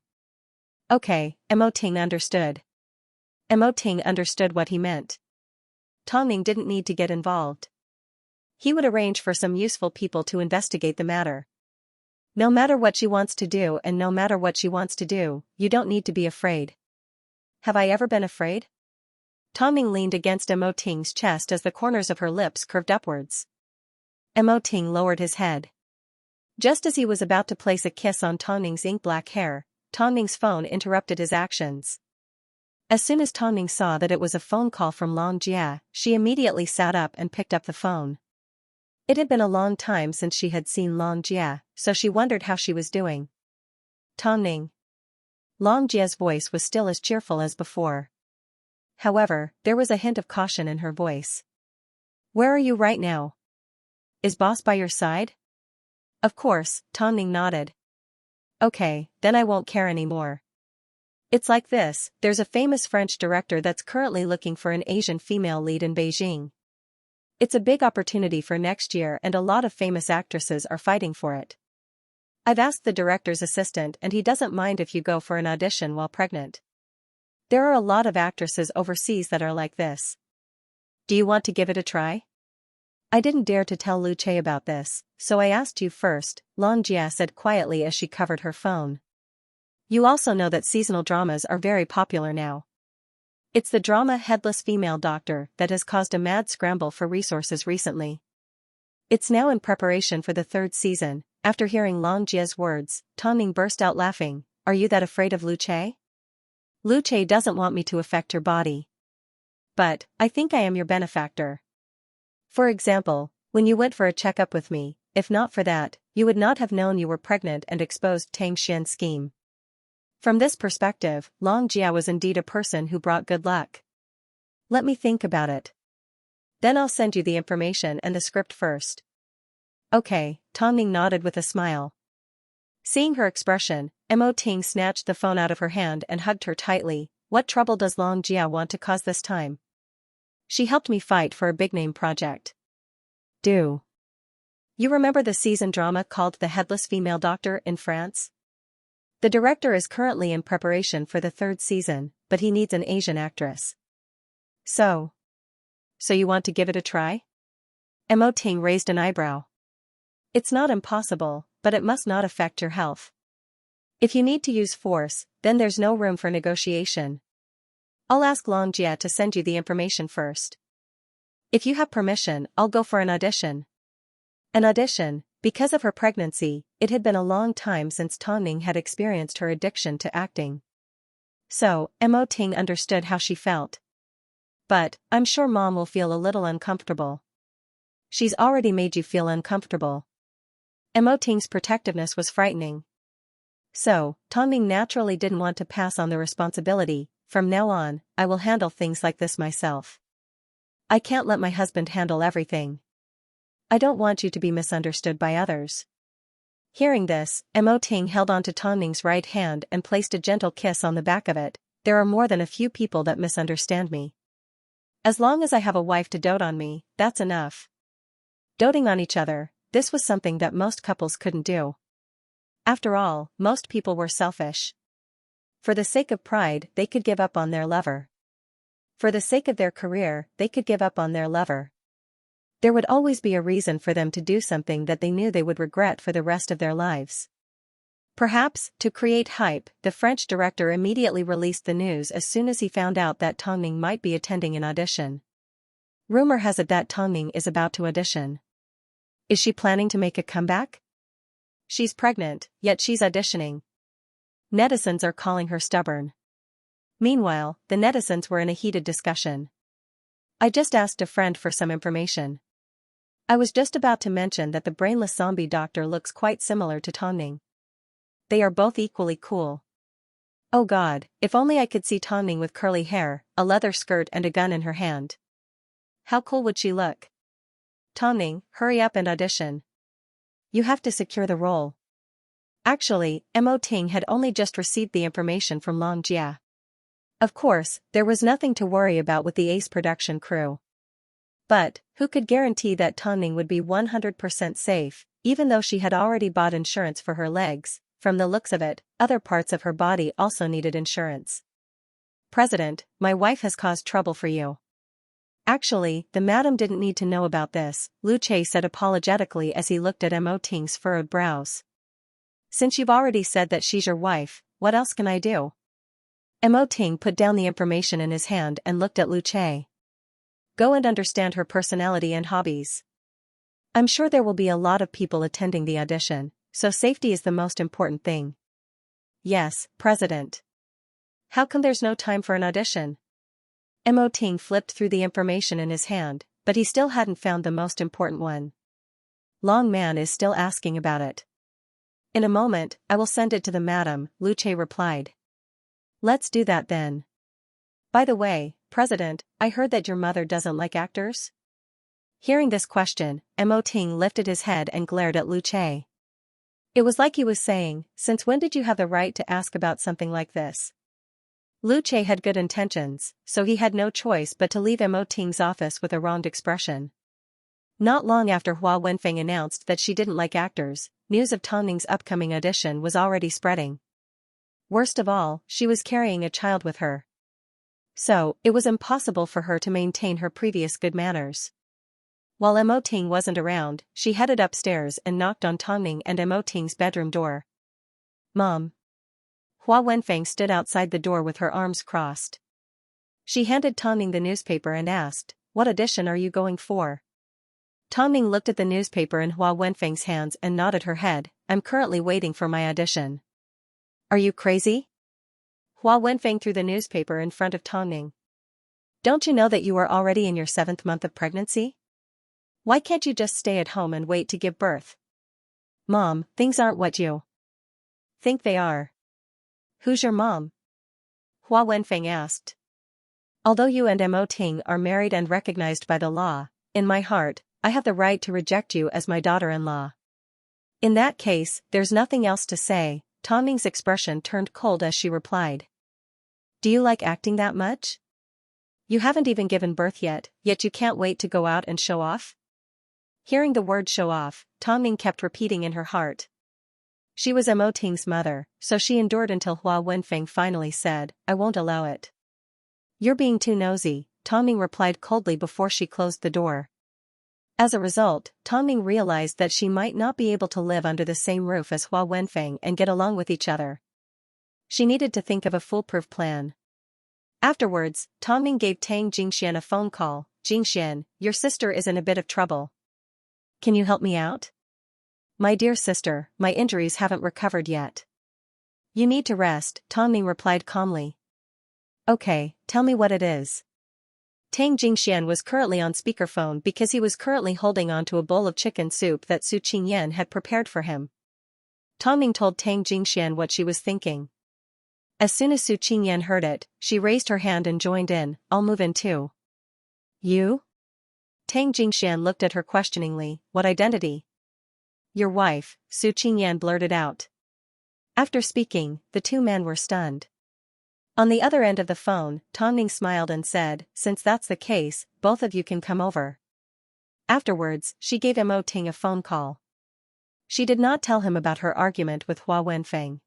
Okay, Mo Ting understood. Mo Ting understood what he meant. Tongning didn't need to get involved. He would arrange for some useful people to investigate the matter. No matter what she wants to do and no matter what she wants to do, you don't need to be afraid. Have I ever been afraid? Tongning leaned against Mo Ting's chest as the corners of her lips curved upwards. Mo Ting lowered his head. Just as he was about to place a kiss on Tongning's ink-black hair, Tongning's phone interrupted his actions. As soon as Tongning saw that it was a phone call from Long Jia, she immediately sat up and picked up the phone. It had been a long time since she had seen Long Jia, so she wondered how she was doing. Tongning. Long Jia's voice was still as cheerful as before. However, there was a hint of caution in her voice. Where are you right now? Is boss by your side? Of course, Tongning nodded. Okay, then I won't care anymore. It's like this, there's a famous French director that's currently looking for an Asian female lead in Beijing. It's a big opportunity for next year and a lot of famous actresses are fighting for it. I've asked the director's assistant and he doesn't mind if you go for an audition while pregnant. There are a lot of actresses overseas that are like this. Do you want to give it a try? I didn't dare to tell Lu Che about this, so I asked you first, Long Jia said quietly as she covered her phone. You also know that seasonal dramas are very popular now. It's the drama Headless Female Doctor that has caused a mad scramble for resources recently. It's now in preparation for the 3rd season. After hearing Long Jia's words, Tongning burst out laughing. Are you that afraid of Lu Che? Lu Che doesn't want me to affect your body. But, I think I am your benefactor. For example, when you went for a checkup with me, if not for that, you would not have known you were pregnant and exposed Tang Xian's scheme. From this perspective, Long Jia was indeed a person who brought good luck. Let me think about it. Then I'll send you the information and the script first. Okay, Tongning nodded with a smile. Seeing her expression, Mo Ting snatched the phone out of her hand and hugged her tightly. What trouble does Long Jia want to cause this time? She helped me fight for a big-name project. Do you remember the season drama called The Headless Female Doctor in France? The director is currently in preparation for the 3rd season, but he needs an Asian actress. So you want to give it a try? Mo Ting raised an eyebrow. It's not impossible, but it must not affect your health. If you need to use force, then there's no room for negotiation. I'll ask Long Jia to send you the information first. If you have permission, I'll go for an audition. An audition, because of her pregnancy, it had been a long time since Tongning had experienced her addiction to acting. So, Mo Ting understood how she felt. But, I'm sure Mom will feel a little uncomfortable. She's already made you feel uncomfortable. Mo Ting's protectiveness was frightening. So, Tongning naturally didn't want to pass on the responsibility. From now on, I will handle things like this myself. I can't let my husband handle everything. I don't want you to be misunderstood by others. Hearing this, Mo Ting held onto Tongning's right hand and placed a gentle kiss on the back of it. There are more than a few people that misunderstand me. As long as I have a wife to dote on me, that's enough. Doting on each other, this was something that most couples couldn't do. After all, most people were selfish. For the sake of pride, they could give up on their lover. For the sake of their career, they could give up on their lover. There would always be a reason for them to do something that they knew they would regret for the rest of their lives. Perhaps, to create hype, the French director immediately released the news as soon as he found out that Tongning might be attending an audition. Rumor has it that Tongning is about to audition. Is she planning to make a comeback? She's pregnant, yet she's auditioning. Netizens are calling her stubborn. Meanwhile, the netizens were in a heated discussion. I just asked a friend for some information. I was just about to mention that the brainless zombie doctor looks quite similar to Tongning. They are both equally cool. Oh God, if only I could see Tongning with curly hair, a leather skirt and a gun in her hand. How cool would she look? Tongning, hurry up and audition. You have to secure the role. Actually, Mo Ting had only just received the information from Long Jia. Of course, there was nothing to worry about with the Ace production crew. But, who could guarantee that Tongning would be 100% safe, even though she had already bought insurance for her legs? From the looks of it, other parts of her body also needed insurance. President, my wife has caused trouble for you. Actually, the madam didn't need to know about this, Lu Che said apologetically as he looked at Mo Ting's furrowed brows. Since you've already said that she's your wife, what else can I do? Mo Ting put down the information in his hand and looked at Lu Che. Go and understand her personality and hobbies. I'm sure there will be a lot of people attending the audition, so safety is the most important thing. Yes, President. How come there's no time for an audition? Mo Ting flipped through the information in his hand, but he still hadn't found the most important one. Long Man is still asking about it. In a moment, I will send it to the madam, Lu Che replied. Let's do that then. By the way, President, I heard that your mother doesn't like actors? Hearing this question, Mo Ting lifted his head and glared at Lu Che. It was like he was saying, since when did you have the right to ask about something like this? Lu Che had good intentions, so he had no choice but to leave Mo Ting's office with a wronged expression. Not long after Hua Wenfeng announced that she didn't like actors, news of Tong Ning's upcoming audition was already spreading. Worst of all, she was carrying a child with her. So, it was impossible for her to maintain her previous good manners. While Mo Ting wasn't around, she headed upstairs and knocked on Tong Ning and Mo Ting's bedroom door. Mom. Hua Wenfeng stood outside the door with her arms crossed. She handed Tong Ning the newspaper and asked, "What audition are you going for?" Tong Ning looked at the newspaper in Hua Wenfeng's hands and nodded her head. I'm currently waiting for my audition. Are you crazy? Hua Wenfeng threw the newspaper in front of Tong Ning. Don't you know that you are already in your 7th month of pregnancy? Why can't you just stay at home and wait to give birth? Mom, things aren't what you think they are. Who's your mom? Hua Wenfeng asked. Although you and Mo Ting are married and recognized by the law, in my heart, I have the right to reject you as my daughter-in-law. In that case, there's nothing else to say. Tong Ning's expression turned cold as she replied. Do you like acting that much? You haven't even given birth yet you can't wait to go out and show off? Hearing the word show off, Tong Ning kept repeating in her heart. She was Mo Ting's mother, so she endured until Hua Wenfeng finally said, I won't allow it. You're being too nosy, Tong Ning replied coldly before she closed the door. As a result, Tong Ning realized that she might not be able to live under the same roof as Hua Wenfeng and get along with each other. She needed to think of a foolproof plan. Afterwards, Tong Ning gave Tang Jingxian a phone call. Jingxian, your sister is in a bit of trouble. Can you help me out? My dear sister, my injuries haven't recovered yet. You need to rest, Tong Ning replied calmly. Okay, tell me what it is. Tang Jingxian was currently on speakerphone because he was currently holding on to a bowl of chicken soup that Su Qingyan had prepared for him. Tong Ning told Tang Jingxian what she was thinking. As soon as Su Qingyan heard it, she raised her hand and joined in. I'll move in too. You? Tang Jingxian looked at her questioningly. What identity? Your wife, Su Qingyan blurted out. After speaking, the two men were stunned. On the other end of the phone, Tong Ning smiled and said, since that's the case, both of you can come over. Afterwards, she gave Mo Ting a phone call. She did not tell him about her argument with Hua Wenfeng.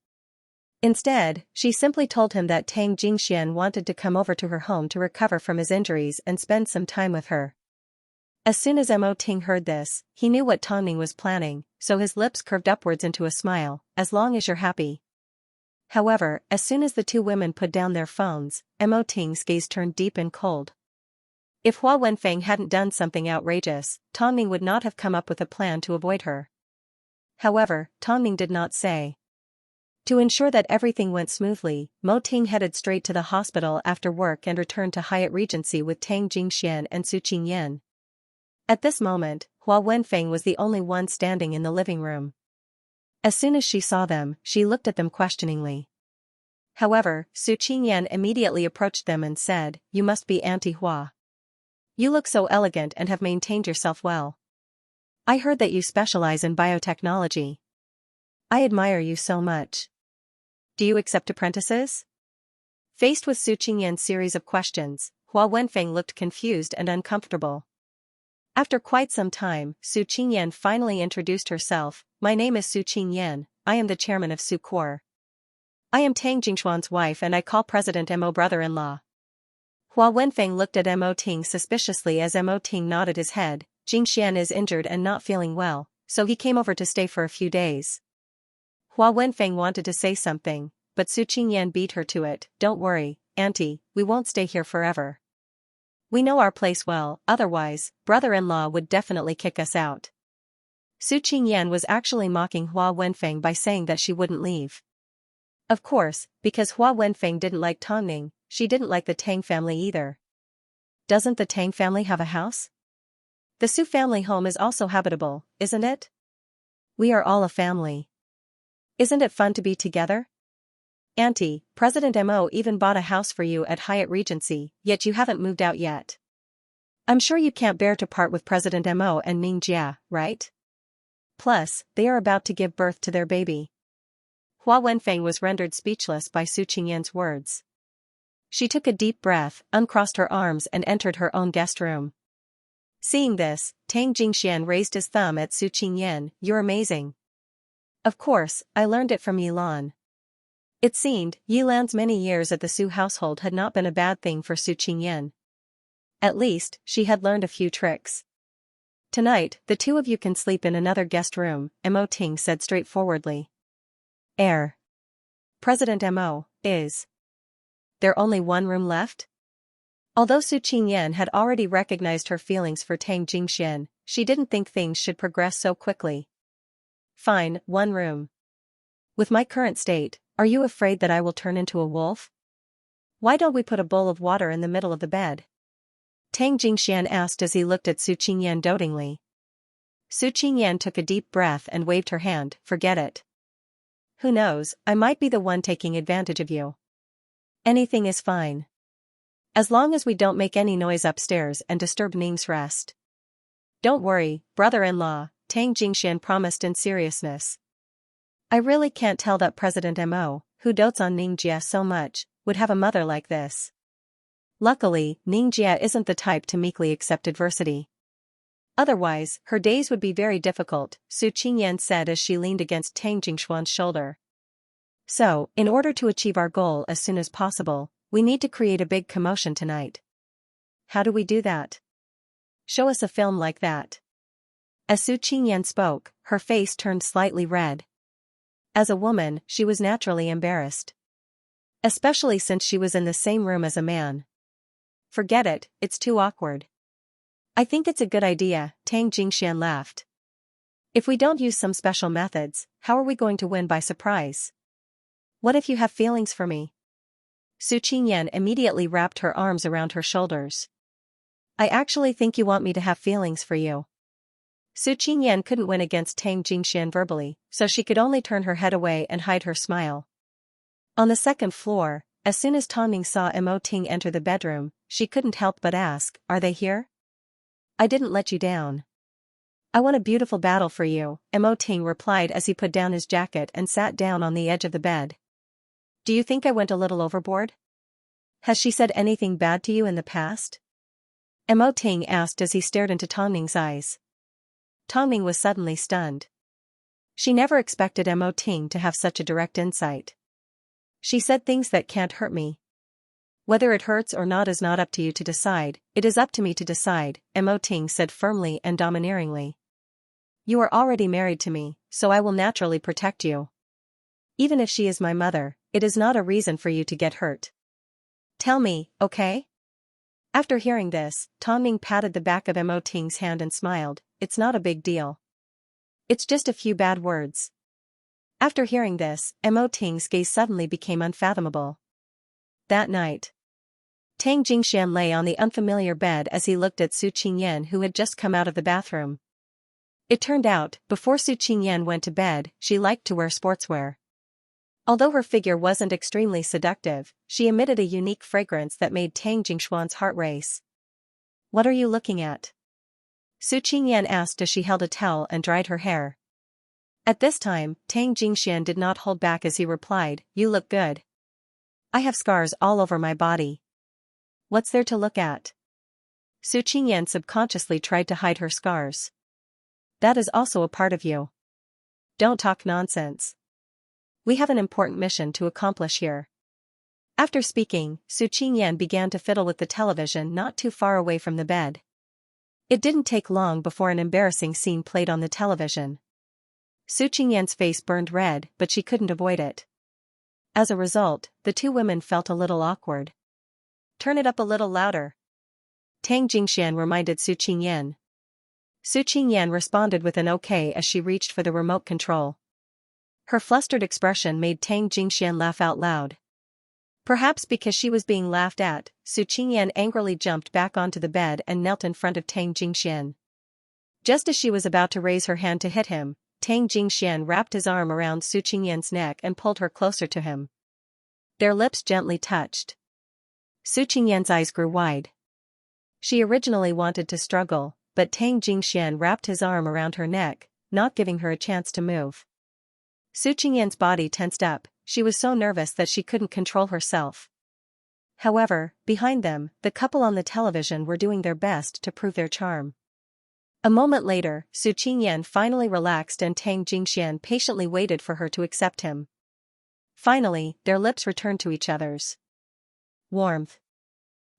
Instead, she simply told him that Tang Jingxian wanted to come over to her home to recover from his injuries and spend some time with her. As soon as Mo Ting heard this, he knew what Tong Ning was planning, so his lips curved upwards into a smile, as long as you're happy. However, as soon as the two women put down their phones, Mo Ting's gaze turned deep and cold. If Hua Wenfeng hadn't done something outrageous, Tong Ning would not have come up with a plan to avoid her. However, Tong Ning did not say. To ensure that everything went smoothly, Mo Ting headed straight to the hospital after work and returned to Hyatt Regency with Tang Jingxian and Su Qingyan. At this moment, Hua Wenfeng was the only one standing in the living room. As soon as she saw them, she looked at them questioningly. However, Su Qingyan immediately approached them and said, You must be Auntie Hua. You look so elegant and have maintained yourself well. I heard that you specialize in biotechnology. I admire you so much. Do you accept apprentices? Faced with Su Qingyan's series of questions, Hua Wenfeng looked confused and uncomfortable. After quite some time, Su Qingyan finally introduced herself. My name is Su Qingyan, I am the chairman of Su Corps. I am Tang Jingxuan's wife and I call President Mo brother-in-law. Hua Wenfeng looked at Mo Ting suspiciously as Mo Ting nodded his head. Jingxian is injured and not feeling well, so he came over to stay for a few days. Hua Wenfeng wanted to say something, but Su Qingyan beat her to it. Don't worry, auntie, we won't stay here forever. We know our place well, otherwise, brother-in-law would definitely kick us out. Su Qingyan was actually mocking Hua Wenfeng by saying that she wouldn't leave. Of course, because Hua Wenfeng didn't like Tongning, she didn't like the Tang family either. Doesn't the Tang family have a house? The Su family home is also habitable, isn't it? We are all a family. Isn't it fun to be together? Auntie, President Mo even bought a house for you at Hyatt Regency, yet you haven't moved out yet. I'm sure you can't bear to part with President Mo and Ningjia, right? Plus, they are about to give birth to their baby. Hua Wenfeng was rendered speechless by Su Qingyan's words. She took a deep breath, uncrossed her arms and entered her own guest room. Seeing this, Tang Jingxian raised his thumb at Su Qingyan. You're amazing. Of course, I learned it from Yilan. It seemed, Yilan's many years at the Su household had not been a bad thing for Su Qingyan. At least, she had learned a few tricks. Tonight, the two of you can sleep in another guest room, Mo Ting said straightforwardly. President Mo, is there only one room left? Although Su Qingyan had already recognized her feelings for Tang Jingxian, she didn't think things should progress so quickly. Fine, one room. With my current state, are you afraid that I will turn into a wolf? Why don't we put a bowl of water in the middle of the bed? Tang Jingxian asked as he looked at Su Qingyan dotingly. Su Qingyan took a deep breath and waved her hand. Forget it. Who knows, I might be the one taking advantage of you. Anything is fine. As long as we don't make any noise upstairs and disturb Ning's rest. Don't worry, brother-in-law, Tang Jingxian promised in seriousness. I really can't tell that President Mo, who dotes on Ningjia so much, would have a mother like this. Luckily, Ningjia isn't the type to meekly accept adversity. Otherwise, her days would be very difficult, Su Qingyan said as she leaned against Tang Jingshuan's shoulder. So, in order to achieve our goal as soon as possible, we need to create a big commotion tonight. How do we do that? Show us a film like that. As Su Qingyan spoke, her face turned slightly red. As a woman, she was naturally embarrassed. Especially since she was in the same room as a man. Forget it, it's too awkward. I think it's a good idea, Tang Jingxian laughed. If we don't use some special methods, how are we going to win by surprise? What if you have feelings for me? Su Qingyan immediately wrapped her arms around her shoulders. I actually think you want me to have feelings for you. Su Qingyan couldn't win against Tang Jingxian verbally, so she could only turn her head away and hide her smile. On the second floor, as soon as Tongning saw Mo Ting enter the bedroom, she couldn't help but ask, are they here? I didn't let you down. I won a beautiful battle for you, Mo Ting replied as he put down his jacket and sat down on the edge of the bed. Do you think I went a little overboard? Has she said anything bad to you in the past? Mo Ting asked as he stared into Tongning's eyes. Tongning was suddenly stunned. She never expected Mo Ting to have such a direct insight. She said things that can't hurt me. Whether it hurts or not is not up to you to decide, it is up to me to decide, Mo Ting said firmly and domineeringly. You are already married to me, so I will naturally protect you. Even if she is my mother, it is not a reason for you to get hurt. Tell me, okay? After hearing this, Tongning patted the back of Mo Ting's hand and smiled. It's not a big deal. It's just a few bad words. After hearing this, Mo Ting's gaze suddenly became unfathomable. That night, Tang Jingxian lay on the unfamiliar bed as he looked at Su Qingyan who had just come out of the bathroom. It turned out, before Su Qingyan went to bed, she liked to wear sportswear. Although her figure wasn't extremely seductive, she emitted a unique fragrance that made Tang Jingshuan's heart race. What are you looking at? Su Qingyan asked as she held a towel and dried her hair. At this time, Tang Jingxian did not hold back as he replied, you look good. I have scars all over my body. What's there to look at? Su Qingyan subconsciously tried to hide her scars. That is also a part of you. Don't talk nonsense. We have an important mission to accomplish here. After speaking, Su Qingyan began to fiddle with the television not too far away from the bed. It didn't take long before an embarrassing scene played on the television. Su Qingyan's face burned red, but she couldn't avoid it. As a result, the two women felt a little awkward. Turn it up a little louder, Tang Jingxian reminded Su Qingyan. Su Qingyan responded with an okay as she reached for the remote control. Her flustered expression made Tang Jingxian laugh out loud. Perhaps because she was being laughed at, Su Qingyan angrily jumped back onto the bed and knelt in front of Tang Jingxian. Just as she was about to raise her hand to hit him, Tang Jingxian wrapped his arm around Su Qingyan's neck and pulled her closer to him. Their lips gently touched. Su Qingyan's eyes grew wide. She originally wanted to struggle, but Tang Jingxian wrapped his arm around her neck, not giving her a chance to move. Su Qingyan's body tensed up, she was so nervous that she couldn't control herself. However, behind them, the couple on the television were doing their best to prove their charm. A moment later, Su Qingyan finally relaxed and Tang Jingxian patiently waited for her to accept him. Finally, their lips returned to each other's warmth.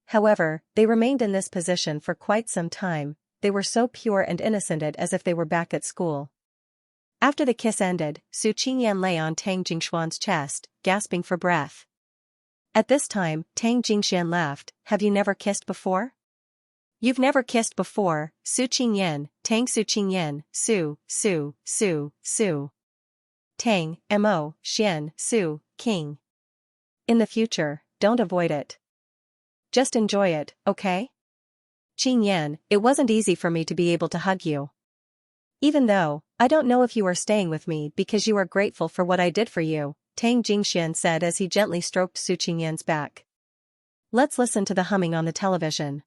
However, they remained in this position for quite some time. They were so pure and innocent as if they were back at school. After the kiss ended, Su Qingyan lay on Tang Jingxian's chest, gasping for breath. At this time, Tang Jingxian laughed. Have you never kissed before? You've never kissed before, Su Qingyan, Tang Su Qingyan, Su. Tang, Mo, Xian, Su, King. In the future, don't avoid it. Just enjoy it, okay? Qingyan, it wasn't easy for me to be able to hug you. Even though, I don't know if you are staying with me because you are grateful for what I did for you, Tang Jingxian said as he gently stroked Su Qingyan's back. Let's listen to the humming on the television.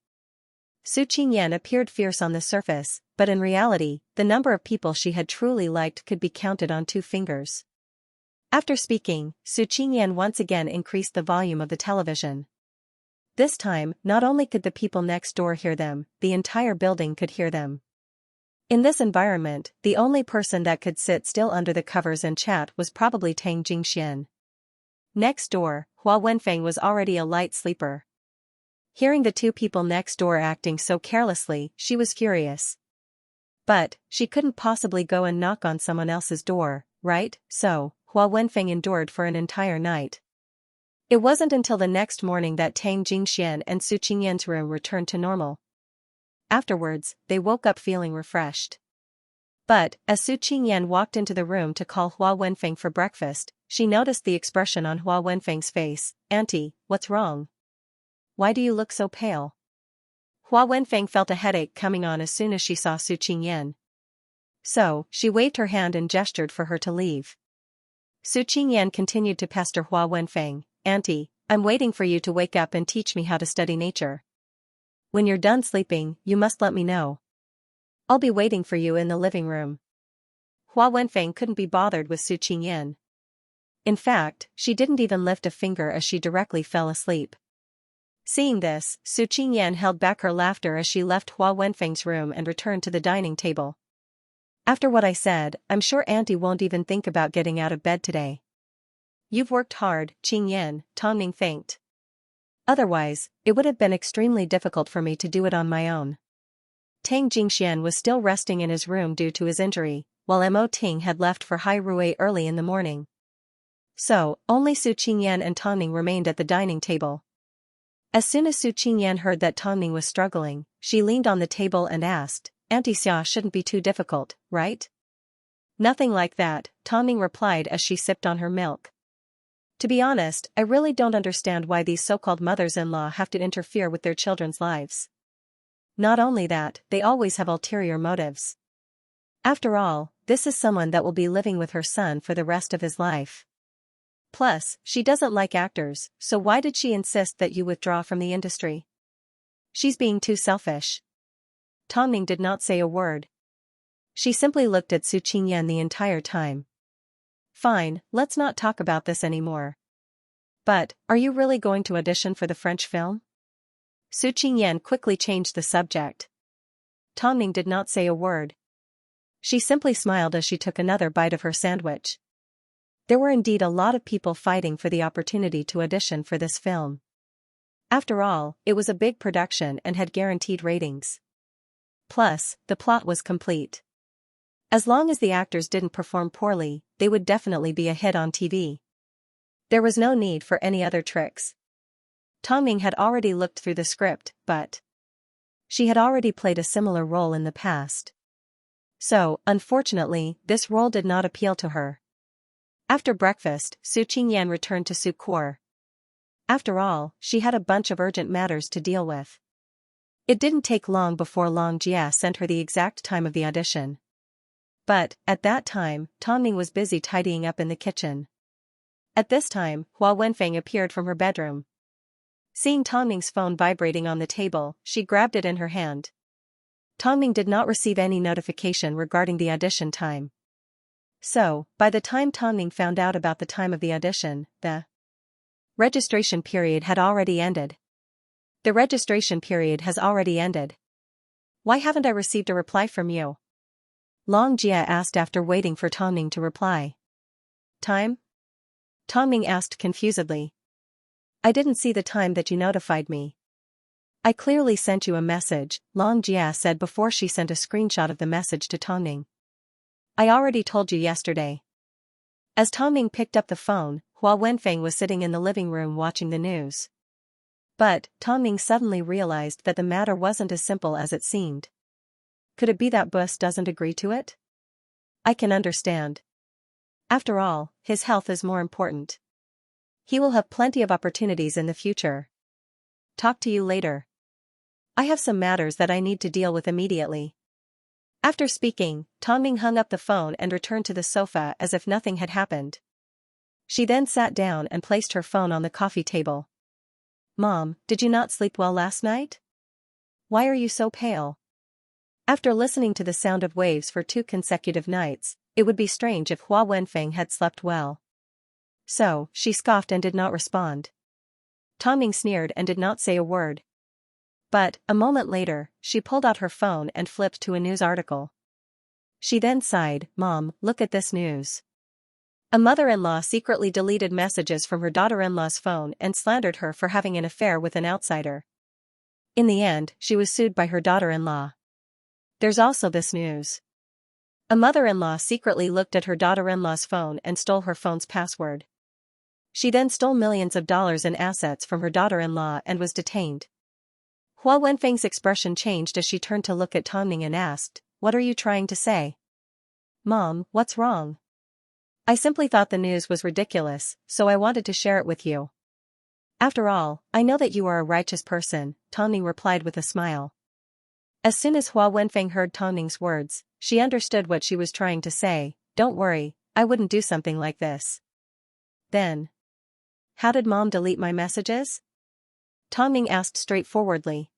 Su Qingyan appeared fierce on the surface, but in reality, the number of people she had truly liked could be counted on 2 fingers. After speaking, Su Qingyan once again increased the volume of the television. This time, not only could the people next door hear them, the entire building could hear them. In this environment, the only person that could sit still under the covers and chat was probably Tang Jingxian. Next door, Hua Wenfeng was already a light sleeper. Hearing the 2 people next door acting so carelessly, she was furious. But, she couldn't possibly go and knock on someone else's door, right? So, Hua Wenfeng endured for an entire night. It wasn't until the next morning that Tang Jingxian and Su Qingyan's room returned to normal. Afterwards, they woke up feeling refreshed. But, as Su Qingyan walked into the room to call Hua Wenfeng for breakfast, she noticed the expression on Hua Wenfeng's face. Auntie, what's wrong? Why do you look so pale? Hua Wenfeng felt a headache coming on as soon as she saw Su Qingyan. So, she waved her hand and gestured for her to leave. Su Qingyan continued to pester Hua Wenfeng. Auntie, I'm waiting for you to wake up and teach me how to study nature. When you're done sleeping, you must let me know. I'll be waiting for you in the living room. Hua Wenfeng couldn't be bothered with Su Qingyan. In fact, she didn't even lift a finger as she directly fell asleep. Seeing this, Su Qingyan held back her laughter as she left Hua Wenfeng's room and returned to the dining table. After what I said, I'm sure Auntie won't even think about getting out of bed today. You've worked hard, Qingyan, Tongning thanked. Otherwise, it would have been extremely difficult for me to do it on my own. Tang Jingxian was still resting in his room due to his injury, while Mo Ting had left for Hai Rui early in the morning. So, only Su Qingyan and Tongning remained at the dining table. As soon as Su Qingyan heard that Tongning was struggling, she leaned on the table and asked, Auntie Xia shouldn't be too difficult, right? Nothing like that, Tongning replied as she sipped on her milk. To be honest, I really don't understand why these so-called mothers-in-law have to interfere with their children's lives. Not only that, they always have ulterior motives. After all, this is someone that will be living with her son for the rest of his life. Plus, she doesn't like actors, so why did she insist that you withdraw from the industry? She's being too selfish. Tongning did not say a word. She simply looked at Su Qingyan the entire time. Fine, let's not talk about this anymore. But, are you really going to audition for the French film? Su Qingyan quickly changed the subject. Tongning did not say a word. She simply smiled as she took another bite of her sandwich. There were indeed a lot of people fighting for the opportunity to audition for this film. After all, it was a big production and had guaranteed ratings. Plus, the plot was complete. As long as the actors didn't perform poorly, they would definitely be a hit on TV. There was no need for any other tricks. Tongming had already looked through the script, but she had already played a similar role in the past. So, unfortunately, this role did not appeal to her. After breakfast, Su Qingyan returned to Su Cour. After all, she had a bunch of urgent matters to deal with. It didn't take long before Long Jia sent her the exact time of the audition. But, at that time, Tongming was busy tidying up in the kitchen. At this time, Hua Wenfeng appeared from her bedroom. Seeing Tongming's phone vibrating on the table, she grabbed it in her hand. Tongming did not receive any notification regarding the audition time. So, by the time Tongming found out about the time of the audition, the registration period had already ended. The registration period has already ended. Why haven't I received a reply from you? Long Jia asked after waiting for Tongming to reply. Time? Tongming asked confusedly. I didn't see the time that you notified me. I clearly sent you a message, Long Jia said before she sent a screenshot of the message to Tongming. I already told you yesterday. As Tongming picked up the phone, Hua Wenfeng was sitting in the living room watching the news. But, Tongming suddenly realized that the matter wasn't as simple as it seemed. Could it be that Bus doesn't agree to it? I can understand. After all, his health is more important. He will have plenty of opportunities in the future. Talk to you later. I have some matters that I need to deal with immediately. After speaking, Tongming hung up the phone and returned to the sofa as if nothing had happened. She then sat down and placed her phone on the coffee table. Mom, did you not sleep well last night? Why are you so pale? After listening to the sound of waves for 2 consecutive nights, it would be strange if Hua Wenfeng had slept well. So, she scoffed and did not respond. Tongming sneered and did not say a word. But, a moment later, she pulled out her phone and flipped to a news article. She then sighed, Mom, look at this news. A mother-in-law secretly deleted messages from her daughter-in-law's phone and slandered her for having an affair with an outsider. In the end, she was sued by her daughter-in-law. There's also this news. A mother-in-law secretly looked at her daughter-in-law's phone and stole her phone's password. She then stole millions of dollars in assets from her daughter-in-law and was detained. Hua Wenfeng's expression changed as she turned to look at Tongming and asked, What are you trying to say? Mom, what's wrong? I simply thought the news was ridiculous, so I wanted to share it with you. After all, I know that you are a righteous person, Tongming replied with a smile. As soon as Hua Wenfeng heard Tongming's words, she understood what she was trying to say. Don't worry, I wouldn't do something like this. Then, how did Mom delete my messages? Tongming asked straightforwardly.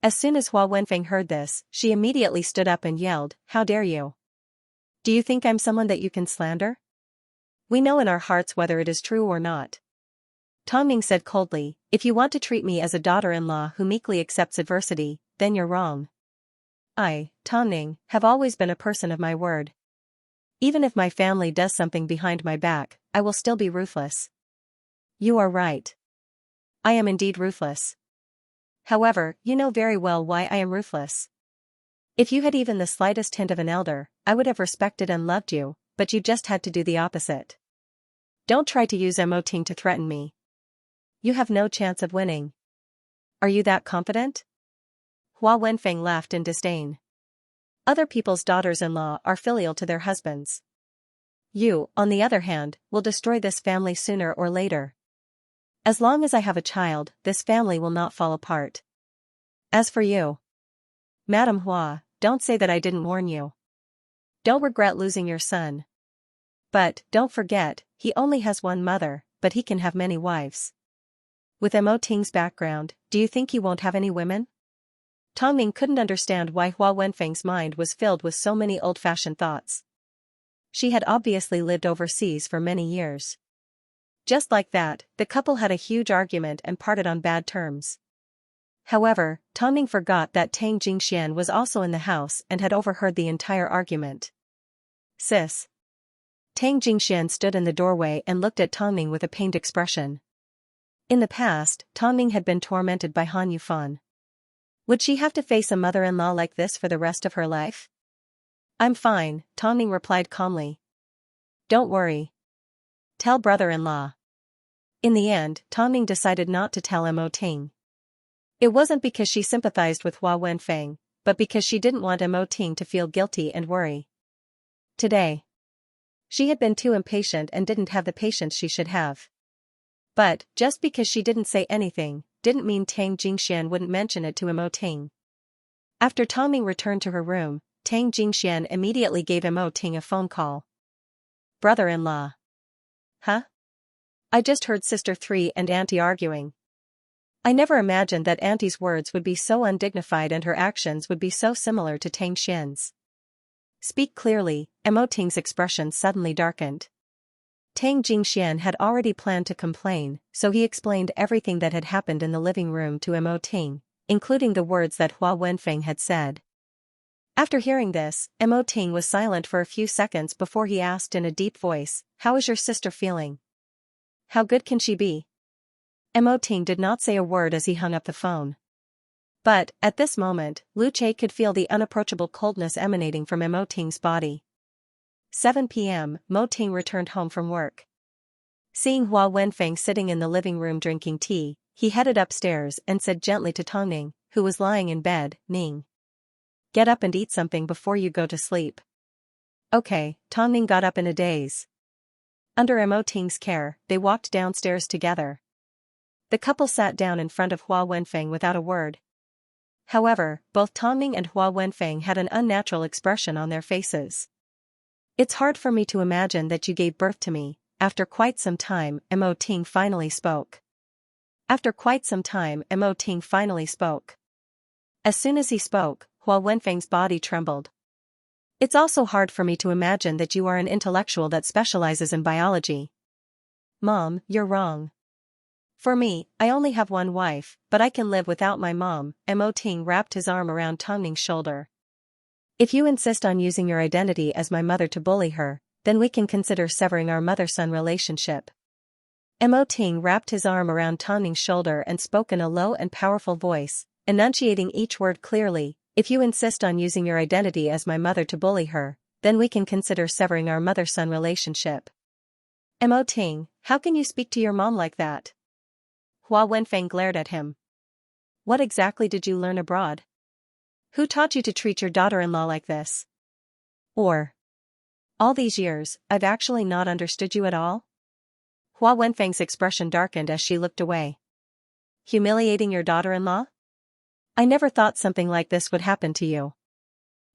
As soon as Hua Wenfeng heard this, she immediately stood up and yelled, How dare you? Do you think I'm someone that you can slander? We know in our hearts whether it is true or not. Tongming said coldly, If you want to treat me as a daughter-in-law who meekly accepts adversity, then you're wrong. I, Tongming, have always been a person of my word. Even if my family does something behind my back, I will still be ruthless. You are right. I am indeed ruthless. However, you know very well why I am ruthless. If you had even the slightest hint of an elder, I would have respected and loved you, but you just had to do the opposite. Don't try to use emoting to threaten me. You have no chance of winning. Are you that confident? Hua Wenfeng laughed in disdain. Other people's daughters-in-law are filial to their husbands. You, on the other hand, will destroy this family sooner or later. As long as I have a child, this family will not fall apart. As for you, Madam Hua, don't say that I didn't warn you. Don't regret losing your son. But, don't forget, he only has one mother, but he can have many wives. With Mo Ting's background, do you think he won't have any women? Tongming couldn't understand why Hua Wenfeng's mind was filled with so many old-fashioned thoughts. She had obviously lived overseas for many years. Just like that, the couple had a huge argument and parted on bad terms. However, Tongming forgot that Tang Jingxian was also in the house and had overheard the entire argument. Sis. Tang Jingxian stood in the doorway and looked at Tongming with a pained expression. In the past, Tongming had been tormented by Han Yufan. Would she have to face a mother-in-law like this for the rest of her life? I'm fine, Tongming replied calmly. Don't worry. Tell brother-in-law. In the end, Tongning decided not to tell Mo Ting. It wasn't because she sympathized with Hua Wenfeng, but because she didn't want Mo Ting to feel guilty and worry. Today, she had been too impatient and didn't have the patience she should have. But, just because she didn't say anything, didn't mean Tang Jingxian wouldn't mention it to Mo Ting. After Tongning returned to her room, Tang Jingxian immediately gave Mo Ting a phone call. Brother-in-law. Huh? I just heard Sister 3 and Auntie arguing. I never imagined that Auntie's words would be so undignified and her actions would be so similar to Tang Xian's. Speak clearly. Mo Ting's expression suddenly darkened. Tang Jingxian had already planned to complain, so he explained everything that had happened in the living room to Mo Ting, including the words that Hua Wenfeng had said. After hearing this, Mo Ting was silent for a few seconds before he asked in a deep voice, "How is your sister feeling? How good can she be?" Mo Ting did not say a word as he hung up the phone. But, at this moment, Lu Che could feel the unapproachable coldness emanating from Mo Ting's body. 7 p.m., Mo Ting returned home from work. Seeing Hua Wenfeng sitting in the living room drinking tea, he headed upstairs and said gently to Tongning, who was lying in bed, "Ning, get up and eat something before you go to sleep." Okay, Tongning got up in a daze. Under Mo Ting's care, they walked downstairs together. The couple sat down in front of Hua Wenfeng without a word. However, both Tongning and Hua Wenfeng had an unnatural expression on their faces. "It's hard for me to imagine that you gave birth to me." After quite some time, Mo Ting finally spoke. As soon as he spoke, Hua Wenfeng's body trembled. "It's also hard for me to imagine that you are an intellectual that specializes in biology." "Mom, you're wrong. For me, I only have one wife, but I can live without my mom." Mo Ting wrapped his arm around Tongning's shoulder. "If you insist on using your identity as my mother to bully her, then we can consider severing our mother-son relationship." Mo Ting wrapped his arm around Tongning's shoulder and spoke in a low and powerful voice, enunciating each word clearly. "If you insist on using your identity as my mother to bully her, then we can consider severing our mother-son relationship." "Mo Ting, how can you speak to your mom like that?" Hua Wenfeng glared at him. "What exactly did you learn abroad? Who taught you to treat your daughter-in-law like this? Or, all these years, I've actually not understood you at all?" Hua Wenfeng's expression darkened as she looked away. "Humiliating your daughter-in-law? I never thought something like this would happen to you.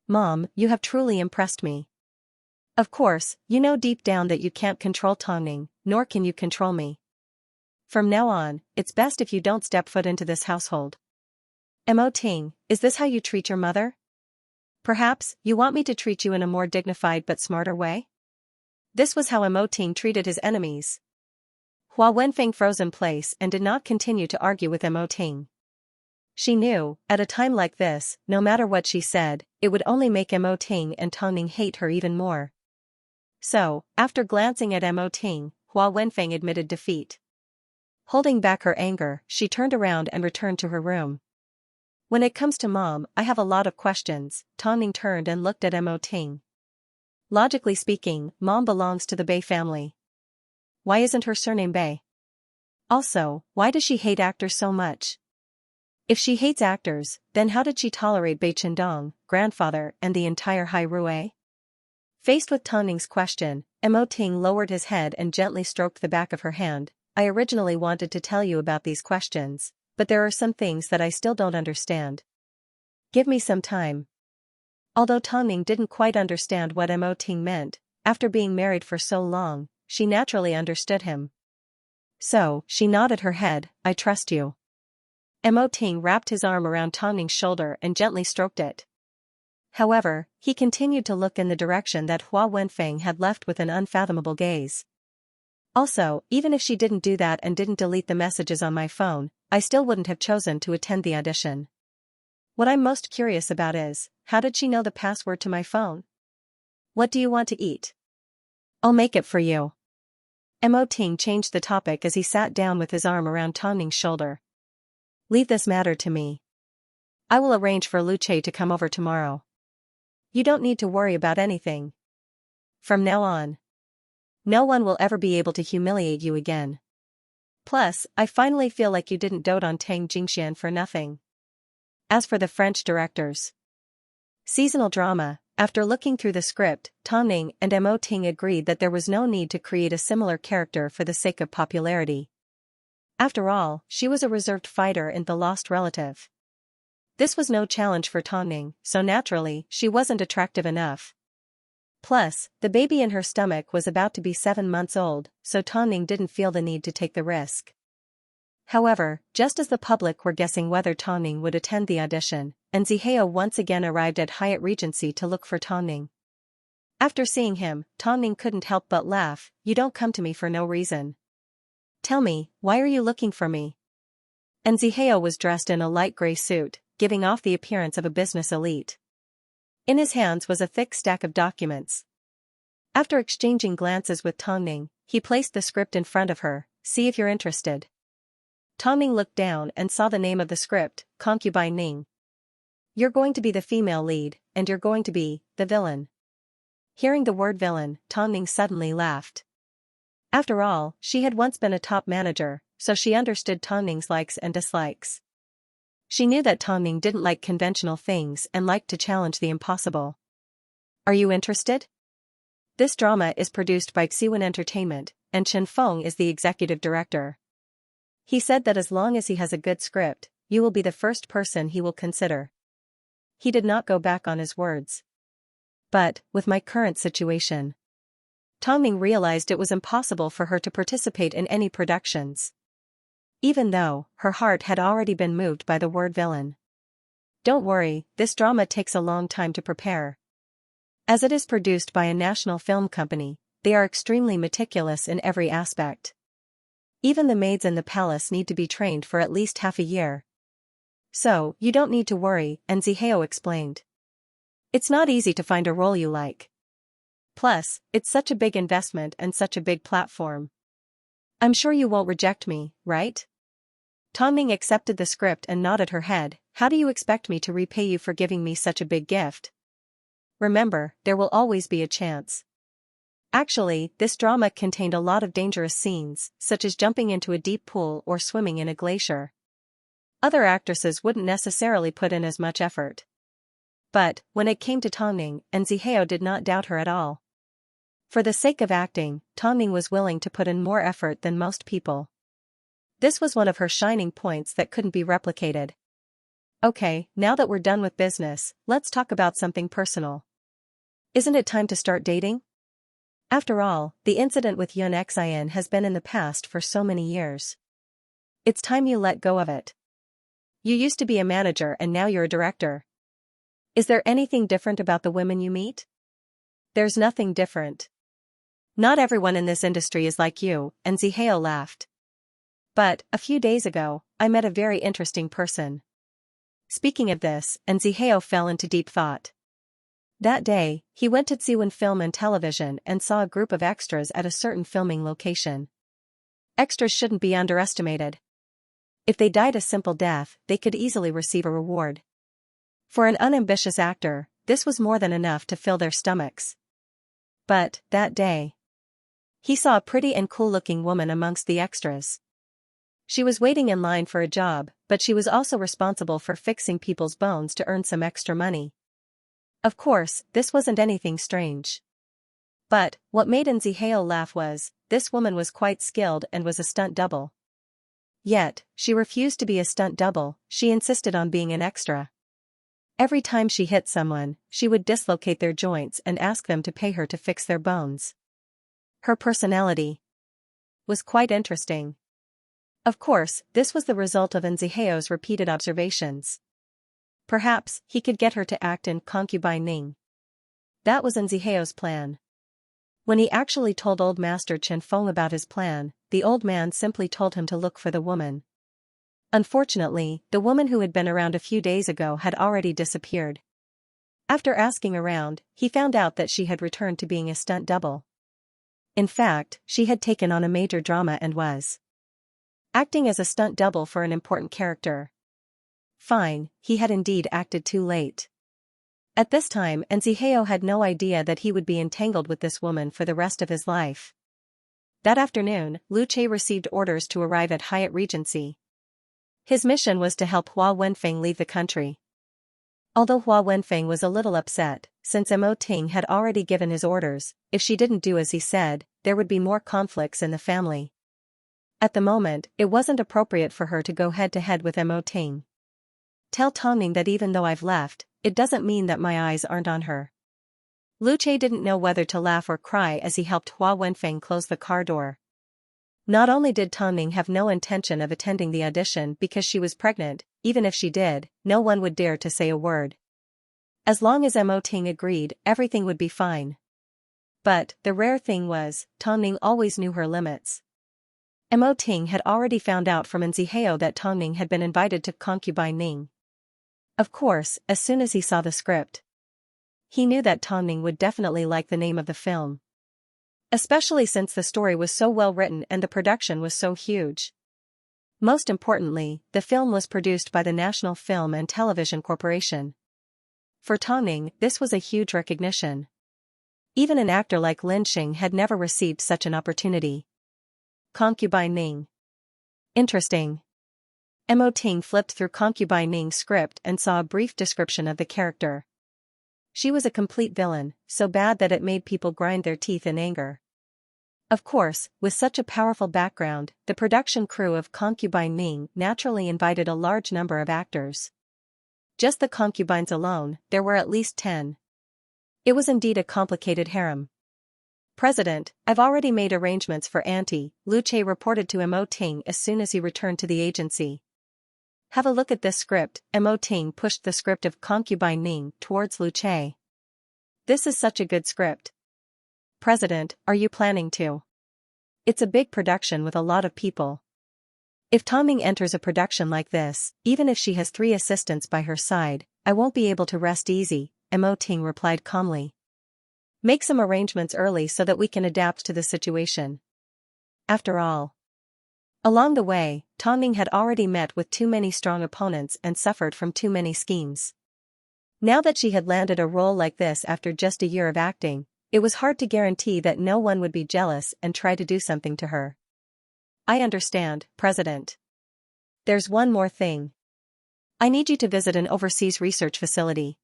Mom, you have truly impressed me. Of course, you know deep down that you can't control Tongning, nor can you control me. From now on, it's best if you don't step foot into this household." "Mo Ting, is this how you treat your mother? Perhaps, you want me to treat you in a more dignified but smarter way?" This was how Mo Ting treated his enemies. Hua Wenfeng froze in place and did not continue to argue with Mo Ting. She knew, at a time like this, no matter what she said, it would only make Mo Ting and Tongning hate her even more. So, after glancing at Mo Ting, Hua Wenfeng admitted defeat. Holding back her anger, she turned around and returned to her room. "When it comes to Mom, I have a lot of questions." Tongning turned and looked at Mo Ting. "Logically speaking, Mom belongs to the Bei family. Why isn't her surname Bei? Also, why does she hate actors so much? If she hates actors, then how did she tolerate Bei Qindong, grandfather, and the entire Hai Rui?" Faced with Tongning's question, Mo Ting lowered his head and gently stroked the back of her hand. "I originally wanted to tell you about these questions, but there are some things that I still don't understand. Give me some time." Although Tongning didn't quite understand what Mo Ting meant, after being married for so long, she naturally understood him. So, she nodded her head. "I trust you." Mo Ting wrapped his arm around Tongning's shoulder and gently stroked it. However, he continued to look in the direction that Hua Wenfeng had left with an unfathomable gaze. "Also, even if she didn't do that and didn't delete the messages on my phone, I still wouldn't have chosen to attend the audition. What I'm most curious about is, how did she know the password to my phone? What do you want to eat? I'll make it for you." Mo Ting changed the topic as he sat down with his arm around Tongning's shoulder. "Leave this matter to me. I will arrange for Lu Che to come over tomorrow. You don't need to worry about anything. From now on, no one will ever be able to humiliate you again." Plus, I finally feel like you didn't dote on Tang Jingxian for nothing. As for the French directors. Seasonal drama. After looking through the script, Tang Ning and Mo Ting agreed that there was no need to create a similar character for the sake of popularity. After all, she was a reserved fighter in The Lost Relative. This was no challenge for Tang Ning, so naturally, she wasn't attractive enough. Plus, the baby in her stomach was about to be 7 months old, so Tang Ning didn't feel the need to take the risk. However, just as the public were guessing whether Tang Ning would attend the audition, Zihao once again arrived at Hyatt Regency to look for Tang Ning. After seeing him, Tang Ning couldn't help but laugh. "You don't come to me for no reason. Tell me, why are you looking for me?" Zihao was dressed in a light gray suit, giving off the appearance of a business elite. In his hands was a thick stack of documents. After exchanging glances with Tang Ning, he placed the script in front of her. "See if you're interested." Tang Ning looked down and saw the name of the script, Concubine Ning. "You're going to be the female lead, and you're going to be the villain." Hearing the word villain, Tang Ning suddenly laughed. After all, she had once been a top manager, so she understood Tang Ning's likes and dislikes. She knew that Tang Ning didn't like conventional things and liked to challenge the impossible. "Are you interested?" This drama is produced by Xiwan Entertainment, and Chen Feng is the executive director. He said that as long as he has a good script, you will be the first person he will consider. He did not go back on his words. But, with my current situation, Tang Ning realized it was impossible for her to participate in any productions. Even though, her heart had already been moved by the word villain. "Don't worry, this drama takes a long time to prepare. As it is produced by a national film company, they are extremely meticulous in every aspect. Even the maids in the palace need to be trained for at least half a year. So, you don't need to worry," Zihao explained. "It's not easy to find a role you like. Plus, it's such a big investment and such a big platform. I'm sure you won't reject me, right?" Tang Ning accepted the script and nodded her head. "How do you expect me to repay you for giving me such a big gift? Remember, there will always be a chance." Actually, this drama contained a lot of dangerous scenes, such as jumping into a deep pool or swimming in a glacier. Other actresses wouldn't necessarily put in as much effort. But, when it came to Tang Ning, Zihao did not doubt her at all. For the sake of acting, Tang Ning was willing to put in more effort than most people. This was one of her shining points that couldn't be replicated. "Okay, now that we're done with business, let's talk about something personal. Isn't it time to start dating? After all, the incident with Xianxia has been in the past for so many years. It's time you let go of it. You used to be a manager and now you're a director. Is there anything different about the women you meet?" "There's nothing different. Not everyone in this industry is like you," Zihao laughed. "But, a few days ago, I met a very interesting person." Speaking of this, Zihao fell into deep thought. That day, he went to Xiwan Film and Television and saw a group of extras at a certain filming location. Extras shouldn't be underestimated. If they died a simple death, they could easily receive a reward. For an unambitious actor, this was more than enough to fill their stomachs. But, that day, he saw a pretty and cool-looking woman amongst the extras. She was waiting in line for a job, but she was also responsible for fixing people's bones to earn some extra money. Of course, this wasn't anything strange. But, what made Zihao laugh was, this woman was quite skilled and was a stunt double. Yet, she refused to be a stunt double, she insisted on being an extra. Every time she hit someone, she would dislocate their joints and ask them to pay her to fix their bones. Her personality was quite interesting. Of course, this was the result of Zihao's repeated observations. Perhaps, he could get her to act in Concubine Ning. That was Zihao's plan. When he actually told Old Master Chen Feng about his plan, the old man simply told him to look for the woman. Unfortunately, the woman who had been around a few days ago had already disappeared. After asking around, he found out that she had returned to being a stunt double. In fact, she had taken on a major drama and was acting as a stunt double for an important character. Fine, he had indeed acted too late. At this time, Zihao had no idea that he would be entangled with this woman for the rest of his life. That afternoon, Lu Che received orders to arrive at Hyatt Regency. His mission was to help Hua Wenfeng leave the country. Although Hua Wenfeng was a little upset, since Mo Ting had already given his orders, if she didn't do as he said, there would be more conflicts in the family. At the moment, it wasn't appropriate for her to go head-to-head with Mo Ting. Tell Tongning that even though I've left, it doesn't mean that my eyes aren't on her. Lu Che didn't know whether to laugh or cry as he helped Hua Wenfeng close the car door. Not only did Tongning have no intention of attending the audition because she was pregnant, even if she did, no one would dare to say a word. As long as Mo Ting agreed, everything would be fine. But, the rare thing was, Tongning always knew her limits. Mo Ting had already found out from Nzihao that Tongning had been invited to concubine Ning. Of course, as soon as he saw the script, he knew that Tongning would definitely like the name of the film. Especially since the story was so well written and the production was so huge. Most importantly, the film was produced by the National Film and Television Corporation. For Tongning, this was a huge recognition. Even an actor like Lin Xing had never received such an opportunity. Concubine Ning. Interesting. Mo Ting flipped through Concubine Ning's script and saw a brief description of the character. She was a complete villain, so bad that it made people grind their teeth in anger. Of course, with such a powerful background, the production crew of Concubine Ning naturally invited a large number of actors. Just the concubines alone, there were at least 10. It was indeed a complicated harem. President, I've already made arrangements for Auntie, Lu Che reported to Mo Ting as soon as he returned to the agency. Have a look at this script. Mo Ting pushed the script of Concubine Ning towards Lu Che. This is such a good script. President, are you planning to? It's a big production with a lot of people. If Tongning enters a production like this, even if she has 3 assistants by her side, I won't be able to rest easy, Mo Ting replied calmly. Make some arrangements early so that we can adapt to the situation. After all, along the way, Tongning had already met with too many strong opponents and suffered from too many schemes. Now that she had landed a role like this after just a year of acting, it was hard to guarantee that no one would be jealous and try to do something to her. I understand, President. There's one more thing. I need you to visit an overseas research facility.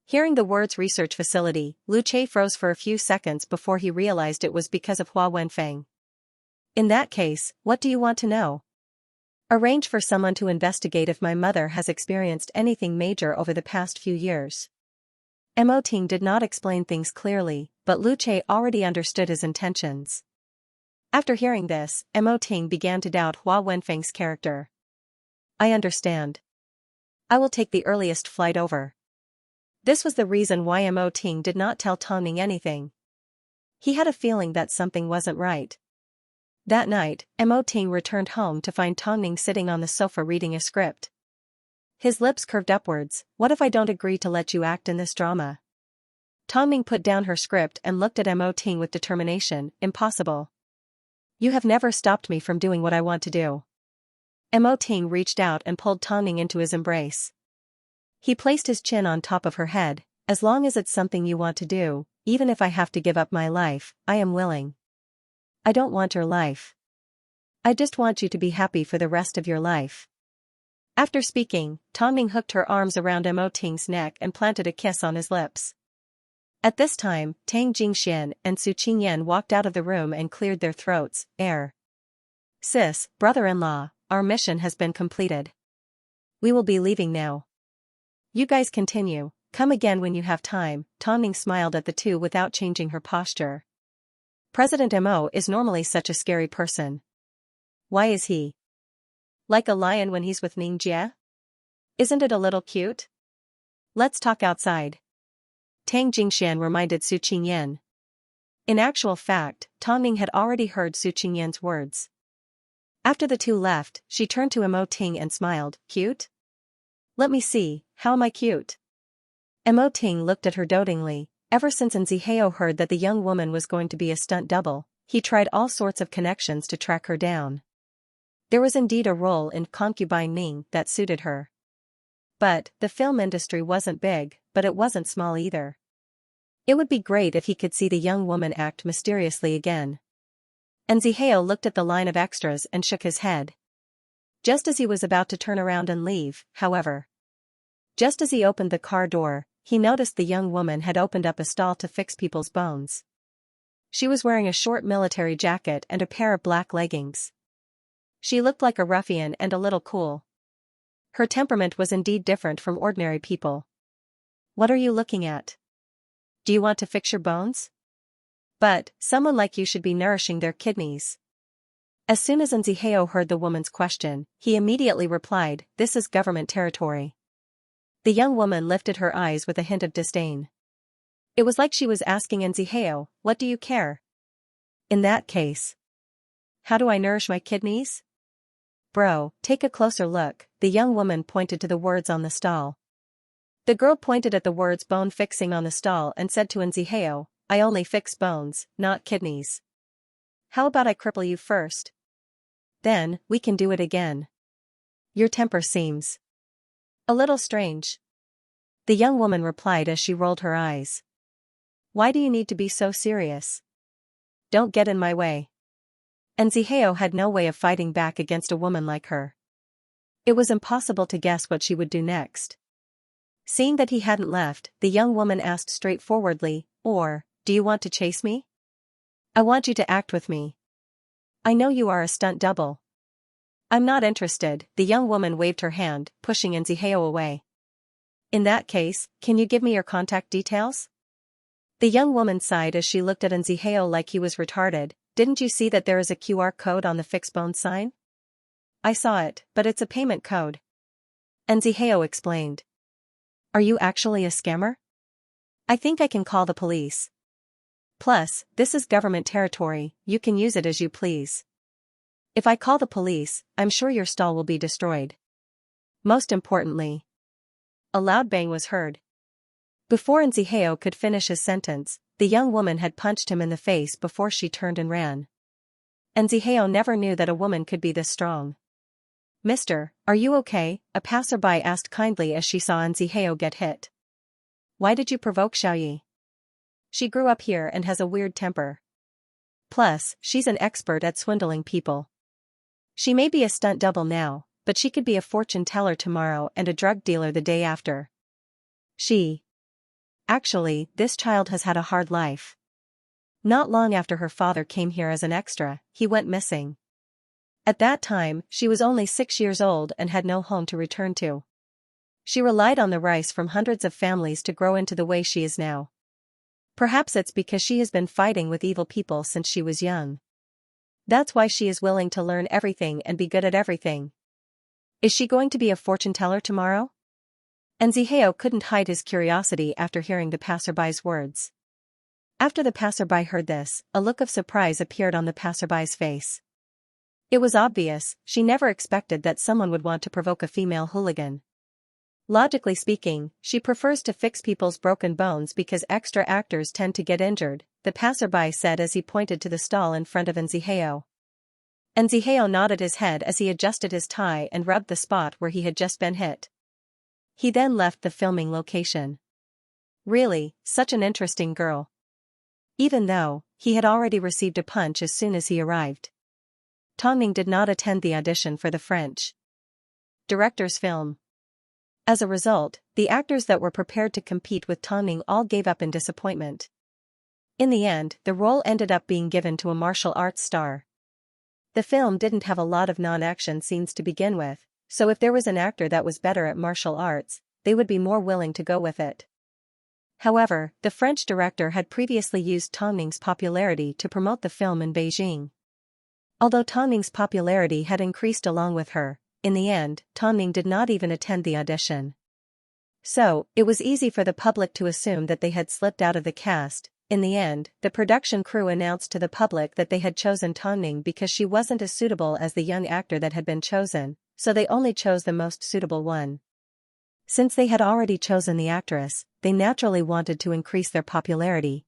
Hearing the words research facility, Lu Che froze for a few seconds before he realized it was because of Hua Wenfeng. In that case, what do you want to know? Arrange for someone to investigate if my mother has experienced anything major over the past few years. Mo Ting did not explain things clearly, but Lu Che already understood his intentions. After hearing this, Mo Ting began to doubt Hua Wenfeng's character. I understand. I will take the earliest flight over. This was the reason why Mo Ting did not tell Tongning anything. He had a feeling that something wasn't right. That night, Mo Ting returned home to find Tongning sitting on the sofa reading a script. His lips curved upwards. What if I don't agree to let you act in this drama? Tongning put down her script and looked at Mo Ting with determination. Impossible. You have never stopped me from doing what I want to do. Mo Ting reached out and pulled Tongning into his embrace. He placed his chin on top of her head. As long as it's something you want to do, even if I have to give up my life, I am willing. I don't want your life. I just want you to be happy for the rest of your life. After speaking, Tongning hooked her arms around Mo Ting's neck and planted a kiss on his lips. At this time, Tang Jingxian and Su Qingyan walked out of the room and cleared their throats. Sis, brother-in-law, our mission has been completed. We will be leaving now. You guys continue, come again when you have time. Tongning smiled at the two without changing her posture. President Mo is normally such a scary person. Why is he like a lion when he's with Ning Jie? Isn't it a little cute? Let's talk outside. Tang Jingxian reminded Su Qingyan. In actual fact, Tongning had already heard Su Qingyan's words. After the two left, she turned to Mo Ting and smiled. Cute? Let me see, how am I cute? Mo Ting looked at her dotingly. Ever since Nzihao heard that the young woman was going to be a stunt double, he tried all sorts of connections to track her down. There was indeed a role in Concubine Ning that suited her. But, the film industry wasn't big, but it wasn't small either. It would be great if he could see the young woman act mysteriously again. And Zihao looked at the line of extras and shook his head. Just as he was about to turn around and leave, however. Just as he opened the car door, he noticed the young woman had opened up a stall to fix people's bones. She was wearing a short military jacket and a pair of black leggings. She looked like a ruffian and a little cool. Her temperament was indeed different from ordinary people. What are you looking at? Do you want to fix your bones? But, someone like you should be nourishing their kidneys. As soon as Nzihao heard the woman's question, he immediately replied, "This is government territory." The young woman lifted her eyes with a hint of disdain. It was like she was asking Nzihao, "What do you care? In that case, how do I nourish my kidneys?" "Bro, take a closer look," the young woman pointed to the words on the stall. The girl pointed at the words "bone fixing" on the stall and said to Nzihao, "I only fix bones, not kidneys. How about I cripple you first? Then, we can do it again. Your temper seems a little strange." The young woman replied as she rolled her eyes. "Why do you need to be so serious? Don't get in my way." And Nzihao had no way of fighting back against a woman like her. It was impossible to guess what she would do next. Seeing that he hadn't left, the young woman asked straightforwardly, "Or, do you want to chase me? I want you to act with me. I know you are a stunt double." "I'm not interested," the young woman waved her hand, pushing Nzihao away. "In that case, can you give me your contact details?" The young woman sighed as she looked at Nzihao like he was retarded. "Didn't you see that there is a QR code on the fix bone sign?" "I saw it, but it's a payment code." Nzihao explained. "Are you actually a scammer? I think I can call the police. Plus, this is government territory, you can use it as you please. If I call the police, I'm sure your stall will be destroyed. Most importantly." A loud bang was heard. Before Nzihao could finish his sentence, the young woman had punched him in the face before she turned and ran. Nzihao never knew that a woman could be this strong. "Mister, are you okay?" a passerby asked kindly as she saw Nzihao get hit. "Why did you provoke Xiaoyi? She grew up here and has a weird temper. Plus, she's an expert at swindling people. She may be a stunt double now, but she could be a fortune teller tomorrow and a drug dealer the day after. Actually, this child has had a hard life. Not long after her father came here as an extra, he went missing. At that time, she was only 6 years old and had no home to return to. She relied on the rice from hundreds of families to grow into the way she is now. Perhaps it's because she has been fighting with evil people since she was young. That's why she is willing to learn everything and be good at everything. Is she going to be a fortune teller tomorrow?" Nzihao couldn't hide his curiosity after hearing the passerby's words. After the passerby heard this, a look of surprise appeared on the passerby's face. It was obvious, she never expected that someone would want to provoke a female hooligan. Logically speaking, she prefers to fix people's broken bones because extra actors tend to get injured, the passerby said as he pointed to the stall in front of Nzihao. Nzihao nodded his head as he adjusted his tie and rubbed the spot where he had just been hit. He then left the filming location. Really, such an interesting girl. Even though, he had already received a punch as soon as he arrived. Tongming did not attend the audition for the French director's film. As a result, the actors that were prepared to compete with Tongming all gave up in disappointment. In the end, the role ended up being given to a martial arts star. The film didn't have a lot of non-action scenes to begin with, so if there was an actor that was better at martial arts, they would be more willing to go with it. However, the French director had previously used Tongming's popularity to promote the film in Beijing. Although Tongming's popularity had increased along with her, in the end, Tongming did not even attend the audition. So, it was easy for the public to assume that they had slipped out of the cast. In the end, the production crew announced to the public that they had chosen Tongming because she wasn't as suitable as the young actor that had been chosen, so they only chose the most suitable one. Since they had already chosen the actress, they naturally wanted to increase their popularity.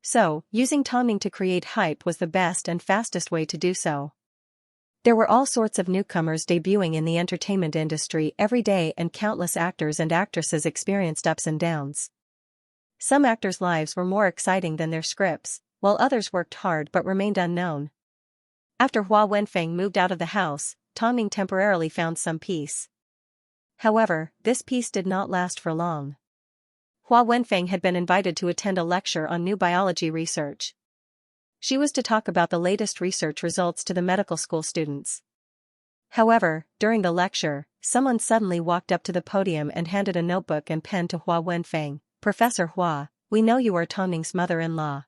So, using Tongming to create hype was the best and fastest way to do so. There were all sorts of newcomers debuting in the entertainment industry every day and countless actors and actresses experienced ups and downs. Some actors' lives were more exciting than their scripts, while others worked hard but remained unknown. After Hua Wenfeng moved out of the house, Tongning temporarily found some peace. However, this peace did not last for long. Hua Wenfeng had been invited to attend a lecture on new biology research. She was to talk about the latest research results to the medical school students. However, during the lecture, someone suddenly walked up to the podium and handed a notebook and pen to Hua Wenfeng. "Professor Hua, we know you are Tongning's mother-in-law.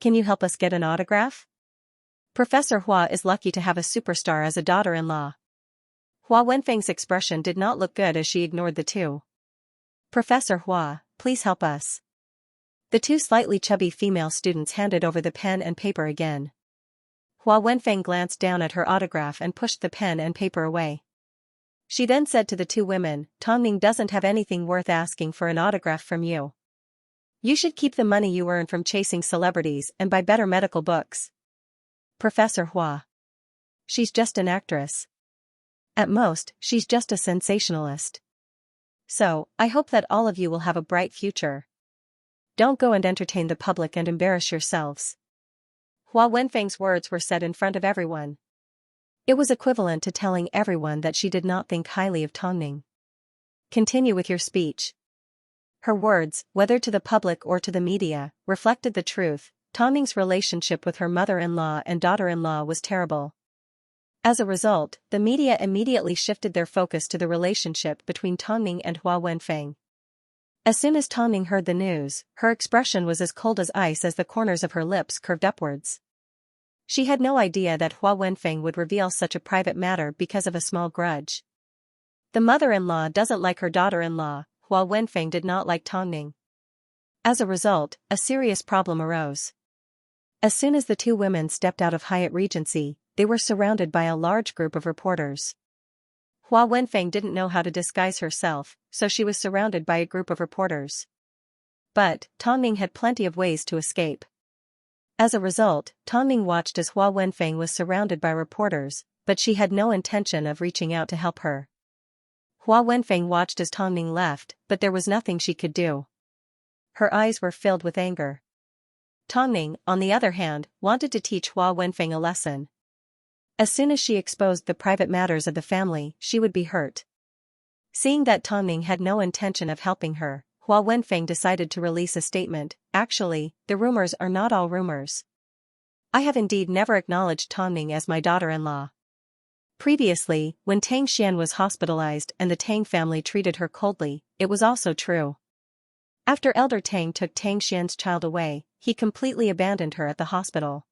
Can you help us get an autograph?" Professor Hua is lucky to have a superstar as a daughter-in-law. Hua Wenfeng's expression did not look good as she ignored the two. "Professor Hua, please help us." The two slightly chubby female students handed over the pen and paper again. Hua Wenfeng glanced down at her autograph and pushed the pen and paper away. She then said to the two women, "Tongning doesn't have anything worth asking for an autograph from you. You should keep the money you earn from chasing celebrities and buy better medical books." "Professor Hua. She's just an actress. At most, she's just a sensationalist. So, I hope that all of you will have a bright future. Don't go and entertain the public and embarrass yourselves." Hua Wenfeng's words were said in front of everyone. It was equivalent to telling everyone that she did not think highly of Tongning. "Continue with your speech." Her words, whether to the public or to the media, reflected the truth. Tongning's relationship with her mother-in-law and daughter-in-law was terrible. As a result, the media immediately shifted their focus to the relationship between Tongning and Hua Wenfeng. As soon as Tongning heard the news, her expression was as cold as ice as the corners of her lips curved upwards. She had no idea that Hua Wenfeng would reveal such a private matter because of a small grudge. The mother-in-law doesn't like her daughter-in-law. Hua Wenfeng did not like Tongning. As a result, a serious problem arose. As soon as the two women stepped out of Hyatt Regency, they were surrounded by a large group of reporters. Hua Wenfeng didn't know how to disguise herself, so she was surrounded by a group of reporters. But, Tongning had plenty of ways to escape. As a result, Tongning watched as Hua Wenfeng was surrounded by reporters, but she had no intention of reaching out to help her. Hua Wenfeng watched as Tongning left, but there was nothing she could do. Her eyes were filled with anger. Tongning, on the other hand, wanted to teach Hua Wenfeng a lesson. As soon as she exposed the private matters of the family, she would be hurt. Seeing that Tongning had no intention of helping her, Hua Wenfeng decided to release a statement. "Actually, the rumors are not all rumors. I have indeed never acknowledged Tongning as my daughter-in-law. Previously, when Tang Xian was hospitalized and the Tang family treated her coldly, it was also true. After Elder Tang took Tang Xian's child away, he completely abandoned her at the hospital.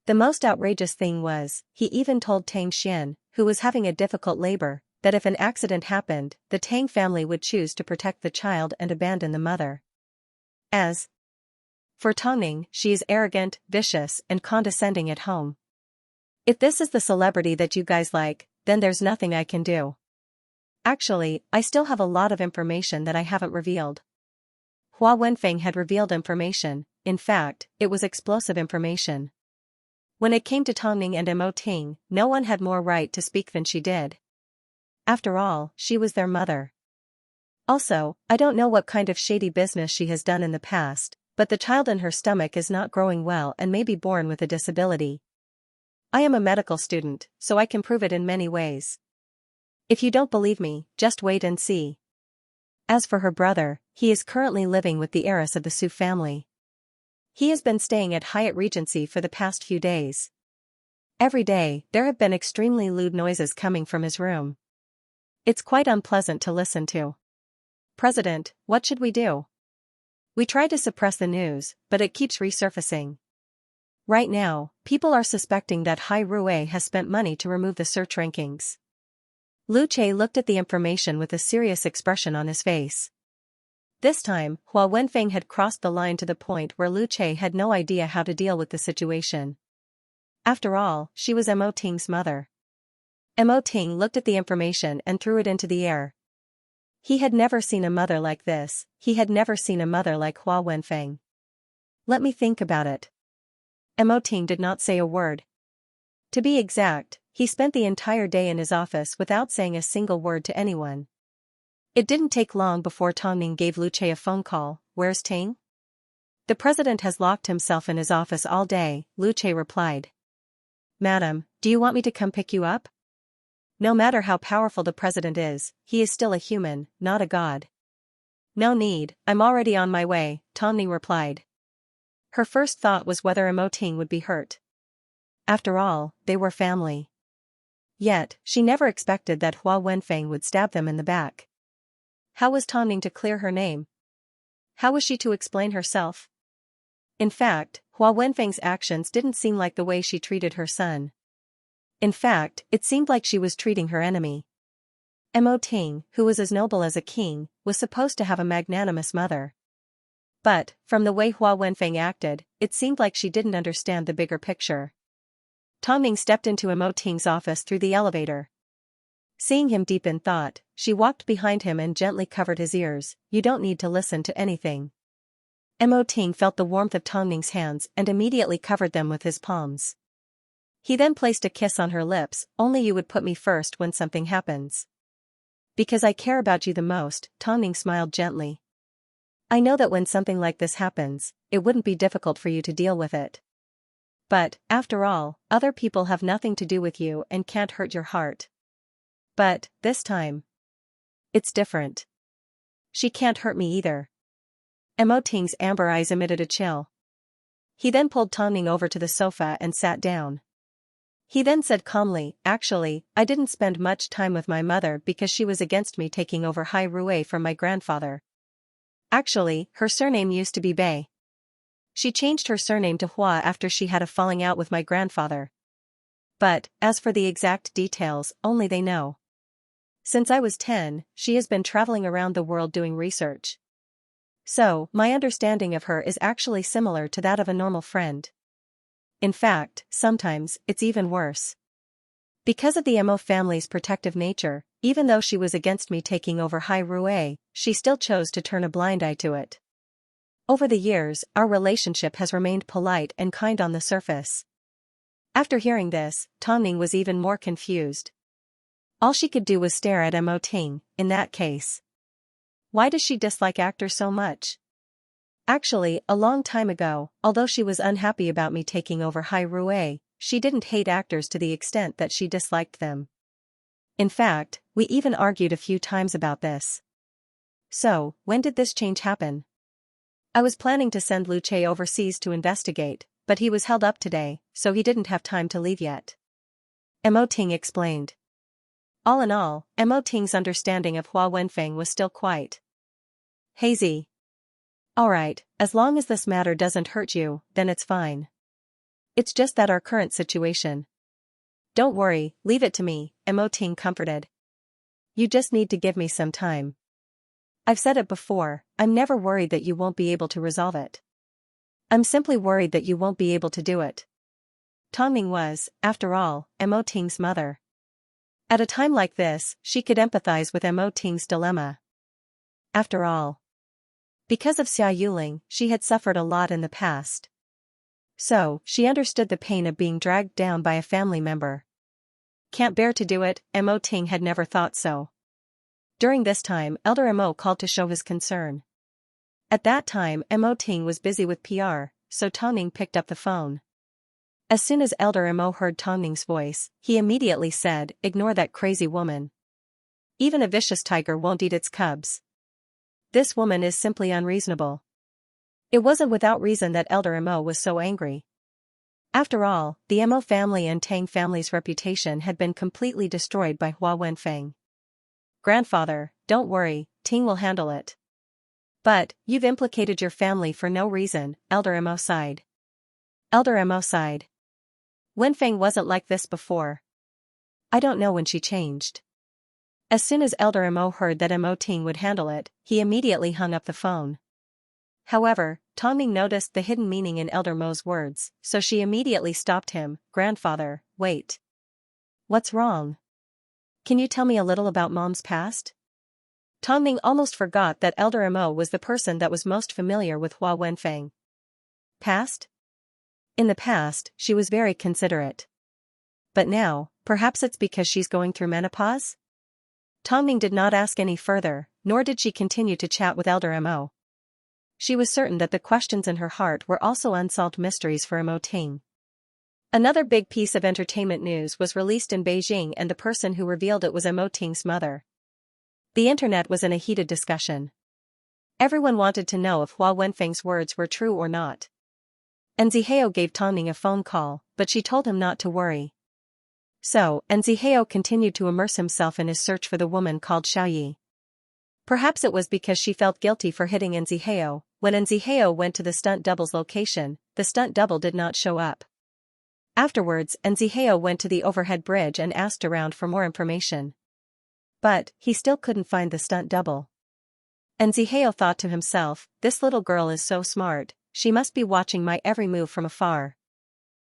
The most outrageous thing was, he even told Tang Xian, who was having a difficult labor, that if an accident happened, the Tang family would choose to protect the child and abandon the mother. As for Tongning, she is arrogant, vicious, and condescending at home. If this is the celebrity that you guys like, then there's nothing I can do. Actually, I still have a lot of information that I haven't revealed." Hua Wenfeng had revealed information. In fact, it was explosive information. When it came to Tongning and Mo Ting, no one had more right to speak than she did. After all, she was their mother. "Also, I don't know what kind of shady business she has done in the past, but the child in her stomach is not growing well and may be born with a disability. I am a medical student, so I can prove it in many ways. If you don't believe me, just wait and see." As for her brother, he is currently living with the heiress of the Su family. He has been staying at Hyatt Regency for the past few days. Every day, there have been extremely lewd noises coming from his room. It's quite unpleasant to listen to. "President, what should we do? We try to suppress the news, but it keeps resurfacing. Right now, people are suspecting that Hai Rui has spent money to remove the search rankings." Lu Che looked at the information with a serious expression on his face. This time, Hua Wenfeng had crossed the line to the point where Lu Che had no idea how to deal with the situation. After all, she was Mo Ting's mother. Mo Ting looked at the information and threw it into the air. He had never seen a mother like this. He had never seen a mother like Hua Wenfeng. "Let me think about it." Mo Ting did not say a word. To be exact, he spent the entire day in his office without saying a single word to anyone. It didn't take long before Tongning gave Lu Che a phone call. "Where's Ting?" "The president has locked himself in his office all day," Lu Che replied. Madam, do you want me to come pick you up? No matter how powerful the president is, he is still a human, not a god. No need, I'm already on my way, Tongning replied. Her first thought was whether Emoting would be hurt. After all, they were family. Yet, she never expected that Hua Wenfeng would stab them in the back. How was Tongning to clear her name? How was she to explain herself? In fact, Hua Wenfeng's actions didn't seem like the way she treated her son. In fact, it seemed like she was treating her enemy. Mo Ting, who was as noble as a king, was supposed to have a magnanimous mother. But, from the way Hua Wenfeng acted, it seemed like she didn't understand the bigger picture. Tongning stepped into Mo Ting's office through the elevator. Seeing him deep in thought, she walked behind him and gently covered his ears. You don't need to listen to anything. Mo Ting felt the warmth of Tongning's hands and immediately covered them with his palms. He then placed a kiss on her lips. Only you would put me first when something happens. Because I care about you the most, Tongning smiled gently. I know that when something like this happens, it wouldn't be difficult for you to deal with it. But, after all, other people have nothing to do with you and can't hurt your heart. But, this time, it's different. She can't hurt me either. Mo Ting's amber eyes emitted a chill. He then pulled Tongning over to the sofa and sat down. He then said calmly, actually, I didn't spend much time with my mother because she was against me taking over Hai Rui from my grandfather. Actually, her surname used to be Bei. She changed her surname to Hua after she had a falling out with my grandfather. But, as for the exact details, only they know. Since I was 10, she has been traveling around the world doing research. So, my understanding of her is actually similar to that of a normal friend. In fact, sometimes, it's even worse. Because of the Mo family's protective nature, even though she was against me taking over Hai Rui, she still chose to turn a blind eye to it. Over the years, our relationship has remained polite and kind on the surface. After hearing this, Tongning was even more confused. All she could do was stare at Mo Ting. In that case, why does she dislike actors so much? Actually, a long time ago, although she was unhappy about me taking over Hai Rui, she didn't hate actors to the extent that she disliked them. In fact, we even argued a few times about this. So, when did this change happen? I was planning to send Lu Che overseas to investigate, but he was held up today, so he didn't have time to leave yet. Mo Ting explained. All in all, Mo Ting's understanding of Hua Wenfeng was still quite hazy. Alright, as long as this matter doesn't hurt you, then it's fine. It's just that our current situation. Don't worry, leave it to me, Mo Ting comforted. You just need to give me some time. I've said it before, I'm never worried that you won't be able to resolve it. I'm simply worried that you won't be able to do it. Tongning was, after all, Mo Ting's mother. At a time like this, she could empathize with Mo Ting's dilemma. After all, because of Xia Yuling, she had suffered a lot in the past. So, she understood the pain of being dragged down by a family member. Can't bear to do it, Mo Ting had never thought so. During this time, Elder Mo called to show his concern. At that time, Mo Ting was busy with PR, so Tongning picked up the phone. As soon as Elder Mo heard Tongning's voice, he immediately said, ignore that crazy woman. Even a vicious tiger won't eat its cubs. This woman is simply unreasonable. It wasn't without reason that Elder Mo was so angry. After all, the Mo family and Tang family's reputation had been completely destroyed by Hua Wenfeng. Grandfather, don't worry, Ting will handle it. But, you've implicated your family for no reason, Elder Mo sighed. Elder Mo sighed. Wenfeng wasn't like this before. I don't know when she changed. As soon as Elder Mo heard that Mo Ting would handle it, he immediately hung up the phone. However, Tongning noticed the hidden meaning in Elder Mo's words, so she immediately stopped him. Grandfather, wait. What's wrong? Can you tell me a little about Mom's past? Tongning almost forgot that Elder Mo was the person that was most familiar with Hua Wenfeng. Past? In the past, she was very considerate. But now, perhaps it's because she's going through menopause? Tongning did not ask any further, nor did she continue to chat with Elder Mo. She was certain that the questions in her heart were also unsolved mysteries for Mo Ting. Another big piece of entertainment news was released in Beijing, and the person who revealed it was Mo Ting's mother. The internet was in a heated discussion. Everyone wanted to know if Hua Wenfeng's words were true or not. Nzihao gave Tongning a phone call, but she told him not to worry. So, Nzihao continued to immerse himself in his search for the woman called Xiaoyi. Perhaps it was because she felt guilty for hitting Nzihao. When Nzihao went to the stunt double's location, the stunt double did not show up. Afterwards, Nzihao went to the overhead bridge and asked around for more information. But, he still couldn't find the stunt double. Nzihao thought to himself, this little girl is so smart, she must be watching my every move from afar.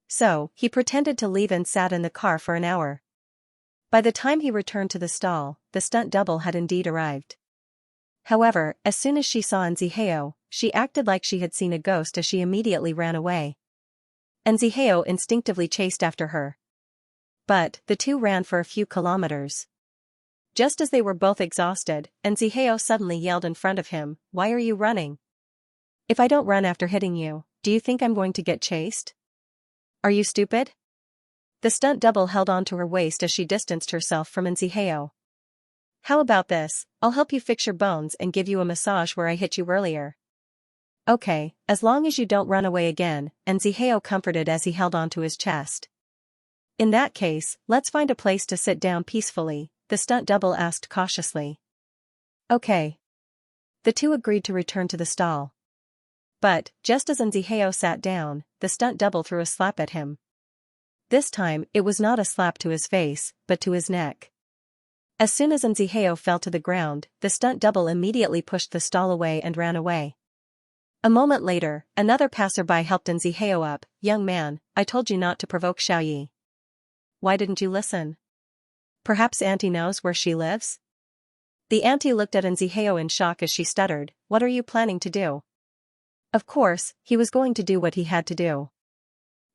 So, he pretended to leave and sat in the car for an hour. By the time he returned to the stall, the stunt double had indeed arrived. However, as soon as she saw Nzihao, she acted like she had seen a ghost as she immediately ran away. Nzihao instinctively chased after her. But, the two ran for a few kilometers. Just as they were both exhausted, Nzihao suddenly yelled in front of him, "Why are you running? If I don't run after hitting you, do you think I'm going to get chased? Are you stupid?" The stunt double held on to her waist as she distanced herself from Nzihao. "How about this, I'll help you fix your bones and give you a massage where I hit you earlier." "Okay, as long as you don't run away again," Nzihao comforted as he held onto his chest. "In that case, let's find a place to sit down peacefully," the stunt double asked cautiously. "Okay." The two agreed to return to the stall. But, just as Nzihao sat down, the stunt double threw a slap at him. This time, it was not a slap to his face, but to his neck. As soon as Nzihao fell to the ground, the stunt double immediately pushed the stall away and ran away. A moment later, another passerby helped Nzihao up. "Young man, I told you not to provoke Xiaoyi. Why didn't you listen? Perhaps Auntie knows where she lives?" The auntie looked at Nzihao in shock as she stuttered, "What are you planning to do?" Of course, he was going to do what he had to do.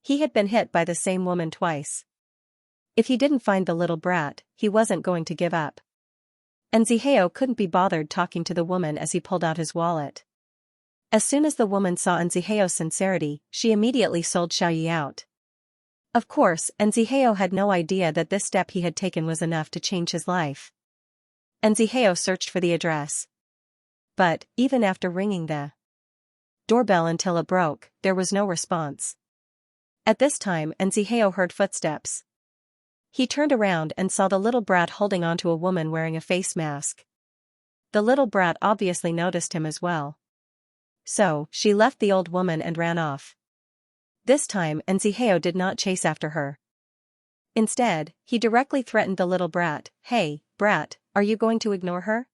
He had been hit by the same woman twice. If he didn't find the little brat, he wasn't going to give up. Nzihao couldn't be bothered talking to the woman as he pulled out his wallet. As soon as the woman saw Nzihao's sincerity, she immediately sold Xiaoyi out. Of course, Nzihao had no idea that this step he had taken was enough to change his life. Nzihao searched for the address. But, even after ringing the doorbell until it broke, there was no response. At this time, Nzihao heard footsteps. He turned around and saw the little brat holding onto a woman wearing a face mask. The little brat obviously noticed him as well. So, she left the old woman and ran off. This time, Nzihao did not chase after her. Instead, he directly threatened the little brat, "Hey, brat, are you going to ignore her?"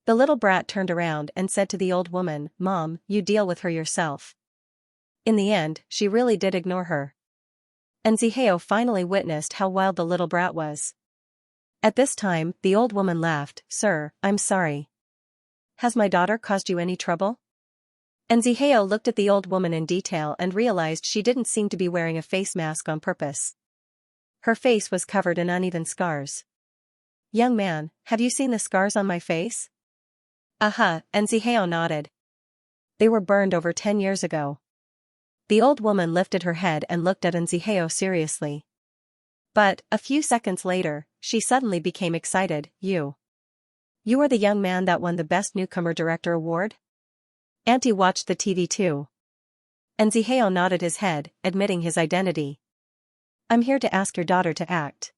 The little brat turned around and said to the old woman, "Mom, you deal with her yourself." In the end, she really did ignore her. Nzihao finally witnessed how wild the little brat was. At this time, the old woman laughed, "Sir, I'm sorry. Has my daughter caused you any trouble?" Nzihao looked at the old woman in detail and realized she didn't seem to be wearing a face mask on purpose. Her face was covered in uneven scars. "Young man, have you seen the scars on my face?" Nzihao nodded. "They were burned over 10 years ago." The old woman lifted her head and looked at Nzihao seriously. But, a few seconds later, she suddenly became excited. You are the young man that won the Best Newcomer Director Award?" Auntie watched the TV too. Nzihao nodded his head, admitting his identity. "I'm here to ask your daughter to act."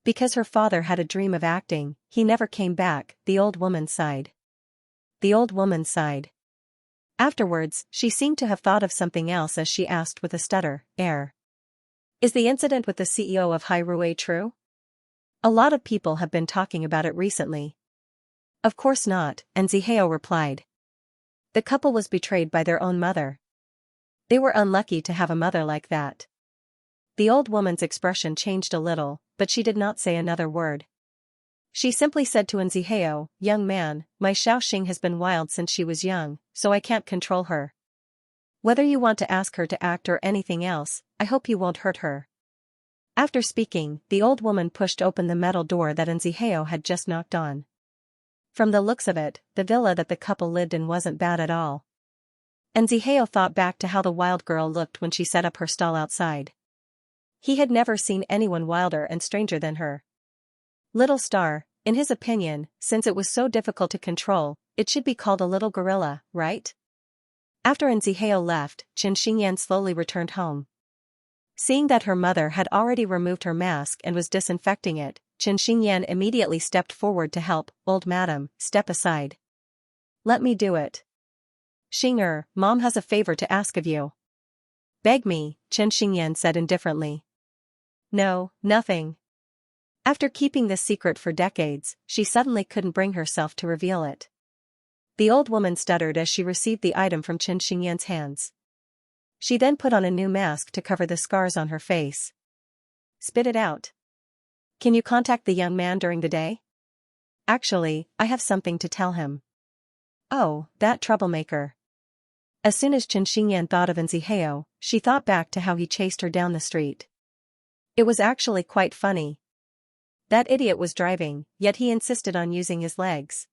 Because her father had a dream of acting, he never came back, the old woman sighed. The old woman sighed. Afterwards, she seemed to have thought of something else as she asked with a stutter, "Is the incident with the CEO of Hai Rui true? A lot of people have been talking about it recently." "Of course not," Nzihao replied. "The couple was betrayed by their own mother. They were unlucky to have a mother like that." The old woman's expression changed a little, but she did not say another word. She simply said to Nzihao, "Young man, my Xiaoxing has been wild since she was young, so I can't control her. Whether you want to ask her to act or anything else, I hope you won't hurt her." After speaking, the old woman pushed open the metal door that Nzihao had just knocked on. From the looks of it, the villa that the couple lived in wasn't bad at all. Nzihao thought back to how the wild girl looked when she set up her stall outside. He had never seen anyone wilder and stranger than her. Little Star, in his opinion, since it was so difficult to control, it should be called a little gorilla, right? After Nziheo left, Xianxia slowly returned home. Seeing that her mother had already removed her mask and was disinfecting it, Xianxia immediately stepped forward to help. Old madam, step aside. Let me do it. Xing Mom has a favor to ask of you. Beg me, Xianxia said indifferently. No, nothing. After keeping this secret for decades, she suddenly couldn't bring herself to reveal it. The old woman stuttered as she received the item from Xianxia's hands. She then put on a new mask to cover the scars on her face. Spit it out. Can you contact the young man during the day? Actually, I have something to tell him. Oh, that troublemaker. As soon as Xianxia thought of Nziheo, she thought back to how he chased her down the street. It was actually quite funny. That idiot was driving, yet he insisted on using his legs.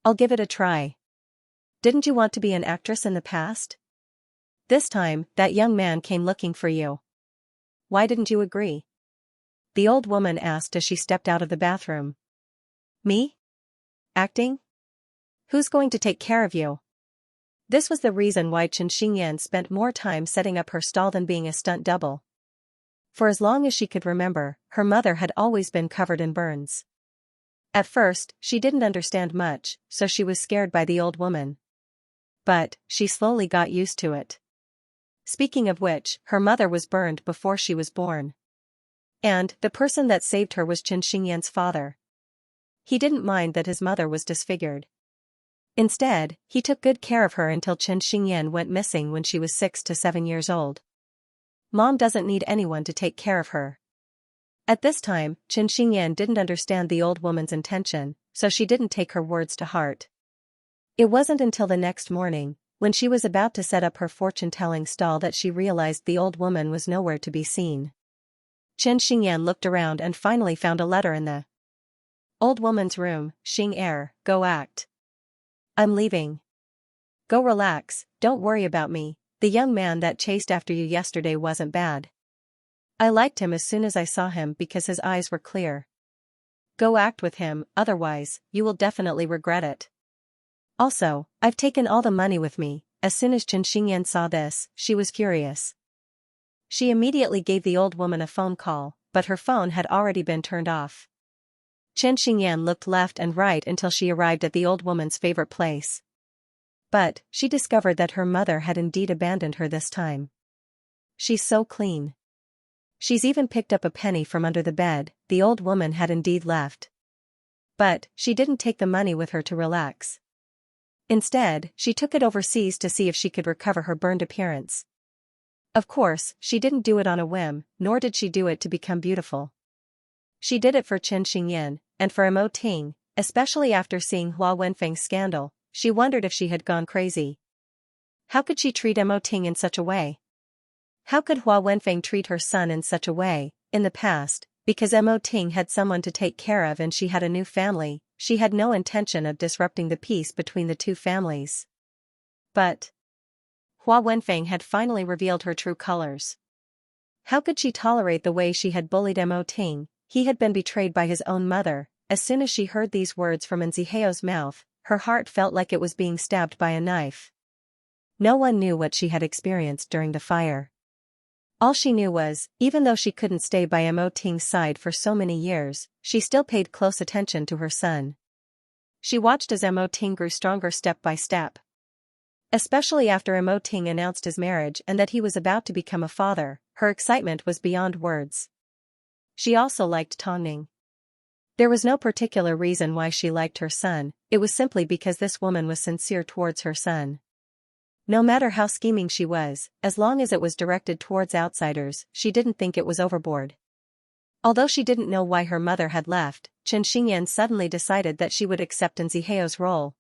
I'll give it a try. Didn't you want to be an actress in the past? This time, that young man came looking for you. Why didn't you agree? The old woman asked as she stepped out of the bathroom. Me? Acting? Who's going to take care of you? This was the reason why Xianxia spent more time setting up her stall than being a stunt double. For as long as she could remember, her mother had always been covered in burns. At first, she didn't understand much, so she was scared by the old woman. But, she slowly got used to it. Speaking of which, her mother was burned before she was born. And, the person that saved her was Xianxia's father. He didn't mind that his mother was disfigured. Instead, he took good care of her until Xianxia went missing when she was 6 to 7 years old. Mom doesn't need anyone to take care of her. At this time, Xianxia didn't understand the old woman's intention, so she didn't take her words to heart. It wasn't until the next morning, when she was about to set up her fortune-telling stall, that she realized the old woman was nowhere to be seen. Xianxia looked around and finally found a letter in the old woman's room. Xing go act. I'm leaving. Go relax, don't worry about me. The young man that chased after you yesterday wasn't bad. I liked him as soon as I saw him because his eyes were clear. Go act with him, otherwise, you will definitely regret it. Also, I've taken all the money with me. As soon as Xianxia saw this, she was furious. She immediately gave the old woman a phone call, but her phone had already been turned off. Xianxia looked left and right until she arrived at the old woman's favorite place. But, she discovered that her mother had indeed abandoned her this time. She's so clean. She's even picked up a penny from under the bed. The old woman had indeed left. But, she didn't take the money with her to relax. Instead, she took it overseas to see if she could recover her burned appearance. Of course, she didn't do it on a whim, nor did she do it to become beautiful. She did it for Xianxia, and for Mo Ting, especially after seeing Hua Wenfeng's scandal. She wondered if she had gone crazy. How could she treat Mo Ting in such a way? How could Hua Wenfeng treat her son in such a way? In the past, because Mo Ting had someone to take care of and she had a new family, she had no intention of disrupting the peace between the two families. But Hua Wenfeng had finally revealed her true colors. How could she tolerate the way she had bullied Mo Ting? He had been betrayed by his own mother. As soon as she heard these words from Nziheo's mouth, her heart felt like it was being stabbed by a knife. No one knew what she had experienced during the fire. All she knew was, even though she couldn't stay by Mo Ting's side for so many years, she still paid close attention to her son. She watched as Mo Ting grew stronger step by step. Especially after Mo Ting announced his marriage and that he was about to become a father, her excitement was beyond words. She also liked Tongning. There was no particular reason why she liked her son, it was simply because this woman was sincere towards her son. No matter how scheming she was, as long as it was directed towards outsiders, she didn't think it was overboard. Although she didn't know why her mother had left, Xianxia suddenly decided that she would accept Nziheo's role.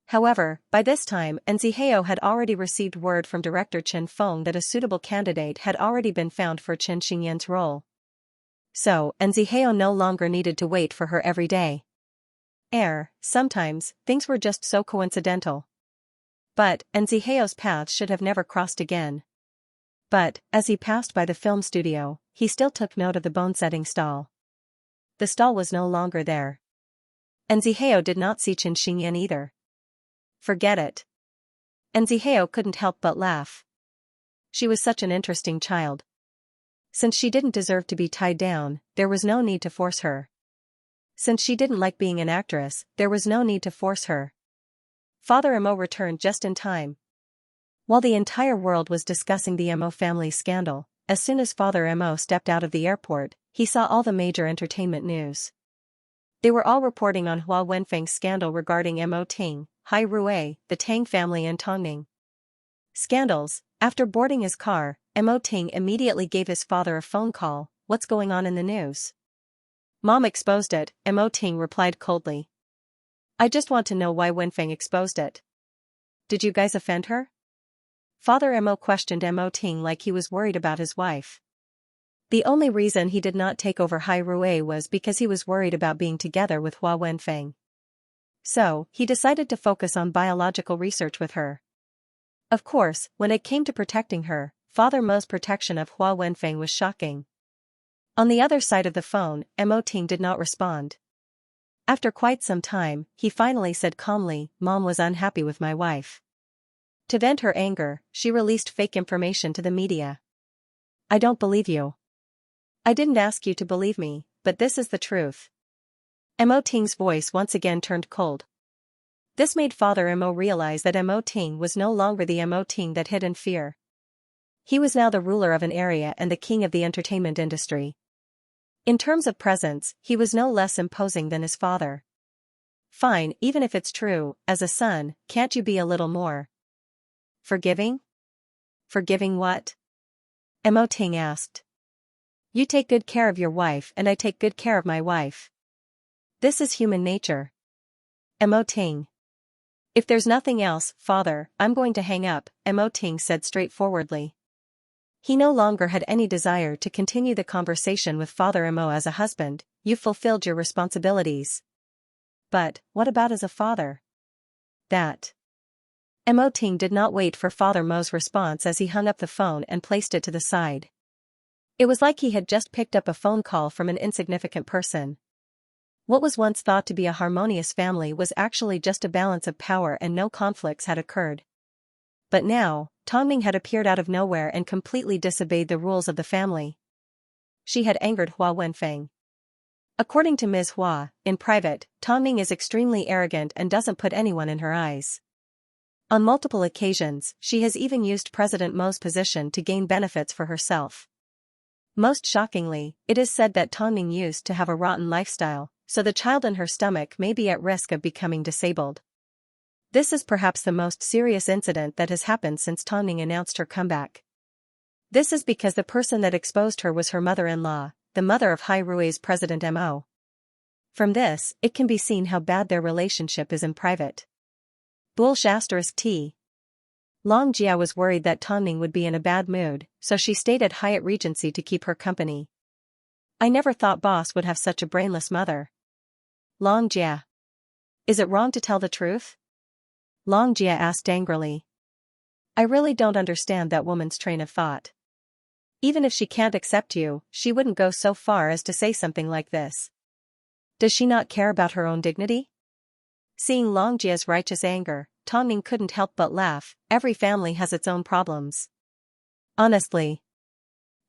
However, by this time, Nziheo had already received word from director Chen Feng that a suitable candidate had already been found for Xianxia's role. So, Nziheo no longer needed to wait for her every day. Sometimes, things were just so coincidental. But, Nziheo's path should have never crossed again. But, as he passed by the film studio, he still took note of the bone-setting stall. The stall was no longer there. And Zihao did not see Xianxia either. Forget it. And Zihao couldn't help but laugh. She was such an interesting child. Since she didn't deserve to be tied down, there was no need to force her. Since she didn't like being an actress, there was no need to force her. Father Mo returned just in time. While the entire world was discussing the Mo family scandal, as soon as Father Mo stepped out of the airport, he saw all the major entertainment news. They were all reporting on Hua Wenfeng's scandal regarding Mo Ting, Hai Rui, the Tang family and Tongning. Scandals. After boarding his car, Mo Ting immediately gave his father a phone call. What's going on in the news? Mom exposed it, Mo Ting replied coldly. I just want to know why Wenfeng exposed it. Did you guys offend her? Father Mo questioned Mo Ting like he was worried about his wife. The only reason he did not take over Hai Rui was because he was worried about being together with Hua Wenfeng. So, he decided to focus on biological research with her. Of course, when it came to protecting her, Father Mo's protection of Hua Wenfeng was shocking. On the other side of the phone, Mo Ting did not respond. After quite some time, he finally said calmly, Mom was unhappy with my wife. To vent her anger, she released fake information to the media. I don't believe you. I didn't ask you to believe me, but this is the truth. Mo Ting's voice once again turned cold. This made Father Mo realize that Mo Ting was no longer the Mo Ting that hid in fear. He was now the ruler of an area and the king of the entertainment industry. In terms of presence, he was no less imposing than his father. Fine, even if it's true, as a son, can't you be a little more forgiving? Forgiving what? Mo Ting asked. You take good care of your wife and I take good care of my wife. This is human nature. Mo Ting. If there's nothing else, father, I'm going to hang up, Mo Ting said straightforwardly. He no longer had any desire to continue the conversation with Father Mo as a husband. You've fulfilled your responsibilities. But, what about as a father? That. Mo Ting did not wait for Father Mo's response as he hung up the phone and placed it to the side. It was like he had just picked up a phone call from an insignificant person. What was once thought to be a harmonious family was actually just a balance of power and no conflicts had occurred. But now, Tongming had appeared out of nowhere and completely disobeyed the rules of the family. She had angered Hua Wenfeng. According to Ms. Hua, in private, Tongming is extremely arrogant and doesn't put anyone in her eyes. On multiple occasions, she has even used President Mo's position to gain benefits for herself. Most shockingly, it is said that Tongming used to have a rotten lifestyle, so the child in her stomach may be at risk of becoming disabled. This is perhaps the most serious incident that has happened since Tongming announced her comeback. This is because the person that exposed her was her mother-in-law, the mother of Hai Rui's President Mo. From this, it can be seen how bad their relationship is in private. *T. Long Jia was worried that Tongming would be in a bad mood, so she stayed at Hyatt Regency to keep her company. I never thought boss would have such a brainless mother. Long Jia. Is it wrong to tell the truth? Long Jia asked angrily. I really don't understand that woman's train of thought. Even if she can't accept you, she wouldn't go so far as to say something like this. Does she not care about her own dignity? Seeing Long Jia's righteous anger, Tongming couldn't help but laugh. Every family has its own problems. Honestly.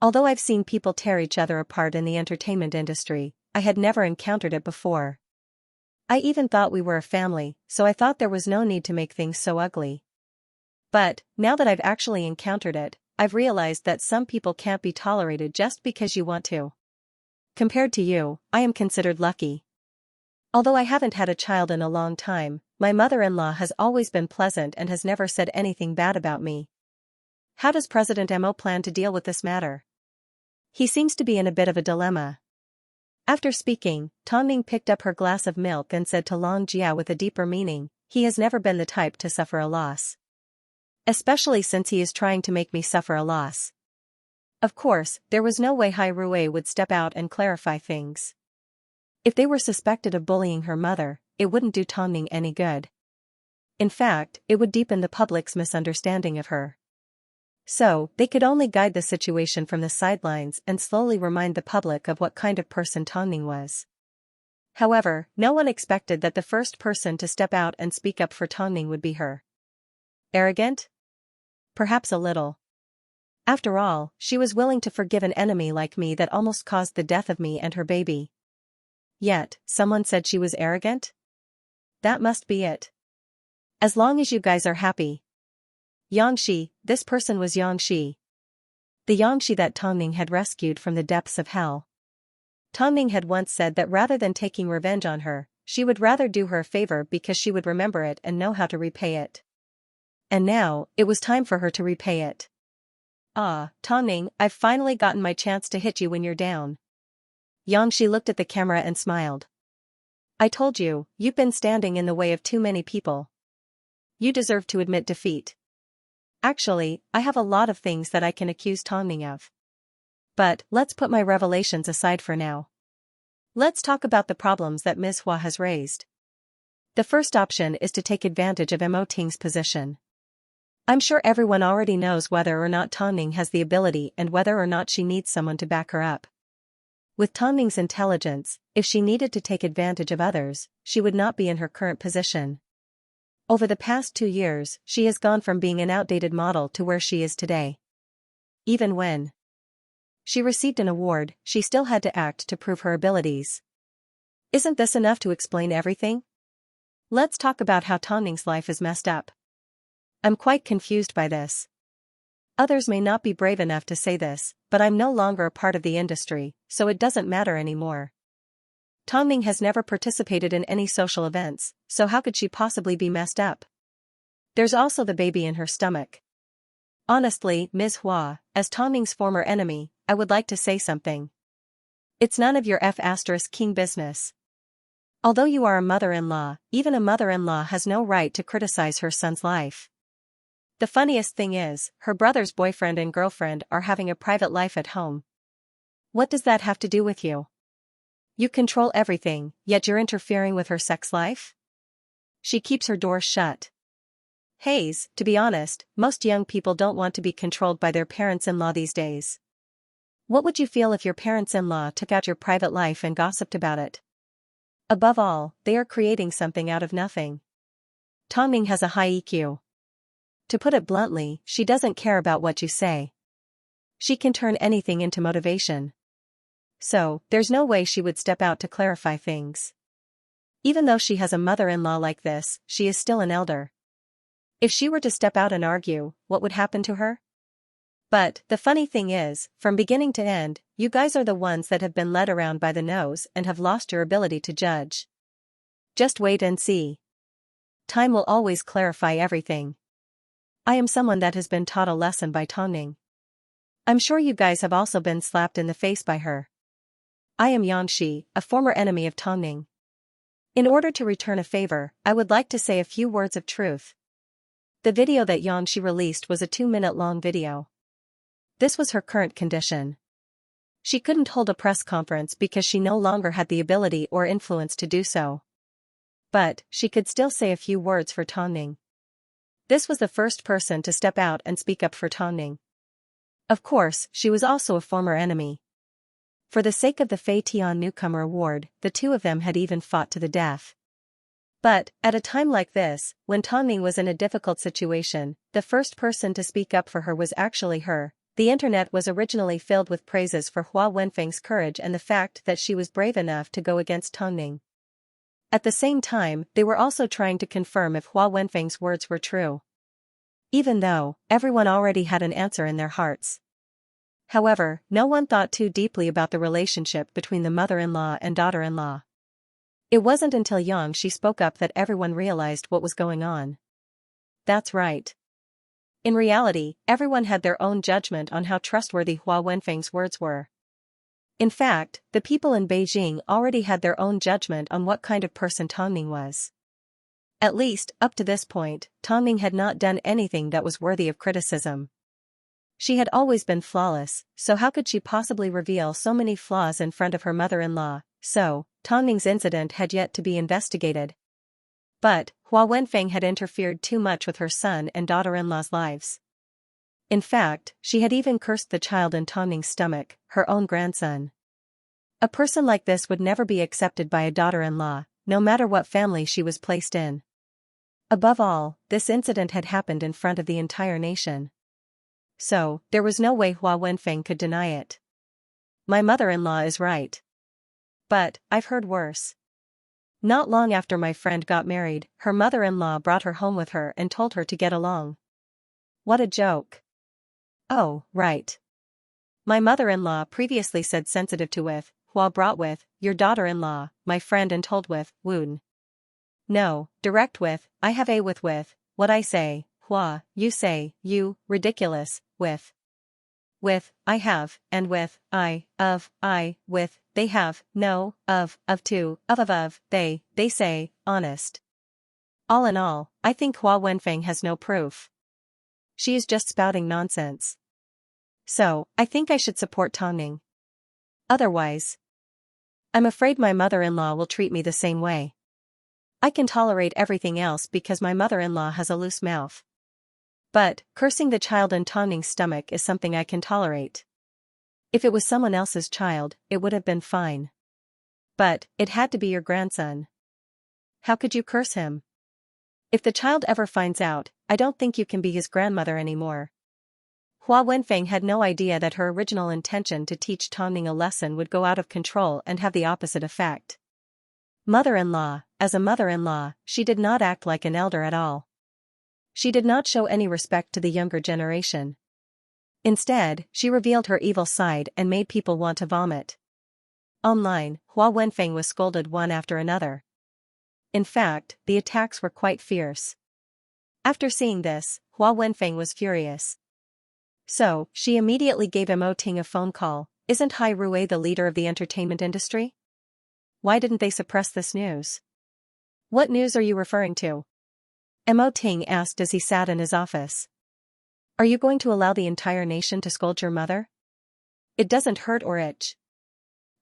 Although I've seen people tear each other apart in the entertainment industry, I had never encountered it before. I even thought we were a family, so I thought there was no need to make things so ugly. But, now that I've actually encountered it, I've realized that some people can't be tolerated just because you want to. Compared to you, I am considered lucky. Although I haven't had a child in a long time, my mother-in-law has always been pleasant and has never said anything bad about me. How does President Mo plan to deal with this matter? He seems to be in a bit of a dilemma. After speaking, Tongming picked up her glass of milk and said to Long Jia with a deeper meaning, he has never been the type to suffer a loss. Especially since he is trying to make me suffer a loss. Of course, there was no way Hai Rui would step out and clarify things. If they were suspected of bullying her mother, it wouldn't do Tongming any good. In fact, it would deepen the public's misunderstanding of her. So, they could only guide the situation from the sidelines and slowly remind the public of what kind of person Tongning was. However, no one expected that the first person to step out and speak up for Tongning would be her. Arrogant? Perhaps a little. After all, she was willing to forgive an enemy like me that almost caused the death of me and her baby. Yet, someone said she was arrogant? That must be it. As long as you guys are happy. Xianxia, this person was Xianxia. The Xianxia that Tongning had rescued from the depths of hell. Tongning had once said that rather than taking revenge on her, she would rather do her a favor because she would remember it and know how to repay it. And now, it was time for her to repay it. Ah, Tongning, I've finally gotten my chance to hit you when you're down. Xianxia looked at the camera and smiled. I told you, you've been standing in the way of too many people. You deserve to admit defeat. Actually, I have a lot of things that I can accuse Tongning of. But, let's put my revelations aside for now. Let's talk about the problems that Ms. Hua has raised. The first option is to take advantage of Mo Ting's position. I'm sure everyone already knows whether or not Tongning has the ability and whether or not she needs someone to back her up. With Tongning's intelligence, if she needed to take advantage of others, she would not be in her current position. Over the past 2 years, she has gone from being an outdated model to where she is today. Even when she received an award, she still had to act to prove her abilities. Isn't this enough to explain everything? Let's talk about how Tongning's life is messed up. I'm quite confused by this. Others may not be brave enough to say this, but I'm no longer a part of the industry, so it doesn't matter anymore. Tongning has never participated in any social events, so how could she possibly be messed up? There's also the baby in her stomach. Honestly, Ms. Hua, as Tongning's former enemy, I would like to say something. It's none of your F***king business. Although you are a mother-in-law, even a mother-in-law has no right to criticize her son's life. The funniest thing is, her brother's boyfriend and girlfriend are having a private life at home. What does that have to do with you? You control everything, yet you're interfering with her sex life? She keeps her doors shut. Hayes, to be honest, most young people don't want to be controlled by their parents-in-law these days. What would you feel if your parents-in-law took out your private life and gossiped about it? Above all, they are creating something out of nothing. Tongning has a high EQ. To put it bluntly, she doesn't care about what you say. She can turn anything into motivation. So, there's no way she would step out to clarify things. Even though she has a mother-in-law like this, she is still an elder. If she were to step out and argue, what would happen to her? But, the funny thing is, from beginning to end, you guys are the ones that have been led around by the nose and have lost your ability to judge. Just wait and see. Time will always clarify everything. I am someone that has been taught a lesson by Tongning. I'm sure you guys have also been slapped in the face by her. I am Xianxia, a former enemy of Tongning. In order to return a favor, I would like to say a few words of truth. The video that Xianxia released was a 2-minute-long video. This was her current condition. She couldn't hold a press conference because she no longer had the ability or influence to do so. But, she could still say a few words for Tongning. This was the first person to step out and speak up for Tongning. Of course, she was also a former enemy. For the sake of the Fei Tian Newcomer Award, the two of them had even fought to the death. But, at a time like this, when Tongning was in a difficult situation, the first person to speak up for her was actually her. The internet was originally filled with praises for Hua Wenfeng's courage and the fact that she was brave enough to go against Tongning. At the same time, they were also trying to confirm if Hua Wenfeng's words were true. Even though, everyone already had an answer in their hearts. However, no one thought too deeply about the relationship between the mother-in-law and daughter-in-law. It wasn't until Xianxia spoke up that everyone realized what was going on. That's right. In reality, everyone had their own judgment on how trustworthy Hua Wenfeng's words were. In fact, the people in Beijing already had their own judgment on what kind of person Tongning was. At least, up to this point, Tongning had not done anything that was worthy of criticism. She had always been flawless, so how could she possibly reveal so many flaws in front of her mother-in-law? So, Tongning's incident had yet to be investigated. But, Hua Wenfeng had interfered too much with her son and daughter-in-law's lives. In fact, she had even cursed the child in Tonning's stomach, her own grandson. A person like this would never be accepted by a daughter-in-law, no matter what family she was placed in. Above all, this incident had happened in front of the entire nation. So, there was no way Hua Wenfeng could deny it. My mother-in-law is right. But, I've heard worse. Not long after my friend got married, her mother-in-law brought her home with her and told her to get along. What a joke. Oh, right. My mother-in-law previously said sensitive to with, Hua brought with, your daughter-in-law, my friend and told with, woon. No, direct with, I have a with, what I say, Hua, you say, you, ridiculous, with, I have, and with, I, with, they have, no, of to, of, they say, honest. All in all, I think Hua Wenfeng has no proof. She is just spouting nonsense. So, I think I should support Tongning. Otherwise, I'm afraid my mother-in-law will treat me the same way. I can tolerate everything else because my mother-in-law has a loose mouth. But, cursing the child in Tongning's stomach is something I can tolerate. If it was someone else's child, it would have been fine. But, it had to be your grandson. How could you curse him? If the child ever finds out, I don't think you can be his grandmother anymore. Hua Wenfeng had no idea that her original intention to teach Tongning a lesson would go out of control and have the opposite effect. Mother-in-law, as a mother-in-law, she did not act like an elder at all. She did not show any respect to the younger generation. Instead, she revealed her evil side and made people want to vomit. Online, Hua Wenfeng was scolded one after another. In fact, the attacks were quite fierce. After seeing this, Hua Wenfeng was furious. So, she immediately gave Mo Ting a phone call. Isn't Hai Rui the leader of the entertainment industry? Why didn't they suppress this news? What news are you referring to? Mo Ting asked as he sat in his office. Are you going to allow the entire nation to scold your mother? It doesn't hurt or itch.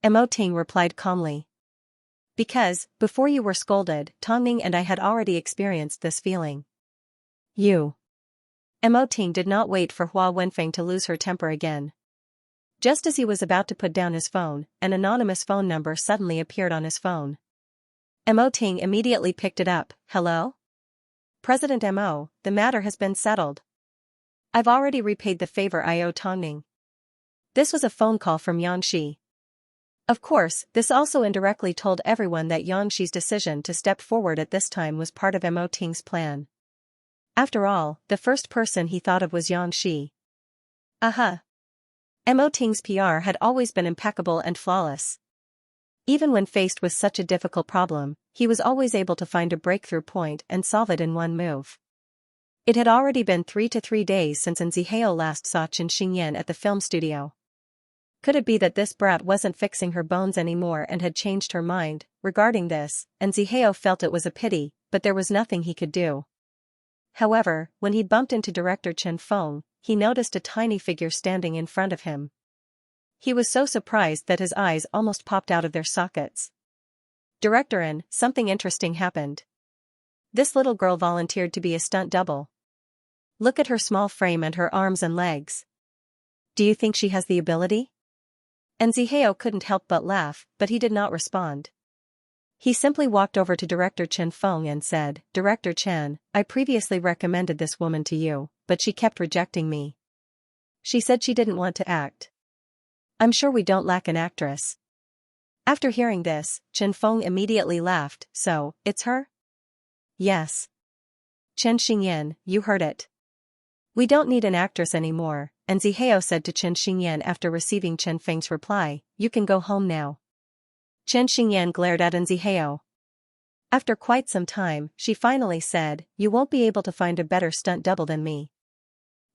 Mo Ting replied calmly. Because, before you were scolded, Tongning and I had already experienced this feeling. You. Mo Ting did not wait for Hua Wenfeng to lose her temper again. Just as he was about to put down his phone, an anonymous phone number suddenly appeared on his phone. Mo Ting immediately picked it up. Hello? President Mo, the matter has been settled. I've already repaid the favor I owe Tongning. This was a phone call from Xianxia. Of course, this also indirectly told everyone that Xianxia's decision to step forward at this time was part of Mo Ting's plan. After all, the first person he thought of was Xianxia. Mo Ting's PR had always been impeccable and flawless. Even when faced with such a difficult problem, he was always able to find a breakthrough point and solve it in one move. It had already been 3 days since Xianxia last saw Chen Xingyan at the film studio. Could it be that this brat wasn't fixing her bones anymore and had changed her mind? Regarding this, Xianxia felt it was a pity, but there was nothing he could do. However, when he bumped into director Chen Feng, he noticed a tiny figure standing in front of him. He was so surprised that his eyes almost popped out of their sockets. Director, something interesting happened. This little girl volunteered to be a stunt double. Look at her small frame and her arms and legs. Do you think she has the ability? Xianxia couldn't help but laugh, but he did not respond. He simply walked over to Director Chen Feng and said, Director Chen, I previously recommended this woman to you, but she kept rejecting me. She said she didn't want to act. I'm sure we don't lack an actress. After hearing this, Chen Feng immediately laughed. So, it's her? Yes. Chen Xingyan, you heard it. We don't need an actress anymore, Xianxia said to Chen Xingyan after receiving Chen Feng's reply. You can go home now. Chen Xingyan glared at Xianxia. After quite some time, she finally said, you won't be able to find a better stunt double than me.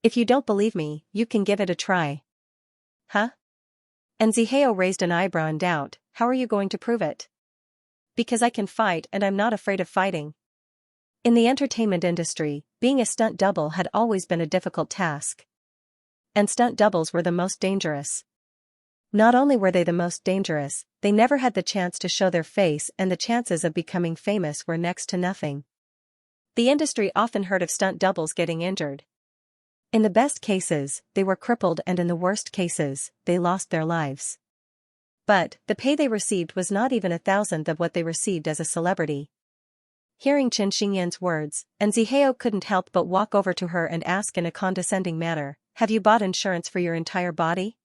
If you don't believe me, you can give it a try. Huh? Xianxia raised an eyebrow in doubt. How are you going to prove it? Because I can fight and I'm not afraid of fighting. In the entertainment industry, being a stunt double had always been a difficult task. And stunt doubles were the most dangerous. Not only were they the most dangerous, they never had the chance to show their face and the chances of becoming famous were next to nothing. The industry often heard of stunt doubles getting injured. In the best cases, they were crippled, and in the worst cases, they lost their lives. But the pay they received was not even 1,000th of what they received as a celebrity. Hearing Chen Xingyan's words, Zihao couldn't help but walk over to her and ask in a condescending manner, "Have you bought insurance for your entire body?"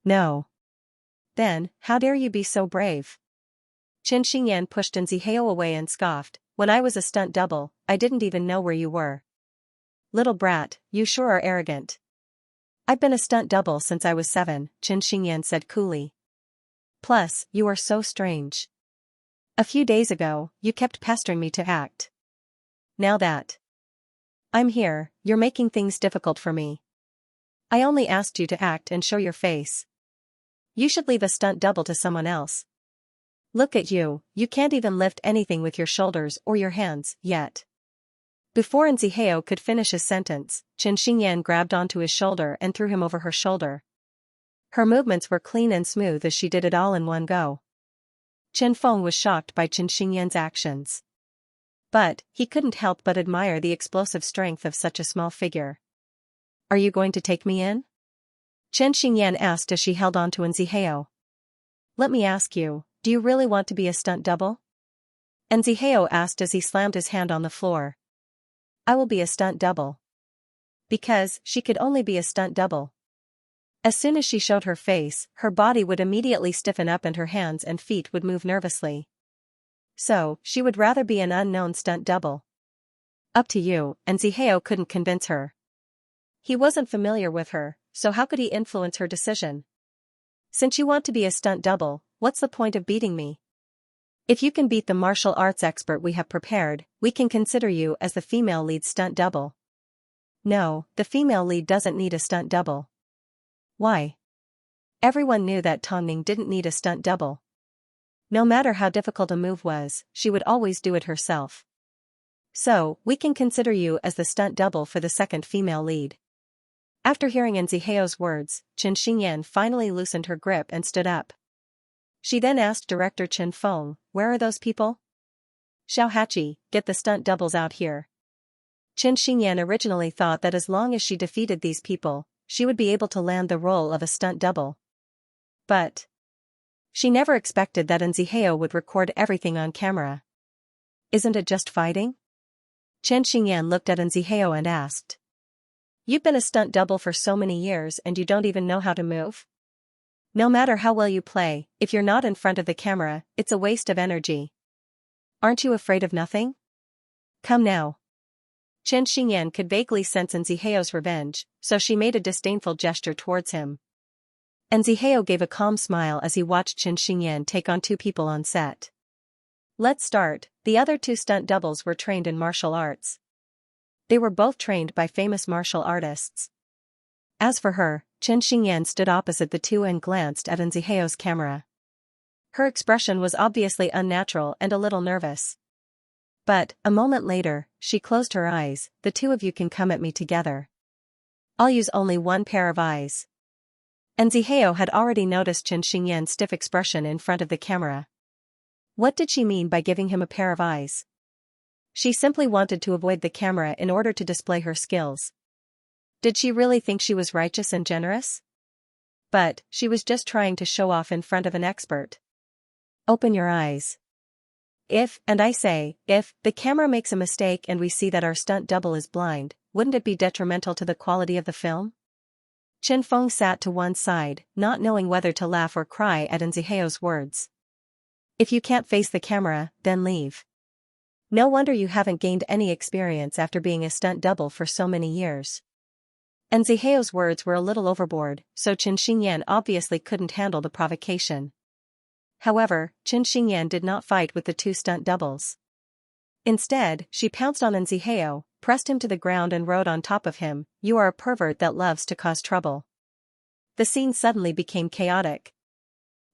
"No." "Then, how dare you be so brave?" Chen Xingyan pushed Zihao away and scoffed, "When I was a stunt double, I didn't even know where you were." "Little brat, you sure are arrogant." "I've been a stunt double since I was 7, Chen Xingyan said coolly. "Plus, you are so strange. A few days ago, you kept pestering me to act. Now that I'm here, you're making things difficult for me. I only asked you to act and show your face. You should leave a stunt double to someone else. Look at you, you can't even lift anything with your shoulders or your hands, yet." Before Zihao could finish his sentence, Chen Xingyan grabbed onto his shoulder and threw him over her shoulder. Her movements were clean and smooth as she did it all in one go. Chen Feng was shocked by Chen Xingyan's actions. But he couldn't help but admire the explosive strength of such a small figure. "Are you going to take me in?" Chen Xingyan asked as she held on to Zihao. "Let me ask you, do you really want to be a stunt double?" Zihao asked as he slammed his hand on the floor. "I will be a stunt double." Because she could only be a stunt double. As soon as she showed her face, her body would immediately stiffen up and her hands and feet would move nervously. So, she would rather be an unknown stunt double. "Up to you," Zihao couldn't convince her. He wasn't familiar with her, so how could he influence her decision? "Since you want to be a stunt double, what's the point of beating me? If you can beat the martial arts expert we have prepared, we can consider you as the female lead stunt double." "No, the female lead doesn't need a stunt double." "Why?" Everyone knew that Tongning didn't need a stunt double. No matter how difficult a move was, she would always do it herself. "So, we can consider you as the stunt double for the second female lead." After hearing Zihao's words, Chen Xingyan finally loosened her grip and stood up. She then asked director Chen Feng, "Where are those people?" "Xiao Hachi, get the stunt doubles out here." Chen Xingyan originally thought that as long as she defeated these people, she would be able to land the role of a stunt double. But she never expected that Zihao would record everything on camera. "Isn't it just fighting?" Chen Xingyan looked at Zihao and asked. "You've been a stunt double for so many years and you don't even know how to move? No matter how well you play, if you're not in front of the camera, it's a waste of energy. Aren't you afraid of nothing? Come now." Chen Xingyan could vaguely sense Zihao's revenge, so she made a disdainful gesture towards him. Zihao gave a calm smile as he watched Chen Xingyan take on 2 people on set. "Let's start." The other 2 stunt doubles were trained in martial arts. They were both trained by famous martial artists. As for her, Chen Xingyan stood opposite the 2 and glanced at Zihao's camera. Her expression was obviously unnatural and a little nervous. But, a moment later, she closed her eyes. "The 2 of you can come at me together. I'll use only 1 pair of eyes." Zihao had already noticed Chen Xingyan's stiff expression in front of the camera. What did she mean by giving him a pair of eyes? She simply wanted to avoid the camera in order to display her skills. Did she really think she was righteous and generous? But, she was just trying to show off in front of an expert. "Open your eyes. If, and I say, if, the camera makes a mistake and we see that our stunt double is blind, wouldn't it be detrimental to the quality of the film?" Chen Feng sat to one side, not knowing whether to laugh or cry at Zihao's words. "If you can't face the camera, then leave. No wonder you haven't gained any experience after being a stunt double for so many years." Zihao's words were a little overboard, so Chen Xingyan obviously couldn't handle the provocation. However, Chen Xingyan did not fight with the 2 stunt doubles. Instead, she pounced on Zihao, pressed him to the ground and rode on top of him. "You are a pervert that loves to cause trouble." The scene suddenly became chaotic.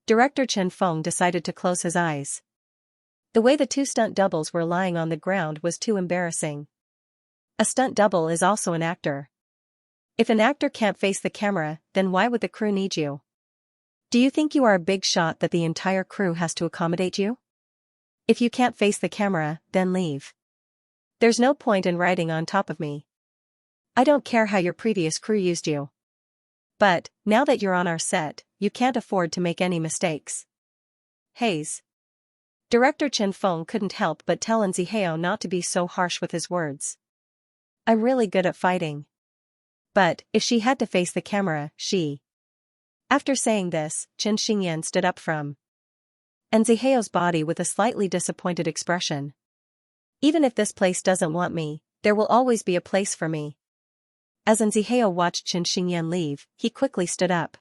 Director Chen Feng decided to close his eyes. The way the 2 stunt doubles were lying on the ground was too embarrassing. A stunt double is also an actor. If an actor can't face the camera, then why would the crew need you? Do you think you are a big shot that the entire crew has to accommodate you? If you can't face the camera, then leave. There's no point in riding on top of me. I don't care how your previous crew used you. But, now that you're on our set, you can't afford to make any mistakes. Hayes. Director Chen Feng couldn't help but tell Nzihao not to be so harsh with his words. I'm really good at fighting. But, if she had to face the camera, she. After saying this, Chen Xingyan stood up from Nzihao's body with a slightly disappointed expression. Even if this place doesn't want me, there will always be a place for me. As Nzihao watched Chen Xingyan leave, he quickly stood up.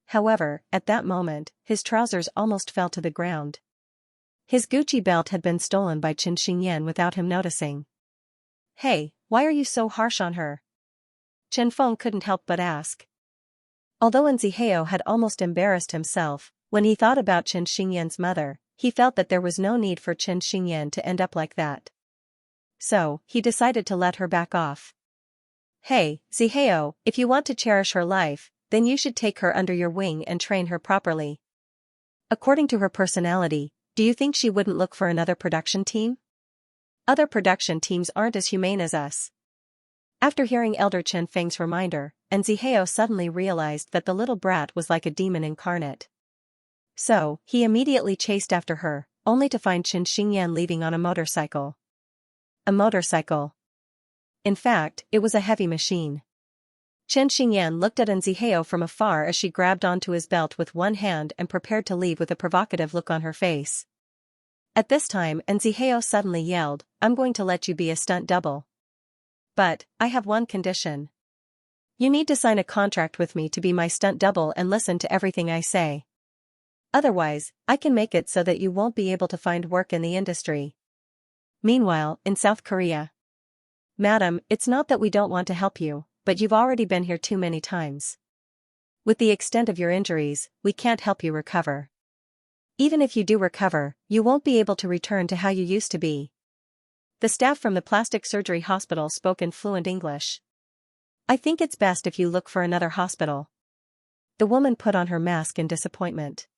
However, at that moment, his trousers almost fell to the ground. His Gucci belt had been stolen by Chen Xingyan without him noticing. Hey, why are you so harsh on her? Chen Feng couldn't help but ask. Although Nzihao had almost embarrassed himself, when he thought about Chen Xingyan's mother, he felt that there was no need for Chen Xingyan to end up like that. So, he decided to let her back off. Hey, Nzihao, if you want to cherish her life, then you should take her under your wing and train her properly. According to her personality, do you think she wouldn't look for another production team? Other production teams aren't as humane as us. After hearing Elder Chen Feng's reminder, Nzihao suddenly realized that the little brat was like a demon incarnate. So, he immediately chased after her, only to find Chen Xingyan leaving on a motorcycle. A motorcycle. In fact, it was a heavy machine. Chen Xingyan looked at Nzihao from afar as she grabbed onto his belt with one hand and prepared to leave with a provocative look on her face. At this time, Nzihao suddenly yelled, I'm going to let you be a stunt double. But, I have one condition. You need to sign a contract with me to be my stunt double and listen to everything I say. Otherwise, I can make it so that you won't be able to find work in the industry. Meanwhile, in South Korea. Madam, it's not that we don't want to help you, but you've already been here too many times. With the extent of your injuries, we can't help you recover. Even if you do recover, you won't be able to return to how you used to be. The staff from the plastic surgery hospital spoke in fluent English. I think it's best if you look for another hospital. The woman put on her mask in disappointment.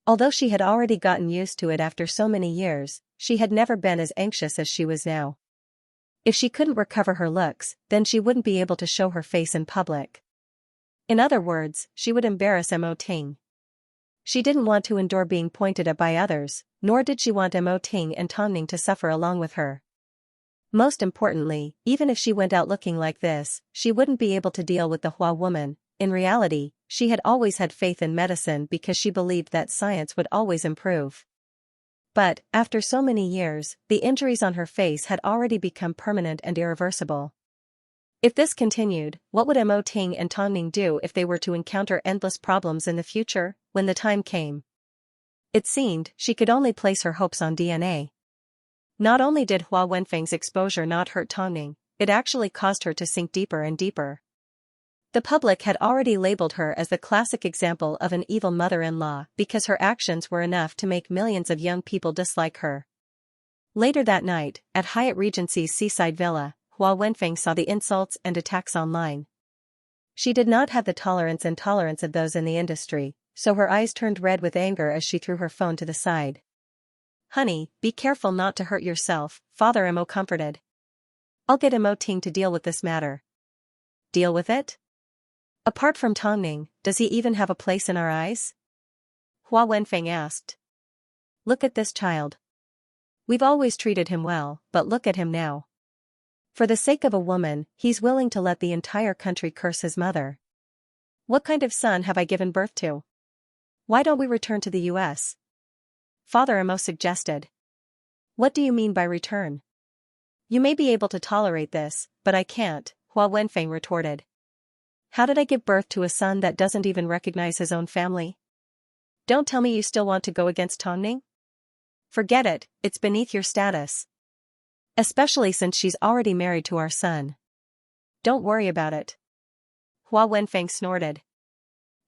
Although she had already gotten used to it after so many years, she had never been as anxious as she was now. If she couldn't recover her looks, then she wouldn't be able to show her face in public. In other words, she would embarrass Mo Ting. She didn't want to endure being pointed at by others, nor did she want Mo Ting and Tong Ning to suffer along with her. Most importantly, even if she went out looking like this, she wouldn't be able to deal with the Hua woman. In reality, she had always had faith in medicine because she believed that science would always improve. But, after so many years, the injuries on her face had already become permanent and irreversible. If this continued, what would Mo Ting and Tong Ning do if they were to encounter endless problems in the future, when the time came? It seemed she could only place her hopes on DNA. Not only did Hua Wenfeng's exposure not hurt Tong Ning, it actually caused her to sink deeper and deeper. The public had already labeled her as the classic example of an evil mother-in-law because her actions were enough to make millions of young people dislike her. Later that night, at Hyatt Regency's seaside villa, Hua Wenfeng saw the insults and attacks online. She did not have the tolerance and intolerance of those in the industry, so her eyes turned red with anger as she threw her phone to the side. Honey, be careful not to hurt yourself, Father Mo comforted. I'll get Mo Ting to deal with this matter. Deal with it? Apart from Tong Ning, does he even have a place in our eyes? Hua Wenfeng asked. Look at this child. We've always treated him well, but look at him now. For the sake of a woman, he's willing to let the entire country curse his mother. What kind of son have I given birth to? Why don't we return to the US? Father Mo suggested. What do you mean by return? You may be able to tolerate this, but I can't, Hua Wenfeng retorted. How did I give birth to a son that doesn't even recognize his own family? Don't tell me you still want to go against Tong Ning? Forget it, it's beneath your status. Especially since she's already married to our son. Don't worry about it. Hua Wenfeng snorted.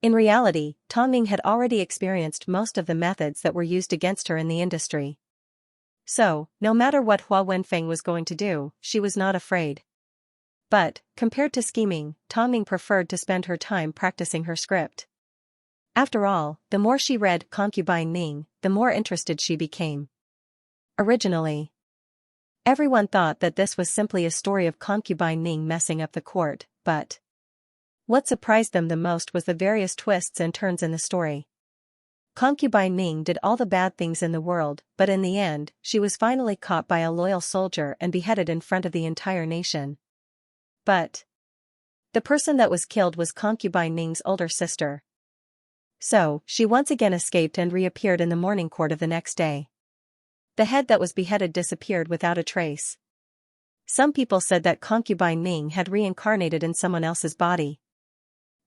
In reality, Tong Ning had already experienced most of the methods that were used against her in the industry. So, no matter what Hua Wenfeng was going to do, she was not afraid. But, compared to scheming, Tong Ning preferred to spend her time practicing her script. After all, the more she read Concubine Ning, the more interested she became. Originally, Everyone thought that this was simply a story of concubine Ning messing up the court, but what surprised them the most was the various twists and turns in the story. Concubine Ning did all the bad things in the world, but in the end, she was finally caught by a loyal soldier and beheaded in front of the entire nation. But the person that was killed was concubine Ning's older sister. So, she once again escaped and reappeared in the morning court of the next day. The head that was beheaded disappeared without a trace. Some people said that concubine Ning had reincarnated in someone else's body.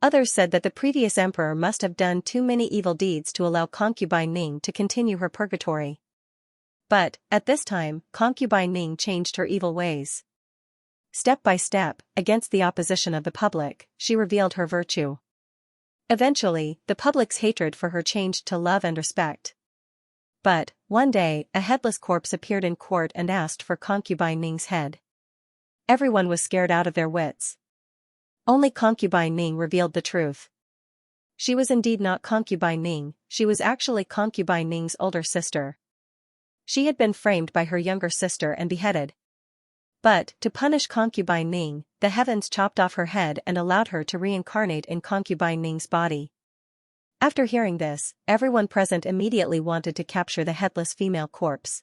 Others said that the previous emperor must have done too many evil deeds to allow concubine Ning to continue her purgatory. But, at this time, concubine Ning changed her evil ways. Step by step, against the opposition of the public, she revealed her virtue. Eventually, the public's hatred for her changed to love and respect. But, one day, a headless corpse appeared in court and asked for concubine Ning's head. Everyone was scared out of their wits. Only concubine Ning revealed the truth. She was indeed not concubine Ning, she was actually concubine Ning's older sister. She had been framed by her younger sister and beheaded. But, to punish concubine Ning, the heavens chopped off her head and allowed her to reincarnate in concubine Ning's body. After hearing this, everyone present immediately wanted to capture the headless female corpse.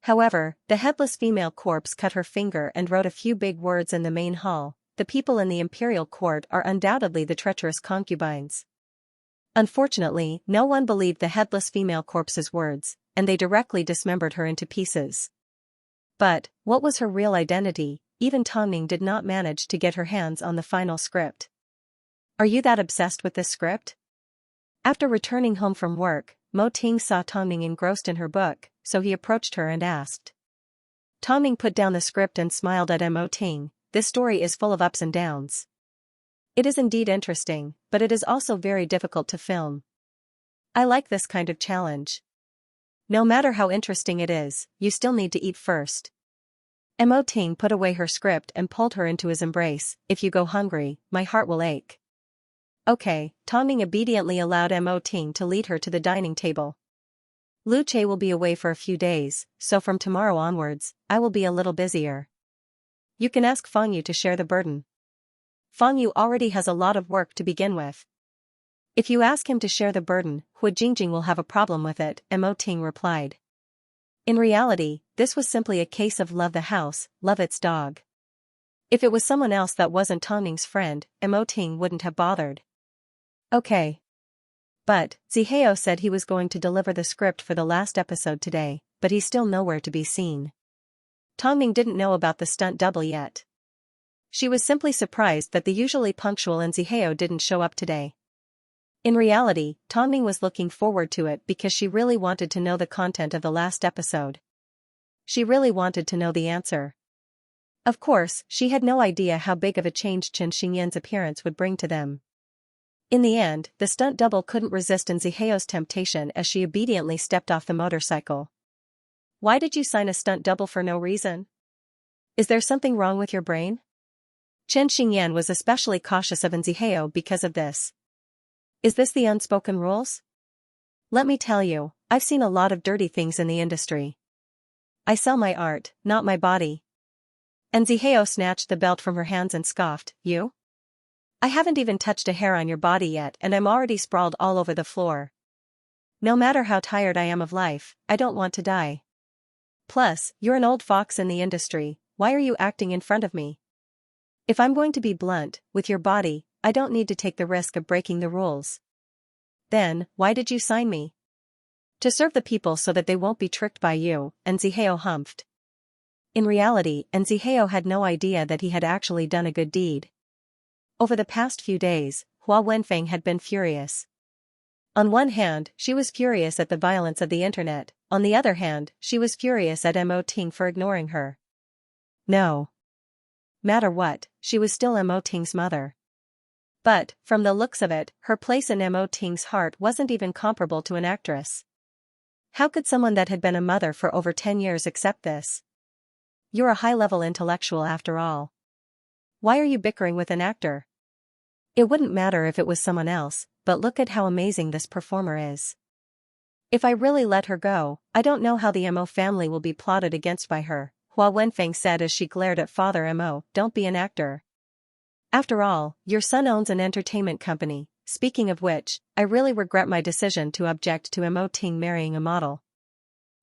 However, the headless female corpse cut her finger and wrote a few big words in the main hall. The people in the imperial court are undoubtedly the treacherous concubines. Unfortunately, no one believed the headless female corpse's words, and they directly dismembered her into pieces. But, what was her real identity? Even Tongning did not manage to get her hands on the final script. Are you that obsessed with this script? After returning home from work, Mo Ting saw Tongning engrossed in her book, so he approached her and asked. Tongning put down the script and smiled at Mo Ting. This story is full of ups and downs. It is indeed interesting, but it is also very difficult to film. I like this kind of challenge. No matter how interesting it is, you still need to eat first. Mo Ting put away her script and pulled her into his embrace. If you go hungry, my heart will ache. Okay, Tongning obediently allowed Mo Ting to lead her to the dining table. Lu Che will be away for a few days, so from tomorrow onwards, I will be a little busier. You can ask Feng Yu to share the burden. Feng Yu already has a lot of work to begin with. If you ask him to share the burden, Hu Jingjing will have a problem with it, Mo Ting replied. In reality, this was simply a case of love the house, love its dog. If it was someone else that wasn't Tongning's friend, Mo Ting wouldn't have bothered. Okay. But, Zihao said he was going to deliver the script for the last episode today, but he's still nowhere to be seen. Tongning didn't know about the stunt double yet. She was simply surprised that the usually punctual Zihao didn't show up today. In reality, Tongning was looking forward to it because she really wanted to know the content of the last episode. She really wanted to know the answer. Of course, she had no idea how big of a change Chen Xingyan's appearance would bring to them. In the end, the stunt double couldn't resist Zihao's temptation as she obediently stepped off the motorcycle. Why did you sign a stunt double for no reason? Is there something wrong with your brain? Chen Xingyan was especially cautious of Zihao because of this. Is this the unspoken rules? Let me tell you, I've seen a lot of dirty things in the industry. I sell my art, not my body. Zihao snatched the belt from her hands and scoffed, You? I haven't even touched a hair on your body yet and I'm already sprawled all over the floor. No matter how tired I am of life, I don't want to die. Plus, you're an old fox in the industry, why are you acting in front of me? If I'm going to be blunt, with your body, I don't need to take the risk of breaking the rules. Then, why did you sign me? To serve the people so that they won't be tricked by you, Zihao humphed. In reality, Zihao had no idea that he had actually done a good deed. Over the past few days, Hua Wenfeng had been furious. On one hand, she was furious at the violence of the internet, on the other hand, she was furious at Mo Ting for ignoring her. No matter what, she was still Mo Ting's mother. But, from the looks of it, her place in Mo Ting's heart wasn't even comparable to an actress. How could someone that had been a mother for over 10 years accept this? You're a high-level intellectual after all. Why are you bickering with an actor? It wouldn't matter if it was someone else, but look at how amazing this performer is. If I really let her go, I don't know how the Mo family will be plotted against by her, Hua Wenfeng said as she glared at Father Mo, don't be an actor. After all, your son owns an entertainment company. Speaking of which, I really regret my decision to object to Mo Ting marrying a model.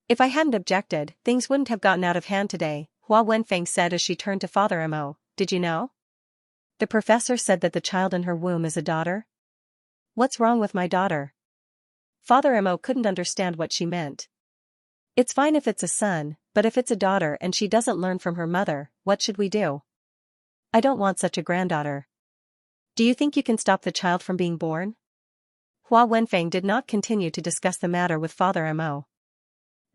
If I hadn't objected, things wouldn't have gotten out of hand today, Hua Wenfeng said as she turned to Father Mo. Did you know? The professor said that the child in her womb is a daughter? What's wrong with my daughter? Father Mo couldn't understand what she meant. It's fine if it's a son, but if it's a daughter and she doesn't learn from her mother, what should we do? I don't want such a granddaughter. Do you think you can stop the child from being born? Hua Wenfeng did not continue to discuss the matter with Father Mo.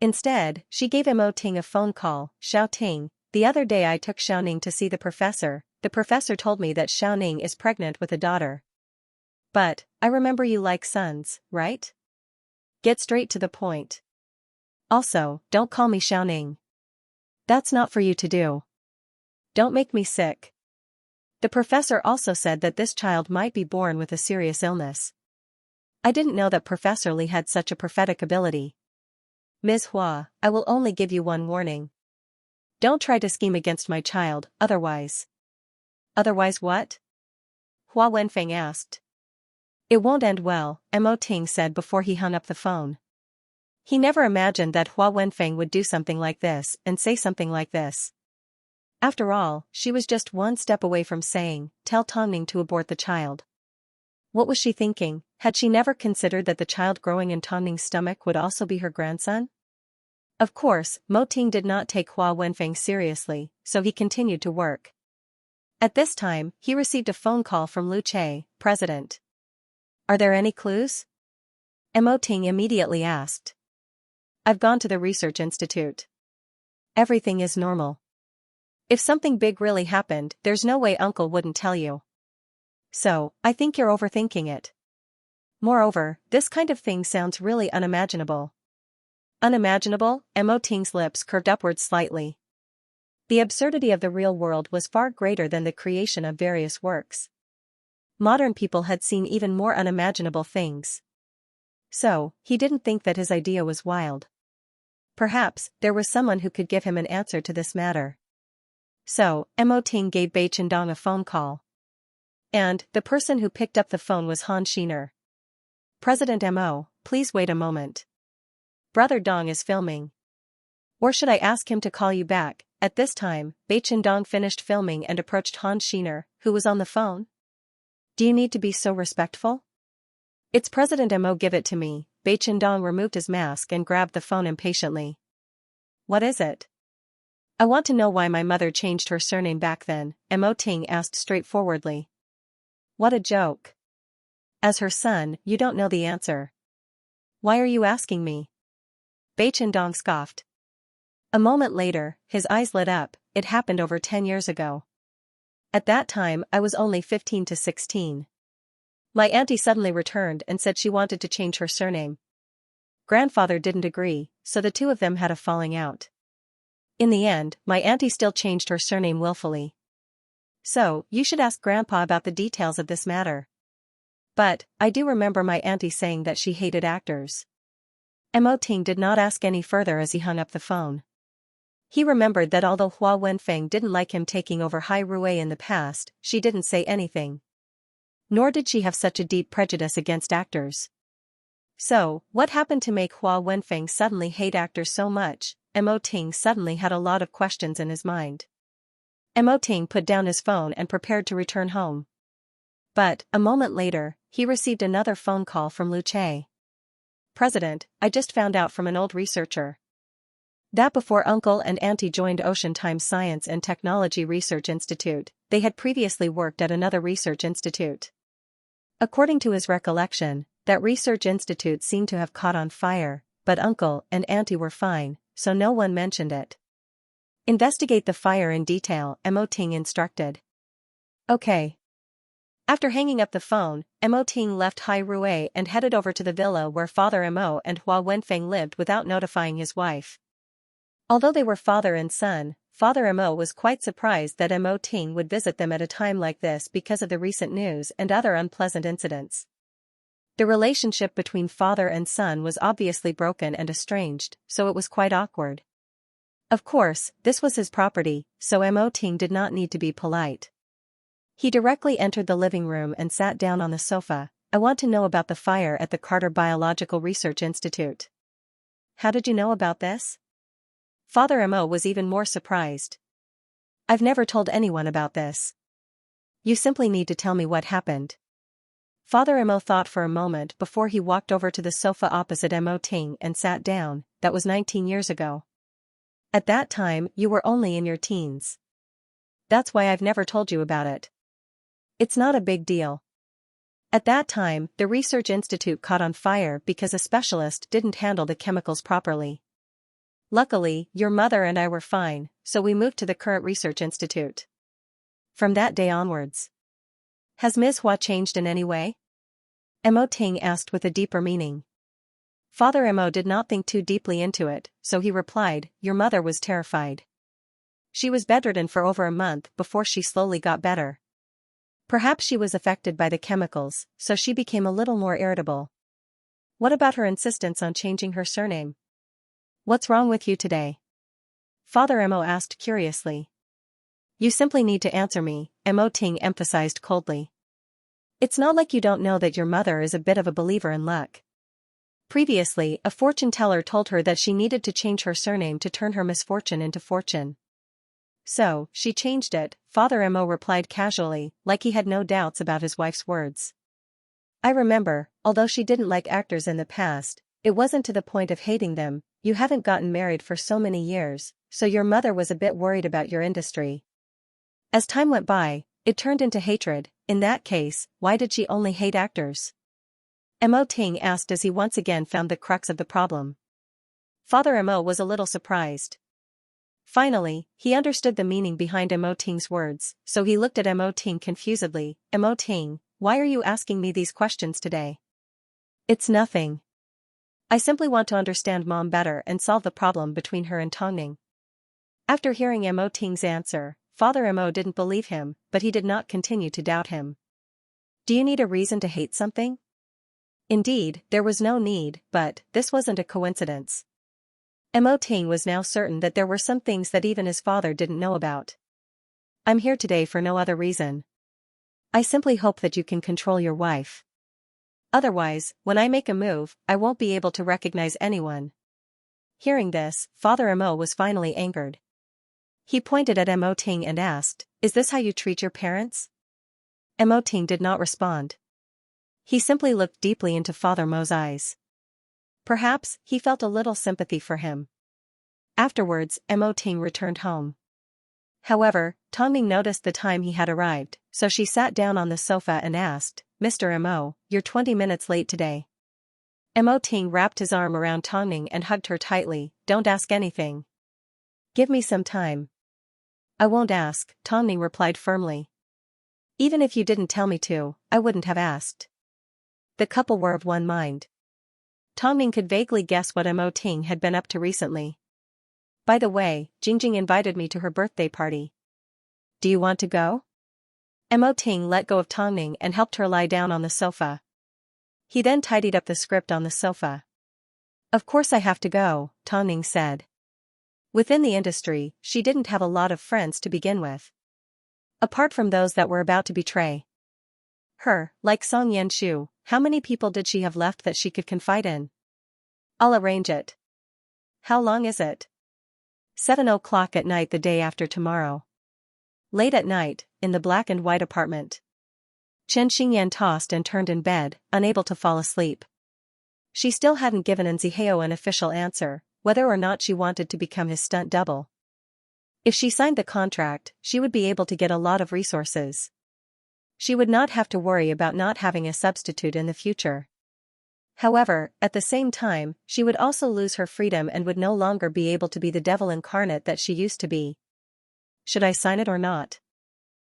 Instead, she gave Mo Ting a phone call. Xiao Ting, the other day I took Xiaoning to see the professor. The professor told me that Xiaoning is pregnant with a daughter. But, I remember you like sons, right? Get straight to the point. Also, don't call me Xiaoning. That's not for you to do. Don't make me sick. The professor also said that this child might be born with a serious illness. I didn't know that Professor Li had such a prophetic ability. Ms. Hua, I will only give you one warning. Don't try to scheme against my child, otherwise. Otherwise what? Hua Wenfeng asked. It won't end well, Mo Ting said before he hung up the phone. He never imagined that Hua Wenfeng would do something like this and say something like this. After all, she was just one step away from saying, tell Tongning to abort the child. What was she thinking? Had she never considered that the child growing in Tongning's stomach would also be her grandson? Of course, Mo Ting did not take Hua Wenfeng seriously, so he continued to work. At this time, he received a phone call from Lu Che, president. Are there any clues? Mo Ting immediately asked. I've gone to the research institute. Everything is normal. If something big really happened, there's no way Uncle wouldn't tell you. So, I think you're overthinking it. Moreover, this kind of thing sounds really unimaginable. Unimaginable? Mo Ting's lips curved upwards slightly. The absurdity of the real world was far greater than the creation of various works. Modern people had seen even more unimaginable things. So, he didn't think that his idea was wild. Perhaps, there was someone who could give him an answer to this matter. So, Mo Ting gave Bai Chendong a phone call. And, the person who picked up the phone was Han Shiner. President Mo, please wait a moment. Brother Dong is filming. Or should I ask him to call you back? At this time, Bai Chendong finished filming and approached Han Shiner, who was on the phone. Do you need to be so respectful? It's President Mo, give it to me. Bai Chendong removed his mask and grabbed the phone impatiently. What is it? I want to know why my mother changed her surname back then, Mo Ting asked straightforwardly. What a joke. As her son, you don't know the answer. Why are you asking me? Bai Chendong scoffed. A moment later, his eyes lit up. It happened over 10 years ago. At that time, I was only 15 to 16. My auntie suddenly returned and said she wanted to change her surname. Grandfather didn't agree, so the two of them had a falling out. In the end, my auntie still changed her surname willfully. So, you should ask Grandpa about the details of this matter. But, I do remember my auntie saying that she hated actors. Mo Ting did not ask any further as he hung up the phone. He remembered that although Hua Wenfeng didn't like him taking over Hai Rui in the past, she didn't say anything. Nor did she have such a deep prejudice against actors. So, what happened to make Hua Wenfeng suddenly hate actors so much? Mo Ting suddenly had a lot of questions in his mind. Mo Ting put down his phone and prepared to return home. But, a moment later, he received another phone call from Lu Che. President, I just found out from an old researcher that before Uncle and Auntie joined Ocean Time Science and Technology Research Institute, they had previously worked at another research institute. According to his recollection, that research institute seemed to have caught on fire, but Uncle and Auntie were fine, so no one mentioned it. Investigate the fire in detail, Mo Ting instructed. Okay. After hanging up the phone, Mo Ting left Hai Rui and headed over to the villa where Father Mo and Hua Wenfeng lived without notifying his wife. Although they were father and son, Father Mo was quite surprised that Mo Ting would visit them at a time like this because of the recent news and other unpleasant incidents. The relationship between father and son was obviously broken and estranged, so it was quite awkward. Of course, this was his property, so Mo Ting did not need to be polite. He directly entered the living room and sat down on the sofa. I want to know about the fire at the Carter Biological Research Institute. How did you know about this? Father Mo was even more surprised. I've never told anyone about this. You simply need to tell me what happened. Father Mo thought for a moment before he walked over to the sofa opposite Mo Ting and sat down. That was 19 years ago. At that time, you were only in your teens. That's why I've never told you about it. It's not a big deal. At that time, the research institute caught on fire because a specialist didn't handle the chemicals properly. Luckily, your mother and I were fine, so we moved to the current research institute. From that day onwards. Has Ms. Hua changed in any way? Mo Ting asked with a deeper meaning. Father Mo did not think too deeply into it, so he replied, your mother was terrified. She was bedridden for over a month before she slowly got better. Perhaps she was affected by the chemicals, so she became a little more irritable. What about her insistence on changing her surname? What's wrong with you today? Father Mo asked curiously. You simply need to answer me, Mo Ting emphasized coldly. It's not like you don't know that your mother is a bit of a believer in luck. Previously, a fortune teller told her that she needed to change her surname to turn her misfortune into fortune. So, she changed it, Father Mo replied casually, like he had no doubts about his wife's words. I remember, although she didn't like actors in the past, it wasn't to the point of hating them. You haven't gotten married for so many years, so your mother was a bit worried about your industry. As time went by, it turned into hatred. In that case, why did she only hate actors? Mo Ting asked as he once again found the crux of the problem. Father Mo was a little surprised. Finally, he understood the meaning behind Mo Ting's words, so he looked at Mo Ting confusedly. Mo Ting, why are you asking me these questions today? It's nothing. I simply want to understand Mom better and solve the problem between her and Tongning. After hearing Mo Ting's answer, Father Mo didn't believe him, but he did not continue to doubt him. Do you need a reason to hate something? Indeed, there was no need, but this wasn't a coincidence. Mo Ting was now certain that there were some things that even his father didn't know about. I'm here today for no other reason. I simply hope that you can control your wife. Otherwise, when I make a move, I won't be able to recognize anyone. Hearing this, Father Mo was finally angered. He pointed at Mo Ting and asked, is this how you treat your parents? Mo Ting did not respond. He simply looked deeply into Father Mo's eyes. Perhaps, he felt a little sympathy for him. Afterwards, Mo Ting returned home. However, Tongming noticed the time he had arrived, so she sat down on the sofa and asked, Mr. Mo, you're 20 minutes late today. Mo Ting wrapped his arm around Tongming and hugged her tightly. Don't ask anything. Give me some time. I won't ask, Tongming replied firmly. Even if you didn't tell me to, I wouldn't have asked. The couple were of one mind. Tongming could vaguely guess what Mo Ting had been up to recently. By the way, Jingjing invited me to her birthday party. Do you want to go? Mo Ting let go of Tongming and helped her lie down on the sofa. He then tidied up the script on the sofa. Of course I have to go, Tongming said. Within the industry, she didn't have a lot of friends to begin with. Apart from those that were about to betray her, like Song Yanshu, how many people did she have left that she could confide in? I'll arrange it. How long is it? 7:00 at night the day after tomorrow. Late at night, in the black and white apartment. Chen Xingyan tossed and turned in bed, unable to fall asleep. She still hadn't given Nziheo an official answer, whether or not she wanted to become his stunt double. If she signed the contract, she would be able to get a lot of resources. She would not have to worry about not having a substitute in the future. However, at the same time, she would also lose her freedom and would no longer be able to be the devil incarnate that she used to be. Should I sign it or not?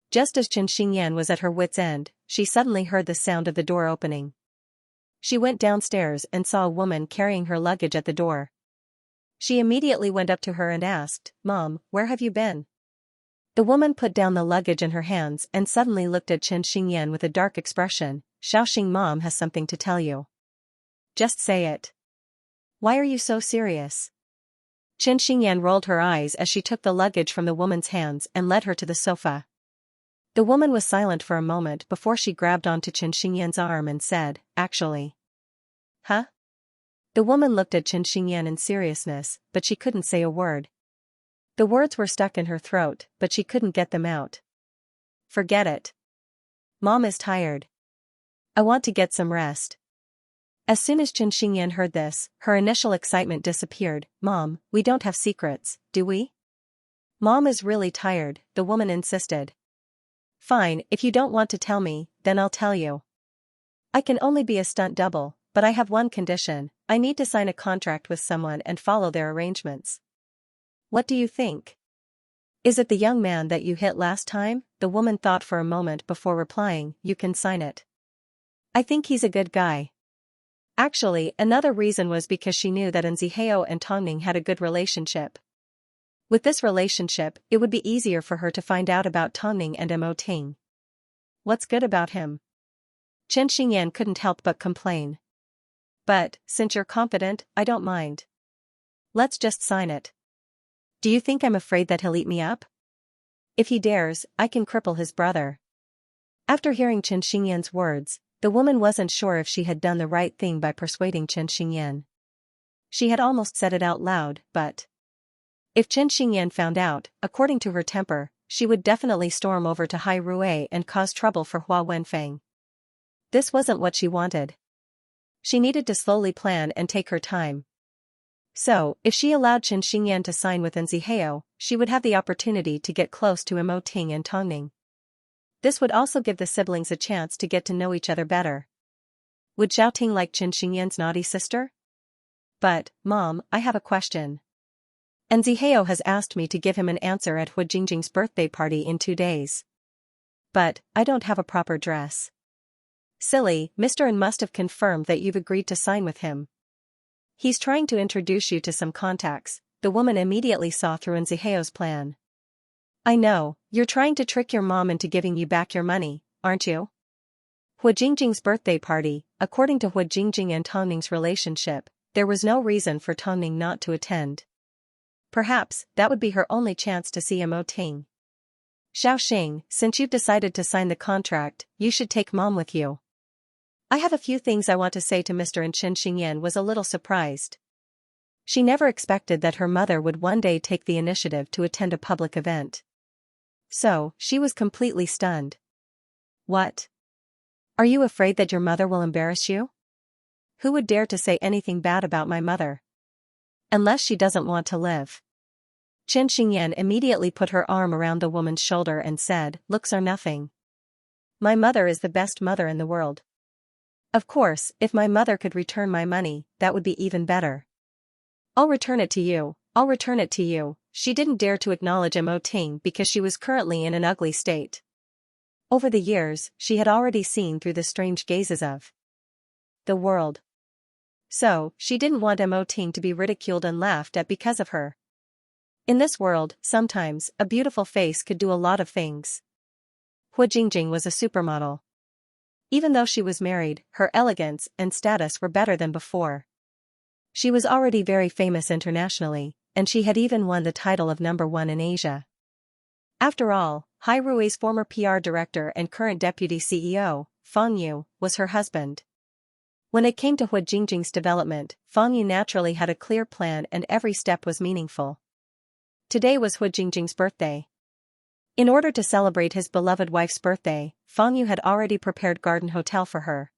Just as Chen Xingyan was at her wit's end, she suddenly heard the sound of the door opening. She went downstairs and saw a woman carrying her luggage at the door. She immediately went up to her and asked, Mom, where have you been? The woman put down the luggage in her hands and suddenly looked at Chen Xingyan with a dark expression. Xiaoxing, Mom has something to tell you. Just say it. Why are you so serious? Qin Xingyan rolled her eyes as she took the luggage from the woman's hands and led her to the sofa. The woman was silent for a moment before she grabbed onto Qin Xingyan's arm and said, "Actually." "Huh?" The woman looked at Qin Xingyan in seriousness, but she couldn't say a word. The words were stuck in her throat, but she couldn't get them out. "Forget it. Mom is tired. I want to get some rest." As soon as Qin Xingyan heard this, her initial excitement disappeared. "Mom, we don't have secrets, do we?" "Mom is really tired," the woman insisted. "Fine, if you don't want to tell me, then I'll tell you. I can only be a stunt double, but I have one condition: I need to sign a contract with someone and follow their arrangements." "What do you think?" "Is it the young man that you hit last time?" The woman thought for a moment before replying, "You can sign it. I think he's a good guy." Actually, another reason was because she knew that Xianxia and Tongning had a good relationship. With this relationship, it would be easier for her to find out about Tongning and Mo Ting. "What's good about him?" Qin Xingyan couldn't help but complain. "But, since you're confident, I don't mind. Let's just sign it. Do you think I'm afraid that he'll eat me up? If he dares, I can cripple his brother." After hearing Qin Xingyan's words, the woman wasn't sure if she had done the right thing by persuading Qin Xingyan. She had almost said it out loud, but if Qin Xingyan found out, according to her temper, she would definitely storm over to Hai Rui and cause trouble for Hua Wenfeng. This wasn't what she wanted. She needed to slowly plan and take her time. So, if she allowed Qin Xingyan to sign with Xianxia, she would have the opportunity to get close to Mo Ting and Tongning. This would also give the siblings a chance to get to know each other better. Would Xiaoting like Qin Xingyan's naughty sister? "But, Mom, I have a question. Xianxia has asked me to give him an answer at Hu Jingjing's birthday party in 2 days. But, I don't have a proper dress." "Silly, Mr. N must have confirmed that you've agreed to sign with him. He's trying to introduce you to some contacts." The woman immediately saw through Xianxia's plan. "I know, you're trying to trick your mom into giving you back your money, aren't you?" Hu Jingjing's birthday party, according to Hu Jingjing and Tongning's relationship, there was no reason for Tongning not to attend. Perhaps, that would be her only chance to see Mo Ting. "Xiaoxing, since you've decided to sign the contract, you should take Mom with you. I have a few things I want to say to Mr. And Qin Xingyan was a little surprised. She never expected that her mother would one day take the initiative to attend a public event. So, she was completely stunned. "What? Are you afraid that your mother will embarrass you?" "Who would dare to say anything bad about my mother? Unless she doesn't want to live." Qin Xingyan immediately put her arm around the woman's shoulder and said, "Looks are nothing. My mother is the best mother in the world. Of course, if my mother could return my money, that would be even better. I'll return it to you, I'll return it to you." She didn't dare to acknowledge Mo Ting because she was currently in an ugly state. Over the years, she had already seen through the strange gazes of the world. So, she didn't want Mo Ting to be ridiculed and laughed at because of her. In this world, sometimes, a beautiful face could do a lot of things. Hu Jingjing was a supermodel. Even though she was married, her elegance and status were better than before. She was already very famous internationally, and she had even won the title of #1 in Asia. After all, Hai Rui's former PR director and current deputy CEO, Fang Yu, was her husband. When it came to Hu Jingjing's development, Fang Yu naturally had a clear plan and every step was meaningful. Today was Hu Jingjing's birthday. In order to celebrate his beloved wife's birthday, Fang Yu had already prepared Garden Hotel for her.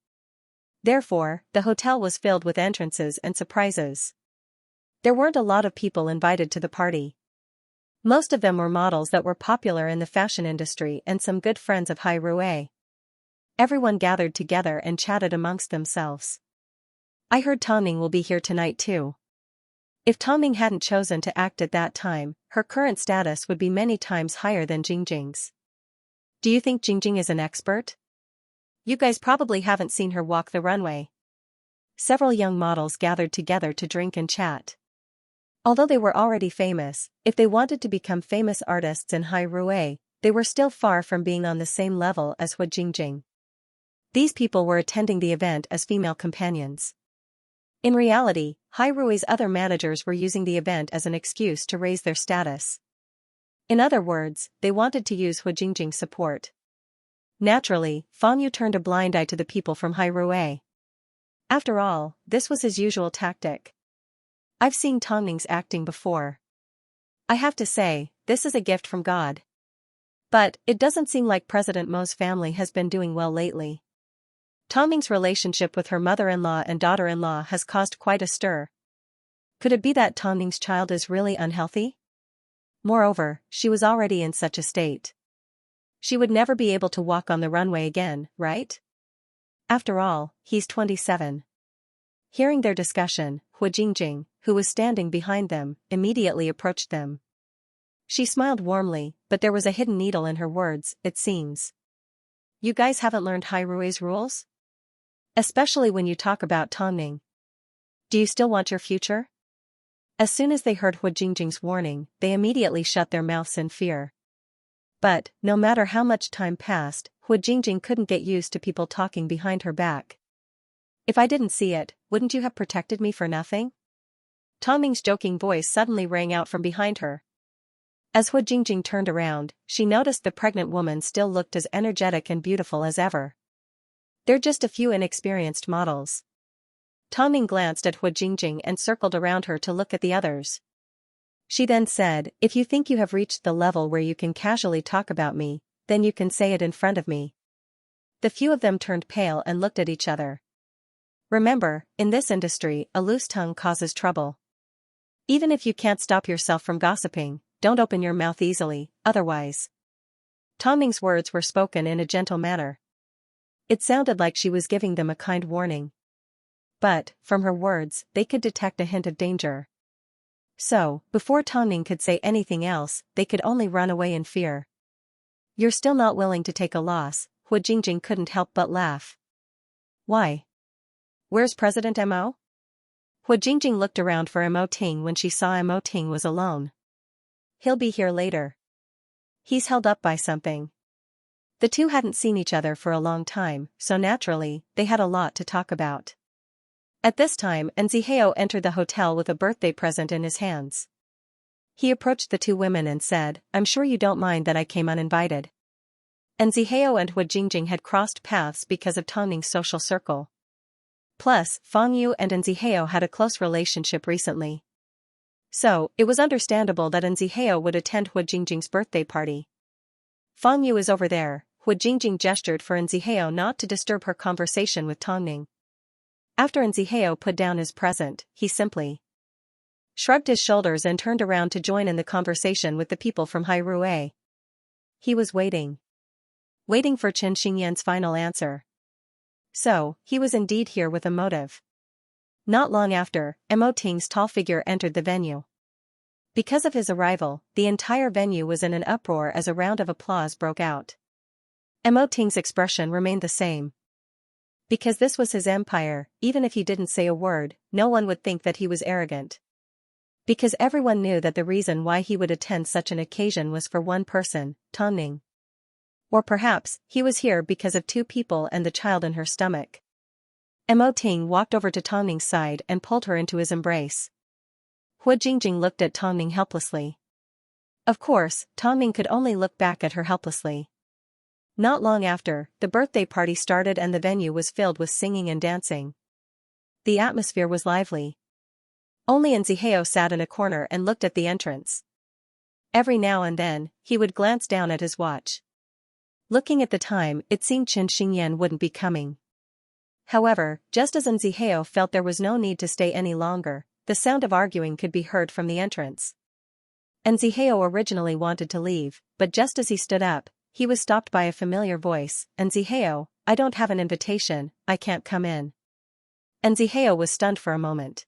Therefore, the hotel was filled with entrances and surprises. There weren't a lot of people invited to the party. Most of them were models that were popular in the fashion industry and some good friends of Hai Rui. Everyone gathered together and chatted amongst themselves. "I heard Tongning will be here tonight too." If Tongning hadn't chosen to act at that time, her current status would be many times higher than Jingjing's. "Do you think Jingjing is an expert? You guys probably haven't seen her walk the runway." Several young models gathered together to drink and chat. Although they were already famous, if they wanted to become famous artists in Hai Rui, they were still far from being on the same level as Hu Jingjing. These people were attending the event as female companions. In reality, Hairui's other managers were using the event as an excuse to raise their status. In other words, they wanted to use Hu Jingjing's support. Naturally, Fang Yu turned a blind eye to the people from Hairui. After all, this was his usual tactic. I've seen Tongning's acting before. I have to say, this is a gift from God. But, it doesn't seem like President Mo's family has been doing well lately. Tongning's relationship with her mother-in-law and daughter-in-law has caused quite a stir. Could it be that Tongning's child is really unhealthy? Moreover, she was already in such a state. She would never be able to walk on the runway again, right? After all, he's 27. Hearing their discussion, Hu Jingjing, who was standing behind them, immediately approached them. She smiled warmly, but there was a hidden needle in her words, it seems. You guys haven't learned Hairui's rules? Especially when you talk about Tongning. Do you still want your future? As soon as they heard Hu Jingjing's warning, they immediately shut their mouths in fear. But, no matter how much time passed, Hu Jingjing couldn't get used to people talking behind her back. If I didn't see it, wouldn't you have protected me for nothing? Tongning's joking voice suddenly rang out from behind her. As Hu Jingjing turned around, she noticed the pregnant woman still looked as energetic and beautiful as ever. They're just a few inexperienced models. Tongning glanced at Hu Jingjing and circled around her to look at the others. She then said, if you think you have reached the level where you can casually talk about me, then you can say it in front of me. The few of them turned pale and looked at each other. Remember, in this industry, a loose tongue causes trouble. Even if you can't stop yourself from gossiping, don't open your mouth easily, otherwise. Tongning's words were spoken in a gentle manner. It sounded like she was giving them a kind warning. But, from her words, they could detect a hint of danger. So, before Tongning could say anything else, they could only run away in fear. You're still not willing to take a loss, Hu Jingjing couldn't help but laugh. Why? Where's President Mo? Hu Jingjing looked around for Mo Ting when she saw Mo Ting was alone. He'll be here later. He's held up by something. The two hadn't seen each other for a long time, so naturally, they had a lot to talk about. At this time, Nziheo entered the hotel with a birthday present in his hands. He approached the two women and said, I'm sure you don't mind that I came uninvited. Nziheo and Hu Jingjing had crossed paths because of Tongning's social circle. Plus, Fang Yu and Nziheo had a close relationship recently. So, it was understandable that Nziheo would attend Hu Jingjing's birthday party. Fang Yu is over there, Hu Jingjing gestured for Nziheo not to disturb her conversation with Tongning. After Nziheo put down his present, he simply shrugged his shoulders and turned around to join in the conversation with the people from Hairui. He was waiting. Waiting for Chen Xingyan's final answer. So, he was indeed here with a motive. Not long after, Mo Ting's tall figure entered the venue. Because of his arrival, the entire venue was in an uproar as a round of applause broke out. Mo Ting's expression remained the same. Because this was his empire, even if he didn't say a word, no one would think that he was arrogant. Because everyone knew that the reason why he would attend such an occasion was for one person, Tongning. Or perhaps, he was here because of two people and the child in her stomach. Mo Ting walked over to Tongning's side and pulled her into his embrace. Hu Jingjing looked at Tongning helplessly. Of course, Tongning could only look back at her helplessly. Not long after, the birthday party started and the venue was filled with singing and dancing. The atmosphere was lively. Only Nziheo sat in a corner and looked at the entrance. Every now and then, he would glance down at his watch. Looking at the time, it seemed Chen Xingyan wouldn't be coming. However, just as Nziheo felt there was no need to stay any longer, the sound of arguing could be heard from the entrance. Nziheo originally wanted to leave, but just as he stood up, he was stopped by a familiar voice, Nziheo, I don't have an invitation, I can't come in. Nziheo was stunned for a moment.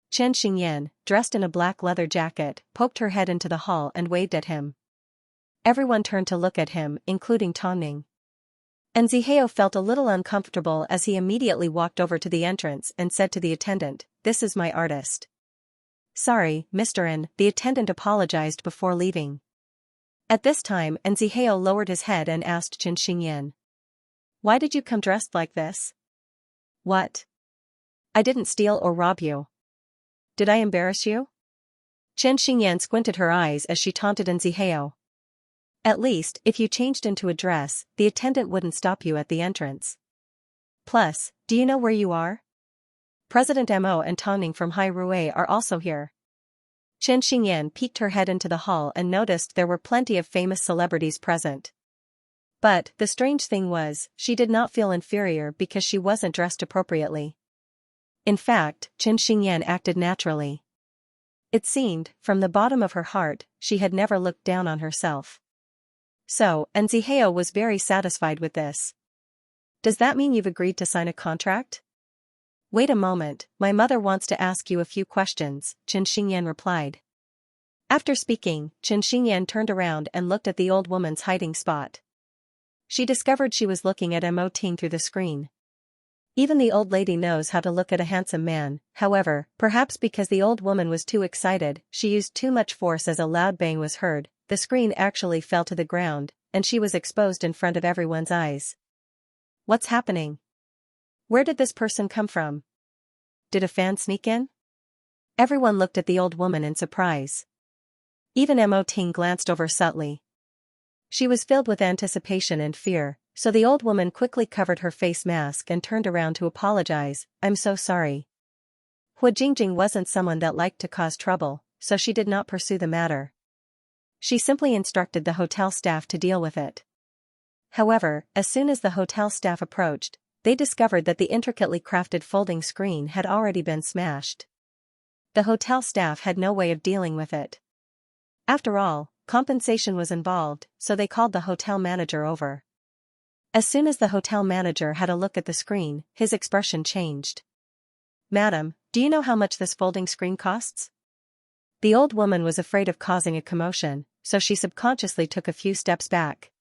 Chen Xingyan, dressed in a black leather jacket, poked her head into the hall and waved at him. Everyone turned to look at him, including Tongning. Nziheo felt a little uncomfortable as he immediately walked over to the entrance and said to the attendant, this is my artist. Sorry, Mr. N, the attendant apologized before leaving. At this time, Nziheo lowered his head and asked Chen Xingyan. Why did you come dressed like this? What? I didn't steal or rob you. Did I embarrass you? Chen Xingyan squinted her eyes as she taunted Nzihao. At least, if you changed into a dress, the attendant wouldn't stop you at the entrance. Plus, do you know where you are? President Mo and Tang from Hai Rui are also here. Chen Xingyan peeked her head into the hall and noticed there were plenty of famous celebrities present. But, the strange thing was, she did not feel inferior because she wasn't dressed appropriately. In fact, Chen Xingyan acted naturally. It seemed, from the bottom of her heart, she had never looked down on herself. So, Nzihao was very satisfied with this. Does that mean you've agreed to sign a contract? Wait a moment, my mother wants to ask you a few questions, Chen Xingyan replied. After speaking, Chen Xingyan turned around and looked at the old woman's hiding spot. She discovered she was looking at Mo Ting through the screen. Even the old lady knows how to look at a handsome man, however, perhaps because the old woman was too excited, she used too much force as a loud bang was heard, the screen actually fell to the ground, and she was exposed in front of everyone's eyes. What's happening? Where did this person come from? Did a fan sneak in? Everyone looked at the old woman in surprise. Even Mo Ting glanced over subtly. She was filled with anticipation and fear, so the old woman quickly covered her face mask and turned around to apologize. I'm so sorry. Hu Jingjing wasn't someone that liked to cause trouble, so she did not pursue the matter. She simply instructed the hotel staff to deal with it. However, as soon as the hotel staff approached, they discovered that the intricately crafted folding screen had already been smashed. The hotel staff had no way of dealing with it. After all, compensation was involved, so they called the hotel manager over. As soon as the hotel manager had a look at the screen, his expression changed. Madam, do you know how much this folding screen costs? The old woman was afraid of causing a commotion, so she subconsciously took a few steps back.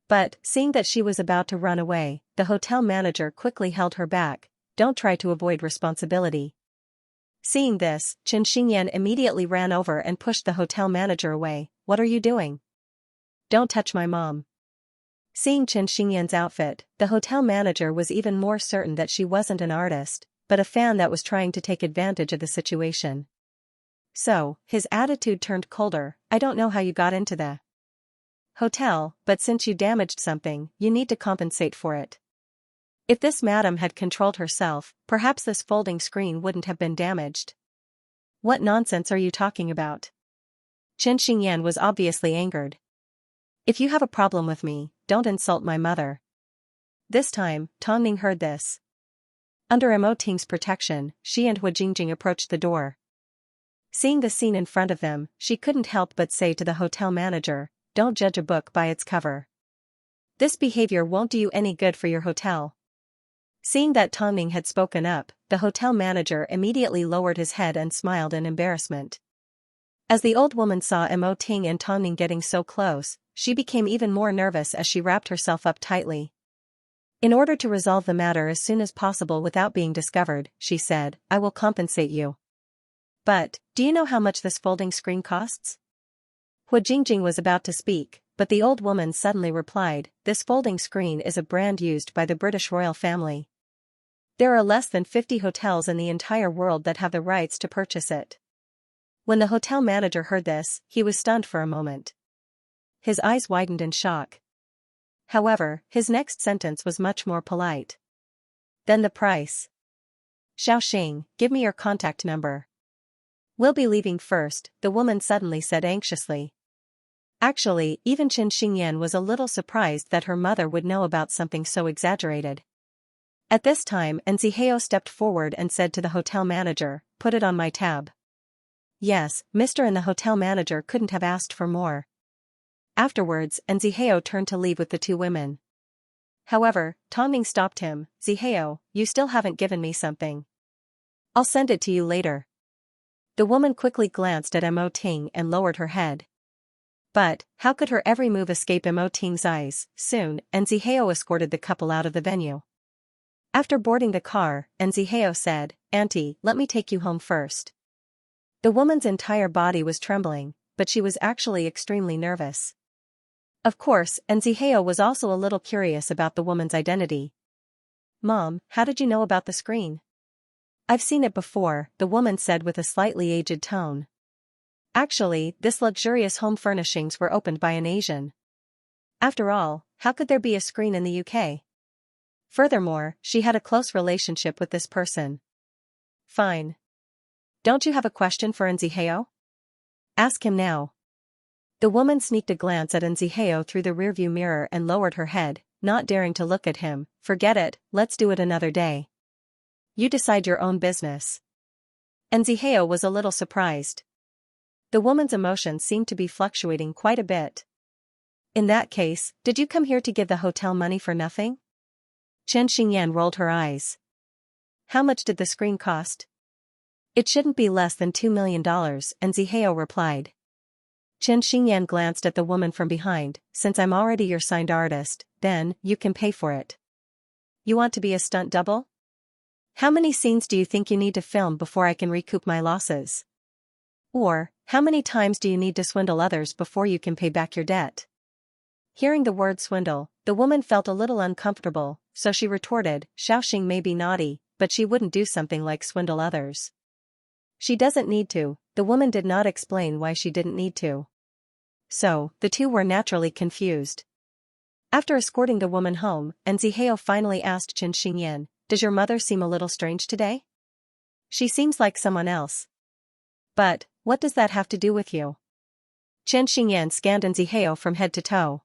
But, seeing that she was about to run away, the hotel manager quickly held her back. Don't try to avoid responsibility. Seeing this, Chen Xingyan immediately ran over and pushed the hotel manager away. What are you doing? Don't touch my mom. Seeing Chen Xingyan's outfit, the hotel manager was even more certain that she wasn't an artist, but a fan that was trying to take advantage of the situation. So, his attitude turned colder. I don't know how you got into the hotel, but since you damaged something, you need to compensate for it. If this madam had controlled herself, perhaps this folding screen wouldn't have been damaged. What nonsense are you talking about? Chen Xingyan was obviously angered. If you have a problem with me, don't insult my mother. This time, Tang Ning heard this. Under Mo Ting's protection, she and Hu Jingjing approached the door. Seeing the scene in front of them, she couldn't help but say to the hotel manager, don't judge a book by its cover. This behavior won't do you any good for your hotel. Seeing that Tang Ning had spoken up, the hotel manager immediately lowered his head and smiled in embarrassment. As the old woman saw Mo Ting and Tang Ning getting so close, she became even more nervous as she wrapped herself up tightly. In order to resolve the matter as soon as possible without being discovered, she said, I will compensate you. But, do you know how much this folding screen costs? Hu Jingjing was about to speak, but the old woman suddenly replied, this folding screen is a brand used by the British royal family. There are less than 50 hotels in the entire world that have the rights to purchase it. When the hotel manager heard this, he was stunned for a moment. His eyes widened in shock. However, his next sentence was much more polite. Then the price. Xiaoxing, give me your contact number. We'll be leaving first, the woman suddenly said anxiously. Actually, even Chen Xingyan was a little surprised that her mother would know about something so exaggerated. At this time, Nzihao stepped forward and said to the hotel manager, put it on my tab. Yes, Mr. and the hotel manager couldn't have asked for more. Afterwards, Nzihao turned to leave with the two women. However, Tang Ning stopped him. Zihao, you still haven't given me something. I'll send it to you later. The woman quickly glanced at Mo Ting and lowered her head. But, how could her every move escape Mo Ting's eyes? Soon, Nzihao escorted the couple out of the venue. After boarding the car, Nzihao said, Auntie, let me take you home first. The woman's entire body was trembling, but she was actually extremely nervous. Of course, Nzihao was also a little curious about the woman's identity. Mom, how did you know about the screen? I've seen it before, the woman said with a slightly aged tone. Actually, this luxurious home furnishings were opened by an Asian. After all, how could there be a screen in the UK? Furthermore, she had a close relationship with this person. Fine. Don't you have a question for Nziheo? Ask him now. The woman sneaked a glance at Nziheo through the rearview mirror and lowered her head, not daring to look at him. Forget it, let's do it another day. You decide your own business. Nziheo was a little surprised. The woman's emotions seemed to be fluctuating quite a bit. In that case, did you come here to give the hotel money for nothing? Chen Xingyan rolled her eyes. How much did the screen cost? It shouldn't be less than $2 million, Nziheo replied. Chen Xingyan glanced at the woman from behind. Since I'm already your signed artist, then, you can pay for it. You want to be a stunt double? How many scenes do you think you need to film before I can recoup my losses? Or, how many times do you need to swindle others before you can pay back your debt? Hearing the word swindle, the woman felt a little uncomfortable, so she retorted, Xiaoxing may be naughty, but she wouldn't do something like swindle others. She doesn't need to. The woman did not explain why she didn't need to. So, the two were naturally confused. After escorting the woman home, Nziheo finally asked Chen Xingyan, does your mother seem a little strange today? She seems like someone else. But, what does that have to do with you? Chen Xingyan scanned Nziheo from head to toe.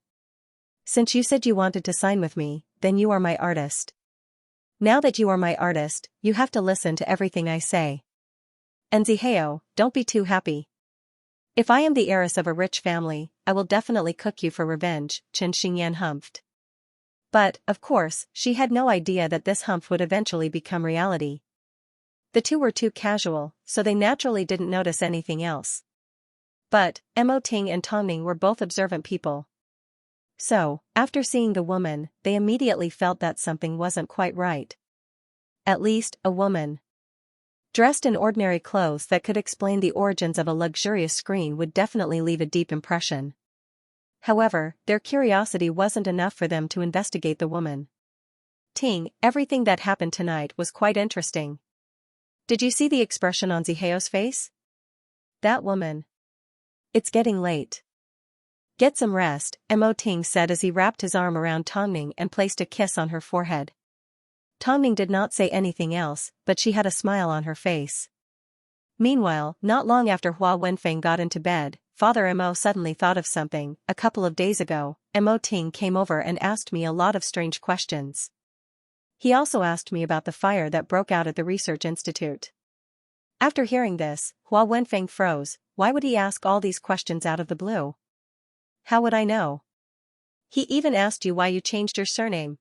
Since you said you wanted to sign with me, then you are my artist. Now that you are my artist, you have to listen to everything I say. Nziheo, don't be too happy. If I am the heiress of a rich family, I will definitely cook you for revenge, Chen Xingyan humphed. But, of course, she had no idea that this humph would eventually become reality. The two were too casual, so they naturally didn't notice anything else. But, Mo Ting and Tong Ning were both observant people. So, after seeing the woman, they immediately felt that something wasn't quite right. At least, a woman dressed in ordinary clothes that could explain the origins of a luxurious screen would definitely leave a deep impression. However, their curiosity wasn't enough for them to investigate the woman. Ting, everything that happened tonight was quite interesting. Did you see the expression on Ziheo's face? That woman. It's getting late. Get some rest, Mo Ting said as he wrapped his arm around Tongning and placed a kiss on her forehead. Tongning did not say anything else, but she had a smile on her face. Meanwhile, not long after Hua Wenfeng got into bed, Father Mo suddenly thought of something. A couple of days ago, Mo Ting came over and asked me a lot of strange questions. He also asked me about the fire that broke out at the research institute. After hearing this, Hua Wenfeng froze. Why would he ask all these questions out of the blue? How would I know? He even asked you why you changed your surname.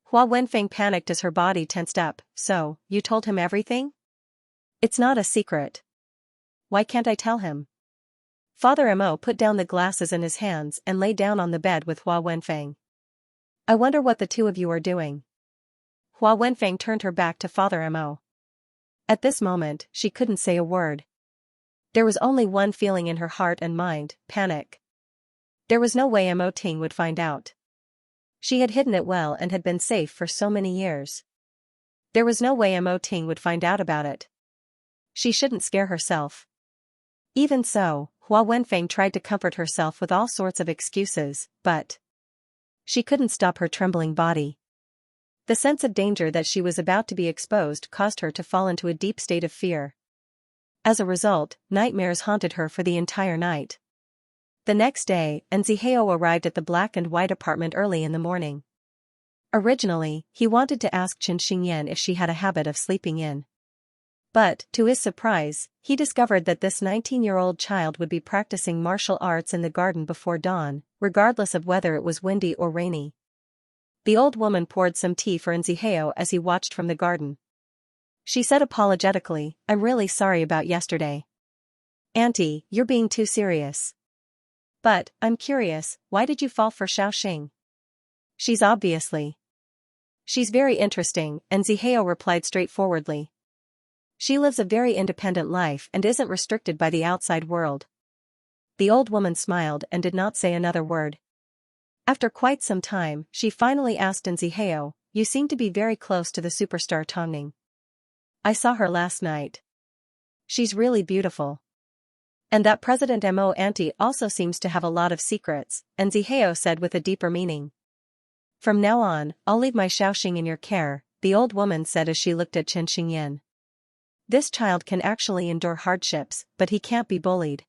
Hua Wenfeng panicked as her body tensed up. So, you told him everything? It's not a secret. Why can't I tell him? Father Mo put down the glasses in his hands and lay down on the bed with Hua Wenfeng. I wonder what the two of you are doing. Hua Wenfeng turned her back to Father Mo. At this moment, she couldn't say a word. There was only one feeling in her heart and mind, panic. There was no way Mo Ting would find out. She had hidden it well and had been safe for so many years. There was no way Mo Ting would find out about it. She shouldn't scare herself. Even so, Hua Wenfeng tried to comfort herself with all sorts of excuses, but she couldn't stop her trembling body. The sense of danger that she was about to be exposed caused her to fall into a deep state of fear. As a result, nightmares haunted her for the entire night. The next day, Nziheo arrived at the black and white apartment early in the morning. Originally, he wanted to ask Chen Xingyan if she had a habit of sleeping in. But, to his surprise, he discovered that this 19-year-old child would be practicing martial arts in the garden before dawn, regardless of whether it was windy or rainy. The old woman poured some tea for Nziheo as he watched from the garden. She said apologetically, I'm really sorry about yesterday. Auntie, you're being too serious. But, I'm curious, why did you fall for Xiaoxing? She's very interesting, Nziheo replied straightforwardly. She lives a very independent life and isn't restricted by the outside world. The old woman smiled and did not say another word. After quite some time, she finally asked Nziheo, you seem to be very close to the superstar Tongning. I saw her last night. She's really beautiful. And that President Mo auntie also seems to have a lot of secrets, and Zihao said with a deeper meaning. From now on, I'll leave my Xiaoxing in your care, the old woman said as she looked at Chen Xingyan. This child can actually endure hardships, but he can't be bullied.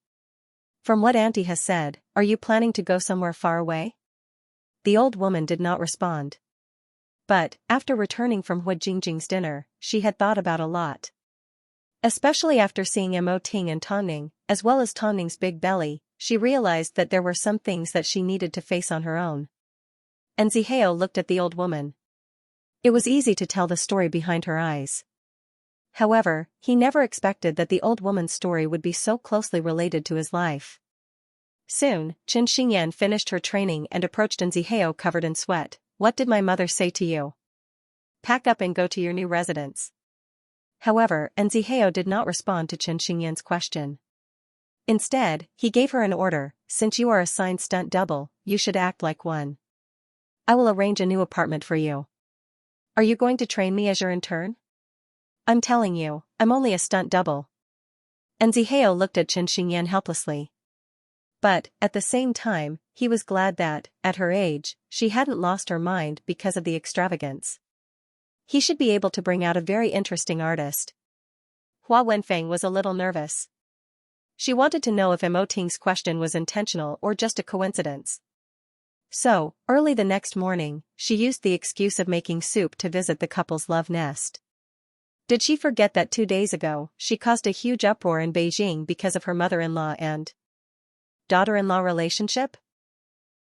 From what auntie has said, are you planning to go somewhere far away? The old woman did not respond. But, after returning from Hua Jingjing's dinner, she had thought about a lot. Especially after seeing Mo Ting and Tongning, as well as Tongning's big belly, she realized that there were some things that she needed to face on her own. And Zihao looked at the old woman. It was easy to tell the story behind her eyes. However, he never expected that the old woman's story would be so closely related to his life. Soon, Chen Xingyan finished her training and approached Zihao covered in sweat. What did my mother say to you? Pack up and go to your new residence. However, Zihao did not respond to Chen Xingyan's question. Instead, he gave her an order, since you are assigned stunt double, you should act like one. I will arrange a new apartment for you. Are you going to train me as your intern? I'm telling you, I'm only a stunt double. Zihao looked at Chen Xingyan helplessly. But, at the same time, he was glad that, at her age, she hadn't lost her mind because of the extravagance. He should be able to bring out a very interesting artist. Hua Wenfeng was a little nervous. She wanted to know if Mo Ting's question was intentional or just a coincidence. So, early the next morning, she used the excuse of making soup to visit the couple's love nest. Did she forget that 2 days ago, she caused a huge uproar in Beijing because of her mother-in-law and daughter-in-law relationship?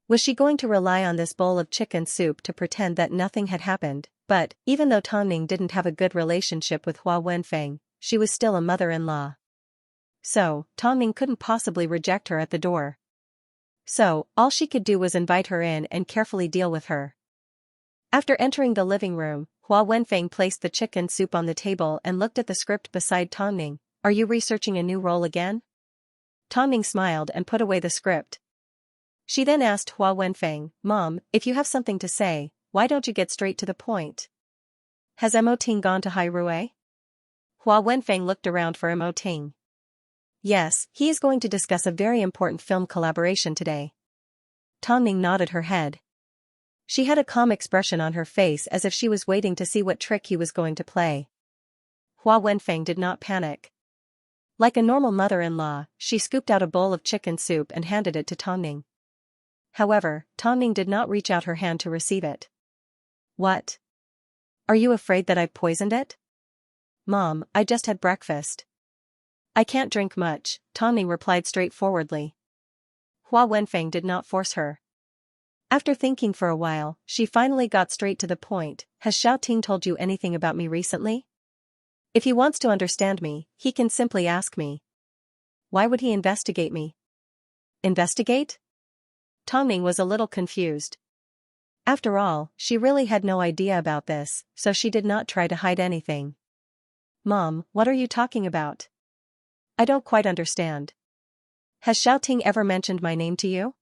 Was she going to rely on this bowl of chicken soup to pretend that nothing had happened? But, even though Tongning didn't have a good relationship with Hua Wenfeng, she was still a mother-in-law. So, Tongning couldn't possibly reject her at the door. So, all she could do was invite her in and carefully deal with her. After entering the living room, Hua Wenfeng placed the chicken soup on the table and looked at the script beside Tongning. Are you researching a new role again? Tongning smiled and put away the script. She then asked Hua Wenfeng, Mom, if you have something to say, why don't you get straight to the point? Has Mo Ting gone to Hairue? Hua Wenfeng looked around for Mo Ting. Yes, he is going to discuss a very important film collaboration today. Tongning nodded her head. She had a calm expression on her face as if she was waiting to see what trick he was going to play. Hua Wenfeng did not panic. Like a normal mother-in-law, she scooped out a bowl of chicken soup and handed it to Tongning. However, Tongning did not reach out her hand to receive it. What? Are you afraid that I poisoned it? Mom, I just had breakfast. I can't drink much, Tongning replied straightforwardly. Hua Wenfeng did not force her. After thinking for a while, she finally got straight to the point. Has Xiao Ting told you anything about me recently? If he wants to understand me, he can simply ask me. Why would he investigate me? Investigate? Tongning was a little confused. After all, she really had no idea about this, so she did not try to hide anything. Mom, what are you talking about? I don't quite understand. Has Xiao Ting ever mentioned my name to you?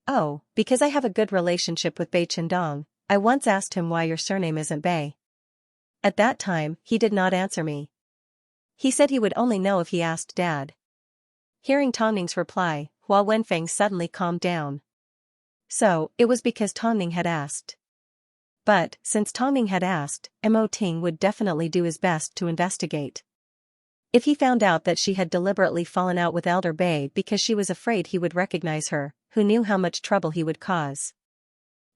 Oh, because I have a good relationship with Bei Chendong, I once asked him why your surname isn't Bei. At that time, he did not answer me. He said he would only know if he asked Dad. Hearing Tongning's reply, Hua Wenfeng suddenly calmed down. So, it was because Tongning had asked. But, since Tongning had asked, Mo Ting would definitely do his best to investigate. If he found out that she had deliberately fallen out with Elder Bei because she was afraid he would recognize her, who knew how much trouble he would cause?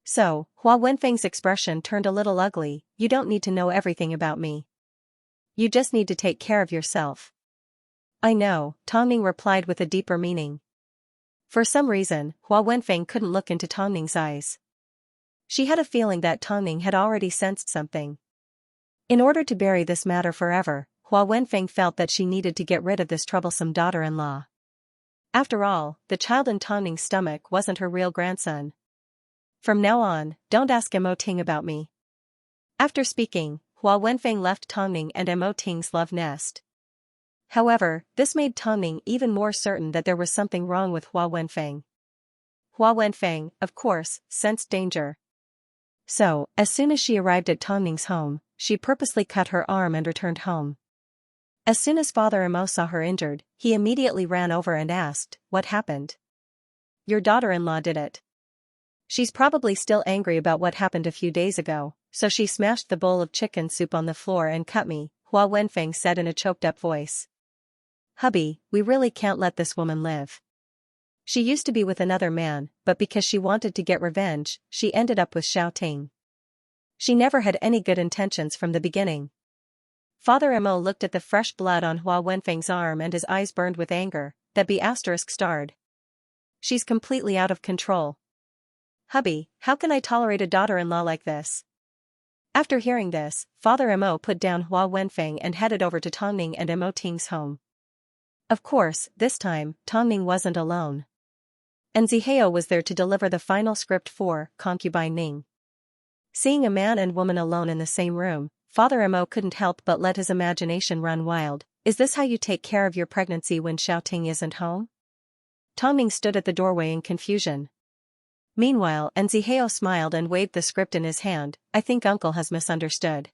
So, Hua Wenfeng's expression turned a little ugly. You don't need to know everything about me. You just need to take care of yourself. I know, Tongning replied with a deeper meaning. For some reason, Hua Wenfeng couldn't look into Tongning's eyes. She had a feeling that Tongning had already sensed something. In order to bury this matter forever, Hua Wenfeng felt that she needed to get rid of this troublesome daughter-in-law. After all, the child in Tongning's stomach wasn't her real grandson. From now on, don't ask Mo Ting about me. After speaking, Hua Wenfeng left Tongning and Mo Ting's love nest. However, this made Tongning even more certain that there was something wrong with Hua Wenfeng. Hua Wenfeng, of course, sensed danger. So, as soon as she arrived at Tongning's home, she purposely cut her arm and returned home. As soon as Father Mo saw her injured, he immediately ran over and asked, "What happened?" "Your daughter-in-law did it. She's probably still angry about what happened a few days ago, so she smashed the bowl of chicken soup on the floor and cut me," Hua Wenfeng said in a choked-up voice. "Hubby, we really can't let this woman live. She used to be with another man, but because she wanted to get revenge, she ended up with Xiao Ting. She never had any good intentions from the beginning." Father Mo looked at the fresh blood on Hua Wenfeng's arm and his eyes burned with anger. That be asterisk starred. "She's completely out of control. Hubby, how can I tolerate a daughter-in-law like this?" After hearing this, Father Mo put down Hua Wenfeng and headed over to Tongning and Mo Ting's home. Of course, this time, Tongning wasn't alone. And Zihao was there to deliver the final script for Concubine Ning. Seeing a man and woman alone in the same room, Father Mo couldn't help but let his imagination run wild. "Is this how you take care of your pregnancy when Xiao Ting isn't home?" Tongning stood at the doorway in confusion. Meanwhile, Zihao smiled and waved the script in his hand. "I think Uncle has misunderstood.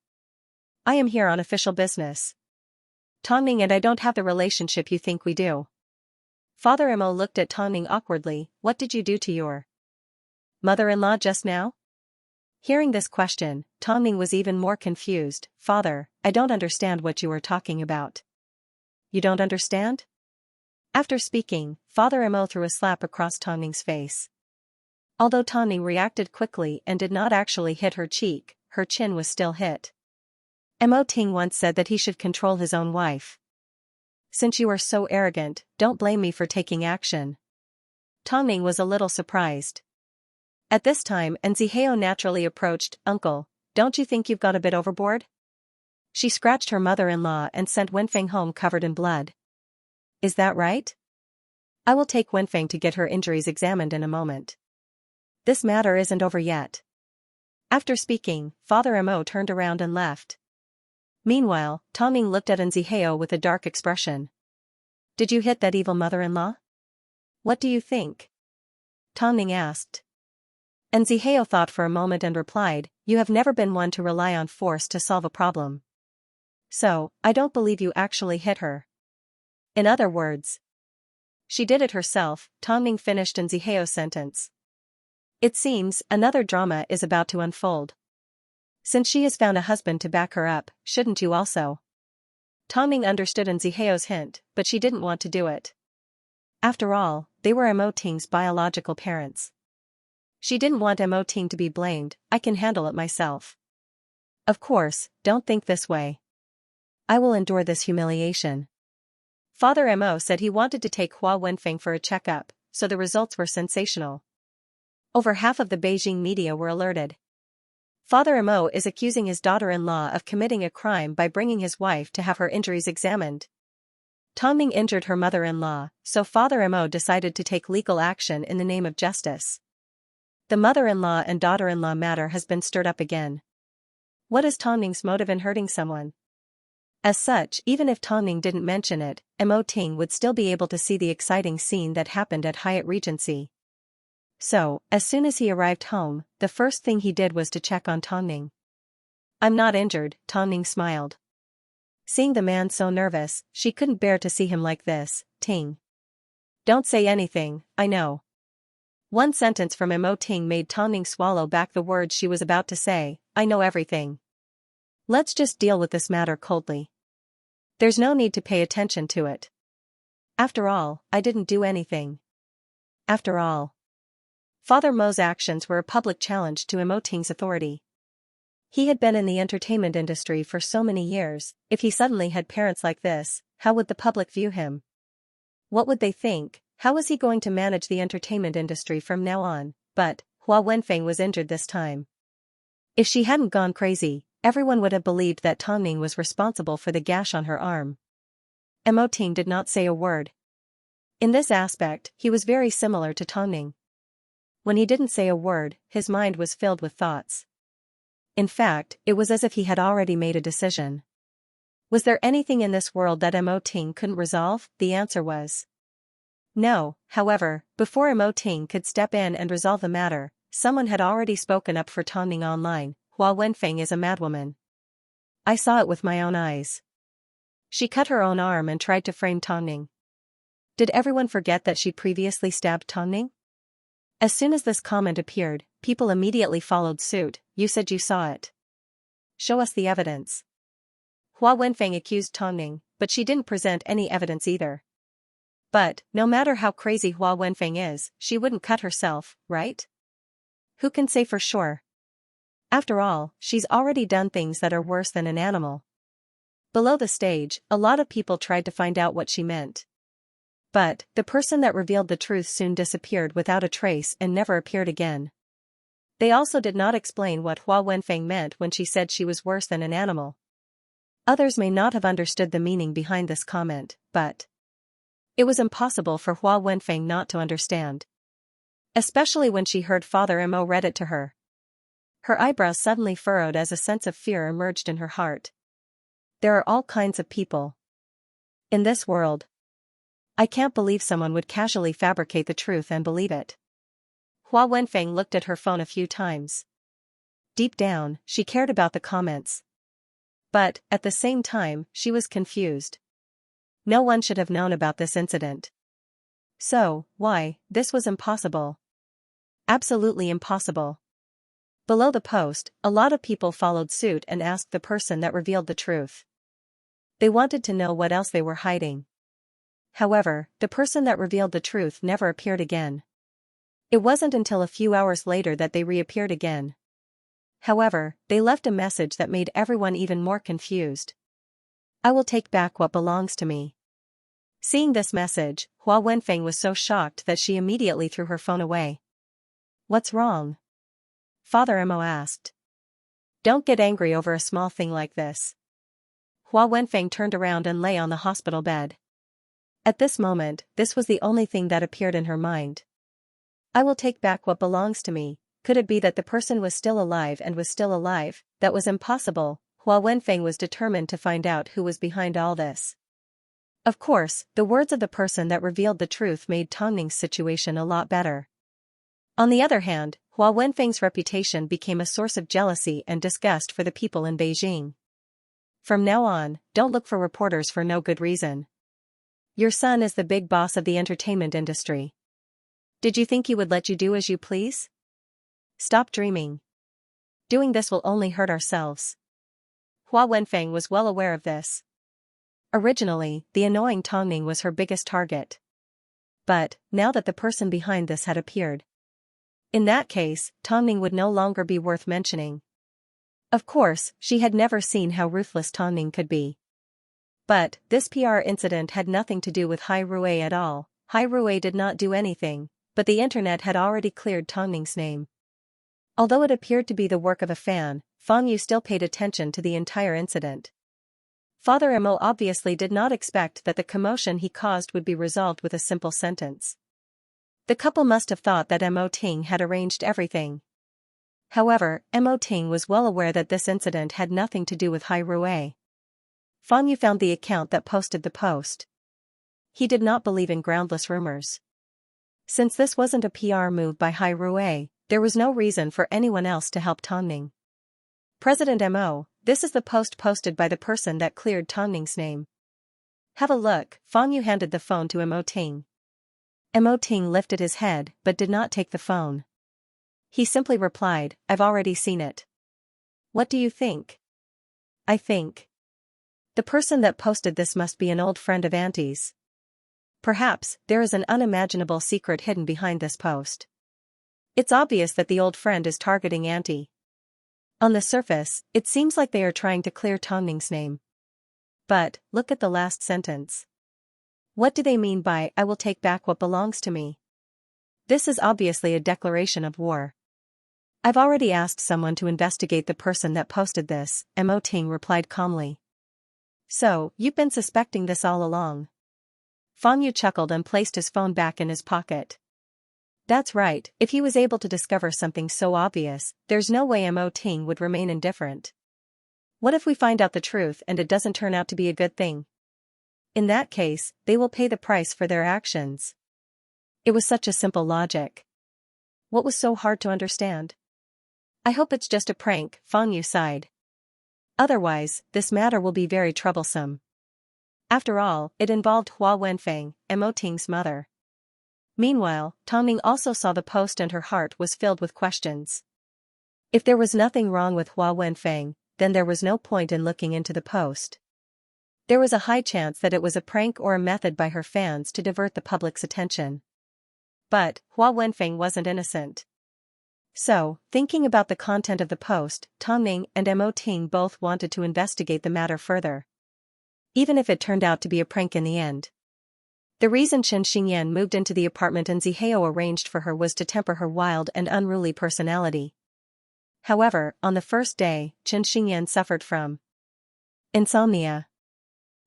I am here on official business. Tongning and I don't have the relationship you think we do." Father Mo looked at Tongning awkwardly. "What did you do to your mother-in-law just now?" Hearing this question, Tongning was even more confused. "Father, I don't understand what you are talking about." "You don't understand?" After speaking, Father Mo threw a slap across Tongning's face. Although Tongning reacted quickly and did not actually hit her cheek, her chin was still hit. Mo Ting once said that he should control his own wife. "Since you are so arrogant, don't blame me for taking action." Tongning was a little surprised. At this time, Zihao naturally approached. "Uncle, don't you think you've got a bit overboard? She scratched her mother-in-law and sent Wenfeng home covered in blood. Is that right? I will take Wenfeng to get her injuries examined in a moment. This matter isn't over yet." After speaking, Father Mo turned around and left. Meanwhile, Tongning looked at Zihao with a dark expression. "Did you hit that evil mother-in-law? What do you think?" Tongning asked. Zihao thought for a moment and replied, "You have never been one to rely on force to solve a problem. So, I don't believe you actually hit her. In other words, she did it herself." Tongning finished Zihao's sentence. "It seems another drama is about to unfold. Since she has found a husband to back her up, shouldn't you also?" Tongning understood Zihao's hint, but she didn't want to do it. After all, they were Mo Ting's biological parents. She didn't want Mo Ting to be blamed. "I can handle it myself." "Of course, don't think this way. I will endure this humiliation." Father Mo said he wanted to take Hua Wenfeng for a checkup, so the results were sensational. Over half of the Beijing media were alerted. Father Mo is accusing his daughter-in-law of committing a crime by bringing his wife to have her injuries examined. Tongning injured her mother-in-law, so Father Mo decided to take legal action in the name of justice. The mother-in-law and daughter-in-law matter has been stirred up again. What is Tongning's motive in hurting someone? As such, even if Tongning didn't mention it, Mo Ting would still be able to see the exciting scene that happened at Hyatt Regency. So, as soon as he arrived home, the first thing he did was to check on Tongning. "I'm not injured," Tongning smiled. Seeing the man so nervous, she couldn't bear to see him like this. "Ting. Don't say anything, I know." One sentence from Mo Ting made Tongning swallow back the words she was about to say. "I know everything. Let's just deal with this matter coldly. There's no need to pay attention to it. After all, I didn't do anything." After all, Father Mo's actions were a public challenge to Mo Ting's authority. He had been in the entertainment industry for so many years. If he suddenly had parents like this, how would the public view him? What would they think? How was he going to manage the entertainment industry from now on? But Hua Wenfeng was injured this time. If she hadn't gone crazy, everyone would have believed that Tongning was responsible for the gash on her arm. Mo Ting did not say a word. In this aspect, he was very similar to Tongning. When he didn't say a word, his mind was filled with thoughts. In fact, it was as if he had already made a decision. Was there anything in this world that Mo Ting couldn't resolve? The answer was no. However, before Mo Ting could step in and resolve the matter, someone had already spoken up for Tongning online. Hua Wenfeng is a madwoman. I saw it with my own eyes. She cut her own arm and tried to frame Tongning. Did everyone forget that she'd previously stabbed Tongning? As soon as this comment appeared, people immediately followed suit. You said you saw it. Show us the evidence. Hua Wenfeng accused Tongning, but she didn't present any evidence either. But, no matter how crazy Hua Wenfeng is, she wouldn't cut herself, right? Who can say for sure? After all, she's already done things that are worse than an animal. Below the stage, a lot of people tried to find out what she meant. But, the person that revealed the truth soon disappeared without a trace and never appeared again. They also did not explain what Hua Wenfeng meant when she said she was worse than an animal. Others may not have understood the meaning behind this comment, but it was impossible for Hua Wenfeng not to understand. Especially when she heard Father Mo read it to her. Her eyebrows suddenly furrowed as a sense of fear emerged in her heart. There are all kinds of people in this world. I can't believe someone would casually fabricate the truth and believe it. Hua Wenfeng looked at her phone a few times. Deep down, she cared about the comments. But, at the same time, she was confused. No one should have known about this incident. So, why, this was impossible. Absolutely impossible. Below the post, a lot of people followed suit and asked the person that revealed the truth. They wanted to know what else they were hiding. However, the person that revealed the truth never appeared again. It wasn't until a few hours later that they reappeared again. However, they left a message that made everyone even more confused. I will take back what belongs to me. Seeing this message, Hua Wenfeng was so shocked that she immediately threw her phone away. What's wrong? Father Mo asked. Don't get angry over a small thing like this. Hua Wenfeng turned around and lay on the hospital bed. At this moment, this was the only thing that appeared in her mind. I will take back what belongs to me. Could it be that the person was still alive and was still alive? That was impossible. Hua Wenfeng was determined to find out who was behind all this. Of course, the words of the person that revealed the truth made Tongning's situation a lot better. On the other hand, Hua Wenfeng's reputation became a source of jealousy and disgust for the people in Beijing. From now on, don't look for reporters for no good reason. Your son is the big boss of the entertainment industry. Did you think he would let you do as you please? Stop dreaming. Doing this will only hurt ourselves. Hua Wenfeng was well aware of this. Originally, the annoying Tongning was her biggest target. But, now that the person behind this had appeared. In that case, Tongning would no longer be worth mentioning. Of course, she had never seen how ruthless Tongning could be. But, this PR incident had nothing to do with Hai Rui at all. Hai Rui did not do anything, but the internet had already cleared Tongning's name. Although it appeared to be the work of a fan, Fang Yu still paid attention to the entire incident. Father Mo obviously did not expect that the commotion he caused would be resolved with a simple sentence. The couple must have thought that Mo Ting had arranged everything. However, Mo Ting was well aware that this incident had nothing to do with Hai Rui. Fang Yu found the account that posted the post. He did not believe in groundless rumors. Since this wasn't a PR move by Hai Rui, there was no reason for anyone else to help Tongning. President Mo, this is the post posted by the person that cleared Tongning's name. Have a look. Fang Yu handed the phone to Mo Ting. Mo Ting lifted his head but did not take the phone. He simply replied, I've already seen it. What do you think? I think the person that posted this must be an old friend of Auntie's. Perhaps there is an unimaginable secret hidden behind this post. It's obvious that the old friend is targeting Auntie. On the surface, it seems like they are trying to clear Tongning's name. But, look at the last sentence. What do they mean by, I will take back what belongs to me? This is obviously a declaration of war. I've already asked someone to investigate the person that posted this, Mo Ting replied calmly. So, you've been suspecting this all along. Fang Yu chuckled and placed his phone back in his pocket. That's right, if he was able to discover something so obvious, there's no way Mo Ting would remain indifferent. What if we find out the truth and it doesn't turn out to be a good thing? In that case, they will pay the price for their actions. It was such a simple logic. What was so hard to understand? I hope it's just a prank, Fang Yu sighed. Otherwise, this matter will be very troublesome. After all, it involved Hua Wenfeng, Mo Ting's mother. Meanwhile, Tongning also saw the post and her heart was filled with questions. If there was nothing wrong with Hua Wenfeng, then there was no point in looking into the post. There was a high chance that it was a prank or a method by her fans to divert the public's attention. But Hua Wenfeng wasn't innocent. So, thinking about the content of the post, Tongning and Mo Ting both wanted to investigate the matter further. Even if it turned out to be a prank in the end. The reason Chen Xingyan moved into the apartment and Zihao arranged for her was to temper her wild and unruly personality. However, on the first day, Chen Xingyan suffered from insomnia.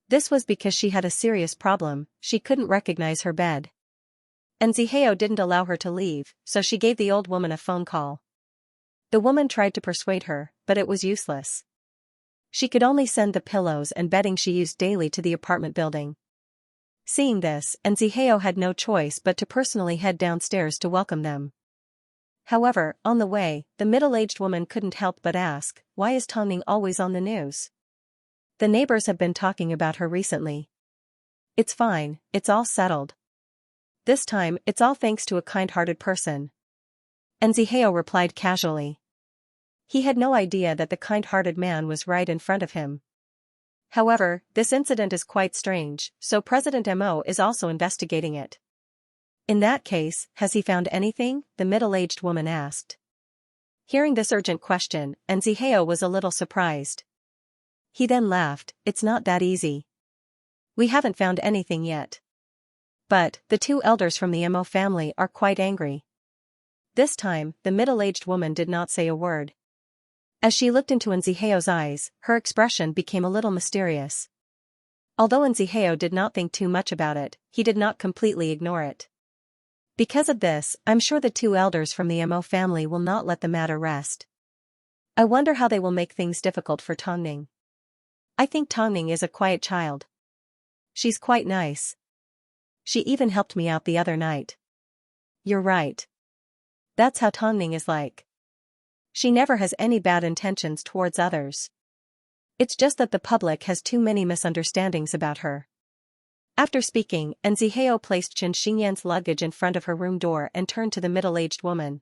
This was because she had a serious problem, she couldn't recognize her bed. And Zihao didn't allow her to leave, so she gave the old woman a phone call. The woman tried to persuade her, but it was useless. She could only send the pillows and bedding she used daily to the apartment building. Seeing this, and Zihao had no choice but to personally head downstairs to welcome them. However, on the way, the middle-aged woman couldn't help but ask, why is Tongning always on the news? The neighbors have been talking about her recently. It's fine, it's all settled. This time, it's all thanks to a kind-hearted person. And Zihao replied casually. He had no idea that the kind-hearted man was right in front of him. However, this incident is quite strange, so President Mo is also investigating it. In that case, has he found anything? The middle-aged woman asked. Hearing this urgent question, and Zihao was a little surprised. He then laughed, it's not that easy. We haven't found anything yet. But, the two elders from the Mo family are quite angry. This time, the middle-aged woman did not say a word. As she looked into Nzihao's eyes, her expression became a little mysterious. Although Nzihao did not think too much about it, he did not completely ignore it. Because of this, I'm sure the two elders from the Mo family will not let the matter rest. I wonder how they will make things difficult for Tongning. I think Tongning is a quiet child. She's quite nice. She even helped me out the other night. You're right. That's how Tongning is like. She never has any bad intentions towards others. It's just that the public has too many misunderstandings about her. After speaking, Nzihao placed Chen Xingyan's luggage in front of her room door and turned to the middle-aged woman.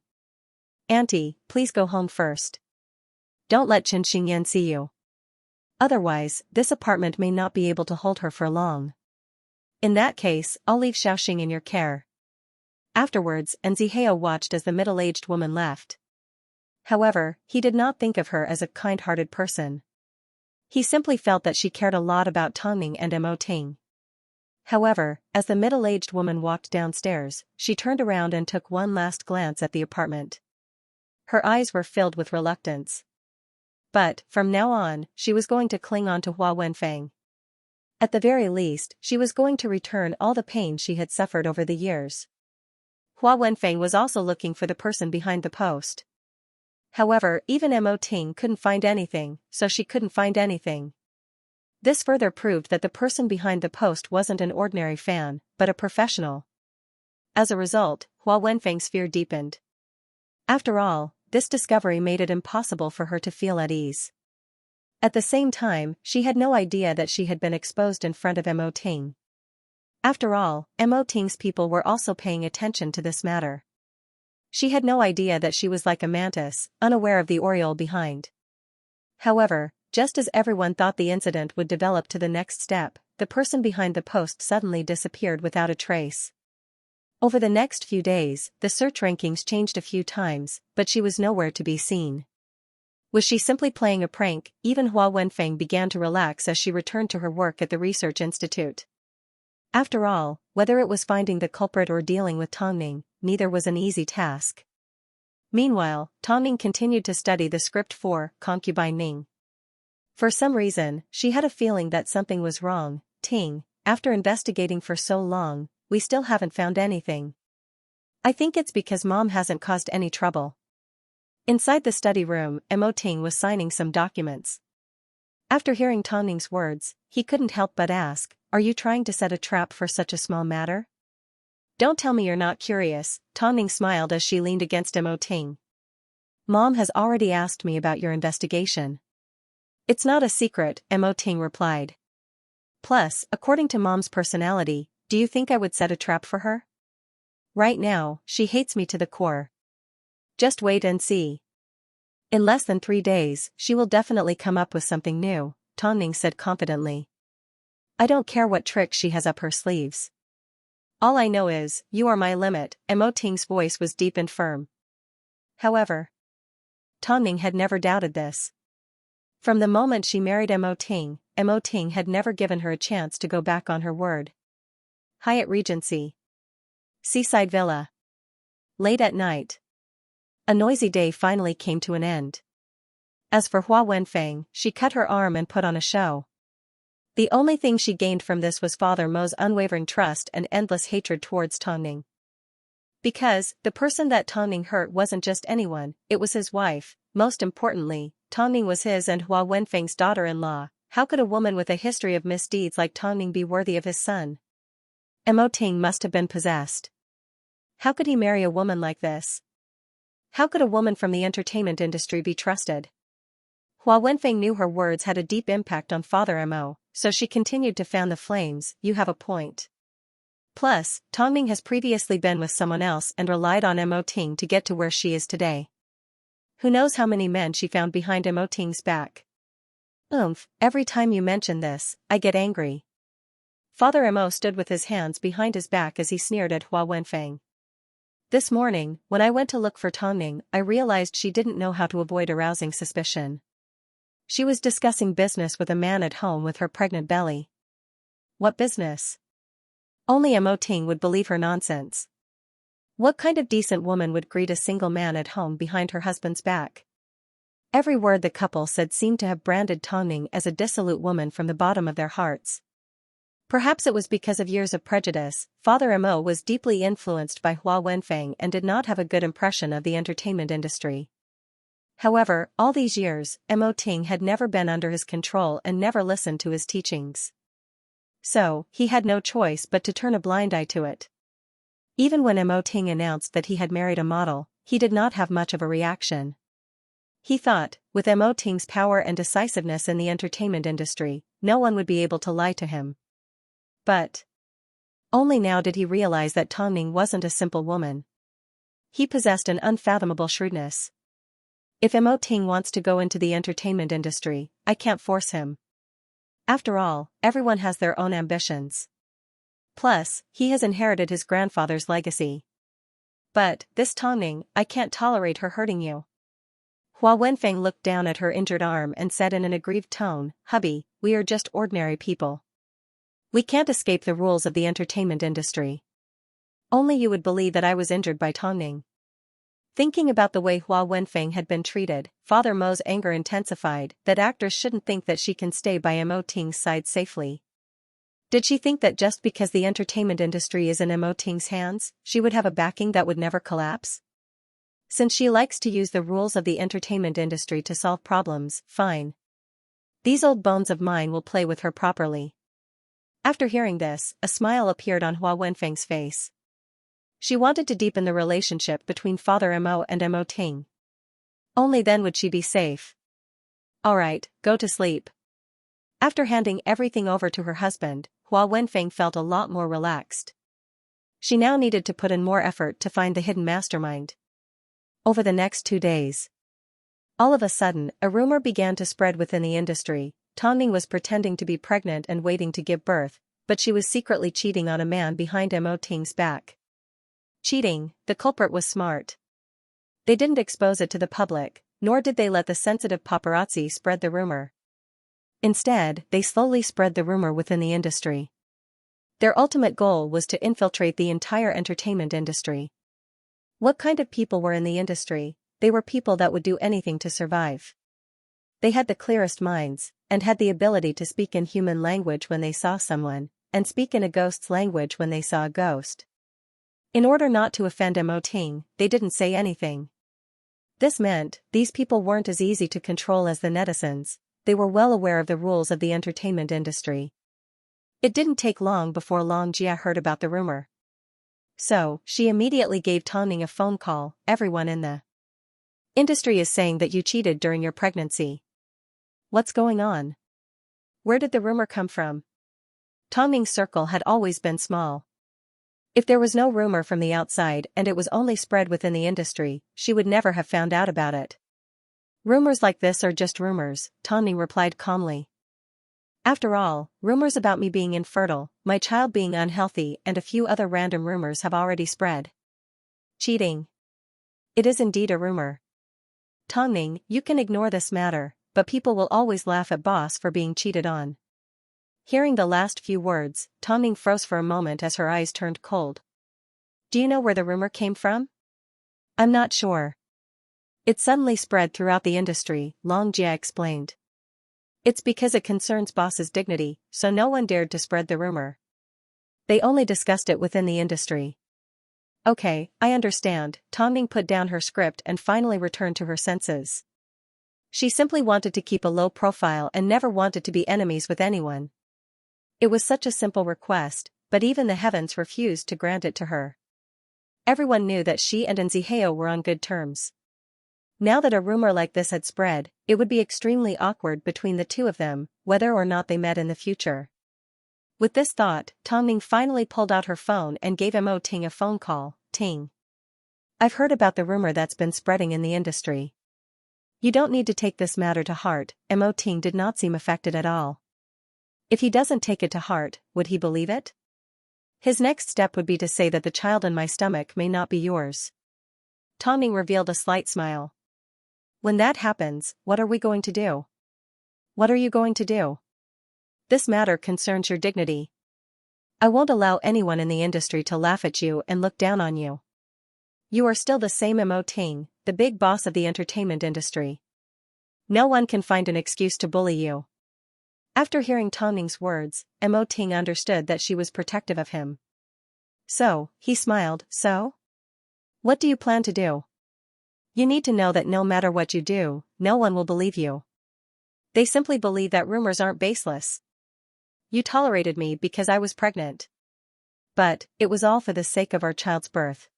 Auntie, please go home first. Don't let Chen Xingyan see you. Otherwise, this apartment may not be able to hold her for long. In that case, I'll leave Xiaoxing in your care. Afterwards, Nzihao watched as the middle-aged woman left. However, he did not think of her as a kind-hearted person. He simply felt that she cared a lot about Tongning and Mo Ting. However, as the middle-aged woman walked downstairs, she turned around and took one last glance at the apartment. Her eyes were filled with reluctance. But, from now on, she was going to cling on to Hua Wenfeng. At the very least, she was going to return all the pain she had suffered over the years. Hua Wenfeng was also looking for the person behind the post. However, even Mo Ting couldn't find anything, so she couldn't find anything. This further proved that the person behind the post wasn't an ordinary fan, but a professional. As a result, Hua Wenfeng's fear deepened. After all, this discovery made it impossible for her to feel at ease. At the same time, she had no idea that she had been exposed in front of Mo Ting. After all, Mo Ting's people were also paying attention to this matter. She had no idea that she was like a mantis, unaware of the aureole behind. However, just as everyone thought the incident would develop to the next step, the person behind the post suddenly disappeared without a trace. Over the next few days, the search rankings changed a few times, but she was nowhere to be seen. Was she simply playing a prank? Even Hua Wenfeng began to relax as she returned to her work at the research institute. After all, whether it was finding the culprit or dealing with Tongning, neither was an easy task. Meanwhile, Tongning continued to study the script for Concubine Ning. For some reason, she had a feeling that something was wrong. Ting, after investigating for so long, we still haven't found anything. I think it's because Mom hasn't caused any trouble. Inside the study room, Mo Ting was signing some documents. After hearing Tongning's words, he couldn't help but ask, are you trying to set a trap for such a small matter? Don't tell me you're not curious. Tongning smiled as she leaned against Mo Ting. Mom has already asked me about your investigation. It's not a secret, Mo Ting replied. Plus, according to Mom's personality, do you think I would set a trap for her? Right now, she hates me to the core. Just wait and see. In less than 3 days, she will definitely come up with something new, Tong Ning said confidently. I don't care what trick she has up her sleeves. All I know is, you are my limit, Mo Ting's voice was deep and firm. However, Tong Ning had never doubted this. From the moment she married Mo Ting had never given her a chance to go back on her word. Hyatt Regency. Seaside Villa. Late at night. A noisy day finally came to an end. As for Hua Wenfeng, she cut her arm and put on a show. The only thing she gained from this was Father Mo's unwavering trust and endless hatred towards Tong Ning. Because, the person that Tong Ning hurt wasn't just anyone, it was his wife. Most importantly, Tong Ning was his and Hua Wenfeng's daughter-in-law. How could a woman with a history of misdeeds like Tong Ning be worthy of his son? Mo Ting must have been possessed. How could he marry a woman like this? How could a woman from the entertainment industry be trusted? Hua Wenfeng knew her words had a deep impact on Father Mo, so she continued to fan the flames. You have a point. Plus, Tong Ning has previously been with someone else and relied on Mo Ting to get to where she is today. Who knows how many men she found behind Mo Ting's back. Every time you mention this, I get angry. Father Mo stood with his hands behind his back as he sneered at Hua Wenfeng. This morning, when I went to look for Tong Ning, I realized she didn't know how to avoid arousing suspicion. She was discussing business with a man at home with her pregnant belly. What business? Only Mo Ting would believe her nonsense. What kind of decent woman would greet a single man at home behind her husband's back? Every word the couple said seemed to have branded Tong Ning as a dissolute woman from the bottom of their hearts. Perhaps it was because of years of prejudice. Father Mo was deeply influenced by Hua Wenfeng and did not have a good impression of the entertainment industry. However, all these years, Mo Ting had never been under his control and never listened to his teachings. So, he had no choice but to turn a blind eye to it. Even when Mo Ting announced that he had married a model, he did not have much of a reaction. He thought, with Mo Ting's power and decisiveness in the entertainment industry, no one would be able to lie to him. But only now did he realize that Tong Ning wasn't a simple woman. He possessed an unfathomable shrewdness. If Mo Ting wants to go into the entertainment industry, I can't force him. After all, everyone has their own ambitions. Plus, he has inherited his grandfather's legacy. But, this Tong Ning, I can't tolerate her hurting you. Hua Wenfeng looked down at her injured arm and said in an aggrieved tone, Hubby, we are just ordinary people. We can't escape the rules of the entertainment industry. Only you would believe that I was injured by Tong Ning. Thinking about the way Hua Wenfeng had been treated, Father Mo's anger intensified. That actress shouldn't think that she can stay by Mo Ting's side safely. Did she think that just because the entertainment industry is in Mo Ting's hands, she would have a backing that would never collapse? Since she likes to use the rules of the entertainment industry to solve problems, fine. These old bones of mine will play with her properly. After hearing this, a smile appeared on Hua Wenfeng's face. She wanted to deepen the relationship between Father Mo and Mo Ting. Only then would she be safe. Alright, go to sleep. After handing everything over to her husband, Hua Wenfeng felt a lot more relaxed. She now needed to put in more effort to find the hidden mastermind. Over the next 2 days, all of a sudden, a rumor began to spread within the industry. Tong Ning was pretending to be pregnant and waiting to give birth, but she was secretly cheating on a man behind Mo Ting's back. Cheating, the culprit was smart. They didn't expose it to the public, nor did they let the sensitive paparazzi spread the rumor. Instead, they slowly spread the rumor within the industry. Their ultimate goal was to infiltrate the entire entertainment industry. What kind of people were in the industry? They were people that would do anything to survive. They had the clearest minds, and had the ability to speak in human language when they saw someone, and speak in a ghost's language when they saw a ghost. In order not to offend Mo Ting, they didn't say anything. This meant, these people weren't as easy to control as the netizens. They were well aware of the rules of the entertainment industry. It didn't take long before Long Jia heard about the rumor. So, she immediately gave Tong Ning a phone call. Everyone in the industry is saying that you cheated during your pregnancy. What's going on? Where did the rumor come from? Tong Ning's circle had always been small. If there was no rumor from the outside and it was only spread within the industry, she would never have found out about it. Rumors like this are just rumors, Tong Ning replied calmly. After all, rumors about me being infertile, my child being unhealthy and a few other random rumors have already spread. Cheating. It is indeed a rumor. Tong Ning, you can ignore this matter, but people will always laugh at boss for being cheated on. Hearing the last few words, Tong Ning froze for a moment as her eyes turned cold. Do you know where the rumor came from? I'm not sure. It suddenly spread throughout the industry, Long Jia explained. It's because it concerns boss's dignity, so no one dared to spread the rumor. They only discussed it within the industry. Okay, I understand. Tong Ning put down her script and finally returned to her senses. She simply wanted to keep a low profile and never wanted to be enemies with anyone. It was such a simple request, but even the heavens refused to grant it to her. Everyone knew that she and Xianxia were on good terms. Now that a rumor like this had spread, it would be extremely awkward between the two of them, whether or not they met in the future. With this thought, Tong Ning finally pulled out her phone and gave Mo Ting a phone call. Ting. I've heard about the rumor that's been spreading in the industry. You don't need to take this matter to heart. Mo Ting did not seem affected at all. If he doesn't take it to heart, would he believe it? His next step would be to say that the child in my stomach may not be yours. Tong Ning revealed a slight smile. When that happens, what are we going to do? What are you going to do? This matter concerns your dignity. I won't allow anyone in the industry to laugh at you and look down on you. You are still the same Mo Ting, the big boss of the entertainment industry. No one can find an excuse to bully you. After hearing Tong Ning's words, Mo Ting understood that she was protective of him. So, he smiled, so? What do you plan to do? You need to know that no matter what you do, no one will believe you. They simply believe that rumors aren't baseless. You tolerated me because I was pregnant. But, it was all for the sake of our child's birth.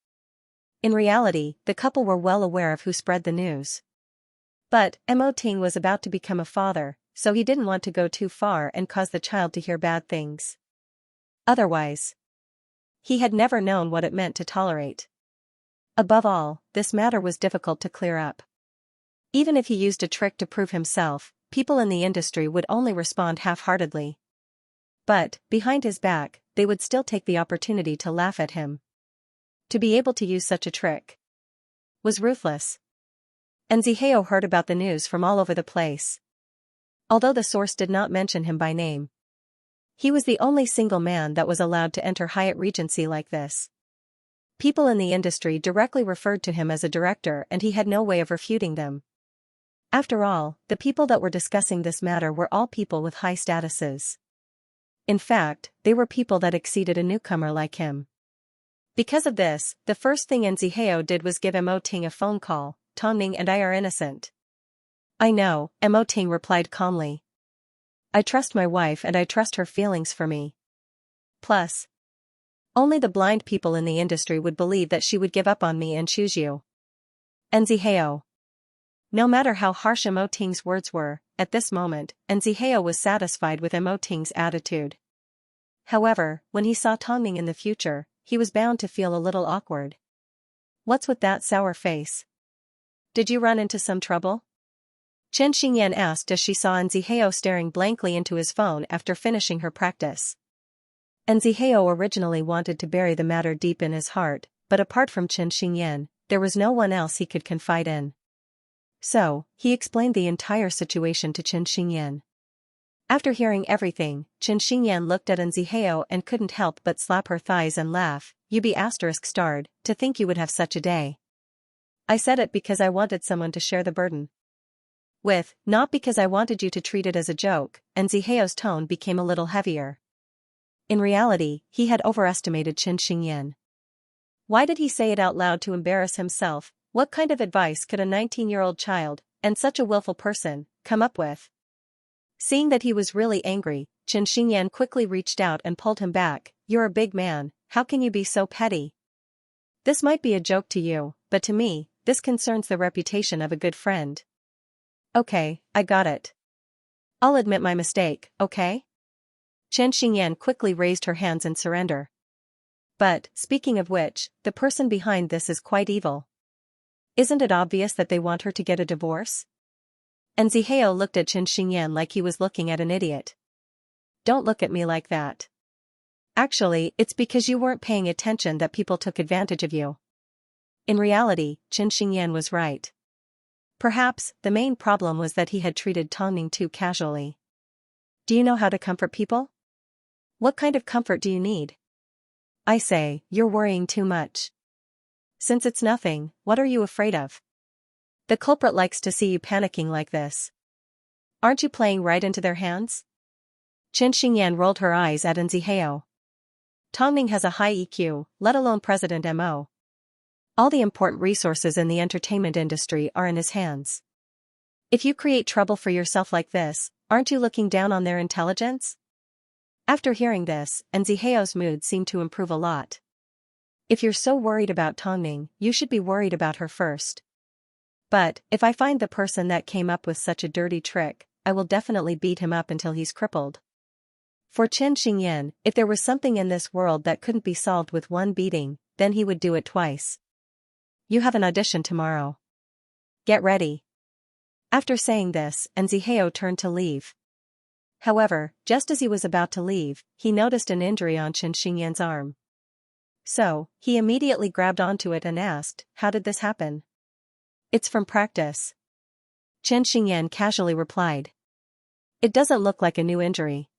In reality, the couple were well aware of who spread the news. But, Mo Ting was about to become a father, so he didn't want to go too far and cause the child to hear bad things. Otherwise, he had never known what it meant to tolerate. Above all, this matter was difficult to clear up. Even if he used a trick to prove himself, people in the industry would only respond half-heartedly. But, behind his back, they would still take the opportunity to laugh at him. To be able to use such a trick was ruthless. And Xianxia heard about the news from all over the place. Although the source did not mention him by name. He was the only single man that was allowed to enter Hyatt Regency like this. People in the industry directly referred to him as a director and he had no way of refuting them. After all, the people that were discussing this matter were all people with high statuses. In fact, they were people that exceeded a newcomer like him. Because of this, the first thing Xianxia did was give Mo Ting a phone call. Tong Ning and I are innocent. I know, Mo Ting replied calmly. I trust my wife and I trust her feelings for me. Plus, only the blind people in the industry would believe that she would give up on me and choose you. Xianxia. No matter how harsh Mo Ting's words were, at this moment, Xianxia was satisfied with Mo Ting's attitude. However, when he saw Tong Ning in the future, he was bound to feel a little awkward. What's with that sour face? Did you run into some trouble? Xianxia asked as she saw Xianxia staring blankly into his phone after finishing her practice. Xianxia originally wanted to bury the matter deep in his heart, but apart from Xianxia, there was no one else he could confide in. So, he explained the entire situation to Xianxia. After hearing everything, Xianxia looked at Xianxia and couldn't help but slap her thighs and laugh. You be *starred, to think you would have such a day. I said it because I wanted someone to share the burden with, not because I wanted you to treat it as a joke. Xianxia's tone became a little heavier. In reality, he had overestimated Xianxia. Why did he say it out loud to embarrass himself? What kind of advice could a 19-year-old child, and such a willful person, come up with? Seeing that he was really angry, Xianxia quickly reached out and pulled him back. You're a big man, how can you be so petty? This might be a joke to you, but to me, this concerns the reputation of a good friend. Okay, I got it. I'll admit my mistake, okay? Chen Xingyan quickly raised her hands in surrender. But, speaking of which, the person behind this is quite evil. Isn't it obvious that they want her to get a divorce? And Zihao looked at Chen Xingyan like he was looking at an idiot. Don't look at me like that. Actually, it's because you weren't paying attention that people took advantage of you. In reality, Chen Xingyan was right. Perhaps, the main problem was that he had treated Tongning too casually. Do you know how to comfort people? What kind of comfort do you need? I say, you're worrying too much. Since it's nothing, what are you afraid of? The culprit likes to see you panicking like this. Aren't you playing right into their hands? Chen Xingyan rolled her eyes at Zihao. Tongning has a high EQ, let alone President Mo. All the important resources in the entertainment industry are in his hands. If you create trouble for yourself like this, aren't you looking down on their intelligence? After hearing this, Zihao's mood seemed to improve a lot. If you're so worried about Tongning, you should be worried about her first. But, if I find the person that came up with such a dirty trick, I will definitely beat him up until he's crippled. For Chen Xingyan, if there was something in this world that couldn't be solved with one beating, then he would do it twice. You have an audition tomorrow. Get ready. After saying this, Zihao turned to leave. However, just as he was about to leave, he noticed an injury on Chen Xingyan's arm. So, he immediately grabbed onto it and asked, how did this happen? It's from practice. Chen Xingyan casually replied. It doesn't look like a new injury.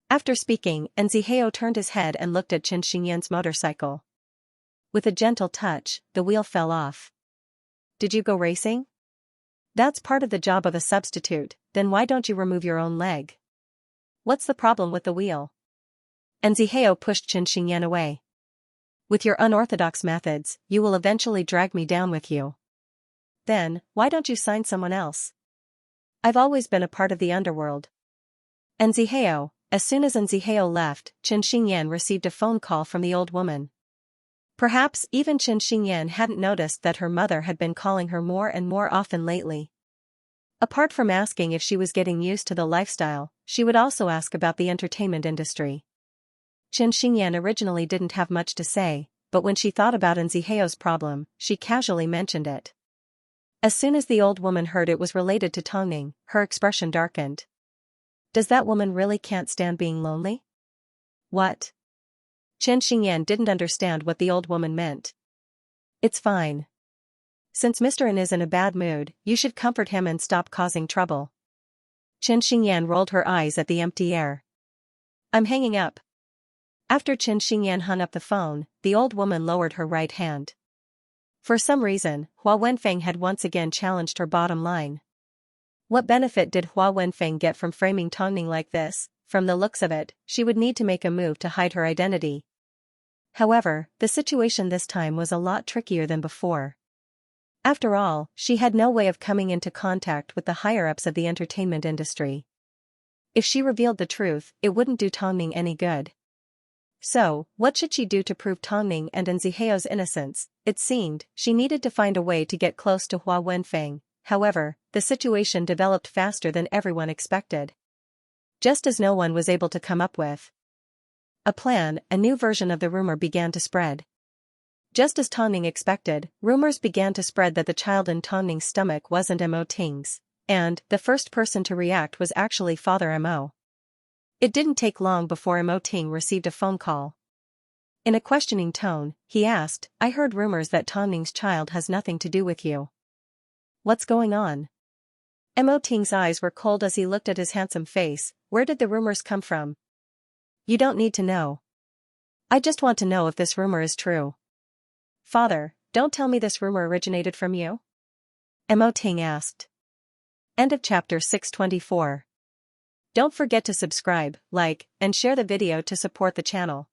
After speaking, Zihao turned his head and looked at Chen Xingyan's motorcycle. With a gentle touch, the wheel fell off. Did you go racing? That's part of the job of a substitute, then why don't you remove your own leg? What's the problem with the wheel? Zihao pushed Chen Xingyan away. With your unorthodox methods, you will eventually drag me down with you. Then, why don't you sign someone else? I've always been a part of the underworld. Zihao, as soon as Zihao left, Chen Xingyan received a phone call from the old woman. Perhaps even Chen Xingyan hadn't noticed that her mother had been calling her more and more often lately. Apart from asking if she was getting used to the lifestyle, she would also ask about the entertainment industry. Chen Xingyan originally didn't have much to say, but when she thought about Zihao's problem, she casually mentioned it. As soon as the old woman heard it was related to Tongning, her expression darkened. Does that woman really can't stand being lonely? What? Chen Xingyan didn't understand what the old woman meant. It's fine. Since Mr. N is in a bad mood, you should comfort him and stop causing trouble. Chen Xingyan rolled her eyes at the empty air. I'm hanging up. After Chen Xingyan hung up the phone, the old woman lowered her right hand. For some reason, Hua Wenfeng had once again challenged her bottom line. What benefit did Hua Wenfeng get from framing Tongning like this? From the looks of it, she would need to make a move to hide her identity. However, the situation this time was a lot trickier than before. After all, she had no way of coming into contact with the higher-ups of the entertainment industry. If she revealed the truth, it wouldn't do Tongning any good. So, what should she do to prove Tongning and Zihao's innocence? It seemed, she needed to find a way to get close to Hua Wenfeng. However, the situation developed faster than everyone expected. Just as no one was able to come up with a plan, a new version of the rumor began to spread. Just as Tongning expected, rumors began to spread that the child in Tongning's stomach wasn't Mo Ting's, and the first person to react was actually Father Mo. It didn't take long before Mo Ting received a phone call. In a questioning tone, he asked, I heard rumors that Tongning's child has nothing to do with you. What's going on? Mo Ting's eyes were cold as he looked at his handsome face. Where did the rumors come from? You don't need to know. I just want to know if this rumor is true. Father, don't tell me this rumor originated from you? Mo Ting asked. End of chapter 624. Don't forget to subscribe, like, and share the video to support the channel.